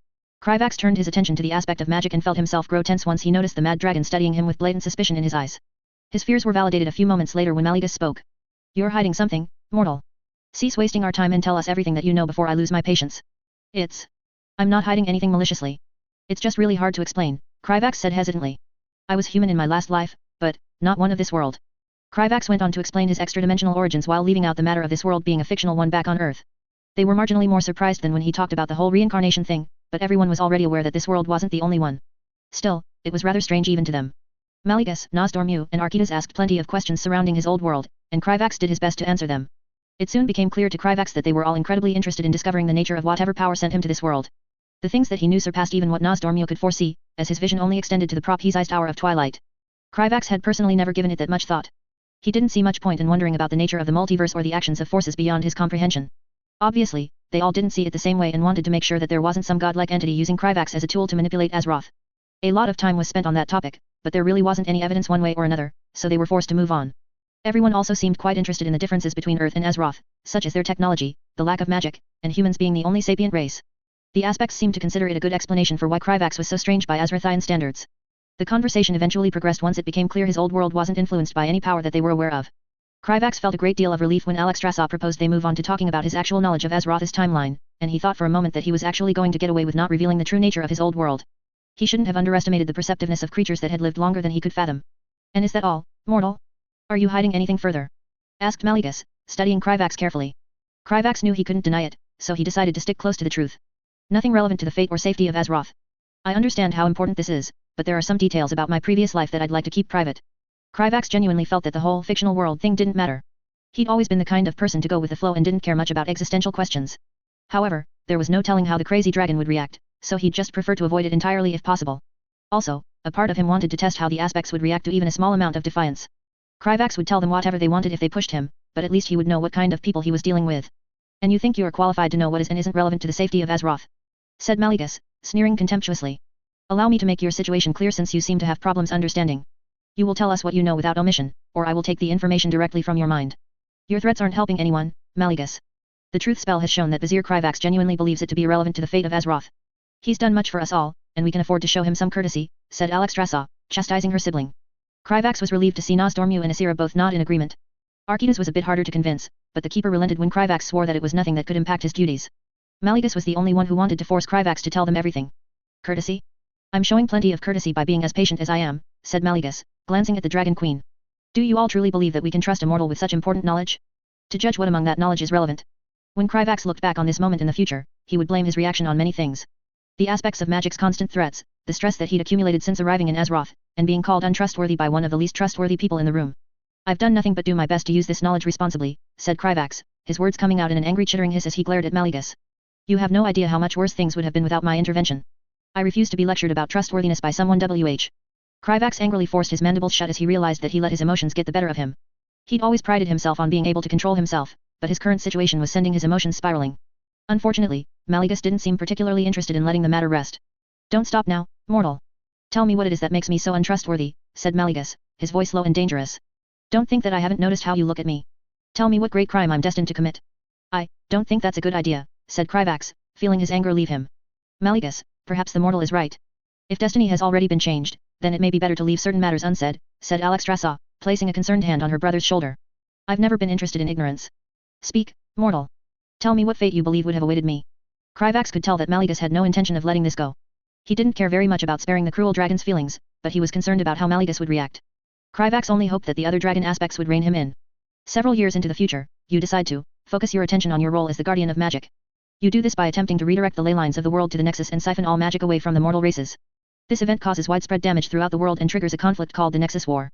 Speaker 1: Kryvax turned his attention to the aspect of magic and felt himself grow tense once he noticed the mad dragon studying him with blatant suspicion in his eyes. His fears were validated a few moments later when Maligus spoke. You're hiding something, mortal. Cease wasting our time and tell us everything that you know before I lose my patience. I'm not hiding anything maliciously. It's just really hard to explain, Kryvax said hesitantly. I was human in my last life, but not one of this world. Kryvax went on to explain his extra-dimensional origins while leaving out the matter of this world being a fictional one back on Earth. They were marginally more surprised than when he talked about the whole reincarnation thing, but everyone was already aware that this world wasn't the only one. Still, it was rather strange even to them. Maligus, Nozdormu, and Architas asked plenty of questions surrounding his old world, and Kryvax did his best to answer them. It soon became clear to Kryvax that they were all incredibly interested in discovering the nature of whatever power sent him to this world. The things that he knew surpassed even what Nozdormu could foresee, as his vision only extended to the prophesized hour of twilight. Kryvax had personally never given it that much thought. He didn't see much point in wondering about the nature of the multiverse or the actions of forces beyond his comprehension. Obviously, they all didn't see it the same way and wanted to make sure that there wasn't some godlike entity using Kryvax as a tool to manipulate Azeroth. A lot of time was spent on that topic, but there really wasn't any evidence one way or another, so they were forced to move on. Everyone also seemed quite interested in the differences between Earth and Azeroth, such as their technology, the lack of magic, and humans being the only sapient race. The aspects seemed to consider it a good explanation for why Kryvax was so strange by Azerothian standards. The conversation eventually progressed once it became clear his old world wasn't influenced by any power that they were aware of. Kryvax felt a great deal of relief when Alexstrasza proposed they move on to talking about his actual knowledge of Azeroth's timeline, and he thought for a moment that he was actually going to get away with not revealing the true nature of his old world. He shouldn't have underestimated the perceptiveness of creatures that had lived longer than he could fathom. And is that all, mortal? Are you hiding anything further? Asked Maligus, studying Kryvax carefully. Kryvax knew he couldn't deny it, so he decided to stick close to the truth. Nothing relevant to the fate or safety of Azeroth. I understand how important this is, but there are some details about my previous life that I'd like to keep private. Kryvax genuinely felt that the whole fictional world thing didn't matter. He'd always been the kind of person to go with the flow and didn't care much about existential questions. However, there was no telling how the crazy dragon would react, so he'd just prefer to avoid it entirely if possible. Also, a part of him wanted to test how the aspects would react to even a small amount of defiance. Kryvax would tell them whatever they wanted if they pushed him, but at least he would know what kind of people he was dealing with. And you think you are qualified to know what is and isn't relevant to the safety of Azeroth? Said Maligus, sneering contemptuously. Allow me to make your situation clear since you seem to have problems understanding. You will tell us what you know without omission, or I will take the information directly from your mind. Your threats aren't helping anyone, Maligus. The truth spell has shown that Vizier Kryvax genuinely believes it to be irrelevant to the fate of Azeroth. He's done much for us all, and we can afford to show him some courtesy, said Alexstrasza, chastising her sibling. Kryvax was relieved to see Nosdormu and Asira both nod in agreement. Archidas was a bit harder to convince, but the keeper relented when Kryvax swore that it was nothing that could impact his duties. Maligus was the only one who wanted to force Kryvax to tell them everything. Courtesy? I'm showing plenty of courtesy by being as patient as I am, said Maligus, glancing at the Dragon Queen. Do you all truly believe that we can trust a mortal with such important knowledge? To judge what among that knowledge is relevant. When Kryvax looked back on this moment in the future, he would blame his reaction on many things. The aspects of magic's constant threats, the stress that he'd accumulated since arriving in Azeroth, and being called untrustworthy by one of the least trustworthy people in the room. I've done nothing but do my best to use this knowledge responsibly, said Kryvax, his words coming out in an angry chittering hiss as he glared at Maligus. You have no idea how much worse things would have been without my intervention. I refuse to be lectured about trustworthiness by someone Kryvax angrily forced his mandibles shut as he realized that he let his emotions get the better of him. He'd always prided himself on being able to control himself, but his current situation was sending his emotions spiraling. Unfortunately, Maligus didn't seem particularly interested in letting the matter rest. Don't stop now, mortal. Tell me what it is that makes me so untrustworthy, said Maligus, his voice low and dangerous. Don't think that I haven't noticed how you look at me. Tell me what great crime I'm destined to commit. I don't think that's a good idea, said Kryvax, feeling his anger leave him. Maligus, perhaps the mortal is right. If destiny has already been changed, then it may be better to leave certain matters unsaid, said Alexstrasza, placing a concerned hand on her brother's shoulder. I've never been interested in ignorance. Speak, mortal. Tell me what fate you believe would have awaited me. Kryvax could tell that Maligus had no intention of letting this go. He didn't care very much about sparing the cruel dragon's feelings, but he was concerned about how Maligus would react. Kryvax only hoped that the other dragon aspects would rein him in. Several years into the future, you decide to focus your attention on your role as the guardian of magic. You do this by attempting to redirect the ley lines of the world to the Nexus and siphon all magic away from the mortal races. This event causes widespread damage throughout the world and triggers a conflict called the Nexus War.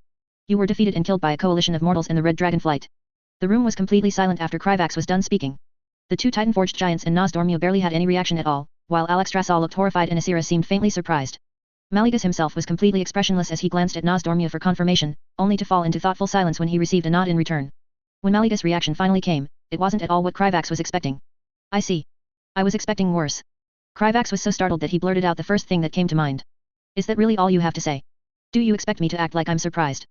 Speaker 1: You were defeated and killed by a coalition of mortals in the Red Dragon Flight. The room was completely silent after Kryvax was done speaking. The two Titan-forged giants and Nosdormu barely had any reaction at all, while Alexstrasza looked horrified and Asira seemed faintly surprised. Maligus himself was completely expressionless as he glanced at Nosdormu for confirmation, only to fall into thoughtful silence when he received a nod in return. When Maligus' reaction finally came, it wasn't at all what Kryvax was expecting. I see. I was expecting worse. Kryvax was so startled that he blurted out the first thing that came to mind. Is that really all you have to say? Do you expect me to act like I'm surprised?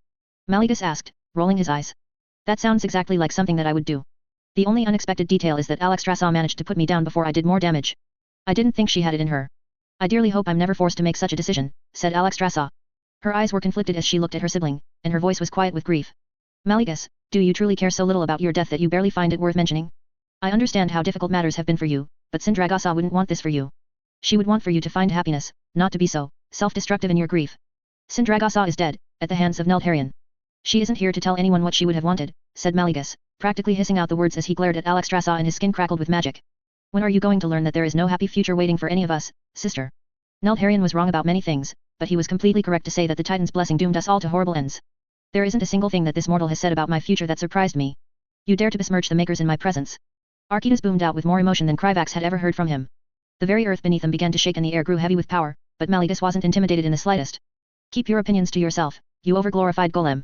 Speaker 1: Maligus asked, rolling his eyes. That sounds exactly like something that I would do. The only unexpected detail is that Alexstrasza managed to put me down before I did more damage. I didn't think she had it in her. I dearly hope I'm never forced to make such a decision, said Alexstrasza. Her eyes were conflicted as she looked at her sibling, and her voice was quiet with grief. Maligus, do you truly care so little about your death that you barely find it worth mentioning? I understand how difficult matters have been for you, but Sindragosa wouldn't want this for you. She would want for you to find happiness, not to be so self-destructive in your grief. Sindragosa is dead, at the hands of Lordaeron. She isn't here to tell anyone what she would have wanted, said Maligus, practically hissing out the words as he glared at Alexstrasza and his skin crackled with magic. When are you going to learn that there is no happy future waiting for any of us, sister? Lordaeron was wrong about many things, but he was completely correct to say that the Titan's blessing doomed us all to horrible ends. There isn't a single thing that this mortal has said about my future that surprised me. You dare to besmirch the Makers in my presence. Archidas boomed out with more emotion than Kryvax had ever heard from him. The very earth beneath them began to shake and the air grew heavy with power, but Maligus wasn't intimidated in the slightest. Keep your opinions to yourself, you overglorified golem.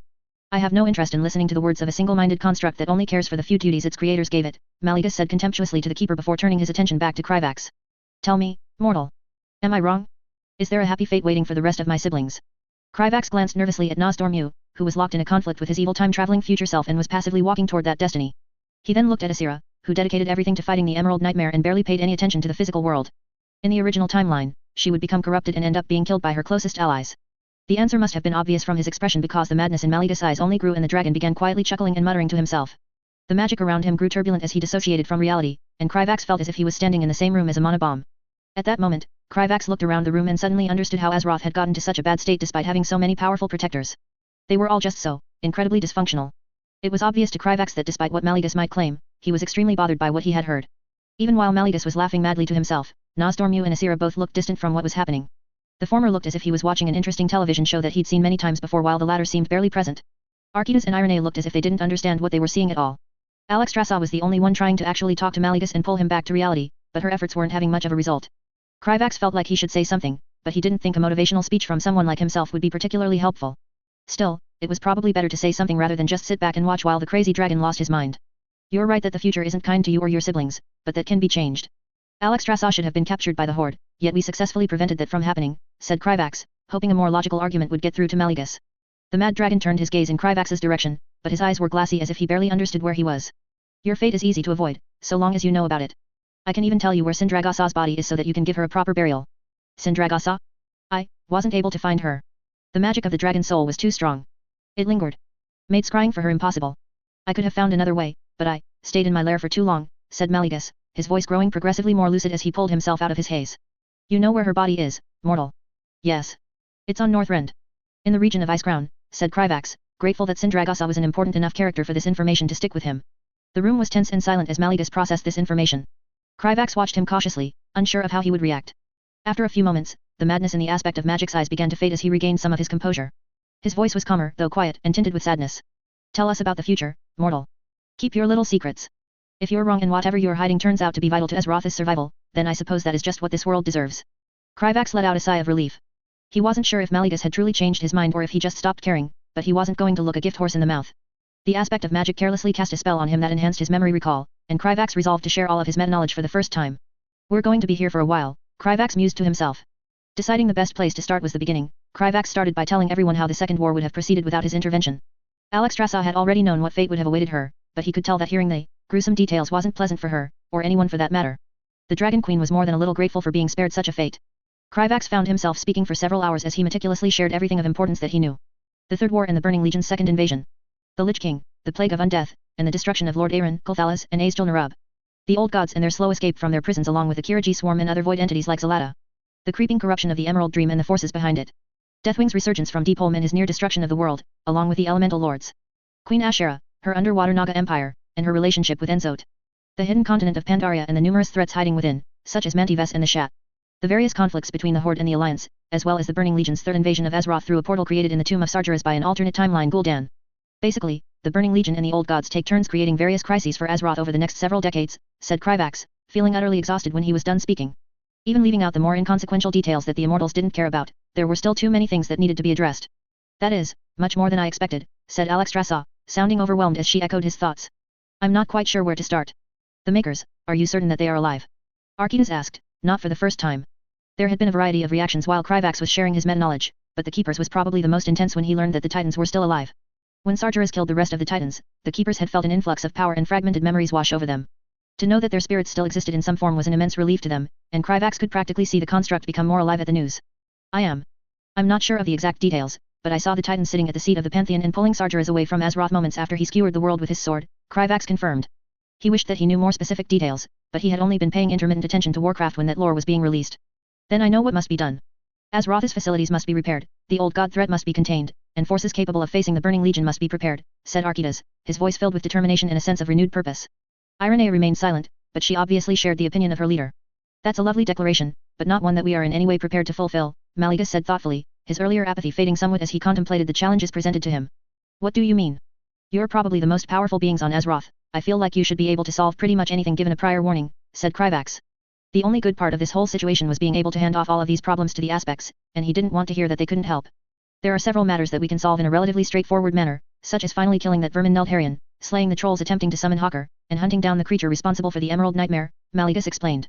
Speaker 1: I have no interest in listening to the words of a single-minded construct that only cares for the few duties its creators gave it, Mallegus said contemptuously to the keeper before turning his attention back to Kryvax. Tell me, mortal. Am I wrong? Is there a happy fate waiting for the rest of my siblings? Kryvax glanced nervously at Nozdormu, who was locked in a conflict with his evil time-traveling future self and was passively walking toward that destiny. He then looked at Asira, who dedicated everything to fighting the Emerald Nightmare and barely paid any attention to the physical world. In the original timeline, she would become corrupted and end up being killed by her closest allies. The answer must have been obvious from his expression because the madness in Mallegus' eyes only grew and the dragon began quietly chuckling and muttering to himself. The magic around him grew turbulent as he dissociated from reality, and Kryvax felt as if he was standing in the same room as a monobomb. At that moment, Kryvax looked around the room and suddenly understood how Azeroth had gotten to such a bad state despite having so many powerful protectors. They were all just so, incredibly dysfunctional. It was obvious to Kryvax that despite what Mallegus might claim, he was extremely bothered by what he had heard. Even while Mallegus was laughing madly to himself, Nozdormu and Asira both looked distant from what was happening. The former looked as if he was watching an interesting television show that he'd seen many times before while the latter seemed barely present. Archidas and Irene looked as if they didn't understand what they were seeing at all. Alexstrasza was the only one trying to actually talk to Mallegus and pull him back to reality, but her efforts weren't having much of a result. Kryvax felt like he should say something, but he didn't think a motivational speech from someone like himself would be particularly helpful. Still, it was probably better to say something rather than just sit back and watch while the crazy dragon lost his mind. You're right that the future isn't kind to you or your siblings, but that can be changed. Alexstrasza should have been captured by the Horde, yet we successfully prevented that from happening, said Kryvax, hoping a more logical argument would get through to Mallegus. The mad dragon turned his gaze in Kryvax's direction, but his eyes were glassy as if he barely understood where he was. Your fate is easy to avoid, so long as you know about it. I can even tell you where Sindragosa's body is so that you can give her a proper burial. Sindragosa? I wasn't able to find her. The magic of the dragon's soul was too strong. It lingered. Made scrying for her impossible. I could have found another way, but I stayed in my lair for too long, said Mallegus, his voice growing progressively more lucid as he pulled himself out of his haze. You know where her body is, mortal. Yes. It's on Northrend. In the region of Icecrown, said Kryvax, grateful that Sindragosa was an important enough character for this information to stick with him. The room was tense and silent as Mallegus processed this information. Kryvax watched him cautiously, unsure of how he would react. After a few moments, the madness in the aspect of Magic's eyes began to fade as he regained some of his composure. His voice was calmer, though quiet, and tinted with sadness. Tell us about the future, mortal. Keep your little secrets. If you're wrong and whatever you're hiding turns out to be vital to Azeroth's survival, then I suppose that is just what this world deserves. Kryvax let out a sigh of relief. He wasn't sure if Mallegus had truly changed his mind or if he just stopped caring, but he wasn't going to look a gift horse in the mouth. The aspect of magic carelessly cast a spell on him that enhanced his memory recall, and Kryvax resolved to share all of his meta-knowledge for the first time. We're going to be here for a while, Kryvax mused to himself. Deciding the best place to start was the beginning, Kryvax started by telling everyone how the Second War would have proceeded without his intervention. Alexstrasza had already known what fate would have awaited her, but he could tell that hearing the gruesome details wasn't pleasant for her, or anyone for that matter. The Dragon Queen was more than a little grateful for being spared such a fate. Kryvax found himself speaking for several hours as he meticulously shared everything of importance that he knew. The Third War and the Burning Legion's second invasion. The Lich King, the Plague of Undeath, and the destruction of Lordaeron, Kulthalas, and Azjol-Nerub. The Old Gods and their slow escape from their prisons along with the Kirigi Swarm and other void entities like Zalata. The creeping corruption of the Emerald Dream and the forces behind it. Deathwing's resurgence from Deep Home and his near destruction of the world, along with the Elemental Lords. Queen Ashera, her underwater Naga Empire, and her relationship with Enzot. The hidden continent of Pandaria and the numerous threats hiding within, such as Mantives and the Shat. The various conflicts between the Horde and the Alliance, as well as the Burning Legion's third invasion of Azeroth through a portal created in the Tomb of Sargeras by an alternate timeline Gul'dan. Basically, the Burning Legion and the Old Gods take turns creating various crises for Azeroth over the next several decades, said Kryvax, feeling utterly exhausted when he was done speaking. Even leaving out the more inconsequential details that the Immortals didn't care about, there were still too many things that needed to be addressed. That is, much more than I expected, said Alexstrasza, sounding overwhelmed as she echoed his thoughts. I'm not quite sure where to start. The Makers, are you certain that they are alive? Archidas asked, not for the first time. There had been a variety of reactions while Kryvax was sharing his meta-knowledge, but the Keepers was probably the most intense when he learned that the Titans were still alive. When Sargeras killed the rest of the Titans, the Keepers had felt an influx of power and fragmented memories wash over them. To know that their spirits still existed in some form was an immense relief to them, and Kryvax could practically see the construct become more alive at the news. I'm not sure of the exact details, but I saw the Titan sitting at the seat of the Pantheon and pulling Sargeras away from Azeroth moments after he skewered the world with his sword, Kryvax confirmed. He wished that he knew more specific details, but he had only been paying intermittent attention to Warcraft when that lore was being released. Then I know what must be done. Azeroth's facilities must be repaired, the Old God threat must be contained, and forces capable of facing the Burning Legion must be prepared, said Archidas, his voice filled with determination and a sense of renewed purpose. Irene remained silent, but she obviously shared the opinion of her leader. That's a lovely declaration, but not one that we are in any way prepared to fulfill, Mallegus said thoughtfully, his earlier apathy fading somewhat as he contemplated the challenges presented to him. What do you mean? You're probably the most powerful beings on Azeroth, I feel like you should be able to solve pretty much anything given a prior warning, said Kryvax. The only good part of this whole situation was being able to hand off all of these problems to the aspects, and he didn't want to hear that they couldn't help. There are several matters that we can solve in a relatively straightforward manner, such as finally killing that vermin Lordaeron, slaying the trolls attempting to summon Hawker, and hunting down the creature responsible for the Emerald Nightmare, Mallegus explained.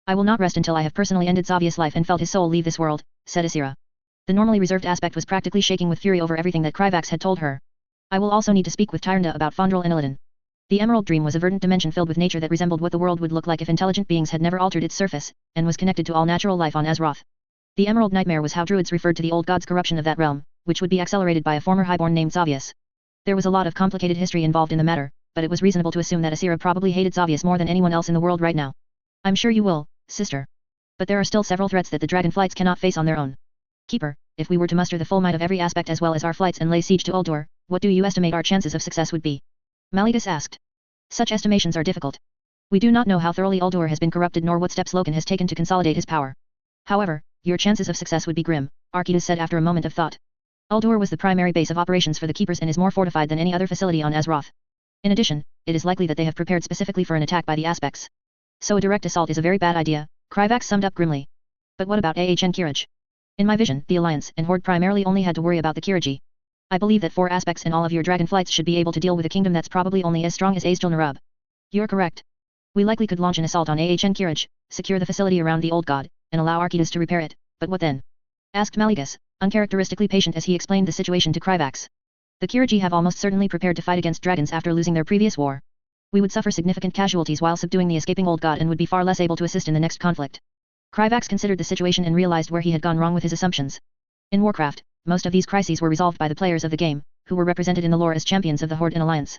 Speaker 1: I will not rest until I have personally ended Xavia's life and felt his soul leave this world, said Asira. The normally reserved aspect was practically shaking with fury over everything that Kryvax had told her. I will also need to speak with Tyrande about Fondrel and Illidan. The Emerald Dream was a verdant dimension filled with nature that resembled what the world would look like if intelligent beings had never altered its surface, and was connected to all natural life on Azeroth. The Emerald Nightmare was how druids referred to the old god's corruption of that realm, which would be accelerated by a former highborn named Xavius. There was a lot of complicated history involved in the matter, but it was reasonable to assume that Asira probably hated Xavius more than anyone else in the world right now. I'm sure you will, sister. But there are still several threats that the dragonflights cannot face on their own. Keeper, if we were to muster the full might of every aspect as well as our flights and lay siege to Uldur, what do you estimate our chances of success would be? Mallegus asked. Such estimations are difficult. We do not know how thoroughly Uldur has been corrupted nor what steps Loken has taken to consolidate his power. However, your chances of success would be grim, Archidas said after a moment of thought. Uldur was the primary base of operations for the Keepers and is more fortified than any other facility on Azeroth. In addition, it is likely that they have prepared specifically for an attack by the Aspects. So a direct assault is a very bad idea, Kryvax summed up grimly. But what about Ahn Kiraj? In my vision, the Alliance and Horde primarily only had to worry about the Kiriji. I believe that 4 aspects and all of your dragonflights should be able to deal with a kingdom that's probably only as strong as Azjol-Nerub. You're correct. We likely could launch an assault on Ahn Kiraj, secure the facility around the old god, and allow Archidas to repair it, but what then? Asked Mallegus, uncharacteristically patient as he explained the situation to Kryvax. The Kiriji have almost certainly prepared to fight against dragons after losing their previous war. We would suffer significant casualties while subduing the escaping old god and would be far less able to assist in the next conflict. Kryvax considered the situation and realized where he had gone wrong with his assumptions. In Warcraft, most of these crises were resolved by the players of the game, who were represented in the lore as champions of the Horde and Alliance.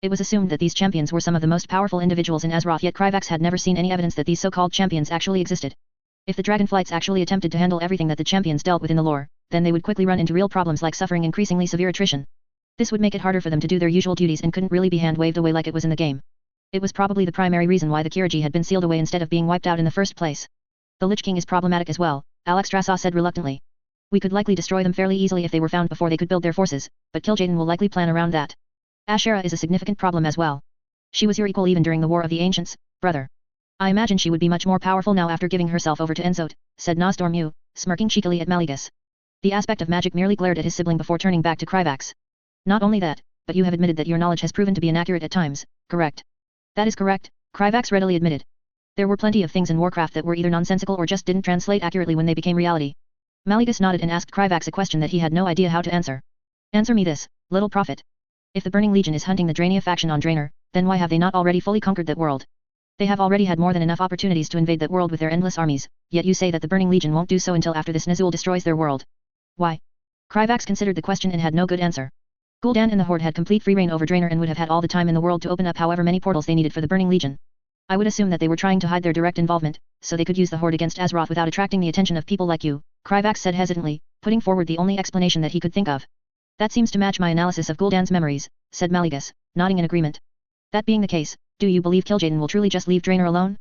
Speaker 1: It was assumed that these champions were some of the most powerful individuals in Azeroth, yet Kryvax had never seen any evidence that these so-called champions actually existed. If the dragonflights actually attempted to handle everything that the champions dealt with in the lore, then they would quickly run into real problems like suffering increasingly severe attrition. This would make it harder for them to do their usual duties and couldn't really be hand-waved away like it was in the game. It was probably the primary reason why the Kiriji had been sealed away instead of being wiped out in the first place. The Lich King is problematic as well, Alexstrasza said reluctantly. We could likely destroy them fairly easily if they were found before they could build their forces, but Kil'jaeden will likely plan around that. Ashera is a significant problem as well. She was your equal even during the War of the Ancients, brother. I imagine she would be much more powerful now after giving herself over to Enzot, said Nozdormu, smirking cheekily at Mallegus. The aspect of magic merely glared at his sibling before turning back to Kryvax. Not only that, but you have admitted that your knowledge has proven to be inaccurate at times, correct? That is correct, Kryvax readily admitted. There were plenty of things in Warcraft that were either nonsensical or just didn't translate accurately when they became reality. Mallegus nodded and asked Kryvax a question that he had no idea how to answer. Answer me this, little prophet. If the Burning Legion is hunting the Drania faction on Draenor, then why have they not already fully conquered that world? They have already had more than enough opportunities to invade that world with their endless armies, yet you say that the Burning Legion won't do so until after this Ner'zhul destroys their world. Why? Kryvax considered the question and had no good answer. Gul'dan and the Horde had complete free reign over Draenor and would have had all the time in the world to open up however many portals they needed for the Burning Legion. I would assume that they were trying to hide their direct involvement, so they could use the Horde against Azeroth without attracting the attention of people like you, Kryvax said hesitantly, putting forward the only explanation that he could think of. That seems to match my analysis of Gul'dan's memories, said Mallegus, nodding in agreement. That being the case, do you believe Kil'jaeden will truly just leave Draenor alone?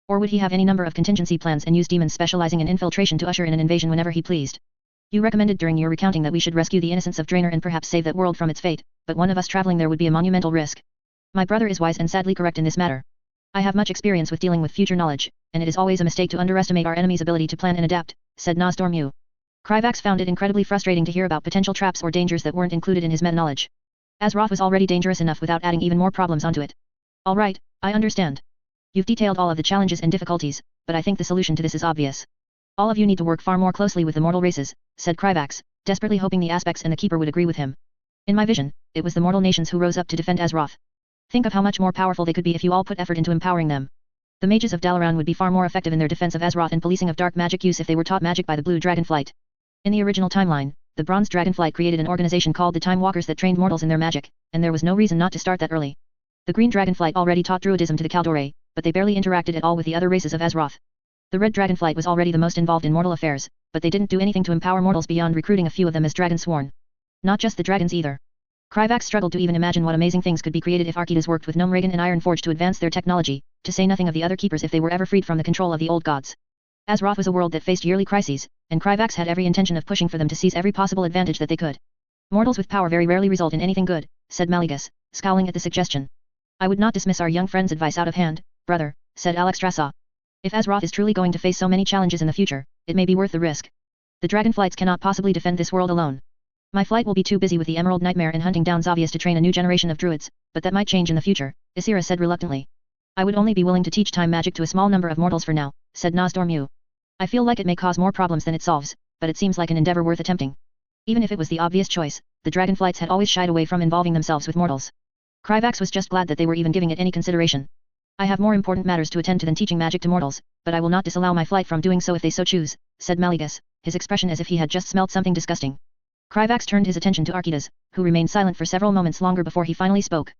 Speaker 1: Or would he have any number of contingency plans and use demons specializing in infiltration to usher in an invasion whenever he pleased? You recommended during your recounting that we should rescue the innocents of Draenor and perhaps save that world from its fate, but one of us traveling there would be a monumental risk. My brother is wise and sadly correct in this matter. I have much experience with dealing with future knowledge, and it is always a mistake to underestimate our enemy's ability to plan and adapt, said Nozdormu. Kryvax found it incredibly frustrating to hear about potential traps or dangers that weren't included in his meta-knowledge. Azeroth was already dangerous enough without adding even more problems onto it. Alright, I understand. You've detailed all of the challenges and difficulties, but I think the solution to this is obvious. All of you need to work far more closely with the mortal races, said Kryvax, desperately hoping the Aspects and the Keeper would agree with him. In my vision, it was the mortal nations who rose up to defend Azeroth. Think of how much more powerful they could be if you all put effort into empowering them. The mages of Dalaran would be far more effective in their defense of Azeroth and policing of dark magic use if they were taught magic by the Blue Dragonflight. In the original timeline, the Bronze Dragonflight created an organization called the Time Walkers that trained mortals in their magic, and there was no reason not to start that early. The Green Dragonflight already taught Druidism to the Kaldore, but they barely interacted at all with the other races of Azeroth. The Red Dragonflight was already the most involved in mortal affairs, but they didn't do anything to empower mortals beyond recruiting a few of them as Dragonsworn. Not just the dragons either. Kryvax struggled to even imagine what amazing things could be created if Archidas worked with Gnome Regan and Ironforge to advance their technology, to say nothing of the other keepers if they were ever freed from the control of the old gods. Azeroth was a world that faced yearly crises, and Kryvax had every intention of pushing for them to seize every possible advantage that they could. Mortals with power very rarely result in anything good, said Mallegus, scowling at the suggestion. I would not dismiss our young friend's advice out of hand, brother, said Alexstrasza. If Azeroth is truly going to face so many challenges in the future, it may be worth the risk. The Dragonflights cannot possibly defend this world alone. My flight will be too busy with the Emerald Nightmare and hunting down Xavius to train a new generation of druids, but that might change in the future, Ysera said reluctantly. I would only be willing to teach time magic to a small number of mortals for now, said Nozdormu. I feel like it may cause more problems than it solves, but it seems like an endeavor worth attempting. Even if it was the obvious choice, the dragonflights had always shied away from involving themselves with mortals. Kryvax was just glad that they were even giving it any consideration. I have more important matters to attend to than teaching magic to mortals, but I will not disallow my flight from doing so if they so choose, said Maligus, his expression as if he had just smelt something disgusting. Kryvax turned his attention to Archidas, who remained silent for several moments longer before he finally spoke.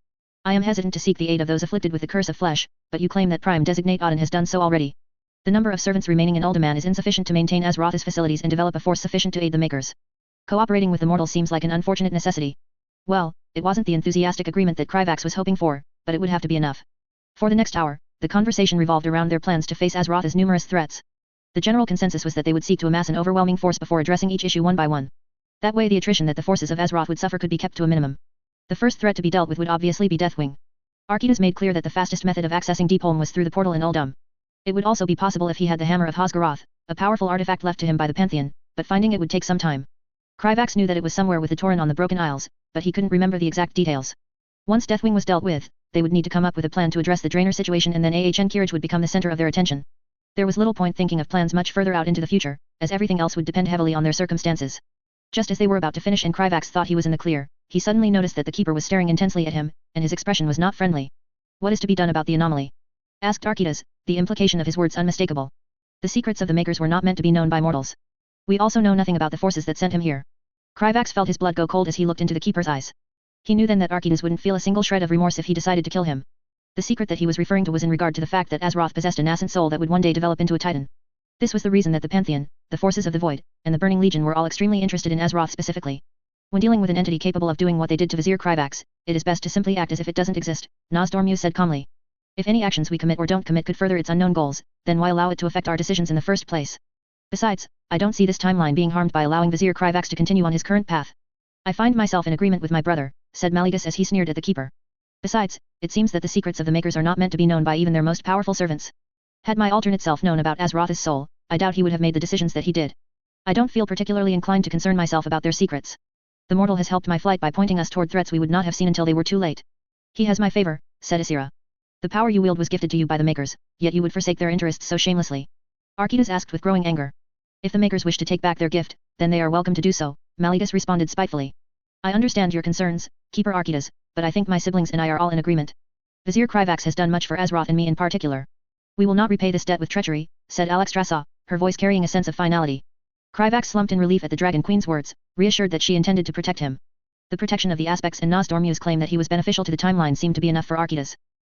Speaker 1: I am hesitant to seek the aid of those afflicted with the curse of flesh, but you claim that Prime Designate Auden has done so already. The number of servants remaining in Uldaman is insufficient to maintain Azeroth's facilities and develop a force sufficient to aid the Makers. Cooperating with the mortals seems like an unfortunate necessity. Well, it wasn't the enthusiastic agreement that Kryvax was hoping for, but it would have to be enough. For the next hour, the conversation revolved around their plans to face Azeroth's numerous threats. The general consensus was that they would seek to amass an overwhelming force before addressing each issue one by one. That way the attrition that the forces of Azeroth would suffer could be kept to a minimum. The first threat to be dealt with would obviously be Deathwing. Archidas made clear that the fastest method of accessing Deepholm was through the portal in Uldum. It would also be possible if he had the Hammer of Hosgaroth, a powerful artifact left to him by the Pantheon, but finding it would take some time. Kryvax knew that it was somewhere with the Tauren on the Broken Isles, but he couldn't remember the exact details. Once Deathwing was dealt with, they would need to come up with a plan to address the Draenor situation, and then Ahn Kiraj would become the center of their attention. There was little point thinking of plans much further out into the future, as everything else would depend heavily on their circumstances. Just as they were about to finish and Kryvax thought he was in the clear, he suddenly noticed that the Keeper was staring intensely at him, and his expression was not friendly. What is to be done about the anomaly? Asked Archidas, the implication of his words unmistakable. The secrets of the Makers were not meant to be known by mortals. We also know nothing about the forces that sent him here. Kryvax felt his blood go cold as he looked into the Keeper's eyes. He knew then that Archidas wouldn't feel a single shred of remorse if he decided to kill him. The secret that he was referring to was in regard to the fact that Azeroth possessed a nascent soul that would one day develop into a titan. This was the reason that the Pantheon, the forces of the Void, and the Burning Legion were all extremely interested in Azeroth specifically. When dealing with an entity capable of doing what they did to Vizier Kryvax, it is best to simply act as if it doesn't exist, Nozdormu said calmly. If any actions we commit or don't commit could further its unknown goals, then why allow it to affect our decisions in the first place? Besides, I don't see this timeline being harmed by allowing Vizier Kryvax to continue on his current path. I find myself in agreement with my brother, said Maligus as he sneered at the Keeper. Besides, it seems that the secrets of the Makers are not meant to be known by even their most powerful servants. Had my alternate self known about Azeroth's soul, I doubt he would have made the decisions that he did. I don't feel particularly inclined to concern myself about their secrets. The mortal has helped my flight by pointing us toward threats we would not have seen until they were too late. He has my favor, said Ysera. The power you wield was gifted to you by the Makers, yet you would forsake their interests so shamelessly. Archidas asked with growing anger. If the Makers wish to take back their gift, then they are welcome to do so, Maligus responded spitefully. I understand your concerns, Keeper Archidas, but I think my siblings and I are all in agreement. Vizier Kryvax has done much for Azeroth and me in particular. We will not repay this debt with treachery, said Alexstrasza, her voice carrying a sense of finality. Kryvax slumped in relief at the Dragon Queen's words, reassured that she intended to protect him. The protection of the aspects and Nozdormu's claim that he was beneficial to the timeline seemed to be enough for Archidas.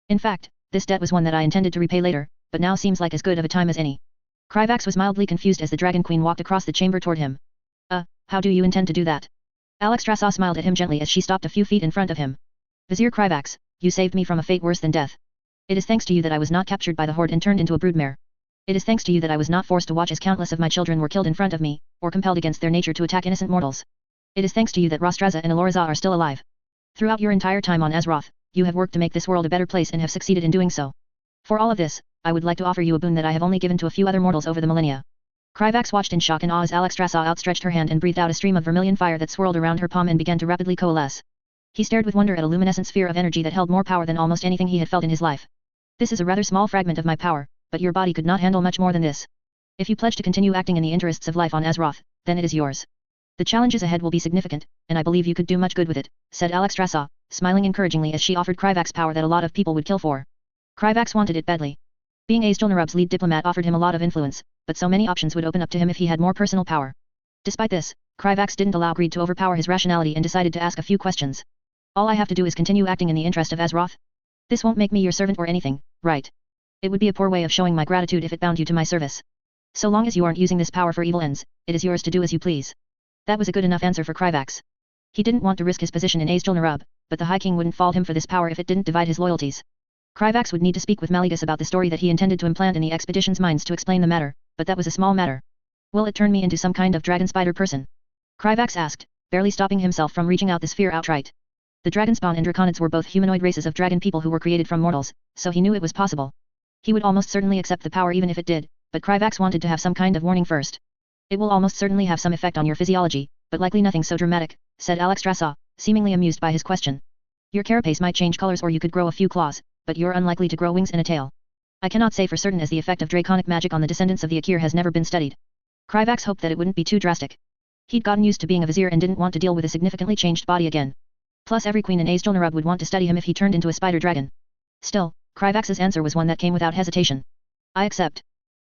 Speaker 1: In fact, this debt was one that I intended to repay later, but now seems like as good of a time as any. Kryvax was mildly confused as the Dragon Queen walked across the chamber toward him. How do you intend to do that? Alexstrasza smiled at him gently as she stopped a few feet in front of him. Vizier Kryvax, you saved me from a fate worse than death. It is thanks to you that I was not captured by the Horde and turned into a broodmare. It is thanks to you that I was not forced to watch as countless of my children were killed in front of me, or compelled against their nature to attack innocent mortals. It is thanks to you that Rostraza and Aloriza are still alive. Throughout your entire time on Azeroth, you have worked to make this world a better place and have succeeded in doing so. For all of this, I would like to offer you a boon that I have only given to a few other mortals over the millennia. Kryvax watched in shock and awe as Alexstrasza outstretched her hand and breathed out a stream of vermilion fire that swirled around her palm and began to rapidly coalesce. He stared with wonder at a luminescent sphere of energy that held more power than almost anything he had felt in his life. This is a rather small fragment of my power, but your body could not handle much more than this. If you pledge to continue acting in the interests of life on Azeroth, then it is yours. The challenges ahead will be significant, and I believe you could do much good with it, said Alexstrasza, smiling encouragingly as she offered Kryvax power that a lot of people would kill for. Kryvax wanted it badly. Being Azjol-Nerub's lead diplomat offered him a lot of influence, but so many options would open up to him if he had more personal power. Despite this, Kryvax didn't allow greed to overpower his rationality and decided to ask a few questions. All I have to do is continue acting in the interest of Azeroth? This won't make me your servant or anything, right? It would be a poor way of showing my gratitude if it bound you to my service. So long as you aren't using this power for evil ends, it is yours to do as you please. That was a good enough answer for Kryvax. He didn't want to risk his position in Azjol-Nerub, but the High King wouldn't fault him for this power if it didn't divide his loyalties. Kryvax would need to speak with Maligus about the story that he intended to implant in the expedition's minds to explain the matter, but that was a small matter. Will it turn me into some kind of dragon spider person? Kryvax asked, barely stopping himself from reaching out the sphere outright. The Dragonspawn and Draconids were both humanoid races of dragon people who were created from mortals, so he knew it was possible. He would almost certainly accept the power even if it did, but Kryvax wanted to have some kind of warning first. It will almost certainly have some effect on your physiology, but likely nothing so dramatic, said Alexstrasza, seemingly amused by his question. Your carapace might change colors or you could grow a few claws, but you're unlikely to grow wings and a tail. I cannot say for certain as the effect of draconic magic on the descendants of the Akir has never been studied. Kryvax hoped that it wouldn't be too drastic. He'd gotten used to being a vizier and didn't want to deal with a significantly changed body again. Plus every queen in Azjol-Nerub would want to study him if he turned into a spider dragon. Still, Kryvax's answer was one that came without hesitation. I accept.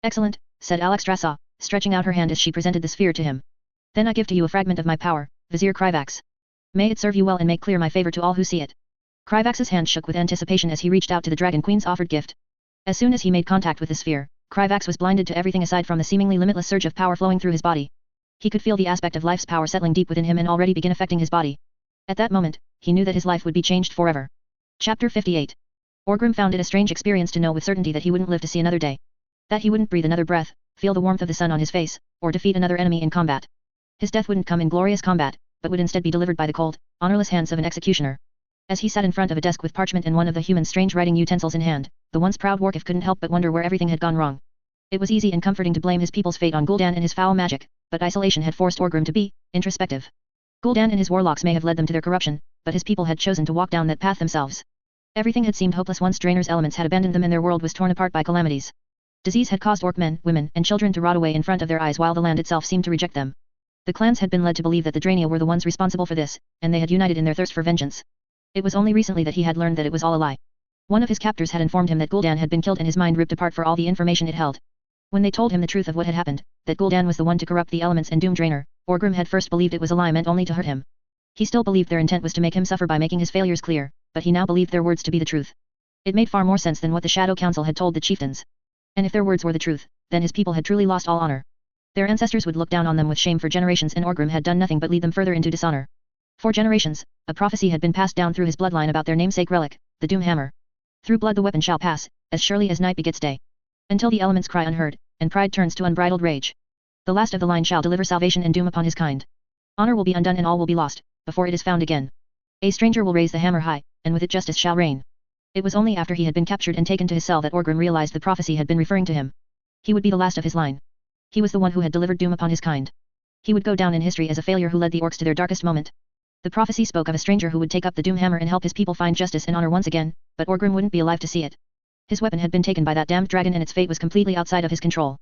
Speaker 1: Excellent, said Alexstrasza, stretching out her hand as she presented the sphere to him. Then I give to you a fragment of my power, Vizier Kryvax. May it serve you well and make clear my favor to all who see it. Kryvax's hand shook with anticipation as he reached out to the Dragon Queen's offered gift. As soon as he made contact with the sphere, Kryvax was blinded to everything aside from the seemingly limitless surge of power flowing through his body. He could feel the aspect of life's power settling deep within him and already begin affecting his body. At that moment, he knew that his life would be changed forever. Chapter 58. Orgrim found it a strange experience to know with certainty that he wouldn't live to see another day. That he wouldn't breathe another breath, feel the warmth of the sun on his face, or defeat another enemy in combat. His death wouldn't come in glorious combat, but would instead be delivered by the cold, honorless hands of an executioner. As he sat in front of a desk with parchment and one of the human's strange writing utensils in hand, the once proud Warcraft couldn't help but wonder where everything had gone wrong. It was easy and comforting to blame his people's fate on Gul'dan and his foul magic, but isolation had forced Orgrim to be introspective. Gul'dan and his warlocks may have led them to their corruption, but his people had chosen to walk down that path themselves. Everything had seemed hopeless once Drainer's elements had abandoned them and their world was torn apart by calamities. Disease had caused orc men, women, and children to rot away in front of their eyes while the land itself seemed to reject them. The clans had been led to believe that the Drainia were the ones responsible for this, and they had united in their thirst for vengeance. It was only recently that he had learned that it was all a lie. One of his captors had informed him that Gul'dan had been killed and his mind ripped apart for all the information it held. When they told him the truth of what had happened, that Gul'dan was the one to corrupt the elements and doom Draenor, Orgrim had first believed it was a lie meant only to hurt him. He still believed their intent was to make him suffer by making his failures clear, but he now believed their words to be the truth. It made far more sense than what the Shadow Council had told the chieftains. And if their words were the truth, then his people had truly lost all honor. Their ancestors would look down on them with shame for generations and Orgrim had done nothing but lead them further into dishonor. For generations, a prophecy had been passed down through his bloodline about their namesake relic, the Doom Hammer. Through blood the weapon shall pass, as surely as night begets day. Until the elements cry unheard, and pride turns to unbridled rage. The last of the line shall deliver salvation and doom upon his kind. Honor will be undone and all will be lost, before it is found again. A stranger will raise the hammer high, and with it justice shall reign. It was only after he had been captured and taken to his cell that Orgrim realized the prophecy had been referring to him. He would be the last of his line. He was the one who had delivered doom upon his kind. He would go down in history as a failure who led the orcs to their darkest moment. The prophecy spoke of a stranger who would take up the Doom Hammer and help his people find justice and honor once again, but Orgrim wouldn't be alive to see it. His weapon had been taken by that damned dragon and its fate was completely outside of his control.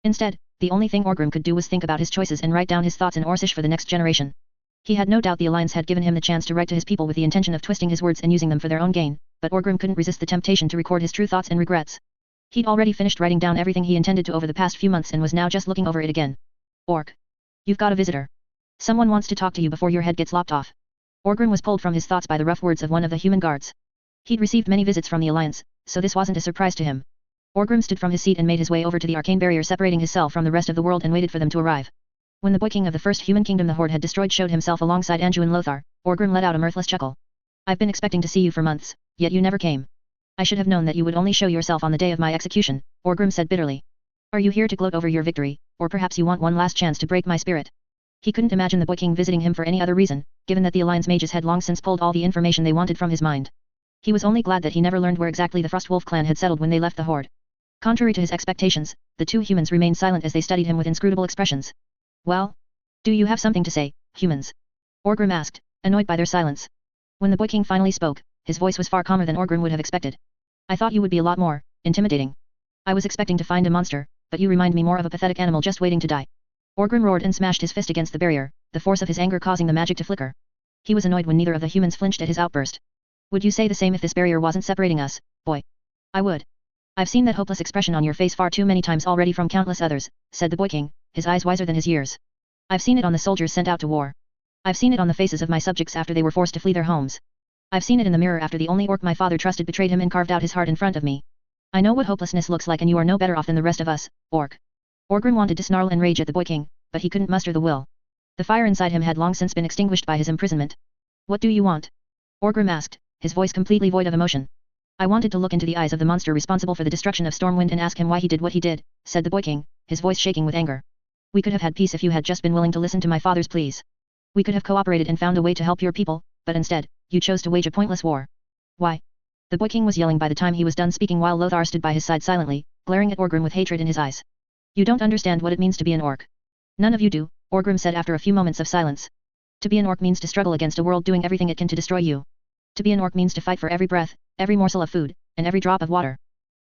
Speaker 1: Instead, the only thing Orgrim could do was think about his choices and write down his thoughts in Orcish for the next generation. He had no doubt the Alliance had given him the chance to write to his people with the intention of twisting his words and using them for their own gain, but Orgrim couldn't resist the temptation to record his true thoughts and regrets. He'd already finished writing down everything he intended to over the past few months and was now just looking over it again. Orc. You've got a visitor. Someone wants to talk to you before your head gets lopped off. Orgrim was pulled from his thoughts by the rough words of one of the human guards. He'd received many visits from the Alliance, so this wasn't a surprise to him. Orgrim stood from his seat and made his way over to the arcane barrier separating his cell from the rest of the world and waited for them to arrive. When the boy king of the first human kingdom the Horde had destroyed showed himself alongside Anju and Lothar, Orgrim let out a mirthless chuckle. I've been expecting to see you for months, yet you never came. I should have known that you would only show yourself on the day of my execution, Orgrim said bitterly. Are you here to gloat over your victory, or perhaps you want one last chance to break my spirit? He couldn't imagine the boy king visiting him for any other reason, given that the Alliance mages had long since pulled all the information they wanted from his mind. He was only glad that he never learned where exactly the Frostwolf clan had settled when they left the Horde. Contrary to his expectations, the two humans remained silent as they studied him with inscrutable expressions. Well? Do you have something to say, humans? Orgrim asked, annoyed by their silence. When the boy king finally spoke, his voice was far calmer than Orgrim would have expected. I thought you would be a lot more intimidating. I was expecting to find a monster, but you remind me more of a pathetic animal just waiting to die. Orgrim roared and smashed his fist against the barrier, the force of his anger causing the magic to flicker. He was annoyed when neither of the humans flinched at his outburst. Would you say the same if this barrier wasn't separating us, boy? I would. I've seen that hopeless expression on your face far too many times already from countless others, said the boy king, his eyes wiser than his years. I've seen it on the soldiers sent out to war. I've seen it on the faces of my subjects after they were forced to flee their homes. I've seen it in the mirror after the only orc my father trusted betrayed him and carved out his heart in front of me. I know what hopelessness looks like and you are no better off than the rest of us, orc. Orgrim wanted to snarl and rage at the boy king, but he couldn't muster the will. The fire inside him had long since been extinguished by his imprisonment. What do you want? Orgrim asked, his voice completely void of emotion. I wanted to look into the eyes of the monster responsible for the destruction of Stormwind and ask him why he did what he did, said the boy king, his voice shaking with anger. We could have had peace if you had just been willing to listen to my father's pleas. We could have cooperated and found a way to help your people, but instead, you chose to wage a pointless war. Why? The boy king was yelling by the time he was done speaking while Lothar stood by his side silently, glaring at Orgrim with hatred in his eyes. You don't understand what it means to be an orc. None of you do, Orgrim said after a few moments of silence. To be an orc means to struggle against a world doing everything it can to destroy you. To be an orc means to fight for every breath, every morsel of food, and every drop of water.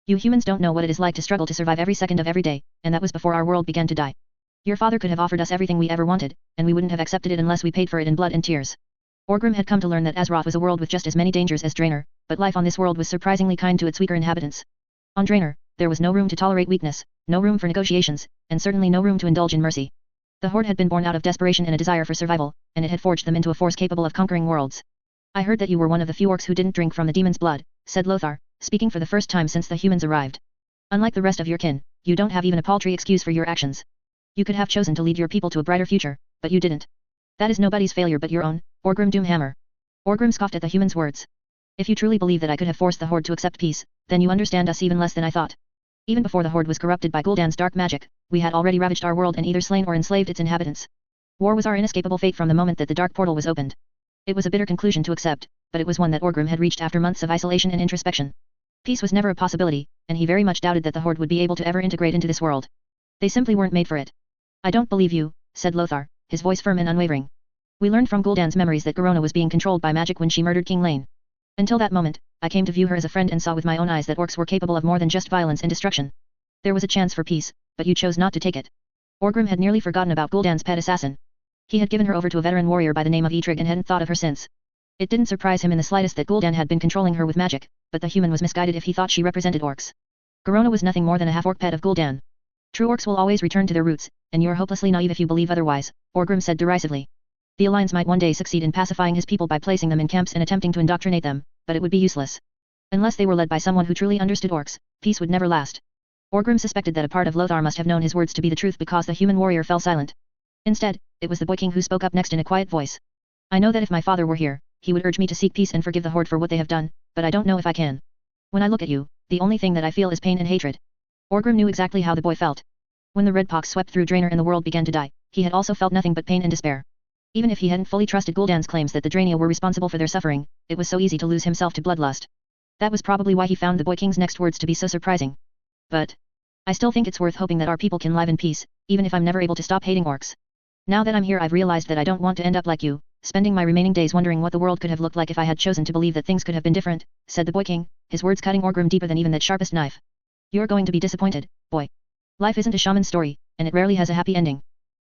Speaker 1: You humans don't know what it is like to struggle to survive every second of every day, and that was before our world began to die. Your father could have offered us everything we ever wanted, and we wouldn't have accepted it unless we paid for it in blood and tears. Orgrim had come to learn that Azeroth was a world with just as many dangers as Draenor, but life on this world was surprisingly kind to its weaker inhabitants. On Draenor, there was no room to tolerate weakness, no room for negotiations, and certainly no room to indulge in mercy. The Horde had been born out of desperation and a desire for survival, and it had forged them into a force capable of conquering worlds. I heard that you were one of the few orcs who didn't drink from the demon's blood, said Lothar, speaking for the first time since the humans arrived. Unlike the rest of your kin, you don't have even a paltry excuse for your actions. You could have chosen to lead your people to a brighter future, but you didn't. That is nobody's failure but your own, Orgrim Doomhammer. Orgrim scoffed at the human's words. If you truly believe that I could have forced the Horde to accept peace, then you understand us even less than I thought. Even before the Horde was corrupted by Gul'dan's dark magic, we had already ravaged our world and either slain or enslaved its inhabitants. War was our inescapable fate from the moment that the dark portal was opened. It was a bitter conclusion to accept, but it was one that Orgrim had reached after months of isolation and introspection. Peace was never a possibility, and he very much doubted that the Horde would be able to ever integrate into this world. They simply weren't made for it. I don't believe you, said Lothar, his voice firm and unwavering. We learned from Gul'dan's memories that Garona was being controlled by magic when she murdered King Lane. Until that moment, I came to view her as a friend and saw with my own eyes that orcs were capable of more than just violence and destruction. There was a chance for peace, but you chose not to take it. Orgrim had nearly forgotten about Gul'dan's pet assassin. He had given her over to a veteran warrior by the name of Eitrigg and hadn't thought of her since. It didn't surprise him in the slightest that Gul'dan had been controlling her with magic, but the human was misguided if he thought she represented orcs. Garona was nothing more than a half-orc pet of Gul'dan. True orcs will always return to their roots, and you're hopelessly naive if you believe otherwise, Orgrim said derisively. The Alliance might one day succeed in pacifying his people by placing them in camps and attempting to indoctrinate them, but it would be useless. Unless they were led by someone who truly understood orcs, peace would never last. Orgrim suspected that a part of Lothar must have known his words to be the truth because the human warrior fell silent. Instead, it was the boy king who spoke up next in a quiet voice. I know that if my father were here, he would urge me to seek peace and forgive the Horde for what they have done, but I don't know if I can. When I look at you, the only thing that I feel is pain and hatred. Orgrim knew exactly how the boy felt. When the red pox swept through Draenor and the world began to die, he had also felt nothing but pain and despair. Even if he hadn't fully trusted Gul'dan's claims that the Draenei were responsible for their suffering, it was so easy to lose himself to bloodlust. That was probably why he found the boy king's next words to be so surprising. But I still think it's worth hoping that our people can live in peace, even if I'm never able to stop hating orcs. Now that I'm here, I've realized that I don't want to end up like you, spending my remaining days wondering what the world could have looked like if I had chosen to believe that things could have been different, said the boy king, his words cutting Orgrim deeper than even that sharpest knife. You're going to be disappointed, boy. Life isn't a shaman's story, and it rarely has a happy ending.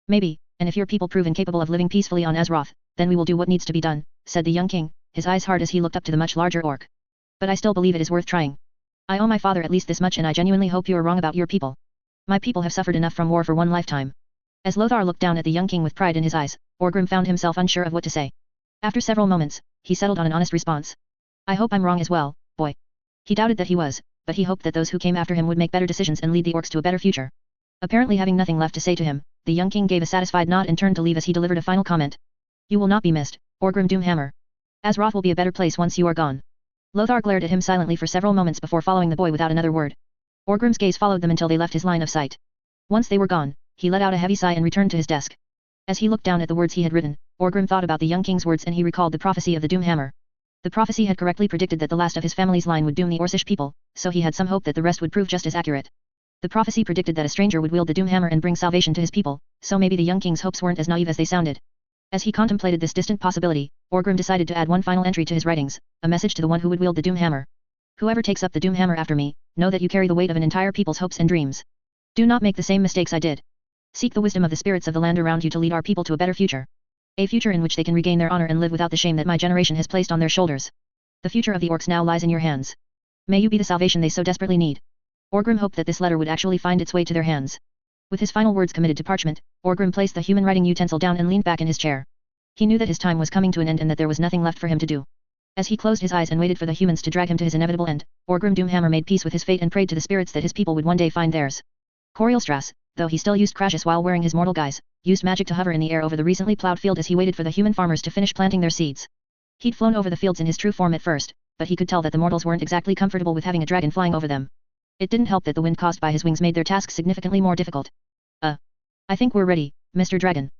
Speaker 1: Maybe, and if your people prove incapable of living peacefully on Azeroth, then we will do what needs to be done, said the young king, his eyes hard as he looked up to the much larger orc. But I still believe it is worth trying. I owe my father at least this much, and I genuinely hope you are wrong about your people. My people have suffered enough from war for one lifetime. As Lothar looked down at the young king with pride in his eyes, Orgrim found himself unsure of what to say. After several moments, he settled on an honest response. I hope I'm wrong as well, boy. He doubted that he was, but he hoped that those who came after him would make better decisions and lead the orcs to a better future. Apparently having nothing left to say to him, the young king gave a satisfied nod and turned to leave as he delivered a final comment. You will not be missed, Orgrim Doomhammer. Azeroth will be a better place once you are gone. Lothar glared at him silently for several moments before following the boy without another word. Orgrim's gaze followed them until they left his line of sight. Once they were gone, he let out a heavy sigh and returned to his desk. As he looked down at the words he had written, Orgrim thought about the young king's words and he recalled the prophecy of the Doomhammer. The prophecy had correctly predicted that the last of his family's line would doom the Orcish people, so he had some hope that the rest would prove just as accurate. The prophecy predicted that a stranger would wield the Doomhammer and bring salvation to his people, so maybe the young king's hopes weren't as naive as they sounded. As he contemplated this distant possibility, Orgrim decided to add one final entry to his writings, a message to the one who would wield the Doomhammer. Whoever takes up the Doomhammer after me, know that you carry the weight of an entire people's hopes and dreams. Do not make the same mistakes I did. Seek the wisdom of the spirits of the land around you to lead our people to a better future. A future in which they can regain their honor and live without the shame that my generation has placed on their shoulders. The future of the orcs now lies in your hands. May you be the salvation they so desperately need. Orgrim hoped that this letter would actually find its way to their hands. With his final words committed to parchment, Orgrim placed the human writing utensil down and leaned back in his chair. He knew that his time was coming to an end and that there was nothing left for him to do. As he closed his eyes and waited for the humans to drag him to his inevitable end, Orgrim Doomhammer made peace with his fate and prayed to the spirits that his people would one day find theirs. Corielstrass, though he still used Crassus while wearing his mortal guise, used magic to hover in the air over the recently plowed field as he waited for the human farmers to finish planting their seeds. He'd flown over the fields in his true form at first, but he could tell that the mortals weren't exactly comfortable with having a dragon flying over them. It didn't help that the wind caused by his wings made their task significantly more difficult. I think we're ready, Mr. Dragon.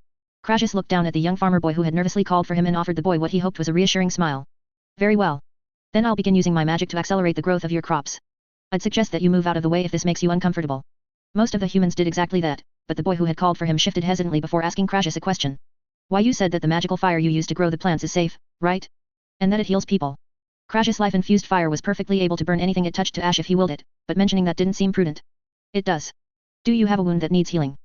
Speaker 1: Crassus looked down at the young farmer boy who had nervously called for him and offered the boy what he hoped was a reassuring smile. Very well. Then I'll begin using my magic to accelerate the growth of your crops. I'd suggest that you move out of the way if this makes you uncomfortable. Most of the humans did exactly that, but the boy who had called for him shifted hesitantly before asking Crassus a question. Why, you said that the magical fire you use to grow the plants is safe, right? And that it heals people. Crassus' life-infused fire was perfectly able to burn anything it touched to ash if he willed it, but mentioning that didn't seem prudent. It does. Do you have a wound that needs healing?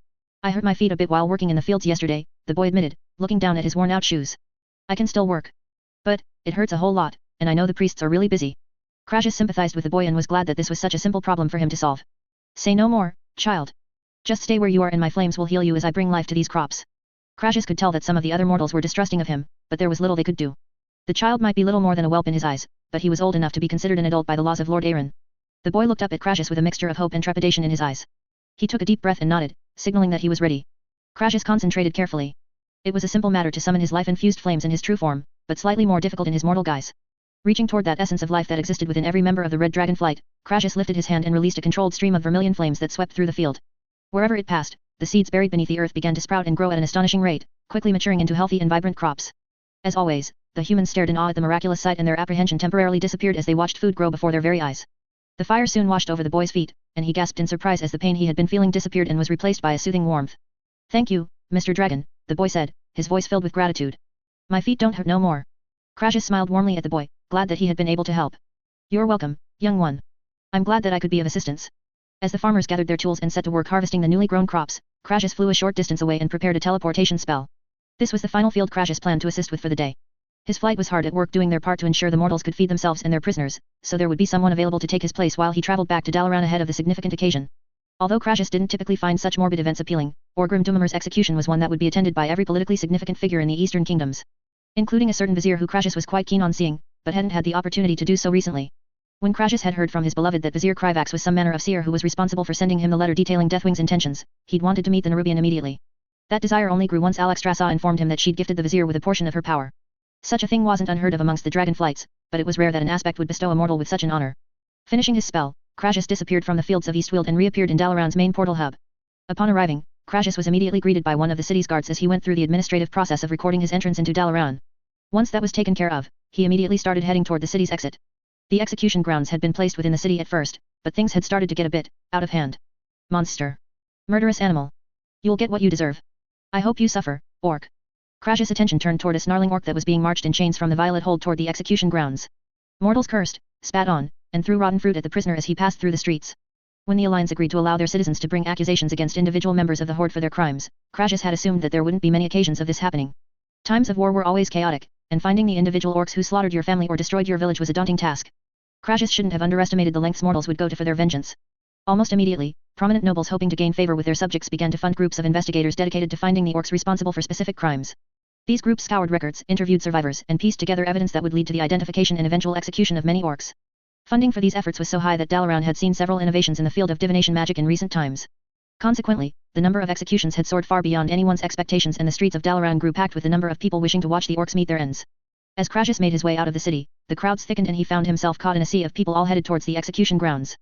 Speaker 1: I hurt my feet a bit while working in the fields yesterday, the boy admitted, looking down at his worn-out shoes. I can still work. But, it hurts a whole lot, and I know the priests are really busy. Crassus sympathized with the boy and was glad that this was such a simple problem for him to solve. Say no more, child. Just stay where you are and my flames will heal you as I bring life to these crops. Crassus could tell that some of the other mortals were distrusting of him, but there was little they could do. The child might be little more than a whelp in his eyes, but he was old enough to be considered an adult by the laws of Lordaeron. The boy looked up at Crassus with a mixture of hope and trepidation in his eyes. He took a deep breath and nodded, signaling that he was ready. Crassus concentrated carefully. It was a simple matter to summon his life-infused flames in his true form, but slightly more difficult in his mortal guise. Reaching toward that essence of life that existed within every member of the Red Dragon flight, Crassus lifted his hand and released a controlled stream of vermilion flames that swept through the field. Wherever it passed, the seeds buried beneath the earth began to sprout and grow at an astonishing rate, quickly maturing into healthy and vibrant crops. As always, the humans stared in awe at the miraculous sight and their apprehension temporarily disappeared as they watched food grow before their very eyes. The fire soon washed over the boy's feet, and he gasped in surprise as the pain he had been feeling disappeared and was replaced by a soothing warmth. Thank you, Mr. Dragon, the boy said, his voice filled with gratitude. My feet don't hurt no more. Crassus smiled warmly at the boy, glad that he had been able to help. You're welcome, young one. I'm glad that I could be of assistance. As the farmers gathered their tools and set to work harvesting the newly grown crops, Crassus flew a short distance away and prepared a teleportation spell. This was the final field Crassus planned to assist with for the day. His flight was hard at work doing their part to ensure the mortals could feed themselves and their prisoners, so there would be someone available to take his place while he traveled back to Dalaran ahead of the significant occasion. Although Crassus didn't typically find such morbid events appealing, Orgrim Dumamir's execution was one that would be attended by every politically significant figure in the Eastern Kingdoms. Including a certain vizier who Crassus was quite keen on seeing, but hadn't had the opportunity to do so recently. When Crassus had heard from his beloved that Vizier Krivax was some manner of seer who was responsible for sending him the letter detailing Deathwing's intentions, he'd wanted to meet the Nerubian immediately. That desire only grew once Alexstrasza informed him that she'd gifted the vizier with a portion of her power. Such a thing wasn't unheard of amongst the dragon flights, but it was rare that an aspect would bestow a mortal with such an honor. Finishing his spell, Crassus disappeared from the fields of Eastweald and reappeared in Dalaran's main portal hub. Upon arriving, Crassus was immediately greeted by one of the city's guards as he went through the administrative process of recording his entrance into Dalaran. Once that was taken care of, he immediately started heading toward the city's exit. The execution grounds had been placed within the city at first, but things had started to get a bit out of hand. Monster. Murderous animal. You'll get what you deserve. I hope you suffer, orc. Crassus' attention turned toward a snarling orc that was being marched in chains from the violet hold toward the execution grounds. Mortals cursed, spat on, and threw rotten fruit at the prisoner as he passed through the streets. When the Alliance agreed to allow their citizens to bring accusations against individual members of the Horde for their crimes, Crassus had assumed that there wouldn't be many occasions of this happening. Times of war were always chaotic, and finding the individual orcs who slaughtered your family or destroyed your village was a daunting task. Crassus shouldn't have underestimated the lengths mortals would go to for their vengeance. Almost immediately, prominent nobles hoping to gain favor with their subjects began to fund groups of investigators dedicated to finding the orcs responsible for specific crimes. These groups scoured records, interviewed survivors, and pieced together evidence that would lead to the identification and eventual execution of many orcs. Funding for these efforts was so high that Dalaran had seen several innovations in the field of divination magic in recent times. Consequently, the number of executions had soared far beyond anyone's expectations and the streets of Dalaran grew packed with the number of people wishing to watch the orcs meet their ends. As Crassus made his way out of the city, the crowds thickened and he found himself caught in a sea of people all headed towards the execution grounds.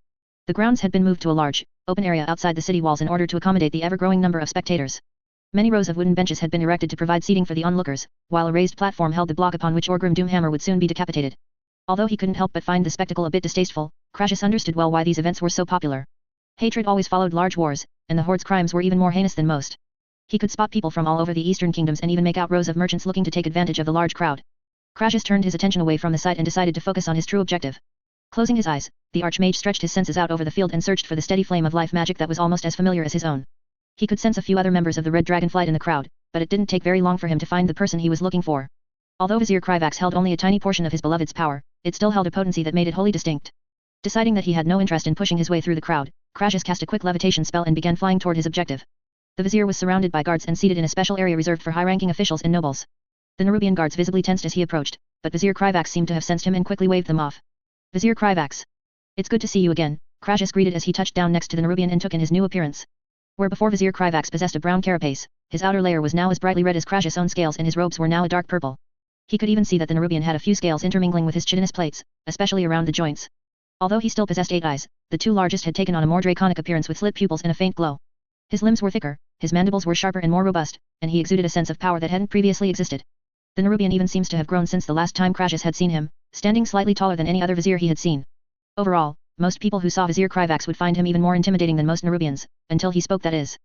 Speaker 1: The grounds had been moved to a large, open area outside the city walls in order to accommodate the ever-growing number of spectators. Many rows of wooden benches had been erected to provide seating for the onlookers, while a raised platform held the block upon which Orgrim Doomhammer would soon be decapitated. Although he couldn't help but find the spectacle a bit distasteful, Crassus understood well why these events were so popular. Hatred always followed large wars, and the Horde's crimes were even more heinous than most. He could spot people from all over the Eastern Kingdoms and even make out rows of merchants looking to take advantage of the large crowd. Crassus turned his attention away from the sight and decided to focus on his true objective. Closing his eyes, the Archmage stretched his senses out over the field and searched for the steady flame of life magic that was almost as familiar as his own. He could sense a few other members of the Red Dragon flight in the crowd, but it didn't take very long for him to find the person he was looking for. Although Vizier Krivax held only a tiny portion of his beloved's power, it still held a potency that made it wholly distinct. Deciding that he had no interest in pushing his way through the crowd, Crassus cast a quick levitation spell and began flying toward his objective. The Vizier was surrounded by guards and seated in a special area reserved for high-ranking officials and nobles. The Nerubian guards visibly tensed as he approached, but Vizier Krivax seemed to have sensed him and quickly waved them off. Vizier Krivax. It's good to see you again, Crassus greeted as he touched down next to the Nerubian and took in his new appearance. Where before Vizier Krivax possessed a brown carapace, his outer layer was now as brightly red as Crassus' own scales and his robes were now a dark purple. He could even see that the Nerubian had a few scales intermingling with his chitinous plates, especially around the joints. Although he still possessed 8 eyes, the 2 largest had taken on a more draconic appearance with slit pupils and a faint glow. His limbs were thicker, his mandibles were sharper and more robust, and he exuded a sense of power that hadn't previously existed. The Nerubian even seems to have grown since the last time Crassus had seen him, standing slightly taller than any other vizier he had seen. Overall, most people who saw Vizier Krivax would find him even more intimidating than most Nerubians, until he spoke, that is.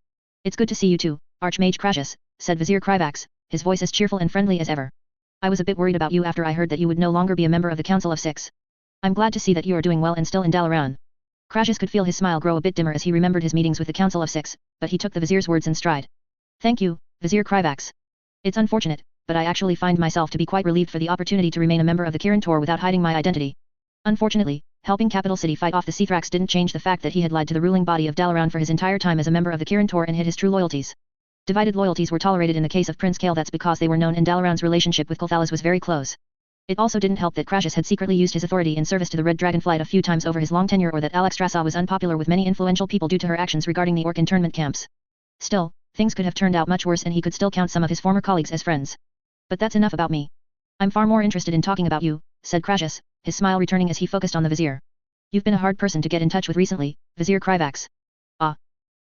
Speaker 1: It's good to see you too, Archmage Crassus, said Vizier Kryvax, his voice as cheerful and friendly as ever. I was a bit worried about you after I heard that you would no longer be a member of the Council of Six. I'm glad to see that you are doing well and still in Dalaran. Crassus could feel his smile grow a bit dimmer as he remembered his meetings with the Council of Six, but he took the Vizier's words in stride. Thank you, Vizier Kryvax. It's unfortunate, but I actually find myself to be quite relieved for the opportunity to remain a member of the Kirin Tor without hiding my identity. Unfortunately, helping Capital City fight off the Seathrax didn't change the fact that he had lied to the ruling body of Dalaran for his entire time as a member of the Kirin Tor and hid his true loyalties. Divided loyalties were tolerated in the case of Prince Kale. That's because they were known, and Dalaran's relationship with Kulthalas was very close. It also didn't help that Crassus had secretly used his authority in service to the Red Dragonflight a few times over his long tenure, or that Alexstrasza was unpopular with many influential people due to her actions regarding the Orc internment camps. Still, things could have turned out much worse, and he could still count some of his former colleagues as friends. But that's enough about me. I'm far more interested in talking about you, said Crassus, his smile returning as he focused on the Vizier. You've been a hard person to get in touch with recently, Vizier Kryvax. Ah.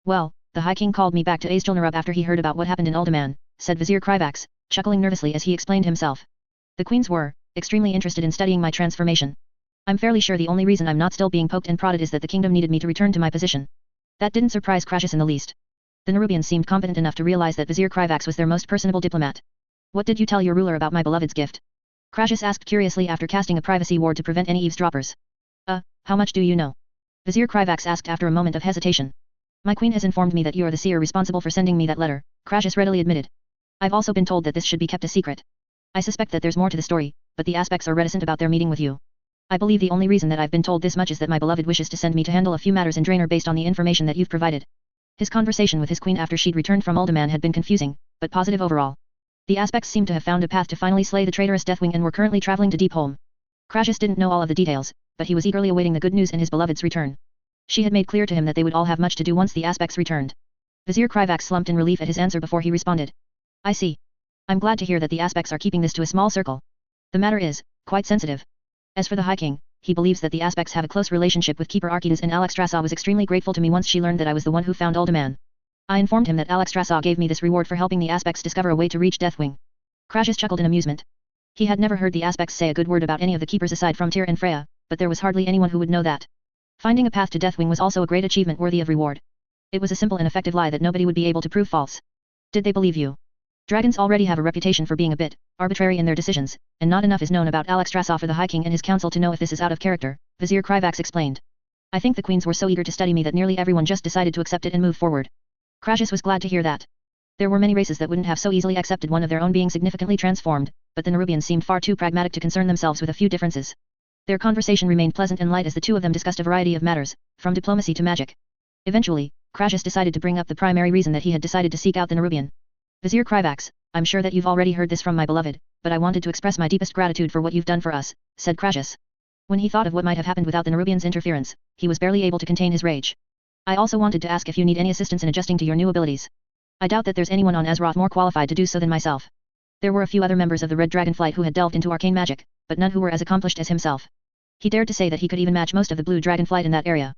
Speaker 1: Well, the High King called me back to Azjol-Nerub after he heard about what happened in Uldaman, said Vizier Kryvax, chuckling nervously as he explained himself. The queens were extremely interested in studying my transformation. I'm fairly sure the only reason I'm not still being poked and prodded is that the kingdom needed me to return to my position. That didn't surprise Crassus in the least. The Nerubians seemed competent enough to realize that Vizier Kryvax was their most personable diplomat. What did you tell your ruler about my beloved's gift? Crassus asked curiously after casting a privacy ward to prevent any eavesdroppers. How much do you know? Vizier Kryvax asked after a moment of hesitation. My queen has informed me that you are the seer responsible for sending me that letter, Crassus readily admitted. I've also been told that this should be kept a secret. I suspect that there's more to the story, but the aspects are reticent about their meeting with you. I believe the only reason that I've been told this much is that my beloved wishes to send me to handle a few matters in Draenor based on the information that you've provided. His conversation with his queen after she'd returned from Uldaman had been confusing, but positive overall. The aspects seemed to have found a path to finally slay the traitorous Deathwing and were currently traveling to Deepholm. Crassus didn't know all of the details, but he was eagerly awaiting the good news in his beloved's return. She had made clear to him that they would all have much to do once the aspects returned. Vizier Kryvax slumped in relief at his answer before he responded. I see. I'm glad to hear that the aspects are keeping this to a small circle. The matter is quite sensitive. As for the High King, he believes that the aspects have a close relationship with Keeper Archidas, and Alexstrasza was extremely grateful to me once she learned that I was the one who found Uldaman. I informed him that Alexstrasza gave me this reward for helping the aspects discover a way to reach Deathwing. Crassus chuckled in amusement. He had never heard the aspects say a good word about any of the keepers aside from Tyr and Freya, but there was hardly anyone who would know that. Finding a path to Deathwing was also a great achievement worthy of reward. It was a simple and effective lie that nobody would be able to prove false. Did they believe you? Dragons already have a reputation for being a bit arbitrary in their decisions, and not enough is known about Alexstrasza for the High King and his council to know if this is out of character, Vizier Kryvax explained. I think the queens were so eager to study me that nearly everyone just decided to accept it and move forward. Crassus was glad to hear that. There were many races that wouldn't have so easily accepted one of their own being significantly transformed, but the Nerubians seemed far too pragmatic to concern themselves with a few differences. Their conversation remained pleasant and light as the two of them discussed a variety of matters, from diplomacy to magic. Eventually, Crassus decided to bring up the primary reason that he had decided to seek out the Nerubian. Vizier Kryvax, I'm sure that you've already heard this from my beloved, but I wanted to express my deepest gratitude for what you've done for us, said Crassus. When he thought of what might have happened without the Nerubian's interference, he was barely able to contain his rage. I also wanted to ask if you need any assistance in adjusting to your new abilities. I doubt that there's anyone on Azeroth more qualified to do so than myself. There were a few other members of the Red Dragonflight who had delved into arcane magic, but none who were as accomplished as himself. He dared to say that he could even match most of the Blue Dragonflight in that area.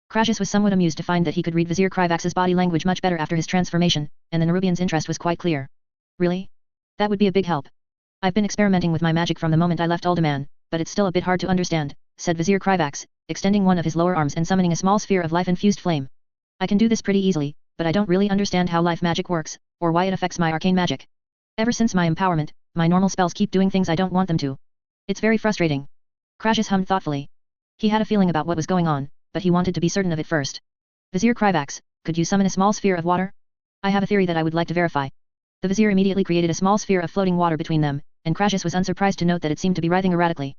Speaker 1: Crassus was somewhat amused to find that he could read Vizier Kryvax's body language much better after his transformation, and the Nerubian's interest was quite clear. Really? That would be a big help. I've been experimenting with my magic from the moment I left Uldaman, but it's still a bit hard to understand, said Vizier Kryvax, extending one of his lower arms and summoning a small sphere of life-infused flame. I can do this pretty easily, but I don't really understand how life magic works, or why it affects my arcane magic. Ever since my empowerment, my normal spells keep doing things I don't want them to. It's very frustrating. Crassus hummed thoughtfully. He had a feeling about what was going on, but he wanted to be certain of it first. Vizier Kryvax, could you summon a small sphere of water? I have a theory that I would like to verify. The Vizier immediately created a small sphere of floating water between them, and Crassus was unsurprised to note that it seemed to be writhing erratically.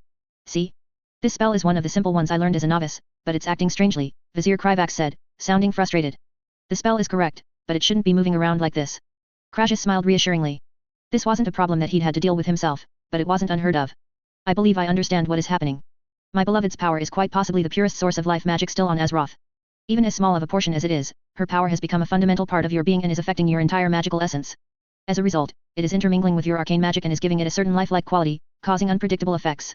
Speaker 1: See? This spell is one of the simple ones I learned as a novice, but it's acting strangely, Vizier Kryvax said, sounding frustrated. The spell is correct, but it shouldn't be moving around like this. Crassus smiled reassuringly. This wasn't a problem that he'd had to deal with himself, but it wasn't unheard of. I believe I understand what is happening. My beloved's power is quite possibly the purest source of life magic still on Azeroth. Even as small of a portion as it is, her power has become a fundamental part of your being and is affecting your entire magical essence. As a result, it is intermingling with your arcane magic and is giving it a certain lifelike quality, causing unpredictable effects.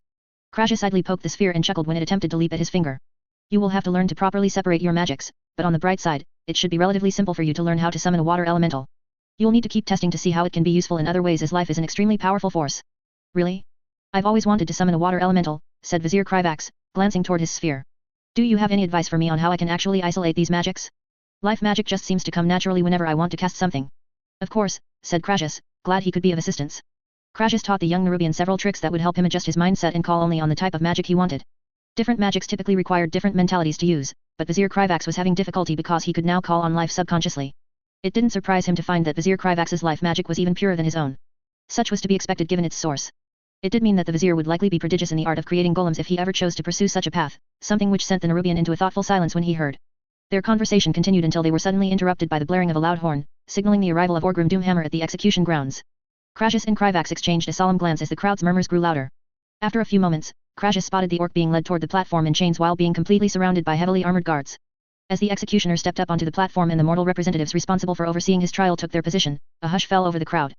Speaker 1: Crassus idly poked the sphere and chuckled when it attempted to leap at his finger. You will have to learn to properly separate your magics, but on the bright side, it should be relatively simple for you to learn how to summon a water elemental. You'll need to keep testing to see how it can be useful in other ways, as life is an extremely powerful force. Really? I've always wanted to summon a water elemental, said Vizier Kryvax, glancing toward his sphere. Do you have any advice for me on how I can actually isolate these magics? Life magic just seems to come naturally whenever I want to cast something. Of course, said Crassus, glad he could be of assistance. Crassus taught the young Nerubian several tricks that would help him adjust his mindset and call only on the type of magic he wanted. Different magics typically required different mentalities to use, but Vizier Krivax was having difficulty because he could now call on life subconsciously. It didn't surprise him to find that Vizier Krivax's life magic was even purer than his own. Such was to be expected given its source. It did mean that the Vizier would likely be prodigious in the art of creating golems if he ever chose to pursue such a path, something which sent the Nerubian into a thoughtful silence when he heard. Their conversation continued until they were suddenly interrupted by the blaring of a loud horn, signaling the arrival of Orgrim Doomhammer at the execution grounds. Crassus and Krivax exchanged a solemn glance as the crowd's murmurs grew louder. After a few moments, Crassus spotted the orc being led toward the platform in chains while being completely surrounded by heavily armored guards. As the executioner stepped up onto the platform and the mortal representatives responsible for overseeing his trial took their position, a hush fell over the crowd.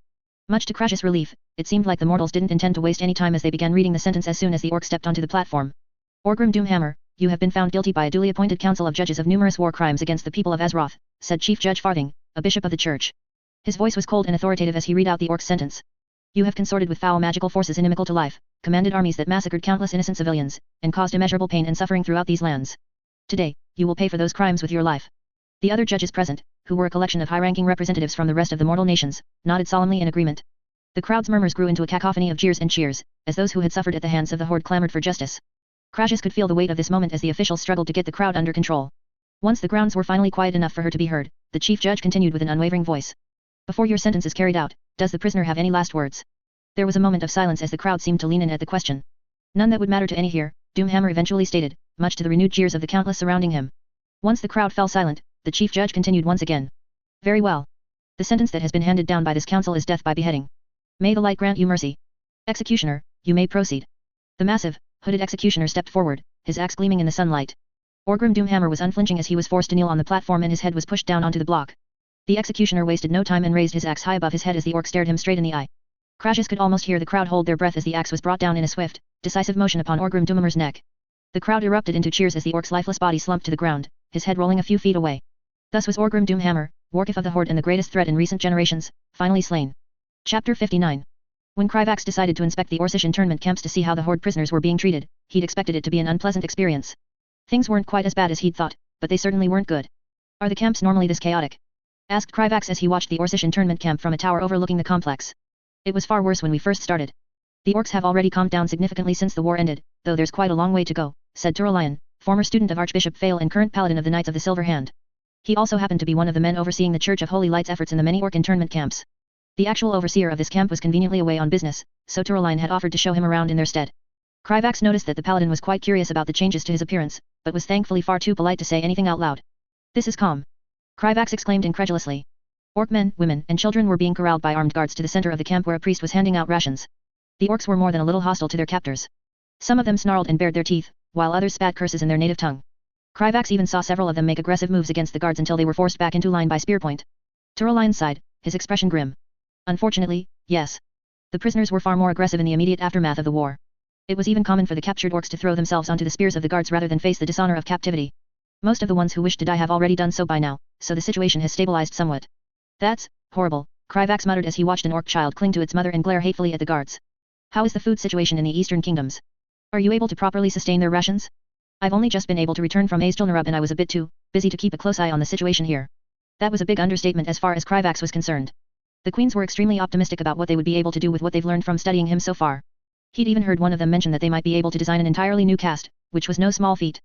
Speaker 1: Much to Crassus' relief, it seemed like the mortals didn't intend to waste any time as they began reading the sentence as soon as the orc stepped onto the platform. Orgrim Doomhammer, you have been found guilty by a duly appointed council of judges of numerous war crimes against the people of Azeroth, said Chief Judge Farthing, a bishop of the church. His voice was cold and authoritative as he read out the orc's sentence. You have consorted with foul magical forces inimical to life, commanded armies that massacred countless innocent civilians, and caused immeasurable pain and suffering throughout these lands. Today, you will pay for those crimes with your life. The other judges present, who were a collection of high-ranking representatives from the rest of the mortal nations, nodded solemnly in agreement. The crowd's murmurs grew into a cacophony of jeers and cheers, as those who had suffered at the hands of the Horde clamored for justice. Crassus could feel the weight of this moment as the officials struggled to get the crowd under control. Once the grounds were finally quiet enough for her to be heard, the chief judge continued with an unwavering voice. Before your sentence is carried out, does the prisoner have any last words? There was a moment of silence as the crowd seemed to lean in at the question. None that would matter to any here, Doomhammer eventually stated, much to the renewed jeers of the countless surrounding him. Once the crowd fell silent, the chief judge continued once again. Very well. The sentence that has been handed down by this council is death by beheading. May the light grant you mercy. Executioner, you may proceed. The massive, hooded executioner stepped forward, his axe gleaming in the sunlight. Orgrim Doomhammer was unflinching as he was forced to kneel on the platform and his head was pushed down onto the block. The executioner wasted no time and raised his axe high above his head as the orc stared him straight in the eye. Crassus could almost hear the crowd hold their breath as the axe was brought down in a swift, decisive motion upon Orgrim Doomhammer's neck. The crowd erupted into cheers as the orc's lifeless body slumped to the ground, his head rolling a few feet away. Thus was Orgrim Doomhammer, Warcraft of the Horde and the greatest threat in recent generations, finally slain. Chapter 59. When Krivax decided to inspect the Orcish internment camps to see how the Horde prisoners were being treated, he'd expected it to be an unpleasant experience. Things weren't quite as bad as he'd thought, but they certainly weren't good. Are the camps normally this chaotic? Asked Krivax as he watched the Orcish internment camp from a tower overlooking the complex. It was far worse when we first started. The orcs have already calmed down significantly since the war ended, though there's quite a long way to go, said Turolion, former student of Archbishop Fail and current paladin of the Knights of the Silver Hand. He also happened to be one of the men overseeing the Church of Holy Light's efforts in the many orc internment camps. The actual overseer of this camp was conveniently away on business, so Turolion had offered to show him around in their stead. Krivax noticed that the paladin was quite curious about the changes to his appearance, but was thankfully far too polite to say anything out loud. This is calm. Krivax exclaimed incredulously. Orc men, women, and children were being corralled by armed guards to the center of the camp where a priest was handing out rations. The orcs were more than a little hostile to their captors. Some of them snarled and bared their teeth, while others spat curses in their native tongue. Krivax even saw several of them make aggressive moves against the guards until they were forced back into line by spearpoint. Turolion sighed, his expression grim. Unfortunately, yes. The prisoners were far more aggressive in the immediate aftermath of the war. It was even common for the captured orcs to throw themselves onto the spears of the guards rather than face the dishonor of captivity. Most of the ones who wished to die have already done so by now, so the situation has stabilized somewhat. That's horrible, Krivax muttered as he watched an orc child cling to its mother and glare hatefully at the guards. How is the food situation in the eastern kingdoms? Are you able to properly sustain their rations? I've only just been able to return from Azjol-Nerub and I was a bit too busy to keep a close eye on the situation here. That was a big understatement as far as Krivax was concerned. The queens were extremely optimistic about what they would be able to do with what they've learned from studying him so far. He'd even heard one of them mention that they might be able to design an entirely new caste, which was no small feat.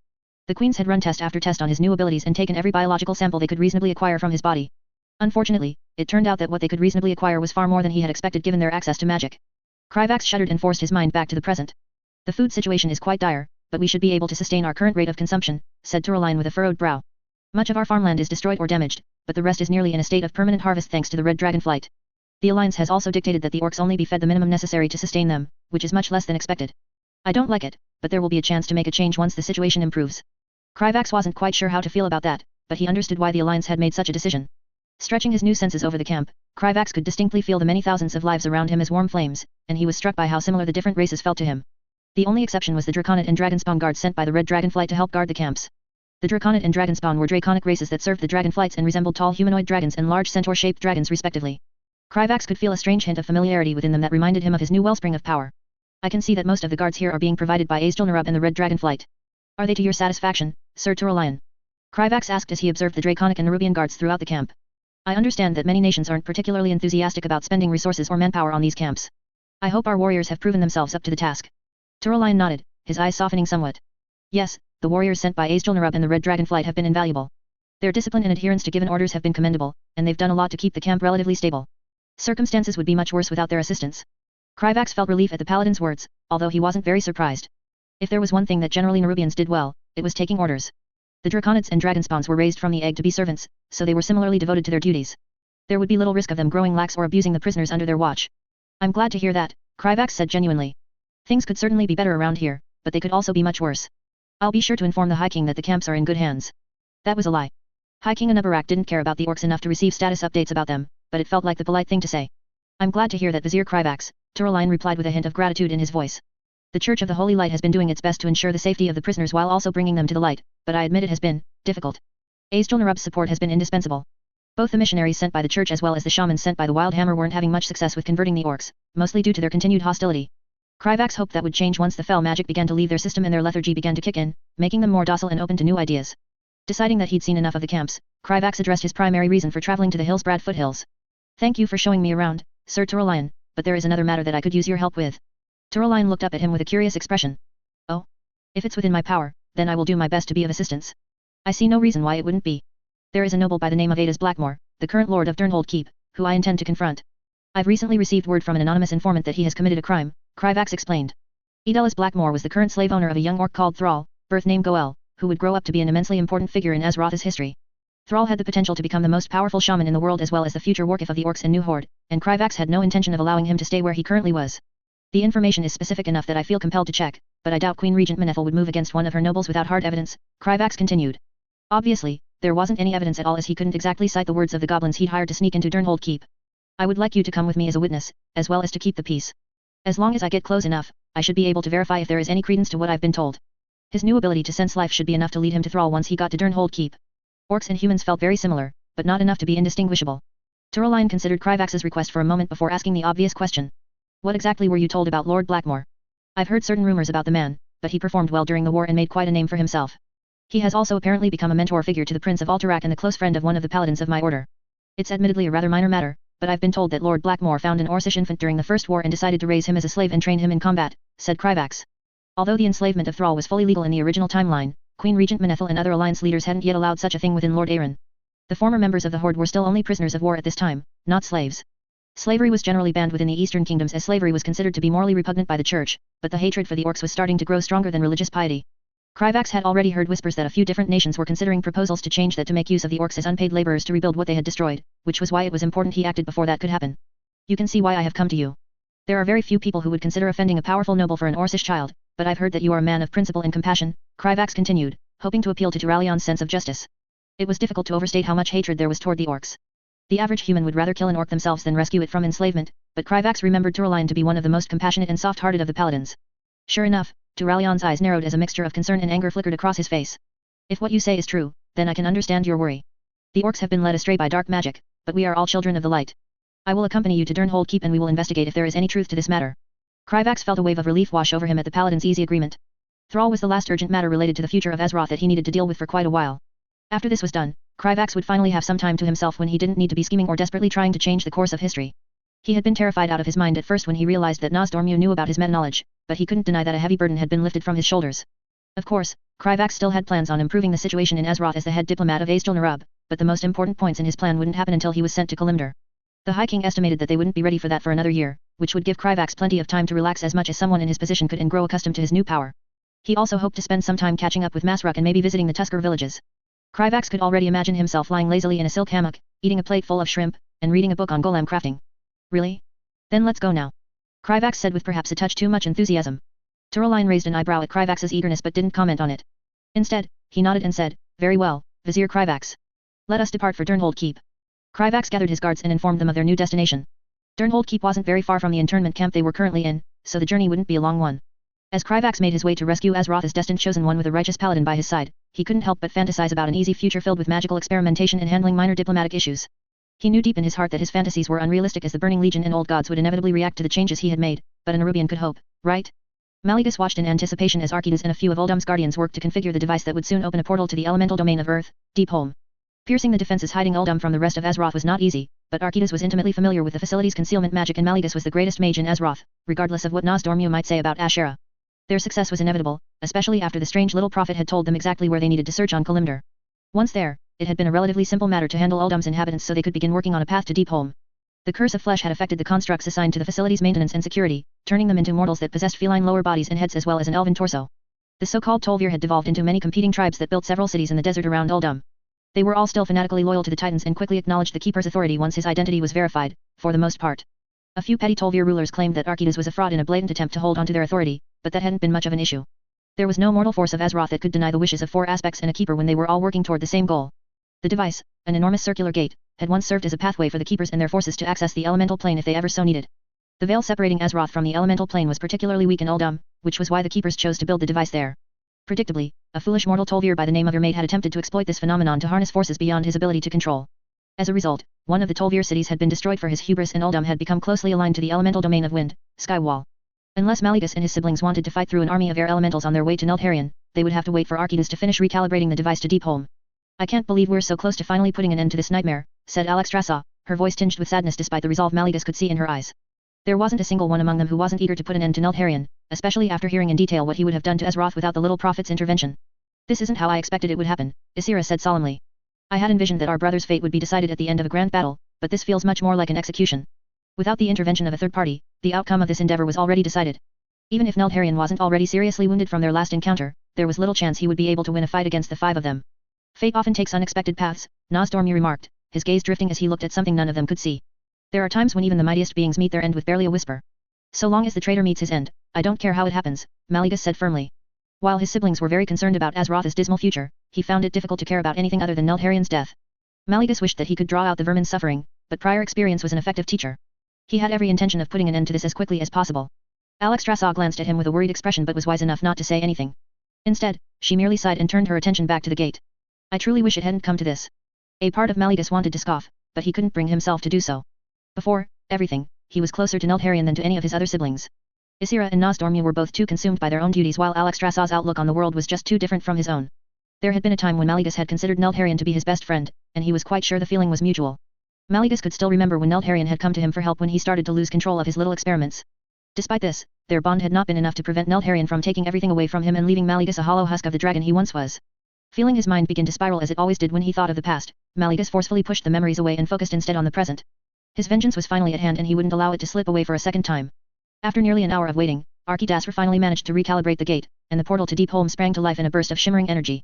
Speaker 1: The queens had run test after test on his new abilities and taken every biological sample they could reasonably acquire from his body. Unfortunately, it turned out that what they could reasonably acquire was far more than he had expected given their access to magic. Krivax shuddered and forced his mind back to the present. The food situation is quite dire, but we should be able to sustain our current rate of consumption, said Turolion with a furrowed brow. Much of our farmland is destroyed or damaged, but the rest is nearly in a state of permanent harvest thanks to the red dragon flight. The Alliance has also dictated that the orcs only be fed the minimum necessary to sustain them, which is much less than expected. I don't like it, but there will be a chance to make a change once the situation improves. Krivax wasn't quite sure how to feel about that, but he understood why the Alliance had made such a decision. Stretching his new senses over the camp, Krivax could distinctly feel the many thousands of lives around him as warm flames, and he was struck by how similar the different races felt to him. The only exception was the Draconid and Dragonspawn guards sent by the Red Dragonflight to help guard the camps. The Draconid and Dragonspawn were draconic races that served the Dragonflights and resembled tall humanoid dragons and large centaur-shaped dragons respectively. Krivax could feel a strange hint of familiarity within them that reminded him of his new wellspring of power. I can see that most of the guards here are being provided by Azjol-Nerub and the Red Dragonflight. Are they to your satisfaction, Sir Turolion? Kryvax asked as he observed the Draconic and Nerubian guards throughout the camp. I understand that many nations aren't particularly enthusiastic about spending resources or manpower on these camps. I hope our warriors have proven themselves up to the task. Turalyon nodded, his eyes softening somewhat. Yes, the warriors sent by Azjol-Nerub and the Red Dragonflight have been invaluable. Their discipline and adherence to given orders have been commendable, and they've done a lot to keep the camp relatively stable. Circumstances would be much worse without their assistance. Kryvax felt relief at the paladin's words, although he wasn't very surprised. If there was one thing that generally Nerubians did well, it was taking orders. The Draconids and Dragonspawns were raised from the egg to be servants, so they were similarly devoted to their duties. There would be little risk of them growing lax or abusing the prisoners under their watch. I'm glad to hear that, Kryvax said genuinely. Things could certainly be better around here, but they could also be much worse. I'll be sure to inform the High King that the camps are in good hands. That was a lie. High King Anubarak didn't care about the orcs enough to receive status updates about them, but it felt like the polite thing to say. I'm glad to hear that, Vizier Kryvax, Turalyon replied with a hint of gratitude in his voice. The Church of the Holy Light has been doing its best to ensure the safety of the prisoners while also bringing them to the light, but I admit it has been difficult. Azjol-Nerub's support has been indispensable. Both the missionaries sent by the church as well as the shamans sent by the Wild Hammer weren't having much success with converting the orcs, mostly due to their continued hostility. Kryvax hoped that would change once the fell magic began to leave their system and their lethargy began to kick in, making them more docile and open to new ideas. Deciding that he'd seen enough of the camps, Kryvax addressed his primary reason for traveling to the Hillsbrad foothills. Thank you for showing me around, Sir Turalyon, but there is another matter that I could use your help with. Turalyon looked up at him with a curious expression. Oh? If it's within my power, then I will do my best to be of assistance. I see no reason why it wouldn't be. There is a noble by the name of Adis Blackmore, the current lord of Durnhold Keep, who I intend to confront. I've recently received word from an anonymous informant that he has committed a crime, Kryvax explained. Edelis Blackmore was the current slave owner of a young orc called Thrall, birth name Goel, who would grow up to be an immensely important figure in Azeroth's history. Thrall had the potential to become the most powerful shaman in the world as well as the future Warcraft of the orcs and New Horde, and Kryvax had no intention of allowing him to stay where he currently was. The information is specific enough that I feel compelled to check, but I doubt Queen Regent Manethil would move against one of her nobles without hard evidence, Kryvax continued. Obviously, there wasn't any evidence at all as he couldn't exactly cite the words of the goblins he'd hired to sneak into Durnhold Keep. I would like you to come with me as a witness, as well as to keep the peace. As long as I get close enough, I should be able to verify if there is any credence to what I've been told. His new ability to sense life should be enough to lead him to Thrall once he got to Durnhold Keep. Orcs and humans felt very similar, but not enough to be indistinguishable. Turalyon considered Kryvax's request for a moment before asking the obvious question. What exactly were you told about Lord Blackmore? I've heard certain rumors about the man, but he performed well during the war and made quite a name for himself. He has also apparently become a mentor figure to the Prince of Alterac and the close friend of one of the paladins of my order. It's admittedly a rather minor matter, but I've been told that Lord Blackmore found an Orcish infant during the First War and decided to raise him as a slave and train him in combat, said Kryvax. Although the enslavement of Thrall was fully legal in the original timeline, Queen Regent Manethil and other alliance leaders hadn't yet allowed such a thing within Lordaeron. The former members of the Horde were still only prisoners of war at this time, not slaves. Slavery was generally banned within the Eastern Kingdoms as slavery was considered to be morally repugnant by the Church, but the hatred for the orcs was starting to grow stronger than religious piety. Kryvax had already heard whispers that a few different nations were considering proposals to change that to make use of the orcs as unpaid laborers to rebuild what they had destroyed, which was why it was important he acted before that could happen. You can see why I have come to you. There are very few people who would consider offending a powerful noble for an Orcish child, but I've heard that you are a man of principle and compassion, Kryvax continued, hoping to appeal to Turalyon's sense of justice. It was difficult to overstate how much hatred there was toward the orcs. The average human would rather kill an orc themselves than rescue it from enslavement, but Kryvax remembered Turalyon to be one of the most compassionate and soft-hearted of the paladins. Sure enough, Turalyon's eyes narrowed as a mixture of concern and anger flickered across his face. If what you say is true, then I can understand your worry. The orcs have been led astray by dark magic, but we are all children of the light. I will accompany you to Durnhold Keep and we will investigate if there is any truth to this matter. Kryvax felt a wave of relief wash over him at the paladin's easy agreement. Thrall was the last urgent matter related to the future of Azeroth that he needed to deal with for quite a while. After this was done, Kryvax would finally have some time to himself when he didn't need to be scheming or desperately trying to change the course of history. He had been terrified out of his mind at first when he realized that Nozdormu knew about his meta-knowledge, but he couldn't deny that a heavy burden had been lifted from his shoulders. Of course, Kryvax still had plans on improving the situation in Azeroth as the head diplomat of Azjol-Nerub, but the most important points in his plan wouldn't happen until he was sent to Kalimdor. The High King estimated that they wouldn't be ready for that for another year, which would give Kryvax plenty of time to relax as much as someone in his position could and grow accustomed to his new power. He also hoped to spend some time catching up with Masruk and maybe visiting the Tusker villages. Kryvax could already imagine himself lying lazily in a silk hammock, eating a plate full of shrimp, and reading a book on golem crafting. Really? Then let's go now. Kryvax said with perhaps a touch too much enthusiasm. Turalyon raised an eyebrow at Kryvax's eagerness but didn't comment on it. Instead, he nodded and said, very well, Vizier Kryvax. Let us depart for Durnhold Keep. Kryvax gathered his guards and informed them of their new destination. Durnhold Keep wasn't very far from the internment camp they were currently in, so the journey wouldn't be a long one. As Kryvax made his way to rescue Azeroth's destined chosen one with a righteous paladin by his side, he couldn't help but fantasize about an easy future filled with magical experimentation and handling minor diplomatic issues. He knew deep in his heart that his fantasies were unrealistic as the Burning Legion and Old Gods would inevitably react to the changes he had made, but a Nerubian could hope, right? Mallegus watched in anticipation as Archidas and a few of Uldum's guardians worked to configure the device that would soon open a portal to the elemental domain of Earth, Deepholm. Piercing the defenses hiding Uldum from the rest of Azeroth was not easy, but Archidas was intimately familiar with the facility's concealment magic and Mallegus was the greatest mage in Azeroth, regardless of what Nozdormu might say about Ashera. Their success was inevitable, especially after the strange little prophet had told them exactly where they needed to search on Kalimdor. Once there, it had been a relatively simple matter to handle Uldum's inhabitants so they could begin working on a path to Deepholm. The curse of flesh had affected the constructs assigned to the facility's maintenance and security, turning them into mortals that possessed feline lower bodies and heads as well as an elven torso. The so-called Tol'vir had devolved into many competing tribes that built several cities in the desert around Uldum. They were all still fanatically loyal to the Titans and quickly acknowledged the Keeper's authority once his identity was verified, for the most part. A few petty Tol'vir rulers claimed that Archidas was a fraud in a blatant attempt to hold onto their authority, but that hadn't been much of an issue. There was no mortal force of Azeroth that could deny the wishes of four aspects and a Keeper when they were all working toward the same goal. The device, an enormous circular gate, had once served as a pathway for the Keepers and their forces to access the elemental plane if they ever so needed. The veil separating Azeroth from the elemental plane was particularly weak in Uldum, which was why the Keepers chose to build the device there. Predictably, a foolish mortal Tol'vir by the name of Irmade had attempted to exploit this phenomenon to harness forces beyond his ability to control. As a result, one of the Tol'vir cities had been destroyed for his hubris and Uldum had become closely aligned to the elemental domain of Wind, Skywall. Unless Mallegus and his siblings wanted to fight through an army of air elementals on their way to Lordaeron, they would have to wait for Archidas to finish recalibrating the device to Deepholm. I can't believe we're so close to finally putting an end to this nightmare, said Alexstrasza, her voice tinged with sadness despite the resolve Mallegus could see in her eyes. There wasn't a single one among them who wasn't eager to put an end to Lordaeron, especially after hearing in detail what he would have done to Azeroth without the little prophet's intervention. This isn't how I expected it would happen, Ysera said solemnly. I had envisioned that our brother's fate would be decided at the end of a grand battle, but this feels much more like an execution. Without the intervention of a third party, the outcome of this endeavor was already decided. Even if Lordaeron wasn't already seriously wounded from their last encounter, there was little chance he would be able to win a fight against the five of them. Fate often takes unexpected paths, Nozdormu remarked, his gaze drifting as he looked at something none of them could see. There are times when even the mightiest beings meet their end with barely a whisper. So long as the traitor meets his end, I don't care how it happens, Mallegus said firmly. While his siblings were very concerned about Azeroth's dismal future, he found it difficult to care about anything other than Lordaeron's death. Mallegus wished that he could draw out the vermin's suffering, but prior experience was an effective teacher. He had every intention of putting an end to this as quickly as possible. Alexstrasza glanced at him with a worried expression but was wise enough not to say anything. Instead, she merely sighed and turned her attention back to the gate. I truly wish it hadn't come to this. A part of Mallegus wanted to scoff, but he couldn't bring himself to do so. Before everything, he was closer to Lordaeron than to any of his other siblings. Ysera and Nozdormu were both too consumed by their own duties while Alexstrasza's outlook on the world was just too different from his own. There had been a time when Mallegus had considered Lordaeron to be his best friend, and he was quite sure the feeling was mutual. Mallegus could still remember when Lordaeron had come to him for help when he started to lose control of his little experiments. Despite this, their bond had not been enough to prevent Lordaeron from taking everything away from him and leaving Mallegus a hollow husk of the dragon he once was. Feeling his mind begin to spiral as it always did when he thought of the past, Mallegus forcefully pushed the memories away and focused instead on the present. His vengeance was finally at hand and he wouldn't allow it to slip away for a second time. After nearly an hour of waiting, Archidas finally managed to recalibrate the gate, and the portal to Deepholm sprang to life in a burst of shimmering energy.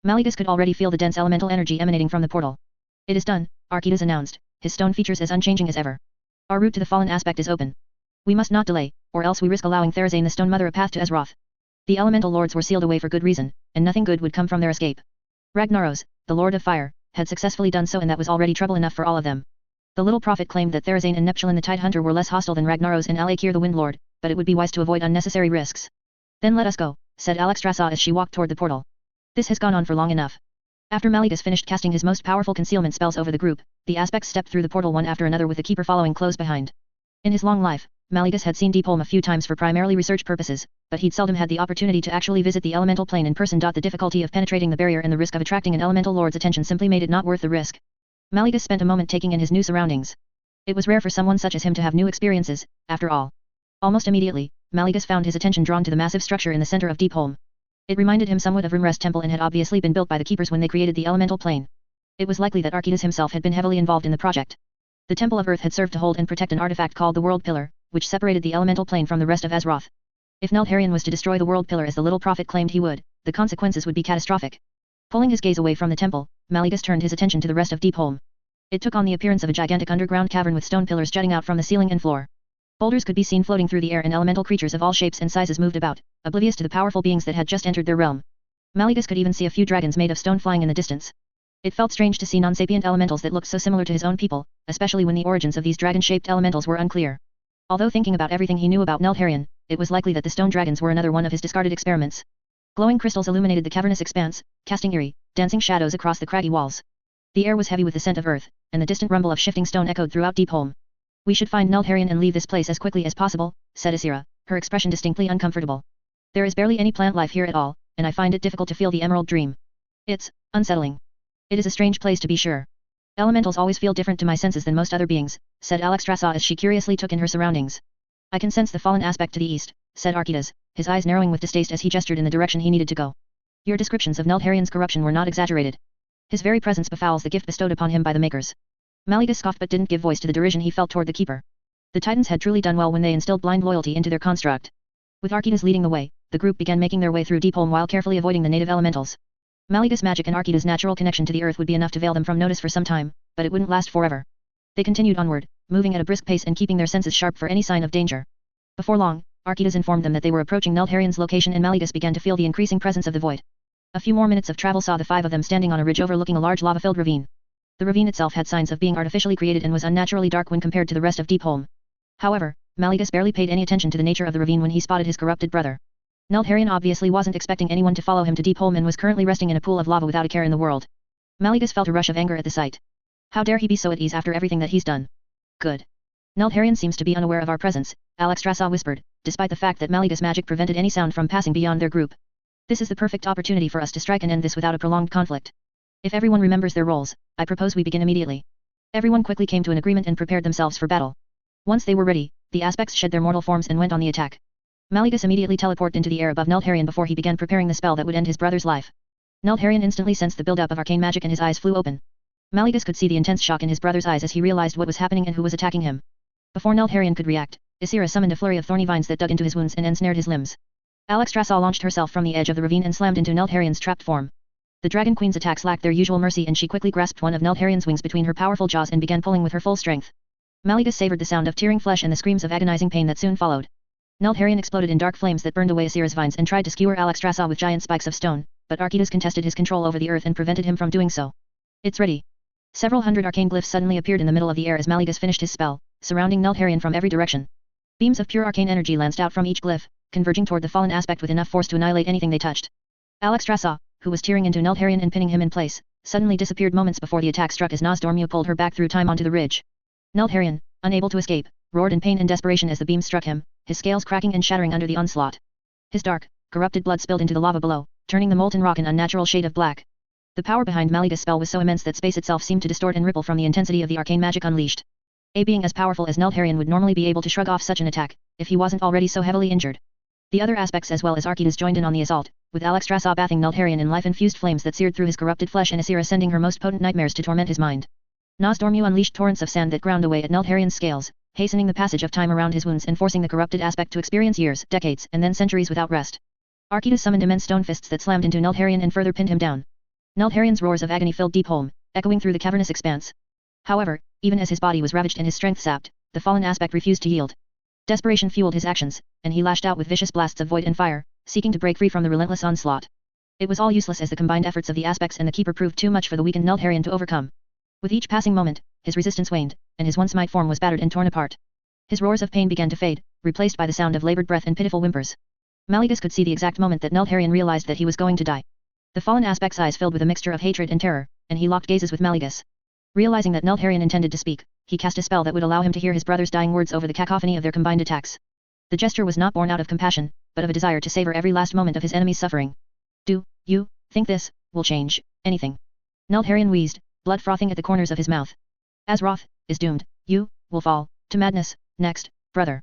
Speaker 1: Mallegus could already feel the dense elemental energy emanating from the portal. It is done, Archidas announced, his stone features as unchanging as ever. Our route to the fallen aspect is open. We must not delay, or else we risk allowing Therazane the Stone Mother a path to Azeroth. The elemental lords were sealed away for good reason, and nothing good would come from their escape. Ragnaros, the Lord of Fire, had successfully done so and that was already trouble enough for all of them. The little prophet claimed that Therazane and Neptulin the Tidehunter were less hostile than Ragnaros and Alakir the Windlord, but it would be wise to avoid unnecessary risks. Then let us go, said Alexstrasza as she walked toward the portal. This has gone on for long enough. After Mallegus finished casting his most powerful concealment spells over the group, the aspects stepped through the portal one after another with the Keeper following close behind. In his long life, Mallegus had seen Deepholm a few times for primarily research purposes, but he'd seldom had the opportunity to actually visit the elemental plane in person. The difficulty of penetrating the barrier and the risk of attracting an elemental lord's attention simply made it not worth the risk. Mallegus spent a moment taking in his new surroundings. It was rare for someone such as him to have new experiences, after all. Almost immediately, Mallegus found his attention drawn to the massive structure in the center of Deepholm. It reminded him somewhat of Rimrest Temple and had obviously been built by the Keepers when they created the elemental plane. It was likely that Archidas himself had been heavily involved in the project. The Temple of Earth had served to hold and protect an artifact called the World Pillar, which separated the elemental plane from the rest of Azeroth. If Lordaeron was to destroy the World Pillar as the little prophet claimed he would, the consequences would be catastrophic. Pulling his gaze away from the temple, Mallegus turned his attention to the rest of Deepholm. It took on the appearance of a gigantic underground cavern with stone pillars jutting out from the ceiling and floor. Boulders could be seen floating through the air and elemental creatures of all shapes and sizes moved about, oblivious to the powerful beings that had just entered their realm. Mallegus could even see a few dragons made of stone flying in the distance. It felt strange to see non-sapient elementals that looked so similar to his own people, especially when the origins of these dragon-shaped elementals were unclear. Although thinking about everything he knew about Lordaeron, it was likely that the stone dragons were another one of his discarded experiments. Glowing crystals illuminated the cavernous expanse, casting eerie, dancing shadows across the craggy walls. The air was heavy with the scent of earth, and the distant rumble of shifting stone echoed throughout Deepholm. We should find Lordaeron and leave this place as quickly as possible, said Ysera, her expression distinctly uncomfortable. There is barely any plant life here at all, and I find it difficult to feel the Emerald Dream. It's unsettling. It is a strange place to be sure. Elementals always feel different to my senses than most other beings, said Alexstrasza as she curiously took in her surroundings. I can sense the fallen aspect to the east, said Archidas, his eyes narrowing with distaste as he gestured in the direction he needed to go. Your descriptions of Neltharian's corruption were not exaggerated. His very presence befouls the gift bestowed upon him by the Makers. Maligus scoffed but didn't give voice to the derision he felt toward the Keeper. The Titans had truly done well when they instilled blind loyalty into their construct. With Archidas leading the way, the group began making their way through Deepholm while carefully avoiding the native elementals. Maligus' magic and Archidas' natural connection to the earth would be enough to veil them from notice for some time, but it wouldn't last forever. They continued onward, moving at a brisk pace and keeping their senses sharp for any sign of danger. Before long, Archidas informed them that they were approaching Neltharian's location and Maligus began to feel the increasing presence of the void. A few more minutes of travel saw the five of them standing on a ridge overlooking a large lava-filled ravine. The ravine itself had signs of being artificially created and was unnaturally dark when compared to the rest of Deepholm. However, Maligus barely paid any attention to the nature of the ravine when he spotted his corrupted brother. Neltharian obviously wasn't expecting anyone to follow him to Deepholm and was currently resting in a pool of lava without a care in the world. Maligus felt a rush of anger at the sight. How dare he be so at ease after everything that he's done? Good. Neltharian seems to be unaware of our presence, Alexstrasza whispered, despite the fact that Maligus' magic prevented any sound from passing beyond their group. This is the perfect opportunity for us to strike and end this without a prolonged conflict. If everyone remembers their roles, I propose we begin immediately. Everyone quickly came to an agreement and prepared themselves for battle. Once they were ready, the aspects shed their mortal forms and went on the attack. Maligus immediately teleported into the air above Neltharian before he began preparing the spell that would end his brother's life. Neltharian instantly sensed the buildup of arcane magic and his eyes flew open. Maligus could see the intense shock in his brother's eyes as he realized what was happening and who was attacking him. Before Neltharian could react, Ysera summoned a flurry of thorny vines that dug into his wounds and ensnared his limbs. Alexstrasza launched herself from the edge of the ravine and slammed into Neltharian's trapped form. The Dragon Queen's attacks lacked their usual mercy and she quickly grasped one of Neltharian's wings between her powerful jaws and began pulling with her full strength. Maligus savored the sound of tearing flesh and the screams of agonizing pain that soon followed. Neltharian exploded in dark flames that burned away Ysera's vines and tried to skewer Alexstrasza with giant spikes of stone, but Archidas contested his control over the earth and prevented him from doing so. It's ready. Several hundred arcane glyphs suddenly appeared in the middle of the air as Maligus finished his spell, surrounding Neltharian from every direction. Beams of pure arcane energy lanced out from each glyph, converging toward the fallen aspect with enough force to annihilate anything they touched. Alexstrasza, who was tearing into Neltharian and pinning him in place, suddenly disappeared moments before the attack struck as Azjol-Nerub pulled her back through time onto the ridge. Neltharian, unable to escape, roared in pain and desperation as the beam struck him, his scales cracking and shattering under the onslaught. His dark, corrupted blood spilled into the lava below, turning the molten rock an unnatural shade of black. The power behind Maligus' spell was so immense that space itself seemed to distort and ripple from the intensity of the arcane magic unleashed. A being as powerful as Neltharian would normally be able to shrug off such an attack, if he wasn't already so heavily injured. The other aspects as well as Archidas joined in on the assault, with Alexstrasza bathing Neltharian in life-infused flames that seared through his corrupted flesh and Ysera sending her most potent nightmares to torment his mind. Azjol-Nerub unleashed torrents of sand that ground away at Neltharian's scales, hastening the passage of time around his wounds and forcing the corrupted aspect to experience years, decades, and then centuries without rest. Archidas summoned immense stone fists that slammed into Neltharian and further pinned him down. Neltharian's roars of agony filled Deepholm, echoing through the cavernous expanse. However, even as his body was ravaged and his strength sapped, the fallen aspect refused to yield. Desperation fueled his actions, and he lashed out with vicious blasts of void and fire, seeking to break free from the relentless onslaught. It was all useless as the combined efforts of the aspects and the Keeper proved too much for the weakened Neltharian to overcome. With each passing moment, his resistance waned, and his once might form was battered and torn apart. His roars of pain began to fade, replaced by the sound of labored breath and pitiful whimpers. Maligus could see the exact moment that Neltharian realized that he was going to die. The fallen aspect's eyes filled with a mixture of hatred and terror, and he locked gazes with Maligus. Realizing that Neltharian intended to speak, he cast a spell that would allow him to hear his brother's dying words over the cacophony of their combined attacks. The gesture was not born out of compassion, but of a desire to savor every last moment of his enemy's suffering. Do you think this will change anything? Neltharian wheezed, blood frothing at the corners of his mouth. Azeroth is doomed. You will fall to madness next, brother.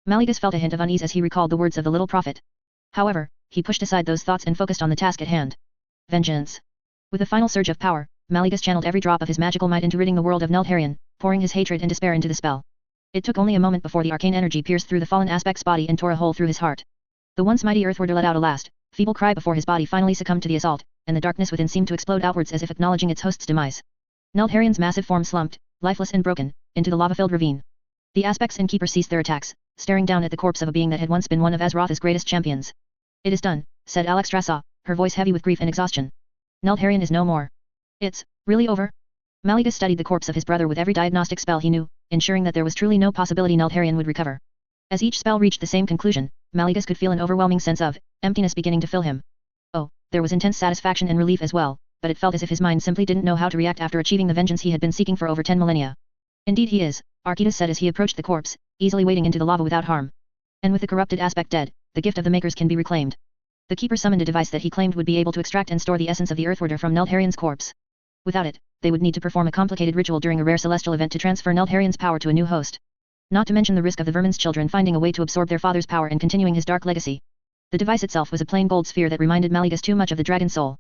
Speaker 1: Maligus felt a hint of unease as he recalled the words of the little prophet. However, he pushed aside those thoughts and focused on the task at hand. Vengeance. With a final surge of power, Maligus channeled every drop of his magical might into ridding the world of Neltharian, pouring his hatred and despair into the spell. It took only a moment before the arcane energy pierced through the fallen aspect's body and tore a hole through his heart. The once mighty Earthworder let out a last, feeble cry before his body finally succumbed to the assault, and the darkness within seemed to explode outwards as if acknowledging its host's demise. Neltharian's massive form slumped, lifeless and broken, into the lava-filled ravine. The aspects and Keeper ceased their attacks, staring down at the corpse of a being that had once been one of Azeroth's greatest champions. It is done, said Alexstrasza, her voice heavy with grief and exhaustion. Neltharian is no more. It's really over? Maligus studied the corpse of his brother with every diagnostic spell he knew, ensuring that there was truly no possibility Neltharian would recover. As each spell reached the same conclusion, Maligus could feel an overwhelming sense of emptiness beginning to fill him. Oh, there was intense satisfaction and relief as well, but it felt as if his mind simply didn't know how to react after achieving the vengeance he had been seeking for over 10 millennia. Indeed he is, Archidas said as he approached the corpse, easily wading into the lava without harm. And with the corrupted aspect dead, the gift of the makers can be reclaimed. The keeper summoned a device that he claimed would be able to extract and store the essence of the Earthworder from Lordaeron's corpse. Without it, they would need to perform a complicated ritual during a rare celestial event to transfer Lordaeron's power to a new host. Not to mention the risk of the vermin's children finding a way to absorb their father's power and continuing his dark legacy. The device itself was a plain gold sphere that reminded Maligus too much of the dragon soul.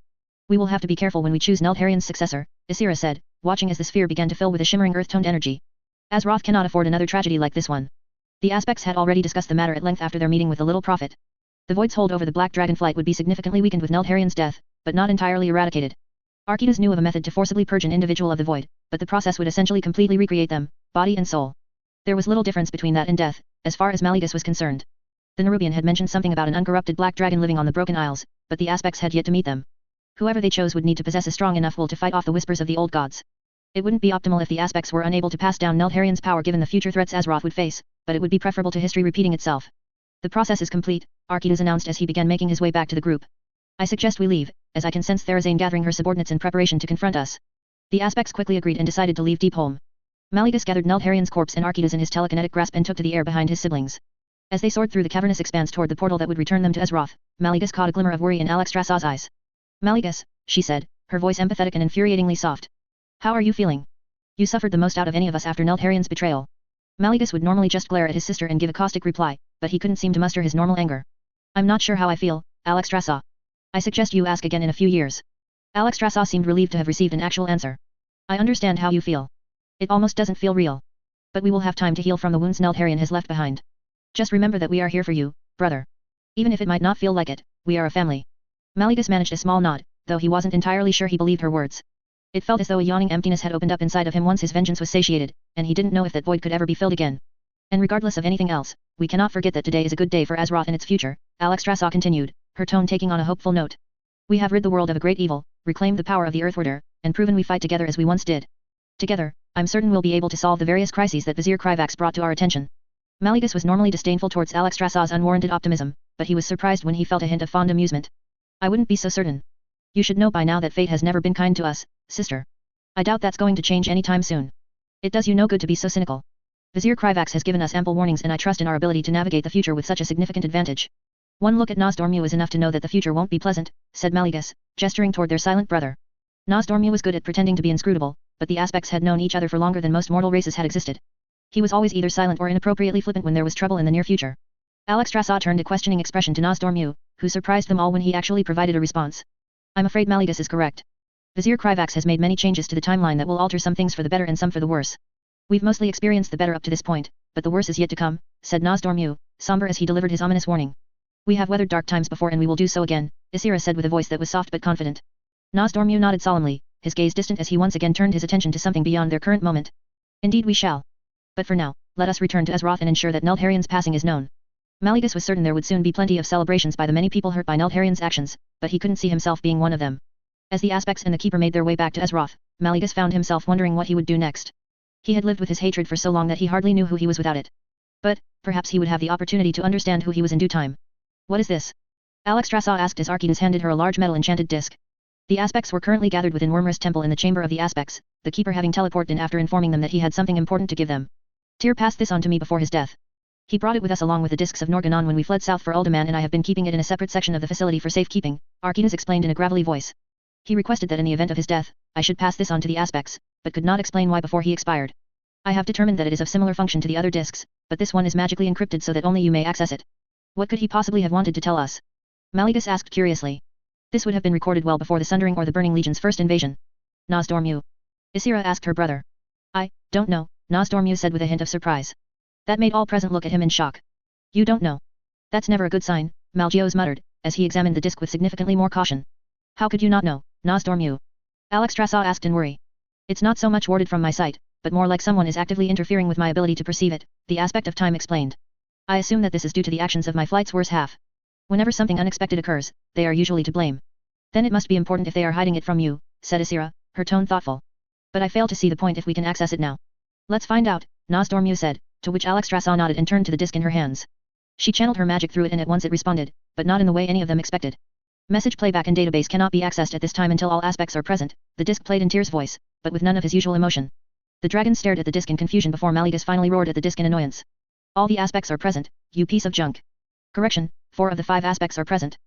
Speaker 1: We will have to be careful when we choose Lordaeron's successor, Azira said, watching as the sphere began to fill with a shimmering earth-toned energy. Azeroth cannot afford another tragedy like this one. The aspects had already discussed the matter at length after their meeting with the Little Prophet. The void's hold over the Black Dragon flight would be significantly weakened with Lordaeron's death, but not entirely eradicated. Archidas knew of a method to forcibly purge an individual of the void, but the process would essentially completely recreate them, body and soul. There was little difference between that and death, as far as Maligus was concerned. The Nerubian had mentioned something about an uncorrupted black dragon living on the Broken Isles, but the aspects had yet to meet them. Whoever they chose would need to possess a strong enough will to fight off the whispers of the old gods. It wouldn't be optimal if the aspects were unable to pass down Lordaeron's power given the future threats Azeroth would face, but it would be preferable to history repeating itself. The process is complete, Archidas announced as he began making his way back to the group. I suggest we leave, as I can sense Therazane gathering her subordinates in preparation to confront us. The aspects quickly agreed and decided to leave Deepholm. Maligus gathered Lordaeron's corpse and Archidas in his telekinetic grasp and took to the air behind his siblings. As they soared through the cavernous expanse toward the portal that would return them to Azeroth, Maligus caught a glimmer of worry in Alexstrasza's eyes. Maligus, she said, her voice empathetic and infuriatingly soft. How are you feeling? You suffered the most out of any of us after Lordaeron's betrayal. Maligus would normally just glare at his sister and give a caustic reply, but he couldn't seem to muster his normal anger. I'm not sure how I feel, Alexstrasza. I suggest you ask again in a few years. Alexstrasza seemed relieved to have received an actual answer. I understand how you feel. It almost doesn't feel real. But we will have time to heal from the wounds Lordaeron has left behind. Just remember that we are here for you, brother. Even if it might not feel like it, we are a family. Maligus managed a small nod, though he wasn't entirely sure he believed her words. It felt as though a yawning emptiness had opened up inside of him once his vengeance was satiated, and he didn't know if that void could ever be filled again. And regardless of anything else, we cannot forget that today is a good day for Azeroth and its future, Alexstrasza continued, her tone taking on a hopeful note. We have rid the world of a great evil, reclaimed the power of the Earthworder, and proven we fight together as we once did. Together, I'm certain we'll be able to solve the various crises that Vizier Kryvax brought to our attention. Maligus was normally disdainful towards Alexstrasza's unwarranted optimism, but he was surprised when he felt a hint of fond amusement. I wouldn't be so certain. You should know by now that fate has never been kind to us, sister. I doubt that's going to change anytime soon. It does you no good to be so cynical. Vizier Kryvax has given us ample warnings and I trust in our ability to navigate the future with such a significant advantage. One look at Nozdormu is enough to know that the future won't be pleasant, said Maligus, gesturing toward their silent brother. Nozdormu was good at pretending to be inscrutable, but the aspects had known each other for longer than most mortal races had existed. He was always either silent or inappropriately flippant when there was trouble in the near future. Alexstrasza turned a questioning expression to Nozdormu, who surprised them all when he actually provided a response. I'm afraid Maligus is correct. Vizier Kryvax has made many changes to the timeline that will alter some things for the better and some for the worse. We've mostly experienced the better up to this point, but the worse is yet to come, said Nozdormu, somber as he delivered his ominous warning. We have weathered dark times before and we will do so again, Azira said with a voice that was soft but confident. Nozdormu nodded solemnly, his gaze distant as he once again turned his attention to something beyond their current moment. Indeed we shall. But for now, let us return to Azeroth and ensure that Lordaeron's passing is known. Maligus was certain there would soon be plenty of celebrations by the many people hurt by Lordaeron's actions, but he couldn't see himself being one of them. As the aspects and the keeper made their way back to Azeroth, Maligus found himself wondering what he would do next. He had lived with his hatred for so long that he hardly knew who he was without it. But, perhaps he would have the opportunity to understand who he was in due time. What is this? Alexstrasza asked as Archidas handed her a large metal enchanted disc. The aspects were currently gathered within Wormrest Temple in the Chamber of the Aspects, the keeper having teleported in after informing them that he had something important to give them. Tyr passed this on to me before his death. He brought it with us along with the discs of Norganon when we fled south for Uldaman and I have been keeping it in a separate section of the facility for safekeeping, Archidas explained in a gravelly voice. He requested that in the event of his death, I should pass this on to the aspects, but could not explain why before he expired. I have determined that it is of similar function to the other discs, but this one is magically encrypted so that only you may access it. What could he possibly have wanted to tell us? Maligus asked curiously. This would have been recorded well before the Sundering or the Burning Legion's first invasion. Nozdormu. Azira asked her brother. I don't know, Nozdormu said with a hint of surprise. That made all present look at him in shock. You don't know. That's never a good sign, Malgios muttered, as he examined the disc with significantly more caution. How could you not know, Nozdormu? Alexstrasza asked in worry. It's not so much warded from my sight, but more like someone is actively interfering with my ability to perceive it, the aspect of time explained. I assume that this is due to the actions of my flight's worse half. Whenever something unexpected occurs, they are usually to blame. Then it must be important if they are hiding it from you, said Azira, her tone thoughtful. But I fail to see the point if we can access it now. Let's find out, Nozdormu said, to which Alexstrasza nodded and turned to the disc in her hands. She channeled her magic through it and at once it responded, but not in the way any of them expected. Message playback and database cannot be accessed at this time until all aspects are present, the disc played in Tyr's voice, but with none of his usual emotion. The dragon stared at the disc in confusion before Maligus finally roared at the disc in annoyance. All the aspects are present, you piece of junk. Correction, 4 of the 5 aspects are present.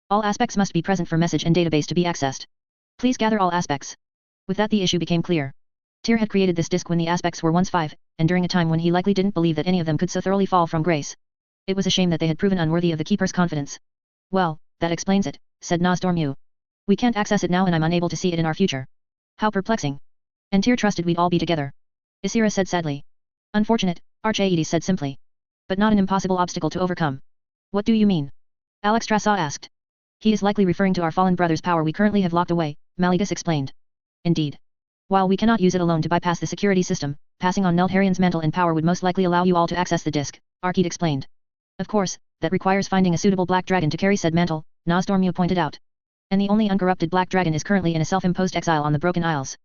Speaker 1: All aspects must be present for message and database to be accessed. Please gather all aspects. With that the issue became clear. Tyr had created this disc when the aspects were once 5, and during a time when he likely didn't believe that any of them could so thoroughly fall from grace. It was a shame that they had proven unworthy of the Keeper's confidence. Well, that explains it, said Azeroth. We can't access it now and I'm unable to see it in our future. How perplexing. And Tyr trusted we'd all be together. Ysera said sadly. Unfortunate, Archaeades said simply. But not an impossible obstacle to overcome. What do you mean? Alexstrasza asked. He is likely referring to our fallen brother's power we currently have locked away, Mallegus explained. Indeed. While we cannot use it alone to bypass the security system, passing on Neltharian's mantle and power would most likely allow you all to access the disc, Archaeades explained. Of course, that requires finding a suitable black dragon to carry said mantle, Azeroth pointed out. And the only uncorrupted black dragon is currently in a self-imposed exile on the Broken Isles.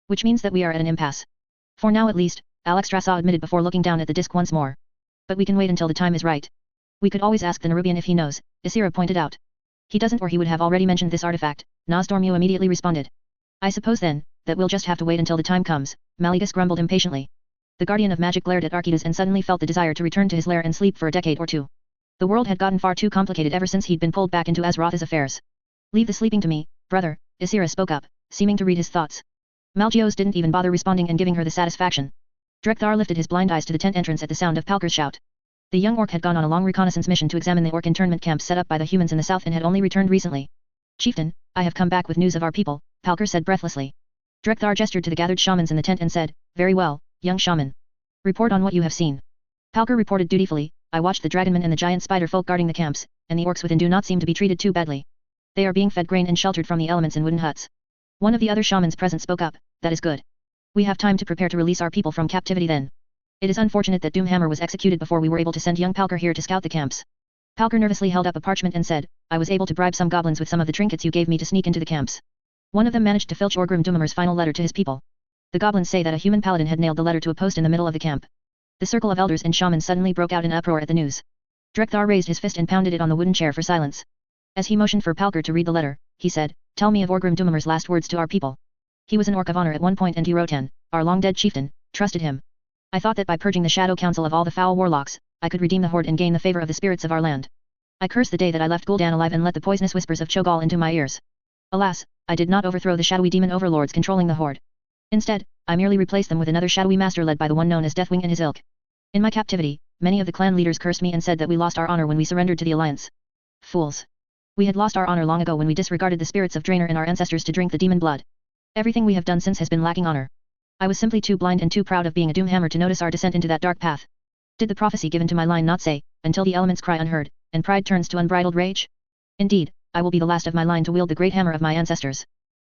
Speaker 1: Which means that we are at an impasse. For now at least, Alexstrasza admitted before looking down at the disc once more. But we can wait until the time is right. We could always ask the Nerubian if he knows, Ysera pointed out. He doesn't or he would have already mentioned this artifact, Azeroth immediately responded. I suppose then, that we'll just have to wait until the time comes, Mallegus grumbled impatiently. The Guardian of Magic glared at Archaeades and suddenly felt the desire to return to his lair and sleep for a decade or two. The world had gotten far too complicated ever since he'd been pulled back into Azeroth's affairs. Leave the sleeping to me, brother, Ysera spoke up, seeming to read his thoughts. Malgios didn't even bother responding and giving her the satisfaction. Drekthar lifted his blind eyes to the tent entrance at the sound of Palker's shout. The young orc had gone on a long reconnaissance mission to examine the orc internment camps set up by the humans in the south and had only returned recently. Chieftain, I have come back with news of our people, Palker said breathlessly. Drekthar gestured to the gathered shamans in the tent and said, very well, young shaman. Report on what you have seen. Palker reported dutifully, I watched the dragonmen and the giant spider folk guarding the camps, and the orcs within do not seem to be treated too badly. They are being fed grain and sheltered from the elements in wooden huts. One of the other shamans present spoke up, that is good. We have time to prepare to release our people from captivity then. It is unfortunate that Doomhammer was executed before we were able to send young Palker here to scout the camps. Palker nervously held up a parchment and said, I was able to bribe some goblins with some of the trinkets you gave me to sneak into the camps. One of them managed to filch Orgrim Doomamer's final letter to his people. The goblins say that a human paladin had nailed the letter to a post in the middle of the camp. The circle of elders and shamans suddenly broke out in uproar at the news. Drekthar raised his fist and pounded it on the wooden chair for silence. As he motioned for Palker to read the letter, he said, tell me of Orgrim Doomamer's last words to our people. He was an orc of honor at one point and Tyr, our long-dead chieftain, trusted him. I thought that by purging the Shadow Council of all the foul warlocks, I could redeem the Horde and gain the favor of the spirits of our land. I curse the day that I left Gul'dan alive and let the poisonous whispers of Cho'Gall into my ears. Alas, I did not overthrow the shadowy demon overlords controlling the Horde. Instead, I merely replaced them with another shadowy master led by the one known as Deathwing and his ilk. In my captivity, many of the clan leaders cursed me and said that we lost our honor when we surrendered to the Alliance. Fools. We had lost our honor long ago when we disregarded the spirits of Draenor and our ancestors to drink the demon blood. Everything we have done since has been lacking honor. I was simply too blind and too proud of being a Doomhammer to notice our descent into that dark path. Did the prophecy given to my line not say, until the elements cry unheard, and pride turns to unbridled rage? Indeed, I will be the last of my line to wield the great hammer of my ancestors.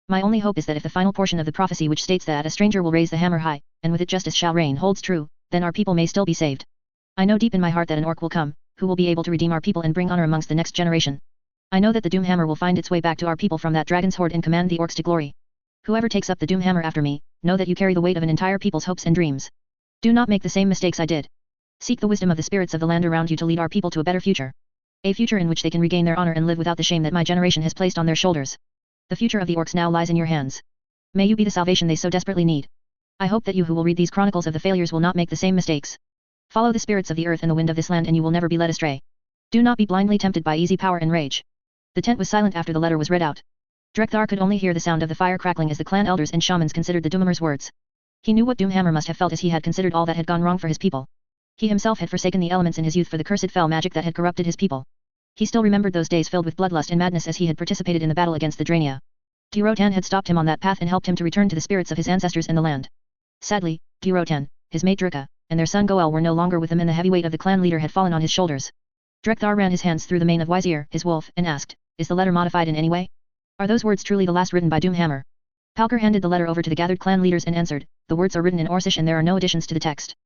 Speaker 1: My only hope is that if the final portion of the prophecy which states that a stranger will raise the hammer high, and with it justice shall reign holds true, then our people may still be saved. I know deep in my heart that an orc will come, who will be able to redeem our people and bring honor amongst the next generation. I know that the Doomhammer will find its way back to our people from that dragon's horde and command the orcs to glory. Whoever takes up the Doomhammer after me, know that you carry the weight of an entire people's hopes and dreams. Do not make the same mistakes I did. Seek the wisdom of the spirits of the land around you to lead our people to a better future. A future in which they can regain their honor and live without the shame that my generation has placed on their shoulders. The future of the orcs now lies in your hands. May you be the salvation they so desperately need. I hope that you who will read these chronicles of the failures will not make the same mistakes. Follow the spirits of the earth and the wind of this land and you will never be led astray. Do not be blindly tempted by easy power and rage. The tent was silent after the letter was read out. Drekthar could only hear the sound of the fire crackling as the clan elders and shamans considered the Doomhammer's words. He knew what Doomhammer must have felt as he had considered all that had gone wrong for his people. He himself had forsaken the elements in his youth for the cursed fell magic that had corrupted his people. He still remembered those days filled with bloodlust and madness as he had participated in the battle against the Draenei. Tyr had stopped him on that path and helped him to return to the spirits of his ancestors and the land. Sadly, Tyr, his mate Drika, and their son Goel were no longer with him and the heavy weight of the clan leader had fallen on his shoulders. Drekthar ran his hands through the mane of Wizir, his wolf, and asked, is the letter modified in any way? Are those words truly the last written by Doomhammer? Palker handed the letter over to the gathered clan leaders and answered, the words are written in Orcish and there are no additions to the text.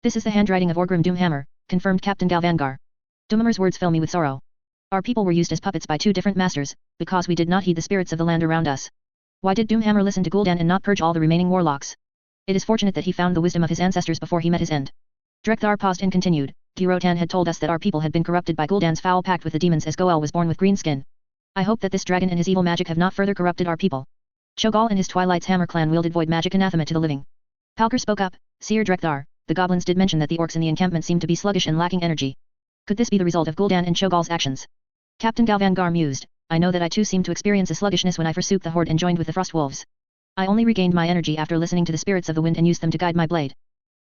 Speaker 1: This is the handwriting of Orgrim Doomhammer, confirmed Captain Galvangar. Doomhammer's words fill me with sorrow. Our people were used as puppets by two different masters, because we did not heed the spirits of the land around us. Why did Doomhammer listen to Gul'dan and not purge all the remaining warlocks? It is fortunate that he found the wisdom of his ancestors before he met his end. Drekthar paused and continued, Tyr had told us that our people had been corrupted by Gul'dan's foul pact with the demons as Goel was born with green skin. I hope that this dragon and his evil magic have not further corrupted our people. Cho'Gall and his Twilight's Hammer clan wielded void magic anathema to the living. Palker spoke up, Seer Drekthar, the goblins did mention that the orcs in the encampment seemed to be sluggish and lacking energy. Could this be the result of Gul'dan and Cho'Gall's actions? Captain Galvangar mused, I know that I too seemed to experience a sluggishness when I forsook the horde and joined with the frost wolves. I only regained my energy after listening to the spirits of the wind and used them to guide my blade.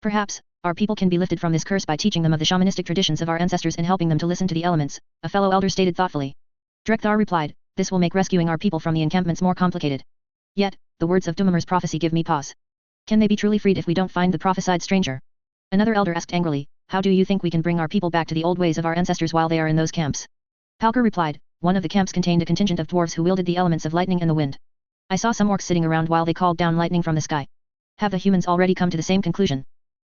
Speaker 1: Perhaps, our people can be lifted from this curse by teaching them of the shamanistic traditions of our ancestors and helping them to listen to the elements, a fellow elder stated thoughtfully. Drekthar replied, this will make rescuing our people from the encampments more complicated. Yet, the words of Dumamir's prophecy give me pause. Can they be truly freed if we don't find the prophesied stranger? Another elder asked angrily, how do you think we can bring our people back to the old ways of our ancestors while they are in those camps? Palker replied, one of the camps contained a contingent of dwarves who wielded the elements of lightning and the wind. I saw some orcs sitting around while they called down lightning from the sky. Have the humans already come to the same conclusion?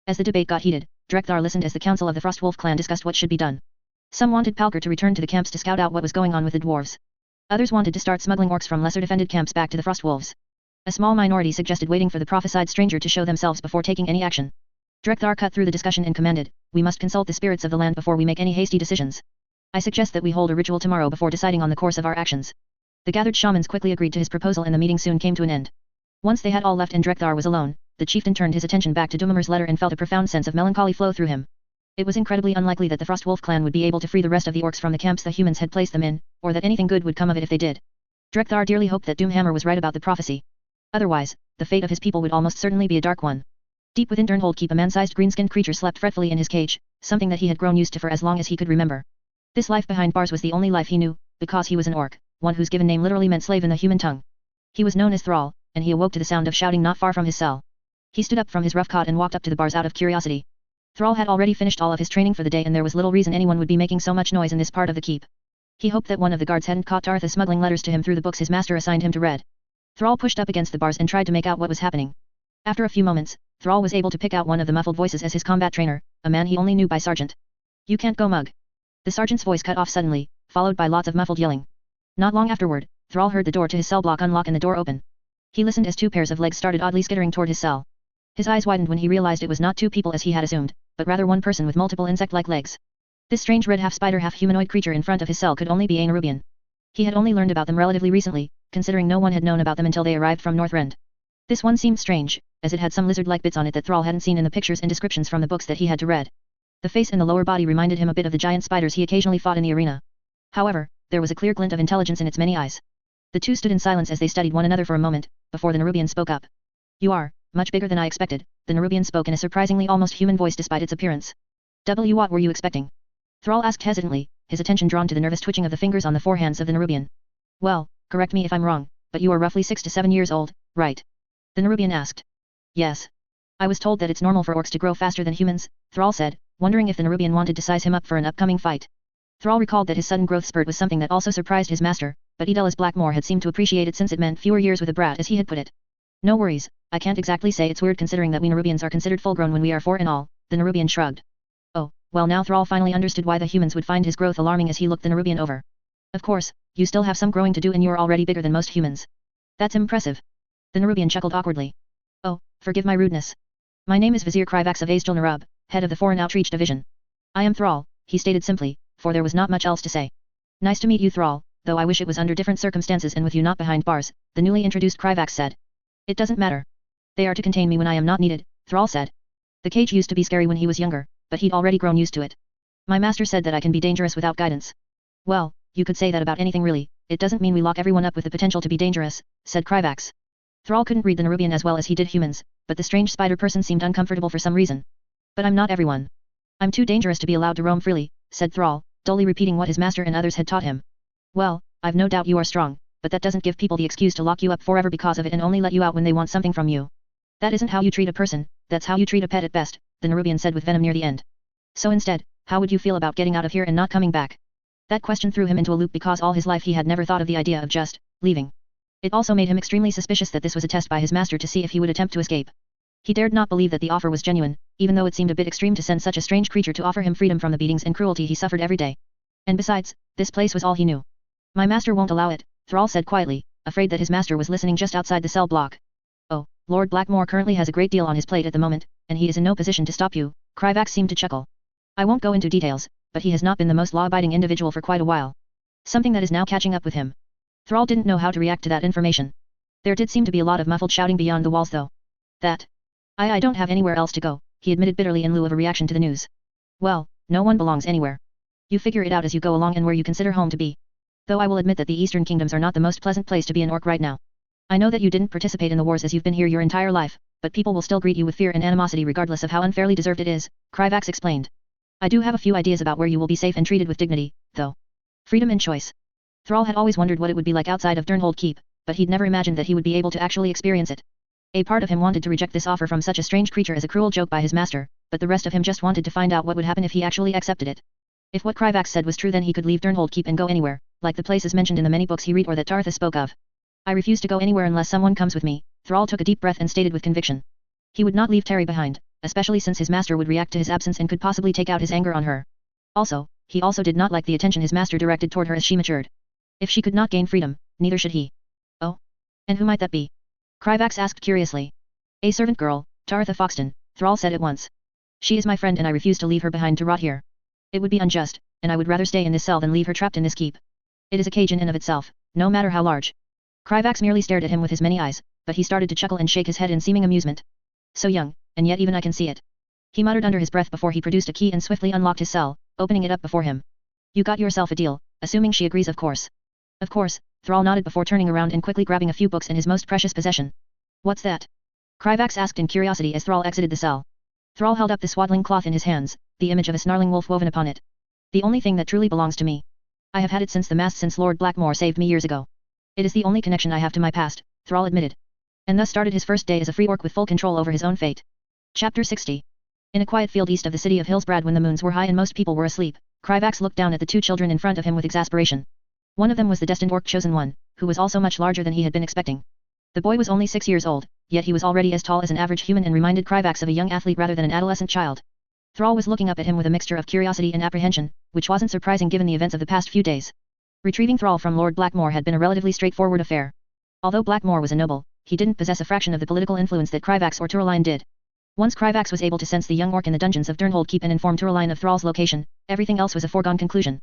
Speaker 1: As the debate got heated, Drekthar listened as the council of the Frostwolf clan discussed what should be done. Some wanted Palker to return to the camps to scout out what was going on with the dwarves. Others wanted to start smuggling orcs from lesser defended camps back to the Frostwolves. A small minority suggested waiting for the prophesied stranger to show themselves before taking any action. Drekthar cut through the discussion and commanded, we must consult the spirits of the land before we make any hasty decisions. I suggest that we hold a ritual tomorrow before deciding on the course of our actions. The gathered shamans quickly agreed to his proposal and the meeting soon came to an end. Once they had all left and Drekthar was alone, the chieftain turned his attention back to Dumamir's letter and felt a profound sense of melancholy flow through him. It was incredibly unlikely that the Frostwolf clan would be able to free the rest of the orcs from the camps the humans had placed them in, or that anything good would come of it if they did. Drekthar dearly hoped that Doomhammer was right about the prophecy. Otherwise, the fate of his people would almost certainly be a dark one. Deep within Durnhold Keep a man-sized green-skinned creature slept fretfully in his cage, something that he had grown used to for as long as he could remember. This life behind bars was the only life he knew, because he was an orc, one whose given name literally meant slave in the human tongue. He was known as Thrall, and he awoke to the sound of shouting not far from his cell. He stood up from his rough cot and walked up to the bars out of curiosity. Thrall had already finished all of his training for the day and there was little reason anyone would be making so much noise in this part of the keep. He hoped that one of the guards hadn't caught Dartha smuggling letters to him through the books his master assigned him to read. Thrall pushed up against the bars and tried to make out what was happening. After a few moments, Thrall was able to pick out one of the muffled voices as his combat trainer, a man he only knew by sergeant. You can't go mug. The sergeant's voice cut off suddenly, followed by lots of muffled yelling. Not long afterward, Thrall heard the door to his cell block unlock and the door open. He listened as two pairs of legs started oddly skittering toward his cell. His eyes widened when he realized it was not two people as he had assumed, but rather one person with multiple insect-like legs. This strange red half-spider half-humanoid creature in front of his cell could only be a Nerubian. He had only learned about them relatively recently, considering no one had known about them until they arrived from Northrend. This one seemed strange, as it had some lizard-like bits on it that Thrall hadn't seen in the pictures and descriptions from the books that he had to read. The face and the lower body reminded him a bit of the giant spiders he occasionally fought in the arena. However, there was a clear glint of intelligence in its many eyes. The two stood in silence as they studied one another for a moment, before the Nerubian spoke up. You are much bigger than I expected, the Nerubian spoke in a surprisingly almost human voice despite its appearance. What were you expecting? Thrall asked hesitantly, his attention drawn to the nervous twitching of the fingers on the forehands of the Nerubian. Well, correct me if I'm wrong, but you are roughly 6 to 7 years old, right? The Nerubian asked. Yes. I was told that it's normal for orcs to grow faster than humans, Thrall said, wondering if the Nerubian wanted to size him up for an upcoming fight. Thrall recalled that his sudden growth spurt was something that also surprised his master, but Edelis Blackmore had seemed to appreciate it since it meant fewer years with a brat as he had put it. No worries, I can't exactly say it's weird considering that we Nerubians are considered full-grown when we are 4 in all, the Nerubian shrugged. Oh, well now Thrall finally understood why the humans would find his growth alarming as he looked the Nerubian over. Of course, you still have some growing to do and you're already bigger than most humans. That's impressive. The Nerubian chuckled awkwardly. Oh, forgive my rudeness. My name is Vizier Kryvax of Azjol-Nerub, head of the Foreign Outreach Division. I am Thrall, he stated simply, for there was not much else to say. Nice to meet you Thrall, though I wish it was under different circumstances and with you not behind bars, the newly introduced Kryvax said. It doesn't matter. They are to contain me when I am not needed, Thrall said. The cage used to be scary when he was younger, but he'd already grown used to it. My master said that I can be dangerous without guidance. Well, you could say that about anything really, it doesn't mean we lock everyone up with the potential to be dangerous, said Kryvax. Thrall couldn't read the Nerubian as well as he did humans, but the strange spider person seemed uncomfortable for some reason. But I'm not everyone. I'm too dangerous to be allowed to roam freely, said Thrall, dully repeating what his master and others had taught him. Well, I've no doubt you are strong, but that doesn't give people the excuse to lock you up forever because of it and only let you out when they want something from you. That isn't how you treat a person, that's how you treat a pet at best, the Nerubian said with venom near the end. So instead, how would you feel about getting out of here and not coming back? That question threw him into a loop because all his life he had never thought of the idea of just leaving. It also made him extremely suspicious that this was a test by his master to see if he would attempt to escape. He dared not believe that the offer was genuine, even though it seemed a bit extreme to send such a strange creature to offer him freedom from the beatings and cruelty he suffered every day. And besides, this place was all he knew. My master won't allow it, Thrall said quietly, afraid that his master was listening just outside the cell block. Oh, Lord Blackmore currently has a great deal on his plate at the moment, and he is in no position to stop you, Kryvax seemed to chuckle. I won't go into details, but he has not been the most law-abiding individual for quite a while. Something that is now catching up with him. Thrall didn't know how to react to that information. There did seem to be a lot of muffled shouting beyond the walls though. I don't have anywhere else to go, he admitted bitterly in lieu of a reaction to the news. Well, no one belongs anywhere. You figure it out as you go along and where you consider home to be. Though I will admit that the Eastern Kingdoms are not the most pleasant place to be an orc right now. I know that you didn't participate in the wars as you've been here your entire life, but people will still greet you with fear and animosity regardless of how unfairly deserved it is, Kryvax explained. I do have a few ideas about where you will be safe and treated with dignity, though. Freedom and choice. Thrall had always wondered what it would be like outside of Durnhold Keep, but he'd never imagined that he would be able to actually experience it. A part of him wanted to reject this offer from such a strange creature as a cruel joke by his master, but the rest of him just wanted to find out what would happen if he actually accepted it. If what Kryvax said was true, then he could leave Durnhold Keep and go anywhere, like the places mentioned in the many books he read or that Tartha spoke of. I refuse to go anywhere unless someone comes with me, Thrall took a deep breath and stated with conviction. He would not leave Terry behind, especially since his master would react to his absence and could possibly take out his anger on her. Also, he also did not like the attention his master directed toward her as she matured. If she could not gain freedom, neither should he. Oh? And who might that be? Kryvax asked curiously. A servant girl, Tartha Foxton, Thrall said at once. She is my friend and I refuse to leave her behind to rot here. It would be unjust, and I would rather stay in this cell than leave her trapped in this keep. It is a cage in and of itself, no matter how large. Kryvax merely stared at him with his many eyes, but he started to chuckle and shake his head in seeming amusement. So young, and yet even I can see it. He muttered under his breath before he produced a key and swiftly unlocked his cell, opening it up before him. You got yourself a deal, assuming she agrees of course. Of course, Thrall nodded before turning around and quickly grabbing a few books and his most precious possession. What's that? Kryvax asked in curiosity as Thrall exited the cell. Thrall held up the swaddling cloth in his hands, the image of a snarling wolf woven upon it. The only thing that truly belongs to me. I have had it since the mast since Lord Blackmore saved me years ago. It is the only connection I have to my past, Thrall admitted. And thus started his first day as a free orc with full control over his own fate. Chapter 60. In a quiet field east of the city of Hillsbrad when the moons were high and most people were asleep, Kryvax looked down at the two children in front of him with exasperation. One of them was the destined orc chosen one, who was also much larger than he had been expecting. The boy was only 6 years old, yet he was already as tall as an average human and reminded Kryvax of a young athlete rather than an adolescent child. Thrall was looking up at him with a mixture of curiosity and apprehension, which wasn't surprising given the events of the past few days. Retrieving Thrall from Lord Blackmore had been a relatively straightforward affair. Although Blackmore was a noble, he didn't possess a fraction of the political influence that Kryvax or Turoline did. Once Kryvax was able to sense the young orc in the dungeons of Durnhold Keep and inform Turoline of Thrall's location, everything else was a foregone conclusion.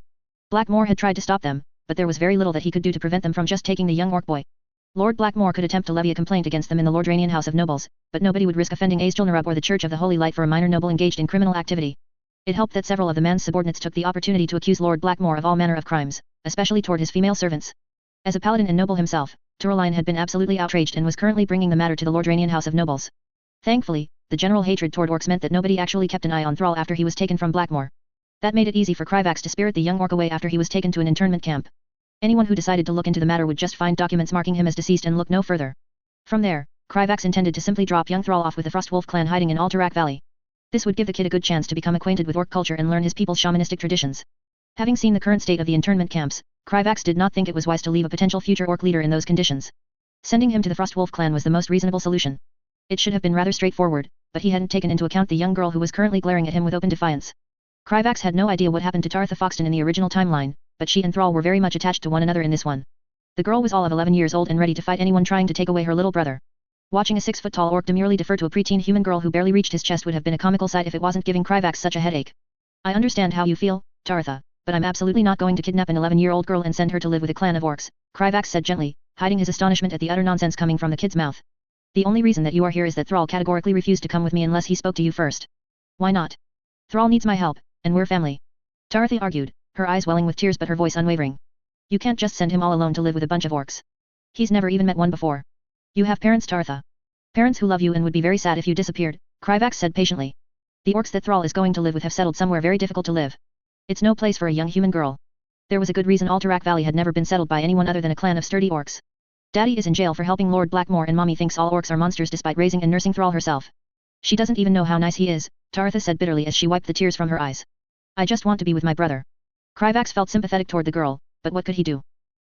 Speaker 1: Blackmore had tried to stop them, but there was very little that he could do to prevent them from just taking the young orc boy. Lord Blackmore could attempt to levy a complaint against them in the Lordaeron House of Nobles, but nobody would risk offending Azjol-Nerub or the Church of the Holy Light for a minor noble engaged in criminal activity. It helped that several of the man's subordinates took the opportunity to accuse Lord Blackmore of all manner of crimes, especially toward his female servants. As a paladin and noble himself, Turoline had been absolutely outraged and was currently bringing the matter to the Lordaeron House of Nobles. Thankfully, the general hatred toward orcs meant that nobody actually kept an eye on Thrall after he was taken from Blackmore. That made it easy for Kryvax to spirit the young orc away after he was taken to an internment camp. Anyone who decided to look into the matter would just find documents marking him as deceased and look no further. From there, Kryvax intended to simply drop young Thrall off with the Frostwolf clan hiding in Alterac Valley. This would give the kid a good chance to become acquainted with orc culture and learn his people's shamanistic traditions. Having seen the current state of the internment camps, Kryvax did not think it was wise to leave a potential future orc leader in those conditions. Sending him to the Frostwolf clan was the most reasonable solution. It should have been rather straightforward, but he hadn't taken into account the young girl who was currently glaring at him with open defiance. Kryvax had no idea what happened to Tartha Foxton in the original timeline, but she and Thrall were very much attached to one another in this one. The girl was all of 11 years old and ready to fight anyone trying to take away her little brother. Watching a 6-foot-tall orc demurely defer to a preteen human girl who barely reached his chest would have been a comical sight if it wasn't giving Kryvax such a headache. I understand how you feel, Tartha, but I'm absolutely not going to kidnap an 11-year-old girl and send her to live with a clan of orcs, Kryvax said gently, hiding his astonishment at the utter nonsense coming from the kid's mouth. The only reason that you are here is that Thrall categorically refused to come with me unless he spoke to you first. Why not? Thrall needs my help, and we're family. Tartha argued, her eyes welling with tears but her voice unwavering. You can't just send him all alone to live with a bunch of orcs. He's never even met one before. You have parents, Tartha. Parents who love you and would be very sad if you disappeared, Kryvax said patiently. The orcs that Thrall is going to live with have settled somewhere very difficult to live. It's no place for a young human girl. There was a good reason Alterac Valley had never been settled by anyone other than a clan of sturdy orcs. Daddy is in jail for helping Lord Blackmore and Mommy thinks all orcs are monsters despite raising and nursing Thrall herself. She doesn't even know how nice he is, Tartha said bitterly as she wiped the tears from her eyes. I just want to be with my brother. Kryvax felt sympathetic toward the girl, but what could he do?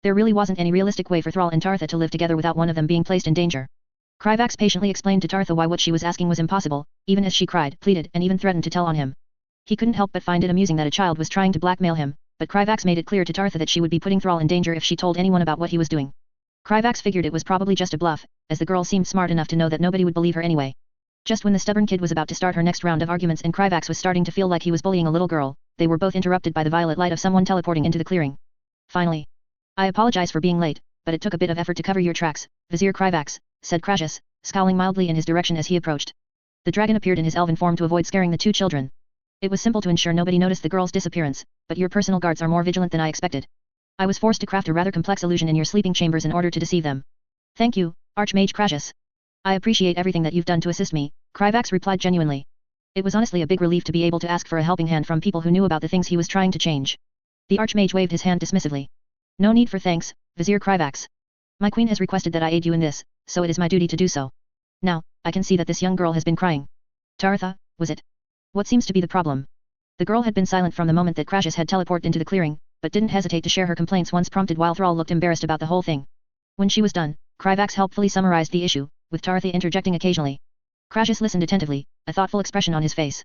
Speaker 1: There really wasn't any realistic way for Thrall and Tartha to live together without one of them being placed in danger. Kryvax patiently explained to Tartha why what she was asking was impossible, even as she cried, pleaded, and even threatened to tell on him. He couldn't help but find it amusing that a child was trying to blackmail him, but Kryvax made it clear to Tartha that she would be putting Thrall in danger if she told anyone about what he was doing. Kryvax figured it was probably just a bluff, as the girl seemed smart enough to know that nobody would believe her anyway. Just when the stubborn kid was about to start her next round of arguments and Kryvax was starting to feel like he was bullying a little girl, they were both interrupted by the violet light of someone teleporting into the clearing. Finally. I apologize for being late, but it took a bit of effort to cover your tracks, Vizier Kryvax, said Crassus, scowling mildly in his direction as he approached. The dragon appeared in his elven form to avoid scaring the two children. It was simple to ensure nobody noticed the girl's disappearance, but your personal guards are more vigilant than I expected. I was forced to craft a rather complex illusion in your sleeping chambers in order to deceive them. Thank you, Archmage Crassus. I appreciate everything that you've done to assist me, Kryvax replied genuinely. It was honestly a big relief to be able to ask for a helping hand from people who knew about the things he was trying to change. The Archmage waved his hand dismissively. No need for thanks, Vizier Kryvax. My queen has requested that I aid you in this, so it is my duty to do so. Now, I can see that this young girl has been crying. Taratha, was it? What seems to be the problem? The girl had been silent from the moment that Crassus had teleported into the clearing, but didn't hesitate to share her complaints once prompted while Thrall looked embarrassed about the whole thing. When she was done, Kryvax helpfully summarized the issue, with Taratha interjecting occasionally. Crassus listened attentively, a thoughtful expression on his face.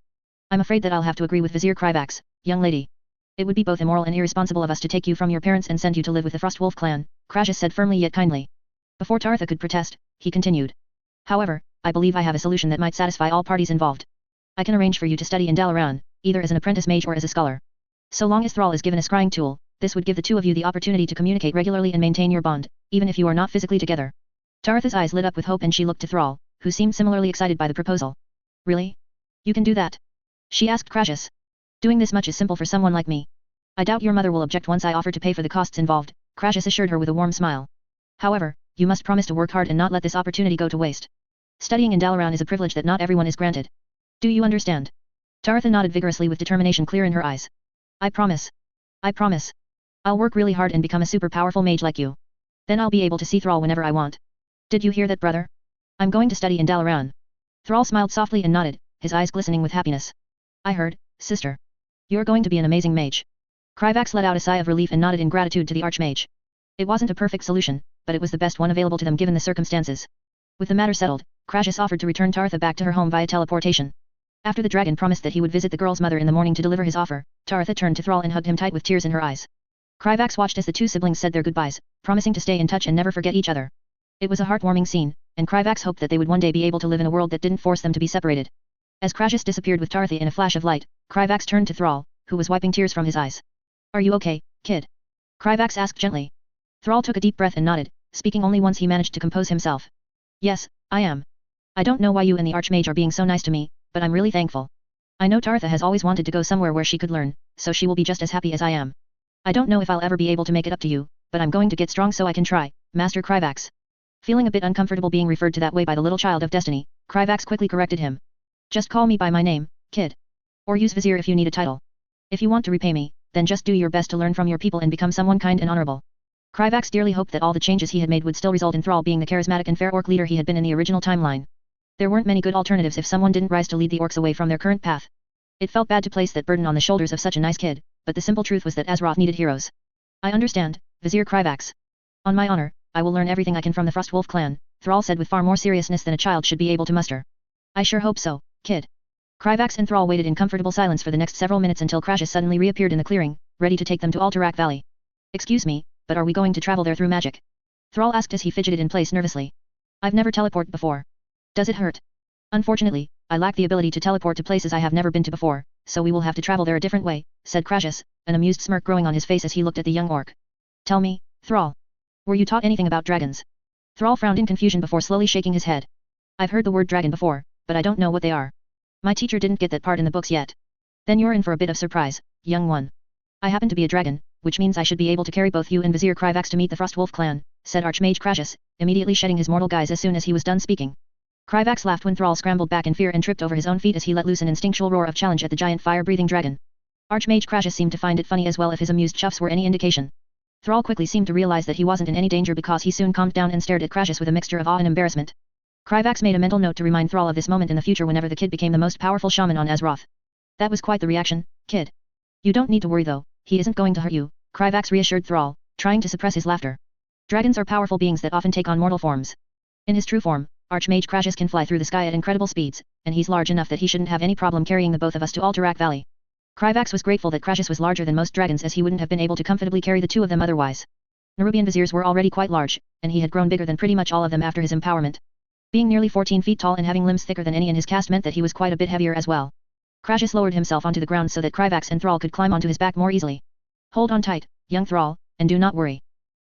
Speaker 1: I'm afraid that I'll have to agree with Vizier Kryvax, young lady. It would be both immoral and irresponsible of us to take you from your parents and send you to live with the Frostwolf clan, Crassus said firmly yet kindly. Before Taratha could protest, he continued. However, I believe I have a solution that might satisfy all parties involved. I can arrange for you to study in Dalaran, either as an apprentice mage or as a scholar. So long as Thrall is given a scrying tool, this would give the two of you the opportunity to communicate regularly and maintain your bond, even if you are not physically together. Taratha's eyes lit up with hope and she looked to Thrall, who seemed similarly excited by the proposal. Really? You can do that? She asked Crassus. Doing this much is simple for someone like me. I doubt your mother will object once I offer to pay for the costs involved, Crassus assured her with a warm smile. However, you must promise to work hard and not let this opportunity go to waste. Studying in Dalaran is a privilege that not everyone is granted. Do you understand? Taratha nodded vigorously with determination clear in her eyes. I promise. I promise. I'll work really hard and become a super powerful mage like you. Then I'll be able to see Thrall whenever I want. Did you hear that, brother? I'm going to study in Dalaran. Thrall smiled softly and nodded, his eyes glistening with happiness. I heard, sister. You're going to be an amazing mage. Kryvax let out a sigh of relief and nodded in gratitude to the Archmage. It wasn't a perfect solution, but it was the best one available to them given the circumstances. With the matter settled, Crassus offered to return Taratha back to her home via teleportation. After the dragon promised that he would visit the girl's mother in the morning to deliver his offer, Taratha turned to Thrall and hugged him tight with tears in her eyes. Kryvax watched as the two siblings said their goodbyes, promising to stay in touch and never forget each other. It was a heartwarming scene, and Kryvax hoped that they would one day be able to live in a world that didn't force them to be separated. As Crassus disappeared with Taratha in a flash of light, Kryvax turned to Thrall, who was wiping tears from his eyes. Are you okay, kid? Kryvax asked gently. Thrall took a deep breath and nodded, speaking only once he managed to compose himself. Yes, I am. I don't know why you and the Archmage are being so nice to me, but I'm really thankful. I know Taratha has always wanted to go somewhere where she could learn, so she will be just as happy as I am. I don't know if I'll ever be able to make it up to you, but I'm going to get strong so I can try, Master Kryvax. Feeling a bit uncomfortable being referred to that way by the little child of destiny, Kryvax quickly corrected him. Just call me by my name, kid. Or use Vizier if you need a title. If you want to repay me, then just do your best to learn from your people and become someone kind and honorable. Kryvax dearly hoped that all the changes he had made would still result in Thrall being the charismatic and fair orc leader he had been in the original timeline. There weren't many good alternatives if someone didn't rise to lead the orcs away from their current path. It felt bad to place that burden on the shoulders of such a nice kid, but the simple truth was that Azeroth needed heroes. I understand, Vizier Kryvax. On my honor, I will learn everything I can from the Frostwolf clan, Thrall said with far more seriousness than a child should be able to muster. I sure hope so, kid. Kryvax and Thrall waited in comfortable silence for the next several minutes until Crassus suddenly reappeared in the clearing, ready to take them to Alterac Valley. Excuse me, but are we going to travel there through magic? Thrall asked as he fidgeted in place nervously. I've never teleported before. Does it hurt? Unfortunately, I lack the ability to teleport to places I have never been to before, so we will have to travel there a different way, said Crassus, an amused smirk growing on his face as he looked at the young orc. Tell me, Thrall. Were you taught anything about dragons? Thrall frowned in confusion before slowly shaking his head. I've heard the word dragon before, but I don't know what they are. My teacher didn't get that part in the books yet. Then you're in for a bit of surprise, young one. I happen to be a dragon, which means I should be able to carry both you and Vizier Kryvax to meet the Frostwolf clan, said Archmage Crassus, immediately shedding his mortal guise as soon as he was done speaking. Kryvax laughed when Thrall scrambled back in fear and tripped over his own feet as he let loose an instinctual roar of challenge at the giant fire-breathing dragon. Archmage Crassus seemed to find it funny as well if his amused chuffs were any indication. Thrall quickly seemed to realize that he wasn't in any danger because he soon calmed down and stared at Crassus with a mixture of awe and embarrassment. Kryvax made a mental note to remind Thrall of this moment in the future whenever the kid became the most powerful shaman on Azeroth. That was quite the reaction, kid. You don't need to worry though, he isn't going to hurt you, Kryvax reassured Thrall, trying to suppress his laughter. Dragons are powerful beings that often take on mortal forms. In his true form, Archmage Crassus can fly through the sky at incredible speeds, and he's large enough that he shouldn't have any problem carrying the both of us to Alterac Valley. Kryvax was grateful that Crassus was larger than most dragons as he wouldn't have been able to comfortably carry the two of them otherwise. Nerubian viziers were already quite large, and he had grown bigger than pretty much all of them after his empowerment. Being nearly 14 feet tall and having limbs thicker than any in his caste meant that he was quite a bit heavier as well. Crassus lowered himself onto the ground so that Kryvax and Thrall could climb onto his back more easily. Hold on tight, young Thrall, and do not worry.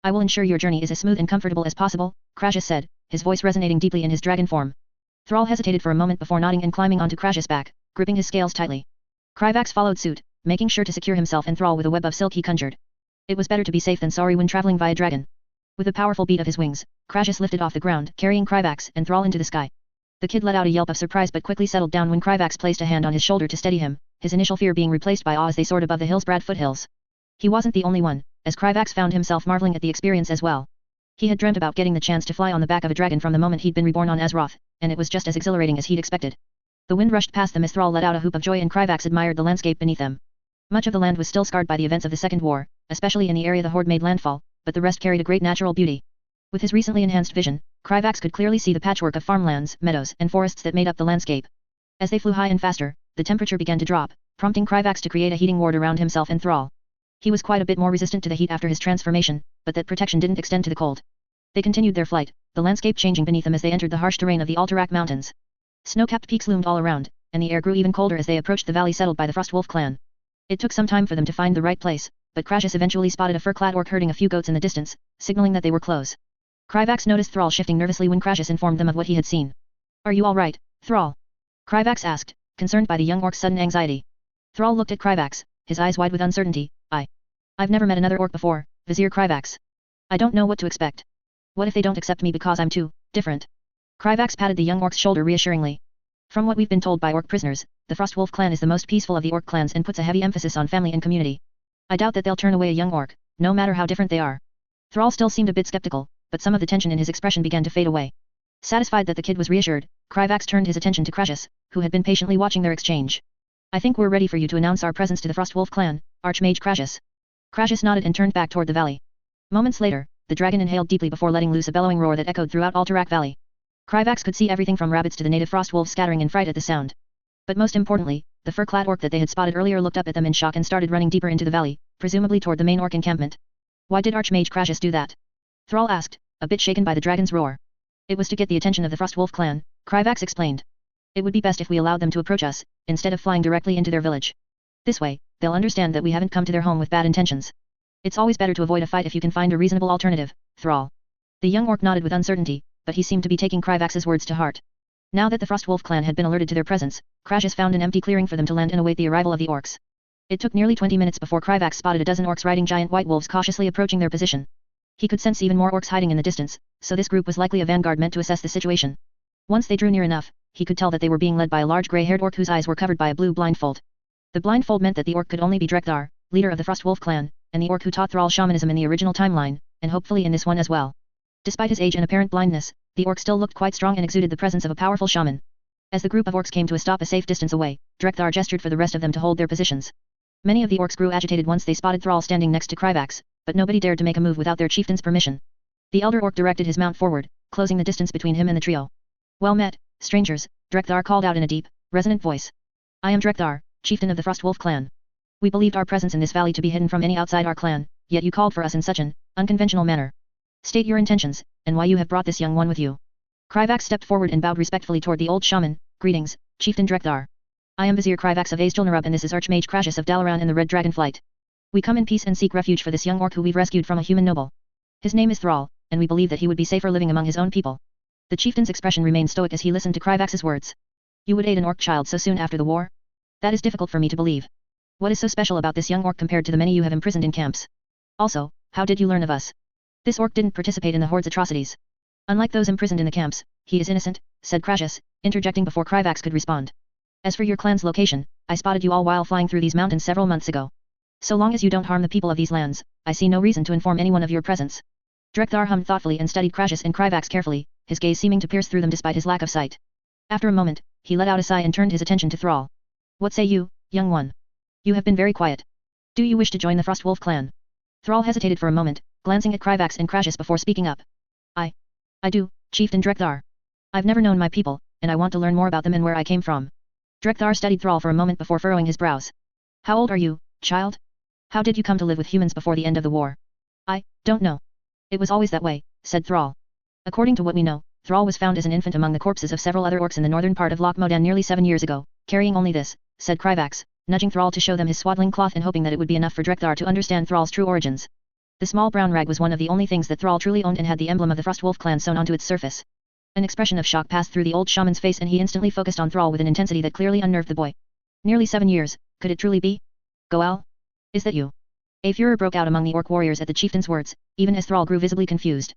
Speaker 1: I will ensure your journey is as smooth and comfortable as possible, Crassus said, his voice resonating deeply in his dragon form. Thrall hesitated for a moment before nodding and climbing onto Crassus' back, gripping his scales tightly. Kryvax followed suit, making sure to secure himself and Thrall with a web of silk he conjured. It was better to be safe than sorry when traveling via dragon. With a powerful beat of his wings, Crassus lifted off the ground, carrying Kryvax and Thrall into the sky. The kid let out a yelp of surprise but quickly settled down when Kryvax placed a hand on his shoulder to steady him, his initial fear being replaced by awe as they soared above the Hillsbrad foothills. He wasn't the only one, as Kryvax found himself marveling at the experience as well. He had dreamt about getting the chance to fly on the back of a dragon from the moment he'd been reborn on Azeroth, and it was just as exhilarating as he'd expected. The wind rushed past them as Thrall let out a whoop of joy and Kryvax admired the landscape beneath them. Much of the land was still scarred by the events of the Second War, especially in the area the Horde made landfall, but the rest carried a great natural beauty. With his recently enhanced vision, Kryvax could clearly see the patchwork of farmlands, meadows, and forests that made up the landscape. As they flew high and faster, the temperature began to drop, prompting Kryvax to create a heating ward around himself and Thrall. He was quite a bit more resistant to the heat after his transformation, but that protection didn't extend to the cold. They continued their flight, the landscape changing beneath them as they entered the harsh terrain of the Alterac Mountains. Snow-capped peaks loomed all around, and the air grew even colder as they approached the valley settled by the Frostwolf clan. It took some time for them to find the right place, but Crassus eventually spotted a fur-clad orc herding a few goats in the distance, signaling that they were close. Kryvax noticed Thrall shifting nervously when Crassus informed them of what he had seen. "Are you all right, Thrall?" Kryvax asked, concerned by the young orc's sudden anxiety. Thrall looked at Kryvax, his eyes wide with uncertainty. I've never met another orc before, Vizier Kryvax. I don't know what to expect. What if they don't accept me because I'm too different?" Kryvax patted the young orc's shoulder reassuringly. "From what we've been told by orc prisoners, the Frostwolf clan is the most peaceful of the orc clans and puts a heavy emphasis on family and community. I doubt that they'll turn away a young orc, no matter how different they are." Thrall still seemed a bit skeptical, but some of the tension in his expression began to fade away. Satisfied that the kid was reassured, Kryvax turned his attention to Crassus, who had been patiently watching their exchange. "I think we're ready for you to announce our presence to the Frostwolf clan, Archmage Crassus." Crassus nodded and turned back toward the valley. Moments later, the dragon inhaled deeply before letting loose a bellowing roar that echoed throughout Alterac Valley. Kryvax could see everything from rabbits to the native frostwolves scattering in fright at the sound. But most importantly, the fur-clad orc that they had spotted earlier looked up at them in shock and started running deeper into the valley, presumably toward the main orc encampment. "Why did Archmage Crassus do that?" Thrall asked, a bit shaken by the dragon's roar. "It was to get the attention of the Frostwolf clan," Kryvax explained. "It would be best if we allowed them to approach us, instead of flying directly into their village. This way, they'll understand that we haven't come to their home with bad intentions. It's always better to avoid a fight if you can find a reasonable alternative, Thrall." The young orc nodded with uncertainty, but he seemed to be taking Kryvax's words to heart. Now that the Frostwolf clan had been alerted to their presence, Crassus found an empty clearing for them to land and await the arrival of the orcs. It took nearly 20 minutes before Kryvax spotted a dozen orcs riding giant white wolves cautiously approaching their position. He could sense even more orcs hiding in the distance, so this group was likely a vanguard meant to assess the situation. Once they drew near enough, he could tell that they were being led by a large grey-haired orc whose eyes were covered by a blue blindfold. The blindfold meant that the orc could only be Drekthar, leader of the Frostwolf clan, and the orc who taught Thrall shamanism in the original timeline, and hopefully in this one as well. Despite his age and apparent blindness, the orc still looked quite strong and exuded the presence of a powerful shaman. As the group of orcs came to a stop a safe distance away, Drekthar gestured for the rest of them to hold their positions. Many of the orcs grew agitated once they spotted Thrall standing next to Kryvax, but nobody dared to make a move without their chieftain's permission. The elder orc directed his mount forward, closing the distance between him and the trio. "Well met, strangers," Drekthar called out in a deep, resonant voice. "I am Drekthar, chieftain of the Frostwolf clan. We believed our presence in this valley to be hidden from any outside our clan, yet you called for us in such an unconventional manner. State your intentions, and why you have brought this young one with you." Kryvax stepped forward and bowed respectfully toward the old shaman. "Greetings, Chieftain Drekthar. I am Vizier Kryvax of Azjol-Nerub and this is Archmage Crassus of Dalaran in the Red Dragon Flight. We come in peace and seek refuge for this young orc who we've rescued from a human noble. His name is Thrall, and we believe that he would be safer living among his own people." The chieftain's expression remained stoic as he listened to Kryvax's words. "You would aid an orc child so soon after the war? That is difficult for me to believe. What is so special about this young orc compared to the many you have imprisoned in camps? Also, how did you learn of us?" "This orc didn't participate in the Horde's atrocities. Unlike those imprisoned in the camps, he is innocent," said Crassus, interjecting before Kryvax could respond. "As for your clan's location, I spotted you all while flying through these mountains several months ago. So long as you don't harm the people of these lands, I see no reason to inform anyone of your presence." Drekthar hummed thoughtfully and studied Crassus and Kryvax carefully, his gaze seeming to pierce through them despite his lack of sight. After a moment, he let out a sigh and turned his attention to Thrall. "What say you, young one? You have been very quiet. Do you wish to join the Frostwolf clan?" Thrall hesitated for a moment, glancing at Kryvax and Crassus before speaking up. I do, Chieftain Drekthar. I've never known my people, and I want to learn more about them and where I came from." Drekthar studied Thrall for a moment before furrowing his brows. "How old are you, child? How did you come to live with humans before the end of the war?" "I don't know. It was always that way," said Thrall. "According to what we know, Thrall was found as an infant among the corpses of several other orcs in the northern part of Loch Modan nearly 7 years ago, carrying only this," said Kryvax, nudging Thrall to show them his swaddling cloth and hoping that it would be enough for Drekthar to understand Thrall's true origins. The small brown rag was one of the only things that Thrall truly owned and had the emblem of the Frostwolf clan sewn onto its surface. An expression of shock passed through the old shaman's face and he instantly focused on Thrall with an intensity that clearly unnerved the boy. "Nearly 7 years, could it truly be? Goal? Is that you?" A furor broke out among the orc warriors at the chieftain's words, even as Thrall grew visibly confused.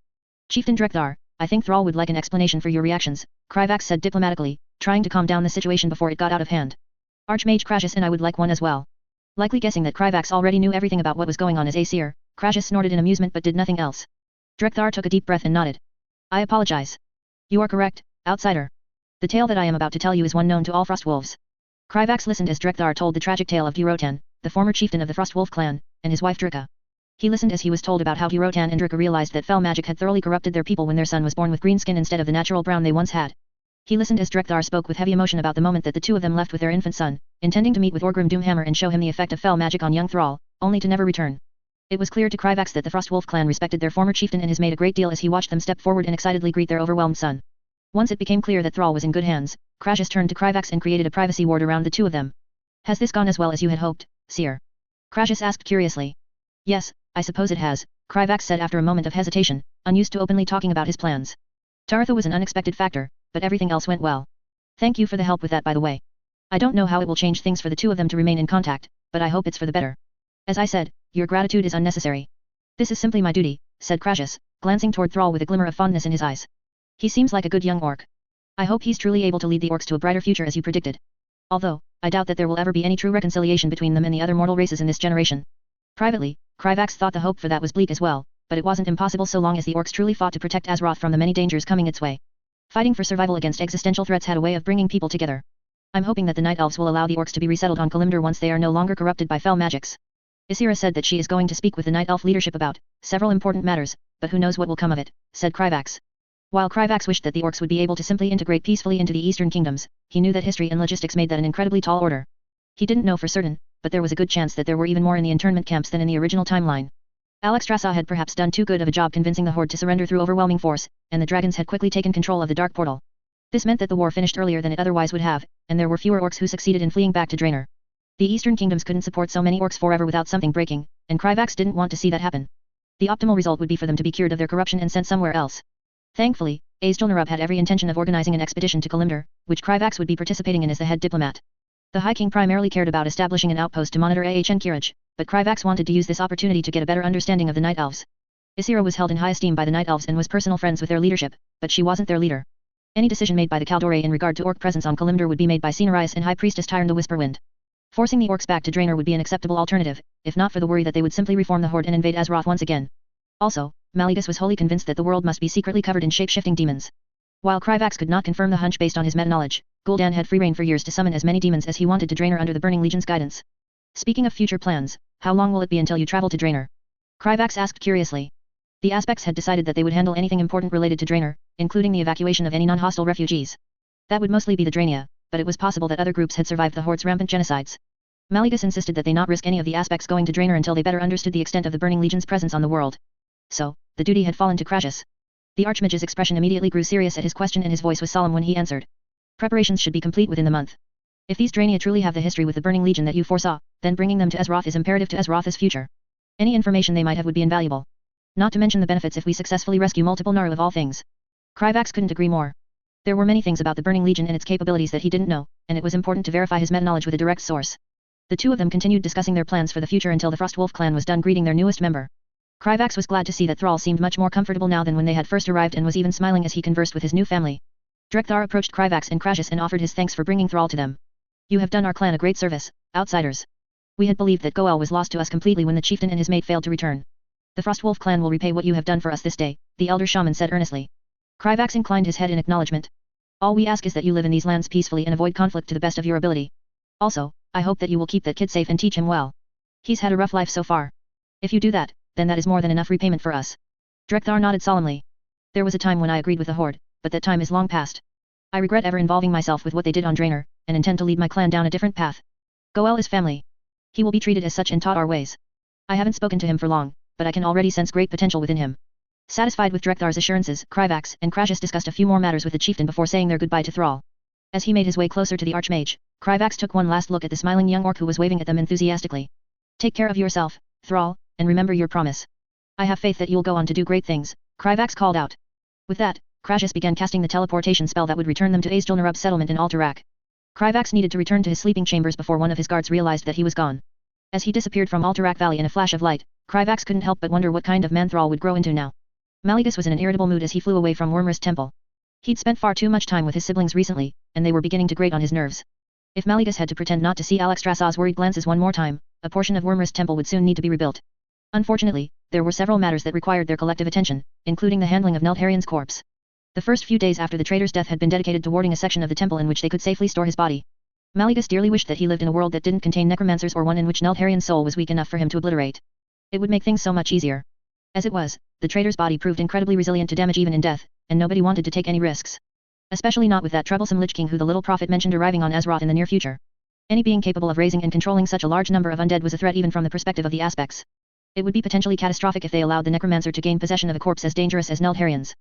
Speaker 1: Chieftain Drekthar, I think Thrall would like an explanation for your reactions, Kryvax said diplomatically, trying to calm down the situation before it got out of hand. Archmage Crassus and I would like one as well. Likely guessing that Kryvax already knew everything about what was going on as a seer, Crassus snorted in amusement but did nothing else. Drekthar took a deep breath and nodded. I apologize. You are correct, outsider. The tale that I am about to tell you is one known to all Frostwolves. Kryvax listened as Drekthar told the tragic tale of Durotan, the former chieftain of the Frostwolf clan, and his wife Drika. He listened as he was told about how Durotan and Drika realized that fell magic had thoroughly corrupted their people when their son was born with green skin instead of the natural brown they once had. He listened as Drekthar spoke with heavy emotion about the moment that the two of them left with their infant son, intending to meet with Orgrim Doomhammer and show him the effect of fell magic on young Thrall, only to never return. It was clear to Kryvax that the Frostwolf clan respected their former chieftain and his mate a great deal as he watched them step forward and excitedly greet their overwhelmed son. Once it became clear that Thrall was in good hands, Crassus turned to Kryvax and created a privacy ward around the two of them. Has this gone as well as you had hoped, Seer? Crassus asked curiously. Yes, I suppose it has, Kryvax said after a moment of hesitation, unused to openly talking about his plans. Taratha was an unexpected factor, but everything else went well. Thank you for the help with that by the way. I don't know how it will change things for the two of them to remain in contact, but I hope it's for the better. As I said, your gratitude is unnecessary. This is simply my duty, said Crassus, glancing toward Thrall with a glimmer of fondness in his eyes. He seems like a good young orc. I hope he's truly able to lead the orcs to a brighter future as you predicted. Although, I doubt that there will ever be any true reconciliation between them and the other mortal races in this generation. Privately, Kryvax thought the hope for that was bleak as well, but it wasn't impossible so long as the orcs truly fought to protect Azeroth from the many dangers coming its way. Fighting for survival against existential threats had a way of bringing people together. I'm hoping that the Night Elves will allow the orcs to be resettled on Kalimdor once they are no longer corrupted by fell magics. Ysera said that she is going to speak with the Night Elf leadership about several important matters, but who knows what will come of it, said Kryvax. While Kryvax wished that the orcs would be able to simply integrate peacefully into the Eastern Kingdoms, he knew that history and logistics made that an incredibly tall order. He didn't know for certain, but there was a good chance that there were even more in the internment camps than in the original timeline. Alexstrasza had perhaps done too good of a job convincing the Horde to surrender through overwhelming force, and the dragons had quickly taken control of the Dark Portal. This meant that the war finished earlier than it otherwise would have, and there were fewer orcs who succeeded in fleeing back to Draenor. The Eastern Kingdoms couldn't support so many orcs forever without something breaking, and Kryvax didn't want to see that happen. The optimal result would be for them to be cured of their corruption and sent somewhere else. Thankfully, Azjol-Nerub had every intention of organizing an expedition to Kalimdor, which Kryvax would be participating in as the head diplomat. The High King primarily cared about establishing an outpost to monitor Ahn Kiraj, but Kryvax wanted to use this opportunity to get a better understanding of the Night Elves. Ysera was held in high esteem by the Night Elves and was personal friends with their leadership, but she wasn't their leader. Any decision made by the Kaldore in regard to orc presence on Kalimdor would be made by Cenarius and High Priestess Tyrande the Whisperwind. Forcing the orcs back to Draenor would be an acceptable alternative, if not for the worry that they would simply reform the Horde and invade Azeroth once again. Also, Maligus was wholly convinced that the world must be secretly covered in shape-shifting demons. While Kryvax could not confirm the hunch based on his meta-knowledge, Gul'dan had free reign for years to summon as many demons as he wanted to Draenor under the Burning Legion's guidance. Speaking of future plans, how long will it be until you travel to Draenor? Kryvax asked curiously. The Aspects had decided that they would handle anything important related to Draenor, including the evacuation of any non-hostile refugees. That would mostly be the Drainia, but it was possible that other groups had survived the Horde's rampant genocides. Maligus insisted that they not risk any of the Aspects going to Draenor until they better understood the extent of the Burning Legion's presence on the world. So, the duty had fallen to Crassus. The Archmage's expression immediately grew serious at his question and his voice was solemn when he answered. Preparations should be complete within the month. If these Drainia truly have the history with the Burning Legion that you foresaw, then bringing them to Azeroth is imperative to Azeroth's future. Any information they might have would be invaluable. Not to mention the benefits if we successfully rescue multiple Naru of all things. Kryvax couldn't agree more. There were many things about the Burning Legion and its capabilities that he didn't know, and it was important to verify his meta-knowledge with a direct source. The two of them continued discussing their plans for the future until the Frostwolf clan was done greeting their newest member. Kryvax was glad to see that Thrall seemed much more comfortable now than when they had first arrived and was even smiling as he conversed with his new family. Drekthar approached Kryvax and Crassus and offered his thanks for bringing Thrall to them. You have done our clan a great service, outsiders. We had believed that Goel was lost to us completely when the chieftain and his mate failed to return. The Frostwolf clan will repay what you have done for us this day, the elder shaman said earnestly. Kryvax inclined his head in acknowledgement. All we ask is that you live in these lands peacefully and avoid conflict to the best of your ability. Also, I hope that you will keep that kid safe and teach him well. He's had a rough life so far. If you do that, then that is more than enough repayment for us. Drekthar nodded solemnly. There was a time when I agreed with the Horde, but that time is long past. I regret ever involving myself with what they did on Draenor, and intend to lead my clan down a different path. Goel is family. He will be treated as such and taught our ways. I haven't spoken to him for long, but I can already sense great potential within him. Satisfied with Drekthar's assurances, Kryvax and Crassus discussed a few more matters with the chieftain before saying their goodbye to Thrall. As he made his way closer to the Archmage, Kryvax took one last look at the smiling young orc who was waving at them enthusiastically. Take care of yourself, Thrall, and remember your promise. I have faith that you'll go on to do great things, Kryvax called out. With that, Crassus began casting the teleportation spell that would return them to Azjol-Nerub's settlement in Alterac. Kryvax needed to return to his sleeping chambers before one of his guards realized that he was gone. As he disappeared from Alterac Valley in a flash of light, Kryvax couldn't help but wonder what kind of man Thrall would grow into now. Mallegus was in an irritable mood as he flew away from Wyrmrest Temple. He'd spent far too much time with his siblings recently, and they were beginning to grate on his nerves. If Mallegus had to pretend not to see Alexstrasza's worried glances one more time, a portion of Wyrmrest Temple would soon need to be rebuilt. Unfortunately, there were several matters that required their collective attention, including the handling of Neltharion's corpse. The first few days after the traitor's death had been dedicated to warding a section of the temple in which they could safely store his body. Mallegus dearly wished that he lived in a world that didn't contain necromancers or one in which Neltharion's soul was weak enough for him to obliterate. It would make things so much easier. As it was, the traitor's body proved incredibly resilient to damage even in death, and nobody wanted to take any risks. Especially not with that troublesome Lich King who the little prophet mentioned arriving on Azeroth in the near future. Any being capable of raising and controlling such a large number of undead was a threat even from the perspective of the aspects. It would be potentially catastrophic if they allowed the necromancer to gain possession of a corpse as dangerous as Neltharion's.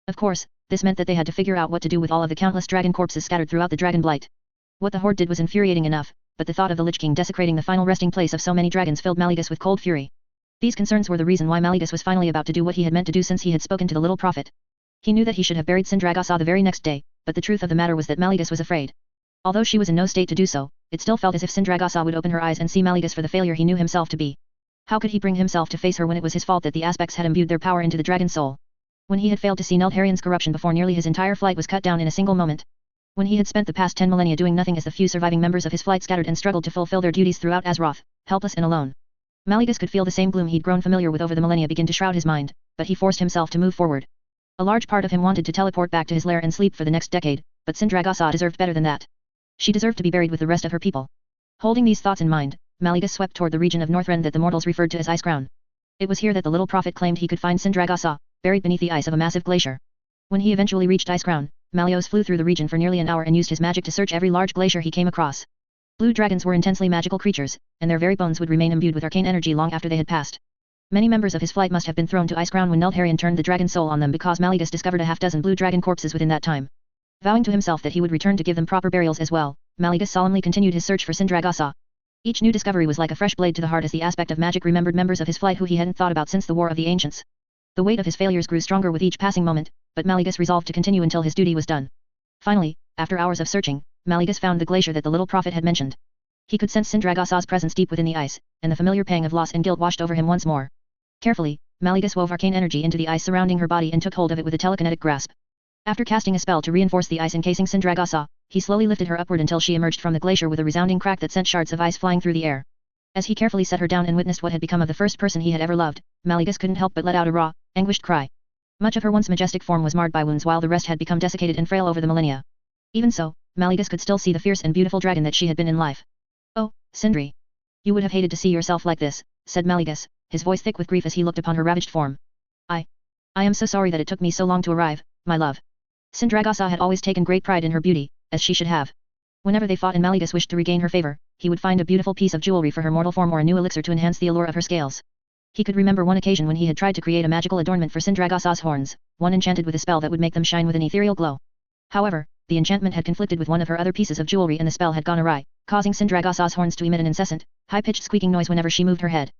Speaker 1: Of course, this meant that they had to figure out what to do with all of the countless dragon corpses scattered throughout the Dragon Blight. What the Horde did was infuriating enough, but the thought of the Lich King desecrating the final resting place of so many dragons filled Mallegus with cold fury. These concerns were the reason why Mallegus was finally about to do what he had meant to do since he had spoken to the little prophet. He knew that he should have buried Sindragosa the very next day, but the truth of the matter was that Mallegus was afraid. Although she was in no state to do so, it still felt as if Sindragosa would open her eyes and see Mallegus for the failure he knew himself to be. How could he bring himself to face her when it was his fault that the aspects had imbued their power into the dragon soul? When he had failed to see Neltharion's corruption before nearly his entire flight was cut down in a single moment. When he had spent the past 10 millennia doing nothing as the few surviving members of his flight scattered and struggled to fulfill their duties throughout Azeroth, helpless and alone. Mallegus could feel the same gloom he'd grown familiar with over the millennia begin to shroud his mind, but he forced himself to move forward. A large part of him wanted to teleport back to his lair and sleep for the next decade, but Sindragosa deserved better than that. She deserved to be buried with the rest of her people. Holding these thoughts in mind, Mallegus swept toward the region of Northrend that the mortals referred to as Ice Crown. It was here that the little prophet claimed he could find Sindragosa, buried beneath the ice of a massive glacier. When he eventually reached Ice Crown, Malleus flew through the region for nearly an hour and used his magic to search every large glacier he came across. Blue dragons were intensely magical creatures, and their very bones would remain imbued with arcane energy long after they had passed. Many members of his flight must have been thrown to Ice Crown when Neltharion turned the dragon soul on them because Mallegus discovered a half-dozen blue dragon corpses within that time. Vowing to himself that he would return to give them proper burials as well, Mallegus solemnly continued his search for Sindragosa. Each new discovery was like a fresh blade to the heart as the aspect of magic remembered members of his flight who he hadn't thought about since the War of the Ancients. The weight of his failures grew stronger with each passing moment, but Mallegus resolved to continue until his duty was done. Finally, after hours of searching, Mallegus found the glacier that the little prophet had mentioned. He could sense Sindragosa's presence deep within the ice, and the familiar pang of loss and guilt washed over him once more. Carefully, Mallegus wove arcane energy into the ice surrounding her body and took hold of it with a telekinetic grasp. After casting a spell to reinforce the ice encasing Sindragosa, he slowly lifted her upward until she emerged from the glacier with a resounding crack that sent shards of ice flying through the air. As he carefully set her down and witnessed what had become of the first person he had ever loved, Mallegus couldn't help but let out a raw, anguished cry. Much of her once majestic form was marred by wounds while the rest had become desiccated and frail over the millennia. Even so, Mallegus could still see the fierce and beautiful dragon that she had been in life. "Oh, Sindri. You would have hated to see yourself like this," said Mallegus, his voice thick with grief as he looked upon her ravaged form. I am so sorry that it took me so long to arrive, my love." Sindragosa had always taken great pride in her beauty, as she should have. Whenever they fought and Mallegus wished to regain her favor, he would find a beautiful piece of jewelry for her mortal form or a new elixir to enhance the allure of her scales. He could remember one occasion when he had tried to create a magical adornment for Sindragosa's horns, one enchanted with a spell that would make them shine with an ethereal glow. However, the enchantment had conflicted with one of her other pieces of jewelry and the spell had gone awry, causing Sindragosa's horns to emit an incessant, high-pitched squeaking noise whenever she moved her head.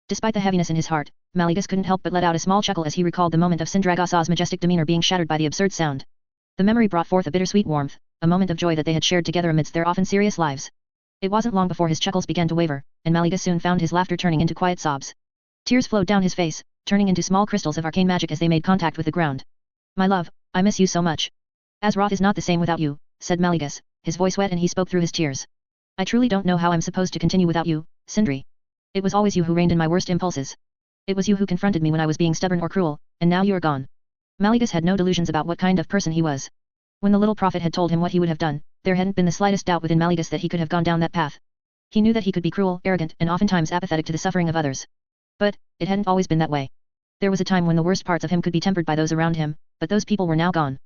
Speaker 1: Despite the heaviness in his heart, Mallegus couldn't help but let out a small chuckle as he recalled the moment of Sindragosa's majestic demeanor being shattered by the absurd sound. The memory brought forth a bittersweet warmth, a moment of joy that they had shared together amidst their often serious lives. It wasn't long before his chuckles began to waver, and Mallegus soon found his laughter turning into quiet sobs. Tears flowed down his face, turning into small crystals of arcane magic as they made contact with the ground. "My love, I miss you so much. Azeroth is not the same without you," said Mallegus, his voice wet and he spoke through his tears. "I truly don't know how I'm supposed to continue without you, Sindri. It was always you who reigned in my worst impulses. It was you who confronted me when I was being stubborn or cruel, and now you are gone." Mallegus had no delusions about what kind of person he was. When the little prophet had told him what he would have done, there hadn't been the slightest doubt within Mallegus that he could have gone down that path. He knew that he could be cruel, arrogant, and oftentimes apathetic to the suffering of others. But it hadn't always been that way. There was a time when the worst parts of him could be tempered by those around him, but those people were now gone.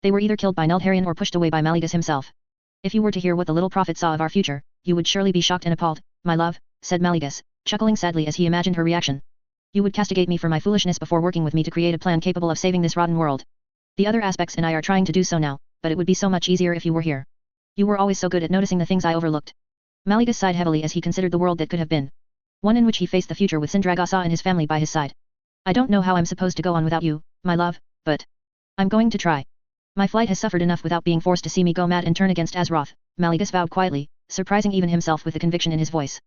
Speaker 1: They were either killed by Neltharion or pushed away by Mallegus himself. "If you were to hear what the little prophet saw of our future, you would surely be shocked and appalled, my love," said Mallegus, chuckling sadly as he imagined her reaction. "You would castigate me for my foolishness before working with me to create a plan capable of saving this rotten world. The other aspects and I are trying to do so now, but it would be so much easier if you were here. You were always so good at noticing the things I overlooked." Mallegus sighed heavily as he considered the world that could have been. One in which he faced the future with Sindragosa and his family by his side. "I don't know how I'm supposed to go on without you, my love, but I'm going to try. My flight has suffered enough without being forced to see me go mad and turn against Azeroth," Mallegus vowed quietly, surprising even himself with the conviction in his voice.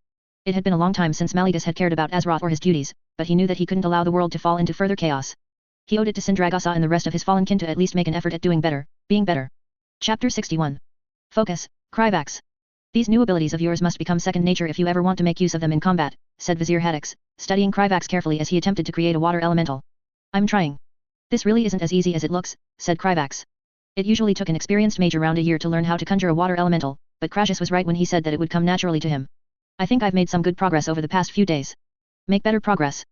Speaker 1: It had been a long time since Maligus had cared about Azeroth or his duties, but he knew that he couldn't allow the world to fall into further chaos. He owed it to Sindragosa and the rest of his fallen kin to at least make an effort at doing better, being better. Chapter 61. Focus, Kryvax. These new abilities of yours must become second nature if you ever want to make use of them in combat, said Vizier Haddix, studying Kryvax carefully as he attempted to create a water elemental. I'm trying. This really isn't as easy as it looks, said Kryvax. It usually took an experienced mage around a year to learn how to conjure a water elemental, but Crassus was right when he said that it would come naturally to him. I think I've made some good progress over the past few days. Make better progress.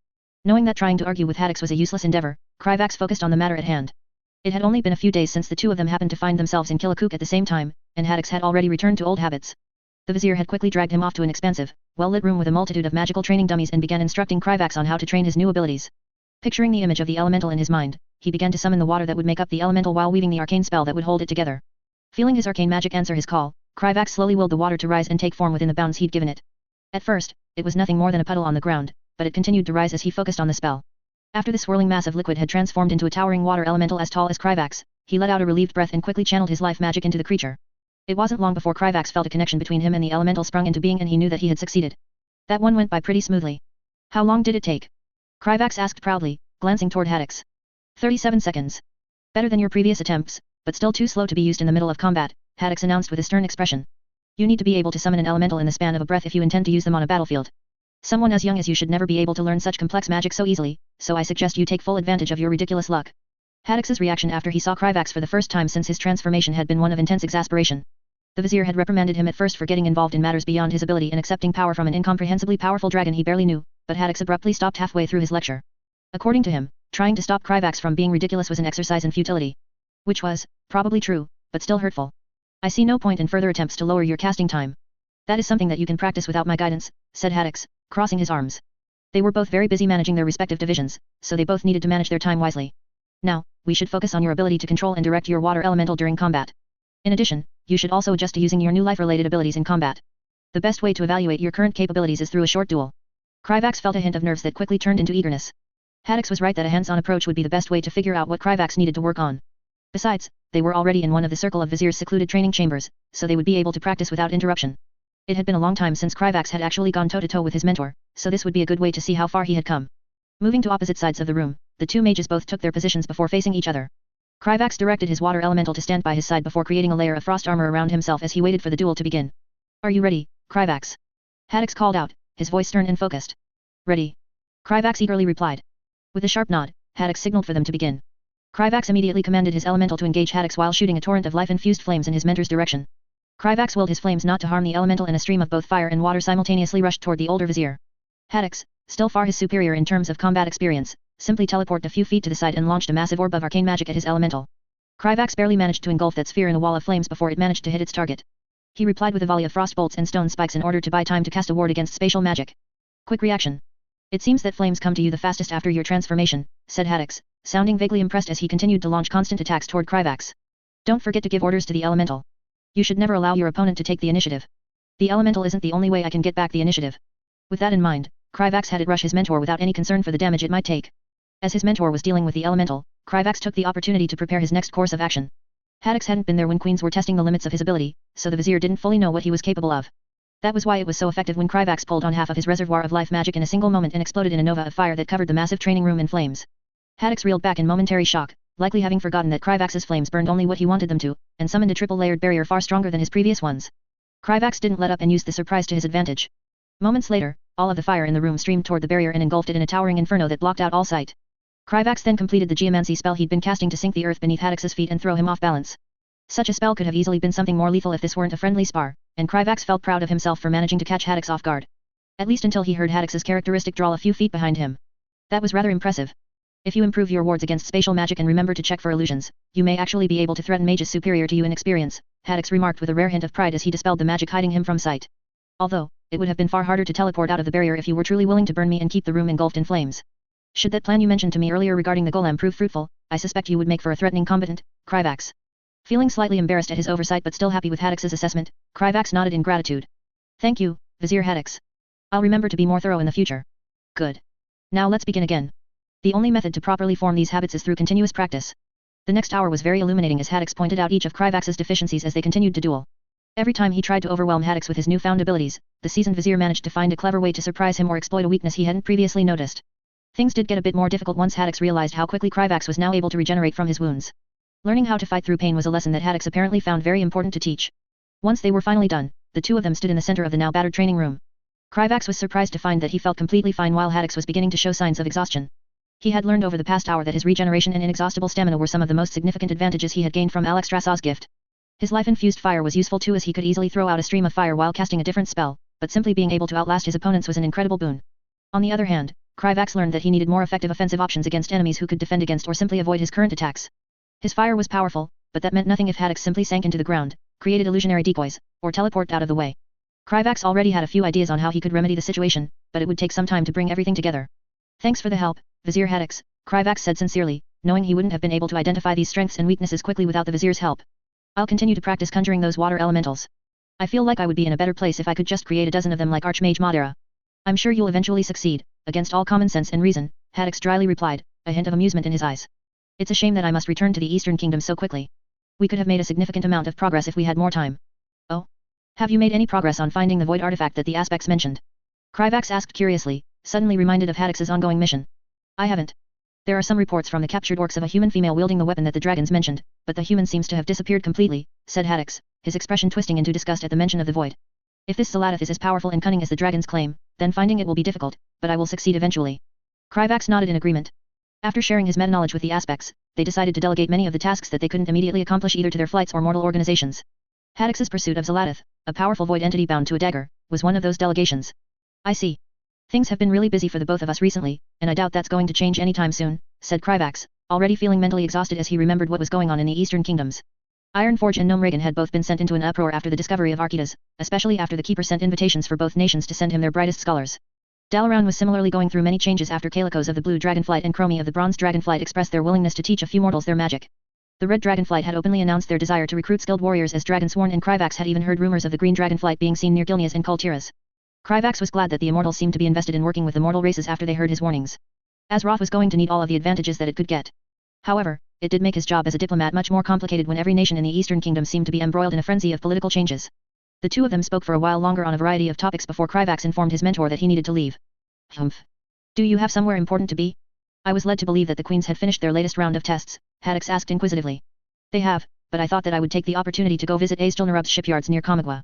Speaker 1: Knowing that trying to argue with Haddix was a useless endeavor, Kryvax focused on the matter at hand. It had only been a few days since the two of them happened to find themselves in Killikuk at the same time, and Haddix had already returned to old habits. The Vizier had quickly dragged him off to an expansive, well-lit room with a multitude of magical training dummies and began instructing Kryvax on how to train his new abilities. Picturing the image of the elemental in his mind, he began to summon the water that would make up the elemental while weaving the arcane spell that would hold it together. Feeling his arcane magic answer his call, Kryvax slowly willed the water to rise and take form within the bounds he'd given it. At first, it was nothing more than a puddle on the ground, but it continued to rise as he focused on the spell. After the swirling mass of liquid had transformed into a towering water elemental as tall as Kryvax, he let out a relieved breath and quickly channeled his life magic into the creature. It wasn't long before Kryvax felt a connection between him and the elemental sprung into being and he knew that he had succeeded. That one went by pretty smoothly. How long did it take? Kryvax asked proudly, glancing toward Haddix. 37 seconds. Better than your previous attempts, but still too slow to be used in the middle of combat, Haddix announced with a stern expression. You need to be able to summon an elemental in the span of a breath if you intend to use them on a battlefield. Someone as young as you should never be able to learn such complex magic so easily, so I suggest you take full advantage of your ridiculous luck. Haddix's reaction after he saw Kryvax for the first time since his transformation had been one of intense exasperation. The Vizier had reprimanded him at first for getting involved in matters beyond his ability and accepting power from an incomprehensibly powerful dragon he barely knew, but Haddix abruptly stopped halfway through his lecture. According to him, trying to stop Kryvax from being ridiculous was an exercise in futility. Which was, probably true, but still hurtful. I see no point in further attempts to lower your casting time. That is something that you can practice without my guidance, said Haddix, crossing his arms. They were both very busy managing their respective divisions, so they both needed to manage their time wisely. Now, we should focus on your ability to control and direct your water elemental during combat. In addition, you should also adjust to using your new life-related abilities in combat. The best way to evaluate your current capabilities is through a short duel. Kryvax felt a hint of nerves that quickly turned into eagerness. Haddix was right that a hands-on approach would be the best way to figure out what Kryvax needed to work on. Besides, they were already in one of the circle of Vizier's secluded training chambers, so they would be able to practice without interruption. It had been a long time since Kryvax had actually gone toe-to-toe with his mentor, so this would be a good way to see how far he had come. Moving to opposite sides of the room, the two mages both took their positions before facing each other. Kryvax directed his water elemental to stand by his side before creating a layer of frost armor around himself as he waited for the duel to begin. Are you ready, Kryvax? Haddix called out, his voice stern and focused. Ready. Kryvax eagerly replied. With a sharp nod, Haddix signaled for them to begin. Kryvax immediately commanded his elemental to engage Haddix while shooting a torrent of life-infused flames in his mentor's direction. Kryvax willed his flames not to harm the elemental and a stream of both fire and water simultaneously rushed toward the older Vizier. Haddix, still far his superior in terms of combat experience, simply teleported a few feet to the side and launched a massive orb of arcane magic at his elemental. Kryvax barely managed to engulf that sphere in a wall of flames before it managed to hit its target. He replied with a volley of frost bolts and stone spikes in order to buy time to cast a ward against spatial magic. Quick reaction. It seems that flames come to you the fastest after your transformation, said Haddix, sounding vaguely impressed as he continued to launch constant attacks toward Kryvax. Don't forget to give orders to the elemental. You should never allow your opponent to take the initiative. The elemental isn't the only way I can get back the initiative. With that in mind, Kryvax had it rush his mentor without any concern for the damage it might take. As his mentor was dealing with the elemental, Kryvax took the opportunity to prepare his next course of action. Haddix hadn't been there when queens were testing the limits of his ability, so the Vizier didn't fully know what he was capable of. That was why it was so effective when Kryvax pulled on half of his reservoir of life magic in a single moment and exploded in a nova of fire that covered the massive training room in flames. Haddix reeled back in momentary shock, likely having forgotten that Kryvax's flames burned only what he wanted them to, and summoned a triple-layered barrier far stronger than his previous ones. Kryvax didn't let up and used the surprise to his advantage. Moments later, all of the fire in the room streamed toward the barrier and engulfed it in a towering inferno that blocked out all sight. Kryvax then completed the geomancy spell he'd been casting to sink the earth beneath Haddix's feet and throw him off balance. Such a spell could have easily been something more lethal if this weren't a friendly spar, and Kryvax felt proud of himself for managing to catch Haddix off guard. At least until he heard Haddix's characteristic drawl a few feet behind him. That was rather impressive. If you improve your wards against spatial magic and remember to check for illusions, you may actually be able to threaten mages superior to you in experience, Haddix remarked with a rare hint of pride as he dispelled the magic hiding him from sight. Although, it would have been far harder to teleport out of the barrier if you were truly willing to burn me and keep the room engulfed in flames. Should that plan you mentioned to me earlier regarding the golem prove fruitful, I suspect you would make for a threatening combatant, Kryvax. Feeling slightly embarrassed at his oversight but still happy with Haddix's assessment, Kryvax nodded in gratitude. Thank you, Vizier Haddix. I'll remember to be more thorough in the future. Good. Now let's begin again. The only method to properly form these habits is through continuous practice. The next hour was very illuminating as Haddix pointed out each of Kryvax's deficiencies as they continued to duel. Every time he tried to overwhelm Haddix with his newfound abilities, the seasoned vizier managed to find a clever way to surprise him or exploit a weakness he hadn't previously noticed. Things did get a bit more difficult once Haddix realized how quickly Kryvax was now able to regenerate from his wounds. Learning how to fight through pain was a lesson that Haddix apparently found very important to teach. Once they were finally done, the two of them stood in the center of the now battered training room. Kryvax was surprised to find that he felt completely fine while Haddix was beginning to show signs of exhaustion. He had learned over the past hour that his regeneration and inexhaustible stamina were some of the most significant advantages he had gained from Alexstrasaz's gift. His life-infused fire was useful too, as he could easily throw out a stream of fire while casting a different spell, but simply being able to outlast his opponents was an incredible boon. On the other hand, Kryvax learned that he needed more effective offensive options against enemies who could defend against or simply avoid his current attacks. His fire was powerful, but that meant nothing if Haddix simply sank into the ground, created illusionary decoys, or teleported out of the way. Kryvax already had a few ideas on how he could remedy the situation, but it would take some time to bring everything together. Thanks for the help, Vizier Haddix, Kryvax said sincerely, knowing he wouldn't have been able to identify these strengths and weaknesses quickly without the vizier's help. I'll continue to practice conjuring those water elementals. I feel like I would be in a better place if I could just create a dozen of them like Archmage Madara. I'm sure you'll eventually succeed, against all common sense and reason, Haddix dryly replied, a hint of amusement in his eyes. It's a shame that I must return to the Eastern Kingdom so quickly. We could have made a significant amount of progress if we had more time. Oh? Have you made any progress on finding the void artifact that the aspects mentioned? Kryvax asked curiously, suddenly reminded of Haddix's ongoing mission. I haven't. There are some reports from the captured orcs of a human female wielding the weapon that the dragons mentioned, but the human seems to have disappeared completely, said Haddix, his expression twisting into disgust at the mention of the void. If this Zalatif is as powerful and cunning as the dragons claim, then finding it will be difficult, but I will succeed eventually. Kryvax nodded in agreement. After sharing his meta-knowledge with the aspects, they decided to delegate many of the tasks that they couldn't immediately accomplish either to their flights or mortal organizations. Haddix's pursuit of Zalatif, a powerful void entity bound to a dagger, was one of those delegations. I see. Things have been really busy for the both of us recently, and I doubt that's going to change anytime soon, said Kryvax, already feeling mentally exhausted as he remembered what was going on in the Eastern Kingdoms. Ironforge and Gnome Reagan had both been sent into an uproar after the discovery of Architas, especially after the Keeper sent invitations for both nations to send him their brightest scholars. Dalaran was similarly going through many changes after Kalikos of the Blue Dragonflight and Chromie of the Bronze Dragonflight expressed their willingness to teach a few mortals their magic. The Red Dragonflight had openly announced their desire to recruit skilled warriors as Dragonsworn, and Kryvax had even heard rumors of the Green Dragonflight being seen near Gilneas and Kultiras. Kryvax was glad that the Immortals seemed to be invested in working with the mortal races after they heard his warnings. Azeroth was going to need all of the advantages that it could get. However, it did make his job as a diplomat much more complicated when every nation in the Eastern Kingdom seemed to be embroiled in a frenzy of political changes. The two of them spoke for a while longer on a variety of topics before Kryvax informed his mentor that he needed to leave. Humph. Do you have somewhere important to be? I was led to believe that the Queens had finished their latest round of tests, Haddix asked inquisitively. They have, but I thought that I would take the opportunity to go visit Azjol-Nerub's shipyards near Kamagwa.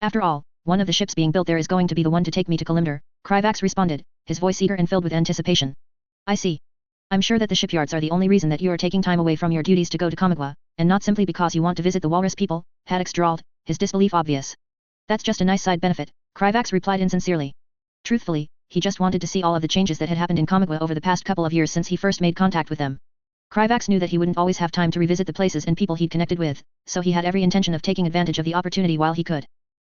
Speaker 1: After all, one of the ships being built there is going to be the one to take me to Kalimdor, Kryvax responded, his voice eager and filled with anticipation. I see. I'm sure that the shipyards are the only reason that you are taking time away from your duties to go to Kamagwa, and not simply because you want to visit the Walrus people, Haddix drawled, his disbelief obvious. That's just a nice side benefit, Kryvax replied insincerely. Truthfully, he just wanted to see all of the changes that had happened in Kamagwa over the past couple of years since he first made contact with them. Kryvax knew that he wouldn't always have time to revisit the places and people he'd connected with, so he had every intention of taking advantage of the opportunity while he could.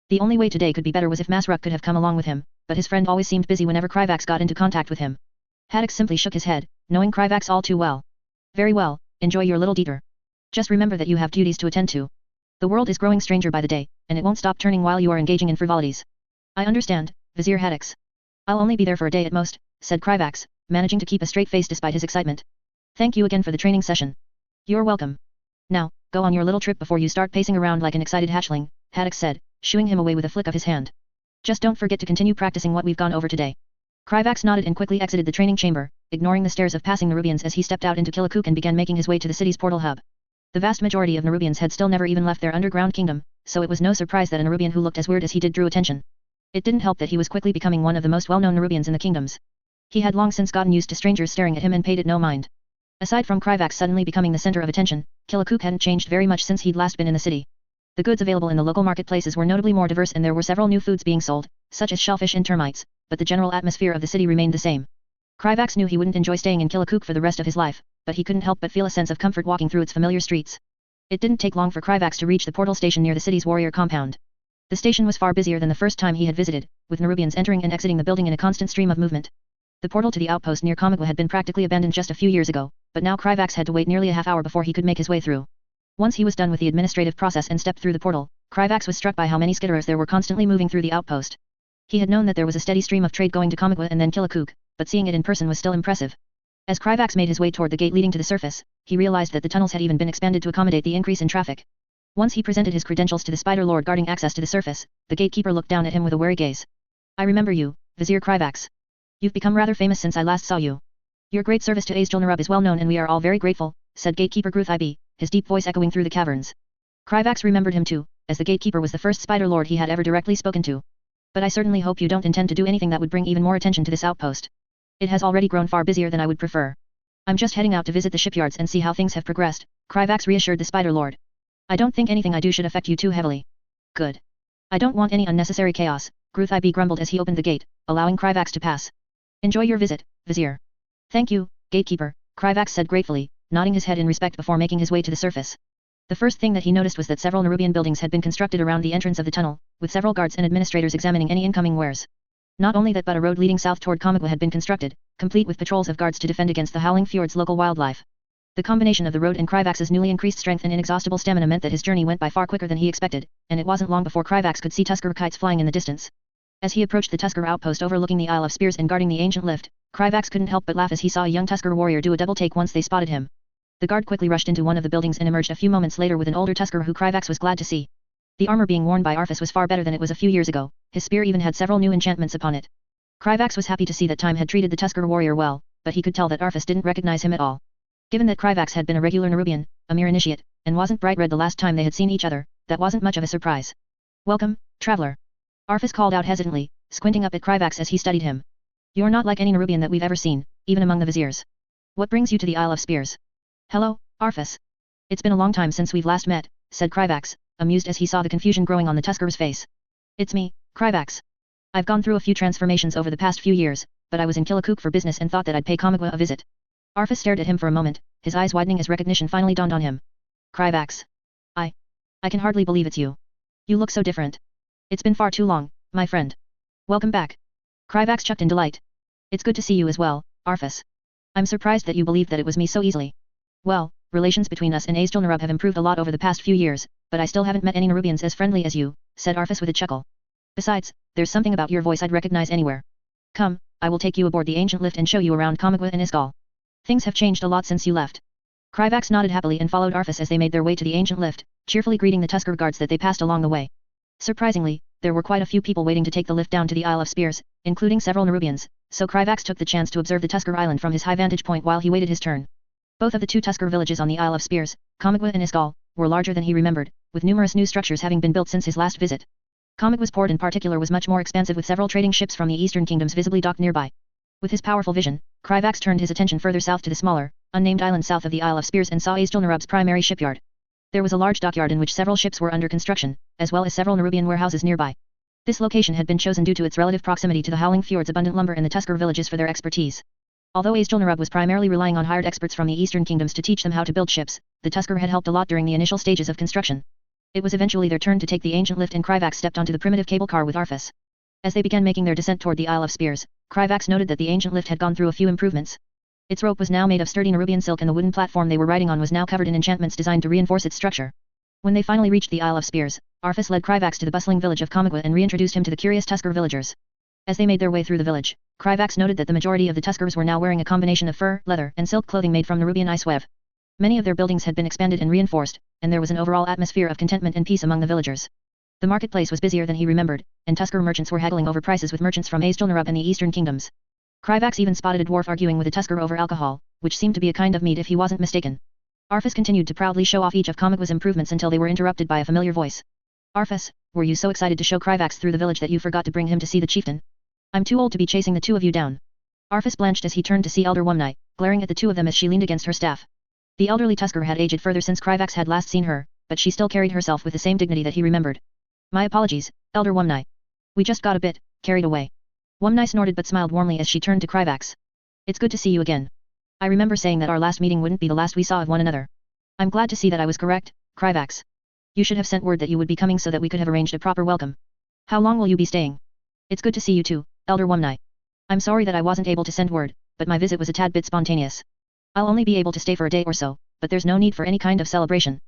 Speaker 1: The only way today could be better was if Masruk could have come along with him, but his friend always seemed busy whenever Kryvax got into contact with him. Haddix simply shook his head, knowing Kryvax all too well. Very well, enjoy your little detour. Just remember that you have duties to attend to. The world is growing stranger by the day, and it won't stop turning while you are engaging in frivolities. I understand, Vizier Haddix. I'll only be there for a day at most, said Kryvax, managing to keep a straight face despite his excitement. Thank you again for the training session. You're welcome. Now, go on your little trip before you start pacing around like an excited hatchling, Haddix said, shooing him away with a flick of his hand. Just don't forget to continue practicing what we've gone over today. Kryvax nodded and quickly exited the training chamber, ignoring the stares of passing Nerubians as he stepped out into Killikuk and began making his way to the city's portal hub. The vast majority of Nerubians had still never even left their underground kingdom, so it was no surprise that a Nerubian who looked as weird as he did drew attention. It didn't help that he was quickly becoming one of the most well-known Nerubians in the kingdoms. He had long since gotten used to strangers staring at him and paid it no mind. Aside from Kryvax suddenly becoming the center of attention, Killikuk hadn't changed very much since he'd last been in the city. The goods available in the local marketplaces were notably more diverse and there were several new foods being sold, such as shellfish and termites, but the general atmosphere of the city remained the same. Kryvax knew he wouldn't enjoy staying in Killikuk for the rest of his life, but he couldn't help but feel a sense of comfort walking through its familiar streets. It didn't take long for Kryvax to reach the portal station near the city's warrior compound. The station was far busier than the first time he had visited, with Nerubians entering and exiting the building in a constant stream of movement. The portal to the outpost near Kamagwa had been practically abandoned just a few years ago, but now Kryvax had to wait nearly a half hour before he could make his way through. Once he was done with the administrative process and stepped through the portal, Kryvax was struck by how many skitterers there were constantly moving through the outpost. He had known that there was a steady stream of trade going to Kamagwa and then Killikuk, but seeing it in person was still impressive. As Kryvax made his way toward the gate leading to the surface, he realized that the tunnels had even been expanded to accommodate the increase in traffic. Once he presented his credentials to the Spider Lord guarding access to the surface, the gatekeeper looked down at him with a wary gaze. I remember you, Vizier Kryvax. You've become rather famous since I last saw you. Your great service to Azjol-Nerub is well known and we are all very grateful, said Gatekeeper Gruth IB, his deep voice echoing through the caverns. Kryvax remembered him too, as the gatekeeper was the first Spider Lord he had ever directly spoken to. But I certainly hope you don't intend to do anything that would bring even more attention to this outpost. It has already grown far busier than I would prefer. I'm just heading out to visit the shipyards and see how things have progressed, Kryvax reassured the Spider Lord. I don't think anything I do should affect you too heavily. Good. I don't want any unnecessary chaos, Gruth IB grumbled as he opened the gate, allowing Kryvax to pass. Enjoy your visit, Vizier. Thank you, Gatekeeper, Kryvax said gratefully, nodding his head in respect before making his way to the surface. The first thing that he noticed was that several Nerubian buildings had been constructed around the entrance of the tunnel, with several guards and administrators examining any incoming wares. Not only that, but a road leading south toward Kamagwa had been constructed, complete with patrols of guards to defend against the Howling Fjord's local wildlife. The combination of the road and Kryvax's newly increased strength and inexhaustible stamina meant that his journey went by far quicker than he expected, and it wasn't long before Kryvax could see Tusker kites flying in the distance. As he approached the Tusker outpost overlooking the Isle of Spears and guarding the ancient lift, Kryvax couldn't help but laugh as he saw a young Tusker warrior do a double take once they spotted him. The guard quickly rushed into one of the buildings and emerged a few moments later with an older Tusker who Kryvax was glad to see. The armor being worn by Arfis was far better than it was a few years ago, his spear even had several new enchantments upon it. Kryvax was happy to see that time had treated the Tusker warrior well, but he could tell that Arfis didn't recognize him at all. Given that Kryvax had been a regular Nerubian, a mere initiate, and wasn't bright red the last time they had seen each other, that wasn't much of a surprise. Welcome, traveler. Arfis called out hesitantly, squinting up at Kryvax as he studied him. You're not like any Nerubian that we've ever seen, even among the viziers. What brings you to the Isle of Spears? Hello, Arfis. It's been a long time since we've last met, said Kryvax, amused as he saw the confusion growing on the Tusker's face. It's me, Kryvax. I've gone through a few transformations over the past few years, but I was in Killikuk for business and thought that I'd pay Kamagwa a visit. Arfis stared at him for a moment, his eyes widening as recognition finally dawned on him. Kryvax. I can hardly believe it's you. You look so different. It's been far too long, my friend. Welcome back. Kryvax chuckled in delight. It's good to see you as well, Arfis. I'm surprised that you believed that it was me so easily. Well, relations between us and Azjol-Nerub have improved a lot over the past few years, but I still haven't met any Nerubians as friendly as you, said Arfis with a chuckle. Besides, there's something about your voice I'd recognize anywhere. Come, I will take you aboard the ancient lift and show you around Kamagwa and Azjol. Things have changed a lot since you left. Kryvax nodded happily and followed Arfis as they made their way to the ancient lift, cheerfully greeting the Tusker guards that they passed along the way. Surprisingly, there were quite a few people waiting to take the lift down to the Isle of Spears, including several Nerubians, so Kryvax took the chance to observe the Tusker Island from his high vantage point while he waited his turn. Both of the two Tusker villages on the Isle of Spears, Kamagwa and Azjol, were larger than he remembered, with numerous new structures having been built since his last visit. Kamagwa's port in particular was much more expansive with several trading ships from the eastern kingdoms visibly docked nearby. With his powerful vision, Kryvax turned his attention further south to the smaller, unnamed island south of the Isle of Spears and saw Azjol-Nerub's primary shipyard. There was a large dockyard in which several ships were under construction, as well as several Nerubian warehouses nearby. This location had been chosen due to its relative proximity to the Howling Fjord's abundant lumber and the Tusker villages for their expertise. Although Azjol-Nerub was primarily relying on hired experts from the eastern kingdoms to teach them how to build ships, the Tusker had helped a lot during the initial stages of construction. It was eventually their turn to take the ancient lift and Kryvax stepped onto the primitive cable car with Arfis. As they began making their descent toward the Isle of Spears, Kryvax noted that the ancient lift had gone through a few improvements. Its rope was now made of sturdy Nerubian silk and the wooden platform they were riding on was now covered in enchantments designed to reinforce its structure. When they finally reached the Isle of Spears, Arfis led Kryvax to the bustling village of Kamagwa and reintroduced him to the curious Tusker villagers. As they made their way through the village, Kryvax noted that the majority of the Tuskers were now wearing a combination of fur, leather, and silk clothing made from Nerubian iceweave. Many of their buildings had been expanded and reinforced, and there was an overall atmosphere of contentment and peace among the villagers. The marketplace was busier than he remembered, and Tusker merchants were haggling over prices with merchants from Azjol-Nerub and the eastern kingdoms. Kryvax even spotted a dwarf arguing with a Tusker over alcohol, which seemed to be a kind of mead if he wasn't mistaken. Arfis continued to proudly show off each of Kamagwa's improvements until they were interrupted by a familiar voice. Arfis, were you so excited to show Kryvax through the village that you forgot to bring him to see the chieftain? I'm too old to be chasing the two of you down. Arfis blanched as he turned to see Elder Wumnai, glaring at the two of them as she leaned against her staff. The elderly Tusker had aged further since Kryvax had last seen her, but she still carried herself with the same dignity that he remembered. My apologies, Elder Wumnai. We just got a bit carried away. Wumnai snorted but smiled warmly as she turned to Kryvax. It's good to see you again. I remember saying that our last meeting wouldn't be the last we saw of one another. I'm glad to see that I was correct, Kryvax. You should have sent word that you would be coming so that we could have arranged a proper welcome. How long will you be staying? It's good to see you too, Elder Wumnai. I'm sorry that I wasn't able to send word, but my visit was a tad bit spontaneous. I'll only be able to stay for a day or so, but there's no need for any kind of celebration.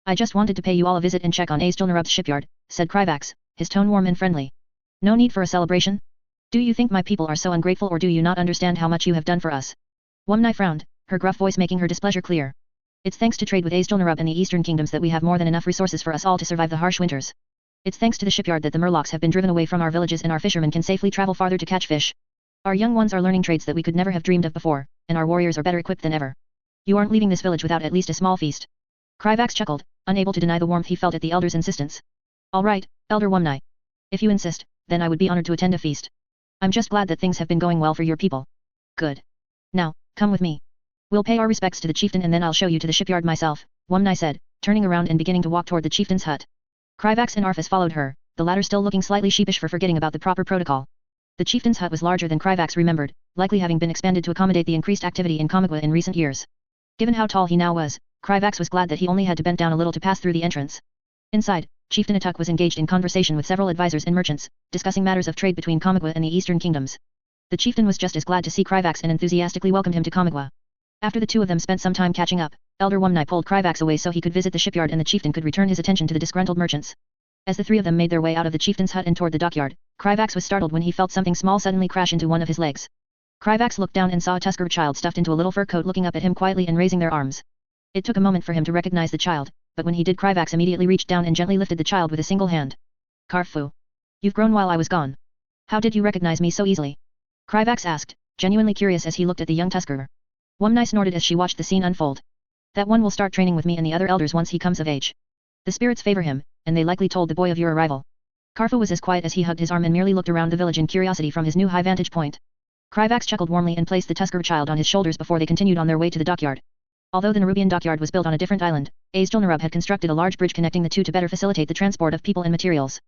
Speaker 1: I just wanted to pay you all a visit and check on Azjol-Nerub's shipyard, said Kryvax, his tone warm and friendly. No need for a celebration? Do you think my people are so ungrateful or do you not understand how much you have done for us? Wumnai frowned, her gruff voice making her displeasure clear. It's thanks to trade with Azjol-Nerub and the Eastern Kingdoms that we have more than enough resources for us all to survive the harsh winters. It's thanks to the shipyard that the murlocs have been driven away from our villages and our fishermen can safely travel farther to catch fish. Our young ones are learning trades that we could never have dreamed of before, and our warriors are better equipped than ever. You aren't leaving this village without at least a small feast. Kryvax chuckled, unable to deny the warmth he felt at the elder's insistence. All right, Elder Wumnai. If you insist, then I would be honored to attend a feast. I'm just glad that things have been going well for your people. Good. Now, come with me. We'll pay our respects to the chieftain and then I'll show you to the shipyard myself, Wumnai said, turning around and beginning to walk toward the chieftain's hut. Kryvax and Arfis followed her, the latter still looking slightly sheepish for forgetting about the proper protocol. The chieftain's hut was larger than Kryvax remembered, likely having been expanded to accommodate the increased activity in Kamigwa in recent years. Given how tall he now was, Kryvax was glad that he only had to bend down a little to pass through the entrance. Inside, Chieftain Atuk was engaged in conversation with several advisors and merchants, discussing matters of trade between Kamigwa and the Eastern Kingdoms. The chieftain was just as glad to see Kryvax and enthusiastically welcomed him to Kamigwa. After the two of them spent some time catching up, Elder Wumnai pulled Kryvax away so he could visit the shipyard and the chieftain could return his attention to the disgruntled merchants. As the three of them made their way out of the chieftain's hut and toward the dockyard, Kryvax was startled when he felt something small suddenly crash into one of his legs. Kryvax looked down and saw a tusker child stuffed into a little fur coat looking up at him quietly and raising their arms. It took a moment for him to recognize the child, but when he did Kryvax immediately reached down and gently lifted the child with a single hand. Karfu. You've grown while I was gone. How did you recognize me so easily? Kryvax asked, genuinely curious as he looked at the young tusker. Wumnai snorted as she watched the scene unfold. That one will start training with me and the other elders once he comes of age. The spirits favor him, and they likely told the boy of your arrival. Karfu was as quiet as he hugged his arm and merely looked around the village in curiosity from his new high vantage point. Kryvax chuckled warmly and placed the tusker child on his shoulders before they continued on their way to the dockyard. Although the Nerubian dockyard was built on a different island, Azjol-Nerub had constructed a large bridge connecting the two to better facilitate the transport of people and materials.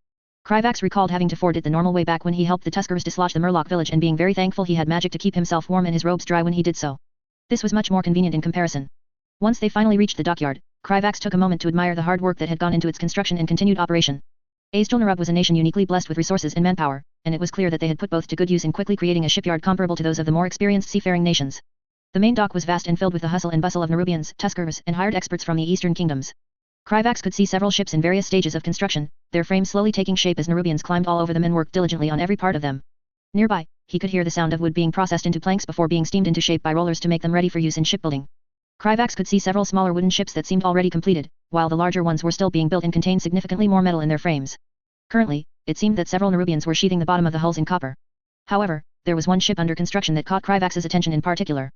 Speaker 1: Kryvax recalled having to ford it the normal way back when he helped the tuskers dislodge the Murloc village and being very thankful he had magic to keep himself warm and his robes dry when he did so. This was much more convenient in comparison. Once they finally reached the dockyard, Kryvax took a moment to admire the hard work that had gone into its construction and continued operation. Azjol-Nerub was a nation uniquely blessed with resources and manpower, and it was clear that they had put both to good use in quickly creating a shipyard comparable to those of the more experienced seafaring nations. The main dock was vast and filled with the hustle and bustle of Nerubians, tuskers, and hired experts from the Eastern Kingdoms. Kryvax could see several ships in various stages of construction, their frames slowly taking shape as Nerubians climbed all over them and worked diligently on every part of them. Nearby, he could hear the sound of wood being processed into planks before being steamed into shape by rollers to make them ready for use in shipbuilding. Kryvax could see several smaller wooden ships that seemed already completed, while the larger ones were still being built and contained significantly more metal in their frames. Currently, it seemed that several Nerubians were sheathing the bottom of the hulls in copper. However, there was one ship under construction that caught Kryvax's attention in particular.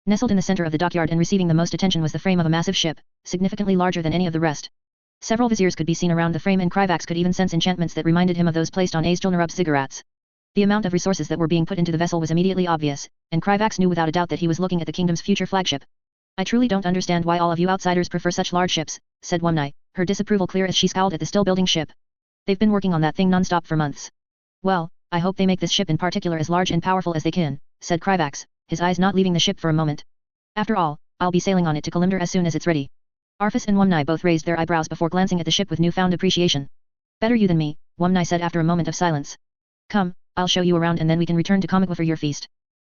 Speaker 1: Nestled in the center of the dockyard and receiving the most attention was the frame of a massive ship, significantly larger than any of the rest. Several viziers could be seen around the frame and Kryvax could even sense enchantments that reminded him of those placed on Azjol-Nerub's ziggurats. The amount of resources that were being put into the vessel was immediately obvious, and Kryvax knew without a doubt that he was looking at the kingdom's future flagship. I truly don't understand why all of you outsiders prefer such large ships, said Wumnai, her disapproval clear as she scowled at the still-building ship. They've been working on that thing non-stop for months. Well, I hope they make this ship in particular as large and powerful as they can, said Kryvax, his eyes not leaving the ship for a moment. After all, I'll be sailing on it to Kalimdor as soon as it's ready. Arfis and Wumnai both raised their eyebrows before glancing at the ship with newfound appreciation. Better you than me, Wumnai said after a moment of silence. Come, I'll show you around and then we can return to Kamigwa for your feast.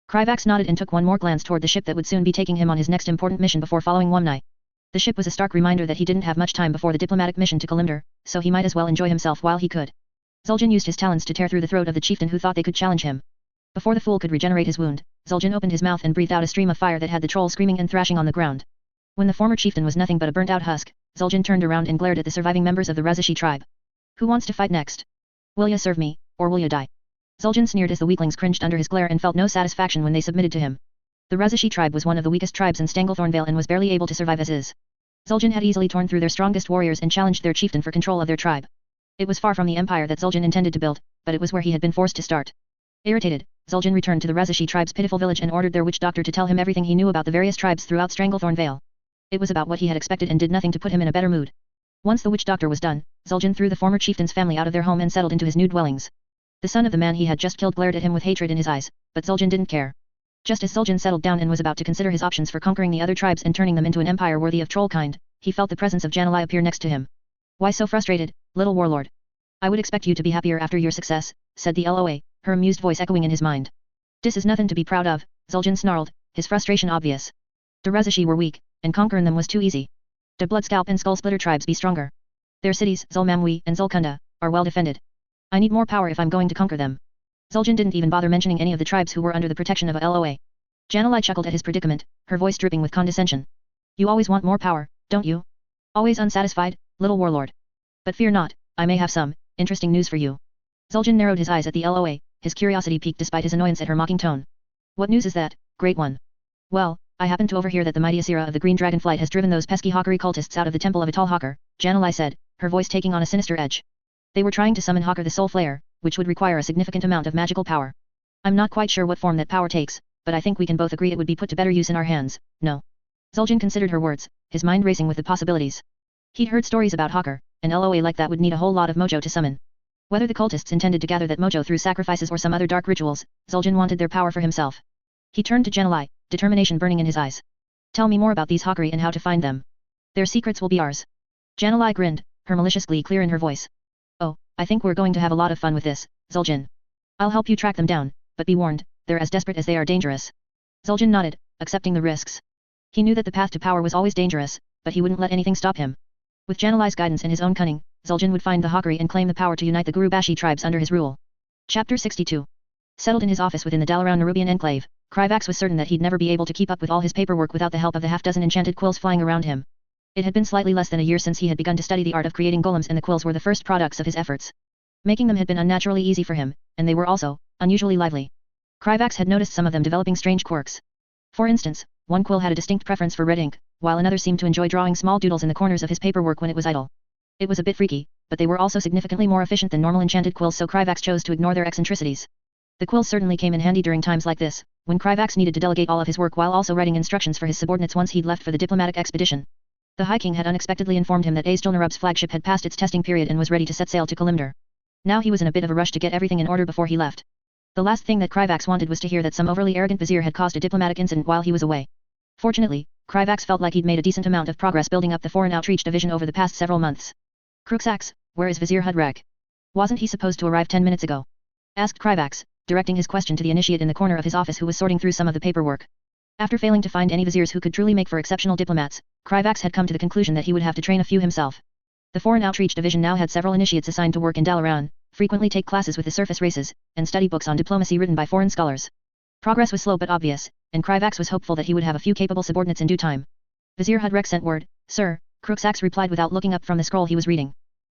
Speaker 1: Kryvax nodded and took one more glance toward the ship that would soon be taking him on his next important mission before following Wumnai. The ship was a stark reminder that he didn't have much time before the diplomatic mission to Kalimdor, so he might as well enjoy himself while he could. Zul'jin used his talons to tear through the throat of the chieftain who thought they could challenge him. Before the fool could regenerate his wound, Zul'jin opened his mouth and breathed out a stream of fire that had the troll screaming and thrashing on the ground. When the former chieftain was nothing but a burnt-out husk, Zul'jin turned around and glared at the surviving members of the Rezashi tribe. Who wants to fight next? Will ya serve me, or will ya die? Zul'jin sneered as the weaklings cringed under his glare and felt no satisfaction when they submitted to him. The Rezashi tribe was one of the weakest tribes in Stanglethornvale and was barely able to survive as is. Zul'jin had easily torn through their strongest warriors and challenged their chieftain for control of their tribe. It was far from the empire that Zul'jin intended to build, but it was where he had been forced to start. Irritated, Zul'jin returned to the Rezashi tribe's pitiful village and ordered their witch doctor to tell him everything he knew about the various tribes throughout Stranglethornvale. It was about what he had expected and did nothing to put him in a better mood. Once the witch doctor was done, Zul'jin threw the former chieftain's family out of their home and settled into his new dwellings. The son of the man he had just killed glared at him with hatred in his eyes, but Zul'jin didn't care. Just as Zul'jin settled down and was about to consider his options for conquering the other tribes and turning them into an empire worthy of Trollkind, he felt the presence of Janalai appear next to him. Why so frustrated, little warlord? I would expect you to be happier after your success, said the LOA, her amused voice echoing in his mind. This is nothing to be proud of, Zul'jin snarled, his frustration obvious. The Rezashi were weak, and conquering them was too easy. The Bloodscalp and Skullsplitter tribes be stronger. Their cities, Zul'Mamwi and Zul'Kunda, are well defended. I need more power if I'm going to conquer them. Zul'jin didn't even bother mentioning any of the tribes who were under the protection of a LOA. Janalai chuckled at his predicament, her voice dripping with condescension. You always want more power, don't you? Always unsatisfied, little warlord. But fear not, I may have some interesting news for you. Zul'jin narrowed his eyes at the LOA, his curiosity piqued despite his annoyance at her mocking tone. What news is that, great one? Well, I happened to overhear that the mighty Asira of the Green Dragonflight has driven those pesky Hawkery cultists out of the temple of a tall Hawker, Janalai said, her voice taking on a sinister edge. They were trying to summon Hawker the Soul Flayer, which would require a significant amount of magical power. I'm not quite sure what form that power takes, but I think we can both agree it would be put to better use in our hands, no? Zul'jin considered her words, his mind racing with the possibilities. He'd heard stories about Hawker, and LOA like that would need a whole lot of mojo to summon. Whether the cultists intended to gather that mojo through sacrifices or some other dark rituals, Zul'jin wanted their power for himself. He turned to Janalai, determination burning in his eyes. Tell me more about these Hawkery and how to find them. Their secrets will be ours. Janalai grinned, her malicious glee clear in her voice. Oh, I think we're going to have a lot of fun with this, Zul'jin. I'll help you track them down, but be warned, they're as desperate as they are dangerous. Zul'jin nodded, accepting the risks. He knew that the path to power was always dangerous, but he wouldn't let anything stop him. With Janalai's guidance and his own cunning, Zul'jin would find the Hawkery and claim the power to unite the Gurubashi tribes under his rule. Chapter 62. Settled in his office within the Dalaran Nerubian enclave, Kryvax was certain that he'd never be able to keep up with all his paperwork without the help of the half-dozen enchanted quills flying around him. It had been slightly less than a year since he had begun to study the art of creating golems, and the quills were the first products of his efforts. Making them had been unnaturally easy for him, and they were also unusually lively. Kryvax had noticed some of them developing strange quirks. For instance, one quill had a distinct preference for red ink, while another seemed to enjoy drawing small doodles in the corners of his paperwork when it was idle. It was a bit freaky, but they were also significantly more efficient than normal enchanted quills, so Kryvax chose to ignore their eccentricities. The quills certainly came in handy during times like this, when Kryvax needed to delegate all of his work while also writing instructions for his subordinates once he'd left for the diplomatic expedition. The High King had unexpectedly informed him that Azjol-Nerub's flagship had passed its testing period and was ready to set sail to Kalimdor. Now he was in a bit of a rush to get everything in order before he left. The last thing that Kryvax wanted was to hear that some overly arrogant vizier had caused a diplomatic incident while he was away. Fortunately, Kryvax felt like he'd made a decent amount of progress building up the Foreign Outreach Division over the past several months. Crookshanks, where is Vizier Hudrek? Wasn't he supposed to arrive 10 minutes ago? Asked Kryvax, directing his question to the initiate in the corner of his office who was sorting through some of the paperwork. After failing to find any viziers who could truly make for exceptional diplomats, Kryvax had come to the conclusion that he would have to train a few himself. The Foreign Outreach Division now had several initiates assigned to work in Dalaran, frequently take classes with the surface races, and study books on diplomacy written by foreign scholars. Progress was slow but obvious, and Kryvax was hopeful that he would have a few capable subordinates in due time. Vizier Hudrek sent word, Sir, Crookshanks replied without looking up from the scroll he was reading.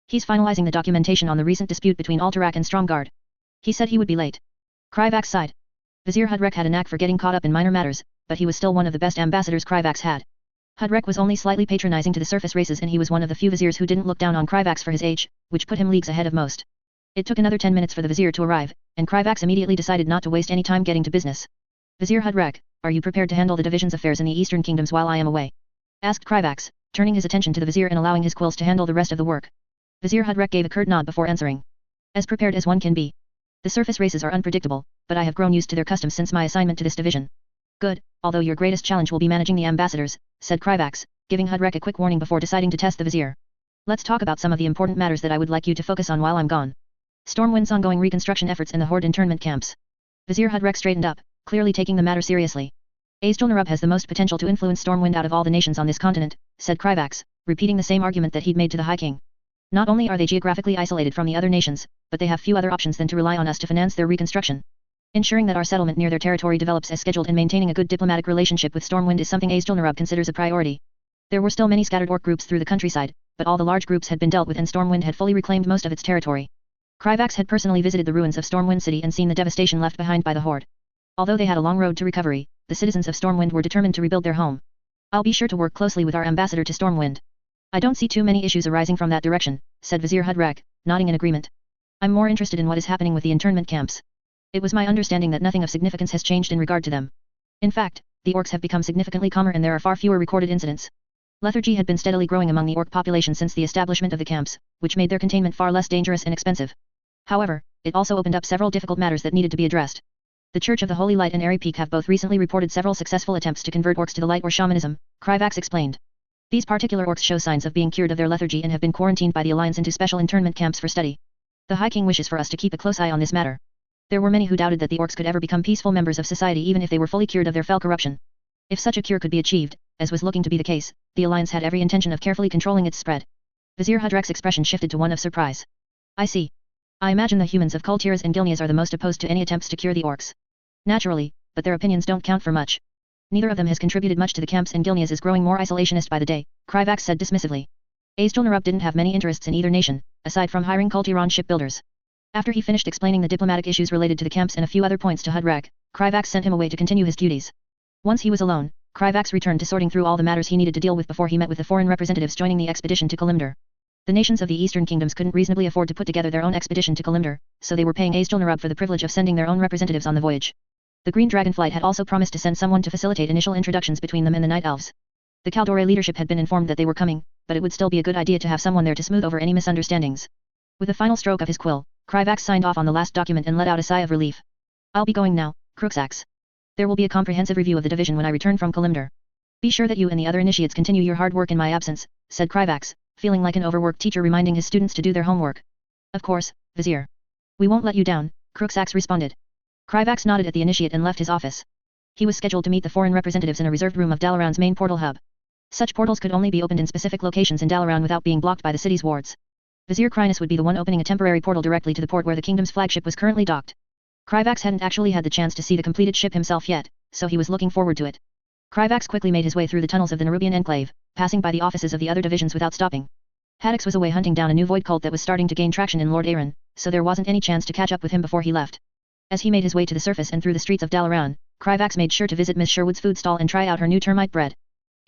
Speaker 1: He's finalizing the documentation on the recent dispute between Alterac and Stromgarde. He said he would be late. Kryvax sighed. Vizier Hudrek had a knack for getting caught up in minor matters, but he was still one of the best ambassadors Kryvax had. Hudrek was only slightly patronizing to the surface races, and he was one of the few viziers who didn't look down on Kryvax for his age, which put him leagues ahead of most. It took another 10 minutes for the vizier to arrive, and Kryvax immediately decided not to waste any time getting to business. Vizier Hudrek, are you prepared to handle the division's affairs in the Eastern Kingdoms while I am away? Asked Kryvax, turning his attention to the vizier and allowing his quills to handle the rest of the work. Vizier Hudrek gave a curt nod before answering. As prepared as one can be. The surface races are unpredictable, but I have grown used to their customs since my assignment to this division. Good, although your greatest challenge will be managing the ambassadors, said Kryvax, giving Hudrek a quick warning before deciding to test the vizier. Let's talk about some of the important matters that I would like you to focus on while I'm gone. Stormwind's ongoing reconstruction efforts and the Horde internment camps. Vizier Hudrek straightened up, clearly taking the matter seriously. Azjol-Nerub has the most potential to influence Stormwind out of all the nations on this continent, said Kryvax, repeating the same argument that he'd made to the High King. Not only are they geographically isolated from the other nations, but they have few other options than to rely on us to finance their reconstruction. Ensuring that our settlement near their territory develops as scheduled and maintaining a good diplomatic relationship with Stormwind is something Azjol-Nerub considers a priority. There were still many scattered orc groups through the countryside, but all the large groups had been dealt with and Stormwind had fully reclaimed most of its territory. Kryvax had personally visited the ruins of Stormwind City and seen the devastation left behind by the Horde. Although they had a long road to recovery, the citizens of Stormwind were determined to rebuild their home. I'll be sure to work closely with our ambassador to Stormwind. I don't see too many issues arising from that direction, said Vizier Hudrek, nodding in agreement. I'm more interested in what is happening with the internment camps. It was my understanding that nothing of significance has changed in regard to them. In fact, the orcs have become significantly calmer and there are far fewer recorded incidents. Lethargy had been steadily growing among the orc population since the establishment of the camps, which made their containment far less dangerous and expensive. However, it also opened up several difficult matters that needed to be addressed. The Church of the Holy Light and Airy Peak have both recently reported several successful attempts to convert orcs to the light or shamanism, Kryvax explained. These particular orcs show signs of being cured of their lethargy and have been quarantined by the Alliance into special internment camps for study. The High King wishes for us to keep a close eye on this matter. There were many who doubted that the orcs could ever become peaceful members of society even if they were fully cured of their fell corruption. If such a cure could be achieved, as was looking to be the case, the Alliance had every intention of carefully controlling its spread. Vizier Hudrek's expression shifted to one of surprise. I see. I imagine the humans of Kultiras and Gilneas are the most opposed to any attempts to cure the orcs. Naturally, but their opinions don't count for much. Neither of them has contributed much to the camps and Gilneas is growing more isolationist by the day, Kryvax said dismissively. Azjol-Nerub didn't have many interests in either nation, aside from hiring Lordaeron shipbuilders. After he finished explaining the diplomatic issues related to the camps and a few other points to Hudrag, Kryvax sent him away to continue his duties. Once he was alone, Kryvax returned to sorting through all the matters he needed to deal with before he met with the foreign representatives joining the expedition to Kalimdor. The nations of the Eastern Kingdoms couldn't reasonably afford to put together their own expedition to Kalimdor, so they were paying Azjol-Nerub for the privilege of sending their own representatives on the voyage. The Green Dragonflight had also promised to send someone to facilitate initial introductions between them and the Night Elves. The Kaldore leadership had been informed that they were coming, but it would still be a good idea to have someone there to smooth over any misunderstandings. With a final stroke of his quill, Kryvax signed off on the last document and let out a sigh of relief. I'll be going now, Crookshanks. There will be a comprehensive review of the division when I return from Kalimdor. Be sure that you and the other initiates continue your hard work in my absence, said Kryvax, feeling like an overworked teacher reminding his students to do their homework. Of course, Vizier. We won't let you down, Crookshanks responded. Kryvax nodded at the initiate and left his office. He was scheduled to meet the foreign representatives in a reserved room of Dalaran's main portal hub. Such portals could only be opened in specific locations in Dalaran without being blocked by the city's wards. Vizier Krynus would be the one opening a temporary portal directly to the port where the kingdom's flagship was currently docked. Kryvax hadn't actually had the chance to see the completed ship himself yet, so he was looking forward to it. Kryvax quickly made his way through the tunnels of the Nerubian enclave, passing by the offices of the other divisions without stopping. Haddix was away hunting down a new void cult that was starting to gain traction in Lordaeron, so there wasn't any chance to catch up with him before he left. As he made his way to the surface and through the streets of Dalaran, Kryvax made sure to visit Miss Sherwood's food stall and try out her new termite bread.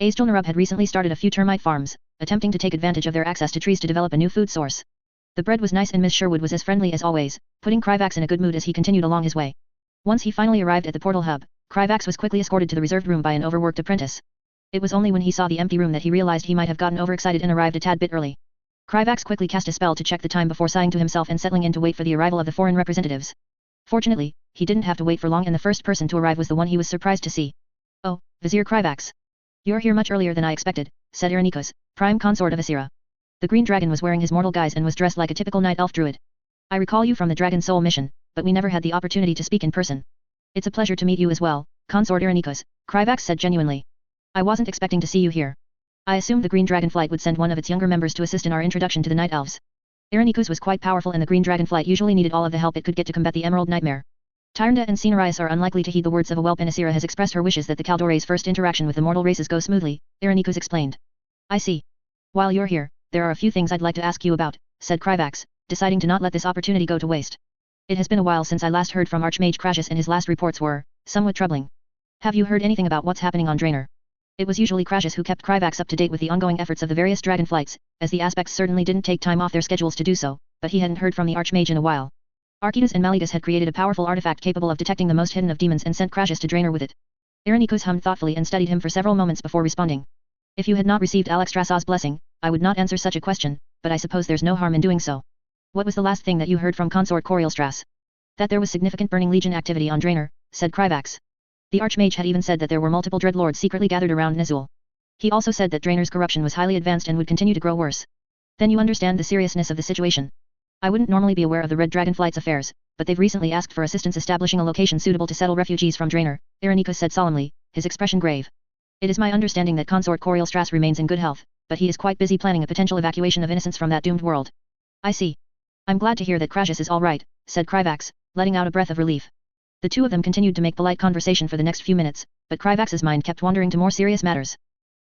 Speaker 1: Azjol-Nerub had recently started a few termite farms, attempting to take advantage of their access to trees to develop a new food source. The bread was nice and Miss Sherwood was as friendly as always, putting Kryvax in a good mood as he continued along his way. Once he finally arrived at the portal hub, Kryvax was quickly escorted to the reserved room by an overworked apprentice. It was only when he saw the empty room that he realized he might have gotten overexcited and arrived a tad bit early. Kryvax quickly cast a spell to check the time before sighing to himself and settling in to wait for the arrival of the foreign representatives. Fortunately, he didn't have to wait for long and the first person to arrive was the one he was surprised to see. Oh, Vizier Kryvax. You're here much earlier than I expected, said Irenicus, prime consort of Asira. The green dragon was wearing his mortal guise and was dressed like a typical night elf druid. I recall you from the Dragon Soul mission, but we never had the opportunity to speak in person. It's a pleasure to meet you as well, consort Irenicus, Kryvax said genuinely. I wasn't expecting to see you here. I assumed the Green Dragonflight would send one of its younger members to assist in our introduction to the Night Elves. Irenicus was quite powerful and the Green Dragonflight usually needed all of the help it could get to combat the Emerald Nightmare. Tyrande and Cenarius are unlikely to heed the words of a whelp and Asira has expressed her wishes that the Kaldore's first interaction with the mortal races go smoothly, Irenicus explained. I see. While you're here, there are a few things I'd like to ask you about, said Kryvax, deciding to not let this opportunity go to waste. It has been a while since I last heard from Archmage Crassus and his last reports were somewhat troubling. Have you heard anything about what's happening on Draenor? It was usually Crassus who kept Kryvax up to date with the ongoing efforts of the various dragonflights, as the aspects certainly didn't take time off their schedules to do so, but he hadn't heard from the Archmage in a while. Archidas and Maligus had created a powerful artifact capable of detecting the most hidden of demons and sent Crassus to Draenor with it. Irenicus hummed thoughtfully and studied him for several moments before responding. If you had not received Alexstrassa's blessing, I would not answer such a question, but I suppose there's no harm in doing so. What was the last thing that you heard from Consort Corielstrass? That there was significant Burning Legion activity on Draenor, said Kryvax. The Archmage had even said that there were multiple Dreadlords secretly gathered around Nezul. He also said that Draenor's corruption was highly advanced and would continue to grow worse. Then you understand the seriousness of the situation. I wouldn't normally be aware of the Red Dragonflight's affairs, but they've recently asked for assistance establishing a location suitable to settle refugees from Draenor, Irenicus said solemnly, his expression grave. It is my understanding that Consort Corielstrass remains in good health, but he is quite busy planning a potential evacuation of innocents from that doomed world. I see. I'm glad to hear that Crassus is all right, said Kryvax, letting out a breath of relief. The two of them continued to make polite conversation for the next few minutes, but Kryvax's mind kept wandering to more serious matters.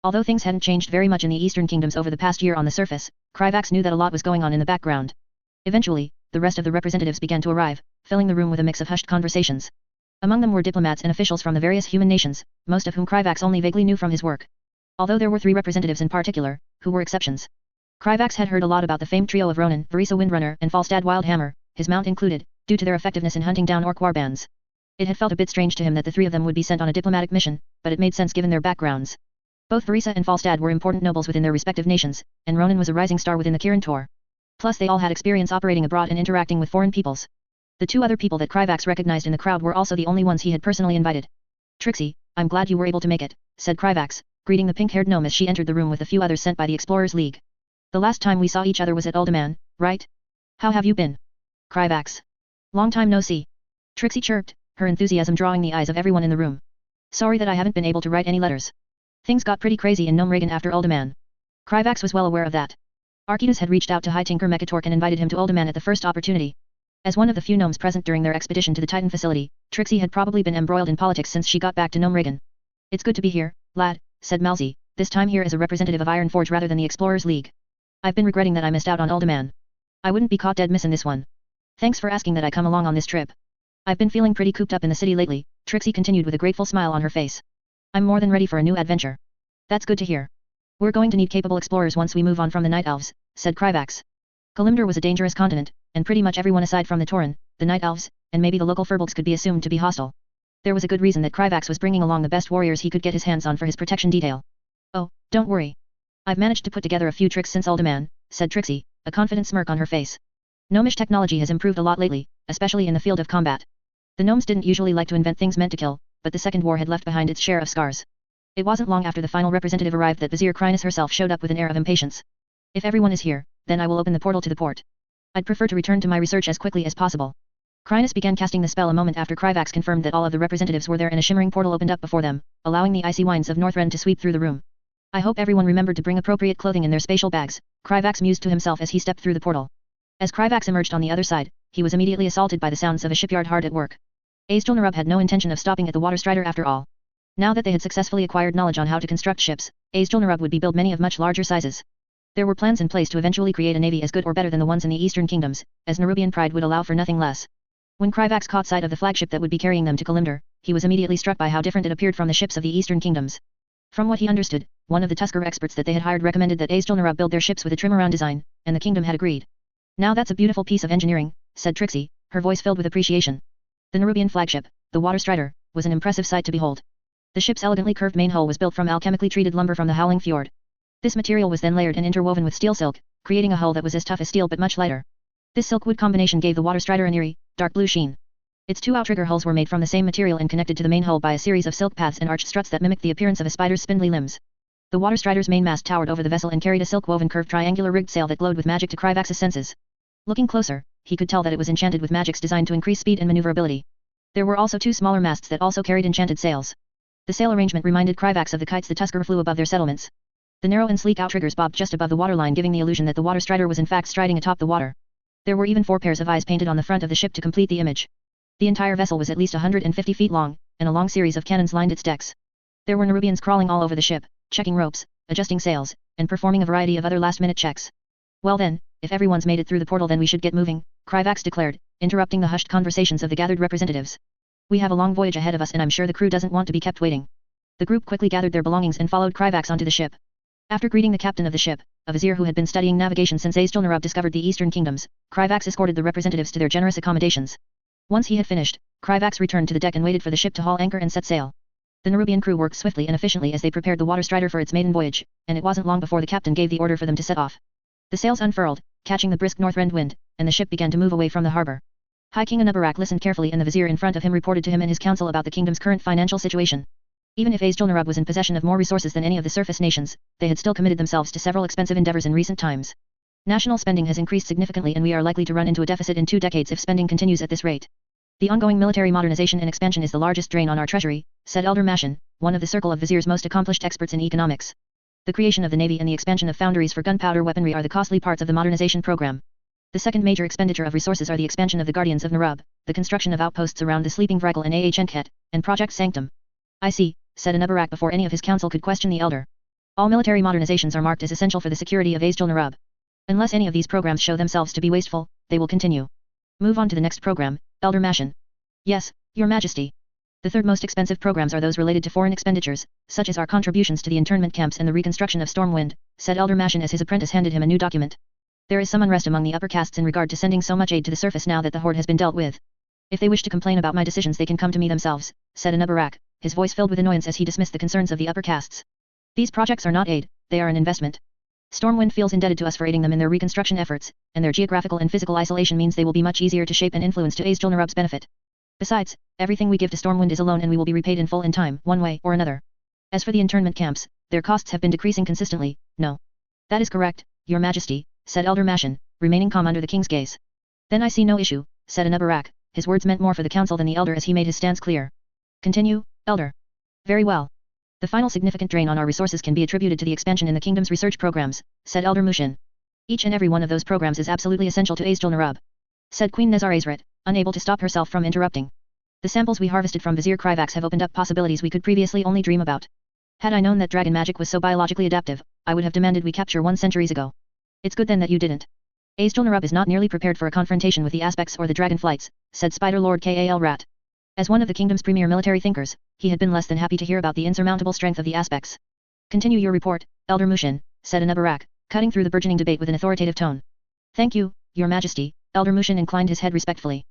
Speaker 1: Although things hadn't changed very much in the Eastern Kingdoms over the past year on the surface, Kryvax knew that a lot was going on in the background. Eventually, the rest of the representatives began to arrive, filling the room with a mix of hushed conversations. Among them were diplomats and officials from the various human nations, most of whom Kryvax only vaguely knew from his work. Although there were 3 representatives in particular, who were exceptions. Kryvax had heard a lot about the famed trio of Ronan, Varisa Windrunner, and Falstad Wildhammer, his mount included, due to their effectiveness in hunting down orc warbands. It had felt a bit strange to him that the 3 of them would be sent on a diplomatic mission, but it made sense given their backgrounds. Both Varisa and Falstad were important nobles within their respective nations, and Ronan was a rising star within the Kirin Tor. Plus they all had experience operating abroad and interacting with foreign peoples. The 2 other people that Kryvax recognized in the crowd were also the only ones he had personally invited. Trixie, I'm glad you were able to make it, said Kryvax, greeting the pink-haired gnome as she entered the room with a few others sent by the Explorers League. The last time we saw each other was at Uldaman, right? How have you been? Kryvax. Long time no see. Trixie chirped, her enthusiasm drawing the eyes of everyone in the room. Sorry that I haven't been able to write any letters. Things got pretty crazy in Gnome Regan after Uldaman. Kryvax was well aware of that. Archidas had reached out to High Tinker Mechatork and invited him to Uldaman at the first opportunity. As one of the few gnomes present during their expedition to the Titan facility, Trixie had probably been embroiled in politics since she got back to Gnome Regan. It's good to be here, lad, said Malzy, this time here as a representative of Ironforge rather than the Explorers League. I've been regretting that I missed out on Uldaman. I wouldn't be caught dead missing this one. Thanks for asking that I come along on this trip. I've been feeling pretty cooped up in the city lately, Trixie continued with a grateful smile on her face. I'm more than ready for a new adventure. That's good to hear. We're going to need capable explorers once we move on from the Night Elves, said Kryvax. Kalimdor was a dangerous continent, and pretty much everyone aside from the Tauren, the Night Elves, and maybe the local Furbolgs could be assumed to be hostile. There was a good reason that Kryvax was bringing along the best warriors he could get his hands on for his protection detail. Oh, don't worry. I've managed to put together a few tricks since Uldaman, said Trixie, a confident smirk on her face. Gnomish technology has improved a lot lately, especially in the field of combat. The gnomes didn't usually like to invent things meant to kill, but the Second War had left behind its share of scars. It wasn't long after the final representative arrived that Vizier Krynus herself showed up with an air of impatience. If everyone is here, then I will open the portal to the port. I'd prefer to return to my research as quickly as possible. Krynus began casting the spell a moment after Kryvax confirmed that all of the representatives were there and a shimmering portal opened up before them, allowing the icy winds of Northrend to sweep through the room. I hope everyone remembered to bring appropriate clothing in their spatial bags, Kryvax mused to himself as he stepped through the portal. As Kryvax emerged on the other side, he was immediately assaulted by the sounds of a shipyard hard at work. Azjol-Nerub had no intention of stopping at the Water Strider after all. Now that they had successfully acquired knowledge on how to construct ships, Azjol-Nerub would be built many of much larger sizes. There were plans in place to eventually create a navy as good or better than the ones in the Eastern Kingdoms, as Nerubian pride would allow for nothing less. When Kryvax caught sight of the flagship that would be carrying them to Kalimdor, he was immediately struck by how different it appeared from the ships of the Eastern Kingdoms. From what he understood, one of the Tusker experts that they had hired recommended that Azjol-Nerub build their ships with a trim-around design, and the kingdom had agreed. Now that's a beautiful piece of engineering, said Trixie, her voice filled with appreciation. The Nerubian flagship, the Water Strider, was an impressive sight to behold. The ship's elegantly curved main hull was built from alchemically treated lumber from the Howling Fjord. This material was then layered and interwoven with steel silk, creating a hull that was as tough as steel but much lighter. This silk-wood combination gave the Water Strider an eerie, dark blue sheen. Its two outrigger hulls were made from the same material and connected to the main hull by a series of silk paths and arched struts that mimicked the appearance of a spider's spindly limbs. The Water Strider's main mast towered over the vessel and carried a silk-woven curved triangular rigged sail that glowed with magic to Kryvax's senses. Looking closer, he could tell that it was enchanted with magics designed to increase speed and maneuverability. There were also two smaller masts that also carried enchanted sails. The sail arrangement reminded Kryvax of the kites the Tusker flew above their settlements. The narrow and sleek outriggers bobbed just above the waterline, giving the illusion that the Water Strider was in fact striding atop the water. There were even 4 pairs of eyes painted on the front of the ship to complete the image. The entire vessel was at least 150 feet long, and a long series of cannons lined its decks. There were Nerubians crawling all over the ship, checking ropes, adjusting sails, and performing a variety of other last-minute checks. Well then, if everyone's made it through the portal then we should get moving, Kryvax declared, interrupting the hushed conversations of the gathered representatives. We have a long voyage ahead of us and I'm sure the crew doesn't want to be kept waiting. The group quickly gathered their belongings and followed Kryvax onto the ship. After greeting the captain of the ship, a vizier who had been studying navigation since Azjol-Nerub discovered the Eastern Kingdoms, Kryvax escorted the representatives to their generous accommodations. Once he had finished, Kryvax returned to the deck and waited for the ship to haul anchor and set sail. The Nerubian crew worked swiftly and efficiently as they prepared the Water Strider for its maiden voyage, and it wasn't long before the captain gave the order for them to set off. The sails unfurled, catching the brisk Northrend wind, and the ship began to move away from the harbor. High King Anubarak listened carefully and the vizier in front of him reported to him and his council about the kingdom's current financial situation. Even if Azjol-Nerub was in possession of more resources than any of the surface nations, they had still committed themselves to several expensive endeavors in recent times. National spending has increased significantly and we are likely to run into a deficit in 2 decades if spending continues at this rate. The ongoing military modernization and expansion is the largest drain on our treasury, said Elder Mashin, one of the circle of viziers most accomplished experts in economics. The creation of the navy and the expansion of foundries for gunpowder weaponry are the costly parts of the modernization program. The second major expenditure of resources are the expansion of the Guardians of Nerub, the construction of outposts around the Sleeping Vrykul and Enchet, and Project Sanctum. I see, said Anubarak before any of his council could question the elder. All military modernizations are marked as essential for the security of Azjol-Nerub. Unless any of these programs show themselves to be wasteful, they will continue. Move on to the next program, Elder Mashin. Yes, Your Majesty. The third most expensive programs are those related to foreign expenditures, such as our contributions to the internment camps and the reconstruction of Stormwind, said Elder Mashin as his apprentice handed him a new document. There is some unrest among the upper castes in regard to sending so much aid to the surface now that the Horde has been dealt with. If they wish to complain about my decisions they can come to me themselves, said Anubarak, his voice filled with annoyance as he dismissed the concerns of the upper castes. These projects are not aid, they are an investment. Stormwind feels indebted to us for aiding them in their reconstruction efforts, and their geographical and physical isolation means they will be much easier to shape and influence to Azjol-Nerub's benefit. Besides, everything we give to Stormwind is a loan and we will be repaid in full in time, one way or another. As for the internment camps, their costs have been decreasing consistently, no. That is correct, Your Majesty, said Elder Mashin, remaining calm under the king's gaze. Then I see no issue, said Anubarak, his words meant more for the council than the elder as he made his stance clear. Continue, Elder. Very well. The final significant drain on our resources can be attributed to the expansion in the kingdom's research programs, said Elder Mushin. Each and every one of those programs is absolutely essential to Azjol-Nerub, said Queen Nezar Azret, unable to stop herself from interrupting. The samples we harvested from Vizier Kryvax have opened up possibilities we could previously only dream about. Had I known that dragon magic was so biologically adaptive, I would have demanded we capture one centuries ago. It's good then that you didn't. Azjol-Nerub is not nearly prepared for a confrontation with the aspects or the dragonflights, said Spider Lord Kal Rat. As one of the kingdom's premier military thinkers, he had been less than happy to hear about the insurmountable strength of the aspects. Continue your report, Elder Mushin, said Anubarak, cutting through the burgeoning debate with an authoritative tone. Thank you, Your Majesty. Elder Mushin inclined his head respectfully.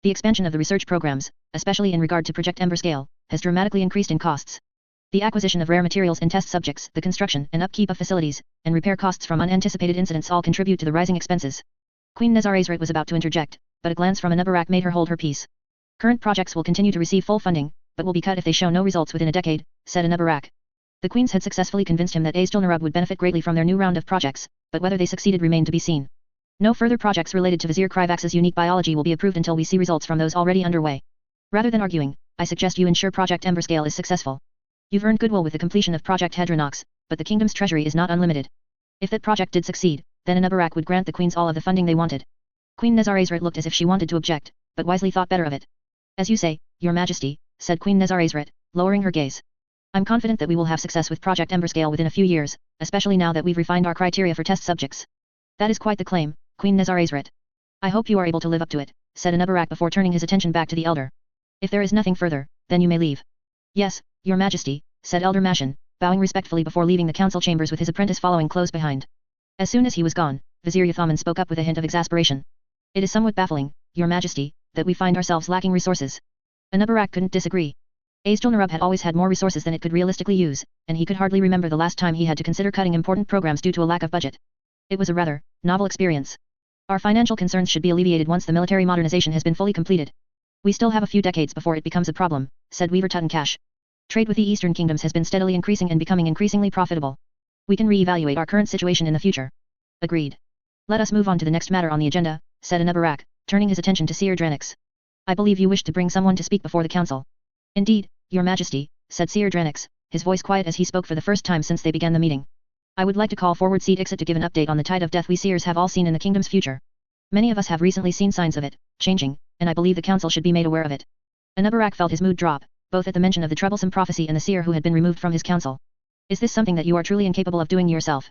Speaker 1: The expansion of the research programs, especially in regard to Project Ember Scale, has dramatically increased in costs. The acquisition of rare materials and test subjects, the construction and upkeep of facilities, and repair costs from unanticipated incidents all contribute to the rising expenses. Queen Nezarezrit was about to interject, but a glance from Anubarak made her hold her peace. Current projects will continue to receive full funding, but will be cut if they show no results within a decade, said Anubarak. The queens had successfully convinced him that Azjol-Nerub would benefit greatly from their new round of projects, but whether they succeeded remained to be seen. No further projects related to Vizier Kryvax's unique biology will be approved until we see results from those already underway. Rather than arguing, I suggest you ensure Project Ember Scale is successful. You've earned goodwill with the completion of Project Hedronox, but the kingdom's treasury is not unlimited. If that project did succeed, then Anubarak would grant the queens all of the funding they wanted. Queen Nezarezrit looked as if she wanted to object, but wisely thought better of it. As you say, Your Majesty, said Queen Nezarezrit, lowering her gaze. I'm confident that we will have success with Project Ember Scale within a few years, especially now that we've refined our criteria for test subjects. That is quite the claim, Queen Nezarezrit. I hope you are able to live up to it, said Anubarak before turning his attention back to the elder. If there is nothing further, then you may leave. Yes, Your Majesty, said Elder Mashin, bowing respectfully before leaving the council chambers with his apprentice following close behind. As soon as he was gone, Vizier Yathaman spoke up with a hint of exasperation. It is somewhat baffling, Your Majesty, that we find ourselves lacking resources. Anubarak couldn't disagree. Azjol-Nerub had always had more resources than it could realistically use, and he could hardly remember the last time he had to consider cutting important programs due to a lack of budget. It was a rather novel experience. Our financial concerns should be alleviated once the military modernization has been fully completed. We still have a few decades before it becomes a problem, said Weaver Tutankash. Trade with the Eastern Kingdoms has been steadily increasing and becoming increasingly profitable. We can re-evaluate our current situation in the future. Agreed. Let us move on to the next matter on the agenda, said Anubarak, turning his attention to Seer Dranix. I believe you wish to bring someone to speak before the council. Indeed, Your Majesty, said Seer Dranix, his voice quiet as he spoke for the first time since they began the meeting. I would like to call forward Seed Ixit to give an update on the tide of death we seers have all seen in the kingdom's future. Many of us have recently seen signs of it, changing, and I believe the council should be made aware of it. Anubarak felt his mood drop, both at the mention of the troublesome prophecy and the seer who had been removed from his council. Is this something that you are truly incapable of doing yourself?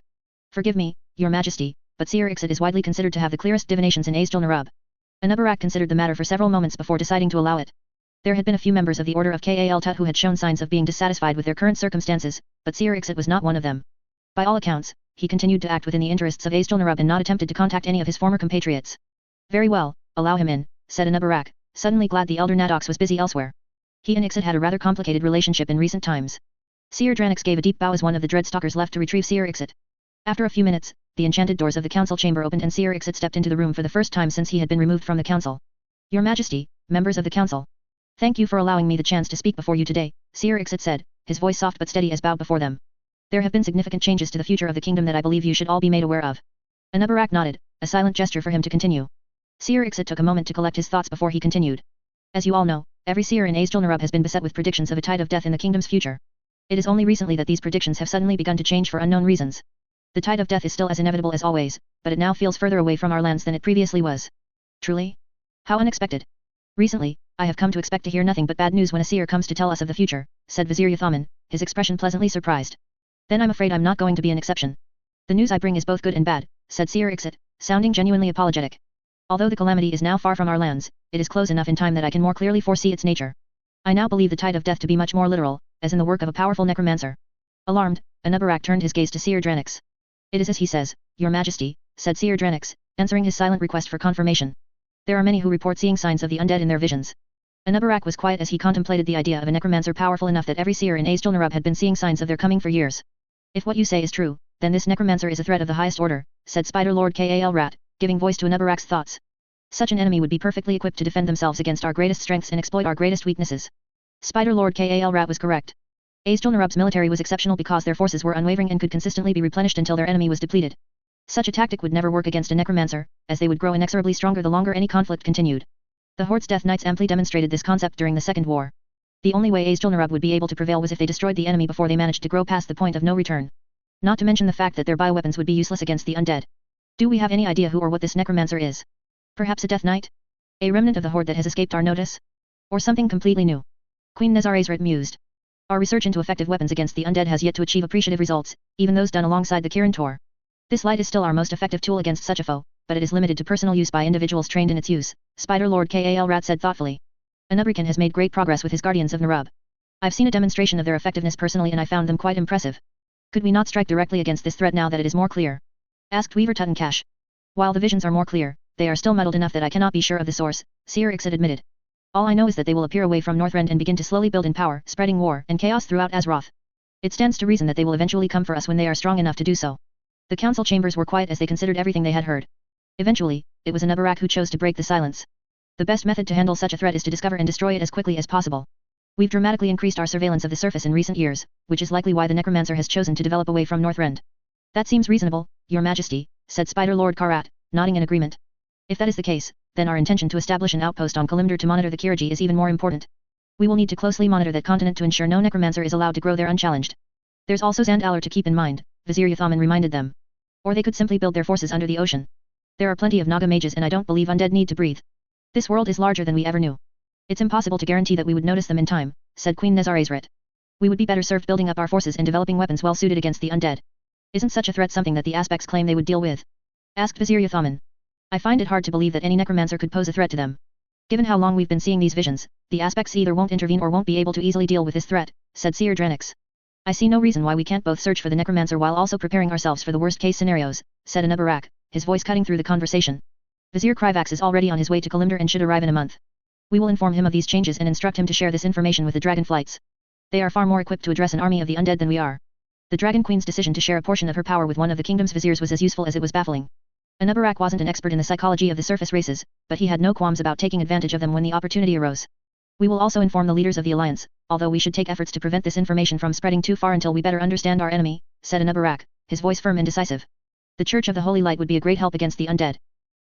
Speaker 1: Forgive me, Your Majesty, but Seer Ixit is widely considered to have the clearest divinations in Azjol-Nerub. Anubarak considered the matter for several moments before deciding to allow it. There had been a few members of the Order of Kal Tut who had shown signs of being dissatisfied with their current circumstances, but Seer Ixit was not one of them. By all accounts, he continued to act within the interests of Azjol-Nerub and not attempted to contact any of his former compatriots. Very well, allow him in, said Anubarak, suddenly glad the elder Nadox was busy elsewhere. He and Ixit had a rather complicated relationship in recent times. Seer Dranix gave a deep bow as one of the Dreadstalkers left to retrieve Seer Ixit. After a few minutes, the enchanted doors of the council chamber opened and Seer Ixit stepped into the room for the first time since he had been removed from the council. Your Majesty, members of the council. Thank you for allowing me the chance to speak before you today, Seer Ixit said, his voice soft but steady as bowed before them. There have been significant changes to the future of the kingdom that I believe you should all be made aware of. Anubarak nodded, a silent gesture for him to continue. Seer Ixit took a moment to collect his thoughts before he continued. As you all know, every seer in Azjol-Nerub has been beset with predictions of a tide of death in the kingdom's future. It is only recently that these predictions have suddenly begun to change for unknown reasons. The tide of death is still as inevitable as always, but it now feels further away from our lands than it previously was. Truly? How unexpected. Recently, I have come to expect to hear nothing but bad news when a seer comes to tell us of the future, said Vizier Yathaman, his expression pleasantly surprised. Then I'm afraid I'm not going to be an exception. The news I bring is both good and bad, said Seer Ixit, sounding genuinely apologetic. Although the calamity is now far from our lands, it is close enough in time that I can more clearly foresee its nature. I now believe the tide of death to be much more literal, as in the work of a powerful necromancer. Alarmed, Anubarak turned his gaze to Seer Dranix. It is as he says, Your Majesty, said Seer Dranix, answering his silent request for confirmation. There are many who report seeing signs of the undead in their visions. Anubarak was quiet as he contemplated the idea of a necromancer powerful enough that every seer in Azjol-Nerub had been seeing signs of their coming for years. If what you say is true, then this necromancer is a threat of the highest order, said Spider Lord Kal Rat, giving voice to Anubarak's thoughts. Such an enemy would be perfectly equipped to defend themselves against our greatest strengths and exploit our greatest weaknesses. Spider Lord Kal Rat was correct. Azjol-Nerub's military was exceptional because their forces were unwavering and could consistently be replenished until their enemy was depleted. Such a tactic would never work against a necromancer, as they would grow inexorably stronger the longer any conflict continued. The Horde's Death Knights amply demonstrated this concept during the Second War. The only way Azjol-Nerub would be able to prevail was if they destroyed the enemy before they managed to grow past the point of no return. Not to mention the fact that their bioweapons would be useless against the undead. Do we have any idea who or what this necromancer is? Perhaps a Death Knight? A remnant of the Horde that has escaped our notice? Or something completely new? Queen Nezaresret mused. Our research into effective weapons against the undead has yet to achieve appreciative results, even those done alongside the Kirin Tor. This light is still our most effective tool against such a foe, but it is limited to personal use by individuals trained in its use, Spider Lord Kal Rat said thoughtfully. A Nerubian has made great progress with his Guardians of Nerub. I've seen a demonstration of their effectiveness personally and I found them quite impressive. Could we not strike directly against this threat now that it is more clear? Asked Weaver Tuttencash. While the visions are more clear, they are still muddled enough that I cannot be sure of the source, Seer Ixit admitted. All I know is that they will appear away from Northrend and begin to slowly build in power, spreading war and chaos throughout Azeroth. It stands to reason that they will eventually come for us when they are strong enough to do so. The council chambers were quiet as they considered everything they had heard. Eventually, it was Anubarak who chose to break the silence. The best method to handle such a threat is to discover and destroy it as quickly as possible. We've dramatically increased our surveillance of the surface in recent years, which is likely why the necromancer has chosen to develop away from Northrend. That seems reasonable, Your Majesty, said Spider Lord Karat, nodding in agreement. If that is the case, then our intention to establish an outpost on Kalimdor to monitor the Kiriji is even more important. We will need to closely monitor that continent to ensure no necromancer is allowed to grow there unchallenged. There's also Zandalar to keep in mind, Vizier Yuthaman reminded them. Or they could simply build their forces under the ocean. There are plenty of Naga mages and I don't believe undead need to breathe. This world is larger than we ever knew. It's impossible to guarantee that we would notice them in time, said Queen Nezaresret. We would be better served building up our forces and developing weapons well suited against the undead. Isn't such a threat something that the aspects claim they would deal with? Asked Vizier Yuthaman. I find it hard to believe that any necromancer could pose a threat to them. Given how long we've been seeing these visions, the aspects either won't intervene or won't be able to easily deal with this threat, said Seer Drenix. I see no reason why we can't both search for the necromancer while also preparing ourselves for the worst case scenarios, said Anubarak, his voice cutting through the conversation. Vizier Kryvax is already on his way to Kalimdor and should arrive in a month. We will inform him of these changes and instruct him to share this information with the Dragonflights. They are far more equipped to address an army of the undead than we are. The Dragon Queen's decision to share a portion of her power with one of the kingdom's viziers was as useful as it was baffling. Anubarak wasn't an expert in the psychology of the surface races, but he had no qualms about taking advantage of them when the opportunity arose. We will also inform the leaders of the alliance, although we should take efforts to prevent this information from spreading too far until we better understand our enemy, said Anubarak, his voice firm and decisive. The Church of the Holy Light would be a great help against the undead.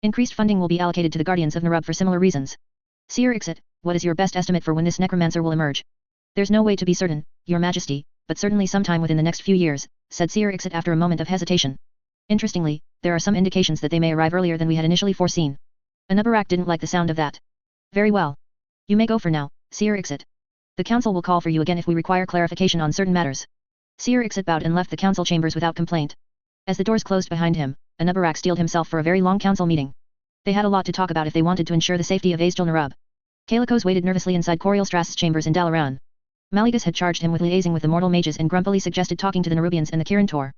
Speaker 1: Increased funding will be allocated to the Guardians of Nerub for similar reasons. Seer Ixit, what is your best estimate for when this necromancer will emerge? There's no way to be certain, Your Majesty, but certainly sometime within the next few years, said Seer Ixit after a moment of hesitation. Interestingly, there are some indications that they may arrive earlier than we had initially foreseen. Anubarak didn't like the sound of that. Very well. You may go for now, Seer Ixit. The council will call for you again if we require clarification on certain matters. Seer Ixit bowed and left the council chambers without complaint. As the doors closed behind him, Anubarak steeled himself for a very long council meeting. They had a lot to talk about if they wanted to ensure the safety of Azjol-Nerub. Kalikos waited nervously inside Corielstrass's chambers in Dalaran. Maligus had charged him with liaising with the mortal mages and grumpily suggested talking to the Nerubians and the Kirin Tor.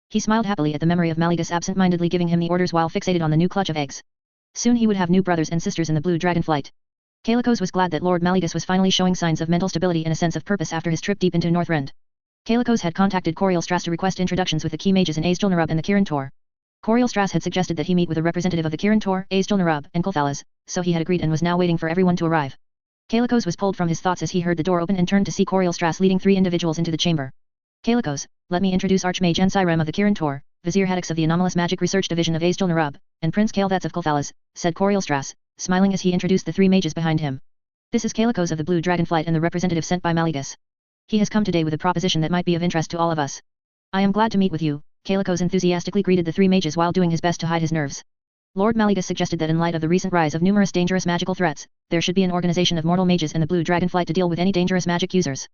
Speaker 1: He smiled happily at the memory of Maligus absent-mindedly giving him the orders while fixated on the new clutch of eggs. Soon he would have new brothers and sisters in the Blue Dragonflight. Kalikos was glad that Lord Maligus was finally showing signs of mental stability and a sense of purpose after his trip deep into Northrend. Kalikos had contacted Corielstrass to request introductions with the key mages in Azjol-Nerub and the Kirin Tor. Corielstrass had suggested that he meet with a representative of the Kirin Tor, Azjol-Nerub, and Kulthalas, so he had agreed and was now waiting for everyone to arrive. Kalikos was pulled from his thoughts as he heard the door open and turned to see Corielstrass leading 3 individuals into the chamber. Kalikos, let me introduce Archmage Ensirem of the Kirin Tor, Vizier Haddix of the Anomalous Magic Research Division of Azjol-Nerub, and Prince Kael'thats of Kulthalas, said Corielstrass, smiling as he introduced the 3 mages behind him. This is Kalikos of the Blue Dragonflight and the representative sent by Maligus. He has come today with a proposition that might be of interest to all of us. I am glad to meet with you, Kalikos enthusiastically greeted the 3 mages while doing his best to hide his nerves. Lord Maligus suggested that in light of the recent rise of numerous dangerous magical threats, there should be an organization of mortal mages in the Blue Dragonflight to deal with any dangerous magic users.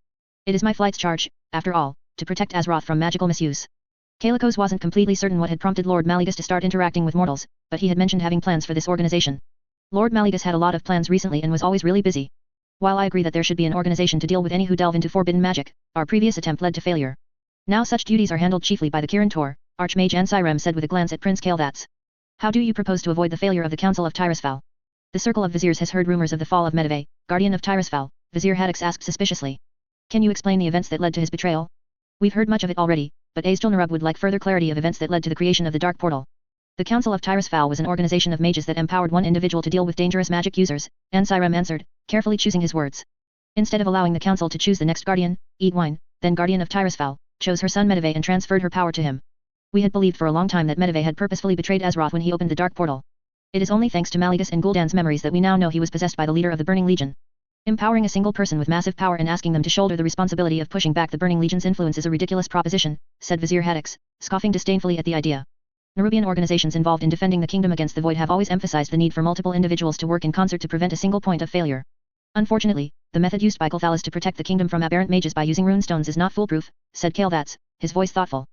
Speaker 1: It is my flight's charge, after all, to protect Azeroth from magical misuse. Kalikos wasn't completely certain what had prompted Lord Maligus to start interacting with mortals, but he had mentioned having plans for this organization. Lord Maligus had a lot of plans recently and was always really busy. While I agree that there should be an organization to deal with any who delve into forbidden magic, our previous attempt led to failure. Now such duties are handled chiefly by the Kirin Tor, Archmage Ensirem said with a glance at Prince Kael'thats. How do you propose to avoid the failure of the Council of Tirisfal? The Circle of Viziers has heard rumors of the fall of Medivh, Guardian of Tirisfal, Vizier Haddix asked suspiciously. Can you explain the events that led to his betrayal? We've heard much of it already, but Azjol-Nerub would like further clarity of events that led to the creation of the Dark Portal. The Council of Tirisfal was an organization of mages that empowered one individual to deal with dangerous magic users, Ensirem answered, carefully choosing his words. Instead of allowing the Council to choose the next Guardian, Eadwine, then Guardian of Tirisfal, chose her son Medivh and transferred her power to him. We had believed for a long time that Medivh had purposefully betrayed Azeroth when he opened the Dark Portal. It is only thanks to Maligus and Gul'dan's memories that we now know he was possessed by the leader of the Burning Legion. Empowering a single person with massive power and asking them to shoulder the responsibility of pushing back the Burning Legion's influence is a ridiculous proposition, said Vizier Haddix, scoffing disdainfully at the idea. Nerubian organizations involved in defending the kingdom against the Void have always emphasized the need for multiple individuals to work in concert to prevent a single point of failure. Unfortunately, the method used by Kulthalas to protect the kingdom from aberrant mages by using runestones is not foolproof, said Kael'thas, his voice thoughtful.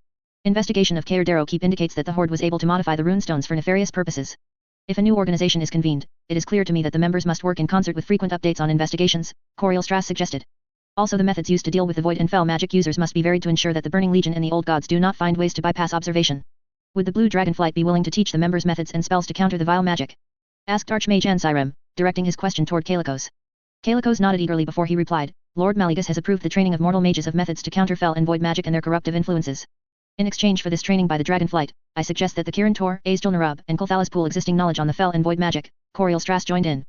Speaker 1: Investigation of Kaer Keep indicates that the Horde was able to modify the runestones for nefarious purposes. If a new organization is convened, it is clear to me that the members must work in concert with frequent updates on investigations, Coriel Strass suggested. Also the methods used to deal with the void and fell magic users must be varied to ensure that the Burning Legion and the Old Gods do not find ways to bypass observation. Would the Blue Dragonflight be willing to teach the members methods and spells to counter the vile magic? Asked Archmage Ansirem, directing his question toward Kalikos. Kalikos nodded eagerly before he replied, Lord Mallegus has approved the training of mortal mages of methods to counter fell and void magic and their corruptive influences. In exchange for this training by the Dragonflight, I suggest that the Kirin Tor, Azjol-Nerub, and Kulthalas pool existing knowledge on the fell and void magic, Coriel Strass joined in.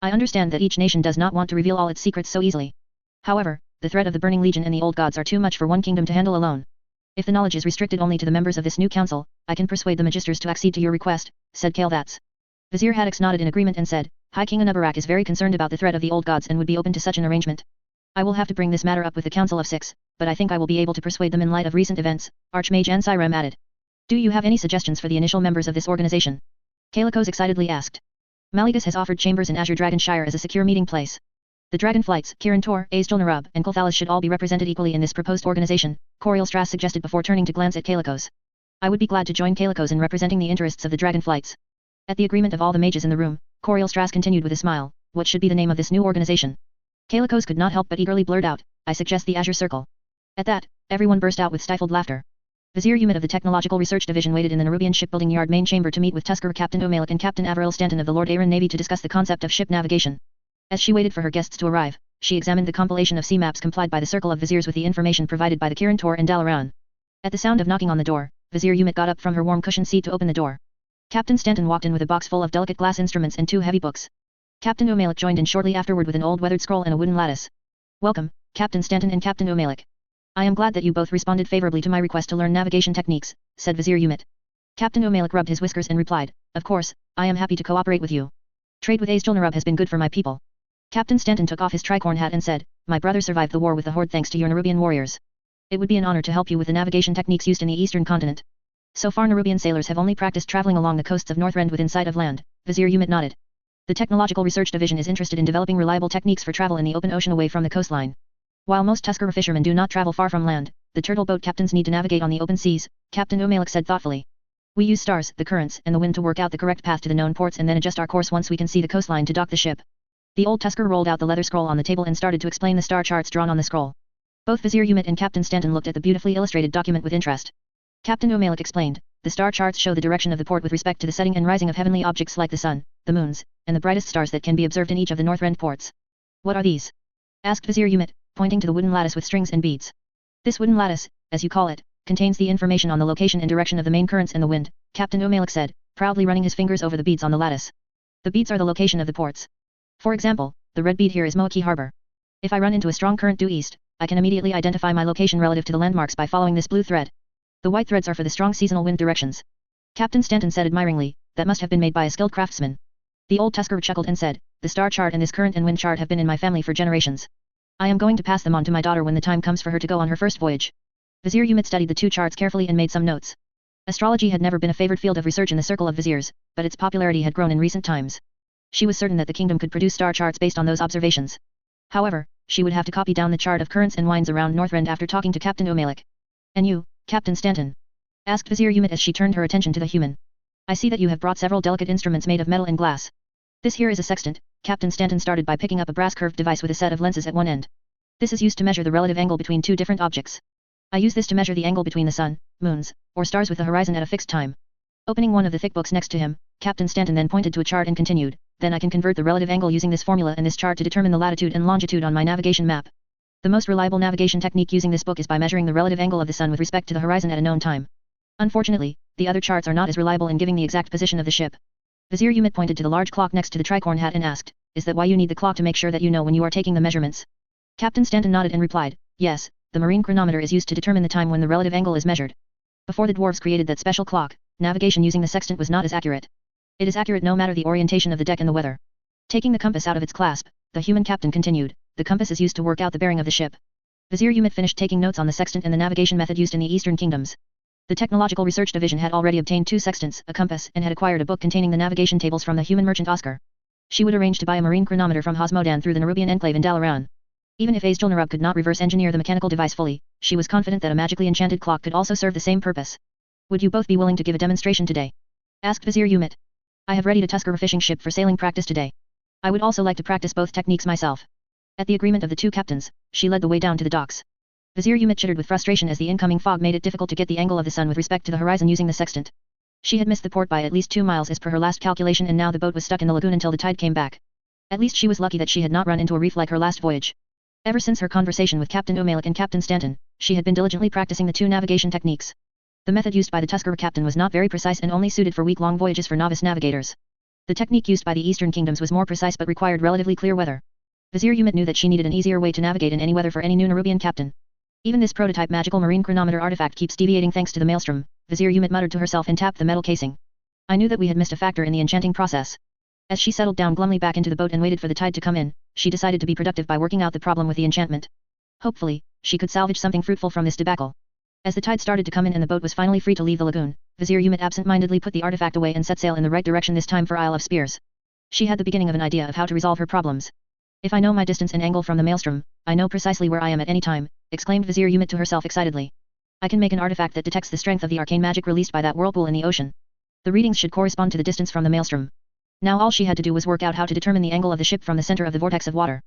Speaker 1: I understand that each nation does not want to reveal all its secrets so easily. However, the threat of the Burning Legion and the Old Gods are too much for one kingdom to handle alone. If the knowledge is restricted only to the members of this new council, I can persuade the magisters to accede to your request, said Kael'thas. Vizier Haddix nodded in agreement and said, High King Anubarak is very concerned about the threat of the Old Gods and would be open to such an arrangement. I will have to bring this matter up with the Council of Six, but I think I will be able to persuade them in light of recent events, Archmage Ansirem added. Do you have any suggestions for the initial members of this organization? Kalikos excitedly asked. Mallegus has offered chambers in Azure Dragonshire as a secure meeting place. The Dragonflights, Kirin Tor, Azjol-Nerub, and Kulthalas should all be represented equally in this proposed organization, Coriel Strass suggested before turning to glance at Kalikos. I would be glad to join Kalikos in representing the interests of the Dragonflights. At the agreement of all the mages in the room, Coriel Strass continued with a smile, what should be the name of this new organization? Kalikos could not help but eagerly blurt out, I suggest the Azure Circle. At that, everyone burst out with stifled laughter. Vizier Umit of the Technological Research Division waited in the Nerubian shipbuilding yard main chamber to meet with Tusker Captain O'Malik and Captain Averil Stanton of the Lordaeron Navy to discuss the concept of ship navigation. As she waited for her guests to arrive, she examined the compilation of sea maps complied by the Circle of Viziers with the information provided by the Kirin Tor and Dalaran. At the sound of knocking on the door, Vizier Umit got up from her warm cushioned seat to open the door. Captain Stanton walked in with a box full of delicate glass instruments and 2 heavy books. Captain O'Malik joined in shortly afterward with an old weathered scroll and a wooden lattice. Welcome, Captain Stanton and Captain O'Malik. I am glad that you both responded favorably to my request to learn navigation techniques, said Vizier Umit. Captain O'Malik rubbed his whiskers and replied, Of course, I am happy to cooperate with you. Trade with Azjol-Nerub has been good for my people. Captain Stanton took off his tricorn hat and said, My brother survived the war with the Horde thanks to your Nerubian warriors. It would be an honor to help you with the navigation techniques used in the eastern continent. So far Nerubian sailors have only practiced traveling along the coasts of Northrend within sight of land, Vizier Umit nodded. The Technological Research Division is interested in developing reliable techniques for travel in the open ocean away from the coastline. While most Tuskar fishermen do not travel far from land, the turtle boat captains need to navigate on the open seas, Captain O'Malik said thoughtfully. We use stars, the currents, and the wind to work out the correct path to the known ports and then adjust our course once we can see the coastline to dock the ship. The old Tusker rolled out the leather scroll on the table and started to explain the star charts drawn on the scroll. Both Vizier Umit and Captain Stanton looked at the beautifully illustrated document with interest. Captain O'Malik explained, the star charts show the direction of the port with respect to the setting and rising of heavenly objects like the sun, the moons, and the brightest stars that can be observed in each of the Northrend ports. What are these? Asked Vizier Umit, pointing to the wooden lattice with strings and beads. This wooden lattice, as you call it, contains the information on the location and direction of the main currents and the wind, Captain O'Malik said, proudly running his fingers over the beads on the lattice. The beads are the location of the ports. For example, the red bead here is Moaki Harbor. If I run into a strong current due east, I can immediately identify my location relative to the landmarks by following this blue thread. The white threads are for the strong seasonal wind directions. Captain Stanton said admiringly, that must have been made by a skilled craftsman. The old Tusker chuckled and said, the star chart and this current and wind chart have been in my family for generations. I am going to pass them on to my daughter when the time comes for her to go on her first voyage. Vizier Umit studied the 2 charts carefully and made some notes. Astrology had never been a favored field of research in the circle of viziers, but its popularity had grown in recent times. She was certain that the kingdom could produce star charts based on those observations. However, she would have to copy down the chart of currents and winds around Northrend after talking to Captain O'Malik. And you, Captain Stanton? Asked Vizier Umit as she turned her attention to the human. I see that you have brought several delicate instruments made of metal and glass. This here is a sextant. Captain Stanton started by picking up a brass curved device with a set of lenses at one end. This is used to measure the relative angle between 2 different objects. I use this to measure the angle between the sun, moons, or stars with the horizon at a fixed time. Opening one of the thick books next to him, Captain Stanton then pointed to a chart and continued, then I can convert the relative angle using this formula and this chart to determine the latitude and longitude on my navigation map. The most reliable navigation technique using this book is by measuring the relative angle of the sun with respect to the horizon at a known time. Unfortunately, the other charts are not as reliable in giving the exact position of the ship. Vizier Umit pointed to the large clock next to the tricorn hat and asked, is that why you need the clock to make sure that you know when you are taking the measurements? Captain Stanton nodded and replied, yes, the marine chronometer is used to determine the time when the relative angle is measured. Before the dwarves created that special clock, navigation using the sextant was not as accurate. It is accurate no matter the orientation of the deck and the weather. Taking the compass out of its clasp, the human captain continued, the compass is used to work out the bearing of the ship. Vizier Umit finished taking notes on the sextant and the navigation method used in the Eastern Kingdoms. The Technological Research Division had already obtained 2 sextants, a compass, and had acquired a book containing the navigation tables from the human merchant Oscar. She would arrange to buy a marine chronometer from Hosmodan through the Nerubian enclave in Lordaeron. Even if Azjol-Nerub could not reverse engineer the mechanical device fully, she was confident that a magically enchanted clock could also serve the same purpose. Would you both be willing to give a demonstration today? Asked Vizier Umit. I have readied a Tusker fishing ship for sailing practice today. I would also like to practice both techniques myself. At the agreement of the two captains, she led the way down to the docks. Vizier Umit chittered with frustration as the incoming fog made it difficult to get the angle of the sun with respect to the horizon using the sextant. She had missed the port by at least 2 miles as per her last calculation, and now the boat was stuck in the lagoon until the tide came back. At least she was lucky that she had not run into a reef like her last voyage. Ever since her conversation with Captain O'Malik and Captain Stanton, she had been diligently practicing the two navigation techniques. The method used by the Tusker captain was not very precise and only suited for week-long voyages for novice navigators. The technique used by the Eastern Kingdoms was more precise but required relatively clear weather. Vizier Umit knew that she needed an easier way to navigate in any weather for any new Nerubian captain. Even this prototype magical marine chronometer artifact keeps deviating thanks to the maelstrom, Vizier Umit muttered to herself and tapped the metal casing. I knew that we had missed a factor in the enchanting process. As she settled down glumly back into the boat and waited for the tide to come in, she decided to be productive by working out the problem with the enchantment. Hopefully, she could salvage something fruitful from this debacle. As the tide started to come in and the boat was finally free to leave the lagoon, Vizier Umit absent-mindedly put the artifact away and set sail in the right direction, this time for Isle of Spears. She had the beginning of an idea of how to resolve her problems. If I know my distance and angle from the maelstrom, I know precisely where I am at any time, exclaimed Vizier Umit to herself excitedly. I can make an artifact that detects the strength of the arcane magic released by that whirlpool in the ocean. The readings should correspond to the distance from the maelstrom. Now all she had to do was work out how to determine the angle of the ship from the center of the vortex of water.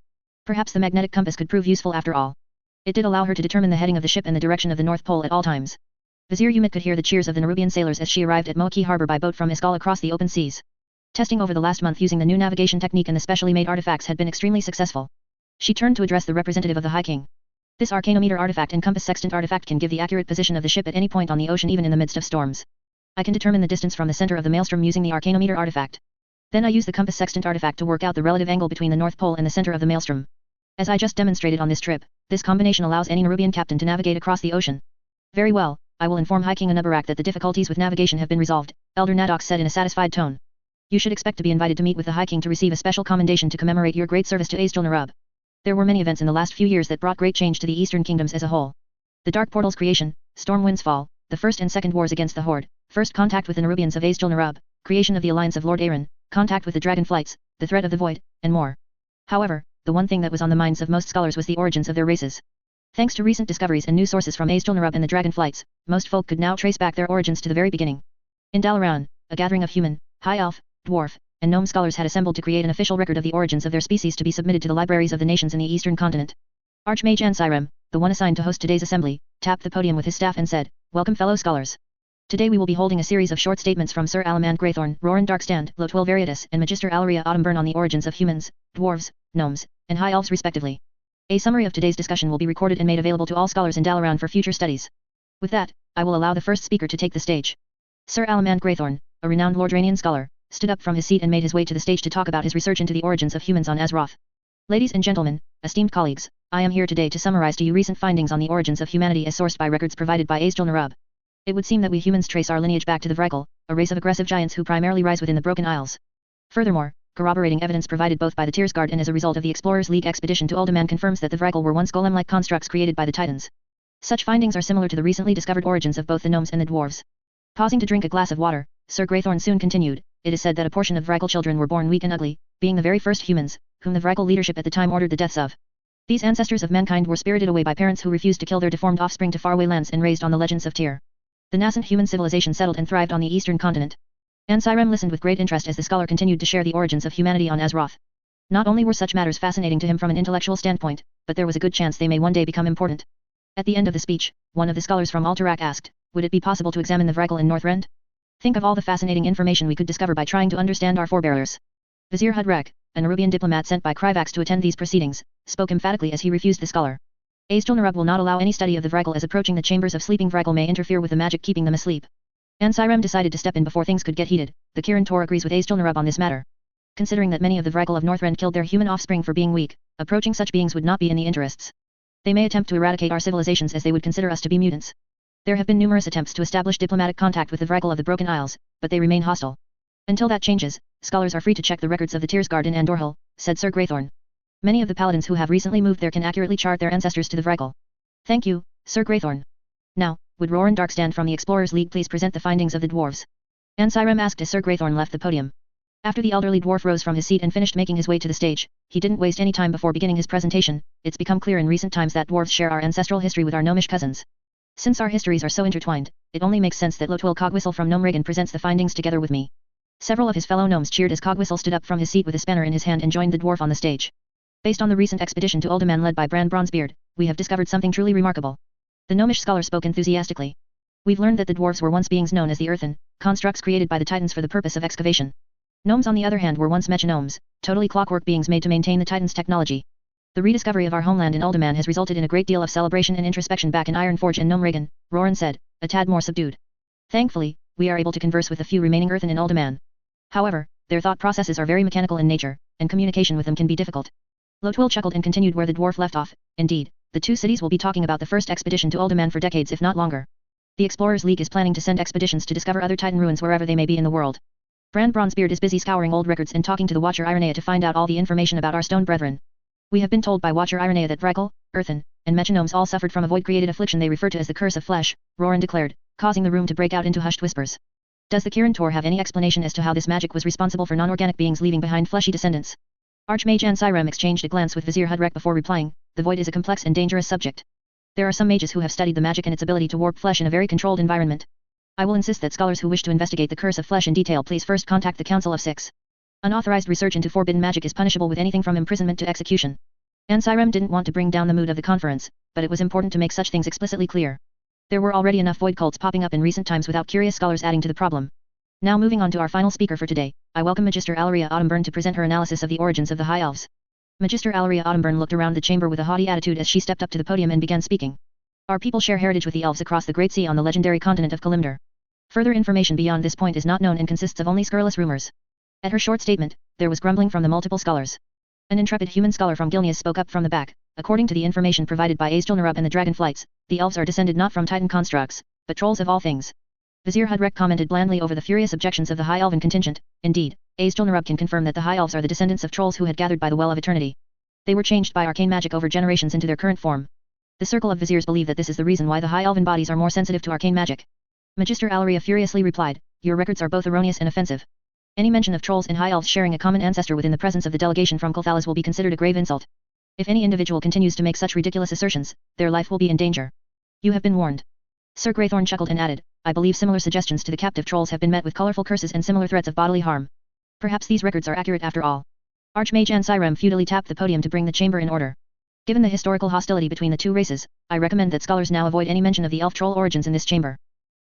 Speaker 1: Perhaps the magnetic compass could prove useful after all. It did allow her to determine the heading of the ship and the direction of the North Pole at all times. Vizier Umit could hear the cheers of the Nerubian sailors as she arrived at Moaki Harbor by boat from Iskal across the open seas. Testing over the last month using the new navigation technique and the specially made artifacts had been extremely successful. She turned to address the representative of the High King. This arcanometer artifact and compass sextant artifact can give the accurate position of the ship at any point on the ocean, even in the midst of storms. I can determine the distance from the center of the maelstrom using the arcanometer artifact. Then I use the compass sextant artifact to work out the relative angle between the North Pole and the center of the maelstrom. As I just demonstrated on this trip, this combination allows any Nerubian captain to navigate across the ocean. Very well, I will inform High King Anubarak that the difficulties with navigation have been resolved, Elder Nadok said in a satisfied tone. You should expect to be invited to meet with the High King to receive a special commendation to commemorate your great service to Azjol-Nerub. There were many events in the last few years that brought great change to the Eastern Kingdoms as a whole. The Dark Portal's creation, Storm Wind's fall, the First and Second Wars against the Horde, first contact with the Nerubians of Azjol-Nerub, creation of the Alliance of Lordaeron, contact with the Dragonflights, the threat of the Void, and more. However, the one thing that was on the minds of most scholars was the origins of their races. Thanks to recent discoveries and new sources from Azjol-Nerub and the Dragonflights, most folk could now trace back their origins to the very beginning. In Dalaran, a gathering of human, high elf, dwarf, and gnome scholars had assembled to create an official record of the origins of their species to be submitted to the libraries of the nations in the eastern continent. Archmage Ansirem, the one assigned to host today's assembly, tapped the podium with his staff and said, "Welcome fellow scholars. Today we will be holding a series of short statements from Sir Alamand Greythorn, Roran Darkstand, Lotwil Veritas, and Magister Alaria Autumnburn on the origins of humans, dwarves, gnomes, and high elves respectively. A summary of today's discussion will be recorded and made available to all scholars in Dalaran for future studies. With that, I will allow the first speaker to take the stage." Sir Alamand Greythorn, a renowned Lordaeron scholar, stood up from his seat and made his way to the stage to talk about his research into the origins of humans on Azeroth. Ladies and gentlemen, esteemed colleagues, I am here today to summarize to you recent findings on the origins of humanity as sourced by records provided by Azjol-Nerub. It would seem that we humans trace our lineage back to the Vrykul, a race of aggressive giants who primarily rise within the Broken Isles. Furthermore, corroborating evidence provided both by the Tiersguard and as a result of the Explorers League expedition to Uldaman confirms that the Vrykul were once golem-like constructs created by the Titans. Such findings are similar to the recently discovered origins of both the gnomes and the dwarves. Pausing to drink a glass of water, Sir Greythorn soon continued, it is said that a portion of Vrykul children were born weak and ugly, being the very first humans, whom the Vrykul leadership at the time ordered the deaths of. These ancestors of mankind were spirited away by parents who refused to kill their deformed offspring to faraway lands and raised on the legends of Tyr. The nascent human civilization settled and thrived on the eastern continent. Ansirem listened with great interest as the scholar continued to share the origins of humanity on Azeroth. Not only were such matters fascinating to him from an intellectual standpoint, but there was a good chance they may one day become important. At the end of the speech, one of the scholars from Alterac asked, would it be possible to examine the Vrykul in Northrend? Think of all the fascinating information we could discover by trying to understand our forebears. Vizier Hudrek, a Nerubian diplomat sent by Kryvax to attend these proceedings, spoke emphatically as he refused the scholar. Azjol-Nerub will not allow any study of the Vrykul, as approaching the chambers of sleeping Vrykul may interfere with the magic keeping them asleep. Ansirem decided to step in before things could get heated. The Kirin Tor agrees with Azjol-Nerub on this matter. Considering that many of the Vrykul of Northrend killed their human offspring for being weak, approaching such beings would not be in the interests. They may attempt to eradicate our civilizations as they would consider us to be mutants. There have been numerous attempts to establish diplomatic contact with the Vrykul of the Broken Isles, but they remain hostile. Until that changes, scholars are free to check the records of the Tiersguard in Andorhil, said Sir Greythorn. Many of the paladins who have recently moved there can accurately chart their ancestors to the Vrykul. Thank you, Sir Greythorn. Now, would Roran Darkstand from the Explorers League please present the findings of the dwarves? Ansirem asked as Sir Greythorn left the podium. After the elderly dwarf rose from his seat and finished making his way to the stage, he didn't waste any time before beginning his presentation. It's become clear in recent times that dwarves share our ancestral history with our gnomish cousins. Since our histories are so intertwined, it only makes sense that Lotwil Cogwhistle from Gnomeregan presents the findings together with me. Several of his fellow gnomes cheered as Cogwhistle stood up from his seat with a spanner in his hand and joined the dwarf on the stage. Based on the recent expedition to Uldaman led by Brand Bronzebeard, we have discovered something truly remarkable. The gnomish scholar spoke enthusiastically. We've learned that the dwarves were once beings known as the earthen, constructs created by the titans for the purpose of excavation. Gnomes on the other hand were once mechanomes, totally clockwork beings made to maintain the titans' technology. The rediscovery of our homeland in Uldaman has resulted in a great deal of celebration and introspection back in Ironforge and Gnomeregan, Roran said, a tad more subdued. Thankfully, we are able to converse with the few remaining earthen in Uldaman. However, their thought processes are very mechanical in nature, and communication with them can be difficult. Lotwil chuckled and continued where the dwarf left off. Indeed, the two cities will be talking about the first expedition to Uldaman for decades if not longer. The Explorers League is planning to send expeditions to discover other Titan ruins wherever they may be in the world. Brand Bronzebeard is busy scouring old records and talking to the Watcher Ironea to find out all the information about our stone brethren. We have been told by Watcher Ironea that Vrykul, Earthen, and Mechanomes all suffered from a void-created affliction they refer to as the Curse of Flesh, Roran declared, causing the room to break out into hushed whispers. Does the Kirin Tor have any explanation as to how this magic was responsible for non-organic beings leaving behind fleshy descendants? Archmage Ansirem exchanged a glance with Vizier Hudrek before replying, the void is a complex and dangerous subject. There are some mages who have studied the magic and its ability to warp flesh in a very controlled environment. I will insist that scholars who wish to investigate the Curse of Flesh in detail please first contact the Council of Six. Unauthorized research into forbidden magic is punishable with anything from imprisonment to execution. Ansirem didn't want to bring down the mood of the conference, but it was important to make such things explicitly clear. There were already enough void cults popping up in recent times without curious scholars adding to the problem. Now moving on to our final speaker for today, I welcome Magister Alleria Autumnburn to present her analysis of the origins of the High Elves. Magister Alleria Autumnburn looked around the chamber with a haughty attitude as she stepped up to the podium and began speaking. Our people share heritage with the elves across the Great Sea on the legendary continent of Kalimdor. Further information beyond this point is not known and consists of only scurrilous rumors. At her short statement, there was grumbling from the multiple scholars. An intrepid human scholar from Gilneas spoke up from the back. According to the information provided by Azjol-Nerub and the Dragonflights, the elves are descended not from Titan constructs, but trolls of all things. Vizier Hudrek commented blandly over the furious objections of the High Elven contingent. Indeed, Azjol-Nerub can confirm that the High Elves are the descendants of trolls who had gathered by the Well of Eternity. They were changed by arcane magic over generations into their current form. The circle of viziers believe that this is the reason why the High Elven bodies are more sensitive to arcane magic. Magister Alleria furiously replied, your records are both erroneous and offensive. Any mention of trolls and High Elves sharing a common ancestor within the presence of the delegation from Kulthalas will be considered a grave insult. If any individual continues to make such ridiculous assertions, their life will be in danger. You have been warned. Sir Greythorn chuckled and added, I believe similar suggestions to the captive trolls have been met with colorful curses and similar threats of bodily harm. Perhaps these records are accurate after all. Archmage Ansirem futilely tapped the podium to bring the chamber in order. Given the historical hostility between the two races, I recommend that scholars now avoid any mention of the elf-troll origins in this chamber.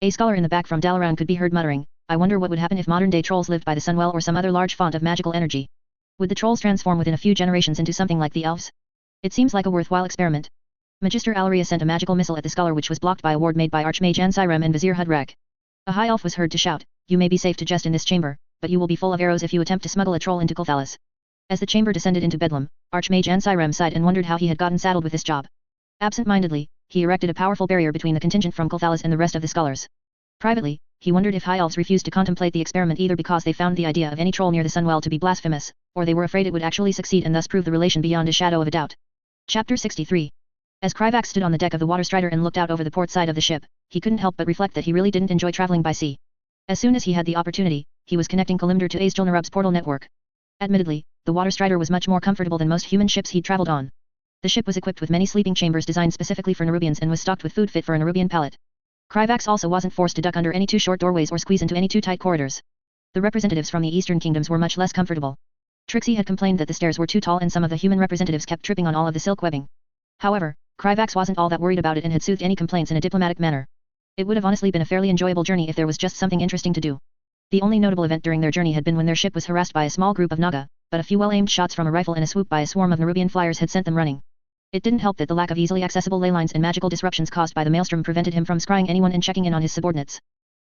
Speaker 1: A scholar in the back from Dalaran could be heard muttering, I wonder what would happen if modern-day trolls lived by the Sunwell or some other large font of magical energy. Would the trolls transform within a few generations into something like the elves? It seems like a worthwhile experiment. Magister Alleria sent a magical missile at the scholar which was blocked by a ward made by Archmage Ansirem and Vizier Hudrek. A high elf was heard to shout, you may be safe to jest in this chamber, but you will be full of arrows if you attempt to smuggle a troll into Kulthalas. As the chamber descended into bedlam, Archmage Ansirem sighed and wondered how he had gotten saddled with this job. Absent-mindedly, he erected a powerful barrier between the contingent from Kulthalas and the rest of the scholars. Privately, he wondered if high elves refused to contemplate the experiment either because they found the idea of any troll near the Sunwell to be blasphemous, or they were afraid it would actually succeed and thus prove the relation beyond a shadow of a doubt. Chapter 63. As Kryvax stood on the deck of the Waterstrider and looked out over the port side of the ship, he couldn't help but reflect that he really didn't enjoy traveling by sea. As soon as he had the opportunity, he was connecting Kalimdor to Azjol-Nerub's portal network. Admittedly, the Waterstrider was much more comfortable than most human ships he'd traveled on. The ship was equipped with many sleeping chambers designed specifically for Nerubians and was stocked with food fit for a Nerubian palate. Kryvax also wasn't forced to duck under any too short doorways or squeeze into any too tight corridors. The representatives from the Eastern Kingdoms were much less comfortable. Trixie had complained that the stairs were too tall and some of the human representatives kept tripping on all of the silk webbing. However, Kryvax wasn't all that worried about it and had soothed any complaints in a diplomatic manner. It would have honestly been a fairly enjoyable journey if there was just something interesting to do. The only notable event during their journey had been when their ship was harassed by a small group of Naga, but a few well-aimed shots from a rifle and a swoop by a swarm of Nerubian flyers had sent them running. It didn't help that the lack of easily accessible ley lines and magical disruptions caused by the maelstrom prevented him from scrying anyone and checking in on his subordinates.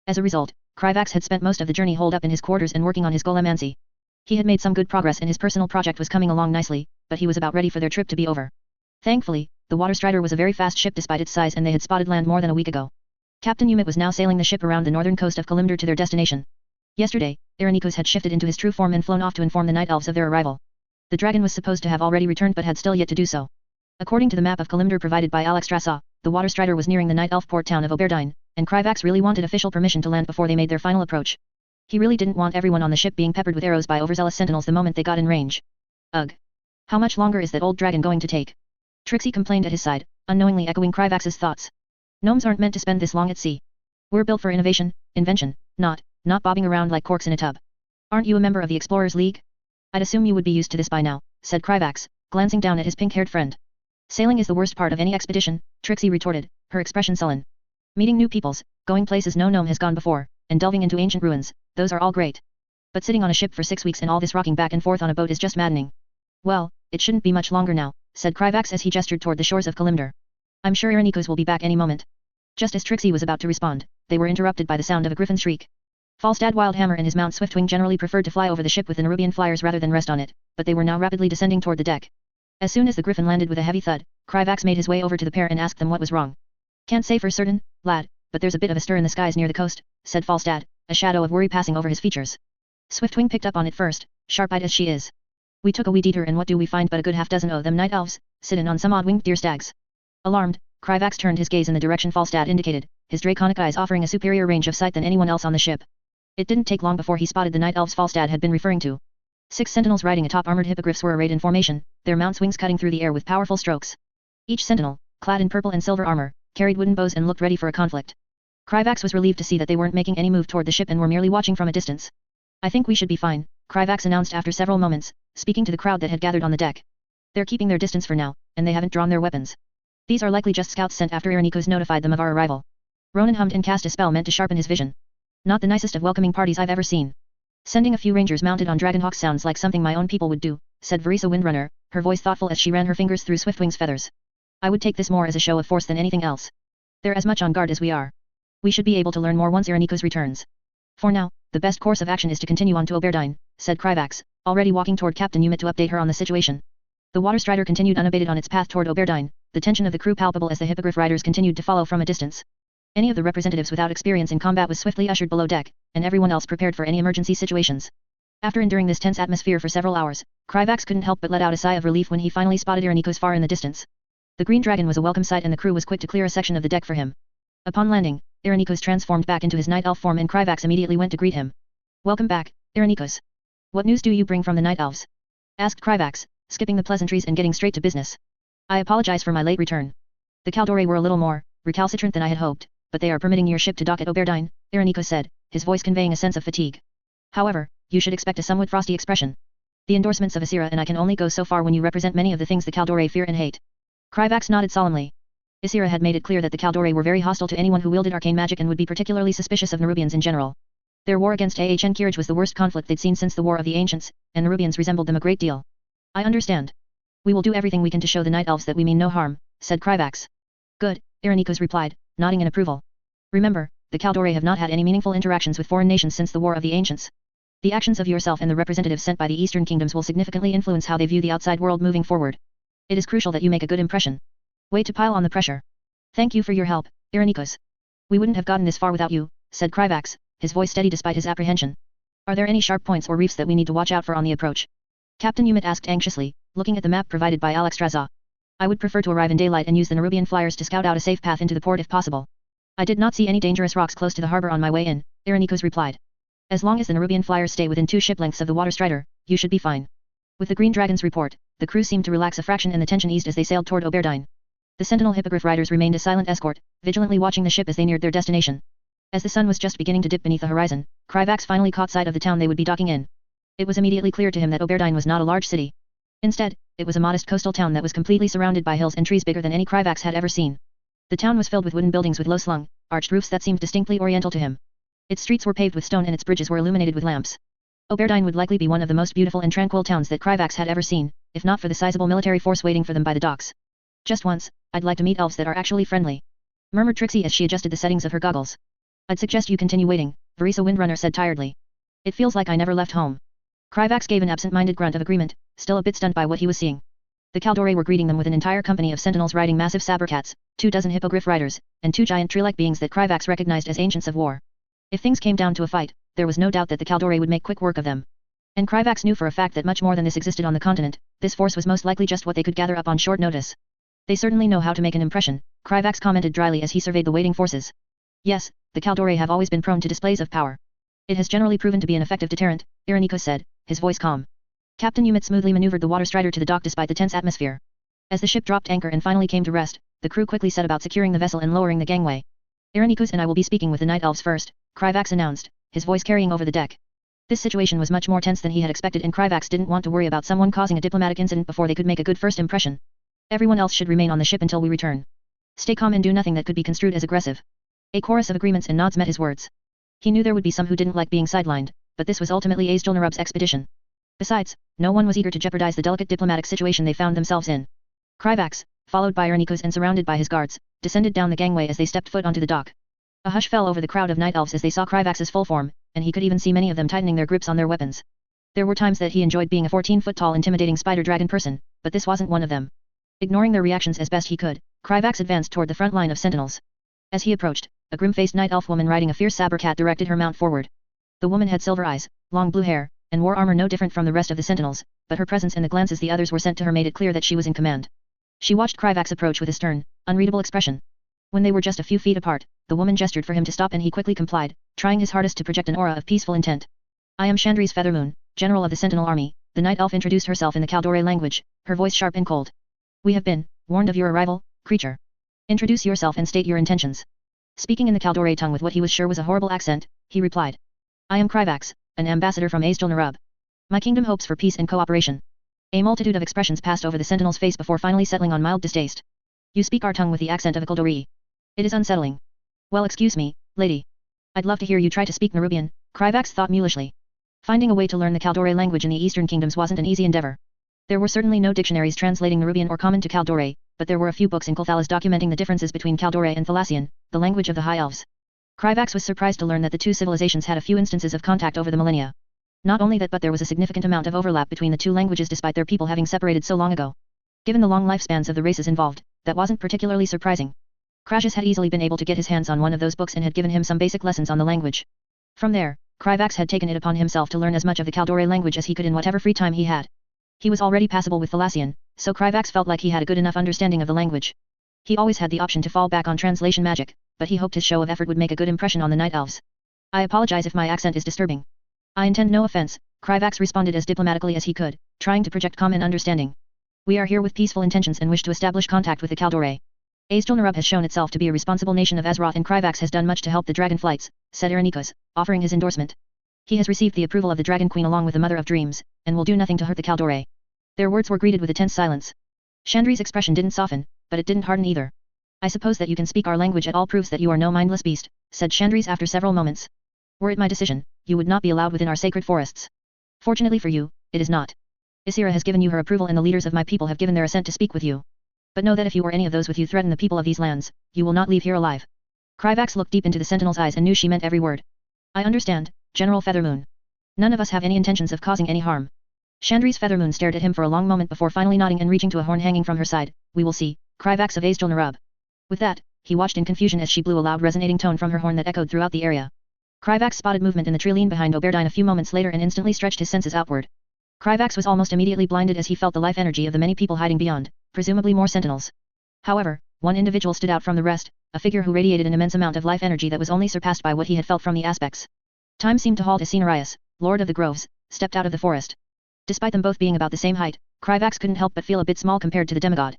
Speaker 1: As a result, Kryvax had spent most of the journey holed up in his quarters and working on his golemancy. He had made some good progress and his personal project was coming along nicely, but he was about ready for their trip to be over. Thankfully, the Waterstrider was a very fast ship despite its size and they had spotted land more than a week ago. Captain Umit was now sailing the ship around the northern coast of Kalimdor to their destination. Yesterday, Irenicus had shifted into his true form and flown off to inform the Night Elves of their arrival. The dragon was supposed to have already returned but had still yet to do so. According to the map of Kalimdor provided by Alexstrasza, the Waterstrider was nearing the Night Elf port town of Oberdine, and Kryvax really wanted official permission to land before they made their final approach. He really didn't want everyone on the ship being peppered with arrows by overzealous sentinels the moment they got in range. Ugh. How much longer is that old dragon going to take? Trixie complained at his side, unknowingly echoing Kryvax's thoughts. Gnomes aren't meant to spend this long at sea. We're built for invention, not bobbing around like corks in a tub. Aren't you a member of the Explorers League? I'd assume you would be used to this by now, said Kryvax, glancing down at his pink-haired friend. Sailing is the worst part of any expedition, Trixie retorted, her expression sullen. Meeting new peoples, going places no gnome has gone before, and delving into ancient ruins, those are all great. But sitting on a ship for 6 weeks and all this rocking back and forth on a boat is just maddening. Well, it shouldn't be much longer now, said Kryvax as he gestured toward the shores of Kalimdor. I'm sure Irenicos will be back any moment. Just as Trixie was about to respond, they were interrupted by the sound of a griffin's shriek. Falstad Wildhammer and his mount Swiftwing generally preferred to fly over the ship with the Nerubian flyers rather than rest on it, but they were now rapidly descending toward the deck. As soon as the griffin landed with a heavy thud, Kryvax made his way over to the pair and asked them what was wrong. Can't say for certain, lad, but there's a bit of a stir in the skies near the coast, said Falstad, a shadow of worry passing over his features. Swiftwing picked up on it first, sharp-eyed as she is. We took a wee detour and what do we find but a good half-dozen of them night elves, sittin' on some odd-winged deer stags. Alarmed, Kryvax turned his gaze in the direction Falstad indicated, his draconic eyes offering a superior range of sight than anyone else on the ship. It didn't take long before he spotted the night elves Falstad had been referring to. 6 sentinels riding atop armored hippogriffs were arrayed in formation, their mounts wings cutting through the air with powerful strokes. Each sentinel, clad in purple and silver armor, carried wooden bows and looked ready for a conflict. Kryvax was relieved to see that they weren't making any move toward the ship and were merely watching from a distance. I think we should be fine, Kryvax announced after several moments, speaking to the crowd that had gathered on the deck. They're keeping their distance for now, and they haven't drawn their weapons. These are likely just scouts sent after Irenicos notified them of our arrival. Ronan hummed and cast a spell meant to sharpen his vision. Not the nicest of welcoming parties I've ever seen. Sending a few rangers mounted on Dragonhawks sounds like something my own people would do, said Verisa Windrunner, her voice thoughtful as she ran her fingers through Swiftwing's feathers. I would take this more as a show of force than anything else. They're as much on guard as we are. We should be able to learn more once Irenicos returns. For now, the best course of action is to continue on to Oberdine, said Kryvax, already walking toward Captain Umit to update her on the situation. The water strider continued unabated on its path toward Oberdine, the tension of the crew palpable as the hippogriff riders continued to follow from a distance. Any of the representatives without experience in combat was swiftly ushered below deck, and everyone else prepared for any emergency situations. After enduring this tense atmosphere for several hours, Kryvax couldn't help but let out a sigh of relief when he finally spotted Irenicos far in the distance. The green dragon was a welcome sight and the crew was quick to clear a section of the deck for him. Upon landing, Irenicos transformed back into his night elf form and Kryvax immediately went to greet him. Welcome back, Irenicos. What news do you bring from the night elves? Asked Kryvax, skipping the pleasantries and getting straight to business. I apologize for my late return. The Caldore were a little more recalcitrant than I had hoped, but they are permitting your ship to dock at Oberdine, Irenicos said, his voice conveying a sense of fatigue. However, you should expect a somewhat frosty expression. The endorsements of Asira and I can only go so far when you represent many of the things the Caldore fear and hate. Kryvax nodded solemnly. Asira had made it clear that the Caldore were very hostile to anyone who wielded arcane magic and would be particularly suspicious of Nerubians in general. Their war against Ahn Kiraj was the worst conflict they'd seen since the War of the Ancients, and Nerubians resembled them a great deal. I understand. We will do everything we can to show the Night Elves that we mean no harm, said Kryvax. Good, Irenicos replied, nodding in approval. Remember, the Caldore have not had any meaningful interactions with foreign nations since the War of the Ancients. The actions of yourself and the representatives sent by the Eastern Kingdoms will significantly influence how they view the outside world moving forward. It is crucial that you make a good impression. Way to pile on the pressure. Thank you for your help, Irenicos. We wouldn't have gotten this far without you, said Kryvax, his voice steady despite his apprehension. Are there any sharp points or reefs that we need to watch out for on the approach? Captain Umit asked anxiously, looking at the map provided by Alexstrasza. I would prefer to arrive in daylight and use the Nerubian flyers to scout out a safe path into the port if possible. I did not see any dangerous rocks close to the harbor on my way in, Irenicos replied. As long as the Nerubian flyers stay within 2 ship lengths of the water strider, you should be fine. With the Green Dragon's report, the crew seemed to relax a fraction and the tension eased as they sailed toward Oberdine. The sentinel hippogriff riders remained a silent escort, vigilantly watching the ship as they neared their destination. As the sun was just beginning to dip beneath the horizon, Kryvax finally caught sight of the town they would be docking in. It was immediately clear to him that Oberdine was not a large city. Instead, it was a modest coastal town that was completely surrounded by hills and trees bigger than any Kryvax had ever seen. The town was filled with wooden buildings with low-slung, arched roofs that seemed distinctly oriental to him. Its streets were paved with stone and its bridges were illuminated with lamps. Oberdine would likely be one of the most beautiful and tranquil towns that Kryvax had ever seen, if not for the sizable military force waiting for them by the docks. Just once, I'd like to meet elves that are actually friendly, murmured Trixie as she adjusted the settings of her goggles. I'd suggest you continue waiting, Verisa Windrunner said tiredly. It feels like I never left home. Kryvax gave an absent-minded grunt of agreement, still a bit stunned by what he was seeing. The Caldore were greeting them with an entire company of sentinels riding massive saber-cats, 24 hippogriff riders, and 2 giant tree-like beings that Kryvax recognized as ancients of war. If things came down to a fight, there was no doubt that the Caldore would make quick work of them. And Kryvax knew for a fact that much more than this existed on the continent. This force was most likely just what they could gather up on short notice. They certainly know how to make an impression, Kryvax commented dryly as he surveyed the waiting forces. Yes, the Caldore have always been prone to displays of power. It has generally proven to be an effective deterrent, Irenicus said, his voice calm. Captain Umit smoothly maneuvered the water strider to the dock despite the tense atmosphere. As the ship dropped anchor and finally came to rest, the crew quickly set about securing the vessel and lowering the gangway. Irenicus and I will be speaking with the Night Elves first, Kryvax announced, his voice carrying over the deck. This situation was much more tense than he had expected, and Kryvax didn't want to worry about someone causing a diplomatic incident before they could make a good first impression. Everyone else should remain on the ship until we return. Stay calm and do nothing that could be construed as aggressive. A chorus of agreements and nods met his words. He knew there would be some who didn't like being sidelined, but this was ultimately Azjol-Nerub's expedition. Besides, no one was eager to jeopardize the delicate diplomatic situation they found themselves in. Kryvax, followed by Irenicus and surrounded by his guards, descended down the gangway as they stepped foot onto the dock. A hush fell over the crowd of night elves as they saw Kryvax's full form, and he could even see many of them tightening their grips on their weapons. There were times that he enjoyed being a 14-foot-tall intimidating spider-dragon person, but this wasn't one of them. Ignoring their reactions as best he could, Kryvax advanced toward the front line of sentinels. As he approached, a grim-faced night elf woman riding a fierce saber cat directed her mount forward. The woman had silver eyes, long blue hair, and wore armor no different from the rest of the sentinels, but her presence and the glances the others were sent to her made it clear that she was in command. She watched Kryvax approach with a stern, unreadable expression. When they were just a few feet apart, the woman gestured for him to stop and he quickly complied, trying his hardest to project an aura of peaceful intent. I am Chandri's Feathermoon, General of the Sentinel Army, the night elf introduced herself in the Kaldore language, her voice sharp and cold. We have been warned of your arrival, creature. Introduce yourself and state your intentions. Speaking in the Kaldore tongue with what he was sure was a horrible accent, he replied. I am Kryvax, an ambassador from Azjol-Nerub. My kingdom hopes for peace and cooperation. A multitude of expressions passed over the sentinel's face before finally settling on mild distaste. You speak our tongue with the accent of a Kaldore. It is unsettling. Well, excuse me, lady. I'd love to hear you try to speak Nerubian, Kryvax thought mulishly. Finding a way to learn the Kaldore language in the Eastern Kingdoms wasn't an easy endeavor. There were certainly no dictionaries translating Nerubian or common to Kaldore, but there were a few books in Kulthalas documenting the differences between Kaldore and Thalassian, the language of the High Elves. Kryvax was surprised to learn that the two civilizations had a few instances of contact over the millennia. Not only that, but there was a significant amount of overlap between the two languages despite their people having separated so long ago. Given the long lifespans of the races involved, that wasn't particularly surprising. Crashes had easily been able to get his hands on one of those books and had given him some basic lessons on the language. From there, Kryvax had taken it upon himself to learn as much of the Kaldore language as he could in whatever free time he had. He was already passable with Thalassian, so Kryvax felt like he had a good enough understanding of the language. He always had the option to fall back on translation magic, but he hoped his show of effort would make a good impression on the Night Elves. I apologize if my accent is disturbing. I intend no offense, Kryvax responded as diplomatically as he could, trying to project calm and understanding. We are here with peaceful intentions and wish to establish contact with the Kaldore. Azjol-Nerub has shown itself to be a responsible nation of Azeroth, and Kryvax has done much to help the dragon flights, said Irenicus, offering his endorsement. He has received the approval of the Dragon Queen along with the Mother of Dreams, and will do nothing to hurt the Kaldore. Their words were greeted with a tense silence. Chandri's expression didn't soften, but it didn't harden either. I suppose that you can speak our language at all proves that you are no mindless beast, said Chandris after several moments. Were it my decision, you would not be allowed within our sacred forests. Fortunately for you, it is not. Ysera has given you her approval and the leaders of my people have given their assent to speak with you. But know that if you or any of those with you threaten the people of these lands, you will not leave here alive. Kryvax looked deep into the sentinel's eyes and knew she meant every word. I understand, General Feathermoon. None of us have any intentions of causing any harm. Chandri's Feathermoon stared at him for a long moment before finally nodding and reaching to a horn hanging from her side. We will see, Kryvax of Azjol-Nerub. With that, he watched in confusion as she blew a loud resonating tone from her horn that echoed throughout the area. Kryvax spotted movement in the trilene behind Oberdine a few moments later and instantly stretched his senses outward. Kryvax was almost immediately blinded as he felt the life energy of the many people hiding beyond, presumably more sentinels. However, one individual stood out from the rest, a figure who radiated an immense amount of life energy that was only surpassed by what he had felt from the aspects. Time seemed to halt as Cenarius, Lord of the Groves, stepped out of the forest. Despite them both being about the same height, Kryvax couldn't help but feel a bit small compared to the demigod.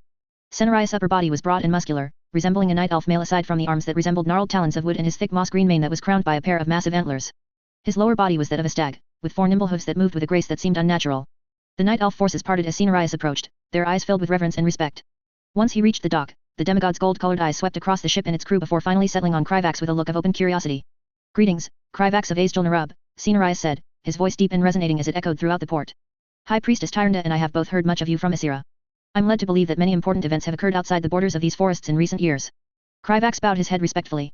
Speaker 1: Cenarius' upper body was broad and muscular, resembling a night elf male aside from the arms that resembled gnarled talons of wood and his thick moss-green mane that was crowned by a pair of massive antlers. His lower body was that of a stag, with 4 nimble hooves that moved with a grace that seemed unnatural. The night elf forces parted as Cenarius approached, their eyes filled with reverence and respect. Once he reached the dock, the demigod's gold-colored eyes swept across the ship and its crew before finally settling on Kryvax with a look of open curiosity. Greetings, Kryvax of Azjol-Nerub, Cenarius said, his voice deep and resonating as it echoed throughout the port. High Priestess Tyrande and I have both heard much of you from Ysera. I'm led to believe that many important events have occurred outside the borders of these forests in recent years. Kryvax bowed his head respectfully.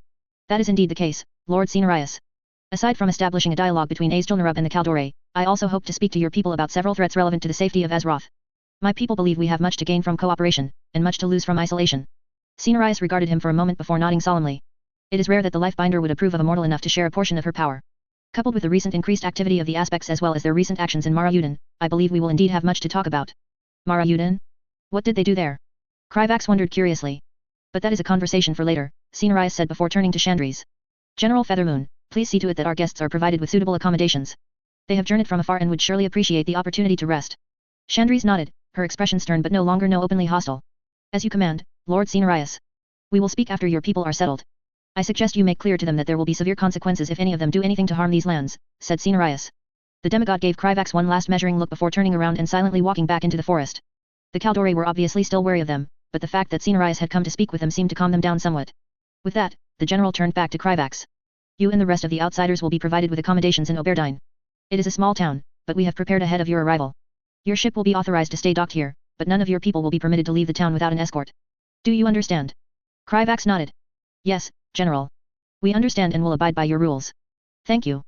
Speaker 1: That is indeed the case, Lord Cenarius. Aside from establishing a dialogue between Azjol-Nerub and the Kaldore, I also hope to speak to your people about several threats relevant to the safety of Azeroth. My people believe we have much to gain from cooperation, and much to lose from isolation. Cenarius regarded him for a moment before nodding solemnly. It is rare that the Lifebinder would approve of a mortal enough to share a portion of her power. Coupled with the recent increased activity of the aspects as well as their recent actions in Mara Uden, I believe we will indeed have much to talk about. Mara Uden? What did they do there? Kryvax wondered curiously. But that is a conversation for later, Cenarius said before turning to Chandris. General Feathermoon, Please see to it that our guests are provided with suitable accommodations. They have journeyed from afar and would surely appreciate the opportunity to rest. Chandris nodded, her expression stern but no longer openly hostile. As you command, Lord Cenarius. We will speak after your people are settled. I suggest you make clear to them that there will be severe consequences if any of them do anything to harm these lands, said Cenarius. The demigod gave Kryvax one last measuring look before turning around and silently walking back into the forest. The Kaldore were obviously still wary of them, but the fact that Cenarius had come to speak with them seemed to calm them down somewhat. With that, the general turned back to Kryvax. You and the rest of the outsiders will be provided with accommodations in Oberdine. It is a small town, but we have prepared ahead of your arrival. Your ship will be authorized to stay docked here, but none of your people will be permitted to leave the town without an escort. Do you understand? Kryvax nodded. Yes, General. We understand and will abide by your rules. Thank you.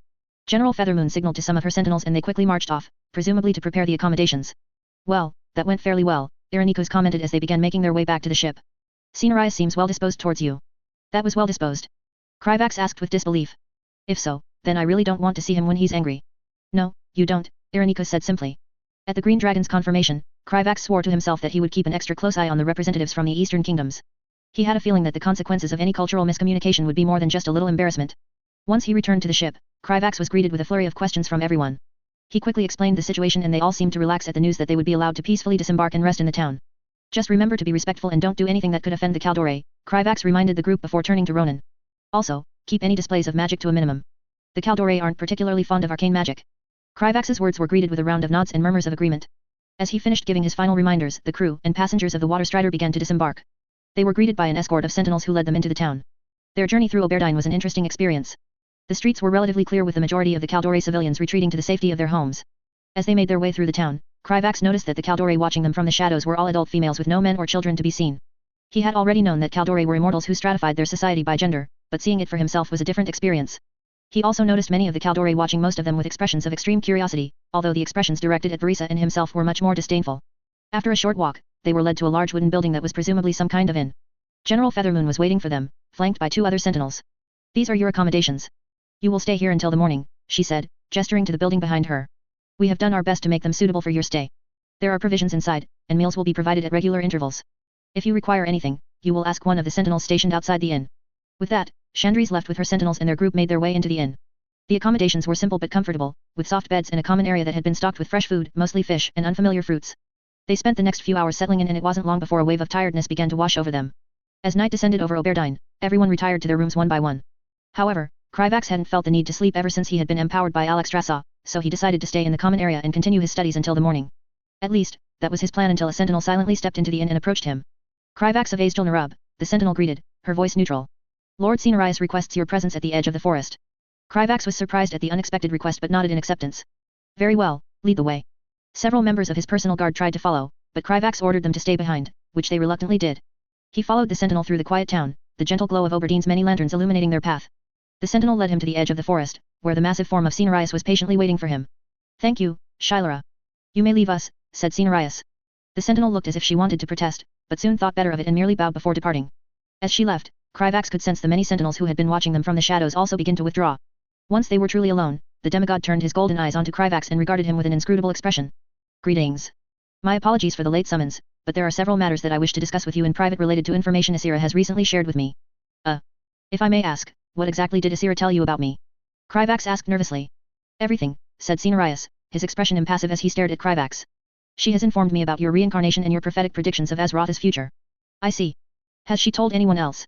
Speaker 1: General Feathermoon signaled to some of her sentinels and they quickly marched off, presumably to prepare the accommodations. Well, that went fairly well, Irenicos commented as they began making their way back to the ship. Cenarius seems well disposed towards you. That was well disposed? Kryvax asked with disbelief. If so, then I really don't want to see him when he's angry. No, you don't, Irenicos said simply. At the Green Dragon's confirmation, Kryvax swore to himself that he would keep an extra close eye on the representatives from the Eastern Kingdoms. He had a feeling that the consequences of any cultural miscommunication would be more than just a little embarrassment. Once he returned to the ship, Kryvax was greeted with a flurry of questions from everyone. He quickly explained the situation and they all seemed to relax at the news that they would be allowed to peacefully disembark and rest in the town. Just remember to be respectful and don't do anything that could offend the Kaldore, Kryvax reminded the group before turning to Ronan. Also, keep any displays of magic to a minimum. The Kaldore aren't particularly fond of arcane magic. Kryvax's words were greeted with a round of nods and murmurs of agreement. As he finished giving his final reminders, the crew and passengers of the Waterstrider began to disembark. They were greeted by an escort of sentinels who led them into the town. Their journey through Oberdine was an interesting experience. The streets were relatively clear with the majority of the Kaldore civilians retreating to the safety of their homes. As they made their way through the town, Kryvax noticed that the Kaldore watching them from the shadows were all adult females with no men or children to be seen. He had already known that Kaldore were immortals who stratified their society by gender, but seeing it for himself was a different experience. He also noticed many of the Kaldore watching most of them with expressions of extreme curiosity, although the expressions directed at Verisa and himself were much more disdainful. After a short walk, they were led to a large wooden building that was presumably some kind of inn. General Feathermoon was waiting for them, flanked by 2 other sentinels. These are your accommodations. You will stay here until the morning, she said, gesturing to the building behind her. We have done our best to make them suitable for your stay. There are provisions inside, and meals will be provided at regular intervals. If you require anything, you will ask one of the sentinels stationed outside the inn. With that, Chandris left with her sentinels and their group made their way into the inn. The accommodations were simple but comfortable, with soft beds and a common area that had been stocked with fresh food, mostly fish and unfamiliar fruits. They spent the next few hours settling in and it wasn't long before a wave of tiredness began to wash over them. As night descended over Oberdine, everyone retired to their rooms one by one. However, Kryvax hadn't felt the need to sleep ever since he had been empowered by Alexstrasza, so he decided to stay in the common area and continue his studies until the morning. At least, that was his plan until a sentinel silently stepped into the inn and approached him. Kryvax of Azjol-Nerub, the sentinel greeted, her voice neutral. Lord Cenarius requests your presence at the edge of the forest. Kryvax was surprised at the unexpected request but nodded in acceptance. Very well, lead the way. Several members of his personal guard tried to follow, but Kryvax ordered them to stay behind, which they reluctantly did. He followed the sentinel through the quiet town, the gentle glow of Oberdine's many lanterns illuminating their path. The sentinel led him to the edge of the forest, where the massive form of Cenarius was patiently waiting for him. Thank you, Shylera. You may leave us, said Cenarius. The sentinel looked as if she wanted to protest, but soon thought better of it and merely bowed before departing. As she left, Kryvax could sense the many sentinels who had been watching them from the shadows also begin to withdraw. Once they were truly alone, the demigod turned his golden eyes onto Kryvax and regarded him with an inscrutable expression. Greetings. My apologies for the late summons, but there are several matters that I wish to discuss with you in private related to information Asira has recently shared with me. If I may ask, what exactly did Asira tell you about me? Kryvax asked nervously. Everything, said Cenarius, his expression impassive as he stared at Kryvax. She has informed me about your reincarnation and your prophetic predictions of Azeroth's future. I see. Has she told anyone else?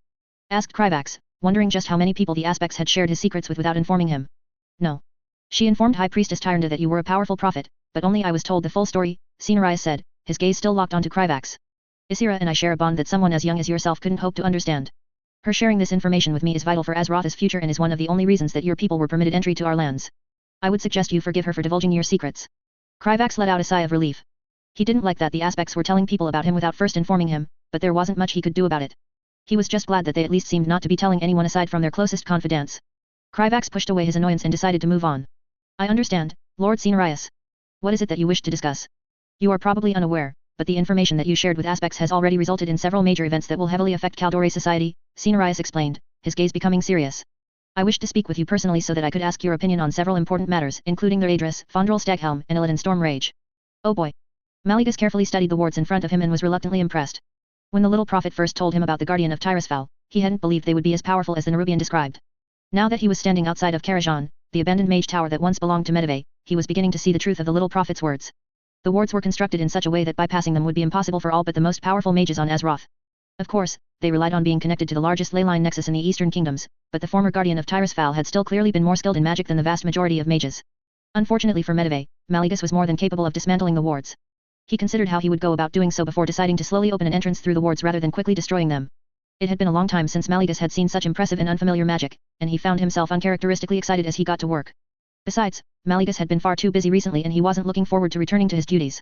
Speaker 1: Asked Kryvax, wondering just how many people the aspects had shared his secrets with without informing him. No. She informed High Priestess Tyrande that you were a powerful prophet, but only I was told the full story, Cenarius said, his gaze still locked onto Kryvax. Asira and I share a bond that someone as young as yourself couldn't hope to understand. Her sharing this information with me is vital for Azeroth's future and is one of the only reasons that your people were permitted entry to our lands. I would suggest you forgive her for divulging your secrets. Kryvax let out a sigh of relief. He didn't like that the aspects were telling people about him without first informing him, but there wasn't much he could do about it. He was just glad that they at least seemed not to be telling anyone aside from their closest confidants. Kryvax pushed away his annoyance and decided to move on. I understand, Lord Cenarius. What is it that you wish to discuss? You are probably unaware, but the information that you shared with aspects has already resulted in several major events that will heavily affect Kaldore society, Cenarius explained, his gaze becoming serious. I wish to speak with you personally so that I could ask your opinion on several important matters, including their Adris, Fondrel Staghelm, and Illidan Stormrage. Oh boy. Maligus carefully studied the wards in front of him and was reluctantly impressed. When the little prophet first told him about the Guardian of Tyrosfal, he hadn't believed they would be as powerful as the Nerubian described. Now that he was standing outside of Karajan, the abandoned mage tower that once belonged to Medivh, he was beginning to see the truth of the little prophet's words. The wards were constructed in such a way that bypassing them would be impossible for all but the most powerful mages on Azeroth. Of course, they relied on being connected to the largest leyline nexus in the Eastern Kingdoms, but the former guardian of Tirisfal had still clearly been more skilled in magic than the vast majority of mages. Unfortunately for Medivh, Mallegus was more than capable of dismantling the wards. He considered how he would go about doing so before deciding to slowly open an entrance through the wards rather than quickly destroying them. It had been a long time since Mallegus had seen such impressive and unfamiliar magic, and he found himself uncharacteristically excited as he got to work. Besides, Mallegus had been far too busy recently and he wasn't looking forward to returning to his duties.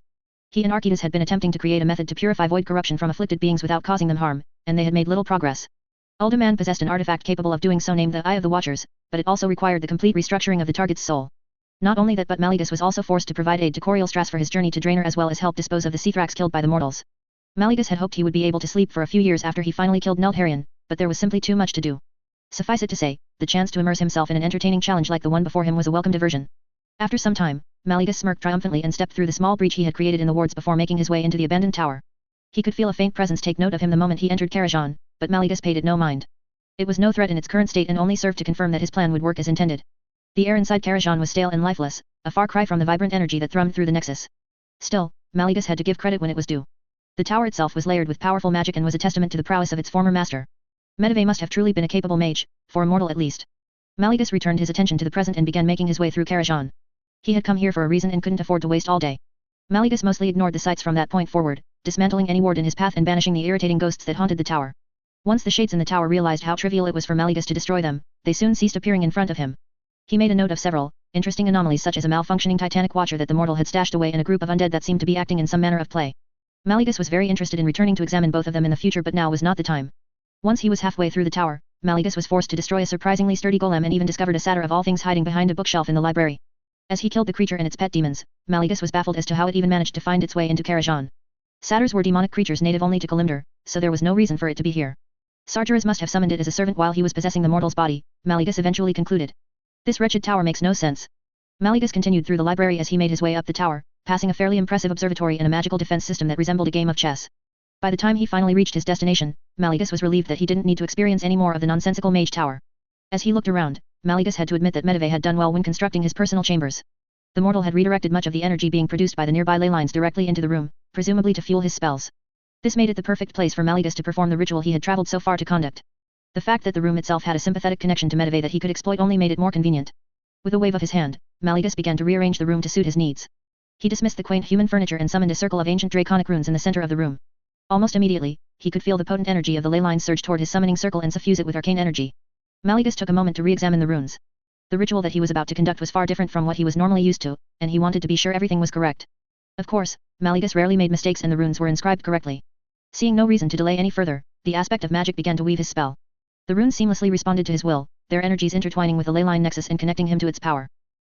Speaker 1: He and Archidas had been attempting to create a method to purify void corruption from afflicted beings without causing them harm, and they had made little progress. Uldaman possessed an artifact capable of doing so named the Eye of the Watchers, but it also required the complete restructuring of the target's soul. Not only that, but Mallegus was also forced to provide aid to Corielstrass for his journey to Draenor as well as help dispose of the Seathrax killed by the mortals. Mallegus had hoped he would be able to sleep for a few years after he finally killed Neltharion, but there was simply too much to do. Suffice it to say, the chance to immerse himself in an entertaining challenge like the one before him was a welcome diversion. After some time, Mallegus smirked triumphantly and stepped through the small breach he had created in the wards before making his way into the abandoned tower. He could feel a faint presence take note of him the moment he entered Karajan, but Mallegus paid it no mind. It was no threat in its current state and only served to confirm that his plan would work as intended. The air inside Karajan was stale and lifeless, a far cry from the vibrant energy that thrummed through the nexus. Still, Mallegus had to give credit when it was due. The tower itself was layered with powerful magic and was a testament to the prowess of its former master. Medivh must have truly been a capable mage, for a mortal at least. Mallegus returned his attention to the present and began making his way through Karajan. He had come here for a reason and couldn't afford to waste all day. Mallegus mostly ignored the sights from that point forward, dismantling any ward in his path and banishing the irritating ghosts that haunted the tower. Once the shades in the tower realized how trivial it was for Mallegus to destroy them, they soon ceased appearing in front of him. He made a note of several interesting anomalies such as a malfunctioning Titanic Watcher that the mortal had stashed away and a group of undead that seemed to be acting in some manner of play. Mallegus was very interested in returning to examine both of them in the future, but now was not the time. Once he was halfway through the tower, Mallegus was forced to destroy a surprisingly sturdy golem and even discovered a satyr of all things hiding behind a bookshelf in the library. As he killed the creature and its pet demons, Mallegus was baffled as to how it even managed to find its way into Karajan. Satyrs were demonic creatures native only to Kalimdor, so there was no reason for it to be here. Sargeras must have summoned it as a servant while he was possessing the mortal's body, Mallegus eventually concluded. This wretched tower makes no sense. Mallegus continued through the library as he made his way up the tower, passing a fairly impressive observatory and a magical defense system that resembled a game of chess. By the time he finally reached his destination, Mallegus was relieved that he didn't need to experience any more of the nonsensical mage tower. As he looked around, Mallegus had to admit that Medivh had done well when constructing his personal chambers. The mortal had redirected much of the energy being produced by the nearby ley lines directly into the room, presumably to fuel his spells. This made it the perfect place for Mallegus to perform the ritual he had traveled so far to conduct. The fact that the room itself had a sympathetic connection to Medivh that he could exploit only made it more convenient. With a wave of his hand, Mallegus began to rearrange the room to suit his needs. He dismissed the quaint human furniture and summoned a circle of ancient draconic runes in the center of the room. Almost immediately, he could feel the potent energy of the ley lines surge toward his summoning circle and suffuse it with arcane energy. Mallegus took a moment to re-examine the runes. The ritual that he was about to conduct was far different from what he was normally used to, and he wanted to be sure everything was correct. Of course, Mallegus rarely made mistakes and the runes were inscribed correctly. Seeing no reason to delay any further, the aspect of magic began to weave his spell. The runes seamlessly responded to his will, their energies intertwining with the ley line nexus and connecting him to its power.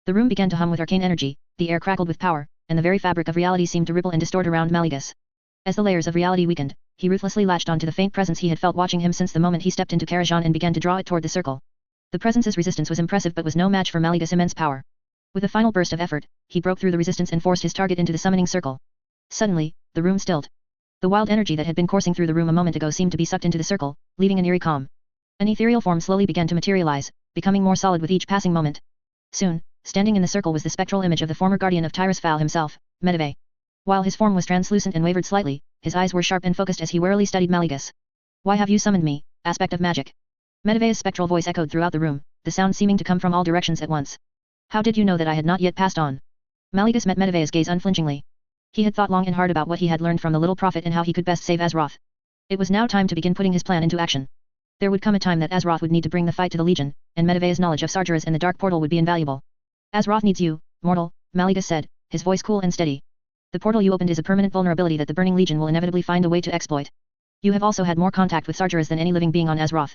Speaker 1: The room began to hum with arcane energy, the air crackled with power, and the very fabric of reality seemed to ripple and distort around Mallegus. As the layers of reality weakened, he ruthlessly latched onto the faint presence he had felt watching him since the moment he stepped into Karajan and began to draw it toward the circle. The presence's resistance was impressive but was no match for Mallegus' immense power. With a final burst of effort, he broke through the resistance and forced his target into the summoning circle. Suddenly, the room stilled. The wild energy that had been coursing through the room a moment ago seemed to be sucked into the circle, leaving an eerie calm. An ethereal form slowly began to materialize, becoming more solid with each passing moment. Soon, standing in the circle was the spectral image of the former guardian of Tirisfal himself, Medivh. While his form was translucent and wavered slightly, his eyes were sharp and focused as he warily studied Mallegus. "Why have you summoned me, aspect of magic?" Medivh's spectral voice echoed throughout the room, the sound seeming to come from all directions at once. "How did you know that I had not yet passed on?" Mallegus met Medivh's gaze unflinchingly. He had thought long and hard about what he had learned from the little prophet and how he could best save Azeroth. It was now time to begin putting his plan into action. There would come a time that Azeroth would need to bring the fight to the Legion, and Medivh's knowledge of Sargeras and the Dark Portal would be invaluable. "Azeroth needs you, mortal," Mallegus said, his voice cool and steady. "The portal you opened is a permanent vulnerability that the Burning Legion will inevitably find a way to exploit. You have also had more contact with Sargeras than any living being on Azeroth.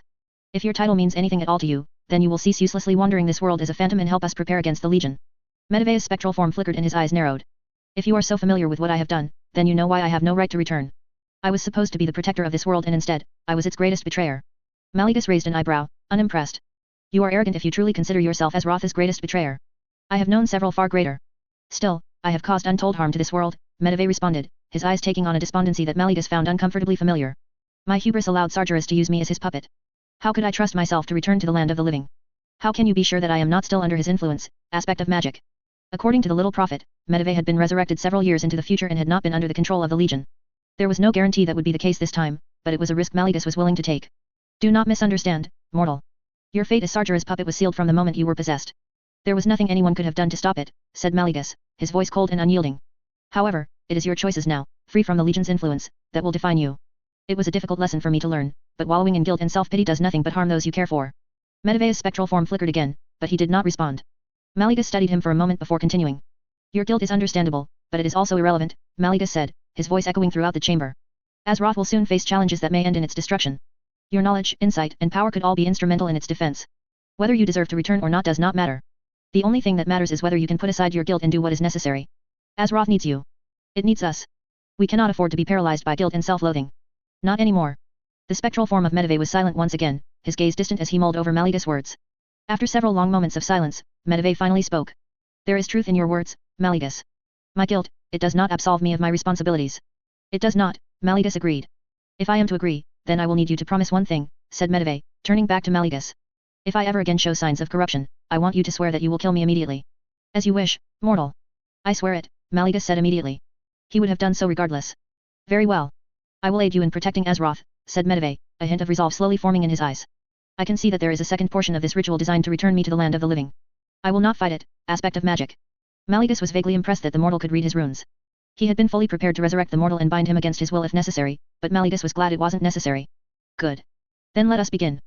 Speaker 1: If your title means anything at all to you, then you will cease uselessly wandering this world as a phantom and help us prepare against the Legion." Medivh's spectral form flickered and his eyes narrowed. "If you are so familiar with what I have done, then you know why I have no right to return. I was supposed to be the protector of this world and instead, I was its greatest betrayer." Mallegus raised an eyebrow, unimpressed. "You are arrogant if you truly consider yourself Azeroth's greatest betrayer. I have known several far greater. Still, I have caused untold harm to this world," Medivh responded, his eyes taking on a despondency that Mallegus found uncomfortably familiar. "My hubris allowed Sargeras to use me as his puppet. How could I trust myself to return to the land of the living? How can you be sure that I am not still under his influence? Aspect of magic. According to the little prophet, Medivh had been resurrected several years into the future and had not been under the control of the Legion. There was no guarantee that would be the case this time, but it was a risk Mallegus was willing to take. Do not misunderstand, mortal. Your fate as Sargeras' puppet was sealed from the moment you were possessed. There was nothing anyone could have done to stop it, said Mallegus, his voice cold and unyielding. However, it is your choices now, free from the Legion's influence, that will define you. It was a difficult lesson for me to learn, but wallowing in guilt and self-pity does nothing but harm those you care for. Medivh's spectral form flickered again, but he did not respond. Mallegus studied him for a moment before continuing. Your guilt is understandable, but it is also irrelevant, Mallegus said, his voice echoing throughout the chamber. Azeroth will soon face challenges that may end in its destruction. Your knowledge, insight, and power could all be instrumental in its defense. Whether you deserve to return or not does not matter. The only thing that matters is whether you can put aside your guilt and do what is necessary. Azeroth needs you. It needs us. We cannot afford to be paralyzed by guilt and self-loathing. Not anymore. The spectral form of Medivh was silent once again, his gaze distant as he mulled over Mallegus' words. After several long moments of silence, Medivh finally spoke. There is truth in your words, Mallegus. My guilt, it does not absolve me of my responsibilities. It does not, Mallegus agreed. If I am to agree, then I will need you to promise one thing, said Medivh, turning back to Mallegus. If I ever again show signs of corruption, I want you to swear that you will kill me immediately. As you wish, mortal. I swear it, Mallegus said immediately. He would have done so regardless. Very well. I will aid you in protecting Azeroth, said Medivh, a hint of resolve slowly forming in his eyes. I can see that there is a second portion of this ritual designed to return me to the land of the living. I will not fight it, aspect of magic. Mallegus was vaguely impressed that the mortal could read his runes. He had been fully prepared to resurrect the mortal and bind him against his will if necessary, but Mallegus was glad it wasn't necessary. Good. Then let us begin.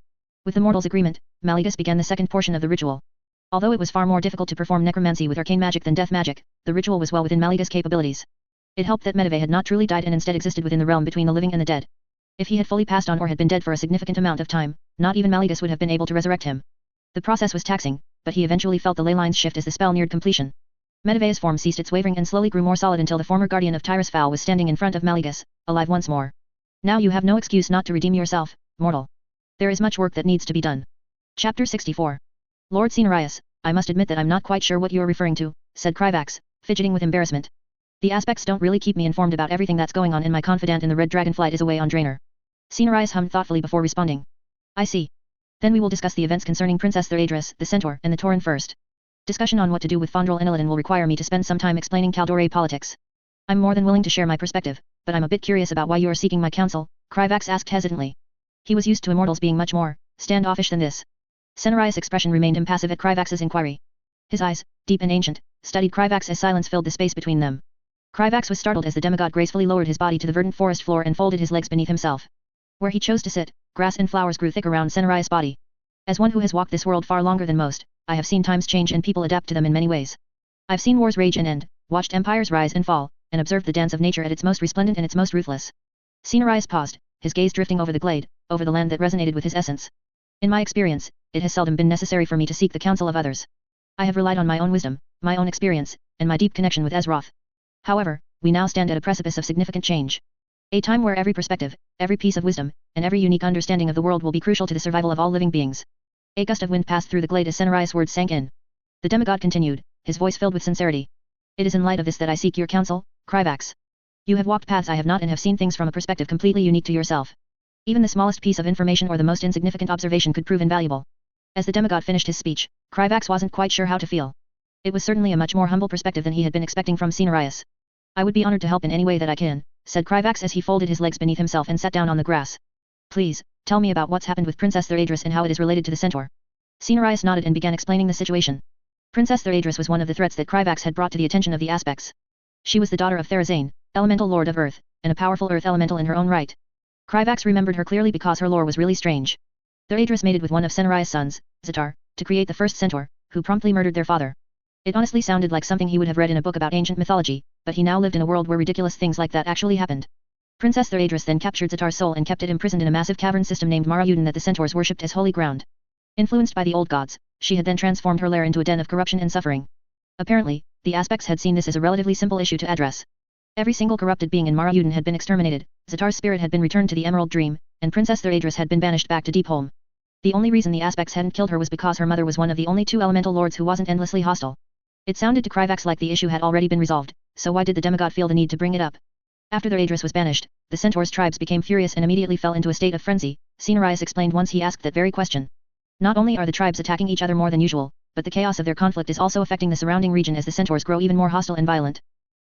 Speaker 1: With the mortal's agreement, Mallegus began the second portion of the ritual. Although it was far more difficult to perform necromancy with arcane magic than death magic, the ritual was well within Mallegus' capabilities. It helped that Medivh had not truly died and instead existed within the realm between the living and the dead. If he had fully passed on or had been dead for a significant amount of time, not even Mallegus would have been able to resurrect him. The process was taxing, but he eventually felt the ley lines shift as the spell neared completion. Medivh's form ceased its wavering and slowly grew more solid until the former guardian of Tyrus Fowl was standing in front of Mallegus, alive once more. Now you have no excuse not to redeem yourself, mortal. There is much work that needs to be done. Chapter 64. Lord Cenarius, I must admit that I'm not quite sure what you are referring to, said Kryvax, fidgeting with embarrassment. The aspects don't really keep me informed about everything that's going on and my confidant in the Red Dragonflight is away on Draenor. Cenarius hummed thoughtfully before responding. I see. Then we will discuss the events concerning Princess Theradris, the Centaur, and the Tauren first. Discussion on what to do with Fondrel and Illidan will require me to spend some time explaining Kaldore politics. I'm more than willing to share my perspective, but I'm a bit curious about why you are seeking my counsel, Kryvax asked hesitantly. He was used to immortals being much more standoffish than this. Cenarius' expression remained impassive at Kryvax's inquiry. His eyes, deep and ancient, studied Kryvax as silence filled the space between them. Kryvax was startled as the demigod gracefully lowered his body to the verdant forest floor and folded his legs beneath himself. Where he chose to sit, grass and flowers grew thick around Cenarius' body. As one who has walked this world far longer than most, I have seen times change and people adapt to them in many ways. I've seen wars rage and end, watched empires rise and fall, and observed the dance of nature at its most resplendent and its most ruthless. Cenarius paused, his gaze drifting over the glade, over the land that resonated with his essence. In my experience, it has seldom been necessary for me to seek the counsel of others. I have relied on my own wisdom, my own experience, and my deep connection with Azeroth. However, we now stand at a precipice of significant change. A time where every perspective, every piece of wisdom, and every unique understanding of the world will be crucial to the survival of all living beings. A gust of wind passed through the glade as Cenarius' words sank in. The demigod continued, his voice filled with sincerity. It is in light of this that I seek your counsel, Kryvax. You have walked paths I have not and have seen things from a perspective completely unique to yourself. Even the smallest piece of information or the most insignificant observation could prove invaluable. As the demigod finished his speech, Kryvax wasn't quite sure how to feel. It was certainly a much more humble perspective than he had been expecting from Cenarius. I would be honored to help in any way that I can, said Kryvax as he folded his legs beneath himself and sat down on the grass. Please, tell me about what's happened with Princess Theradris and how it is related to the Centaur. Cenarius nodded and began explaining the situation. Princess Theradris was one of the threats that Kryvax had brought to the attention of the aspects. She was the daughter of Therazane, elemental lord of Earth, and a powerful Earth elemental in her own right. Kryvax remembered her clearly because her lore was really strange. Theradris mated with one of Cenarius' sons, Zatar, to create the first Centaur, who promptly murdered their father. It honestly sounded like something he would have read in a book about ancient mythology, but he now lived in a world where ridiculous things like that actually happened. Princess Theradris then captured Zatar's soul and kept it imprisoned in a massive cavern system named Marayuden that the Centaurs worshipped as holy ground. Influenced by the old gods, she had then transformed her lair into a den of corruption and suffering. Apparently, the aspects had seen this as a relatively simple issue to address. Every single corrupted being in Marayuden had been exterminated, Zatar's spirit had been returned to the Emerald Dream, and Princess Theradris had been banished back to Deepholm. The only reason the aspects hadn't killed her was because her mother was one of the only two elemental lords who wasn't endlessly hostile. It sounded to Kryvax like the issue had already been resolved, so why did the demigod feel the need to bring it up? After Theradris was banished, the Centaur's tribes became furious and immediately fell into a state of frenzy, Cenarius explained once he asked that very question. Not only are the tribes attacking each other more than usual, but the chaos of their conflict is also affecting the surrounding region as the centaurs grow even more hostile and violent.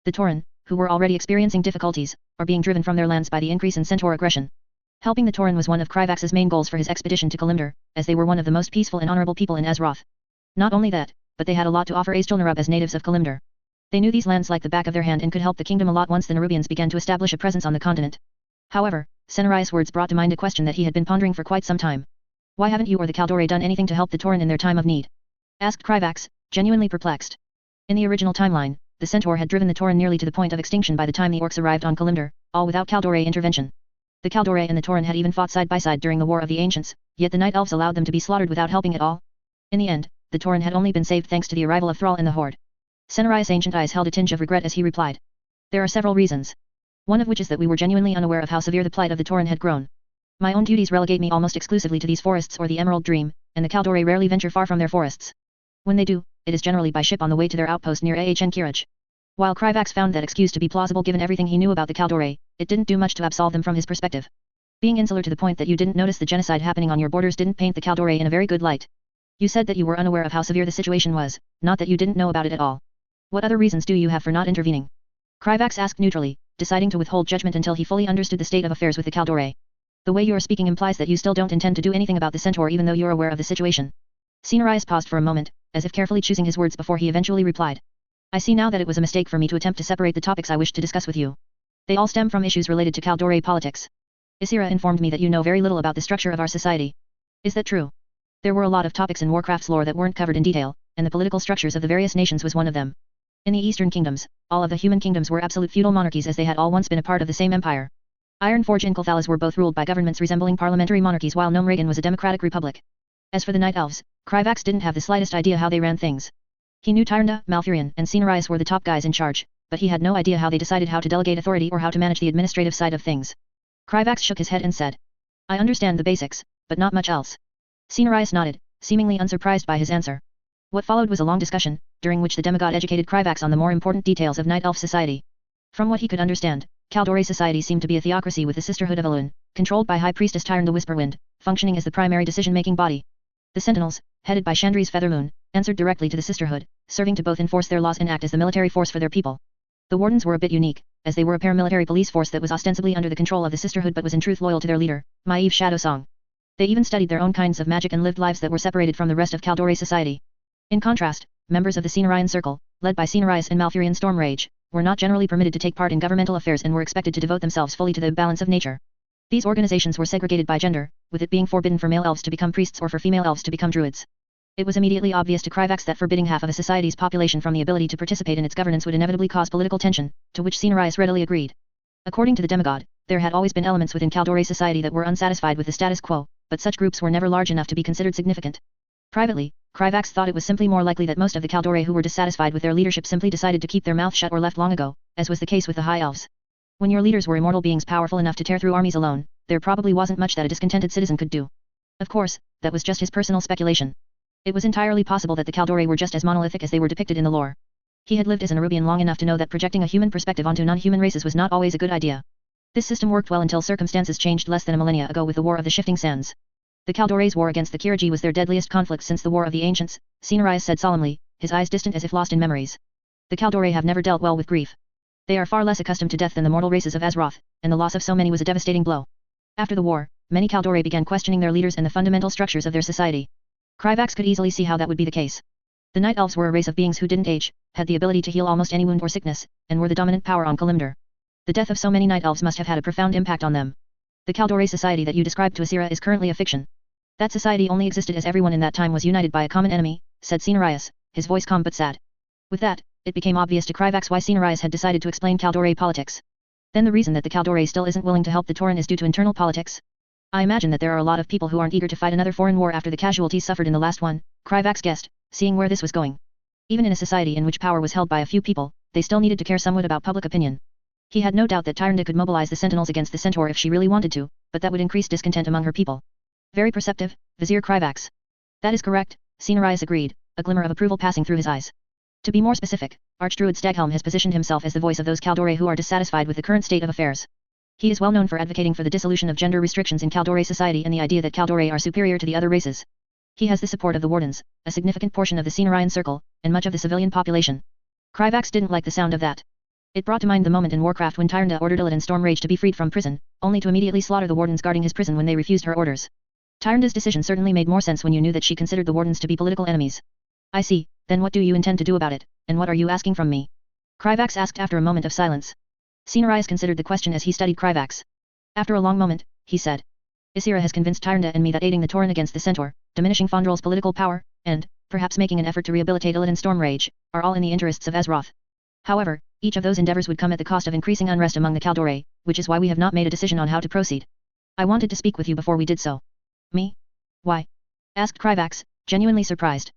Speaker 1: The Tauren, who were already experiencing difficulties, are being driven from their lands by the increase in centaur aggression. Helping the Tauren was one of Kryvax's main goals for his expedition to Kalimdor, as they were one of the most peaceful and honorable people in Azeroth. Not only that, but they had a lot to offer Azjol-Nerub as natives of Kalimdor. They knew these lands like the back of their hand and could help the kingdom a lot once the Nerubians began to establish a presence on the continent. However, Cenarius' words brought to mind a question that he had been pondering for quite some time. Why haven't you or the Kaldore done anything to help the Tauren in their time of need? Asked Kryvax, genuinely perplexed. In the original timeline, the centaur had driven the Tauren nearly to the point of extinction by the time the orcs arrived on Kalimdor, all without Kaldore intervention. The Kaldore and the Tauren had even fought side by side during the War of the Ancients, yet the Night Elves allowed them to be slaughtered without helping at all. In the end, the Tauren had only been saved thanks to the arrival of Thrall and the Horde. Cenarius' ancient eyes held a tinge of regret as he replied. There are several reasons. One of which is that we were genuinely unaware of how severe the plight of the Tauren had grown. My own duties relegate me almost exclusively to these forests or the Emerald Dream, and the Kaldore rarely venture far from their forests. When they do, it is generally by ship on the way to their outpost near Ahn Kiraj. While Kryvax found that excuse to be plausible given everything he knew about the Kaldore, it didn't do much to absolve them from his perspective. Being insular to the point that you didn't notice the genocide happening on your borders didn't paint the Kaldore in a very good light. You said that you were unaware of how severe the situation was, not that you didn't know about it at all. What other reasons do you have for not intervening? Kryvax asked neutrally, deciding to withhold judgment until he fully understood the state of affairs with the Kaldore. The way you are speaking implies that you still don't intend to do anything about the centaur even though you're aware of the situation. Cenarius paused for a moment, as if carefully choosing his words before he eventually replied. I see now that it was a mistake for me to attempt to separate the topics I wished to discuss with you. They all stem from issues related to Kaldore politics. Isira informed me that you know very little about the structure of our society. Is that true? There were a lot of topics in Warcraft's lore that weren't covered in detail, and the political structures of the various nations was one of them. In the Eastern Kingdoms, all of the human kingdoms were absolute feudal monarchies as they had all once been a part of the same empire. Ironforge and Kulthalas were both ruled by governments resembling parliamentary monarchies while Gnome Reagan was a democratic republic. As for the Night Elves, Kryvax didn't have the slightest idea how they ran things. He knew Tyrande, Malfurion, and Cenarius were the top guys in charge, but he had no idea how they decided how to delegate authority or how to manage the administrative side of things. Kryvax shook his head and said. I understand the basics, but not much else. Cenarius nodded, seemingly unsurprised by his answer. What followed was a long discussion, during which the demigod educated Kryvax on the more important details of Night Elf society. From what he could understand, Kaldore society seemed to be a theocracy with the Sisterhood of Elune, controlled by High Priestess Tyrande the Whisperwind, functioning as the primary decision-making body. The Sentinels, headed by Chandri's Featherloon, answered directly to the Sisterhood, serving to both enforce their laws and act as the military force for their people. The Wardens were a bit unique, as they were a paramilitary police force that was ostensibly under the control of the Sisterhood but was in truth loyal to their leader, Maeve Shadowsong. They even studied their own kinds of magic and lived lives that were separated from the rest of Kaldore society. In contrast, members of the Cenarian Circle, led by Cenarius and Malfurion Stormrage, were not generally permitted to take part in governmental affairs and were expected to devote themselves fully to the balance of nature. These organizations were segregated by gender, with it being forbidden for male elves to become priests or for female elves to become druids. It was immediately obvious to Kryvax that forbidding half of a society's population from the ability to participate in its governance would inevitably cause political tension, to which Cenarius readily agreed. According to the demigod, there had always been elements within Kaldore society that were unsatisfied with the status quo, but such groups were never large enough to be considered significant. Privately, Kryvax thought it was simply more likely that most of the Kaldore who were dissatisfied with their leadership simply decided to keep their mouth shut or left long ago, as was the case with the High Elves. When your leaders were immortal beings powerful enough to tear through armies alone, there probably wasn't much that a discontented citizen could do. Of course, that was just his personal speculation. It was entirely possible that the Kaldore were just as monolithic as they were depicted in the lore. He had lived as a Nerubian long enough to know that projecting a human perspective onto non-human races was not always a good idea. This system worked well until circumstances changed less than a millennia ago with the War of the Shifting Sands. The Kaldore's war against the Kiraji was their deadliest conflict since the War of the Ancients, Cenarius said solemnly, his eyes distant as if lost in memories. The Kaldore have never dealt well with grief. They are far less accustomed to death than the mortal races of Azeroth, and the loss of so many was a devastating blow. After the war, many Kaldore began questioning their leaders and the fundamental structures of their society. Kryvax could easily see how that would be the case. The Night Elves were a race of beings who didn't age, had the ability to heal almost any wound or sickness, and were the dominant power on Kalimdor. The death of so many Night Elves must have had a profound impact on them. The Kaldore society that you described to Asira is currently a fiction. That society only existed as everyone in that time was united by a common enemy, said Cenarius, his voice calm but sad. With that, it became obvious to Kryvax why Cenarius had decided to explain Kaldore politics. Then the reason that the Kaldore still isn't willing to help the Tauren is due to internal politics? I imagine that there are a lot of people who aren't eager to fight another foreign war after the casualties suffered in the last one, Kryvax guessed, seeing where this was going. Even in a society in which power was held by a few people, they still needed to care somewhat about public opinion. He had no doubt that Tyrande could mobilize the Sentinels against the Centaur if she really wanted to, but that would increase discontent among her people. Very perceptive, Vizier Kryvax. That is correct, Cenarius agreed, a glimmer of approval passing through his eyes. To be more specific, Archdruid Staghelm has positioned himself as the voice of those Kaldore who are dissatisfied with the current state of affairs. He is well known for advocating for the dissolution of gender restrictions in Kaldore society and the idea that Kaldore are superior to the other races. He has the support of the Wardens, a significant portion of the Cenarian circle, and much of the civilian population. Kryvax didn't like the sound of that. It brought to mind the moment in Warcraft when Tyrande ordered Illidan Stormrage to be freed from prison, only to immediately slaughter the Wardens guarding his prison when they refused her orders. Tyrande's decision certainly made more sense when you knew that she considered the Wardens to be political enemies. I see, then what do you intend to do about it, and what are you asking from me? Kryvax asked after a moment of silence. Cenarius considered the question as he studied Kryvax. After a long moment, he said. Ysera has convinced Tyrande and me that aiding the Tauren against the Centaur, diminishing Fondrel's political power, and, perhaps making an effort to rehabilitate Illidan Stormrage, are all in the interests of Azeroth. However, each of those endeavors would come at the cost of increasing unrest among the Kaldore, which is why we have not made a decision on how to proceed. I wanted to speak with you before we did so. Me? Why? Asked Kryvax, genuinely surprised.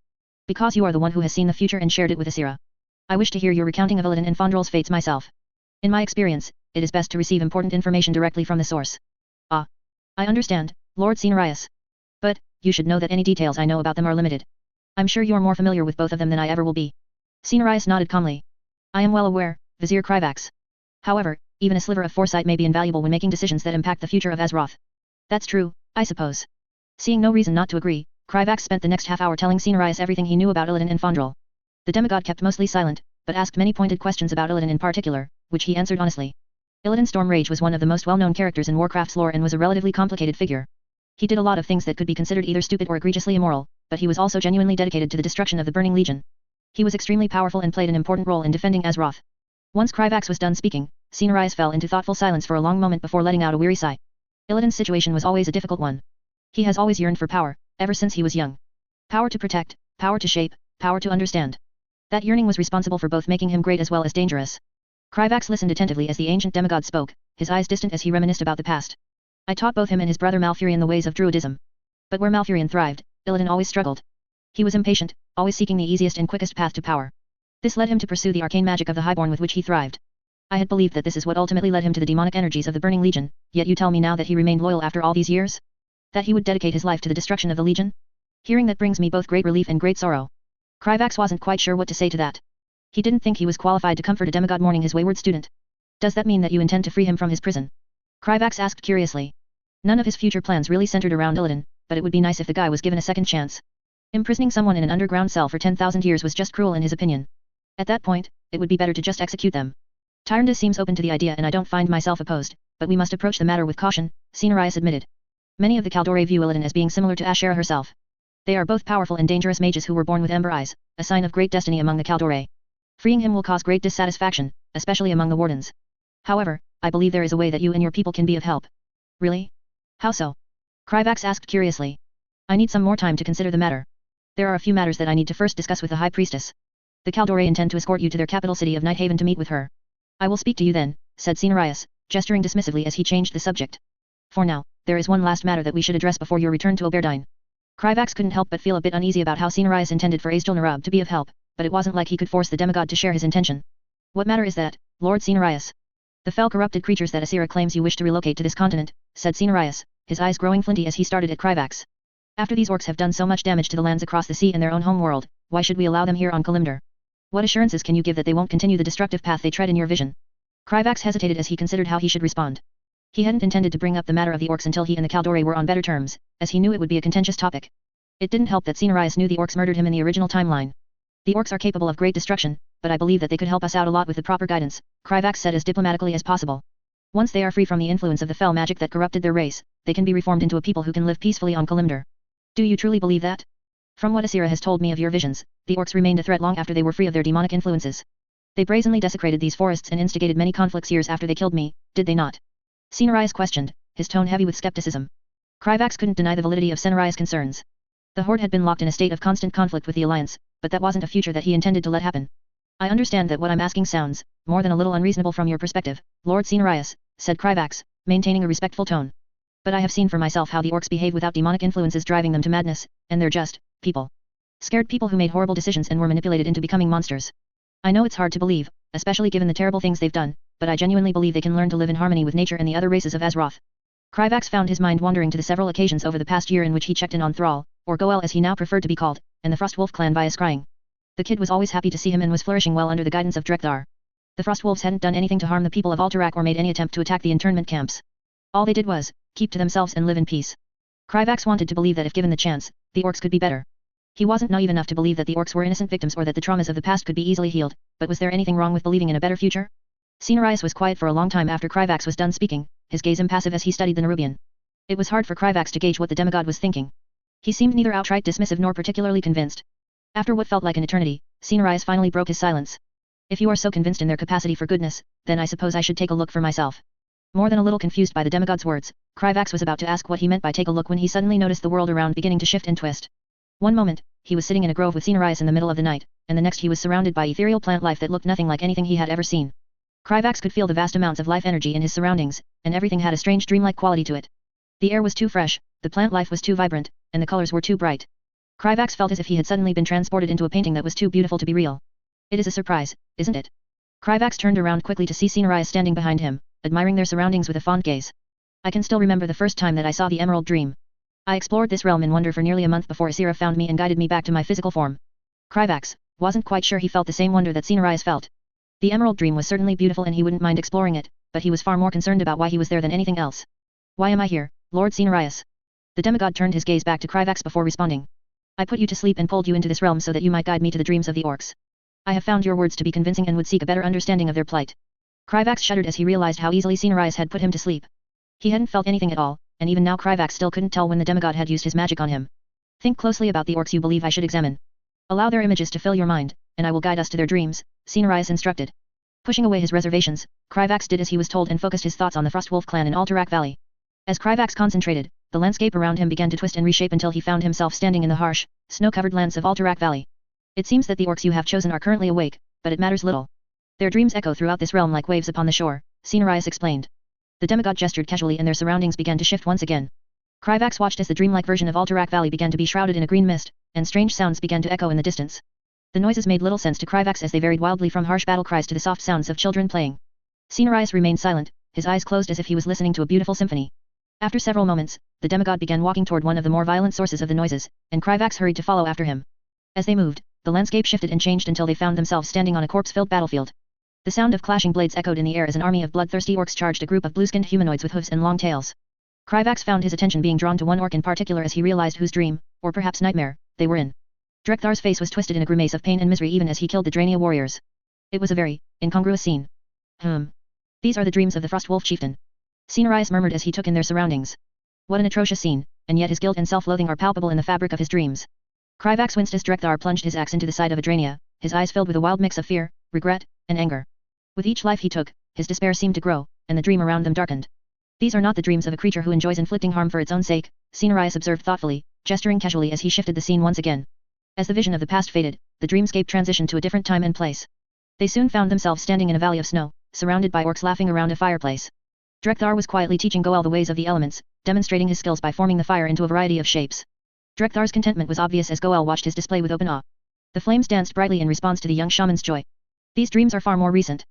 Speaker 1: Because you are the one who has seen the future and shared it with Ysera. I wish to hear your recounting of Illidan and Fondrel's fates myself. In my experience, it is best to receive important information directly from the source. Ah. I understand, Lord Cenarius. But, you should know that any details I know about them are limited. I'm sure you're more familiar with both of them than I ever will be. Cenarius nodded calmly. I am well aware, Vizier Kryvax. However, even a sliver of foresight may be invaluable when making decisions that impact the future of Azeroth. That's true, I suppose. Seeing no reason not to agree, Kryvax spent the next half hour telling Cenarius everything he knew about Illidan and Fondrel. The demigod kept mostly silent, but asked many pointed questions about Illidan in particular, which he answered honestly. Illidan Stormrage was one of the most well-known characters in Warcraft's lore and was a relatively complicated figure. He did a lot of things that could be considered either stupid or egregiously immoral, but he was also genuinely dedicated to the destruction of the Burning Legion. He was extremely powerful and played an important role in defending Azeroth. Once Kryvax was done speaking, Cenarius fell into thoughtful silence for a long moment before letting out a weary sigh. Illidan's situation was always a difficult one. He has always yearned for power, ever since he was young. Power to protect, power to shape, power to understand. That yearning was responsible for both making him great as well as dangerous. Kryvax listened attentively as the ancient demigod spoke, his eyes distant as he reminisced about the past. I taught both him and his brother Malfurion the ways of druidism. But where Malfurion thrived, Illidan always struggled. He was impatient, always seeking the easiest and quickest path to power. This led him to pursue the arcane magic of the Highborn with which he thrived. I had believed that this is what ultimately led him to the demonic energies of the Burning Legion, yet you tell me now that he remained loyal after all these years? That he would dedicate his life to the destruction of the Legion? Hearing that brings me both great relief and great sorrow. Kryvax wasn't quite sure what to say to that. He didn't think he was qualified to comfort a demigod mourning his wayward student. Does that mean that you intend to free him from his prison? Kryvax asked curiously. None of his future plans really centered around Illidan, but it would be nice if the guy was given a second chance. Imprisoning someone in an underground cell for 10,000 years was just cruel in his opinion. At that point, it would be better to just execute them. Tyrande seems open to the idea and I don't find myself opposed, but we must approach the matter with caution, Cenarius admitted. Many of the Kaldore view Illidan as being similar to Ashera herself. They are both powerful and dangerous mages who were born with ember eyes, a sign of great destiny among the Kaldore. Freeing him will cause great dissatisfaction, especially among the Wardens. However, I believe there is a way that you and your people can be of help. Really? How so? Kryvax asked curiously. I need some more time to consider the matter. There are a few matters that I need to first discuss with the High Priestess. The Kaldore intend to escort you to their capital city of Nighthaven to meet with her. I will speak to you then, said Cenarius, gesturing dismissively as he changed the subject. For now, there is one last matter that we should address before your return to Oberdine. Kryvax couldn't help but feel a bit uneasy about how Cenarius intended for Azjol-Nerub to be of help, but it wasn't like he could force the demigod to share his intention. What matter is that, Lord Cenarius? The fell corrupted creatures that Ysera claims you wish to relocate to this continent, said Cenarius, his eyes growing flinty as he started at Kryvax. After these orcs have done so much damage to the lands across the sea and their own homeworld, why should we allow them here on Kalimdor? What assurances can you give that they won't continue the destructive path they tread in your vision? Kryvax hesitated as he considered how he should respond. He hadn't intended to bring up the matter of the orcs until he and the Kaldore were on better terms, as he knew it would be a contentious topic. It didn't help that Cenarius knew the orcs murdered him in the original timeline. The orcs are capable of great destruction, but I believe that they could help us out a lot with the proper guidance, Kryvax said as diplomatically as possible. Once they are free from the influence of the fell magic that corrupted their race, they can be reformed into a people who can live peacefully on Kalimdor. Do you truly believe that? From what Ysera has told me of your visions, the orcs remained a threat long after they were free of their demonic influences. They brazenly desecrated these forests and instigated many conflicts years after they killed me, did they not? Cenarius questioned, his tone heavy with skepticism. Kryvax couldn't deny the validity of Cenarius' concerns. The Horde had been locked in a state of constant conflict with the Alliance, but that wasn't a future that he intended to let happen. I understand that what I'm asking sounds, more than a little unreasonable from your perspective, Lord Cenarius, said Kryvax, maintaining a respectful tone. But I have seen for myself how the orcs behave without demonic influences driving them to madness, and they're just people. Scared people who made horrible decisions and were manipulated into becoming monsters. I know it's hard to believe, especially given the terrible things they've done, but I genuinely believe they can learn to live in harmony with nature and the other races of Azeroth. Kryvax found his mind wandering to the several occasions over the past year in which he checked in on Thrall, or Goel as he now preferred to be called, and the Frostwolf clan via scrying. The kid was always happy to see him and was flourishing well under the guidance of Drekthar. The Frostwolves hadn't done anything to harm the people of Alterac or made any attempt to attack the internment camps. All they did was keep to themselves and live in peace. Kryvax wanted to believe that if given the chance, the orcs could be better. He wasn't naive enough to believe that the orcs were innocent victims or that the traumas of the past could be easily healed, but was there anything wrong with believing in a better future? Cenarius was quiet for a long time after Kryvax was done speaking, his gaze impassive as he studied the Nerubian. It was hard for Kryvax to gauge what the demigod was thinking. He seemed neither outright dismissive nor particularly convinced. After what felt like an eternity, Cenarius finally broke his silence. If you are so convinced in their capacity for goodness, then I suppose I should take a look for myself. More than a little confused by the demigod's words, Kryvax was about to ask what he meant by take a look when he suddenly noticed the world around beginning to shift and twist. One moment, he was sitting in a grove with Cenarius in the middle of the night, and the next he was surrounded by ethereal plant life that looked nothing like anything he had ever seen. Kryvax could feel the vast amounts of life energy in his surroundings, and everything had a strange dreamlike quality to it. The air was too fresh, the plant life was too vibrant, and the colors were too bright. Kryvax felt as if he had suddenly been transported into a painting that was too beautiful to be real. It is a surprise, isn't it? Kryvax turned around quickly to see Cenarius standing behind him, admiring their surroundings with a fond gaze. I can still remember the first time that I saw the Emerald Dream. I explored this realm in wonder for nearly a month before Azeroth found me and guided me back to my physical form. Kryvax wasn't quite sure he felt the same wonder that Cenarius felt. The Emerald Dream was certainly beautiful and he wouldn't mind exploring it, but he was far more concerned about why he was there than anything else. Why am I here, Lord Cenarius? The demigod turned his gaze back to Kryvax before responding. I put you to sleep and pulled you into this realm so that you might guide me to the dreams of the orcs. I have found your words to be convincing and would seek a better understanding of their plight. Kryvax shuddered as he realized how easily Cenarius had put him to sleep. He hadn't felt anything at all, and even now Kryvax still couldn't tell when the demigod had used his magic on him. Think closely about the orcs you believe I should examine. Allow their images to fill your mind, and I will guide us to their dreams, Cenarius instructed. Pushing away his reservations, Kryvax did as he was told and focused his thoughts on the Frostwolf clan in Alterac Valley. As Kryvax concentrated, the landscape around him began to twist and reshape until he found himself standing in the harsh, snow-covered lands of Alterac Valley. It seems that the orcs you have chosen are currently awake, but it matters little. Their dreams echo throughout this realm like waves upon the shore, Cenarius explained. The demigod gestured casually and their surroundings began to shift once again. Kryvax watched as the dreamlike version of Alterac Valley began to be shrouded in a green mist, and strange sounds began to echo in the distance. The noises made little sense to Kryvax as they varied wildly from harsh battle cries to the soft sounds of children playing. Cenarius remained silent, his eyes closed as if he was listening to a beautiful symphony. After several moments, the demigod began walking toward one of the more violent sources of the noises, and Kryvax hurried to follow after him. As they moved, the landscape shifted and changed until they found themselves standing on a corpse-filled battlefield. The sound of clashing blades echoed in the air as an army of bloodthirsty orcs charged a group of blue-skinned humanoids with hooves and long tails. Kryvax found his attention being drawn to one orc in particular as he realized whose dream, or perhaps nightmare, they were in. Drekthar's face was twisted in a grimace of pain and misery even as he killed the Drania warriors. It was a very incongruous scene. These are the dreams of the Frostwolf chieftain. Cenarius murmured as he took in their surroundings. What an atrocious scene, and yet his guilt and self-loathing are palpable in the fabric of his dreams. Kryvax winced as Drekthar plunged his axe into the side of a Drania, his eyes filled with a wild mix of fear, regret, and anger. With each life he took, his despair seemed to grow, and the dream around them darkened. These are not the dreams of a creature who enjoys inflicting harm for its own sake, Cenarius observed thoughtfully, gesturing casually as he shifted the scene once again. As the vision of the past faded, the dreamscape transitioned to a different time and place. They soon found themselves standing in a valley of snow, surrounded by orcs laughing around a fireplace. Drekthar was quietly teaching Goel the ways of the elements, demonstrating his skills by forming the fire into a variety of shapes. Drekthar's contentment was obvious as Goel watched his display with open awe. The flames danced brightly in response to the young shaman's joy. These dreams are far more recent.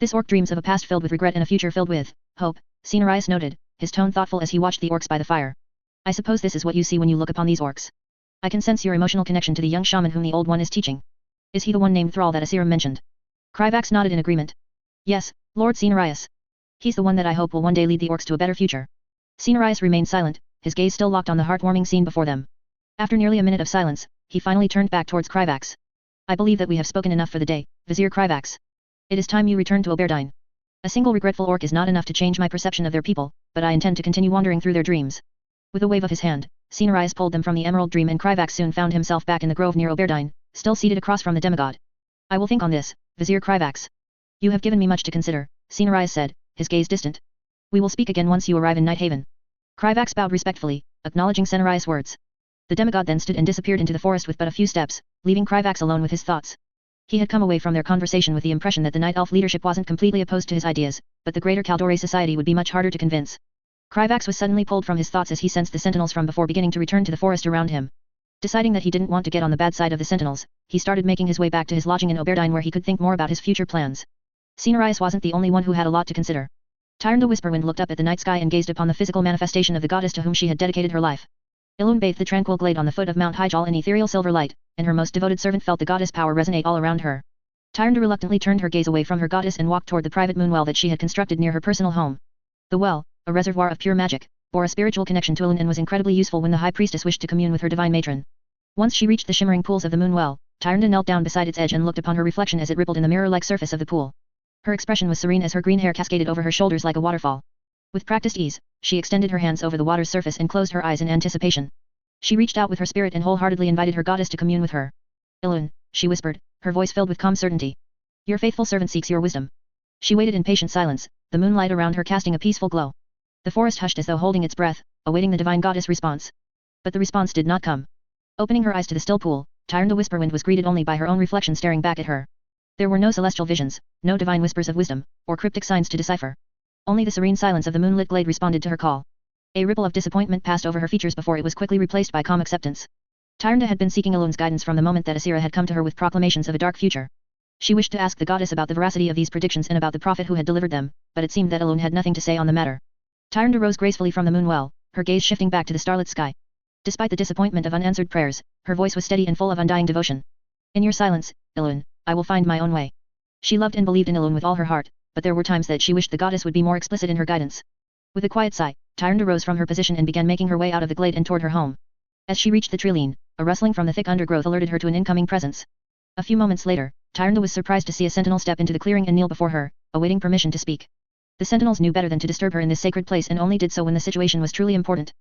Speaker 1: This orc dreams of a past filled with regret and a future filled with hope, Cenarius noted, his tone thoughtful as he watched the orcs by the fire. I suppose this is what you see when you look upon these orcs. I can sense your emotional connection to the young shaman whom the old one is teaching. Is he the one named Thrall that Asiram mentioned? Kryvax nodded in agreement. Yes, Lord Cenarius. He's the one that I hope will one day lead the orcs to a better future. Cenarius remained silent, his gaze still locked on the heartwarming scene before them. After nearly a minute of silence, he finally turned back towards Kryvax. I believe that we have spoken enough for the day, Vizier Kryvax. It is time you return to Oberdine. A single regretful orc is not enough to change my perception of their people, but I intend to continue wandering through their dreams. With a wave of his hand, Cenarius pulled them from the Emerald Dream and Kryvax soon found himself back in the grove near Oberdine, still seated across from the demigod. I will think on this, Vizier Kryvax. You have given me much to consider, Cenarius said, his gaze distant. We will speak again once you arrive in Nighthaven. Kryvax bowed respectfully, acknowledging Cenarius' words. The demigod then stood and disappeared into the forest with but a few steps, leaving Kryvax alone with his thoughts. He had come away from their conversation with the impression that the Night Elf leadership wasn't completely opposed to his ideas, but the greater Kaldore society would be much harder to convince. Kryvax was suddenly pulled from his thoughts as he sensed the sentinels from before beginning to return to the forest around him. Deciding that he didn't want to get on the bad side of the sentinels, he started making his way back to his lodging in Oberdine where he could think more about his future plans. Cenarius wasn't the only one who had a lot to consider. Tyrn the Whisperwind looked up at the night sky and gazed upon the physical manifestation of the goddess to whom she had dedicated her life. Ilune bathed the tranquil glade on the foot of Mount Hyjal in ethereal silver light, and her most devoted servant felt the goddess power resonate all around her. Tyrnda reluctantly turned her gaze away from her goddess and walked toward the private moonwell that she had constructed near her personal home. The well, a reservoir of pure magic, bore a spiritual connection to Elun and was incredibly useful when the High Priestess wished to commune with her divine matron. Once she reached the shimmering pools of the moon well, Tyrande knelt down beside its edge and looked upon her reflection as it rippled in the mirror-like surface of the pool. Her expression was serene as her green hair cascaded over her shoulders like a waterfall. With practiced ease, she extended her hands over the water's surface and closed her eyes in anticipation. She reached out with her spirit and wholeheartedly invited her goddess to commune with her. Elun, she whispered, her voice filled with calm certainty. Your faithful servant seeks your wisdom. She waited in patient silence, the moonlight around her casting a peaceful glow. The forest hushed as though holding its breath, awaiting the divine goddess' response. But the response did not come. Opening her eyes to the still pool, Tyrande Whisperwind was greeted only by her own reflection staring back at her. There were no celestial visions, no divine whispers of wisdom, or cryptic signs to decipher. Only the serene silence of the moonlit glade responded to her call. A ripple of disappointment passed over her features before it was quickly replaced by calm acceptance. Tyrande had been seeking Elun's guidance from the moment that Asira had come to her with proclamations of a dark future. She wished to ask the goddess about the veracity of these predictions and about the prophet who had delivered them, but it seemed that Elun had nothing to say on the matter. Tyrande rose gracefully from the moon well, her gaze shifting back to the starlit sky. Despite the disappointment of unanswered prayers, her voice was steady and full of undying devotion. In your silence, Elun, I will find my own way. She loved and believed in Elun with all her heart, but there were times that she wished the goddess would be more explicit in her guidance. With a quiet sigh, Tyrande rose from her position and began making her way out of the glade and toward her home. As she reached the treeline, a rustling from the thick undergrowth alerted her to an incoming presence. A few moments later, Tyrande was surprised to see a sentinel step into the clearing and kneel before her, awaiting permission to speak. The sentinels knew better than to disturb her in this sacred place and only did so when the situation was truly important.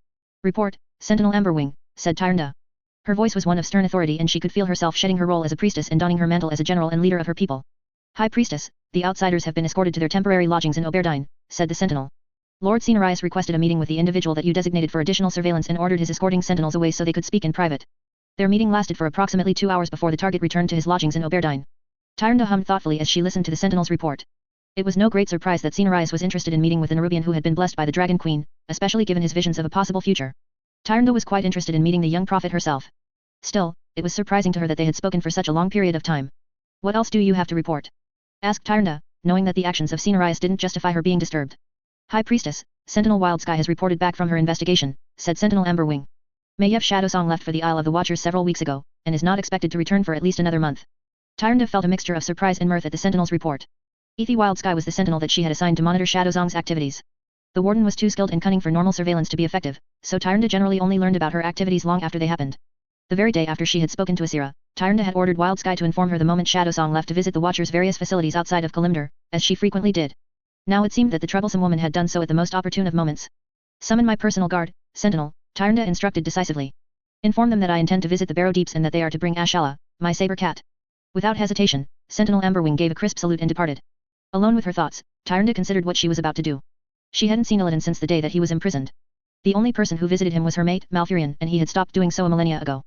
Speaker 1: Report, Sentinel Amberwing, said Tyrande. Her voice was one of stern authority and she could feel herself shedding her role as a priestess and donning her mantle as a general and leader of her people. High Priestess, the outsiders have been escorted to their temporary lodgings in Oberdine, said the sentinel. Lord Cenarius requested a meeting with the individual that you designated for additional surveillance and ordered his escorting sentinels away so they could speak in private. Their meeting lasted for approximately 2 hours before the target returned to his lodgings in Oberdine. Tyrande hummed thoughtfully as she listened to the sentinel's report. It was no great surprise that Cenarius was interested in meeting with the Nerubian who had been blessed by the Dragon Queen, especially given his visions of a possible future. Tyrande was quite interested in meeting the young prophet herself. Still, it was surprising to her that they had spoken for such a long period of time. What else do you have to report? Asked Tyrande, knowing that the actions of Cenarius didn't justify her being disturbed. High Priestess, Sentinel Wildsky has reported back from her investigation, said Sentinel Amberwing. Mayev Shadowsong left for the Isle of the Watchers several weeks ago, and is not expected to return for at least another month. Tyrande felt a mixture of surprise and mirth at the Sentinel's report. Ethi Wildsky was the sentinel that she had assigned to monitor Shadowsong's activities. The warden was too skilled and cunning for normal surveillance to be effective, so Tyrande generally only learned about her activities long after they happened. The very day after she had spoken to Asira, Tyrande had ordered Wildsky to inform her the moment Shadowsong left to visit the Watcher's various facilities outside of Kalimdor, as she frequently did. Now it seemed that the troublesome woman had done so at the most opportune of moments. Summon my personal guard, Sentinel, Tyrande instructed decisively. Inform them that I intend to visit the Barrow Deeps and that they are to bring Ashala, my saber cat. Without hesitation, Sentinel Amberwing gave a crisp salute and departed. Alone with her thoughts, Tyrande considered what she was about to do. She hadn't seen Illidan since the day that he was imprisoned. The only person who visited him was her mate, Malfurion, and he had stopped doing so a millennia ago.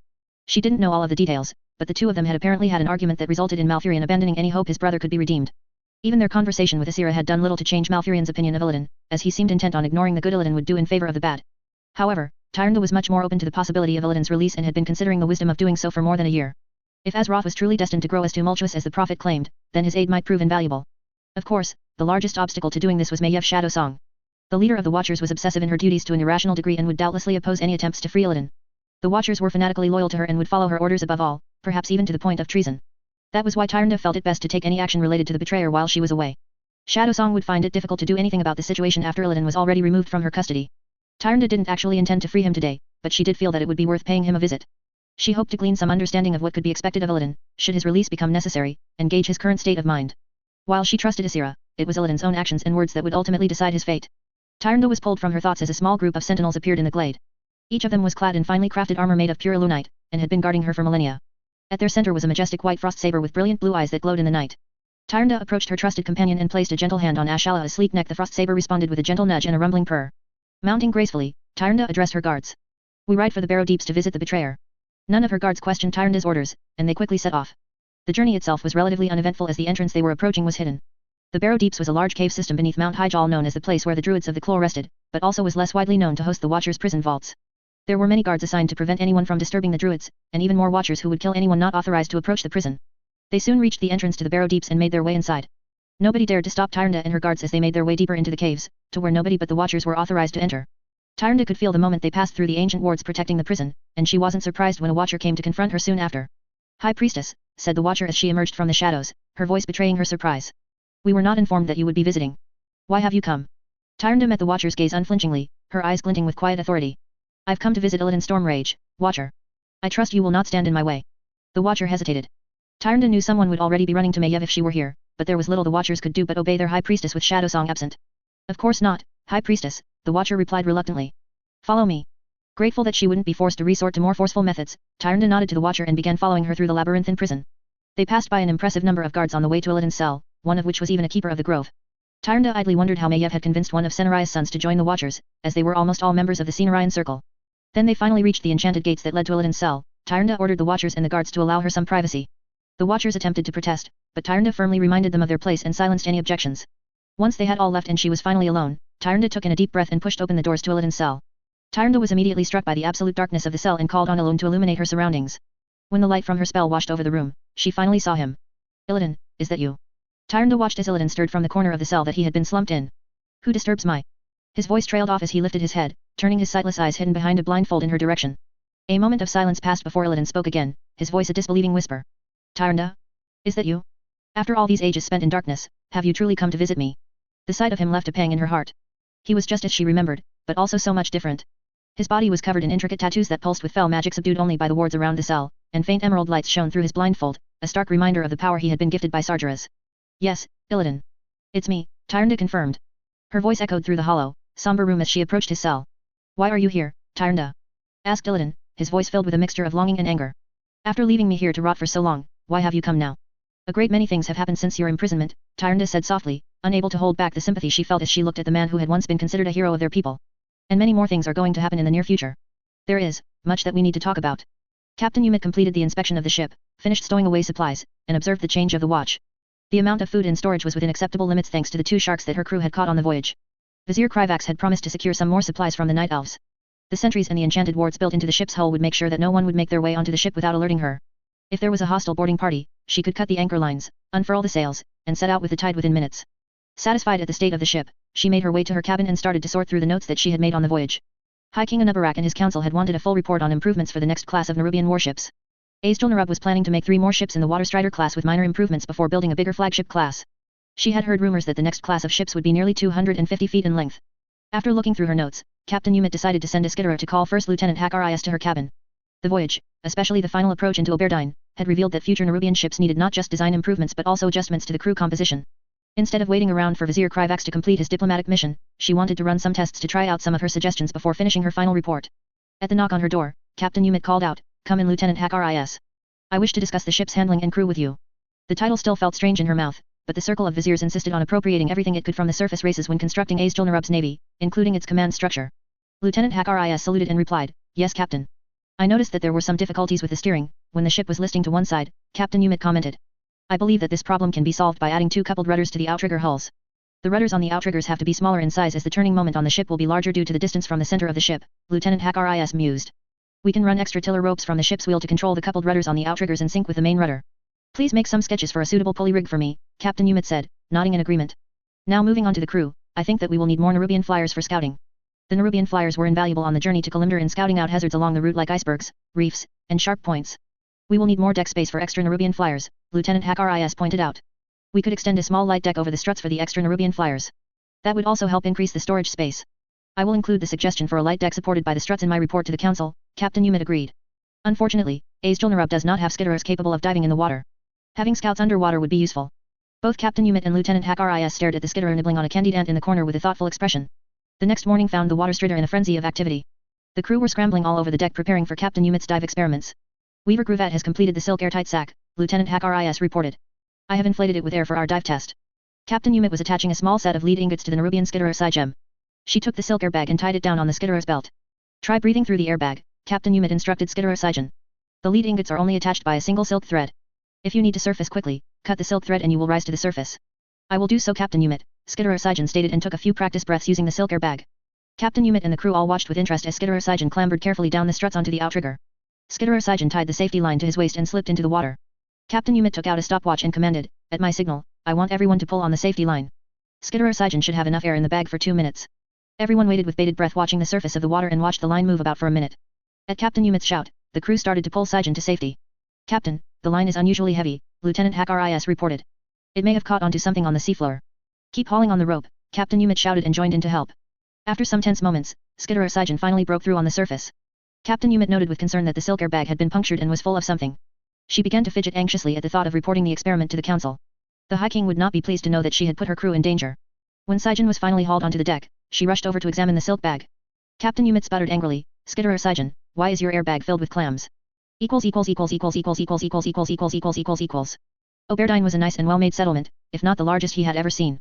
Speaker 1: She didn't know all of the details, but the two of them had apparently had an argument that resulted in Malfurion abandoning any hope his brother could be redeemed. Even their conversation with Asira had done little to change Malfurion's opinion of Illidan, as he seemed intent on ignoring the good Illidan would do in favor of the bad. However, Tyrande was much more open to the possibility of Illidan's release and had been considering the wisdom of doing so for more than a year. If Azeroth was truly destined to grow as tumultuous as the prophet claimed, then his aid might prove invaluable. Of course, the largest obstacle to doing this was Mayev Shadowsong. The leader of the Watchers was obsessive in her duties to an irrational degree and would doubtlessly oppose any attempts to free Illidan. The Watchers were fanatically loyal to her and would follow her orders above all, perhaps even to the point of treason. That was why Tyrande felt it best to take any action related to the betrayer while she was away. Shadowsong would find it difficult to do anything about the situation after Illidan was already removed from her custody. Tyrande didn't actually intend to free him today, but she did feel that it would be worth paying him a visit. She hoped to glean some understanding of what could be expected of Illidan, should his release become necessary, and gauge his current state of mind. While she trusted Asira, it was Illidan's own actions and words that would ultimately decide his fate. Tyrande was pulled from her thoughts as a small group of sentinels appeared in the glade. Each of them was clad in finely crafted armor made of pure Elunite, and had been guarding her for millennia. At their center was a majestic white frost saber with brilliant blue eyes that glowed in the night. Tyrande approached her trusted companion and placed a gentle hand on Ashala's sleek neck. The frost saber responded with a gentle nudge and a rumbling purr. Mounting gracefully, Tyrande addressed her guards. We ride for the Barrow Deeps to visit the betrayer. None of her guards questioned Tyrande's orders, and they quickly set off. The journey itself was relatively uneventful as the entrance they were approaching was hidden. The Barrow Deeps was a large cave system beneath Mount Hyjal known as the place where the druids of the Claw rested, but also was less widely known to host the Watchers' prison vaults. There were many guards assigned to prevent anyone from disturbing the druids, and even more Watchers who would kill anyone not authorized to approach the prison. They soon reached the entrance to the Barrow Deeps and made their way inside. Nobody dared to stop Tyrande and her guards as they made their way deeper into the caves, to where nobody but the Watchers were authorized to enter. Tyrande could feel the moment they passed through the ancient wards protecting the prison, and she wasn't surprised when a Watcher came to confront her soon after. High Priestess, said the Watcher as she emerged from the shadows, her voice betraying her surprise. We were not informed that you would be visiting. Why have you come? Tyrande met the Watcher's gaze unflinchingly, her eyes glinting with quiet authority. I've come to visit Illidan Stormrage, Watcher. I trust you will not stand in my way. The Watcher hesitated. Tyrande knew someone would already be running to Maiev if she were here, but there was little the Watchers could do but obey their High Priestess with Shadowsong absent. Of course not, High Priestess, the Watcher replied reluctantly. Follow me. Grateful that she wouldn't be forced to resort to more forceful methods, Tyrande nodded to the Watcher and began following her through the labyrinthine prison. They passed by an impressive number of guards on the way to Illidan's cell, one of which was even a keeper of the grove. Tyrande idly wondered how Maiev had convinced one of Senaria's sons to join the Watchers, as they were almost all members of the Senarian circle. Then they finally reached the enchanted gates that led to Illidan's cell. Tyrande ordered the Watchers and the guards to allow her some privacy. The Watchers attempted to protest, but Tyrande firmly reminded them of their place and silenced any objections. Once they had all left and she was finally alone, Tyrande took in a deep breath and pushed open the doors to Illidan's cell. Tyrande was immediately struck by the absolute darkness of the cell and called on Ilum to illuminate her surroundings. When the light from her spell washed over the room, she finally saw him. Illidan, is that you? Tyrande watched as Illidan stirred from the corner of the cell that he had been slumped in. Who disturbs my? His voice trailed off as he lifted his head, turning his sightless eyes hidden behind a blindfold in her direction. A moment of silence passed before Illidan spoke again, his voice a disbelieving whisper. Tyrande? Is that you? After all these ages spent in darkness, have you truly come to visit me? The sight of him left a pang in her heart. He was just as she remembered, but also so much different. His body was covered in intricate tattoos that pulsed with fell magic subdued only by the wards around the cell, and faint emerald lights shone through his blindfold, a stark reminder of the power he had been gifted by Sargeras. Yes, Illidan. It's me, Tyrande confirmed. Her voice echoed through the hollow, somber room as she approached his cell. Why are you here, Tyrande? Asked Illidan, his voice filled with a mixture of longing and anger. After leaving me here to rot for so long, why have you come now? A great many things have happened since your imprisonment, Tyrande said softly, unable to hold back the sympathy she felt as she looked at the man who had once been considered a hero of their people. And many more things are going to happen in the near future. There is much that we need to talk about. Captain Umit completed the inspection of the ship, finished stowing away supplies, and observed the change of the watch. The amount of food in storage was within acceptable limits thanks to the 2 sharks that her crew had caught on the voyage. Vizier Kryvax had promised to secure some more supplies from the Night Elves. The sentries and the enchanted wards built into the ship's hull would make sure that no one would make their way onto the ship without alerting her. If there was a hostile boarding party, she could cut the anchor lines, unfurl the sails, and set out with the tide within minutes. Satisfied at the state of the ship, she made her way to her cabin and started to sort through the notes that she had made on the voyage. High King Anubarak and his council had wanted a full report on improvements for the next class of Nerubian warships. Azjol-Nerub was planning to make 3 more ships in the Waterstrider class with minor improvements before building a bigger flagship class. She had heard rumors that the next class of ships would be nearly 250 feet in length. After looking through her notes, Captain Umit decided to send a skitterer to call First Lieutenant Hakris to her cabin. The voyage, especially the final approach into Oberdine, had revealed that future Nerubian ships needed not just design improvements but also adjustments to the crew composition. Instead of waiting around for Vizier Kryvax to complete his diplomatic mission, she wanted to run some tests to try out some of her suggestions before finishing her final report. At the knock on her door, Captain Umit called out, "Come in, Lieutenant Hakris. I wish to discuss the ship's handling and crew with you." The title still felt strange in her mouth, but the circle of viziers insisted on appropriating everything it could from the surface races when constructing Azjol-Nerub's navy, including its command structure. Lieutenant Hakris saluted and replied, "Yes, Captain." I noticed that there were some difficulties with the steering. When the ship was listing to one side, Captain Umit commented, "I believe that this problem can be solved by adding 2 coupled rudders to the outrigger hulls. The rudders on the outriggers have to be smaller in size as the turning moment on the ship will be larger due to the distance from the center of the ship," Lieutenant Hakris mused. "We can run extra tiller ropes from the ship's wheel to control the coupled rudders on the outriggers and sync with the main rudder. Please make some sketches for a suitable pulley rig for me," Captain Umit said, nodding in agreement. "Now moving on to the crew, I think that we will need more Nerubian flyers for scouting." The Nerubian flyers were invaluable on the journey to Kalimdor in scouting out hazards along the route like icebergs, reefs, and sharp points. "We will need more deck space for extra Nerubian flyers," Lieutenant Hakris pointed out. "We could extend a small light deck over the struts for the extra Nerubian flyers. That would also help increase the storage space. I will include the suggestion for a light deck supported by the struts in my report to the council," Captain Umit agreed. Unfortunately, Azjol-Nerub does not have skitterers capable of diving in the water. Having scouts underwater would be useful. Both Captain Umit and Lieutenant Hakris stared at the skitterer nibbling on a candied ant in the corner with a thoughtful expression. The next morning found the Waterstrider in a frenzy of activity. The crew were scrambling all over the deck preparing for Captain Umit's dive experiments. "Weaver Gruvat has completed the silk airtight sack," Lieutenant Hakris reported. "I have inflated it with air for our dive test." Captain Umit was attaching a small set of lead ingots to the Nerubian skitterer Sigem. She took the silk airbag and tied it down on the skitterer's belt. "Try breathing through the airbag," Captain Umit instructed skitterer Sigen. "The lead ingots are only attached by a single silk thread. If you need to surface quickly, cut the silk thread and you will rise to the surface." "I will do so, Captain Umit," skitterer Sigen stated and took a few practice breaths using the silk airbag. Captain Umit and the crew all watched with interest as skitterer Sigen clambered carefully down the struts onto the outrigger. Skitterer Sigen tied the safety line to his waist and slipped into the water. Captain Umit took out a stopwatch and commanded, "At my signal, I want everyone to pull on the safety line." Skitterer Sigen should have enough air in the bag for 2 minutes. Everyone waited with bated breath watching the surface of the water and watched the line move about for a minute. At Captain Umit's shout, the crew started to pull Sigen to safety. "Captain, the line is unusually heavy," Lieutenant Hakris reported. "It may have caught onto something on the seafloor." "Keep hauling on the rope," Captain Umit shouted and joined in to help. After some tense moments, Skitter Asijin finally broke through on the surface. Captain Umit noted with concern that the silk airbag had been punctured and was full of something. She began to fidget anxiously at the thought of reporting the experiment to the council. The High King would not be pleased to know that she had put her crew in danger. When Sijin was finally hauled onto the deck, she rushed over to examine the silk bag. Captain Umit sputtered angrily, "Skitter Sijin, why is your airbag filled with clams?" Oberdine was a nice and well-made settlement, if not the largest he had ever seen.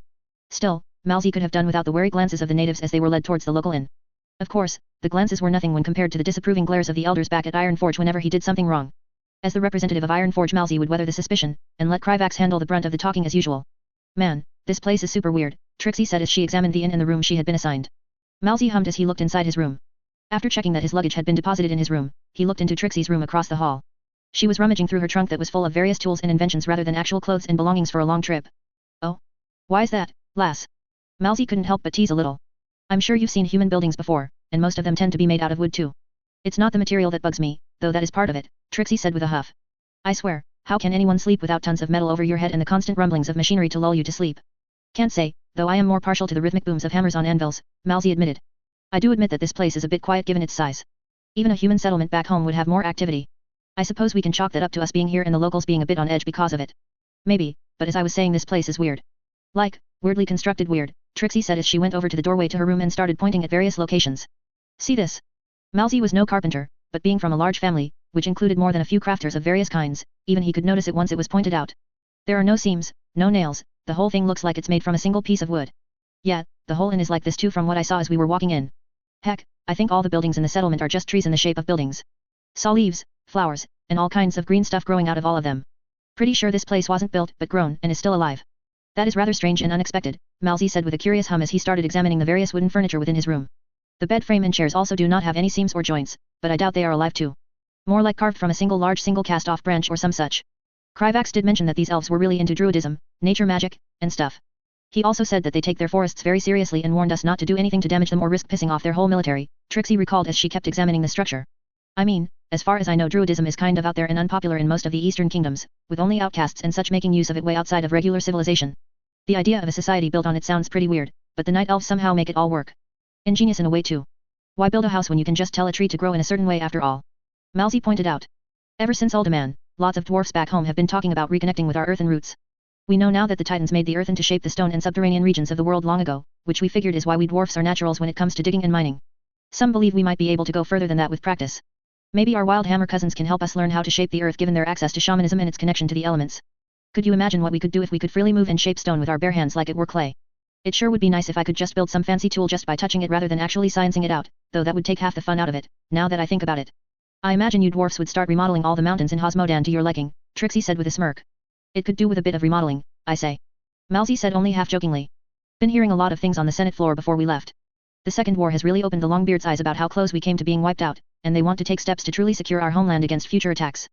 Speaker 1: Still, Malzy could have done without the wary glances of the natives as they were led towards the local inn. Of course, the glances were nothing when compared to the disapproving glares of the elders back at Ironforge whenever he did something wrong. As the representative of Ironforge, Malzy would weather the suspicion, and let Kryvax handle the brunt of the talking as usual. "Man, this place is super weird," Trixie said as she examined the inn and the room she had been assigned. Malzy hummed as he looked inside his room. After checking that his luggage had been deposited in his room, he looked into Trixie's room across the hall. She was rummaging through her trunk that was full of various tools and inventions rather than actual clothes and belongings for a long trip. "Oh? Why is that, lass?" Malzy couldn't help but tease a little. "I'm sure you've seen human buildings before, and most of them tend to be made out of wood too. It's not the material that bugs me, though that is part of it," Trixie said with a huff. "I swear, how can anyone sleep without tons of metal over your head and the constant rumblings of machinery to lull you to sleep?" "Can't say, though I am more partial to the rhythmic booms of hammers on anvils," Malzy admitted. "I do admit that this place is a bit quiet given its size. Even a human settlement back home would have more activity. I suppose we can chalk that up to us being here and the locals being a bit on edge because of it. Maybe, but as I was saying, this place is weird. Like, weirdly constructed weird," Trixie said as she went over to the doorway to her room and started pointing at various locations. "See this?" Malzy was no carpenter, but being from a large family, which included more than a few crafters of various kinds, even he could notice it once it was pointed out. "There are no seams, no nails, the whole thing looks like it's made from a single piece of wood. Yeah, the whole inn is like this too from what I saw as we were walking in. Heck, I think all the buildings in the settlement are just trees in the shape of buildings. Saw leaves, flowers, and all kinds of green stuff growing out of all of them. Pretty sure this place wasn't built but grown and is still alive." "That is rather strange and unexpected," Malzy said with a curious hum as he started examining the various wooden furniture within his room. "The bed frame and chairs also do not have any seams or joints, but I doubt they are alive too. More like carved from a single cast-off branch or some such." Kryvax did mention that these elves were really into druidism, nature magic, and stuff. He also said that they take their forests very seriously and warned us not to do anything to damage them or risk pissing off their whole military, Trixie recalled as she kept examining the structure. "I mean, as far as I know, druidism is kind of out there and unpopular in most of the eastern kingdoms, with only outcasts and such making use of it way outside of regular civilization. The idea of a society built on it sounds pretty weird, but the night elves somehow make it all work. Ingenious in a way too. Why build a house when you can just tell a tree to grow in a certain way after all?" Malzy pointed out. "Ever since Uldaman, lots of dwarfs back home have been talking about reconnecting with our earthen roots. We know now that the Titans made the earthen to shape the stone and subterranean regions of the world long ago, which we figured is why we dwarfs are naturals when it comes to digging and mining. Some believe we might be able to go further than that with practice. Maybe our wild hammer cousins can help us learn how to shape the earth given their access to shamanism and its connection to the elements. Could you imagine what we could do if we could freely move and shape stone with our bare hands like it were clay? It sure would be nice if I could just build some fancy tool just by touching it rather than actually sciencing it out, though that would take half the fun out of it, now that I think about it. I imagine you dwarfs would start remodeling all the mountains in Hosmodan to your liking," Trixie said with a smirk. "It could do with a bit of remodeling, I say." Malzy said only half-jokingly. "Been hearing a lot of things on the Senate floor before we left. The Second War has really opened the Longbeard's eyes about how close we came to being wiped out, and they want to take steps to truly secure our homeland against future attacks.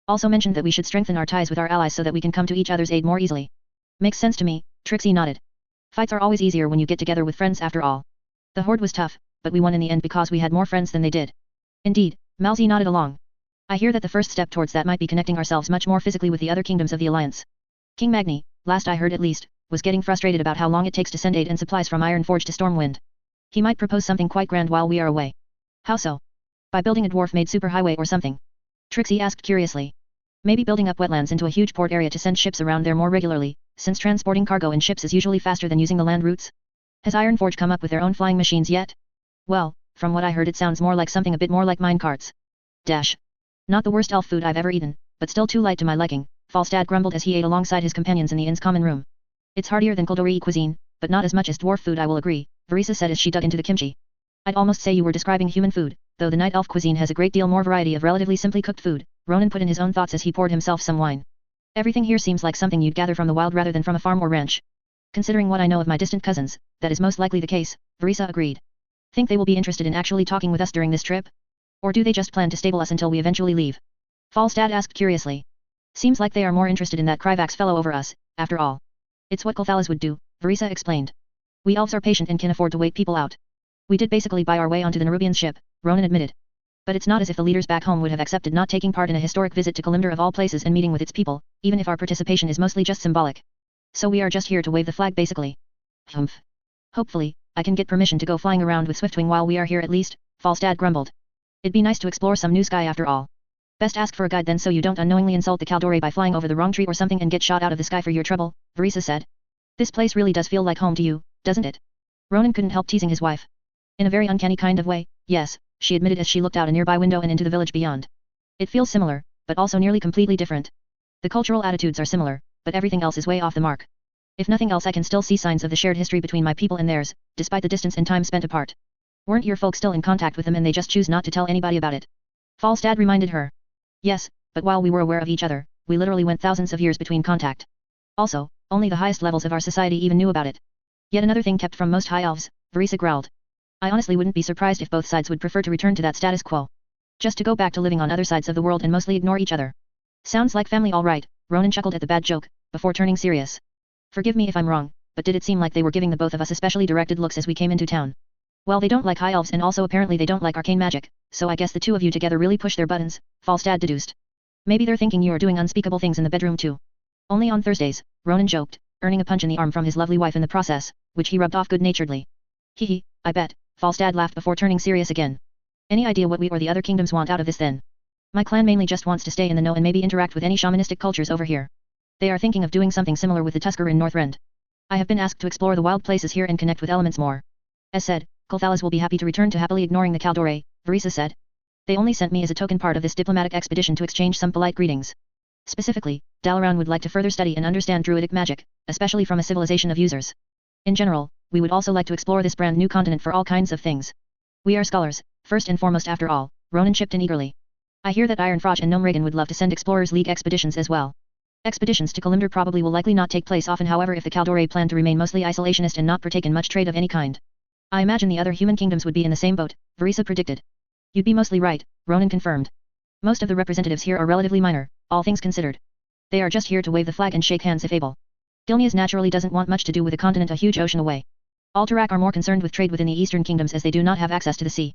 Speaker 1: Also mentioned that we should strengthen our ties with our allies so that we can come to each other's aid more easily." "Makes sense to me," Trixie nodded. "Fights are always easier when you get together with friends after all. The Horde was tough, but we won in the end because we had more friends than they did." "Indeed," Malzy nodded along. "I hear that the first step towards that might be connecting ourselves much more physically with the other kingdoms of the Alliance. King Magni, last I heard at least, was getting frustrated about how long it takes to send aid and supplies from Ironforge to Stormwind. He might propose something quite grand while we are away." "How so?" "By building a dwarf-made superhighway or something?" Trixie asked curiously. "Maybe building up wetlands into a huge port area to send ships around there more regularly, since transporting cargo in ships is usually faster than using the land routes. Has Ironforge come up with their own flying machines yet?" "Well, from what I heard it sounds more like something a bit more like minecarts." Dash. "Not the worst elf food I've ever eaten, but still too light to my liking," Falstad grumbled as he ate alongside his companions in the inn's common room. "It's heartier than Kaldori cuisine, but not as much as dwarf food, I will agree," Verisa said as she dug into the kimchi. "I'd almost say you were describing human food, though the night elf cuisine has a great deal more variety of relatively simply cooked food," Ronan put in his own thoughts as he poured himself some wine. "Everything here seems like something you'd gather from the wild rather than from a farm or ranch." "Considering what I know of my distant cousins, that is most likely the case," Verisa agreed. "Think they will be interested in actually talking with us during this trip? Or do they just plan to stable us until we eventually leave?" Falstad asked curiously. "Seems like they are more interested in that Kryvax fellow over us, after all. It's what Kulthalas would do," Verisa explained. "We elves are patient and can afford to wait people out. We did basically buy our way onto the Nerubian ship," Ronan admitted. "But it's not as if the leaders back home would have accepted not taking part in a historic visit to Kalimdor of all places and meeting with its people, even if our participation is mostly just symbolic. So we are just here to wave the flag basically." "Humph. Hopefully, I can get permission to go flying around with Swiftwing while we are here at least, Falstad grumbled. It'd be nice to explore some new sky after all. Best ask for a guide then so you don't unknowingly insult the Caldore by flying over the wrong tree or something and get shot out of the sky for your trouble, Verisa said. This place really does feel like home to you, doesn't it? Ronan couldn't help teasing his wife. In a very uncanny kind of way, yes, she admitted as she looked out a nearby window and into the village beyond. It feels similar, but also nearly completely different. The cultural attitudes are similar, but everything else is way off the mark. If nothing else I can still see signs of the shared history between my people and theirs, despite the distance and time spent apart. Weren't your folks still in contact with them and they just choose not to tell anybody about it? Falstad reminded her. Yes, but while we were aware of each other, we literally went thousands of years between contact. Also, only the highest levels of our society even knew about it. Yet another thing kept from most high elves, Verisa growled. I honestly wouldn't be surprised if both sides would prefer to return to that status quo. Just to go back to living on other sides of the world and mostly ignore each other. Sounds like family all right, Ronan chuckled at the bad joke, before turning serious. Forgive me if I'm wrong, but did it seem like they were giving the both of us especially directed looks as we came into town? Well, they don't like high elves and also apparently they don't like arcane magic, so I guess the two of you together really push their buttons, Falstad deduced. Maybe they're thinking you are doing unspeakable things in the bedroom too. Only on Thursdays, Ronan joked, earning a punch in the arm from his lovely wife in the process, which he rubbed off good-naturedly. Hehe, I bet, Falstad laughed before turning serious again. Any idea what we or the other kingdoms want out of this then? My clan mainly just wants to stay in the know and maybe interact with any shamanistic cultures over here. They are thinking of doing something similar with the Tusker in Northrend. I have been asked to explore the wild places here and connect with elements more. As said, Kulthalas will be happy to return to happily ignoring the Caldore, Verisa said. They only sent me as a token part of this diplomatic expedition to exchange some polite greetings. Specifically, Dalaran would like to further study and understand druidic magic, especially from a civilization of users. In general, we would also like to explore this brand new continent for all kinds of things. We are scholars, first and foremost after all, Ronan chipped in eagerly. I hear that Ironfroch and Gnome Reagan would love to send Explorers League expeditions as well. Expeditions to Kalimdor probably will likely not take place often however if the Caldore plan to remain mostly isolationist and not partake in much trade of any kind. I imagine the other human kingdoms would be in the same boat, Verisa predicted. You'd be mostly right, Ronan confirmed. Most of the representatives here are relatively minor, all things considered. They are just here to wave the flag and shake hands if able. Gilneas naturally doesn't want much to do with a continent a huge ocean away. Alterac are more concerned with trade within the eastern kingdoms as they do not have access to the sea.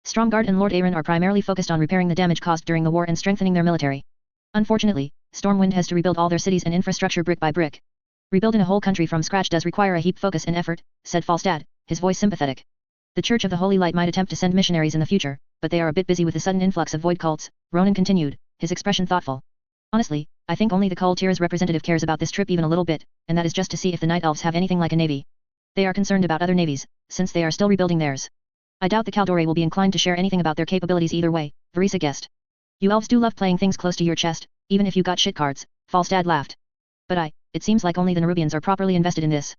Speaker 1: Stromgarde and Lordaeron are primarily focused on repairing the damage caused during the war and strengthening their military. Unfortunately, Stormwind has to rebuild all their cities and infrastructure brick by brick. Rebuilding a whole country from scratch does require a heap focus and effort, said Falstad, his voice sympathetic. The Church of the Holy Light might attempt to send missionaries in the future, but they are a bit busy with the sudden influx of void cults, Ronan continued, his expression thoughtful. Honestly, I think only the Kultir's representative cares about this trip even a little bit, and that is just to see if the Night Elves have anything like a navy. They are concerned about other navies, since they are still rebuilding theirs. I doubt the Caldore will be inclined to share anything about their capabilities either way, Verisa guessed. You elves do love playing things close to your chest, even if you got shit cards, Falstad laughed. But it seems like only the Nerubians are properly invested in this.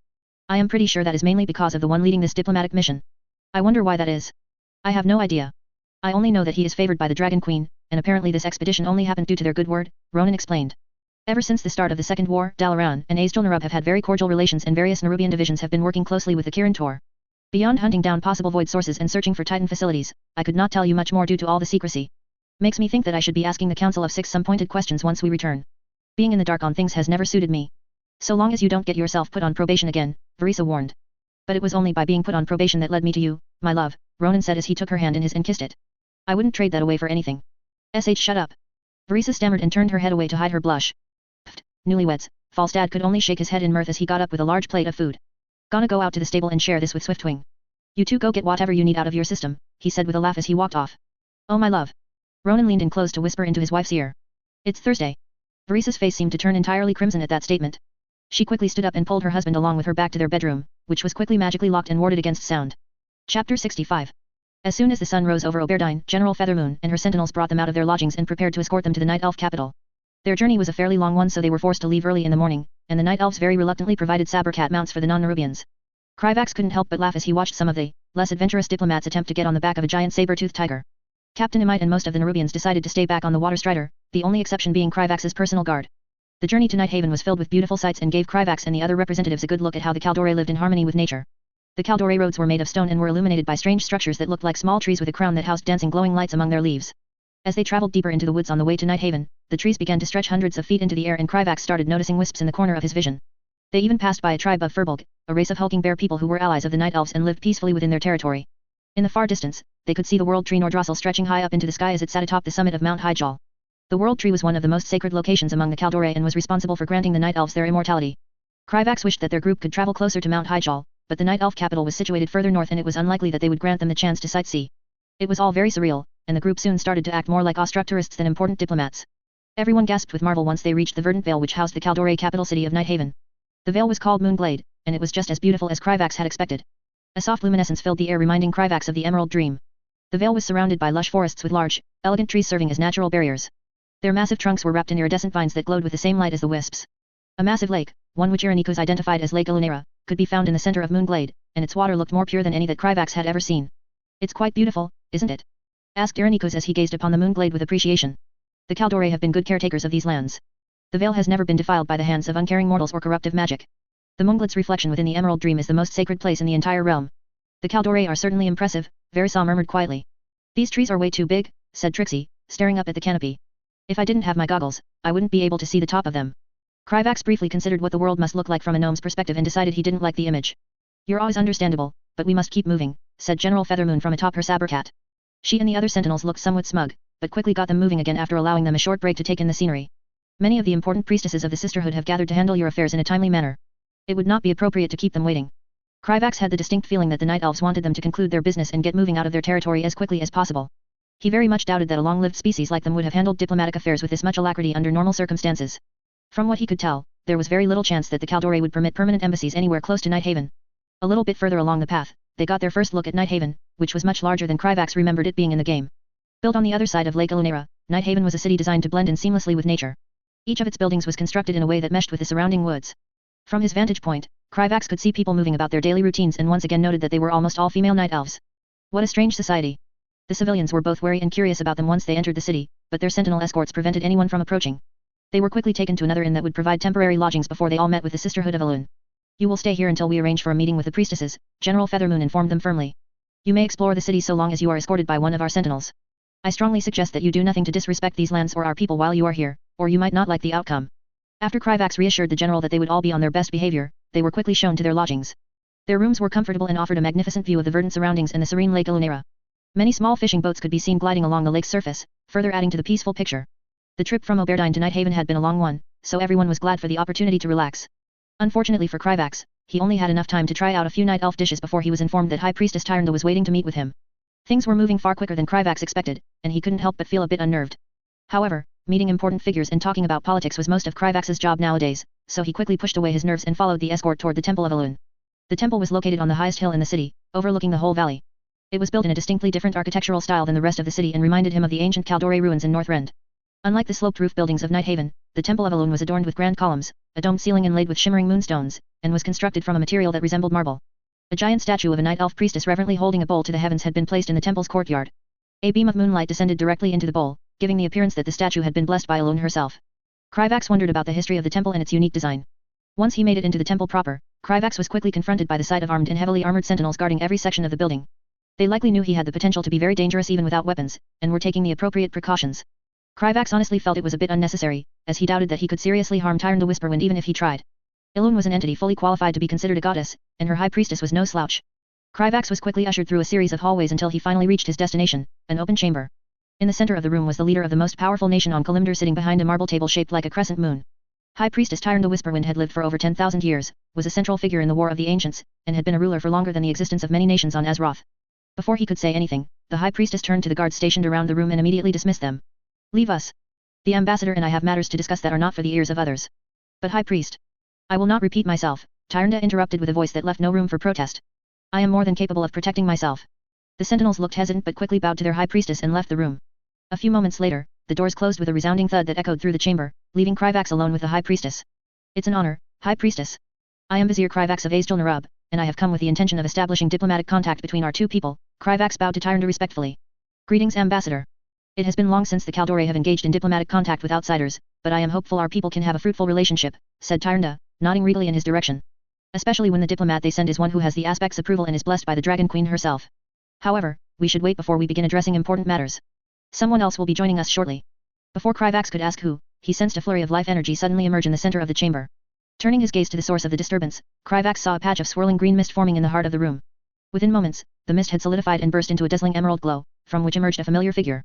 Speaker 1: I am pretty sure that is mainly because of the one leading this diplomatic mission. I wonder why that is. I have no idea. I only know that he is favored by the Dragon Queen, and apparently this expedition only happened due to their good word, Ronan explained. Ever since the start of the Second War, Dalaran and Azjol-Nerub have had very cordial relations and various Nerubian divisions have been working closely with the Kirin Tor. Beyond hunting down possible void sources and searching for Titan facilities, I could not tell you much more due to all the secrecy. Makes me think that I should be asking the Council of Six some pointed questions once we return. Being in the dark on things has never suited me. So long as you don't get yourself put on probation again, Verisa warned. But it was only by being put on probation that led me to you, my love, Ronan said as he took her hand in his and kissed it. I wouldn't trade that away for anything. Shut up. Verisa stammered and turned her head away to hide her blush. Pfft, newlyweds, Falstad could only shake his head in mirth as he got up with a large plate of food. Gonna go out to the stable and share this with Swiftwing. You two go get whatever you need out of your system, he said with a laugh as he walked off. Oh my love. Ronan leaned in close to whisper into his wife's ear. It's Thursday. Verisa's face seemed to turn entirely crimson at that statement. She quickly stood up and pulled her husband along with her back to their bedroom, which was quickly magically locked and warded against sound. Chapter 65. As soon as the sun rose over Oberdine, General Feathermoon and her sentinels brought them out of their lodgings and prepared to escort them to the Night Elf capital. Their journey was a fairly long one so they were forced to leave early in the morning, and the Night Elves very reluctantly provided saber-cat mounts for the non-Nerubians. Kryvax couldn't help but laugh as he watched some of the less adventurous diplomats attempt to get on the back of a giant saber-toothed tiger. Captain Emite and most of the Nerubians decided to stay back on the water strider, the only exception being Kryvax's personal guard. The journey to Nighthaven was filled with beautiful sights and gave Kryvax and the other representatives a good look at how the Caldore lived in harmony with nature. The Caldore roads were made of stone and were illuminated by strange structures that looked like small trees with a crown that housed dancing glowing lights among their leaves. As they traveled deeper into the woods on the way to Nighthaven, the trees began to stretch hundreds of feet into the air and Kryvax started noticing wisps in the corner of his vision. They even passed by a tribe of Furbolg, a race of hulking bear people who were allies of the Night Elves and lived peacefully within their territory. In the far distance, they could see the world tree Nordrassil stretching high up into the sky as it sat atop the summit of Mount Azjol. The world tree was one of the most sacred locations among the Caldore and was responsible for granting the Night Elves their immortality. Kryvax wished that their group could travel closer to Mount Azjol, but the Night Elf capital was situated further north and it was unlikely that they would grant them the chance to sightsee. It was all very surreal, and the group soon started to act more like awestruck tourists than important diplomats. Everyone gasped with marvel once they reached the verdant vale which housed the Kaldore capital city of Nighthaven. The vale was called Moonglade, and it was just as beautiful as Kryvax had expected. A soft luminescence filled the air reminding Kryvax of the Emerald Dream. The vale was surrounded by lush forests with large, elegant trees serving as natural barriers. Their massive trunks were wrapped in iridescent vines that glowed with the same light as the wisps. A massive lake, one which Irenicus identified as Lake Illuminera, could be found in the center of Moonglade, and its water looked more pure than any that Kryvax had ever seen. "It's quite beautiful, isn't it?" asked Irenicus as he gazed upon the Moonglade with appreciation. "The Kaldore have been good caretakers of these lands. The vale has never been defiled by the hands of uncaring mortals or corruptive magic. The Moonglade's reflection within the Emerald Dream is the most sacred place in the entire realm." "The Kaldore are certainly impressive," Verisal murmured quietly. "These trees are way too big," said Trixie, staring up at the canopy. "If I didn't have my goggles, I wouldn't be able to see the top of them." Kryvax briefly considered what the world must look like from a gnome's perspective and decided he didn't like the image. "You're always understandable, but we must keep moving," said General Feathermoon from atop her saber cat. She and the other sentinels looked somewhat smug, but quickly got them moving again after allowing them a short break to take in the scenery. "Many of the important priestesses of the Sisterhood have gathered to handle your affairs in a timely manner. It would not be appropriate to keep them waiting." Kryvax had the distinct feeling that the Night Elves wanted them to conclude their business and get moving out of their territory as quickly as possible. He very much doubted that a long-lived species like them would have handled diplomatic affairs with this much alacrity under normal circumstances. From what he could tell, there was very little chance that the Kaldore would permit permanent embassies anywhere close to Nighthaven. A little bit further along the path, they got their first look at Nighthaven, which was much larger than Kryvax remembered it being in the game. Built on the other side of Lake Illuminera, Nighthaven was a city designed to blend in seamlessly with nature. Each of its buildings was constructed in a way that meshed with the surrounding woods. From his vantage point, Kryvax could see people moving about their daily routines and once again noted that they were almost all female night elves. What a strange society. The civilians were both wary and curious about them once they entered the city, but their sentinel escorts prevented anyone from approaching. They were quickly taken to another inn that would provide temporary lodgings before they all met with the Sisterhood of Elune. "You will stay here until we arrange for a meeting with the priestesses," General Feathermoon informed them firmly. "You may explore the city so long as you are escorted by one of our sentinels. I strongly suggest that you do nothing to disrespect these lands or our people while you are here, or you might not like the outcome." After Kryvax reassured the general that they would all be on their best behavior, they were quickly shown to their lodgings. Their rooms were comfortable and offered a magnificent view of the verdant surroundings and the serene Lake Illuminera. Many small fishing boats could be seen gliding along the lake's surface, further adding to the peaceful picture. The trip from Oberdine to Nighthaven had been a long one, so everyone was glad for the opportunity to relax. Unfortunately for Kryvax, he only had enough time to try out a few night elf dishes before he was informed that High Priestess Tyrande was waiting to meet with him. Things were moving far quicker than Kryvax expected, and he couldn't help but feel a bit unnerved. However, meeting important figures and talking about politics was most of Kryvax's job nowadays, so he quickly pushed away his nerves and followed the escort toward the Temple of Elune. The temple was located on the highest hill in the city, overlooking the whole valley. It was built in a distinctly different architectural style than the rest of the city and reminded him of the ancient Kaldore ruins in Northrend. Unlike the sloped roof buildings of Nighthaven, the Temple of Elune was adorned with grand columns, a domed ceiling inlaid with shimmering moonstones, and was constructed from a material that resembled marble. A giant statue of a night elf priestess reverently holding a bowl to the heavens had been placed in the temple's courtyard. A beam of moonlight descended directly into the bowl, giving the appearance that the statue had been blessed by Elune herself. Kryvax wondered about the history of the temple and its unique design. Once he made it into the temple proper, Kryvax was quickly confronted by the sight of armed and heavily armored sentinels guarding every section of the building. They likely knew he had the potential to be very dangerous even without weapons, and were taking the appropriate precautions. Kryvax honestly felt it was a bit unnecessary, as he doubted that he could seriously harm Tyrande Whisperwind even if he tried. Elune was an entity fully qualified to be considered a goddess, and her high priestess was no slouch. Kryvax was quickly ushered through a series of hallways until he finally reached his destination, an open chamber. In the center of the room was the leader of the most powerful nation on Kalimdor sitting behind a marble table shaped like a crescent moon. High Priestess Tyrande Whisperwind had lived for over 10,000 years, was a central figure in the War of the Ancients, and had been a ruler for longer than the existence of many nations on Azeroth. Before he could say anything, the High Priestess turned to the guards stationed around the room and immediately dismissed them. "Leave us. The ambassador and I have matters to discuss that are not for the ears of others." "But High Priest." "I will not repeat myself," Tyrande interrupted with a voice that left no room for protest. "I am more than capable of protecting myself." The sentinels looked hesitant but quickly bowed to their High Priestess and left the room. A few moments later, the doors closed with a resounding thud that echoed through the chamber, leaving Kryvax alone with the High Priestess. "It's an honor, High Priestess. I am Vizier Kryvax of Azjol-Nerub, and I have come with the intention of establishing diplomatic contact between our two people." Kryvax bowed to Tyrande respectfully. "Greetings, Ambassador. It has been long since the Kaldore have engaged in diplomatic contact with outsiders, but I am hopeful our people can have a fruitful relationship," said Tyrande, nodding regally in his direction. "Especially when the diplomat they send is one who has the aspect's approval and is blessed by the Dragon Queen herself. However, we should wait before we begin addressing important matters. Someone else will be joining us shortly." Before Kryvax could ask who, he sensed a flurry of life energy suddenly emerge in the center of the chamber. Turning his gaze to the source of the disturbance, Kryvax saw a patch of swirling green mist forming in the heart of the room. Within moments, the mist had solidified and burst into a dazzling emerald glow, from which emerged a familiar figure.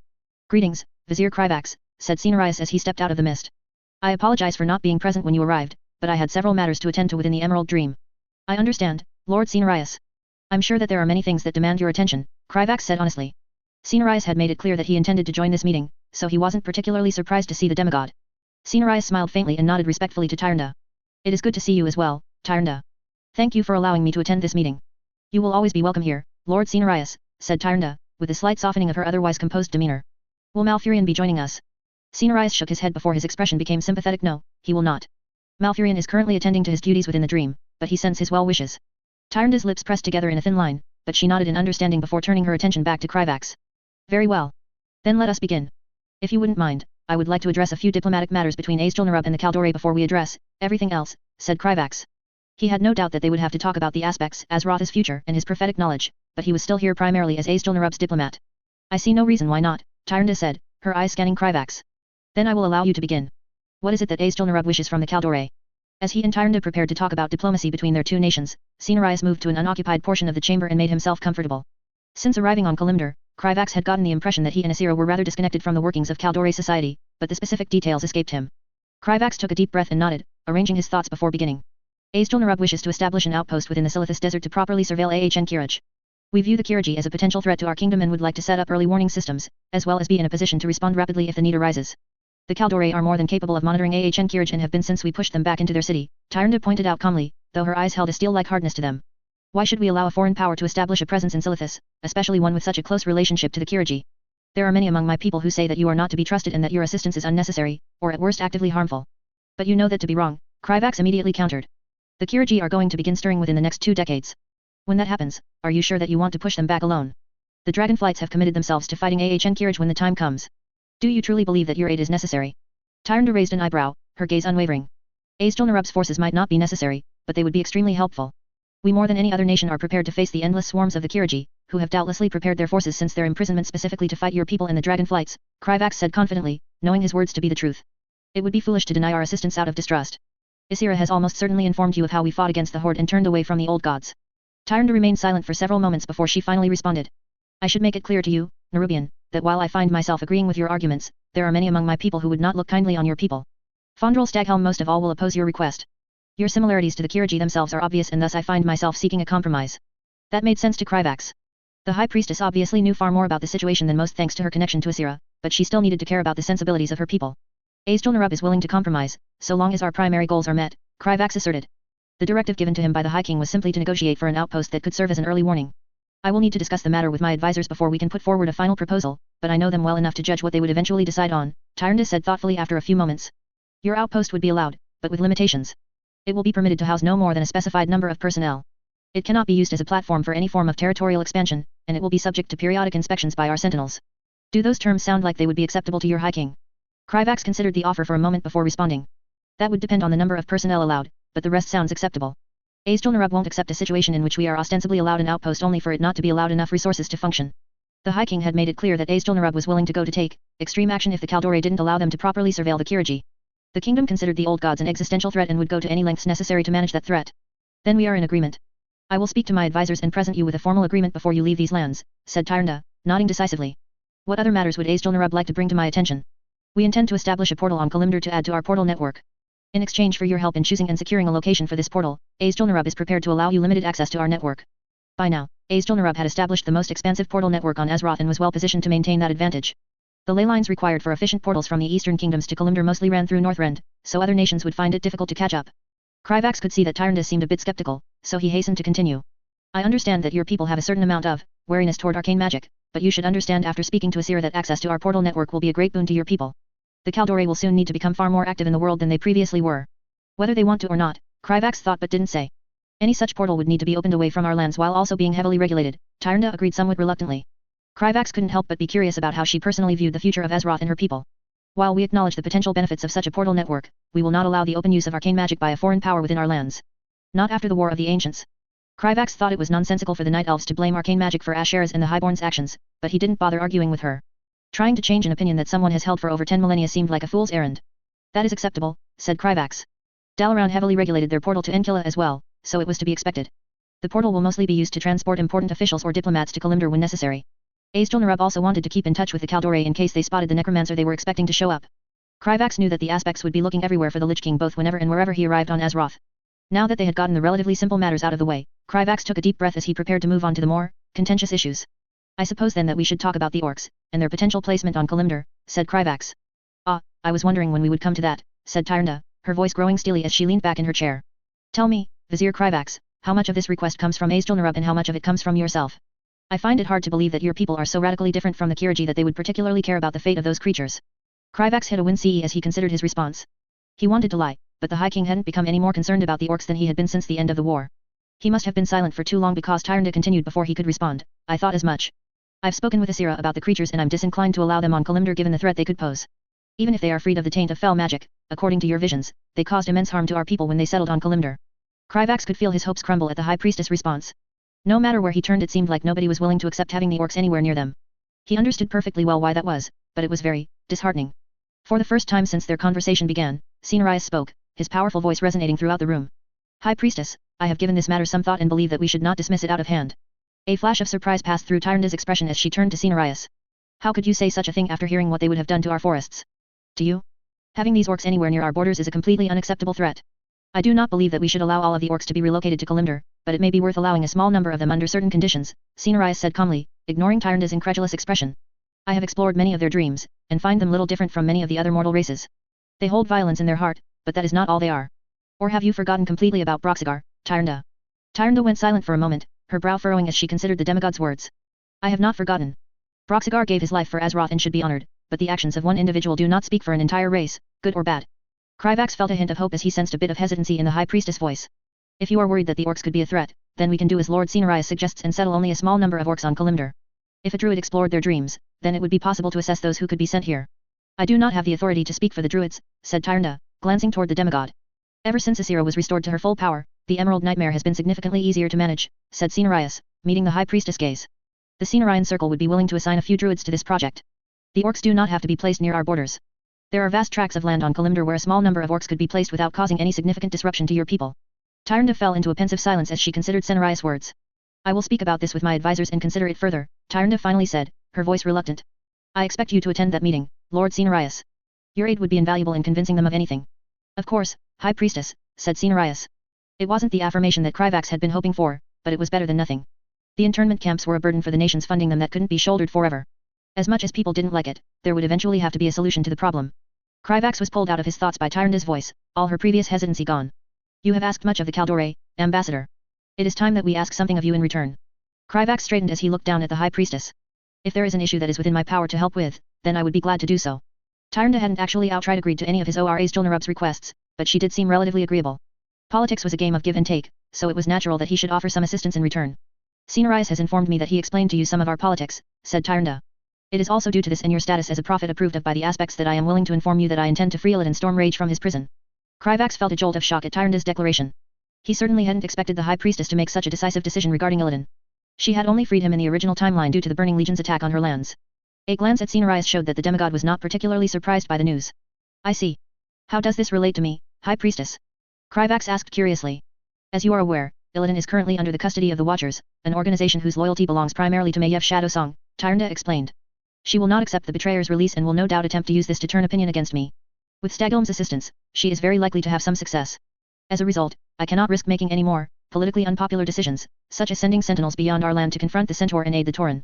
Speaker 1: "Greetings, Vizier Kryvax," said Cenarius as he stepped out of the mist. "I apologize for not being present when you arrived, but I had several matters to attend to within the Emerald Dream." "I understand, Lord Cenarius. I'm sure that there are many things that demand your attention, Kryvax said honestly. Cenarius had made it clear that he intended to join this meeting, so he wasn't particularly surprised to see the demigod. Cenarius smiled faintly and nodded respectfully to Tyrande. It is good to see you as well, Tyrande. Thank you for allowing me to attend this meeting. You will always be welcome here, Lord Cenarius, said Tyrande, with a slight softening of her otherwise composed demeanor. Will Malfurion be joining us? Cenarius shook his head before his expression became sympathetic. No, he will not. Malfurion is currently attending to his duties within the dream, but he sends his well wishes. Tyrande's lips pressed together in a thin line, but she nodded in understanding before turning her attention back to Kryvax. Very well. Then let us begin. If you wouldn't mind, I would like to address a few diplomatic matters between Azjol-Nerub and the Caldore before we address everything else, said Kryvax. He had no doubt that they would have to talk about the aspects Azeroth's future and his prophetic knowledge, but he was still here primarily as Azjol-Nerub's diplomat. I see no reason why not, Tyrande said, her eyes scanning Kryvax. Then I will allow you to begin. What is it that Azjol-Nerub wishes from the Caldore? As he and Tyrande prepared to talk about diplomacy between their two nations, Cenarius moved to an unoccupied portion of the chamber and made himself comfortable. Since arriving on Kalimdor, Kryvax had gotten the impression that he and Asira were rather disconnected from the workings of Caldore society, but the specific details escaped him. Kryvax took a deep breath and nodded, arranging his thoughts before beginning. Azjol-Nerub wishes to establish an outpost within the Silithus Desert to properly surveil Ahn Kiraj. We view the Kiriji as a potential threat to our kingdom and would like to set up early warning systems, as well as be in a position to respond rapidly if the need arises. The Caldore are more than capable of monitoring Ahn Kiraj and have been since we pushed them back into their city, Tyrande pointed out calmly, though her eyes held a steel-like hardness to them. Why should we allow a foreign power to establish a presence in Silithus, especially one with such a close relationship to the Kiriji? There are many among my people who say that you are not to be trusted and that your assistance is unnecessary, or at worst actively harmful. But you know that to be wrong, Kryvax immediately countered. The Kiriji are going to begin stirring within the next 2 decades. When that happens, are you sure that you want to push them back alone? The Dragonflights have committed themselves to fighting Ahn Kiraj when the time comes. Do you truly believe that your aid is necessary? Tyrande raised an eyebrow, her gaze unwavering. Azjol-Nerub's forces might not be necessary, but they would be extremely helpful. We more than any other nation are prepared to face the endless swarms of the Kiriji, who have doubtlessly prepared their forces since their imprisonment specifically to fight your people and the Dragonflights, Kryvax said confidently, knowing his words to be the truth. It would be foolish to deny our assistance out of distrust. Asira has almost certainly informed you of how we fought against the Horde and turned away from the old gods. Tyrande remained silent for several moments before she finally responded. I should make it clear to you, Nerubian, that while I find myself agreeing with your arguments, there are many among my people who would not look kindly on your people. Fondrel Staghelm most of all will oppose your request. Your similarities to the Kiriji themselves are obvious and thus I find myself seeking a compromise. That made sense to Kryvax. The High Priestess obviously knew far more about the situation than most thanks to her connection to Asira, but she still needed to care about the sensibilities of her people. Azjol-Nerub is willing to compromise, so long as our primary goals are met, Kryvax asserted. The directive given to him by the High King was simply to negotiate for an outpost that could serve as an early warning. I will need to discuss the matter with my advisors before we can put forward a final proposal, but I know them well enough to judge what they would eventually decide on, Tyrande said thoughtfully after a few moments. Your outpost would be allowed, but with limitations. It will be permitted to house no more than a specified number of personnel. It cannot be used as a platform for any form of territorial expansion, and it will be subject to periodic inspections by our sentinels. Do those terms sound like they would be acceptable to your High King? Kryvax considered the offer for a moment before responding. That would depend on the number of personnel allowed, but the rest sounds acceptable. Azjol-Nerub won't accept a situation in which we are ostensibly allowed an outpost only for it not to be allowed enough resources to function. The High King had made it clear that Azjol-Nerub was willing to go to take extreme action if the Caldore didn't allow them to properly surveil the Kiriji. The kingdom considered the old gods an existential threat and would go to any lengths necessary to manage that threat. Then we are in agreement. I will speak to my advisors and present you with a formal agreement before you leave these lands, said Tyrande, nodding decisively. What other matters would Azjol-Nerub like to bring to my attention? We intend to establish a portal on Kalimdor to add to our portal network. In exchange for your help in choosing and securing a location for this portal, Azjol-Nerub is prepared to allow you limited access to our network. By now, Azjol-Nerub had established the most expansive portal network on Azeroth and was well positioned to maintain that advantage. The ley lines required for efficient portals from the eastern kingdoms to Kalimdor mostly ran through Northrend, so other nations would find it difficult to catch up. Kryvax could see that Tyrande seemed a bit skeptical, so he hastened to continue. I understand that your people have a certain amount of wariness toward arcane magic, but you should understand after speaking to Asira that access to our portal network will be a great boon to your people. The Caldore will soon need to become far more active in the world than they previously were. Whether they want to or not, Kryvax thought but didn't say. Any such portal would need to be opened away from our lands while also being heavily regulated, Tyrande agreed somewhat reluctantly. Kryvax couldn't help but be curious about how she personally viewed the future of Azeroth and her people. While we acknowledge the potential benefits of such a portal network, we will not allow the open use of arcane magic by a foreign power within our lands. Not after the War of the Ancients. Kryvax thought it was nonsensical for the Night Elves to blame arcane magic for Asher's and the Highborn's actions, but he didn't bother arguing with her. Trying to change an opinion that someone has held for over 10 millennia seemed like a fool's errand. That is acceptable, said Kryvax. Dalaran heavily regulated their portal to Enkila as well, so it was to be expected. The portal will mostly be used to transport important officials or diplomats to Kalimdor when necessary. Azjol-Nerub also wanted to keep in touch with the Caldore in case they spotted the necromancer they were expecting to show up. Kryvax knew that the aspects would be looking everywhere for the Lich King both whenever and wherever he arrived on Azeroth. Now that they had gotten the relatively simple matters out of the way, Kryvax took a deep breath as he prepared to move on to the more contentious issues. I suppose then that we should talk about the orcs, and their potential placement on Kalimdor, said Kryvax. Ah, I was wondering when we would come to that, said Tyrande, her voice growing steely as she leaned back in her chair. Tell me, Vizier Kryvax, how much of this request comes from Azjol-Nerub and how much of it comes from yourself? I find it hard to believe that your people are so radically different from the Kirigi that they would particularly care about the fate of those creatures. Kryvax hit a wince as he considered his response. He wanted to lie, but the High King hadn't become any more concerned about the orcs than he had been since the end of the war. He must have been silent for too long because Tyrande continued before he could respond. I thought as much. I've spoken with Asira about the creatures and I'm disinclined to allow them on Kalimdor given the threat they could pose. Even if they are freed of the taint of fell magic, according to your visions, they caused immense harm to our people when they settled on Kalimdor. Kryvax could feel his hopes crumble at the High Priestess' response. No matter where he turned it seemed like nobody was willing to accept having the orcs anywhere near them. He understood perfectly well why that was, but it was very disheartening. For the first time since their conversation began, Cenarius spoke, his powerful voice resonating throughout the room. High Priestess, I have given this matter some thought and believe that we should not dismiss it out of hand. A flash of surprise passed through Tyrande's expression as she turned to Cenarius. How could you say such a thing after hearing what they would have done to our forests? Do you? Having these orcs anywhere near our borders is a completely unacceptable threat. I do not believe that we should allow all of the orcs to be relocated to Kalimdor, but it may be worth allowing a small number of them under certain conditions, Cenarius said calmly, ignoring Tyrande's incredulous expression. I have explored many of their dreams, and find them little different from many of the other mortal races. They hold violence in their heart, but that is not all they are. Or have you forgotten completely about Broxigar, Tyrande? Tyrande went silent for a moment, her brow furrowing as she considered the demigod's words. I have not forgotten. Broxigar gave his life for Azeroth and should be honored, but the actions of one individual do not speak for an entire race, good or bad. Kryvax felt a hint of hope as he sensed a bit of hesitancy in the High Priestess' voice. If you are worried that the orcs could be a threat, then we can do as Lord Cenarius suggests and settle only a small number of orcs on Kalimdor. If a druid explored their dreams, then it would be possible to assess those who could be sent here. I do not have the authority to speak for the druids, said Tyrande, glancing toward the demigod. Ever since Asira was restored to her full power, the Emerald Nightmare has been significantly easier to manage, said Cenarius, meeting the High Priestess' gaze. The Cenarian Circle would be willing to assign a few druids to this project. The orcs do not have to be placed near our borders. There are vast tracts of land on Kalimdor where a small number of orcs could be placed without causing any significant disruption to your people. Tyrande fell into a pensive silence as she considered Cenarius' words. I will speak about this with my advisors and consider it further, Tyrande finally said, her voice reluctant. I expect you to attend that meeting, Lord Cenarius. Your aid would be invaluable in convincing them of anything. Of course, High Priestess, said Cenarius. It wasn't the affirmation that Kryvax had been hoping for, but it was better than nothing. The internment camps were a burden for the nations funding them that couldn't be shouldered forever. As much as people didn't like it, there would eventually have to be a solution to the problem. Kryvax was pulled out of his thoughts by Tyrande's voice, all her previous hesitancy gone. You have asked much of the Kaldore, Ambassador. It is time that we ask something of you in return. Kryvax straightened as he looked down at the High Priestess. If there is an issue that is within my power to help with, then I would be glad to do so. Tyrande hadn't actually outright agreed to any of his Azjol-Nerub's requests, but she did seem relatively agreeable. Politics was a game of give and take, so it was natural that he should offer some assistance in return. Cenarius has informed me that he explained to you some of our politics, said Tyrande. It is also due to this and your status as a prophet approved of by the aspects that I am willing to inform you that I intend to free Illidan Stormrage from his prison. Kryvax felt a jolt of shock at Tyrande's declaration. He certainly hadn't expected the High Priestess to make such a decisive decision regarding Illidan. She had only freed him in the original timeline due to the Burning Legion's attack on her lands. A glance at Cenarius showed that the demigod was not particularly surprised by the news. I see. How does this relate to me, High Priestess? Kryvax asked curiously. As you are aware, Illidan is currently under the custody of the Watchers, an organization whose loyalty belongs primarily to Mayev Shadowsong, Tyrande explained. She will not accept the betrayer's release and will no doubt attempt to use this to turn opinion against me. With Stagilm's assistance, she is very likely to have some success. As a result, I cannot risk making any more, politically unpopular decisions, such as sending sentinels beyond our land to confront the Centaur and aid the Tauren.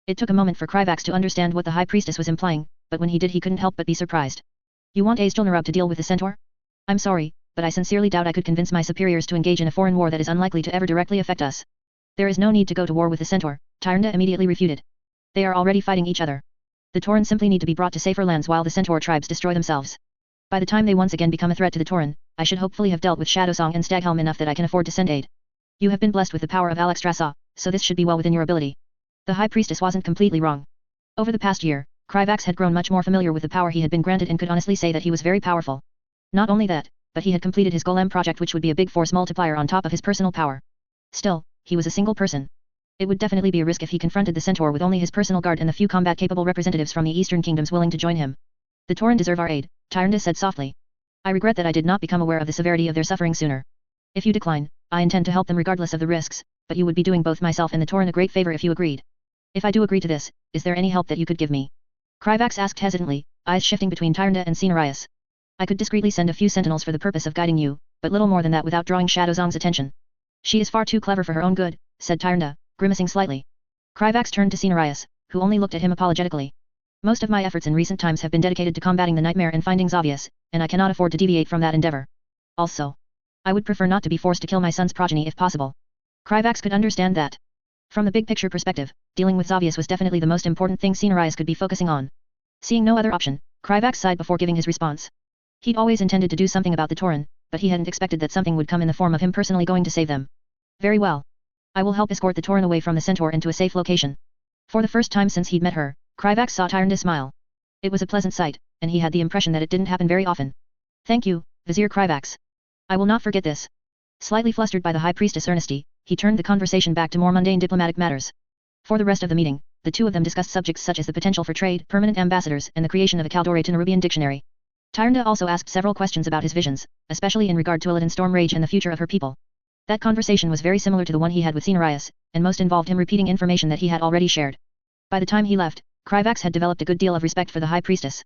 Speaker 1: It took a moment for Kryvax to understand what the High Priestess was implying, but when he did he couldn't help but be surprised. You want Azjol-Nerub to deal with the Centaur? I'm sorry, but I sincerely doubt I could convince my superiors to engage in a foreign war that is unlikely to ever directly affect us. There is no need to go to war with the Centaur, Tyrande immediately refuted. They are already fighting each other. The Tauren simply need to be brought to safer lands while the Centaur tribes destroy themselves. By the time they once again become a threat to the Tauren, I should hopefully have dealt with Shadowsong and Staghelm enough that I can afford to send aid. You have been blessed with the power of Alexstrasza, so this should be well within your ability. The High Priestess wasn't completely wrong. Over the past year, Kryvax had grown much more familiar with the power he had been granted and could honestly say that he was very powerful. Not only that, but he had completed his Golem project which would be a big force multiplier on top of his personal power. Still, he was a single person. It would definitely be a risk if he confronted the Centaur with only his personal guard and the few combat-capable representatives from the Eastern Kingdoms willing to join him. The Tauren deserve our aid, Tyrande said softly. I regret that I did not become aware of the severity of their suffering sooner. If you decline, I intend to help them regardless of the risks, but you would be doing both myself and the Tauren a great favor if you agreed. If I do agree to this, is there any help that you could give me? Kryvax asked hesitantly, eyes shifting between Tyrande and Cenarius. I could discreetly send a few sentinels for the purpose of guiding you, but little more than that without drawing Shadowsong's attention. She is far too clever for her own good, said Tyrande, grimacing slightly. Kryvax turned to Cenarius, who only looked at him apologetically. Most of my efforts in recent times have been dedicated to combating the nightmare and finding Xavius, and I cannot afford to deviate from that endeavor. Also, I would prefer not to be forced to kill my son's progeny if possible. Kryvax could understand that. From the big picture perspective, dealing with Xavius was definitely the most important thing Cenarius could be focusing on. Seeing no other option, Kryvax sighed before giving his response. He'd always intended to do something about the Tauren, but he hadn't expected that something would come in the form of him personally going to save them. Very well. I will help escort the Tauren away from the Centaur into a safe location. For the first time since he'd met her, Kryvax saw Tyrande smile. It was a pleasant sight, and he had the impression that it didn't happen very often. Thank you, Vizier Kryvax. I will not forget this. Slightly flustered by the High Priestess' earnesty, he turned the conversation back to more mundane diplomatic matters. For the rest of the meeting, the two of them discussed subjects such as the potential for trade, permanent ambassadors, and the creation of a Caldore to Nerubian dictionary. Tyrande also asked several questions about his visions, especially in regard to Illidan Stormrage and the future of her people. That conversation was very similar to the one he had with Cenarius, and most involved him repeating information that he had already shared. By the time he left, Kryvax had developed a good deal of respect for the High Priestess.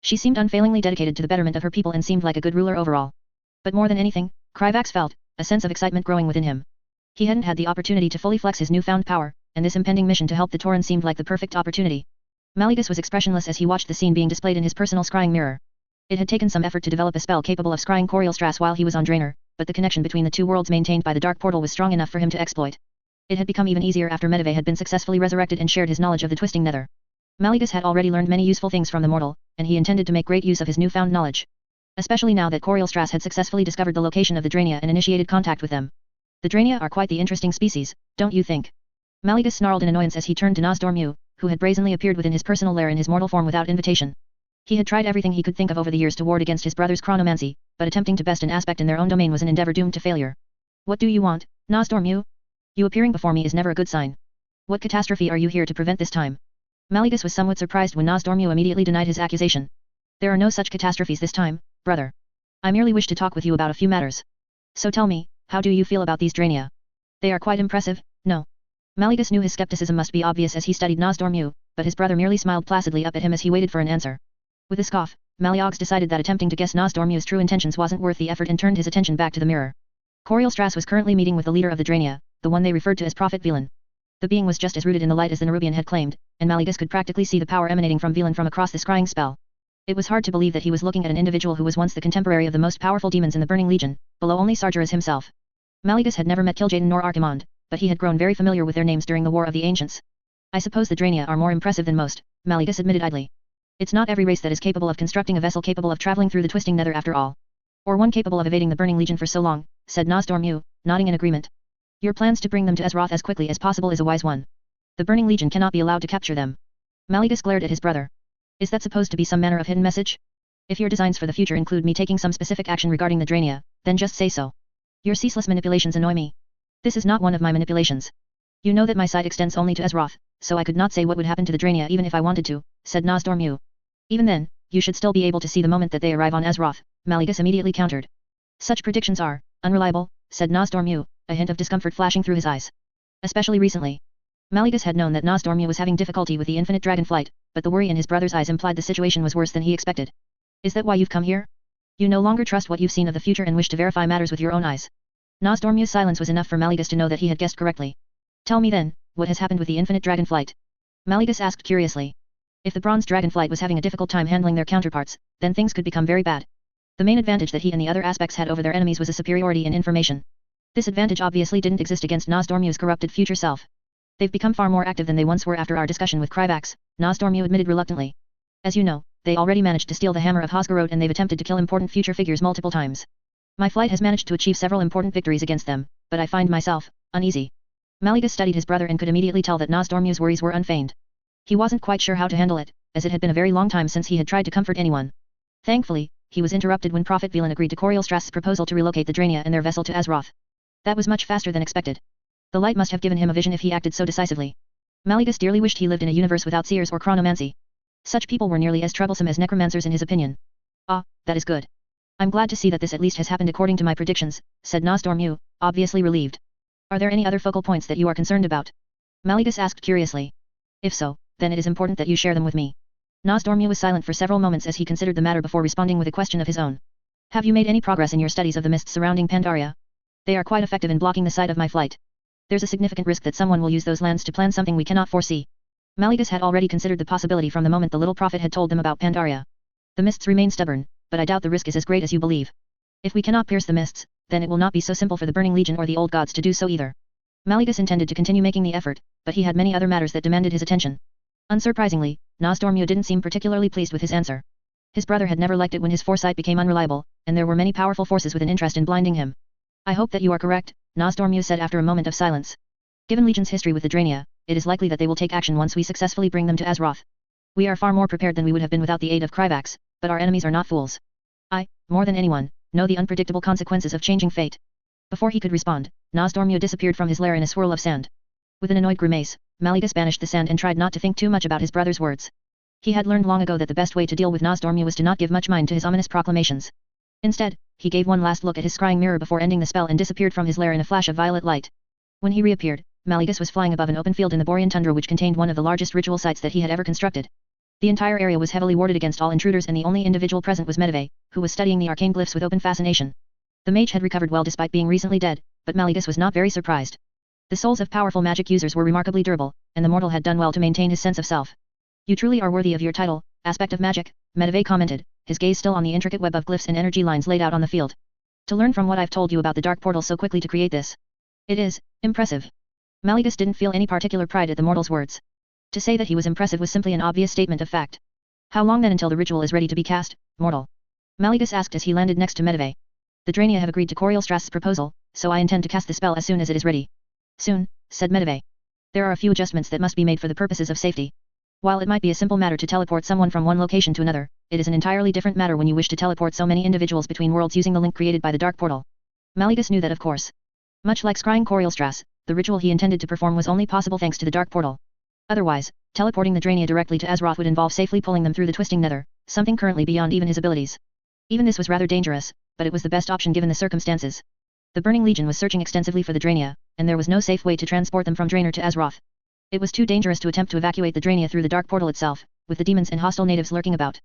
Speaker 1: She seemed unfailingly dedicated to the betterment of her people and seemed like a good ruler overall. But more than anything, Kryvax felt a sense of excitement growing within him. He hadn't had the opportunity to fully flex his newfound power, and this impending mission to help the Tauren seemed like the perfect opportunity. Mallegus was expressionless as he watched the scene being displayed in his personal scrying mirror. It had taken some effort to develop a spell capable of scrying Corielstrass while he was on Draenor, but the connection between the two worlds maintained by the Dark Portal was strong enough for him to exploit. It had become even easier after Medivh had been successfully resurrected and shared his knowledge of the Twisting Nether. Mallegus had already learned many useful things from the mortal, and he intended to make great use of his newfound knowledge. Especially now that Corielstrass had successfully discovered the location of the Draenei and initiated contact with them. The Draenei are quite the interesting species, don't you think? Mallegus snarled in annoyance as he turned to Nozdormu, who had brazenly appeared within his personal lair in his mortal form without invitation. He had tried everything he could think of over the years to ward against his brother's chronomancy, but attempting to best an aspect in their own domain was an endeavor doomed to failure. What do you want, Nozdormu? You appearing before me is never a good sign. What catastrophe are you here to prevent this time? Mallegus was somewhat surprised when Nozdormu immediately denied his accusation. There are no such catastrophes this time, brother. I merely wish to talk with you about a few matters. So tell me, how do you feel about these Draenei? They are quite impressive, no? Mallegus knew his skepticism must be obvious as he studied Nozdormu, but his brother merely smiled placidly up at him as he waited for an answer. With a scoff, Malleogs decided that attempting to guess Nozdormu's true intentions wasn't worth the effort and turned his attention back to the mirror. Corielstrass was currently meeting with the leader of the Draenei, the one they referred to as Prophet Velen. The being was just as rooted in the light as the Nerubian had claimed, and Mallegus could practically see the power emanating from Velen from across the scrying spell. It was hard to believe that he was looking at an individual who was once the contemporary of the most powerful demons in the Burning Legion, below only Sargeras himself. Mallegus had never met Kil'jaeden nor Archimonde, but he had grown very familiar with their names during the War of the Ancients. I suppose the Draenei are more impressive than most, Mallegus admitted idly. It's not every race that is capable of constructing a vessel capable of traveling through the Twisting Nether after all. Or one capable of evading the Burning Legion for so long, said Nozdormu, nodding in agreement. Your plans to bring them to Azeroth as quickly as possible is a wise one. The Burning Legion cannot be allowed to capture them. Mallegus glared at his brother. Is that supposed to be some manner of hidden message? If your designs for the future include me taking some specific action regarding the Draenei, then just say so. Your ceaseless manipulations annoy me. This is not one of my manipulations. You know that my sight extends only to Azeroth, so I could not say what would happen to the Draenei even if I wanted to, said Nozdormu. Even then, you should still be able to see the moment that they arrive on Azeroth, Mallegus immediately countered. Such predictions are unreliable, said Nozdormu, a hint of discomfort flashing through his eyes. Especially recently. Mallegus had known that Nozdormu was having difficulty with the infinite dragonflight, but the worry in his brother's eyes implied the situation was worse than he expected. Is that why you've come here? You no longer trust what you've seen of the future and wish to verify matters with your own eyes. Nozdormu's silence was enough for Mallegus to know that he had guessed correctly. Tell me then, what has happened with the infinite dragonflight? Mallegus asked curiously. If the bronze dragonflight was having a difficult time handling their counterparts, then things could become very bad. The main advantage that he and the other aspects had over their enemies was a superiority in information. This advantage obviously didn't exist against Nozdormu's corrupted future self. They've become far more active than they once were after our discussion with Kryvax, Nozdormu admitted reluctantly. As you know, they already managed to steal the hammer of Hosgarode and they've attempted to kill important future figures multiple times. My flight has managed to achieve several important victories against them, but I find myself uneasy. Mallegus studied his brother and could immediately tell that Nozdormu's worries were unfeigned. He wasn't quite sure how to handle it, as it had been a very long time since he had tried to comfort anyone. Thankfully, he was interrupted when Prophet Velen agreed to Corielstrass's proposal to relocate the Draenei and their vessel to Azeroth. That was much faster than expected. The light must have given him a vision if he acted so decisively. Mallegus dearly wished he lived in a universe without seers or chronomancy. Such people were nearly as troublesome as necromancers in his opinion. Ah, that is good. I'm glad to see that this at least has happened according to my predictions, said Nozdormu, obviously relieved. Are there any other focal points that you are concerned about? Mallegus asked curiously. If so, then it is important that you share them with me. Nozdormu was silent for several moments as he considered the matter before responding with a question of his own. Have you made any progress in your studies of the mists surrounding Pandaria? They are quite effective in blocking the sight of my flight. There's a significant risk that someone will use those lands to plan something we cannot foresee. Malegus had already considered the possibility from the moment the little prophet had told them about Pandaria. The mists remain stubborn, but I doubt the risk is as great as you believe. If we cannot pierce the mists, then it will not be so simple for the Burning Legion or the old gods to do so either. Malegus intended to continue making the effort, but he had many other matters that demanded his attention. Unsurprisingly, Nozdormu didn't seem particularly pleased with his answer. His brother had never liked it when his foresight became unreliable, and there were many powerful forces with an interest in blinding him. I hope that you are correct, Nozdormu said after a moment of silence. Given Legion's history with the Drania, it is likely that they will take action once we successfully bring them to Azeroth. We are far more prepared than we would have been without the aid of Kryvax, but our enemies are not fools. I, more than anyone, know the unpredictable consequences of changing fate. Before he could respond, Nozdormu disappeared from his lair in a swirl of sand. With an annoyed grimace, Malegus banished the sand and tried not to think too much about his brother's words. He had learned long ago that the best way to deal with Nozdormu was to not give much mind to his ominous proclamations. Instead, he gave one last look at his scrying mirror before ending the spell and disappeared from his lair in a flash of violet light. When he reappeared, Malegus was flying above an open field in the Borean tundra which contained one of the largest ritual sites that he had ever constructed. The entire area was heavily warded against all intruders and the only individual present was Medivh, who was studying the arcane glyphs with open fascination. The mage had recovered well despite being recently dead, but Malegus was not very surprised. The souls of powerful magic users were remarkably durable, and the mortal had done well to maintain his sense of self. You truly are worthy of your title, aspect of magic, Medivh commented, his gaze still on the intricate web of glyphs and energy lines laid out on the field. To learn from what I've told you about the dark portal so quickly to create this. It is impressive. Malegus didn't feel any particular pride at the mortal's words. To say that he was impressive was simply an obvious statement of fact. How long then until the ritual is ready to be cast, mortal? Malegus asked as he landed next to Medivh. The Drania have agreed to Corielstrass's proposal, so I intend to cast the spell as soon as it is ready. Soon, said Medivh. There are a few adjustments that must be made for the purposes of safety. While it might be a simple matter to teleport someone from one location to another, it is an entirely different matter when you wish to teleport so many individuals between worlds using the link created by the dark portal. Malegus knew that of course. Much like scrying Corielstrass, the ritual he intended to perform was only possible thanks to the dark portal. Otherwise, teleporting the Drania directly to Azeroth would involve safely pulling them through the twisting nether, something currently beyond even his abilities. Even this was rather dangerous, but it was the best option given the circumstances. The Burning Legion was searching extensively for the Drania, and there was no safe way to transport them from Draenor to Azeroth. It was too dangerous to attempt to evacuate the Drania through the dark portal itself, with the demons and hostile natives lurking about.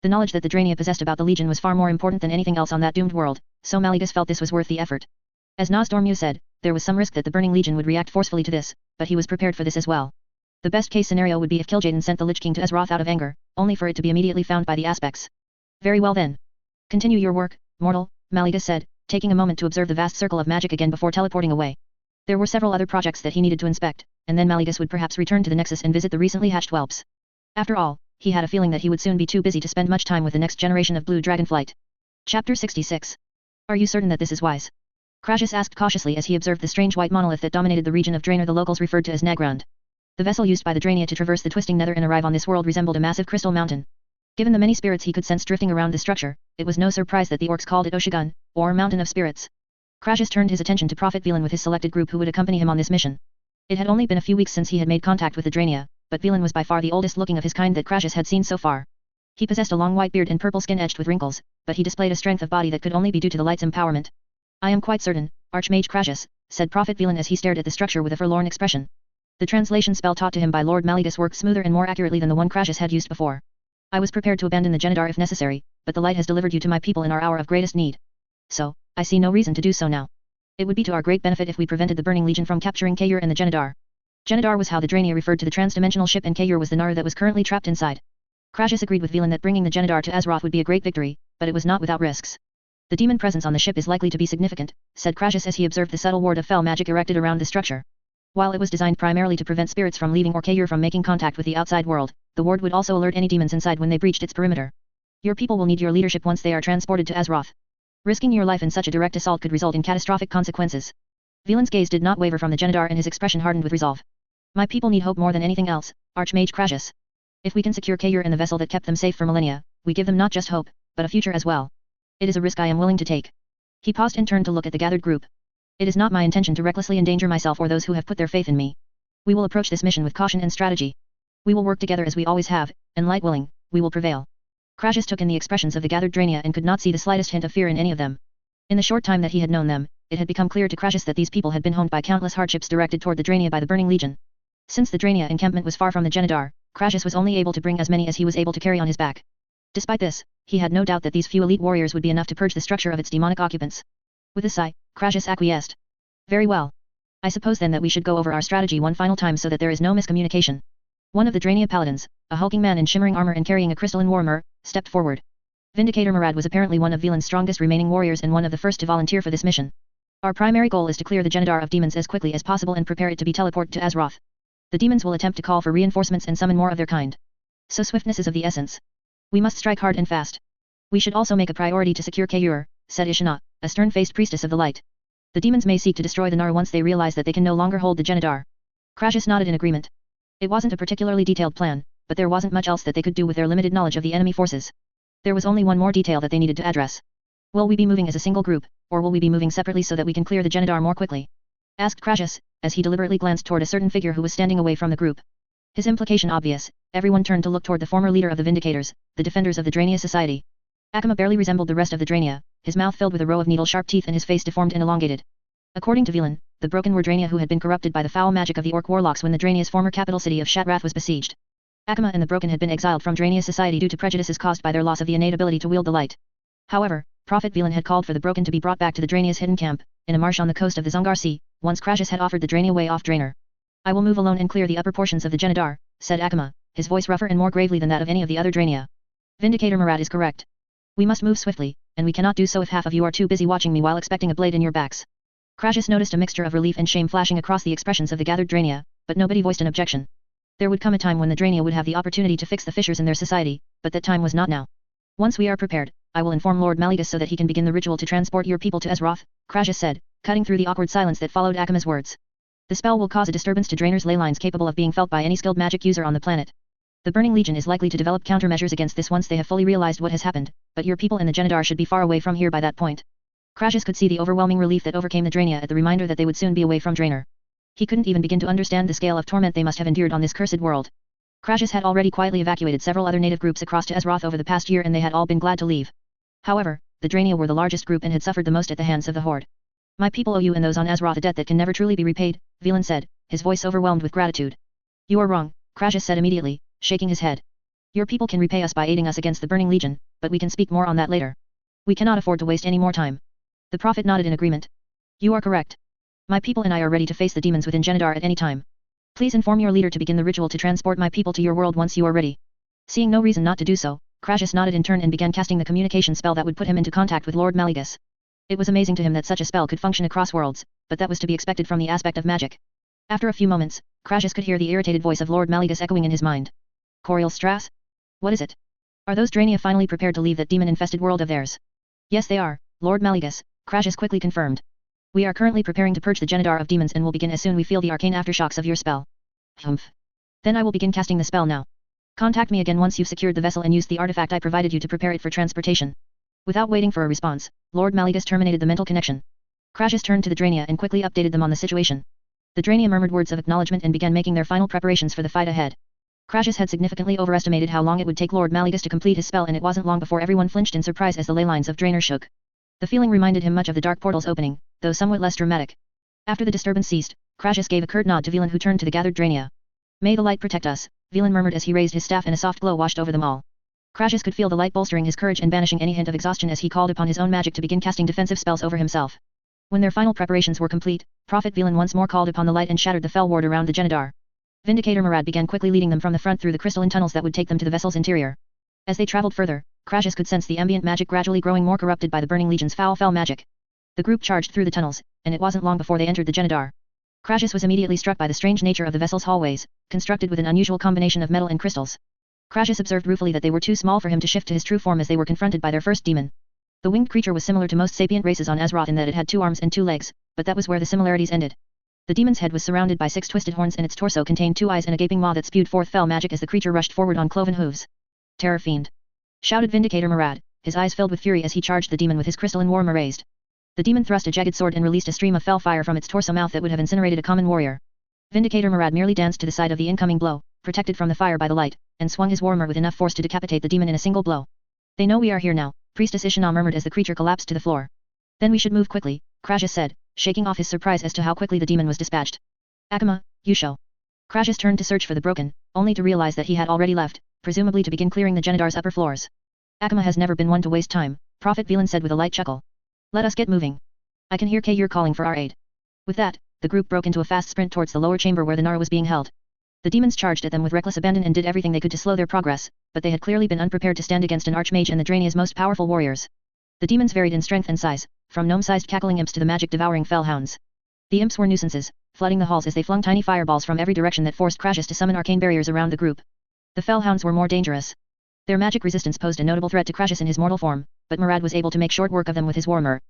Speaker 1: The knowledge that the Drania possessed about the Legion was far more important than anything else on that doomed world, so Malegus felt this was worth the effort. As Nozdormu said, there was some risk that the Burning Legion would react forcefully to this, but he was prepared for this as well. The best case scenario would be if Kil'jaeden sent the Lich King to Azeroth out of anger, only for it to be immediately found by the aspects. Very well then. Continue your work, mortal, Malegus said, taking a moment to observe the vast circle of magic again before teleporting away. There were several other projects that he needed to inspect, and then Malegus would perhaps return to the Nexus and visit the recently hatched whelps. After all, he had a feeling that he would soon be too busy to spend much time with the next generation of blue dragonflight. Chapter 66. Are you certain that this is wise? Crassus asked cautiously as he observed the strange white monolith that dominated the region of Draenor the locals referred to as Nagrand. The vessel used by the Drania to traverse the twisting nether and arrive on this world resembled a massive crystal mountain. Given the many spirits he could sense drifting around the structure, it was no surprise that the orcs called it Oshigun, or Mountain of Spirits. Crassus turned his attention to Prophet Velan with his selected group who would accompany him on this mission. It had only been a few weeks since he had made contact with the Drania, but Velan was by far the oldest looking of his kind that Crassus had seen so far. He possessed a long white beard and purple skin edged with wrinkles, but he displayed a strength of body that could only be due to the light's empowerment. I am quite certain, Archmage Crassus, said Prophet Velan as he stared at the structure with a forlorn expression. The translation spell taught to him by Lord Malegus worked smoother and more accurately than the one Crassus had used before. I was prepared to abandon the Genedar if necessary, but the light has delivered you to my people in our hour of greatest need. So, I see no reason to do so now. It would be to our great benefit if we prevented the Burning Legion from capturing Kayur and the Genedar. Genedar was how the Drania referred to the transdimensional ship and Kayur was the Nar that was currently trapped inside. Crassus agreed with Velan that bringing the Genedar to Azeroth would be a great victory, but it was not without risks. The demon presence on the ship is likely to be significant, said Crassus as he observed the subtle ward of fell magic erected around the structure. While it was designed primarily to prevent spirits from leaving or Kayur from making contact with the outside world, the ward would also alert any demons inside when they breached its perimeter. Your people will need your leadership once they are transported to Azeroth. Risking your life in such a direct assault could result in catastrophic consequences. Velan's gaze did not waver from the Genedar and his expression hardened with resolve. My people need hope more than anything else, Archmage Crassus. If we can secure Kayur and the vessel that kept them safe for millennia, we give them not just hope, but a future as well. It is a risk I am willing to take. He paused and turned to look at the gathered group. It is not my intention to recklessly endanger myself or those who have put their faith in me. We will approach this mission with caution and strategy. We will work together as we always have, and light willing, we will prevail. Crassus took in the expressions of the gathered Drania and could not see the slightest hint of fear in any of them. In the short time that he had known them, it had become clear to Crassus that these people had been honed by countless hardships directed toward the Drania by the Burning Legion. Since the Drania encampment was far from the Genedar, Crassus was only able to bring as many as he was able to carry on his back. Despite this, he had no doubt that these few elite warriors would be enough to purge the structure of its demonic occupants. With a sigh, Crassus acquiesced. Very well. I suppose then that we should go over our strategy one final time so that there is no miscommunication. One of the Drania paladins, a hulking man in shimmering armor and carrying a crystalline warhammer, stepped forward. Vindicator Murad was apparently one of Vieland's strongest remaining warriors and one of the first to volunteer for this mission. Our primary goal is to clear the Genedar of demons as quickly as possible and prepare it to be teleported to Azeroth. The demons will attempt to call for reinforcements and summon more of their kind. So swiftness is of the essence. We must strike hard and fast. We should also make a priority to secure Kayur, said Ishana, a stern-faced priestess of the light. The demons may seek to destroy the Nar once they realize that they can no longer hold the Genedar. Crassus nodded in agreement. It wasn't a particularly detailed plan, but there wasn't much else that they could do with their limited knowledge of the enemy forces. There was only one more detail that they needed to address. Will we be moving as a single group, or will we be moving separately so that we can clear the Genedar more quickly? Asked Crassus, as he deliberately glanced toward a certain figure who was standing away from the group. His implication obvious, everyone turned to look toward the former leader of the Vindicators, the defenders of the Drania society. Akama barely resembled the rest of the Drania, his mouth filled with a row of needle-sharp teeth and his face deformed and elongated. According to Vieland, the broken were Drania who had been corrupted by the foul magic of the Orc warlocks when the Drania's former capital city of Shatrath was besieged. Akama and the Broken had been exiled from Drania society due to prejudices caused by their loss of the innate ability to wield the light. However, Prophet Vieland had called for the Broken to be brought back to the Drania's hidden camp, in a marsh on the coast of the Zungar Sea, once Crassus had offered the Drania way off Draenor. I will move alone and clear the upper portions of the Genedar, said Akama, his voice rougher and more gravely than that of any of the other Drania. Vindicator Murad is correct. We must move swiftly, and we cannot do so if half of you are too busy watching me while expecting a blade in your backs. Crassus noticed a mixture of relief and shame flashing across the expressions of the gathered Drania, but nobody voiced an objection. There would come a time when the Drania would have the opportunity to fix the fissures in their society, but that time was not now. Once we are prepared, I will inform Lord Maligus so that he can begin the ritual to transport your people to Azeroth, Crassus said, cutting through the awkward silence that followed Akama's words. The spell will cause a disturbance to Drainor's ley lines capable of being felt by any skilled magic user on the planet. The Burning Legion is likely to develop countermeasures against this once they have fully realized what has happened, but your people and the Genedar should be far away from here by that point. Crassus could see the overwhelming relief that overcame the Drania at the reminder that they would soon be away from Draenor. He couldn't even begin to understand the scale of torment they must have endured on this cursed world. Crassus had already quietly evacuated several other native groups across to Azeroth over the past year and they had all been glad to leave. However, the Drania were the largest group and had suffered the most at the hands of the Horde. My people owe you and those on Azeroth a debt that can never truly be repaid, Vieland said, his voice overwhelmed with gratitude. You are wrong, Crassus said immediately, shaking his head. Your people can repay us by aiding us against the Burning Legion, but we can speak more on that later. We cannot afford to waste any more time. The prophet nodded in agreement. You are correct. My people and I are ready to face the demons within Genedar at any time. Please inform your leader to begin the ritual to transport my people to your world once you are ready. Seeing no reason not to do so, Crassus nodded in turn and began casting the communication spell that would put him into contact with Lord Maligus. It was amazing to him that such a spell could function across worlds, but that was to be expected from the aspect of magic. After a few moments, Crassus could hear the irritated voice of Lord Maligus echoing in his mind. Coriel Strass? What is it? Are those Drania finally prepared to leave that demon-infested world of theirs? Yes they are, Lord Maligus, Crassus quickly confirmed. We are currently preparing to purge the Genedar of demons and will begin as soon we feel the arcane aftershocks of your spell. Humph. Then I will begin casting the spell now. Contact me again once you've secured the vessel and used the artifact I provided you to prepare it for transportation. Without waiting for a response, Lord Maligus terminated the mental connection. Crassus turned to the Drania and quickly updated them on the situation. The Drania murmured words of acknowledgement and began making their final preparations for the fight ahead. Crassus had significantly overestimated how long it would take Lord Maligus to complete his spell and it wasn't long before everyone flinched in surprise as the ley lines of Draenor shook. The feeling reminded him much of the dark portal's opening, though somewhat less dramatic. After the disturbance ceased, Crassus gave a curt nod to Vieland who turned to the gathered Drania. May the light protect us, Vieland murmured as he raised his staff and a soft glow washed over them all. Crassus could feel the light bolstering his courage and banishing any hint of exhaustion as he called upon his own magic to begin casting defensive spells over himself. When their final preparations were complete, Prophet Vieland once more called upon the light and shattered the fell ward around the Genedar. Vindicator Murad began quickly leading them from the front through the crystalline tunnels that would take them to the vessel's interior. As they traveled further, Crassus could sense the ambient magic gradually growing more corrupted by the Burning Legion's foul magic. The group charged through the tunnels, and it wasn't long before they entered the Genedar. Crassus was immediately struck by the strange nature of the vessel's hallways, constructed with an unusual combination of metal and crystals. Crassus observed ruefully that they were too small for him to shift to his true form as they were confronted by their first demon. The winged creature was similar to most sapient races on Azeroth in that it had 2 arms and 2 legs, but that was where the similarities ended. The demon's head was surrounded by 6 twisted horns and its torso contained 2 eyes and a gaping maw that spewed forth fell magic as the creature rushed forward on cloven hooves. Terror fiend! Shouted Vindicator Murad, his eyes filled with fury as he charged the demon with his crystalline warhammer raised. The demon thrust a jagged sword and released a stream of fell fire from its torso mouth that would have incinerated a common warrior. Vindicator Murad merely danced to the side of the incoming blow, protected from the fire by the light, and swung his warhammer with enough force to decapitate the demon in a single blow. They know we are here now, Priestess Ishana murmured as the creature collapsed to the floor. Then we should move quickly, Crassus said, shaking off his surprise as to how quickly the demon was dispatched. Akama, you show. Crassus turned to search for the Broken, only to realize that he had already left, presumably to begin clearing the Genedar's upper floors. Akama has never been one to waste time, Prophet Vieland said with a light chuckle. Let us get moving. I can hear Kayur calling for our aid. With that, the group broke into a fast sprint towards the lower chamber where the Naru was being held. The demons charged at them with reckless abandon and did everything they could to slow their progress, but they had clearly been unprepared to stand against an archmage and the Drania's most powerful warriors. The demons varied in strength and size, from gnome-sized cackling imps to the magic-devouring fellhounds. The imps were nuisances, flooding the halls as they flung tiny fireballs from every direction that forced Crassus to summon arcane barriers around the group. The fellhounds were more dangerous. Their magic resistance posed a notable threat to Crassus in his mortal form, but Murad was able to make short work of them with his warmer.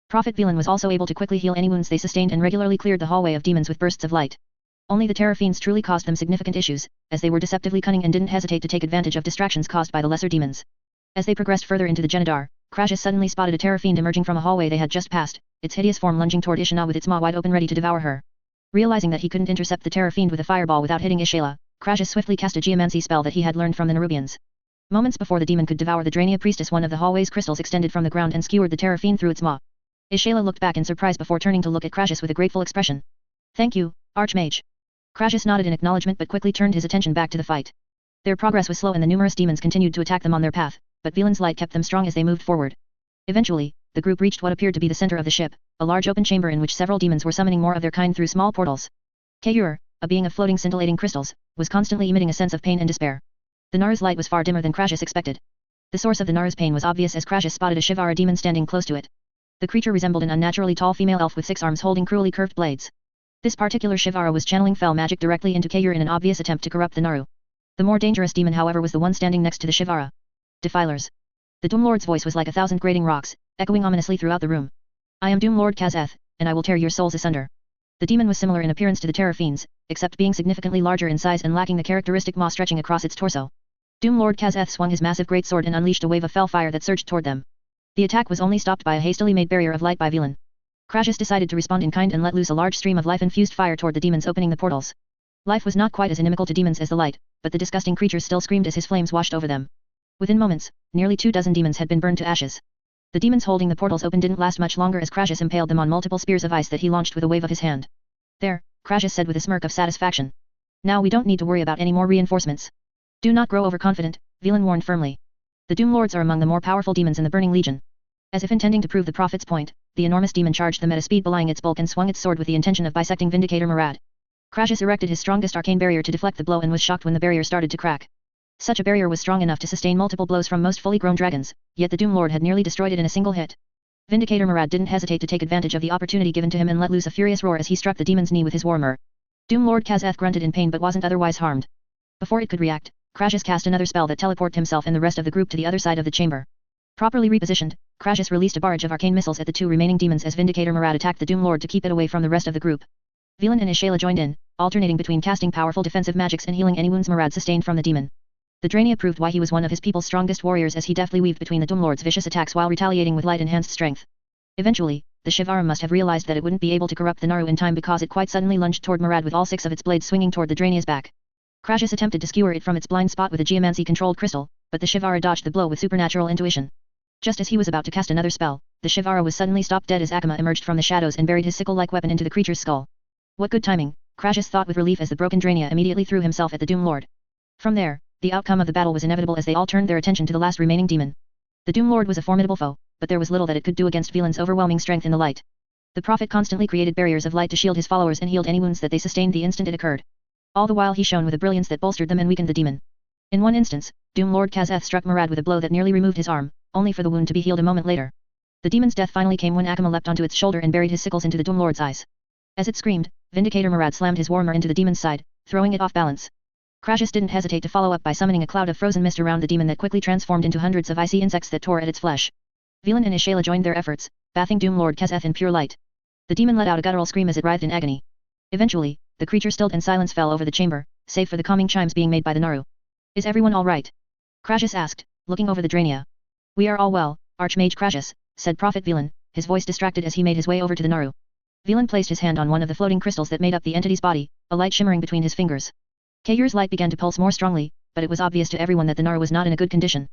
Speaker 1: Prophet Velan was also able to quickly heal any wounds they sustained and regularly cleared the hallway of demons with bursts of light. Only the Terror Fiends truly caused them significant issues, as they were deceptively cunning and didn't hesitate to take advantage of distractions caused by the lesser demons. As they progressed further into the Genedar, Crassus suddenly spotted a Terror Fiend emerging from a hallway they had just passed, its hideous form lunging toward Ishana with its maw wide open ready to devour her. Realizing that he couldn't intercept the Terror Fiend with a fireball without hitting Ishayla, Crassus swiftly cast a geomancy spell that he had learned from the Nerubians. Moments before the demon could devour the Drania priestess, one of the hallway's crystals extended from the ground and skewered the Terror Fiend through its maw. Ishayla looked back in surprise before turning to look at Crassus with a grateful expression. Thank you, Archmage. Crassus nodded in acknowledgement but quickly turned his attention back to the fight. Their progress was slow and the numerous demons continued to attack them on their path, but Velan's light kept them strong as they moved forward. Eventually, the group reached what appeared to be the center of the ship, a large open chamber in which several demons were summoning more of their kind through small portals. Kayur, a being of floating scintillating crystals, was constantly emitting a sense of pain and despair. The Naru's light was far dimmer than Crassus expected. The source of the Naru's pain was obvious as Crassus spotted a Shivara demon standing close to it. The creature resembled an unnaturally tall female elf with 6 arms holding cruelly curved blades. This particular Shivara was channeling fell magic directly into Kayur in an obvious attempt to corrupt the Naru. The more dangerous demon however was the one standing next to the Shivara. Defilers. The Doom Lord's voice was like 1,000 grating rocks, echoing ominously throughout the room. I am Doom Lord Kazeth, and I will tear your souls asunder. The demon was similar in appearance to the Terror Fiends, except being significantly larger in size and lacking the characteristic maw stretching across its torso. Doom Lord Kazeth swung his massive greatsword and unleashed a wave of fell fire that surged toward them. The attack was only stopped by a hastily made barrier of light by Velan. Crassus decided to respond in kind and let loose a large stream of life-infused fire toward the demons opening the portals. Life was not quite as inimical to demons as the light, but the disgusting creatures still screamed as his flames washed over them. Within moments, nearly 24 demons had been burned to ashes. The demons holding the portals open didn't last much longer as Crassus impaled them on multiple spears of ice that he launched with a wave of his hand. There, Crassus said with a smirk of satisfaction. Now we don't need to worry about any more reinforcements. Do not grow overconfident, Velan warned firmly. The Doom Lords are among the more powerful demons in the Burning Legion. As if intending to prove the prophet's point, the enormous demon charged them at a speed belying its bulk and swung its sword with the intention of bisecting Vindicator Murad. Crassus erected his strongest arcane barrier to deflect the blow and was shocked when the barrier started to crack. Such a barrier was strong enough to sustain multiple blows from most fully grown dragons, yet the Doom Lord had nearly destroyed it in a single hit. Vindicator Murad didn't hesitate to take advantage of the opportunity given to him and let loose a furious roar as he struck the demon's knee with his warmer. Doom Lord Kazeth grunted in pain but wasn't otherwise harmed. Before it could react, Crassus cast another spell that teleported himself and the rest of the group to the other side of the chamber. Properly repositioned, Crassus released a barrage of arcane missiles at the 2 remaining demons as Vindicator Murad attacked the Doom Lord to keep it away from the rest of the group. Velan and Ishayla joined in, alternating between casting powerful defensive magics and healing any wounds Murad sustained from the demon. The Drania proved why he was one of his people's strongest warriors as he deftly weaved between the Doom Lord's vicious attacks while retaliating with light-enhanced strength. Eventually, the Shivara must have realized that it wouldn't be able to corrupt the Naru in time because it quite suddenly lunged toward Murad with all 6 of its blades swinging toward the Drania's back. Crassus attempted to skewer it from its blind spot with a geomancy-controlled crystal, but the Shivara dodged the blow with supernatural intuition. Just as he was about to cast another spell, the Shivara was suddenly stopped dead as Akama emerged from the shadows and buried his sickle-like weapon into the creature's skull. What good timing, Crassus thought with relief as the broken Drania immediately threw himself at the Doom Lord. From there, the outcome of the battle was inevitable as they all turned their attention to the last remaining demon. The Doom Lord was a formidable foe, but there was little that it could do against Velan's overwhelming strength in the light. The Prophet constantly created barriers of light to shield his followers and healed any wounds that they sustained the instant it occurred. All the while he shone with a brilliance that bolstered them and weakened the demon. In one instance, Doom Lord Kazeth struck Murad with a blow that nearly removed his arm, only for the wound to be healed a moment later. The demon's death finally came when Akama leapt onto its shoulder and buried his sickles into the Doom Lord's eyes. As it screamed, Vindicator Murad slammed his warmer into the demon's side, throwing it off balance. Crassus didn't hesitate to follow up by summoning a cloud of frozen mist around the demon that quickly transformed into hundreds of icy insects that tore at its flesh. Velan and Ishayla joined their efforts, bathing Doom Lord Kazeth in pure light. The demon let out a guttural scream as it writhed in agony. Eventually, the creature stilled and silence fell over the chamber, save for the calming chimes being made by the Naru. Is everyone all right? Crassus asked, looking over the Drania. We are all well, Archmage Crassus, said Prophet Velan, his voice distracted as he made his way over to the Naru. Velan placed his hand on one of the floating crystals that made up the entity's body, a light shimmering between his fingers. Kayur's light began to pulse more strongly, but it was obvious to everyone that the Naru was not in a good condition.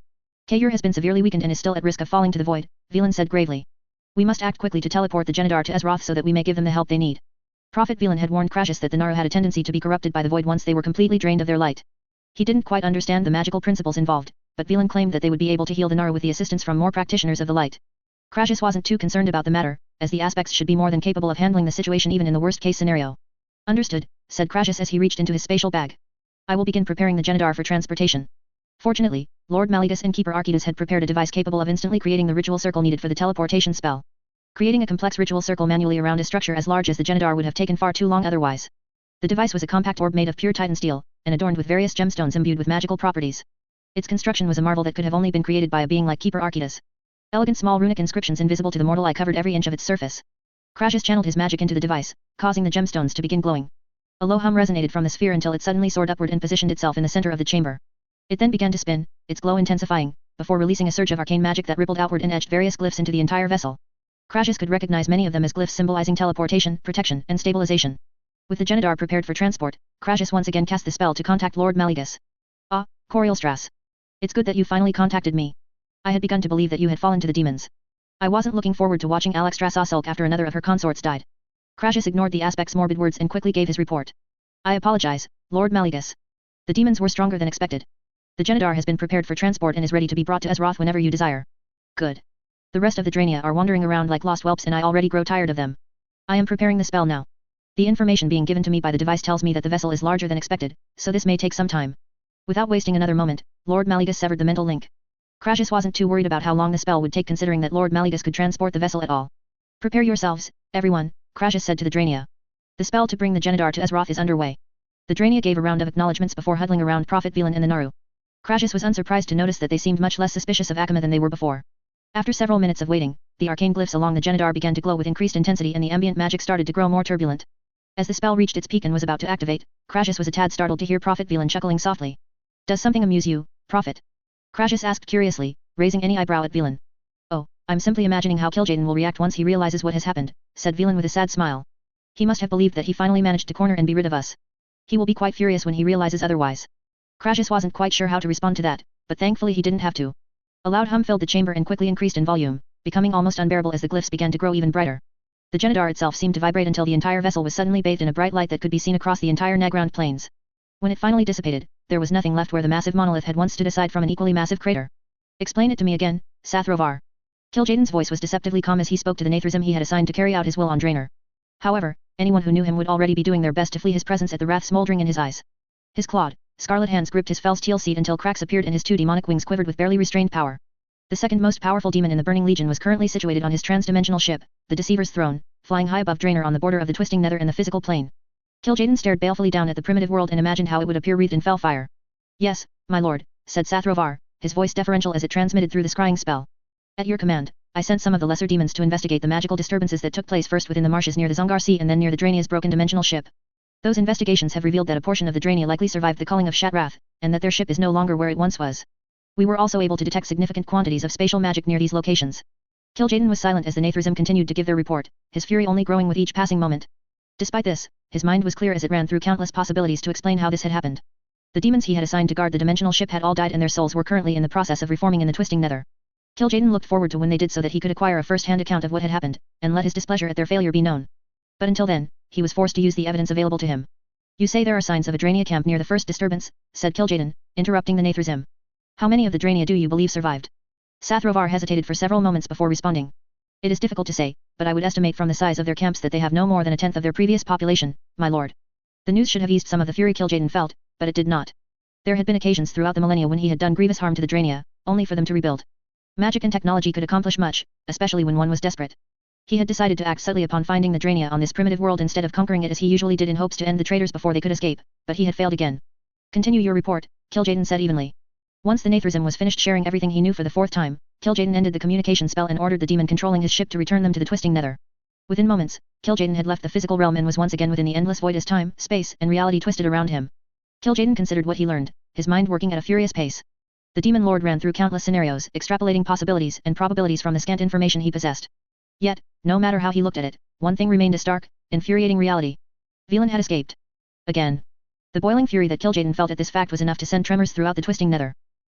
Speaker 1: Kayur has been severely weakened and is still at risk of falling to the void, Velan said gravely. We must act quickly to teleport the Genedar to Azeroth so that we may give them the help they need. Prophet Velan had warned Crassus that the Naru had a tendency to be corrupted by the void once they were completely drained of their light. He didn't quite understand the magical principles involved, but Velan claimed that they would be able to heal the Naru with the assistance from more practitioners of the light. Crassus wasn't too concerned about the matter, as the aspects should be more than capable of handling the situation even in the worst case scenario. Understood, said Crassus as he reached into his spatial bag. I will begin preparing the Genidar for transportation. Fortunately, Lord Maligus and Keeper Archidas had prepared a device capable of instantly creating the ritual circle needed for the teleportation spell. Creating a complex ritual circle manually around a structure as large as the Genidar would have taken far too long otherwise. The device was a compact orb made of pure Titan steel, and adorned with various gemstones imbued with magical properties. Its construction was a marvel that could have only been created by a being like Keeper Archidas. Elegant small runic inscriptions invisible to the mortal eye covered every inch of its surface. Crassus channeled his magic into the device, causing the gemstones to begin glowing. A low hum resonated from the sphere until it suddenly soared upward and positioned itself in the center of the chamber. It then began to spin, its glow intensifying, before releasing a surge of arcane magic that rippled outward and etched various glyphs into the entire vessel. Crassus could recognize many of them as glyphs symbolizing teleportation, protection, and stabilization. With the Genidar prepared for transport, Crassus once again cast the spell to contact Lord Maligus. Ah, Coriolstras. It's good that you finally contacted me. I had begun to believe that you had fallen to the demons. I wasn't looking forward to watching Alexstrasza sulk after another of her consorts died. Crassus ignored the aspect's morbid words and quickly gave his report. I apologize, Lord Maligus. The demons were stronger than expected. The Genidar has been prepared for transport and is ready to be brought to Azeroth whenever you desire. Good. The rest of the Drania are wandering around like lost whelps and I already grow tired of them. I am preparing the spell now. The information being given to me by the device tells me that the vessel is larger than expected, so this may take some time. Without wasting another moment, Lord Maligus severed the mental link. Crassus wasn't too worried about how long the spell would take considering that Lord Maligus could transport the vessel at all. Prepare yourselves, everyone, Crassus said to the Drania. The spell to bring the Genidar to Azeroth is underway. The Drania gave a round of acknowledgements before huddling around Prophet Velan and the Naru. Crassus was unsurprised to notice that they seemed much less suspicious of Akama than they were before. After several minutes of waiting, the arcane glyphs along the Genidar began to glow with increased intensity and the ambient magic started to grow more turbulent. As the spell reached its peak and was about to activate, Crassus was a tad startled to hear Prophet Velan chuckling softly. Does something amuse you, Prophet? Crassus asked curiously, raising any eyebrow at Velan. Oh, I'm simply imagining how Kil'jaeden will react once he realizes what has happened, said Velan with a sad smile. He must have believed that he finally managed to corner and be rid of us. He will be quite furious when he realizes otherwise. Crassus wasn't quite sure how to respond to that, but thankfully he didn't have to. A loud hum filled the chamber and quickly increased in volume, becoming almost unbearable as the glyphs began to grow even brighter. The Genidar itself seemed to vibrate until the entire vessel was suddenly bathed in a bright light that could be seen across the entire Nagrand plains. When it finally dissipated, there was nothing left where the massive monolith had once stood aside from an equally massive crater. Explain it to me again, Sathrovar. Kil'jaeden's voice was deceptively calm as he spoke to the Nathrazim he had assigned to carry out his will on Draenor. However, anyone who knew him would already be doing their best to flee his presence at the wrath smoldering in his eyes. His clawed, scarlet hands gripped his fell steel seat until cracks appeared and his two demonic wings quivered with barely restrained power. The second most powerful demon in the Burning Legion was currently situated on his transdimensional ship, the Deceiver's Throne, flying high above Draenor on the border of the twisting nether and the physical plane. Kil'jaeden stared balefully down at the primitive world and imagined how it would appear wreathed in fell fire. Yes, my lord, said Sathrovar, his voice deferential as it transmitted through the scrying spell. At your command, I sent some of the lesser demons to investigate the magical disturbances that took place first within the marshes near the Zongar Sea and then near the Draenia's broken dimensional ship. Those investigations have revealed that a portion of the Draenia likely survived the culling of Shatrath, and that their ship is no longer where it once was. We were also able to detect significant quantities of spatial magic near these locations. Kil'jaeden was silent as the Nathrazim continued to give their report, his fury only growing with each passing moment. Despite this, his mind was clear as it ran through countless possibilities to explain how this had happened. The demons he had assigned to guard the dimensional ship had all died and their souls were currently in the process of reforming in the twisting nether. Kil'jaeden looked forward to when they did so that he could acquire a first-hand account of what had happened, and let his displeasure at their failure be known. But until then, he was forced to use the evidence available to him. You say there are signs of a Draenia camp near the first disturbance, said Kil'jaeden, interrupting the Nathrazim. How many of the Draenia do you believe survived? Sathrovar hesitated for several moments before responding. It is difficult to say, but I would estimate from the size of their camps that they have no more than a tenth of their previous population, my lord. The news should have eased some of the fury Kil'jaeden felt, but it did not. There had been occasions throughout the millennia when he had done grievous harm to the Draenia, only for them to rebuild. Magic and technology could accomplish much, especially when one was desperate. He had decided to act subtly upon finding the Draenia on this primitive world instead of conquering it as he usually did in hopes to end the traitors before they could escape, but he had failed again. Continue your report, Kil'jaeden said evenly. Once the Nathrazim was finished sharing everything he knew for the fourth time, Kil'jaeden ended the communication spell and ordered the demon controlling his ship to return them to the twisting nether. Within moments, Kil'jaeden had left the physical realm and was once again within the endless void as time, space, and reality twisted around him. Kil'jaeden considered what he learned, his mind working at a furious pace. The demon lord ran through countless scenarios, extrapolating possibilities and probabilities from the scant information he possessed. Yet, no matter how he looked at it, one thing remained a stark, infuriating reality. Velan had escaped. Again. The boiling fury that Kil'jaeden felt at this fact was enough to send tremors throughout the twisting nether.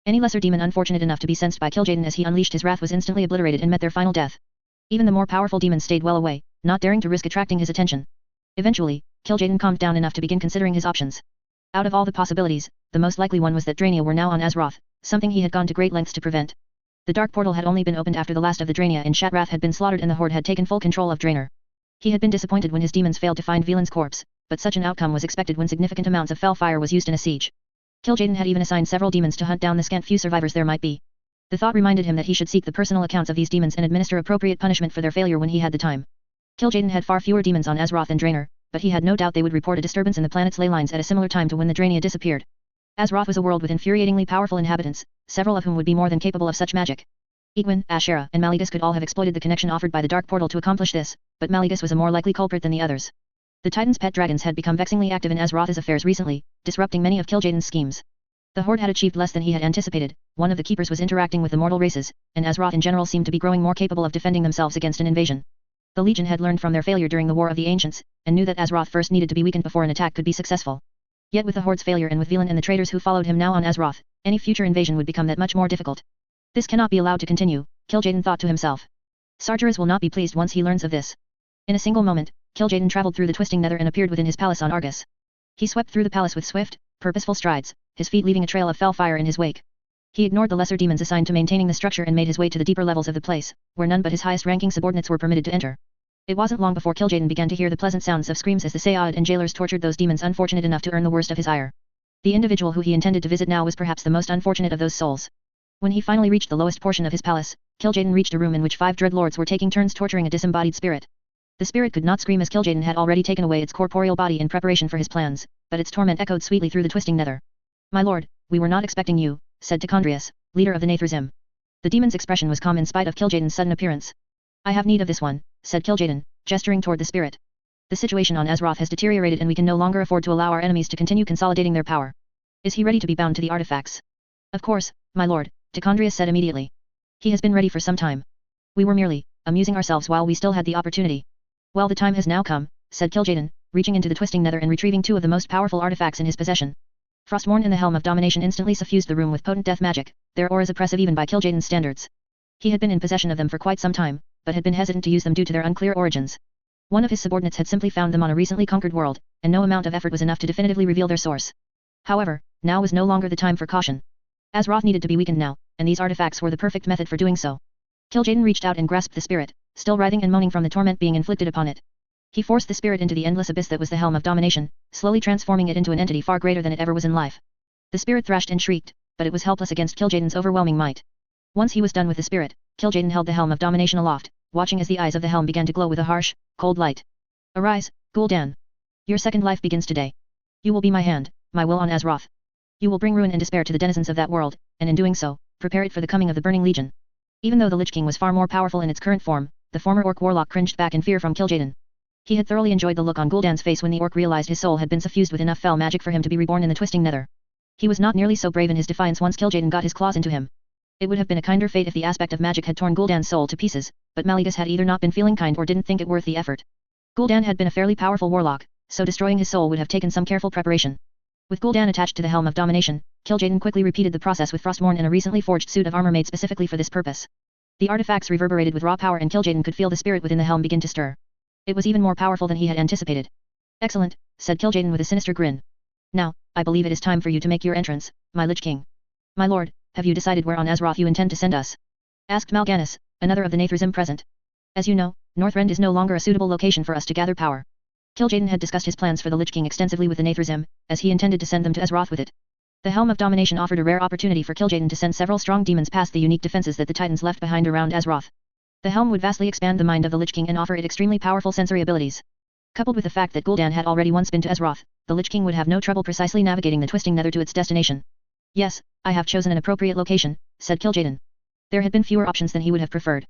Speaker 1: Any lesser demon unfortunate enough to be sensed by Kil'jaeden as he unleashed his wrath was instantly obliterated and met their final death. Even the more powerful demons stayed well away, not daring to risk attracting his attention. Eventually, Kil'jaeden calmed down enough to begin considering his options. Out of all the possibilities, the most likely one was that Draenia were now on Azeroth, something he had gone to great lengths to prevent. The dark portal had only been opened after the last of the Drania in Shatrath had been slaughtered and the Horde had taken full control of Draenor. He had been disappointed when his demons failed to find Velan's corpse, but such an outcome was expected when significant amounts of fel fire was used in a siege. Kil'jaeden had even assigned several demons to hunt down the scant few survivors there might be. The thought reminded him that he should seek the personal accounts of these demons and administer appropriate punishment for their failure when he had the time. Kil'jaeden had far fewer demons on Azeroth than Draenor, but he had no doubt they would report a disturbance in the planet's ley lines at a similar time to when the Drania disappeared. Azeroth was a world with infuriatingly powerful inhabitants, several of whom would be more than capable of such magic. Egwin, Ashera, and Mallegus could all have exploited the connection offered by the dark portal to accomplish this, but Mallegus was a more likely culprit than the others. The Titan's pet dragons had become vexingly active in Azeroth's affairs recently, disrupting many of Kil'jaeden's schemes. The Horde had achieved less than he had anticipated. One of the keepers was interacting with the mortal races, and Azeroth in general seemed to be growing more capable of defending themselves against an invasion. The Legion had learned from their failure during the War of the Ancients, and knew that Azeroth first needed to be weakened before an attack could be successful. Yet with the Horde's failure and with Velan and the traitors who followed him now on Azeroth, any future invasion would become that much more difficult. This cannot be allowed to continue, Kil'jaeden thought to himself. Sargeras will not be pleased once he learns of this. In a single moment, Kil'jaeden traveled through the twisting nether and appeared within his palace on Argus. He swept through the palace with swift, purposeful strides, his feet leaving a trail of fel fire in his wake. He ignored the lesser demons assigned to maintaining the structure and made his way to the deeper levels of the place, where none but his highest-ranking subordinates were permitted to enter. It wasn't long before Kil'jaeden began to hear the pleasant sounds of screams as the Saad and jailers tortured those demons unfortunate enough to earn the worst of his ire. The individual who he intended to visit now was perhaps the most unfortunate of those souls. When he finally reached the lowest portion of his palace, Kil'jaeden reached a room in which 5 dread lords were taking turns torturing a disembodied spirit. The spirit could not scream as Kil'jaeden had already taken away its corporeal body in preparation for his plans, but its torment echoed sweetly through the twisting nether. "My lord, we were not expecting you," said Tichondrius, leader of the Nerubian. The demon's expression was calm in spite of Kil'jaeden's sudden appearance. "I have need of this one," said Kil'jaeden, gesturing toward the spirit. "The situation on Azeroth has deteriorated and we can no longer afford to allow our enemies to continue consolidating their power. Is he ready to be bound to the artifacts?" "Of course, my lord," Tichondrius said immediately. "He has been ready for some time. We were merely amusing ourselves while we still had the opportunity." "Well, the time has now come," said Kil'jaeden, reaching into the twisting nether and retrieving 2 of the most powerful artifacts in his possession. Frostmourne and the Helm of Domination instantly suffused the room with potent death magic, their auras oppressive even by Kil'jaeden's standards. He had been in possession of them for quite some time, but had been hesitant to use them due to their unclear origins. One of his subordinates had simply found them on a recently conquered world, and no amount of effort was enough to definitively reveal their source. However, now was no longer the time for caution. Azeroth needed to be weakened now, and these artifacts were the perfect method for doing so. Kil'jaeden reached out and grasped the spirit, still writhing and moaning from the torment being inflicted upon it. He forced the spirit into the endless abyss that was the Helm of Domination, slowly transforming it into an entity far greater than it ever was in life. The spirit thrashed and shrieked, but it was helpless against Kil'jaeden's overwhelming might. Once he was done with the spirit, Kil'jaeden held the Helm of Domination aloft, watching as the eyes of the helm began to glow with a harsh, cold light. "Arise, Gul'dan. Your second life begins today. You will be my hand, my will on Azeroth. You will bring ruin and despair to the denizens of that world, and in doing so, prepare it for the coming of the Burning Legion." Even though the Lich King was far more powerful in its current form, the former Orc warlock cringed back in fear from Kil'jaeden. He had thoroughly enjoyed the look on Gul'dan's face when the Orc realized his soul had been suffused with enough fel magic for him to be reborn in the twisting nether. He was not nearly so brave in his defiance once Kil'jaeden got his claws into him. It would have been a kinder fate if the aspect of magic had torn Gul'dan's soul to pieces, but Mallegus had either not been feeling kind or didn't think it worth the effort. Gul'dan had been a fairly powerful warlock, so destroying his soul would have taken some careful preparation. With Gul'dan attached to the Helm of Domination, Kil'jaeden quickly repeated the process with Frostmourne in a recently forged suit of armor made specifically for this purpose. The artifacts reverberated with raw power and Kil'jaeden could feel the spirit within the helm begin to stir. It was even more powerful than he had anticipated. "Excellent," said Kil'jaeden with a sinister grin. "Now, I believe it is time for you to make your entrance, my Lich King." "My lord, have you decided where on Azeroth you intend to send us?" asked Mal'Ganis, another of the Nerubian present. "As you know, Northrend is no longer a suitable location for us to gather power." Kil'jaeden had discussed his plans for the Lich King extensively with the Nerubian, as he intended to send them to Azeroth with it. The Helm of Domination offered a rare opportunity for Kil'jaeden to send several strong demons past the unique defenses that the Titans left behind around Azeroth. The helm would vastly expand the mind of the Lich King and offer it extremely powerful sensory abilities. Coupled with the fact that Gul'dan had already once been to Azeroth, the Lich King would have no trouble precisely navigating the twisting nether to its destination. "Yes, I have chosen an appropriate location," said Kil'jaeden. There had been fewer options than he would have preferred.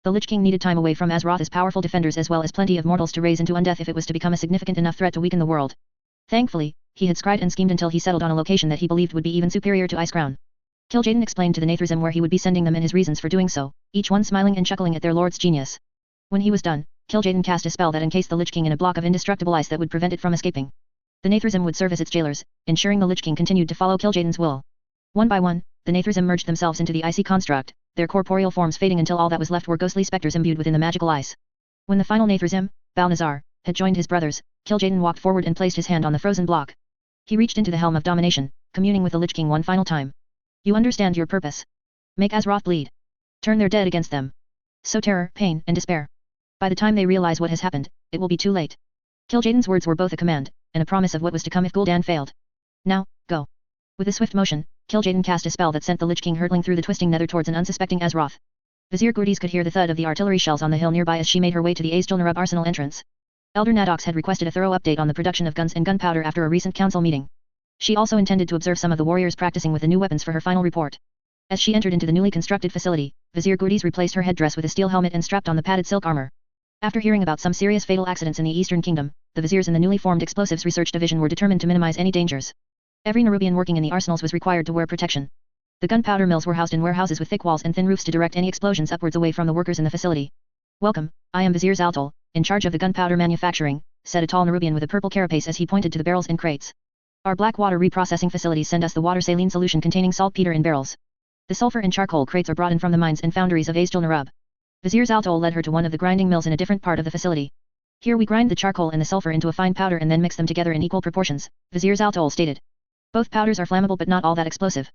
Speaker 1: The Lich King needed time away from Azeroth's powerful defenders as well as plenty of mortals to raise into undeath if it was to become a significant enough threat to weaken the world. Thankfully, he had scryed and schemed until he settled on a location that he believed would be even superior to Icecrown. Kil'jaeden explained to the Nerubian where he would be sending them and his reasons for doing so, each one smiling and chuckling at their lord's genius. When he was done, Kil'jaeden cast a spell that encased the Lich King in a block of indestructible ice that would prevent it from escaping. The Nerubian would serve as its jailers, ensuring the Lich King continued to follow Kil'jaeden's will. One by one, the Nerubian merged themselves into the icy construct, their corporeal forms fading until all that was left were ghostly specters imbued within the magical ice. When the final Nerubian, Balnazar, had joined his brothers, Kil'jaeden walked forward and placed his hand on the frozen block. He reached into the Helm of Domination, communing with the Lich King one final time. "You understand your purpose. Make Azeroth bleed." Turn their dead against them. Sow terror, pain, and despair. By the time they realize what has happened, it will be too late. Kil'jaeden's words were both a command, and a promise of what was to come if Gul'dan failed. Now, go. With a swift motion, Kil'jaeden cast a spell that sent the Lich King hurtling through the twisting nether towards an unsuspecting Azeroth. Vizier Gurdiz could hear the thud of the artillery shells on the hill nearby as she made her way to the Azjol-Nerub arsenal entrance. Elder Naddox had requested a thorough update on the production of guns and gunpowder after a recent council meeting. She also intended to observe some of the warriors practicing with the new weapons for her final report. As she entered into the newly constructed facility, Vizier Gurdiz replaced her headdress with a steel helmet and strapped on the padded silk armor. After hearing about some serious fatal accidents in the Eastern Kingdom, the viziers in the newly formed Explosives Research Division were determined to minimize any dangers. Every Nerubian working in the arsenals was required to wear protection. The gunpowder mills were housed in warehouses with thick walls and thin roofs to direct any explosions upwards away from the workers in the facility. Welcome, I am Vizier Zaltol, in charge of the gunpowder manufacturing, said a tall Nerubian with a purple carapace as he pointed to the barrels and crates. Our black water reprocessing facilities send us the water saline solution containing saltpeter in barrels. The sulfur and charcoal crates are brought in from the mines and foundries of Azjol-Nerub. Vizier Zaltol led her to one of the grinding mills in a different part of the facility. Here we grind the charcoal and the sulfur into a fine powder and then mix them together in equal proportions, Vizier Zaltol stated. Both powders are flammable but not all that explosive.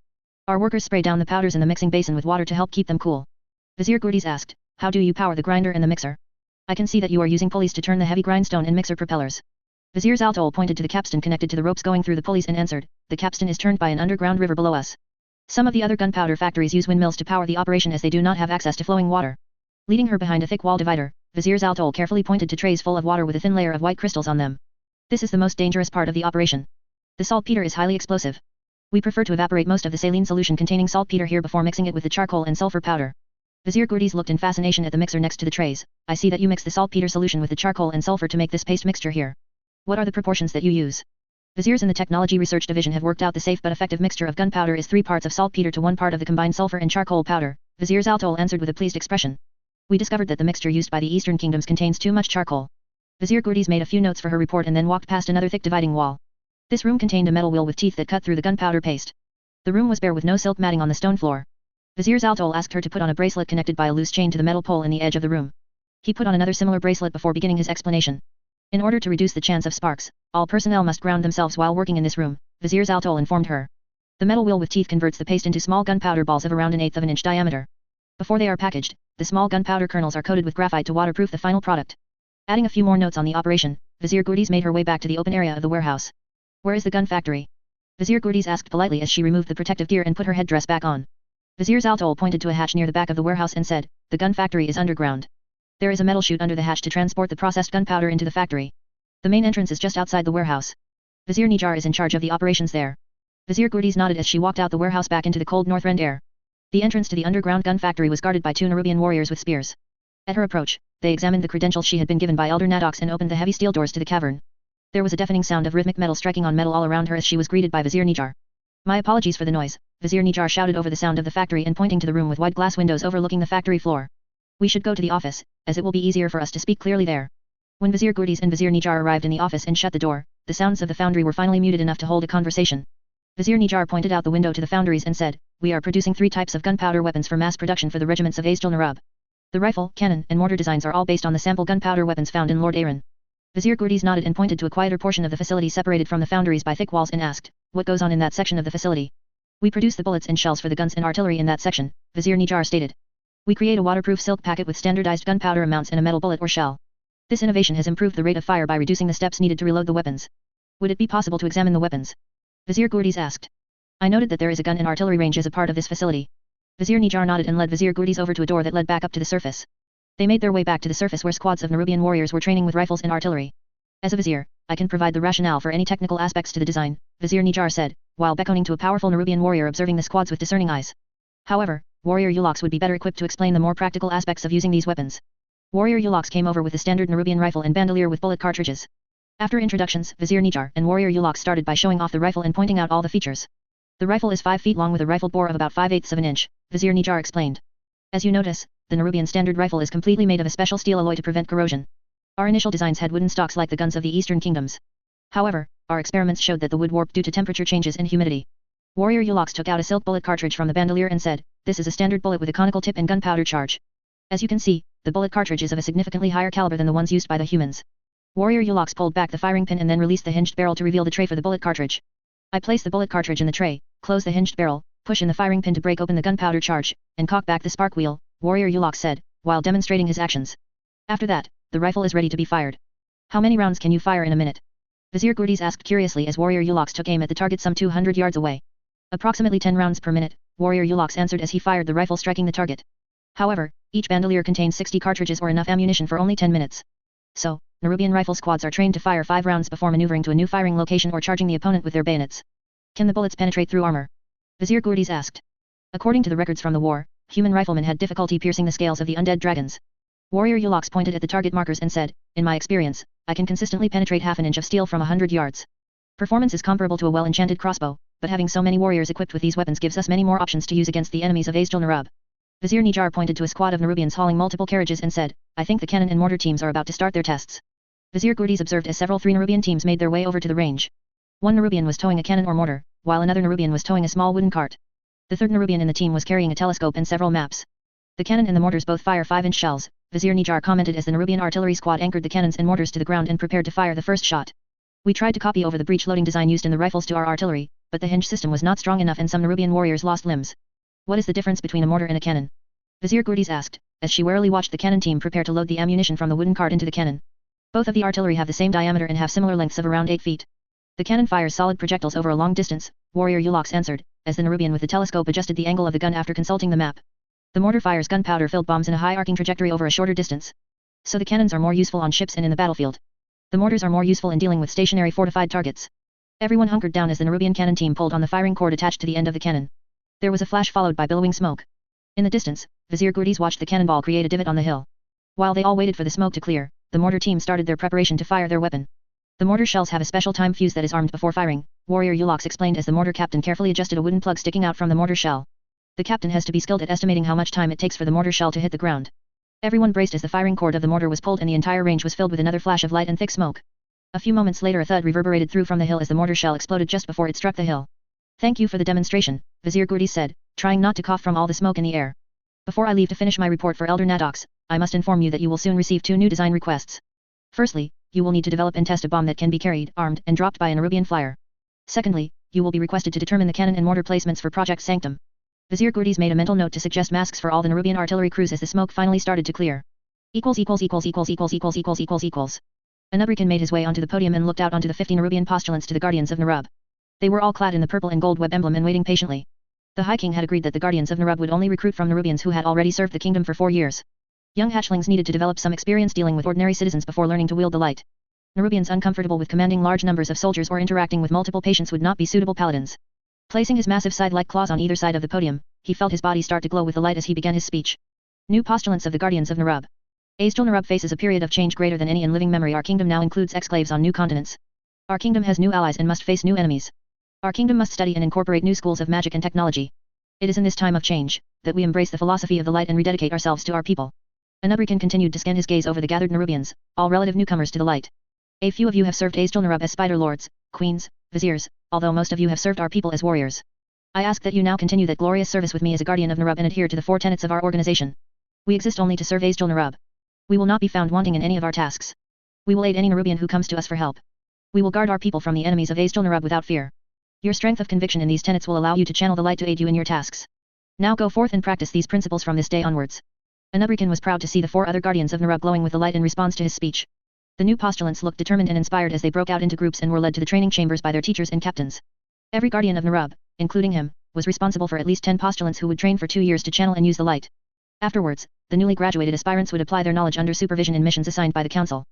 Speaker 1: Our workers spray down the powders in the mixing basin with water to help keep them cool. Vizier Gurdiz asked, how do you power the grinder and the mixer? I can see that you are using pulleys to turn the heavy grindstone and mixer propellers. Vizier Zaltol pointed to the capstan connected to the ropes going through the pulleys and answered, the capstan is turned by an underground river below us. Some of the other gunpowder factories use windmills to power the operation as they do not have access to flowing water. Leading her behind a thick wall divider, Vizier Zaltol carefully pointed to trays full of water with a thin layer of white crystals on them. This is the most dangerous part of the operation. The saltpeter is highly explosive. We prefer to evaporate most of the saline solution containing saltpeter here before mixing it with the charcoal and sulfur powder. Vizier Gurdiz looked in fascination at the mixer next to the trays. I see that you mix the saltpeter solution with the charcoal and sulfur to make this paste mixture here. What are the proportions that you use? Viziers in the Technology Research Division have worked out the safe but effective mixture of gunpowder is 3 parts of saltpeter to 1 part of the combined sulfur and charcoal powder, Vizier Zaltol answered with a pleased expression. We discovered that the mixture used by the Eastern Kingdoms contains too much charcoal. Vizier Gurdiz made a few notes for her report and then walked past another thick dividing wall. This room contained a metal wheel with teeth that cut through the gunpowder paste. The room was bare with no silk matting on the stone floor. Vizier Zaltol asked her to put on a bracelet connected by a loose chain to the metal pole in the edge of the room. He put on another similar bracelet before beginning his explanation. In order to reduce the chance of sparks, all personnel must ground themselves while working in this room, Vizier Zaltol informed her. The metal wheel with teeth converts the paste into small gunpowder balls of around 1/8 of an inch diameter. Before they are packaged, the small gunpowder kernels are coated with graphite to waterproof the final product. Adding a few more notes on the operation, Vizier Gurdiz made her way back to the open area of the warehouse. Where is the gun factory? Vizier Gurdiz asked politely as she removed the protective gear and put her headdress back on. Vizier Zaltol pointed to a hatch near the back of the warehouse and said, the gun factory is underground. There is a metal chute under the hatch to transport the processed gunpowder into the factory. The main entrance is just outside the warehouse. Vizier Nijar is in charge of the operations there. Vizier Gurdiz nodded as she walked out the warehouse back into the cold northrend air. The entrance to the underground gun factory was guarded by 2 Nerubian warriors with spears. At her approach, they examined the credentials she had been given by Elder Naddox and opened the heavy steel doors to the cavern. There was a deafening sound of rhythmic metal striking on metal all around her as she was greeted by Vizier Nijar. My apologies for the noise, Vizier Nijar shouted over the sound of the factory and pointing to the room with wide glass windows overlooking the factory floor. We should go to the office, as it will be easier for us to speak clearly there. When Vizier Gurdiz and Vizier Nijar arrived in the office and shut the door, the sounds of the foundry were finally muted enough to hold a conversation. Vizier Nijar pointed out the window to the foundries and said, we are producing 3 types of gunpowder weapons for mass production for the regiments of Azjol-Nerub. The rifle, cannon, and mortar designs are all based on the sample gunpowder weapons found in Lordaeron. Vizier Gurdiz nodded and pointed to a quieter portion of the facility separated from the foundries by thick walls and asked, what goes on in that section of the facility? We produce the bullets and shells for the guns and artillery in that section, Vizier Nijar stated. We create a waterproof silk packet with standardized gunpowder amounts and a metal bullet or shell. This innovation has improved the rate of fire by reducing the steps needed to reload the weapons. Would it be possible to examine the weapons? Vizier Gurdiz asked. I noted that there is a gun and artillery range as a part of this facility. Vizier Nijar nodded and led Vizier Gurdiz over to a door that led back up to the surface. They made their way back to the surface where squads of Nerubian warriors were training with rifles and artillery. As a vizier, I can provide the rationale for any technical aspects to the design, Vizier Nijar said, while beckoning to a powerful Nerubian warrior observing the squads with discerning eyes. However, Warrior Yulox would be better equipped to explain the more practical aspects of using these weapons. Warrior Yulox came over with the standard Nerubian rifle and bandolier with bullet cartridges. After introductions, Vizier Nijar and Warrior Yulox started by showing off the rifle and pointing out all the features. The rifle is 5 feet long with a rifled bore of about 5/8 of an inch, Vizier Nijar explained. As you notice, the Nerubian standard rifle is completely made of a special steel alloy to prevent corrosion. Our initial designs had wooden stocks like the guns of the Eastern Kingdoms. However, our experiments showed that the wood warped due to temperature changes and humidity. Warrior Yulox took out a silk bullet cartridge from the bandolier and said, this is a standard bullet with a conical tip and gunpowder charge. As you can see, the bullet cartridge is of a significantly higher caliber than the ones used by the humans. Warrior Yulox pulled back the firing pin and then released the hinged barrel to reveal the tray for the bullet cartridge. I place the bullet cartridge in the tray, close the hinged barrel, push in the firing pin to break open the gunpowder charge, and cock back the spark wheel, Warrior Yulok said, while demonstrating his actions. After that, the rifle is ready to be fired. How many rounds can you fire in a minute? Vizier Gurdiz asked curiously as Warrior Yulok took aim at the target some 200 yards away. Approximately 10 rounds per minute, Warrior Yulok answered as he fired the rifle striking the target. However, each bandolier contained 60 cartridges or enough ammunition for only 10 minutes. So, Nerubian rifle squads are trained to fire 5 rounds before maneuvering to a new firing location or charging the opponent with their bayonets. Can the bullets penetrate through armor? Vizier Gurdiz asked. According to the records from the war, human riflemen had difficulty piercing the scales of the undead dragons. Warrior Yulok pointed at the target markers and said, in my experience, I can consistently penetrate half an inch of steel from 100 yards. Performance is comparable to a well-enchanted crossbow, but having so many warriors equipped with these weapons gives us many more options to use against the enemies of Azjol-Nerub. Vizier Nijar pointed to a squad of Nerubians hauling multiple carriages and said, I think the cannon and mortar teams are about to start their tests. Vizier Gurdiz observed as several 3 Nerubian teams made their way over to the range. One Nerubian was towing a cannon or mortar, while another Nerubian was towing a small wooden cart. The third Nerubian in the team was carrying a telescope and several maps. The cannon and the mortars both fire 5-inch shells, Vizier Nijar commented as the Nerubian artillery squad anchored the cannons and mortars to the ground and prepared to fire the first shot. We tried to copy over the breech loading design used in the rifles to our artillery, but the hinge system was not strong enough and some Nerubian warriors lost limbs. What is the difference between a mortar and a cannon? Vizier Gurdiz asked, as she warily watched the cannon team prepare to load the ammunition from the wooden cart into the cannon. Both of the artillery have the same diameter and have similar lengths of around 8 feet. The cannon fires solid projectiles over a long distance, Warrior Yulok answered, as the Nerubian with the telescope adjusted the angle of the gun after consulting the map. The mortar fires gunpowder-filled bombs in a high arcing trajectory over a shorter distance. So the cannons are more useful on ships and in the battlefield. The mortars are more useful in dealing with stationary fortified targets. Everyone hunkered down as the Nerubian cannon team pulled on the firing cord attached to the end of the cannon. There was a flash followed by billowing smoke. In the distance, Vizier Gurdiz watched the cannonball create a divot on the hill. While they all waited for the smoke to clear, the mortar team started their preparation to fire their weapon. The mortar shells have a special time fuse that is armed before firing, Warrior Yulok explained as the mortar captain carefully adjusted a wooden plug sticking out from the mortar shell. The captain has to be skilled at estimating how much time it takes for the mortar shell to hit the ground. Everyone braced as the firing cord of the mortar was pulled and the entire range was filled with another flash of light and thick smoke. A few moments later a thud reverberated through from the hill as the mortar shell exploded just before it struck the hill. Thank you for the demonstration, Vizier Gurdiz said, trying not to cough from all the smoke in the air. Before I leave to finish my report for Elder Nadox, I must inform you that you will soon receive 2 new design requests. Firstly, you will need to develop and test a bomb that can be carried, armed, and dropped by a Nerubian flyer. Secondly, you will be requested to determine the cannon and mortar placements for Project Sanctum. Vizier Gurdiz made a mental note to suggest masks for all the Nerubian artillery crews as the smoke finally started to clear. A Nerubian made his way onto the podium and looked out onto the 50 Nerubian postulants to the Guardians of Nerub. They were all clad in the purple and gold web emblem and waiting patiently. The High King had agreed that the Guardians of Nerub would only recruit from Nerubians who had already served the kingdom for 4 years. Young hatchlings needed to develop some experience dealing with ordinary citizens before learning to wield the light. Nerubians uncomfortable with commanding large numbers of soldiers or interacting with multiple patients would not be suitable paladins. Placing his massive side-like claws on either side of the podium, he felt his body start to glow with the light as he began his speech. New postulants of the Guardians of Nerub. Azjol-Nerub faces a period of change greater than any in living memory. Our kingdom now includes exclaves on new continents. Our kingdom has new allies and must face new enemies. Our kingdom must study and incorporate new schools of magic and technology. It is in this time of change that we embrace the philosophy of the light and rededicate ourselves to our people. A Nerubian continued to scan his gaze over the gathered Nerubians, all relative newcomers to the light. A few of you have served Azjol-Nerub as spider lords, queens, viziers, although most of you have served our people as warriors. I ask that you now continue that glorious service with me as a guardian of Nerub and adhere to the 4 tenets of our organization. We exist only to serve Azjol-Nerub. We will not be found wanting in any of our tasks. We will aid any Nerubian who comes to us for help. We will guard our people from the enemies of Azjol-Nerub without fear. Your strength of conviction in these tenets will allow you to channel the light to aid you in your tasks. Now go forth and practice these principles from this day onwards. A Nerubian was proud to see the 4 other guardians of Nerub glowing with the light in response to his speech. The new postulants looked determined and inspired as they broke out into groups and were led to the training chambers by their teachers and captains. Every guardian of Nerub, including him, was responsible for at least 10 postulants who would train for 2 years to channel and use the light. Afterwards, the newly graduated aspirants would apply their knowledge under supervision in missions assigned by the council.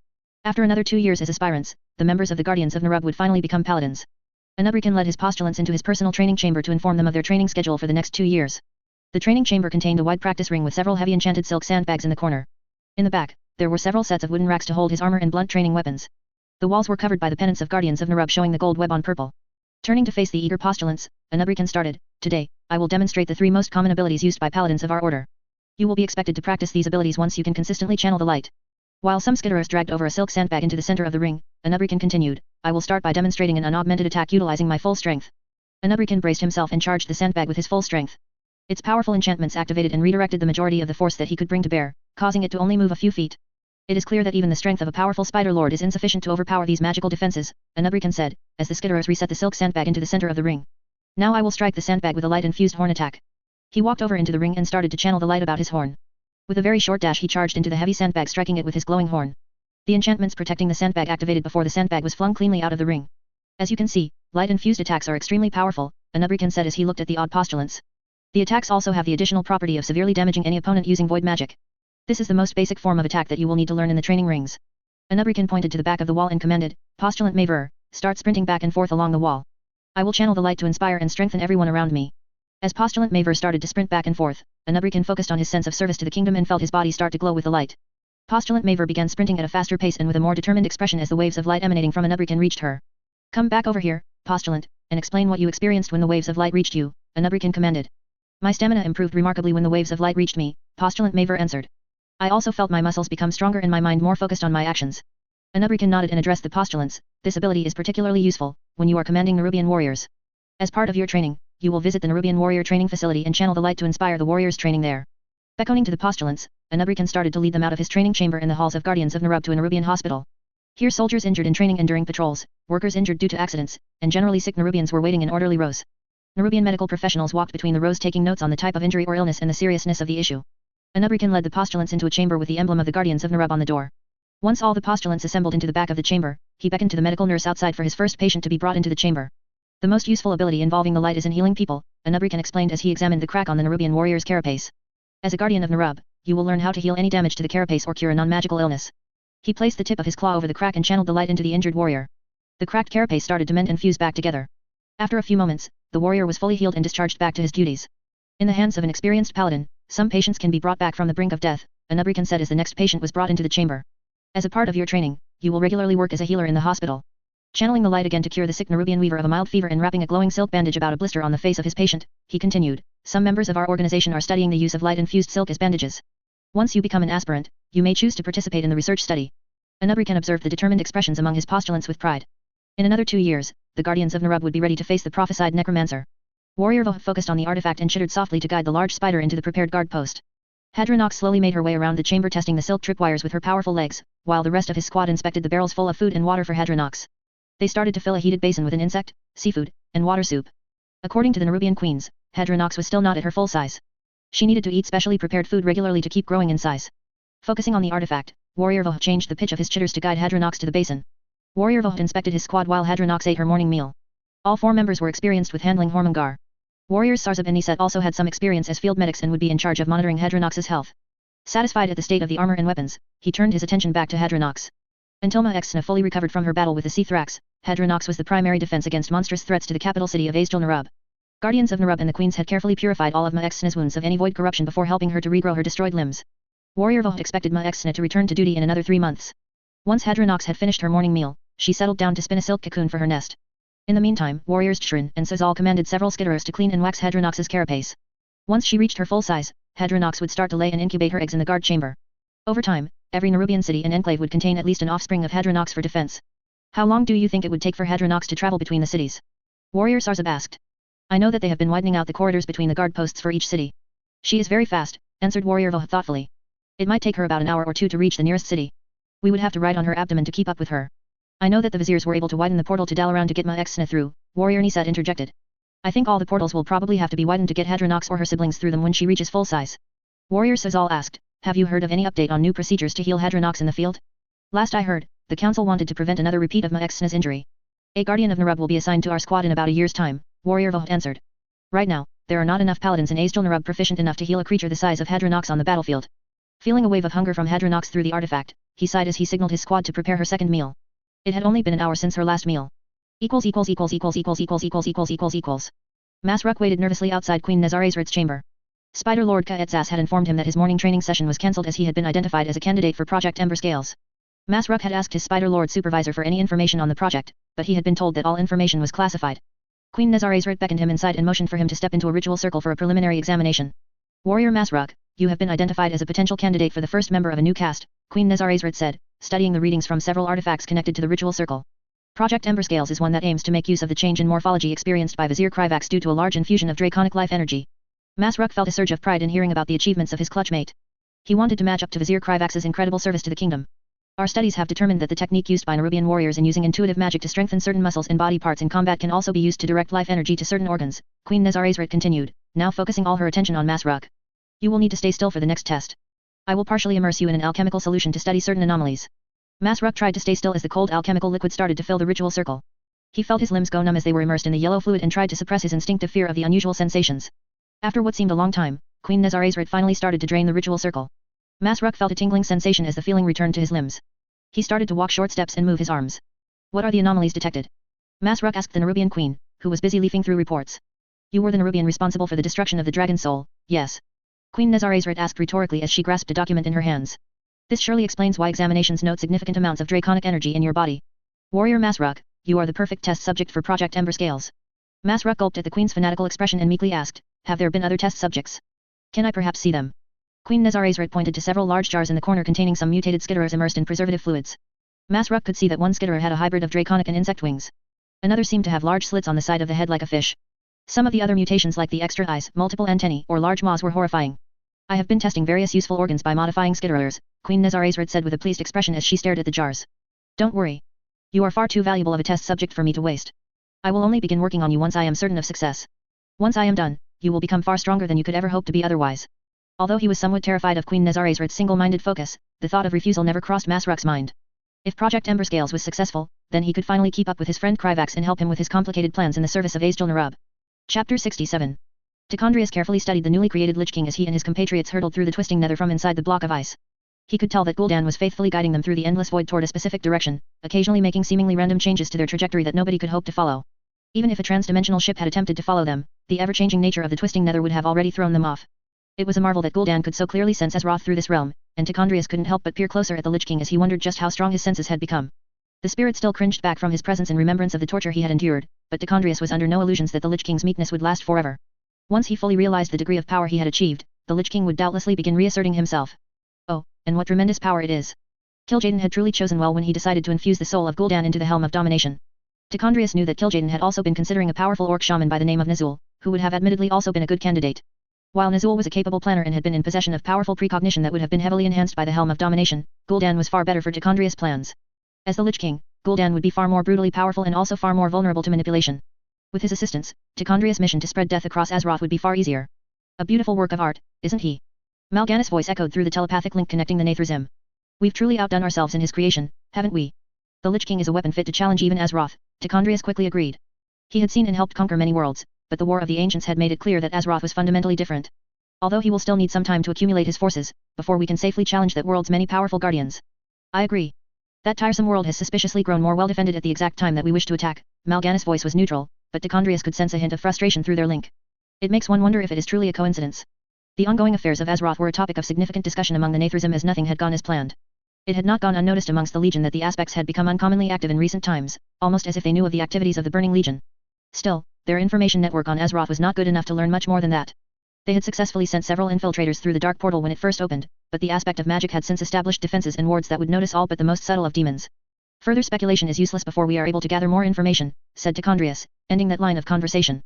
Speaker 1: After another 2 years as aspirants, the members of the Guardians of Nerub would finally become paladins. A Nerubian led his postulants into his personal training chamber to inform them of their training schedule for the next 2 years. The training chamber contained a wide practice ring with several heavy enchanted silk sandbags in the corner. In the back, there were several sets of wooden racks to hold his armor and blunt training weapons. The walls were covered by the pennants of Guardians of Nerub showing the gold web on purple. Turning to face the eager postulants, a Nerubian started, "Today, I will demonstrate the 3 most common abilities used by paladins of our order. You will be expected to practice these abilities once you can consistently channel the light." While some skitterers dragged over a silk sandbag into the center of the ring, a Nerubian continued, "I will start by demonstrating an unaugmented attack utilizing my full strength." A Nerubian braced himself and charged the sandbag with his full strength. Its powerful enchantments activated and redirected the majority of the force that he could bring to bear, causing it to only move a few feet. It is clear that even the strength of a powerful spider lord is insufficient to overpower these magical defenses, a Nerubian said, as the skitterers reset the silk sandbag into the center of the ring. Now I will strike the sandbag with a light-infused horn attack. He walked over into the ring and started to channel the light about his horn. With a very short dash he charged into the heavy sandbag, striking it with his glowing horn. The enchantments protecting the sandbag activated before the sandbag was flung cleanly out of the ring. As you can see, light-infused attacks are extremely powerful, Nerubian said as he looked at the odd postulants. The attacks also have the additional property of severely damaging any opponent using void magic. This is the most basic form of attack that you will need to learn in the training rings. Nerubian pointed to the back of the wall and commanded, Postulant Maver, start sprinting back and forth along the wall. I will channel the light to inspire and strengthen everyone around me. As Postulant Maver started to sprint back and forth, Nerubian focused on his sense of service to the kingdom and felt his body start to glow with the light. Postulant Maver began sprinting at a faster pace and with a more determined expression as the waves of light emanating from Nerubian reached her. Come back over here, Postulant, and explain what you experienced when the waves of light reached you, Nerubian commanded. My stamina improved remarkably when the waves of light reached me, Postulant Maver answered. I also felt my muscles become stronger and my mind more focused on my actions. Nerubian nodded and addressed the postulants. This ability is particularly useful when you are commanding Nerubian warriors. As part of your training, you will visit the Nerubian warrior training facility and channel the light to inspire the warriors training there. Beckoning to the postulants, Nerubian started to lead them out of his training chamber in the halls of Guardians of Nerub to a Nerubian hospital. Here soldiers injured in training and during patrols, workers injured due to accidents, and generally sick Nerubians were waiting in orderly rows. Nerubian medical professionals walked between the rows taking notes on the type of injury or illness and the seriousness of the issue. Nerubian led the postulants into a chamber with the emblem of the Guardians of Nerub on the door. Once all the postulants assembled into the back of the chamber, he beckoned to the medical nurse outside for his first patient to be brought into the chamber. The most useful ability involving the light is in healing people, Nerubian explained as he examined the crack on the Nerubian warrior's carapace. As a Guardian of Nerub, you will learn how to heal any damage to the carapace or cure a non-magical illness. He placed the tip of his claw over the crack and channeled the light into the injured warrior. The cracked carapace started to mend and fuse back together. After a few moments, the warrior was fully healed and discharged back to his duties. In the hands of an experienced paladin, some patients can be brought back from the brink of death, Nerubian said as the next patient was brought into the chamber. As a part of your training, you will regularly work as a healer in the hospital. Channeling the light again to cure the sick Nerubian weaver of a mild fever and wrapping a glowing silk bandage about a blister on the face of his patient, he continued, some members of our organization are studying the use of light-infused silk as bandages. Once you become an aspirant, you may choose to participate in the research study. Nerubian observed the determined expressions among his postulants with pride. In another 2 years, the Guardians of Nerub would be ready to face the prophesied necromancer. Warrior Voh focused on the artifact and chittered softly to guide the large spider into the prepared guard post. Hadronox slowly made her way around the chamber testing the silk tripwires with her powerful legs, while the rest of his squad inspected the barrels full of food and water for Hadronox. They started to fill a heated basin with an insect, seafood, and water soup. According to the Nerubian queens, Hadronox was still not at her full size. She needed to eat specially prepared food regularly to keep growing in size. Focusing on the artifact, Warrior Voh changed the pitch of his chitters to guide Hadronox to the basin. Warrior Voh inspected his squad while Hadronox ate her morning meal. All 4 members were experienced with handling Hormongar. Warriors Sarzab and Niset also had some experience as field medics and would be in charge of monitoring Hadronox's health. Satisfied at the state of the armor and weapons, he turned his attention back to Hadronox. Until Maexna fully recovered from her battle with the Sea Thrax, Hadronox was the primary defense against monstrous threats to the capital city of Azjol-Nerub. Guardians of Nerub and the queens had carefully purified all of Maexna's wounds of any void corruption before helping her to regrow her destroyed limbs. Warrior Voh expected Maexna to return to duty in another 3 months. Once Hadronox had finished her morning meal, she settled down to spin a silk cocoon for her nest. In the meantime, warriors Chrin and Sazal commanded several skitterers to clean and wax Hadronox's carapace. Once she reached her full size, Hadronox would start to lay and incubate her eggs in the guard chamber. Over time, every Nerubian city and enclave would contain at least an offspring of Hadronox for defense. How long do you think it would take for Hadronox to travel between the cities? Warrior Sarzab asked. I know that they have been widening out the corridors between the guard posts for each city. She is very fast, answered Warrior Voh thoughtfully. It might take her about an hour or 2 to reach the nearest city. We would have to ride on her abdomen to keep up with her. I know that the viziers were able to widen the portal to Dalaran to get Maexna through, Warrior Niset interjected. I think all the portals will probably have to be widened to get Hadronox or her siblings through them when she reaches full size. Warrior Sazal asked, have you heard of any update on new procedures to heal Hadronox in the field? Last I heard, the council wanted to prevent another repeat of Maexna's injury. A Guardian of Nerub will be assigned to our squad in about a year's time, Warrior Voh answered. Right now, there are not enough paladins in Azjol-Nerub proficient enough to heal a creature the size of Hadronox on the battlefield. Feeling a wave of hunger from Hadronox through the artifact, he sighed as he signaled his squad to prepare her second meal. It had only been an hour since her last meal. Masruk waited nervously outside Queen Nezarezred's chamber. Spider Lord Kaetzas had informed him that his morning training session was cancelled as he had been identified as a candidate for Project Ember Scales. Masruk had asked his Spider Lord supervisor for any information on the project, but he had been told that all information was classified. Queen Nezarezred beckoned him inside and motioned for him to step into a ritual circle for a preliminary examination. Warrior Masruk, you have been identified as a potential candidate for the first member of a new caste, Queen Nezarezred said, studying the readings from several artifacts connected to the ritual circle. Project Ember Scales is one that aims to make use of the change in morphology experienced by Vizier Kryvax due to a large infusion of draconic life energy. Masruk felt a surge of pride in hearing about the achievements of his clutch mate. He wanted to match up to Vizier Kryvax's incredible service to the kingdom. Our studies have determined that the technique used by Nerubian warriors in using intuitive magic to strengthen certain muscles and body parts in combat can also be used to direct life energy to certain organs, Queen Nezarezred continued, now focusing all her attention on Masruk. You will need to stay still for the next test. I will partially immerse you in an alchemical solution to study certain anomalies. Masruk tried to stay still as the cold alchemical liquid started to fill the ritual circle. He felt his limbs go numb as they were immersed in the yellow fluid and tried to suppress his instinctive fear of the unusual sensations. After what seemed a long time, Queen Nezarezret finally started to drain the ritual circle. Masruk felt a tingling sensation as the feeling returned to his limbs. He started to walk short steps and move his arms. What are the anomalies detected? Masruk asked the Nerubian queen, who was busy leafing through reports. You were the Nerubian responsible for the destruction of the dragon soul, yes? Queen Nezarezret asked rhetorically as she grasped a document in her hands. This surely explains why examinations note significant amounts of draconic energy in your body. Warrior Masruk, you are the perfect test subject for Project Ember Scales. Masruk gulped at the queen's fanatical expression and meekly asked, have there been other test subjects? Can I perhaps see them? Queen Nezarezret pointed to several large jars in the corner containing some mutated skitterers immersed in preservative fluids. Masruk could see that one skitterer had a hybrid of draconic and insect wings. Another seemed to have large slits on the side of the head like a fish. Some of the other mutations like the extra eyes, multiple antennae, or large maws were horrifying. I have been testing various useful organs by modifying skitterers, Queen Nezarezret said with a pleased expression as she stared at the jars. Don't worry. You are far too valuable of a test subject for me to waste. I will only begin working on you once I am certain of success. Once I am done, you will become far stronger than you could ever hope to be otherwise. Although he was somewhat terrified of Queen Nezarezret's single-minded focus, the thought of refusal never crossed Masruk's mind. If Project Ember Scales was successful, then he could finally keep up with his friend Kryvax and help him with his complicated plans in the service of Azjol-Nerub. Chapter 67. Tichondrius carefully studied the newly created Lich King as he and his compatriots hurtled through the twisting nether from inside the block of ice. He could tell that Gul'dan was faithfully guiding them through the endless void toward a specific direction, occasionally making seemingly random changes to their trajectory that nobody could hope to follow. Even if a trans-dimensional ship had attempted to follow them, the ever-changing nature of the twisting nether would have already thrown them off. It was a marvel that Gul'dan could so clearly sense Azeroth through this realm, and Tichondrius couldn't help but peer closer at the Lich King as he wondered just how strong his senses had become. The spirit still cringed back from his presence in remembrance of the torture he had endured, but Tichondrius was under no illusions that the Lich King's meekness would last forever. Once he fully realized the degree of power he had achieved, the Lich King would doubtlessly begin reasserting himself. Oh, and what tremendous power it is! Kil'jaeden had truly chosen well when he decided to infuse the soul of Gul'dan into the helm of domination. Tichondrius knew that Kil'jaeden had also been considering a powerful orc shaman by the name of Nazul, who would have admittedly also been a good candidate. While Nazul was a capable planner and had been in possession of powerful precognition that would have been heavily enhanced by the helm of domination, Gul'dan was far better for Tichondrius' plans. As the Lich King, Gul'dan would be far more brutally powerful and also far more vulnerable to manipulation. With his assistance, Tichondrius' mission to spread death across Azeroth would be far easier. A beautiful work of art, isn't he? Mal'Ganis' voice echoed through the telepathic link connecting the Nerubian. We've truly outdone ourselves in his creation, haven't we? The Lich King is a weapon fit to challenge even Azeroth, Tichondrius quickly agreed. He had seen and helped conquer many worlds, but the War of the Ancients had made it clear that Azeroth was fundamentally different. Although he will still need some time to accumulate his forces, before we can safely challenge that world's many powerful guardians. I agree. That tiresome world has suspiciously grown more well defended at the exact time that we wish to attack. Mal'Ganis' voice was neutral, but Tichondrius could sense a hint of frustration through their link. It makes one wonder if it is truly a coincidence. The ongoing affairs of Azeroth were a topic of significant discussion among the Nerubian as nothing had gone as planned. It had not gone unnoticed amongst the Legion that the aspects had become uncommonly active in recent times, almost as if they knew of the activities of the Burning Legion. Still, their information network on Azeroth was not good enough to learn much more than that. They had successfully sent several infiltrators through the dark portal when it first opened, but the aspect of magic had since established defenses and wards that would notice all but the most subtle of demons. Further speculation is useless before we are able to gather more information, said Tichondrius, ending that line of conversation.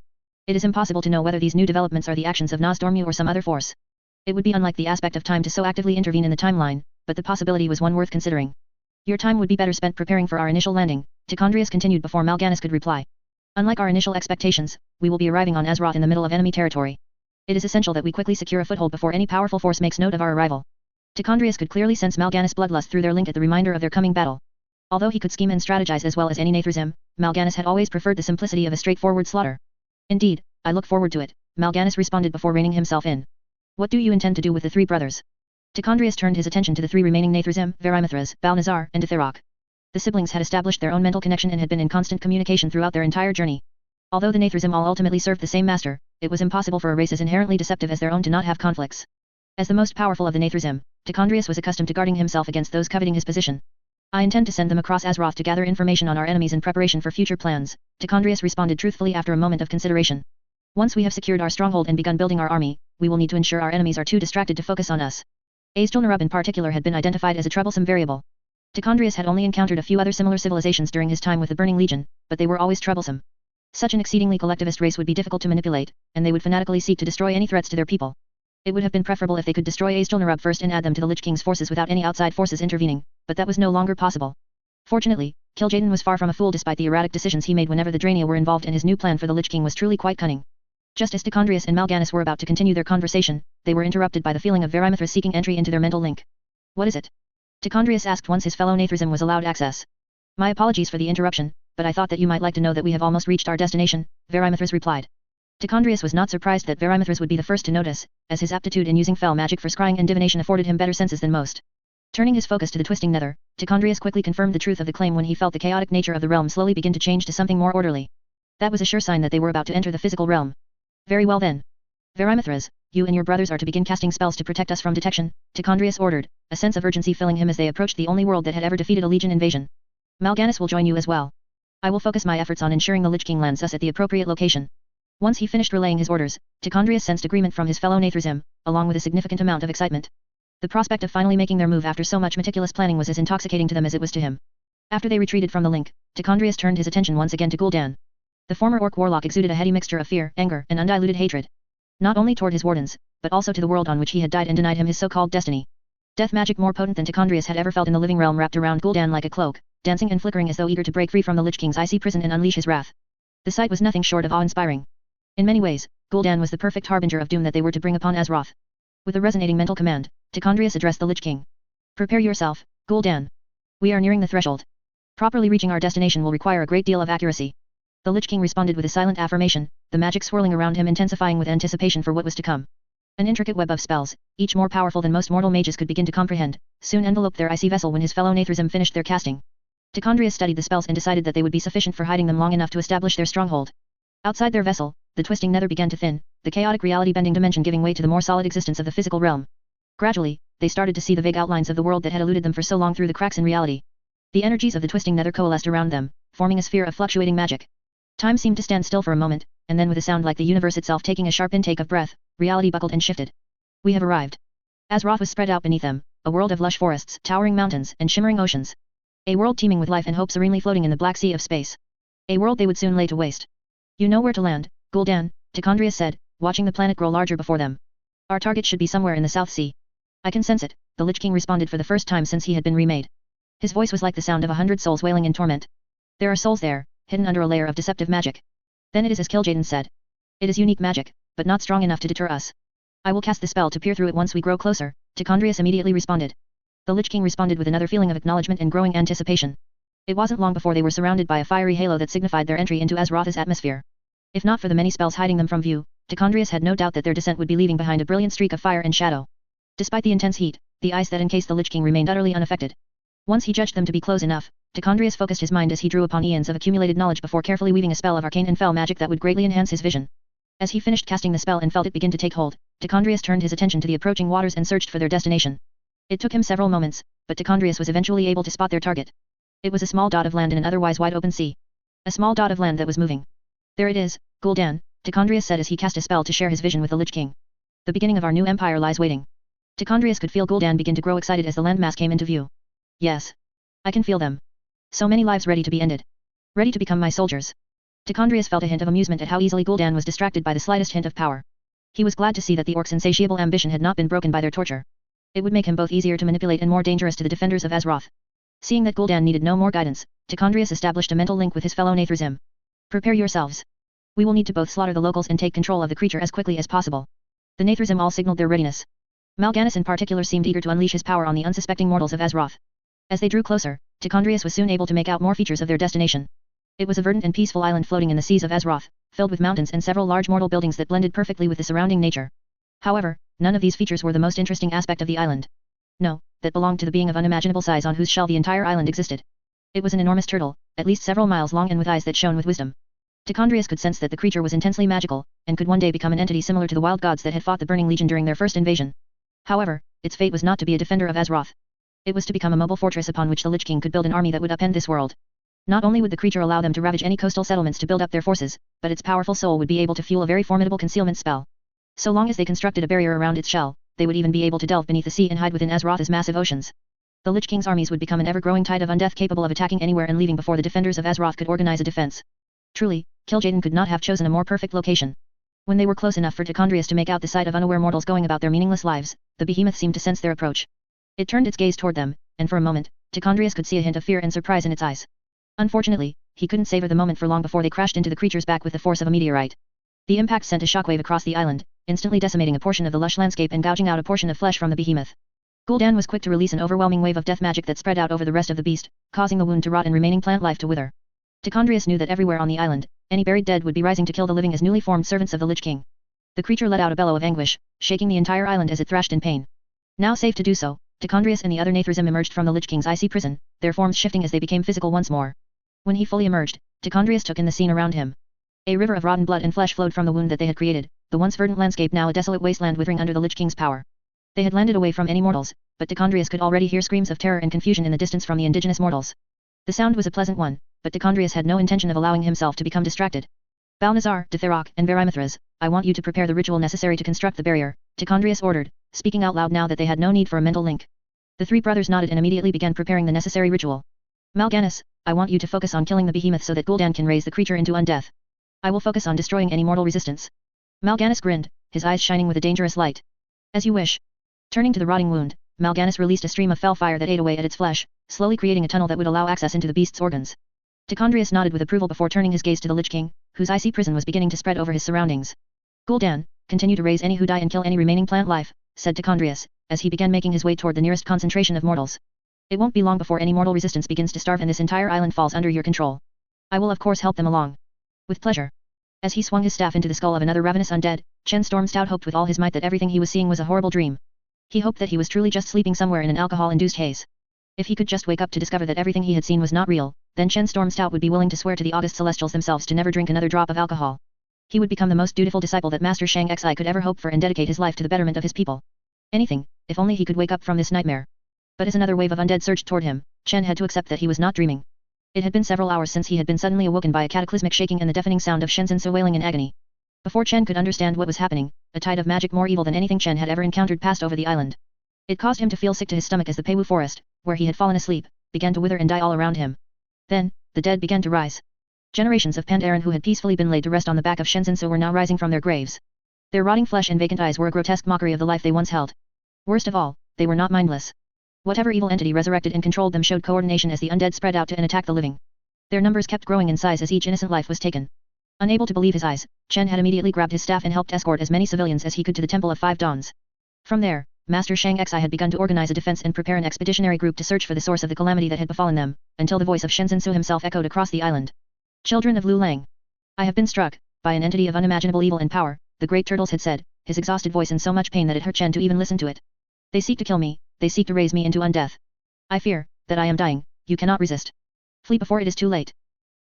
Speaker 1: It is impossible to know whether these new developments are the actions of Nozdormu or some other force. It would be unlike the aspect of time to so actively intervene in the timeline, but the possibility was one worth considering. Your time would be better spent preparing for our initial landing, Tichondrius continued before Mal'Ganis could reply. Unlike our initial expectations, we will be arriving on Azeroth in the middle of enemy territory. It is essential that we quickly secure a foothold before any powerful force makes note of our arrival. Tichondrius could clearly sense Mal'Ganis' bloodlust through their link at the reminder of their coming battle. Although he could scheme and strategize as well as any Nerubian, Mal'Ganis had always preferred the simplicity of a straightforward slaughter. Indeed, I look forward to it, Mal'Ganis responded before reining himself in. What do you intend to do with the three brothers? Tichondrius turned his attention to the three remaining Nerubian, Verimithras, Balnazar, and Ditherok. The siblings had established their own mental connection and had been in constant communication throughout their entire journey. Although the Nerubian all ultimately served the same master, it was impossible for a race as inherently deceptive as their own to not have conflicts. As the most powerful of the Nerubian, Tichondrius was accustomed to guarding himself against those coveting his position. I intend to send them across Azeroth to gather information on our enemies in preparation for future plans, Tichondrius responded truthfully after a moment of consideration. Once we have secured our stronghold and begun building our army, we will need to ensure our enemies are too distracted to focus on us. Azjol-Nerub in particular had been identified as a troublesome variable. Tichondrius had only encountered a few other similar civilizations during his time with the Burning Legion, but they were always troublesome. Such an exceedingly collectivist race would be difficult to manipulate, and they would fanatically seek to destroy any threats to their people. It would have been preferable if they could destroy Azjol-Nerub first and add them to the Lich King's forces without any outside forces intervening, but that was no longer possible. Fortunately, Kil'jaeden was far from a fool despite the erratic decisions he made whenever the Drania were involved, and his new plan for the Lich King was truly quite cunning. Just as Tichondrius and Mal'Ganis were about to continue their conversation, they were interrupted by the feeling of Verimithra seeking entry into their mental link. What is it? Tichondrius asked once his fellow Nathrazim was allowed access. My apologies for the interruption, but I thought that you might like to know that we have almost reached our destination, Verimithras replied. Tichondrius was not surprised that Verimithras would be the first to notice, as his aptitude in using fell magic for scrying and divination afforded him better senses than most. Turning his focus to the twisting nether, Tichondrius quickly confirmed the truth of the claim when he felt the chaotic nature of the realm slowly begin to change to something more orderly. That was a sure sign that they were about to enter the physical realm. Very well then. Verimithras, you and your brothers are to begin casting spells to protect us from detection, Tichondrius ordered, a sense of urgency filling him as they approached the only world that had ever defeated a legion invasion. Mal'Ganis will join you as well. I will focus my efforts on ensuring the Lich King lands us at the appropriate location. Once he finished relaying his orders, Tichondrius sensed agreement from his fellow Nathrazim, along with a significant amount of excitement. The prospect of finally making their move after so much meticulous planning was as intoxicating to them as it was to him. After they retreated from the link, Tichondrius turned his attention once again to Gul'dan. The former orc warlock exuded a heady mixture of fear, anger, and undiluted hatred. Not only toward his wardens, but also to the world on which he had died and denied him his so-called destiny. Death magic more potent than Tichondrius had ever felt in the living realm wrapped around Gul'dan like a cloak, dancing and flickering as though eager to break free from the Lich King's icy prison and unleash his wrath. The sight was nothing short of awe-inspiring. In many ways, Gul'dan was the perfect harbinger of doom that they were to bring upon Azeroth. With a resonating mental command, Tichondrius addressed the Lich King. Prepare yourself, Gul'dan. We are nearing the threshold. Properly reaching our destination will require a great deal of accuracy. The Lich King responded with a silent affirmation, the magic swirling around him intensifying with anticipation for what was to come. An intricate web of spells, each more powerful than most mortal mages could begin to comprehend, soon enveloped their icy vessel when his fellow Nathrazim finished their casting. Tichondrius studied the spells and decided that they would be sufficient for hiding them long enough to establish their stronghold. Outside their vessel, the twisting nether began to thin, the chaotic reality-bending dimension giving way to the more solid existence of the physical realm. Gradually, they started to see the vague outlines of the world that had eluded them for so long through the cracks in reality. The energies of the twisting nether coalesced around them, forming a sphere of fluctuating magic. Time seemed to stand still for a moment, and then with a sound like the universe itself taking a sharp intake of breath, reality buckled and shifted. We have arrived. Azeroth was spread out beneath them, a world of lush forests, towering mountains, and shimmering oceans. A world teeming with life and hope serenely floating in the black sea of space. A world they would soon lay to waste. You know where to land, Gul'dan, Tichondrius said, watching the planet grow larger before them. Our target should be somewhere in the South Sea. I can sense it, the Lich King responded for the first time since he had been remade. His voice was like the sound of 100 souls wailing in torment. There are souls there, hidden under a layer of deceptive magic. Then it is as Kil'jaeden said. It is unique magic, but not strong enough to deter us. I will cast the spell to peer through it once we grow closer, Tichondrius immediately responded. The Lich King responded with another feeling of acknowledgement and growing anticipation. It wasn't long before they were surrounded by a fiery halo that signified their entry into Azeroth's atmosphere. If not for the many spells hiding them from view, Tichondrius had no doubt that their descent would be leaving behind a brilliant streak of fire and shadow. Despite the intense heat, the ice that encased the Lich King remained utterly unaffected. Once he judged them to be close enough, Tichondrius focused his mind as he drew upon eons of accumulated knowledge before carefully weaving a spell of arcane and fell magic that would greatly enhance his vision. As he finished casting the spell and felt it begin to take hold, Tichondrius turned his attention to the approaching waters and searched for their destination. It took him several moments, but Tichondrius was eventually able to spot their target. It was a small dot of land in an otherwise wide open sea. A small dot of land that was moving. There it is, Gul'dan, Tichondrius said as he cast a spell to share his vision with the Lich King. The beginning of our new empire lies waiting. Tichondrius could feel Gul'dan begin to grow excited as the landmass came into view. Yes. I can feel them. So many lives ready to be ended. Ready to become my soldiers. Tichondrius felt a hint of amusement at how easily Gul'dan was distracted by the slightest hint of power. He was glad to see that the orc's insatiable ambition had not been broken by their torture. It would make him both easier to manipulate and more dangerous to the defenders of Azeroth. Seeing that Gul'dan needed no more guidance, Tichondrius established a mental link with his fellow Nathrazim. Prepare yourselves. We will need to both slaughter the locals and take control of the creature as quickly as possible. The Nathrazim all signaled their readiness. Mal'Ganis in particular seemed eager to unleash his power on the unsuspecting mortals of Azeroth. As they drew closer, Tichondrius was soon able to make out more features of their destination. It was a verdant and peaceful island floating in the seas of Azeroth, filled with mountains and several large mortal buildings that blended perfectly with the surrounding nature. However, none of these features were the most interesting aspect of the island. No, that belonged to the being of unimaginable size on whose shell the entire island existed. It was an enormous turtle, at least several miles long and with eyes that shone with wisdom. Tichondrius could sense that the creature was intensely magical, and could one day become an entity similar to the wild gods that had fought the Burning Legion during their first invasion. However, its fate was not to be a defender of Azeroth. It was to become a mobile fortress upon which the Lich King could build an army that would upend this world. Not only would the creature allow them to ravage any coastal settlements to build up their forces, but its powerful soul would be able to fuel a very formidable concealment spell. So long as they constructed a barrier around its shell, they would even be able to delve beneath the sea and hide within Azeroth's massive oceans. The Lich King's armies would become an ever-growing tide of undeath capable of attacking anywhere and leaving before the defenders of Azeroth could organize a defense. Truly, Kil'jaeden could not have chosen a more perfect location. When they were close enough for Tichondrius to make out the sight of unaware mortals going about their meaningless lives, the behemoth seemed to sense their approach. It turned its gaze toward them, and for a moment, Tichondrius could see a hint of fear and surprise in its eyes. Unfortunately, he couldn't savor the moment for long before they crashed into the creature's back with the force of a meteorite. The impact sent a shockwave across the island, instantly decimating a portion of the lush landscape and gouging out a portion of flesh from the behemoth. Gul'dan was quick to release an overwhelming wave of death magic that spread out over the rest of the beast, causing the wound to rot and remaining plant life to wither. Tichondrius knew that everywhere on the island, any buried dead would be rising to kill the living as newly formed servants of the Lich King. The creature let out a bellow of anguish, shaking the entire island as it thrashed in pain. Now safe to do so, Tichondrius and the other Nathrazim emerged from the Lich King's icy prison, their forms shifting as they became physical once more. When he fully emerged, Tichondrius took in the scene around him. A river of rotten blood and flesh flowed from the wound that they had created, the once verdant landscape now a desolate wasteland withering under the Lich King's power. They had landed away from any mortals, but Tichondrius could already hear screams of terror and confusion in the distance from the indigenous mortals. The sound was a pleasant one, but Tichondrius had no intention of allowing himself to become distracted. Balnazar, Ditharok, and Verimithras, I want you to prepare the ritual necessary to construct the barrier, Tichondrius ordered, speaking out loud now that they had no need for a mental link. The three brothers nodded and immediately began preparing the necessary ritual. Mal'Ganis, I want you to focus on killing the behemoth so that Gul'dan can raise the creature into undeath. I will focus on destroying any mortal resistance. Mal'Ganis grinned, his eyes shining with a dangerous light. As you wish. Turning to the rotting wound, Mal'Ganis released a stream of fell fire that ate away at its flesh, slowly creating a tunnel that would allow access into the beast's organs. Tichondrius nodded with approval before turning his gaze to the Lich King, whose icy prison was beginning to spread over his surroundings. Gul'dan, continue to raise any who die and kill any remaining plant life, said Tichondrius, as he began making his way toward the nearest concentration of mortals. It won't be long before any mortal resistance begins to starve and this entire island falls under your control. I will of course help them along. With pleasure. As he swung his staff into the skull of another ravenous undead, Chen Stormstout hoped with all his might that everything he was seeing was a horrible dream. He hoped that he was truly just sleeping somewhere in an alcohol-induced haze. If he could just wake up to discover that everything he had seen was not real, then Chen Stormstout would be willing to swear to the August Celestials themselves to never drink another drop of alcohol. He would become the most dutiful disciple that Master Shang Xi could ever hope for and dedicate his life to the betterment of his people. Anything, if only he could wake up from this nightmare. But as another wave of undead surged toward him, Chen had to accept that he was not dreaming. It had been several hours since he had been suddenly awoken by a cataclysmic shaking and the deafening sound of Shenzhen wailing in agony. Before Chen could understand what was happening, a tide of magic more evil than anything Chen had ever encountered passed over the island. It caused him to feel sick to his stomach as the Peiwu forest, where he had fallen asleep, began to wither and die all around him. Then, the dead began to rise. Generations of Pandaren who had peacefully been laid to rest on the back of Shenzhen were now rising from their graves. Their rotting flesh and vacant eyes were a grotesque mockery of the life they once held. Worst of all, they were not mindless. Whatever evil entity resurrected and controlled them showed coordination as the undead spread out to and attack the living. Their numbers kept growing in size as each innocent life was taken. Unable to believe his eyes, Chen had immediately grabbed his staff and helped escort as many civilians as he could to the Temple of Five Dawns. From there, Master Shang Xi had begun to organize a defense and prepare an expeditionary group to search for the source of the calamity that had befallen them, until the voice of Shenzhen himself echoed across the island. Children of Lu Lang. I have been struck by an entity of unimaginable evil and power, the great turtles had said, his exhausted voice in so much pain that it hurt Chen to even listen to it. They seek to kill me, they seek to raise me into undeath. I fear that I am dying, you cannot resist. Flee before it is too late.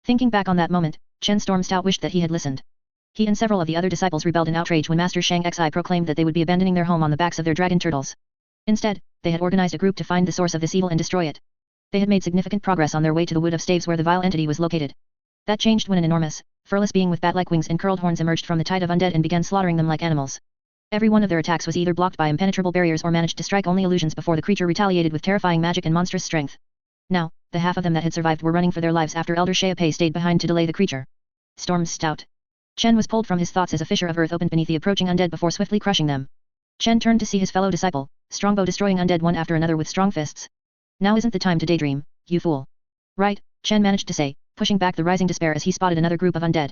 Speaker 1: Thinking back on that moment, Chen Stormstout wished that he had listened. He and several of the other disciples rebelled in outrage when Master Shang Xi proclaimed that they would be abandoning their home on the backs of their dragon turtles. Instead, they had organized a group to find the source of this evil and destroy it. They had made significant progress on their way to the Wood of Staves where the vile entity was located. That changed when an enormous, furless being with bat-like wings and curled horns emerged from the tide of undead and began slaughtering them like animals. Every one of their attacks was either blocked by impenetrable barriers or managed to strike only illusions before the creature retaliated with terrifying magic and monstrous strength. Now, the half of them that had survived were running for their lives after Elder Sheapei stayed behind to delay the creature. Stormstout. Chen was pulled from his thoughts as a fissure of earth opened beneath the approaching undead before swiftly crushing them. Chen turned to see his fellow disciple, Strongbow destroying undead one after another with strong fists. Now isn't the time to daydream, you fool. Right, Chen managed to say, pushing back the rising despair as he spotted another group of undead.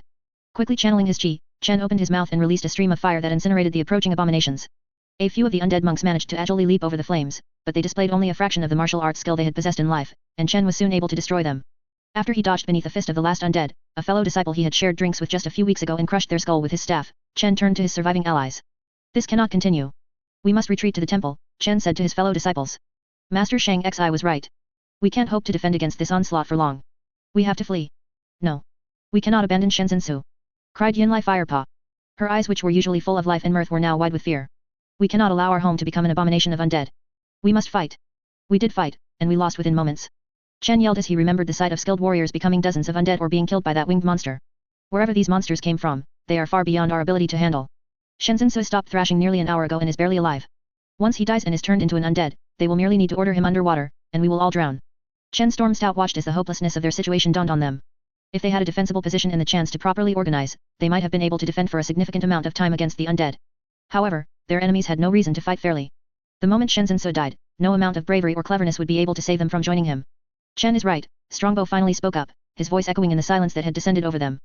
Speaker 1: Quickly channeling his chi, Chen opened his mouth and released a stream of fire that incinerated the approaching abominations. A few of the undead monks managed to agilely leap over the flames, but they displayed only a fraction of the martial arts skill they had possessed in life, and Chen was soon able to destroy them. After he dodged beneath the fist of the last undead, a fellow disciple he had shared drinks with just a few weeks ago and crushed their skull with his staff, Chen turned to his surviving allies. This cannot continue. We must retreat to the temple, Chen said to his fellow disciples. Master Shang Xi was right. We can't hope to defend against this onslaught for long. We have to flee. No. We cannot abandon Shenzhen, cried Yinlai Firepaw. Her eyes, which were usually full of life and mirth, were now wide with fear. We cannot allow our home to become an abomination of undead. We must fight. We did fight, and we lost within moments. Chen yelled as he remembered the sight of skilled warriors becoming dozens of undead or being killed by that winged monster. Wherever these monsters came from, they are far beyond our ability to handle. Shenzhen stopped thrashing nearly an hour ago and is barely alive. Once he dies and is turned into an undead, they will merely need to order him underwater, and we will all drown. Chen Stormstout watched as the hopelessness of their situation dawned on them. If they had a defensible position and the chance to properly organize, they might have been able to defend for a significant amount of time against the undead. However, their enemies had no reason to fight fairly. The moment Shenzhen died, no amount of bravery or cleverness would be able to save them from joining him. Chen is right, Strongbow finally spoke up, his voice echoing in the silence that had descended over them.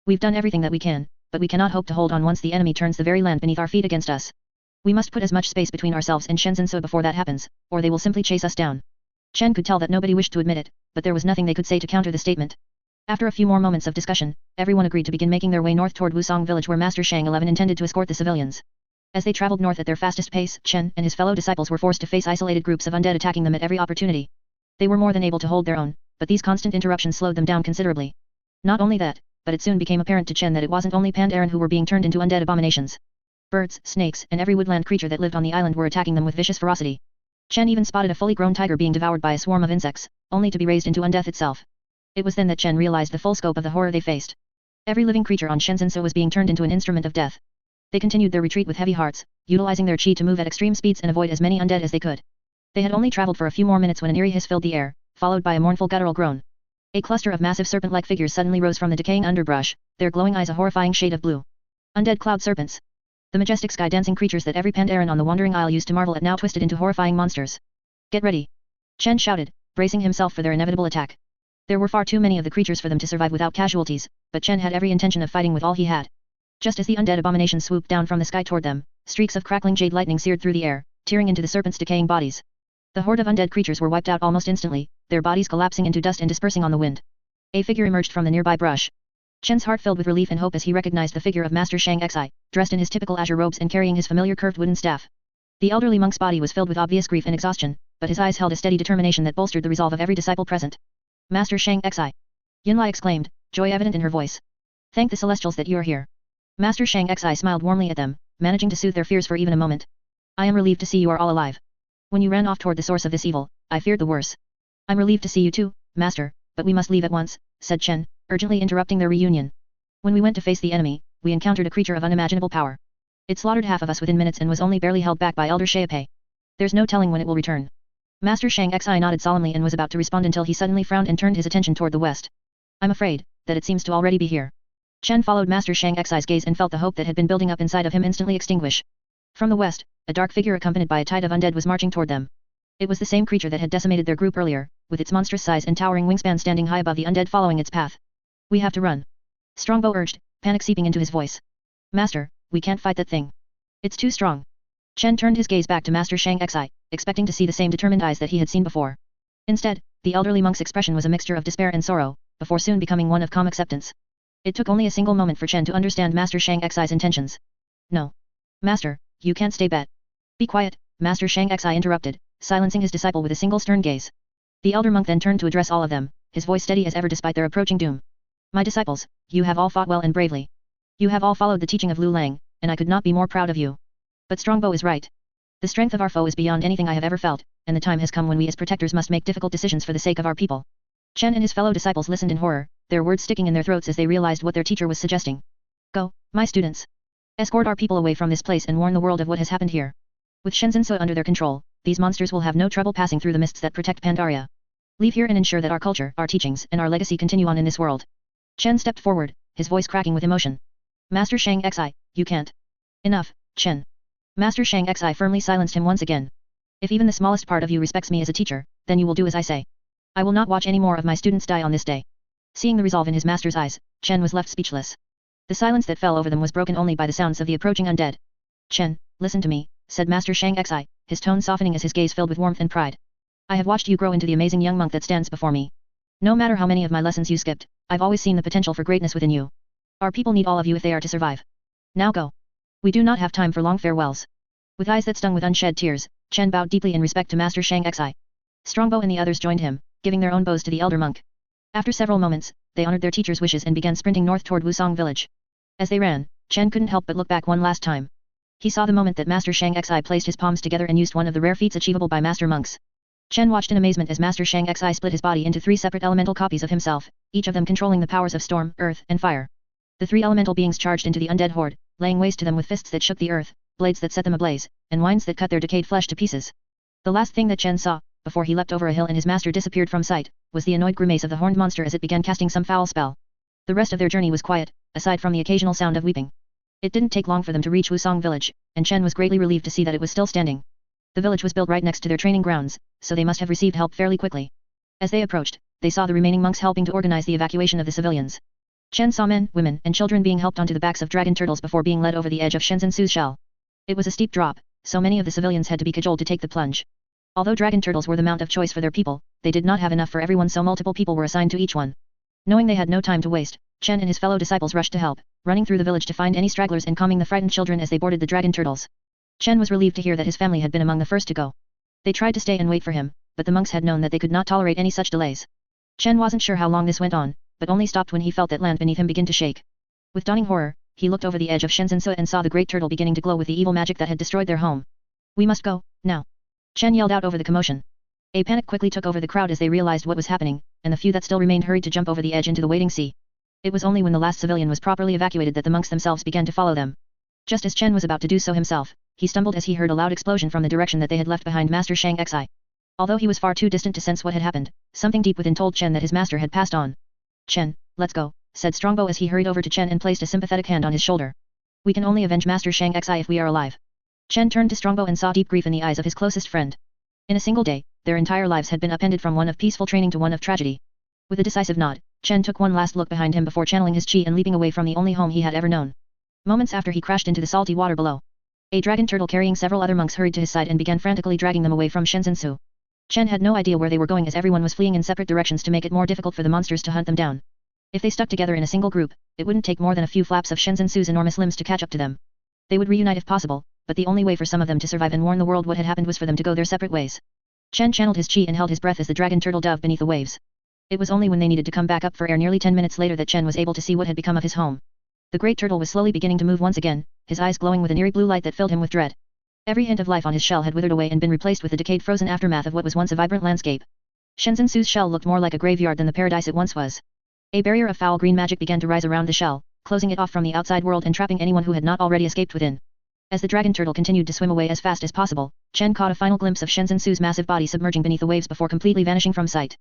Speaker 1: We've done everything that we can, but we cannot hope to hold on once the enemy turns the very land beneath our feet against us. We must put as much space between ourselves and Shenzhen before that happens, or they will simply chase us down. Chen could tell that nobody wished to admit it, but there was nothing they could say to counter the statement. After a few more moments of discussion, everyone agreed to begin making their way north toward Wusong village where Master Shang 11 intended to escort the civilians. As they traveled north at their fastest pace, Chen and his fellow disciples were forced to face isolated groups of undead attacking them at every opportunity. They were more than able to hold their own, but these constant interruptions slowed them down considerably. Not only that, but it soon became apparent to Chen that it wasn't only Pandaren who were being turned into undead abominations. Birds, snakes, and every woodland creature that lived on the island were attacking them with vicious ferocity. Chen even spotted a fully grown tiger being devoured by a swarm of insects, only to be raised into undeath itself. It was then that Chen realized the full scope of the horror they faced. Every living creature on Shenzhen was being turned into an instrument of death. They continued their retreat with heavy hearts, utilizing their chi to move at extreme speeds and avoid as many undead as they could. They had only traveled for a few more minutes when an eerie hiss filled the air, followed by a mournful guttural groan. A cluster of massive serpent-like figures suddenly rose from the decaying underbrush, their glowing eyes a horrifying shade of blue. Undead cloud serpents. The majestic sky-dancing creatures that every Pandaren on the Wandering Isle used to marvel at now twisted into horrifying monsters. Get ready! Chen shouted, bracing himself for their inevitable attack. There were far too many of the creatures for them to survive without casualties, but Chen had every intention of fighting with all he had. Just as the undead abominations swooped down from the sky toward them, streaks of crackling jade lightning seared through the air, tearing into the serpents' decaying bodies. The horde of undead creatures were wiped out almost instantly, their bodies collapsing into dust and dispersing on the wind. A figure emerged from the nearby brush. Chen's heart filled with relief and hope as he recognized the figure of Master Shang Xi, dressed in his typical azure robes and carrying his familiar curved wooden staff. The elderly monk's body was filled with obvious grief and exhaustion, but his eyes held a steady determination that bolstered the resolve of every disciple present. Master Shang Xi! Yunlai exclaimed, joy evident in her voice. Thank the Celestials that you are here. Master Shang Xi smiled warmly at them, managing to soothe their fears for even a moment. I am relieved to see you are all alive. When you ran off toward the source of this evil, I feared the worst. I'm relieved to see you too, Master, but we must leave at once, said Chen, urgently interrupting their reunion. When we went to face the enemy, we encountered a creature of unimaginable power. It slaughtered half of us within minutes and was only barely held back by Elder Sheapei. There's no telling when it will return. Master Shang Xi nodded solemnly and was about to respond until he suddenly frowned and turned his attention toward the west. I'm afraid that it seems to already be here. Chen followed Master Shang Xi's gaze and felt the hope that had been building up inside of him instantly extinguish. From the west, a dark figure accompanied by a tide of undead was marching toward them. It was the same creature that had decimated their group earlier, with its monstrous size and towering wingspan standing high above the undead following its path. We have to run. Strongbow urged, panic seeping into his voice. Master, we can't fight that thing. It's too strong. Chen turned his gaze back to Master Shang Xi, expecting to see the same determined eyes that he had seen before. Instead, the elderly monk's expression was a mixture of despair and sorrow, before soon becoming one of calm acceptance. It took only a single moment for Chen to understand Master Shang Xi's intentions. No. Master, you can't stay bet. Be quiet, Master Shang Xi interrupted, silencing his disciple with a single stern gaze. The elder monk then turned to address all of them, his voice steady as ever despite their approaching doom. My disciples, you have all fought well and bravely. You have all followed the teaching of Lu Lang, and I could not be more proud of you. But Strongbow is right. The strength of our foe is beyond anything I have ever felt, and the time has come when we as protectors must make difficult decisions for the sake of our people. Chen and his fellow disciples listened in horror, their words sticking in their throats as they realized what their teacher was suggesting. Go, my students. Escort our people away from this place and warn the world of what has happened here. With Shenzhen under their control, these monsters will have no trouble passing through the mists that protect Pandaria. Leave here and ensure that our culture, our teachings, and our legacy continue on in this world. Chen stepped forward, his voice cracking with emotion. Master Shang Xi, you can't. Enough, Chen. Master Shang Xi firmly silenced him once again. If even the smallest part of you respects me as a teacher, then you will do as I say. I will not watch any more of my students die on this day. Seeing the resolve in his master's eyes, Chen was left speechless. The silence that fell over them was broken only by the sounds of the approaching undead. Chen, listen to me, said Master Shang Xi, his tone softening as his gaze filled with warmth and pride. I have watched you grow into the amazing young monk that stands before me. No matter how many of my lessons you skipped, I've always seen the potential for greatness within you. Our people need all of you if they are to survive. Now go. We do not have time for long farewells. With eyes that stung with unshed tears, Chen bowed deeply in respect to Master Shang Xi. Strongbow and the others joined him, giving their own bows to the elder monk. After several moments, they honored their teacher's wishes and began sprinting north toward Wusong village. As they ran, Chen couldn't help but look back one last time. He saw the moment that Master Shang Xi placed his palms together and used one of the rare feats achievable by master monks. Chen watched in amazement as Master Shang Xi split his body into 3 separate elemental copies of himself, each of them controlling the powers of storm, earth, and fire. The 3 elemental beings charged into the undead horde, laying waste to them with fists that shook the earth, blades that set them ablaze, and winds that cut their decayed flesh to pieces. The last thing that Chen saw, before he leapt over a hill and his master disappeared from sight, was the annoyed grimace of the horned monster as it began casting some foul spell. The rest of their journey was quiet, aside from the occasional sound of weeping. It didn't take long for them to reach Wusong village, and Chen was greatly relieved to see that it was still standing. The village was built right next to their training grounds, so they must have received help fairly quickly. As they approached, they saw the remaining monks helping to organize the evacuation of the civilians. Chen saw men, women, and children being helped onto the backs of dragon turtles before being led over the edge of Shenzhen Su's shell. It was a steep drop, so many of the civilians had to be cajoled to take the plunge. Although dragon turtles were the mount of choice for their people, they did not have enough for everyone, so multiple people were assigned to each one. Knowing they had no time to waste, Chen and his fellow disciples rushed to help, running through the village to find any stragglers and calming the frightened children as they boarded the dragon turtles. Chen was relieved to hear that his family had been among the first to go. They tried to stay and wait for him, but the monks had known that they could not tolerate any such delays. Chen wasn't sure how long this went on, but only stopped when he felt that land beneath him begin to shake. With dawning horror, he looked over the edge of Shenzhen Su and saw the great turtle beginning to glow with the evil magic that had destroyed their home. "We must go, now!" Chen yelled out over the commotion. A panic quickly took over the crowd as they realized what was happening, and the few that still remained hurried to jump over the edge into the waiting sea. It was only when the last civilian was properly evacuated that the monks themselves began to follow them. Just as Chen was about to do so himself, he stumbled as he heard a loud explosion from the direction that they had left behind Master Shang Xi. Although he was far too distant to sense what had happened, something deep within told Chen that his master had passed on. "Chen, let's go," said Strongbow as he hurried over to Chen and placed a sympathetic hand on his shoulder. "We can only avenge Master Shang Xi if we are alive." Chen turned to Strongbow and saw deep grief in the eyes of his closest friend. In a single day, their entire lives had been upended from one of peaceful training to one of tragedy. With a decisive nod, Chen took one last look behind him before channeling his chi and leaping away from the only home he had ever known. Moments after he crashed into the salty water below. A dragon turtle carrying several other monks hurried to his side and began frantically dragging them away from Shenzhen Su. Chen had no idea where they were going as everyone was fleeing in separate directions to make it more difficult for the monsters to hunt them down. If they stuck together in a single group, it wouldn't take more than a few flaps of Shenzhen Su's enormous limbs to catch up to them. They would reunite if possible, but the only way for some of them to survive and warn the world what had happened was for them to go their separate ways. Chen channeled his chi and held his breath as the dragon turtle dove beneath the waves. It was only when they needed to come back up for air nearly 10 minutes later that Chen was able to see what had become of his home. The great turtle was slowly beginning to move once again, his eyes glowing with an eerie blue light that filled him with dread. Every hint of life on his shell had withered away and been replaced with the decayed frozen aftermath of what was once a vibrant landscape. Shenzhen Su's shell looked more like a graveyard than the paradise it once was. A barrier of foul green magic began to rise around the shell, closing it off from the outside world and trapping anyone who had not already escaped within. As the dragon turtle continued to swim away as fast as possible, Chen caught a final glimpse of Shenzhen Su's massive body submerging beneath the waves before completely vanishing from sight.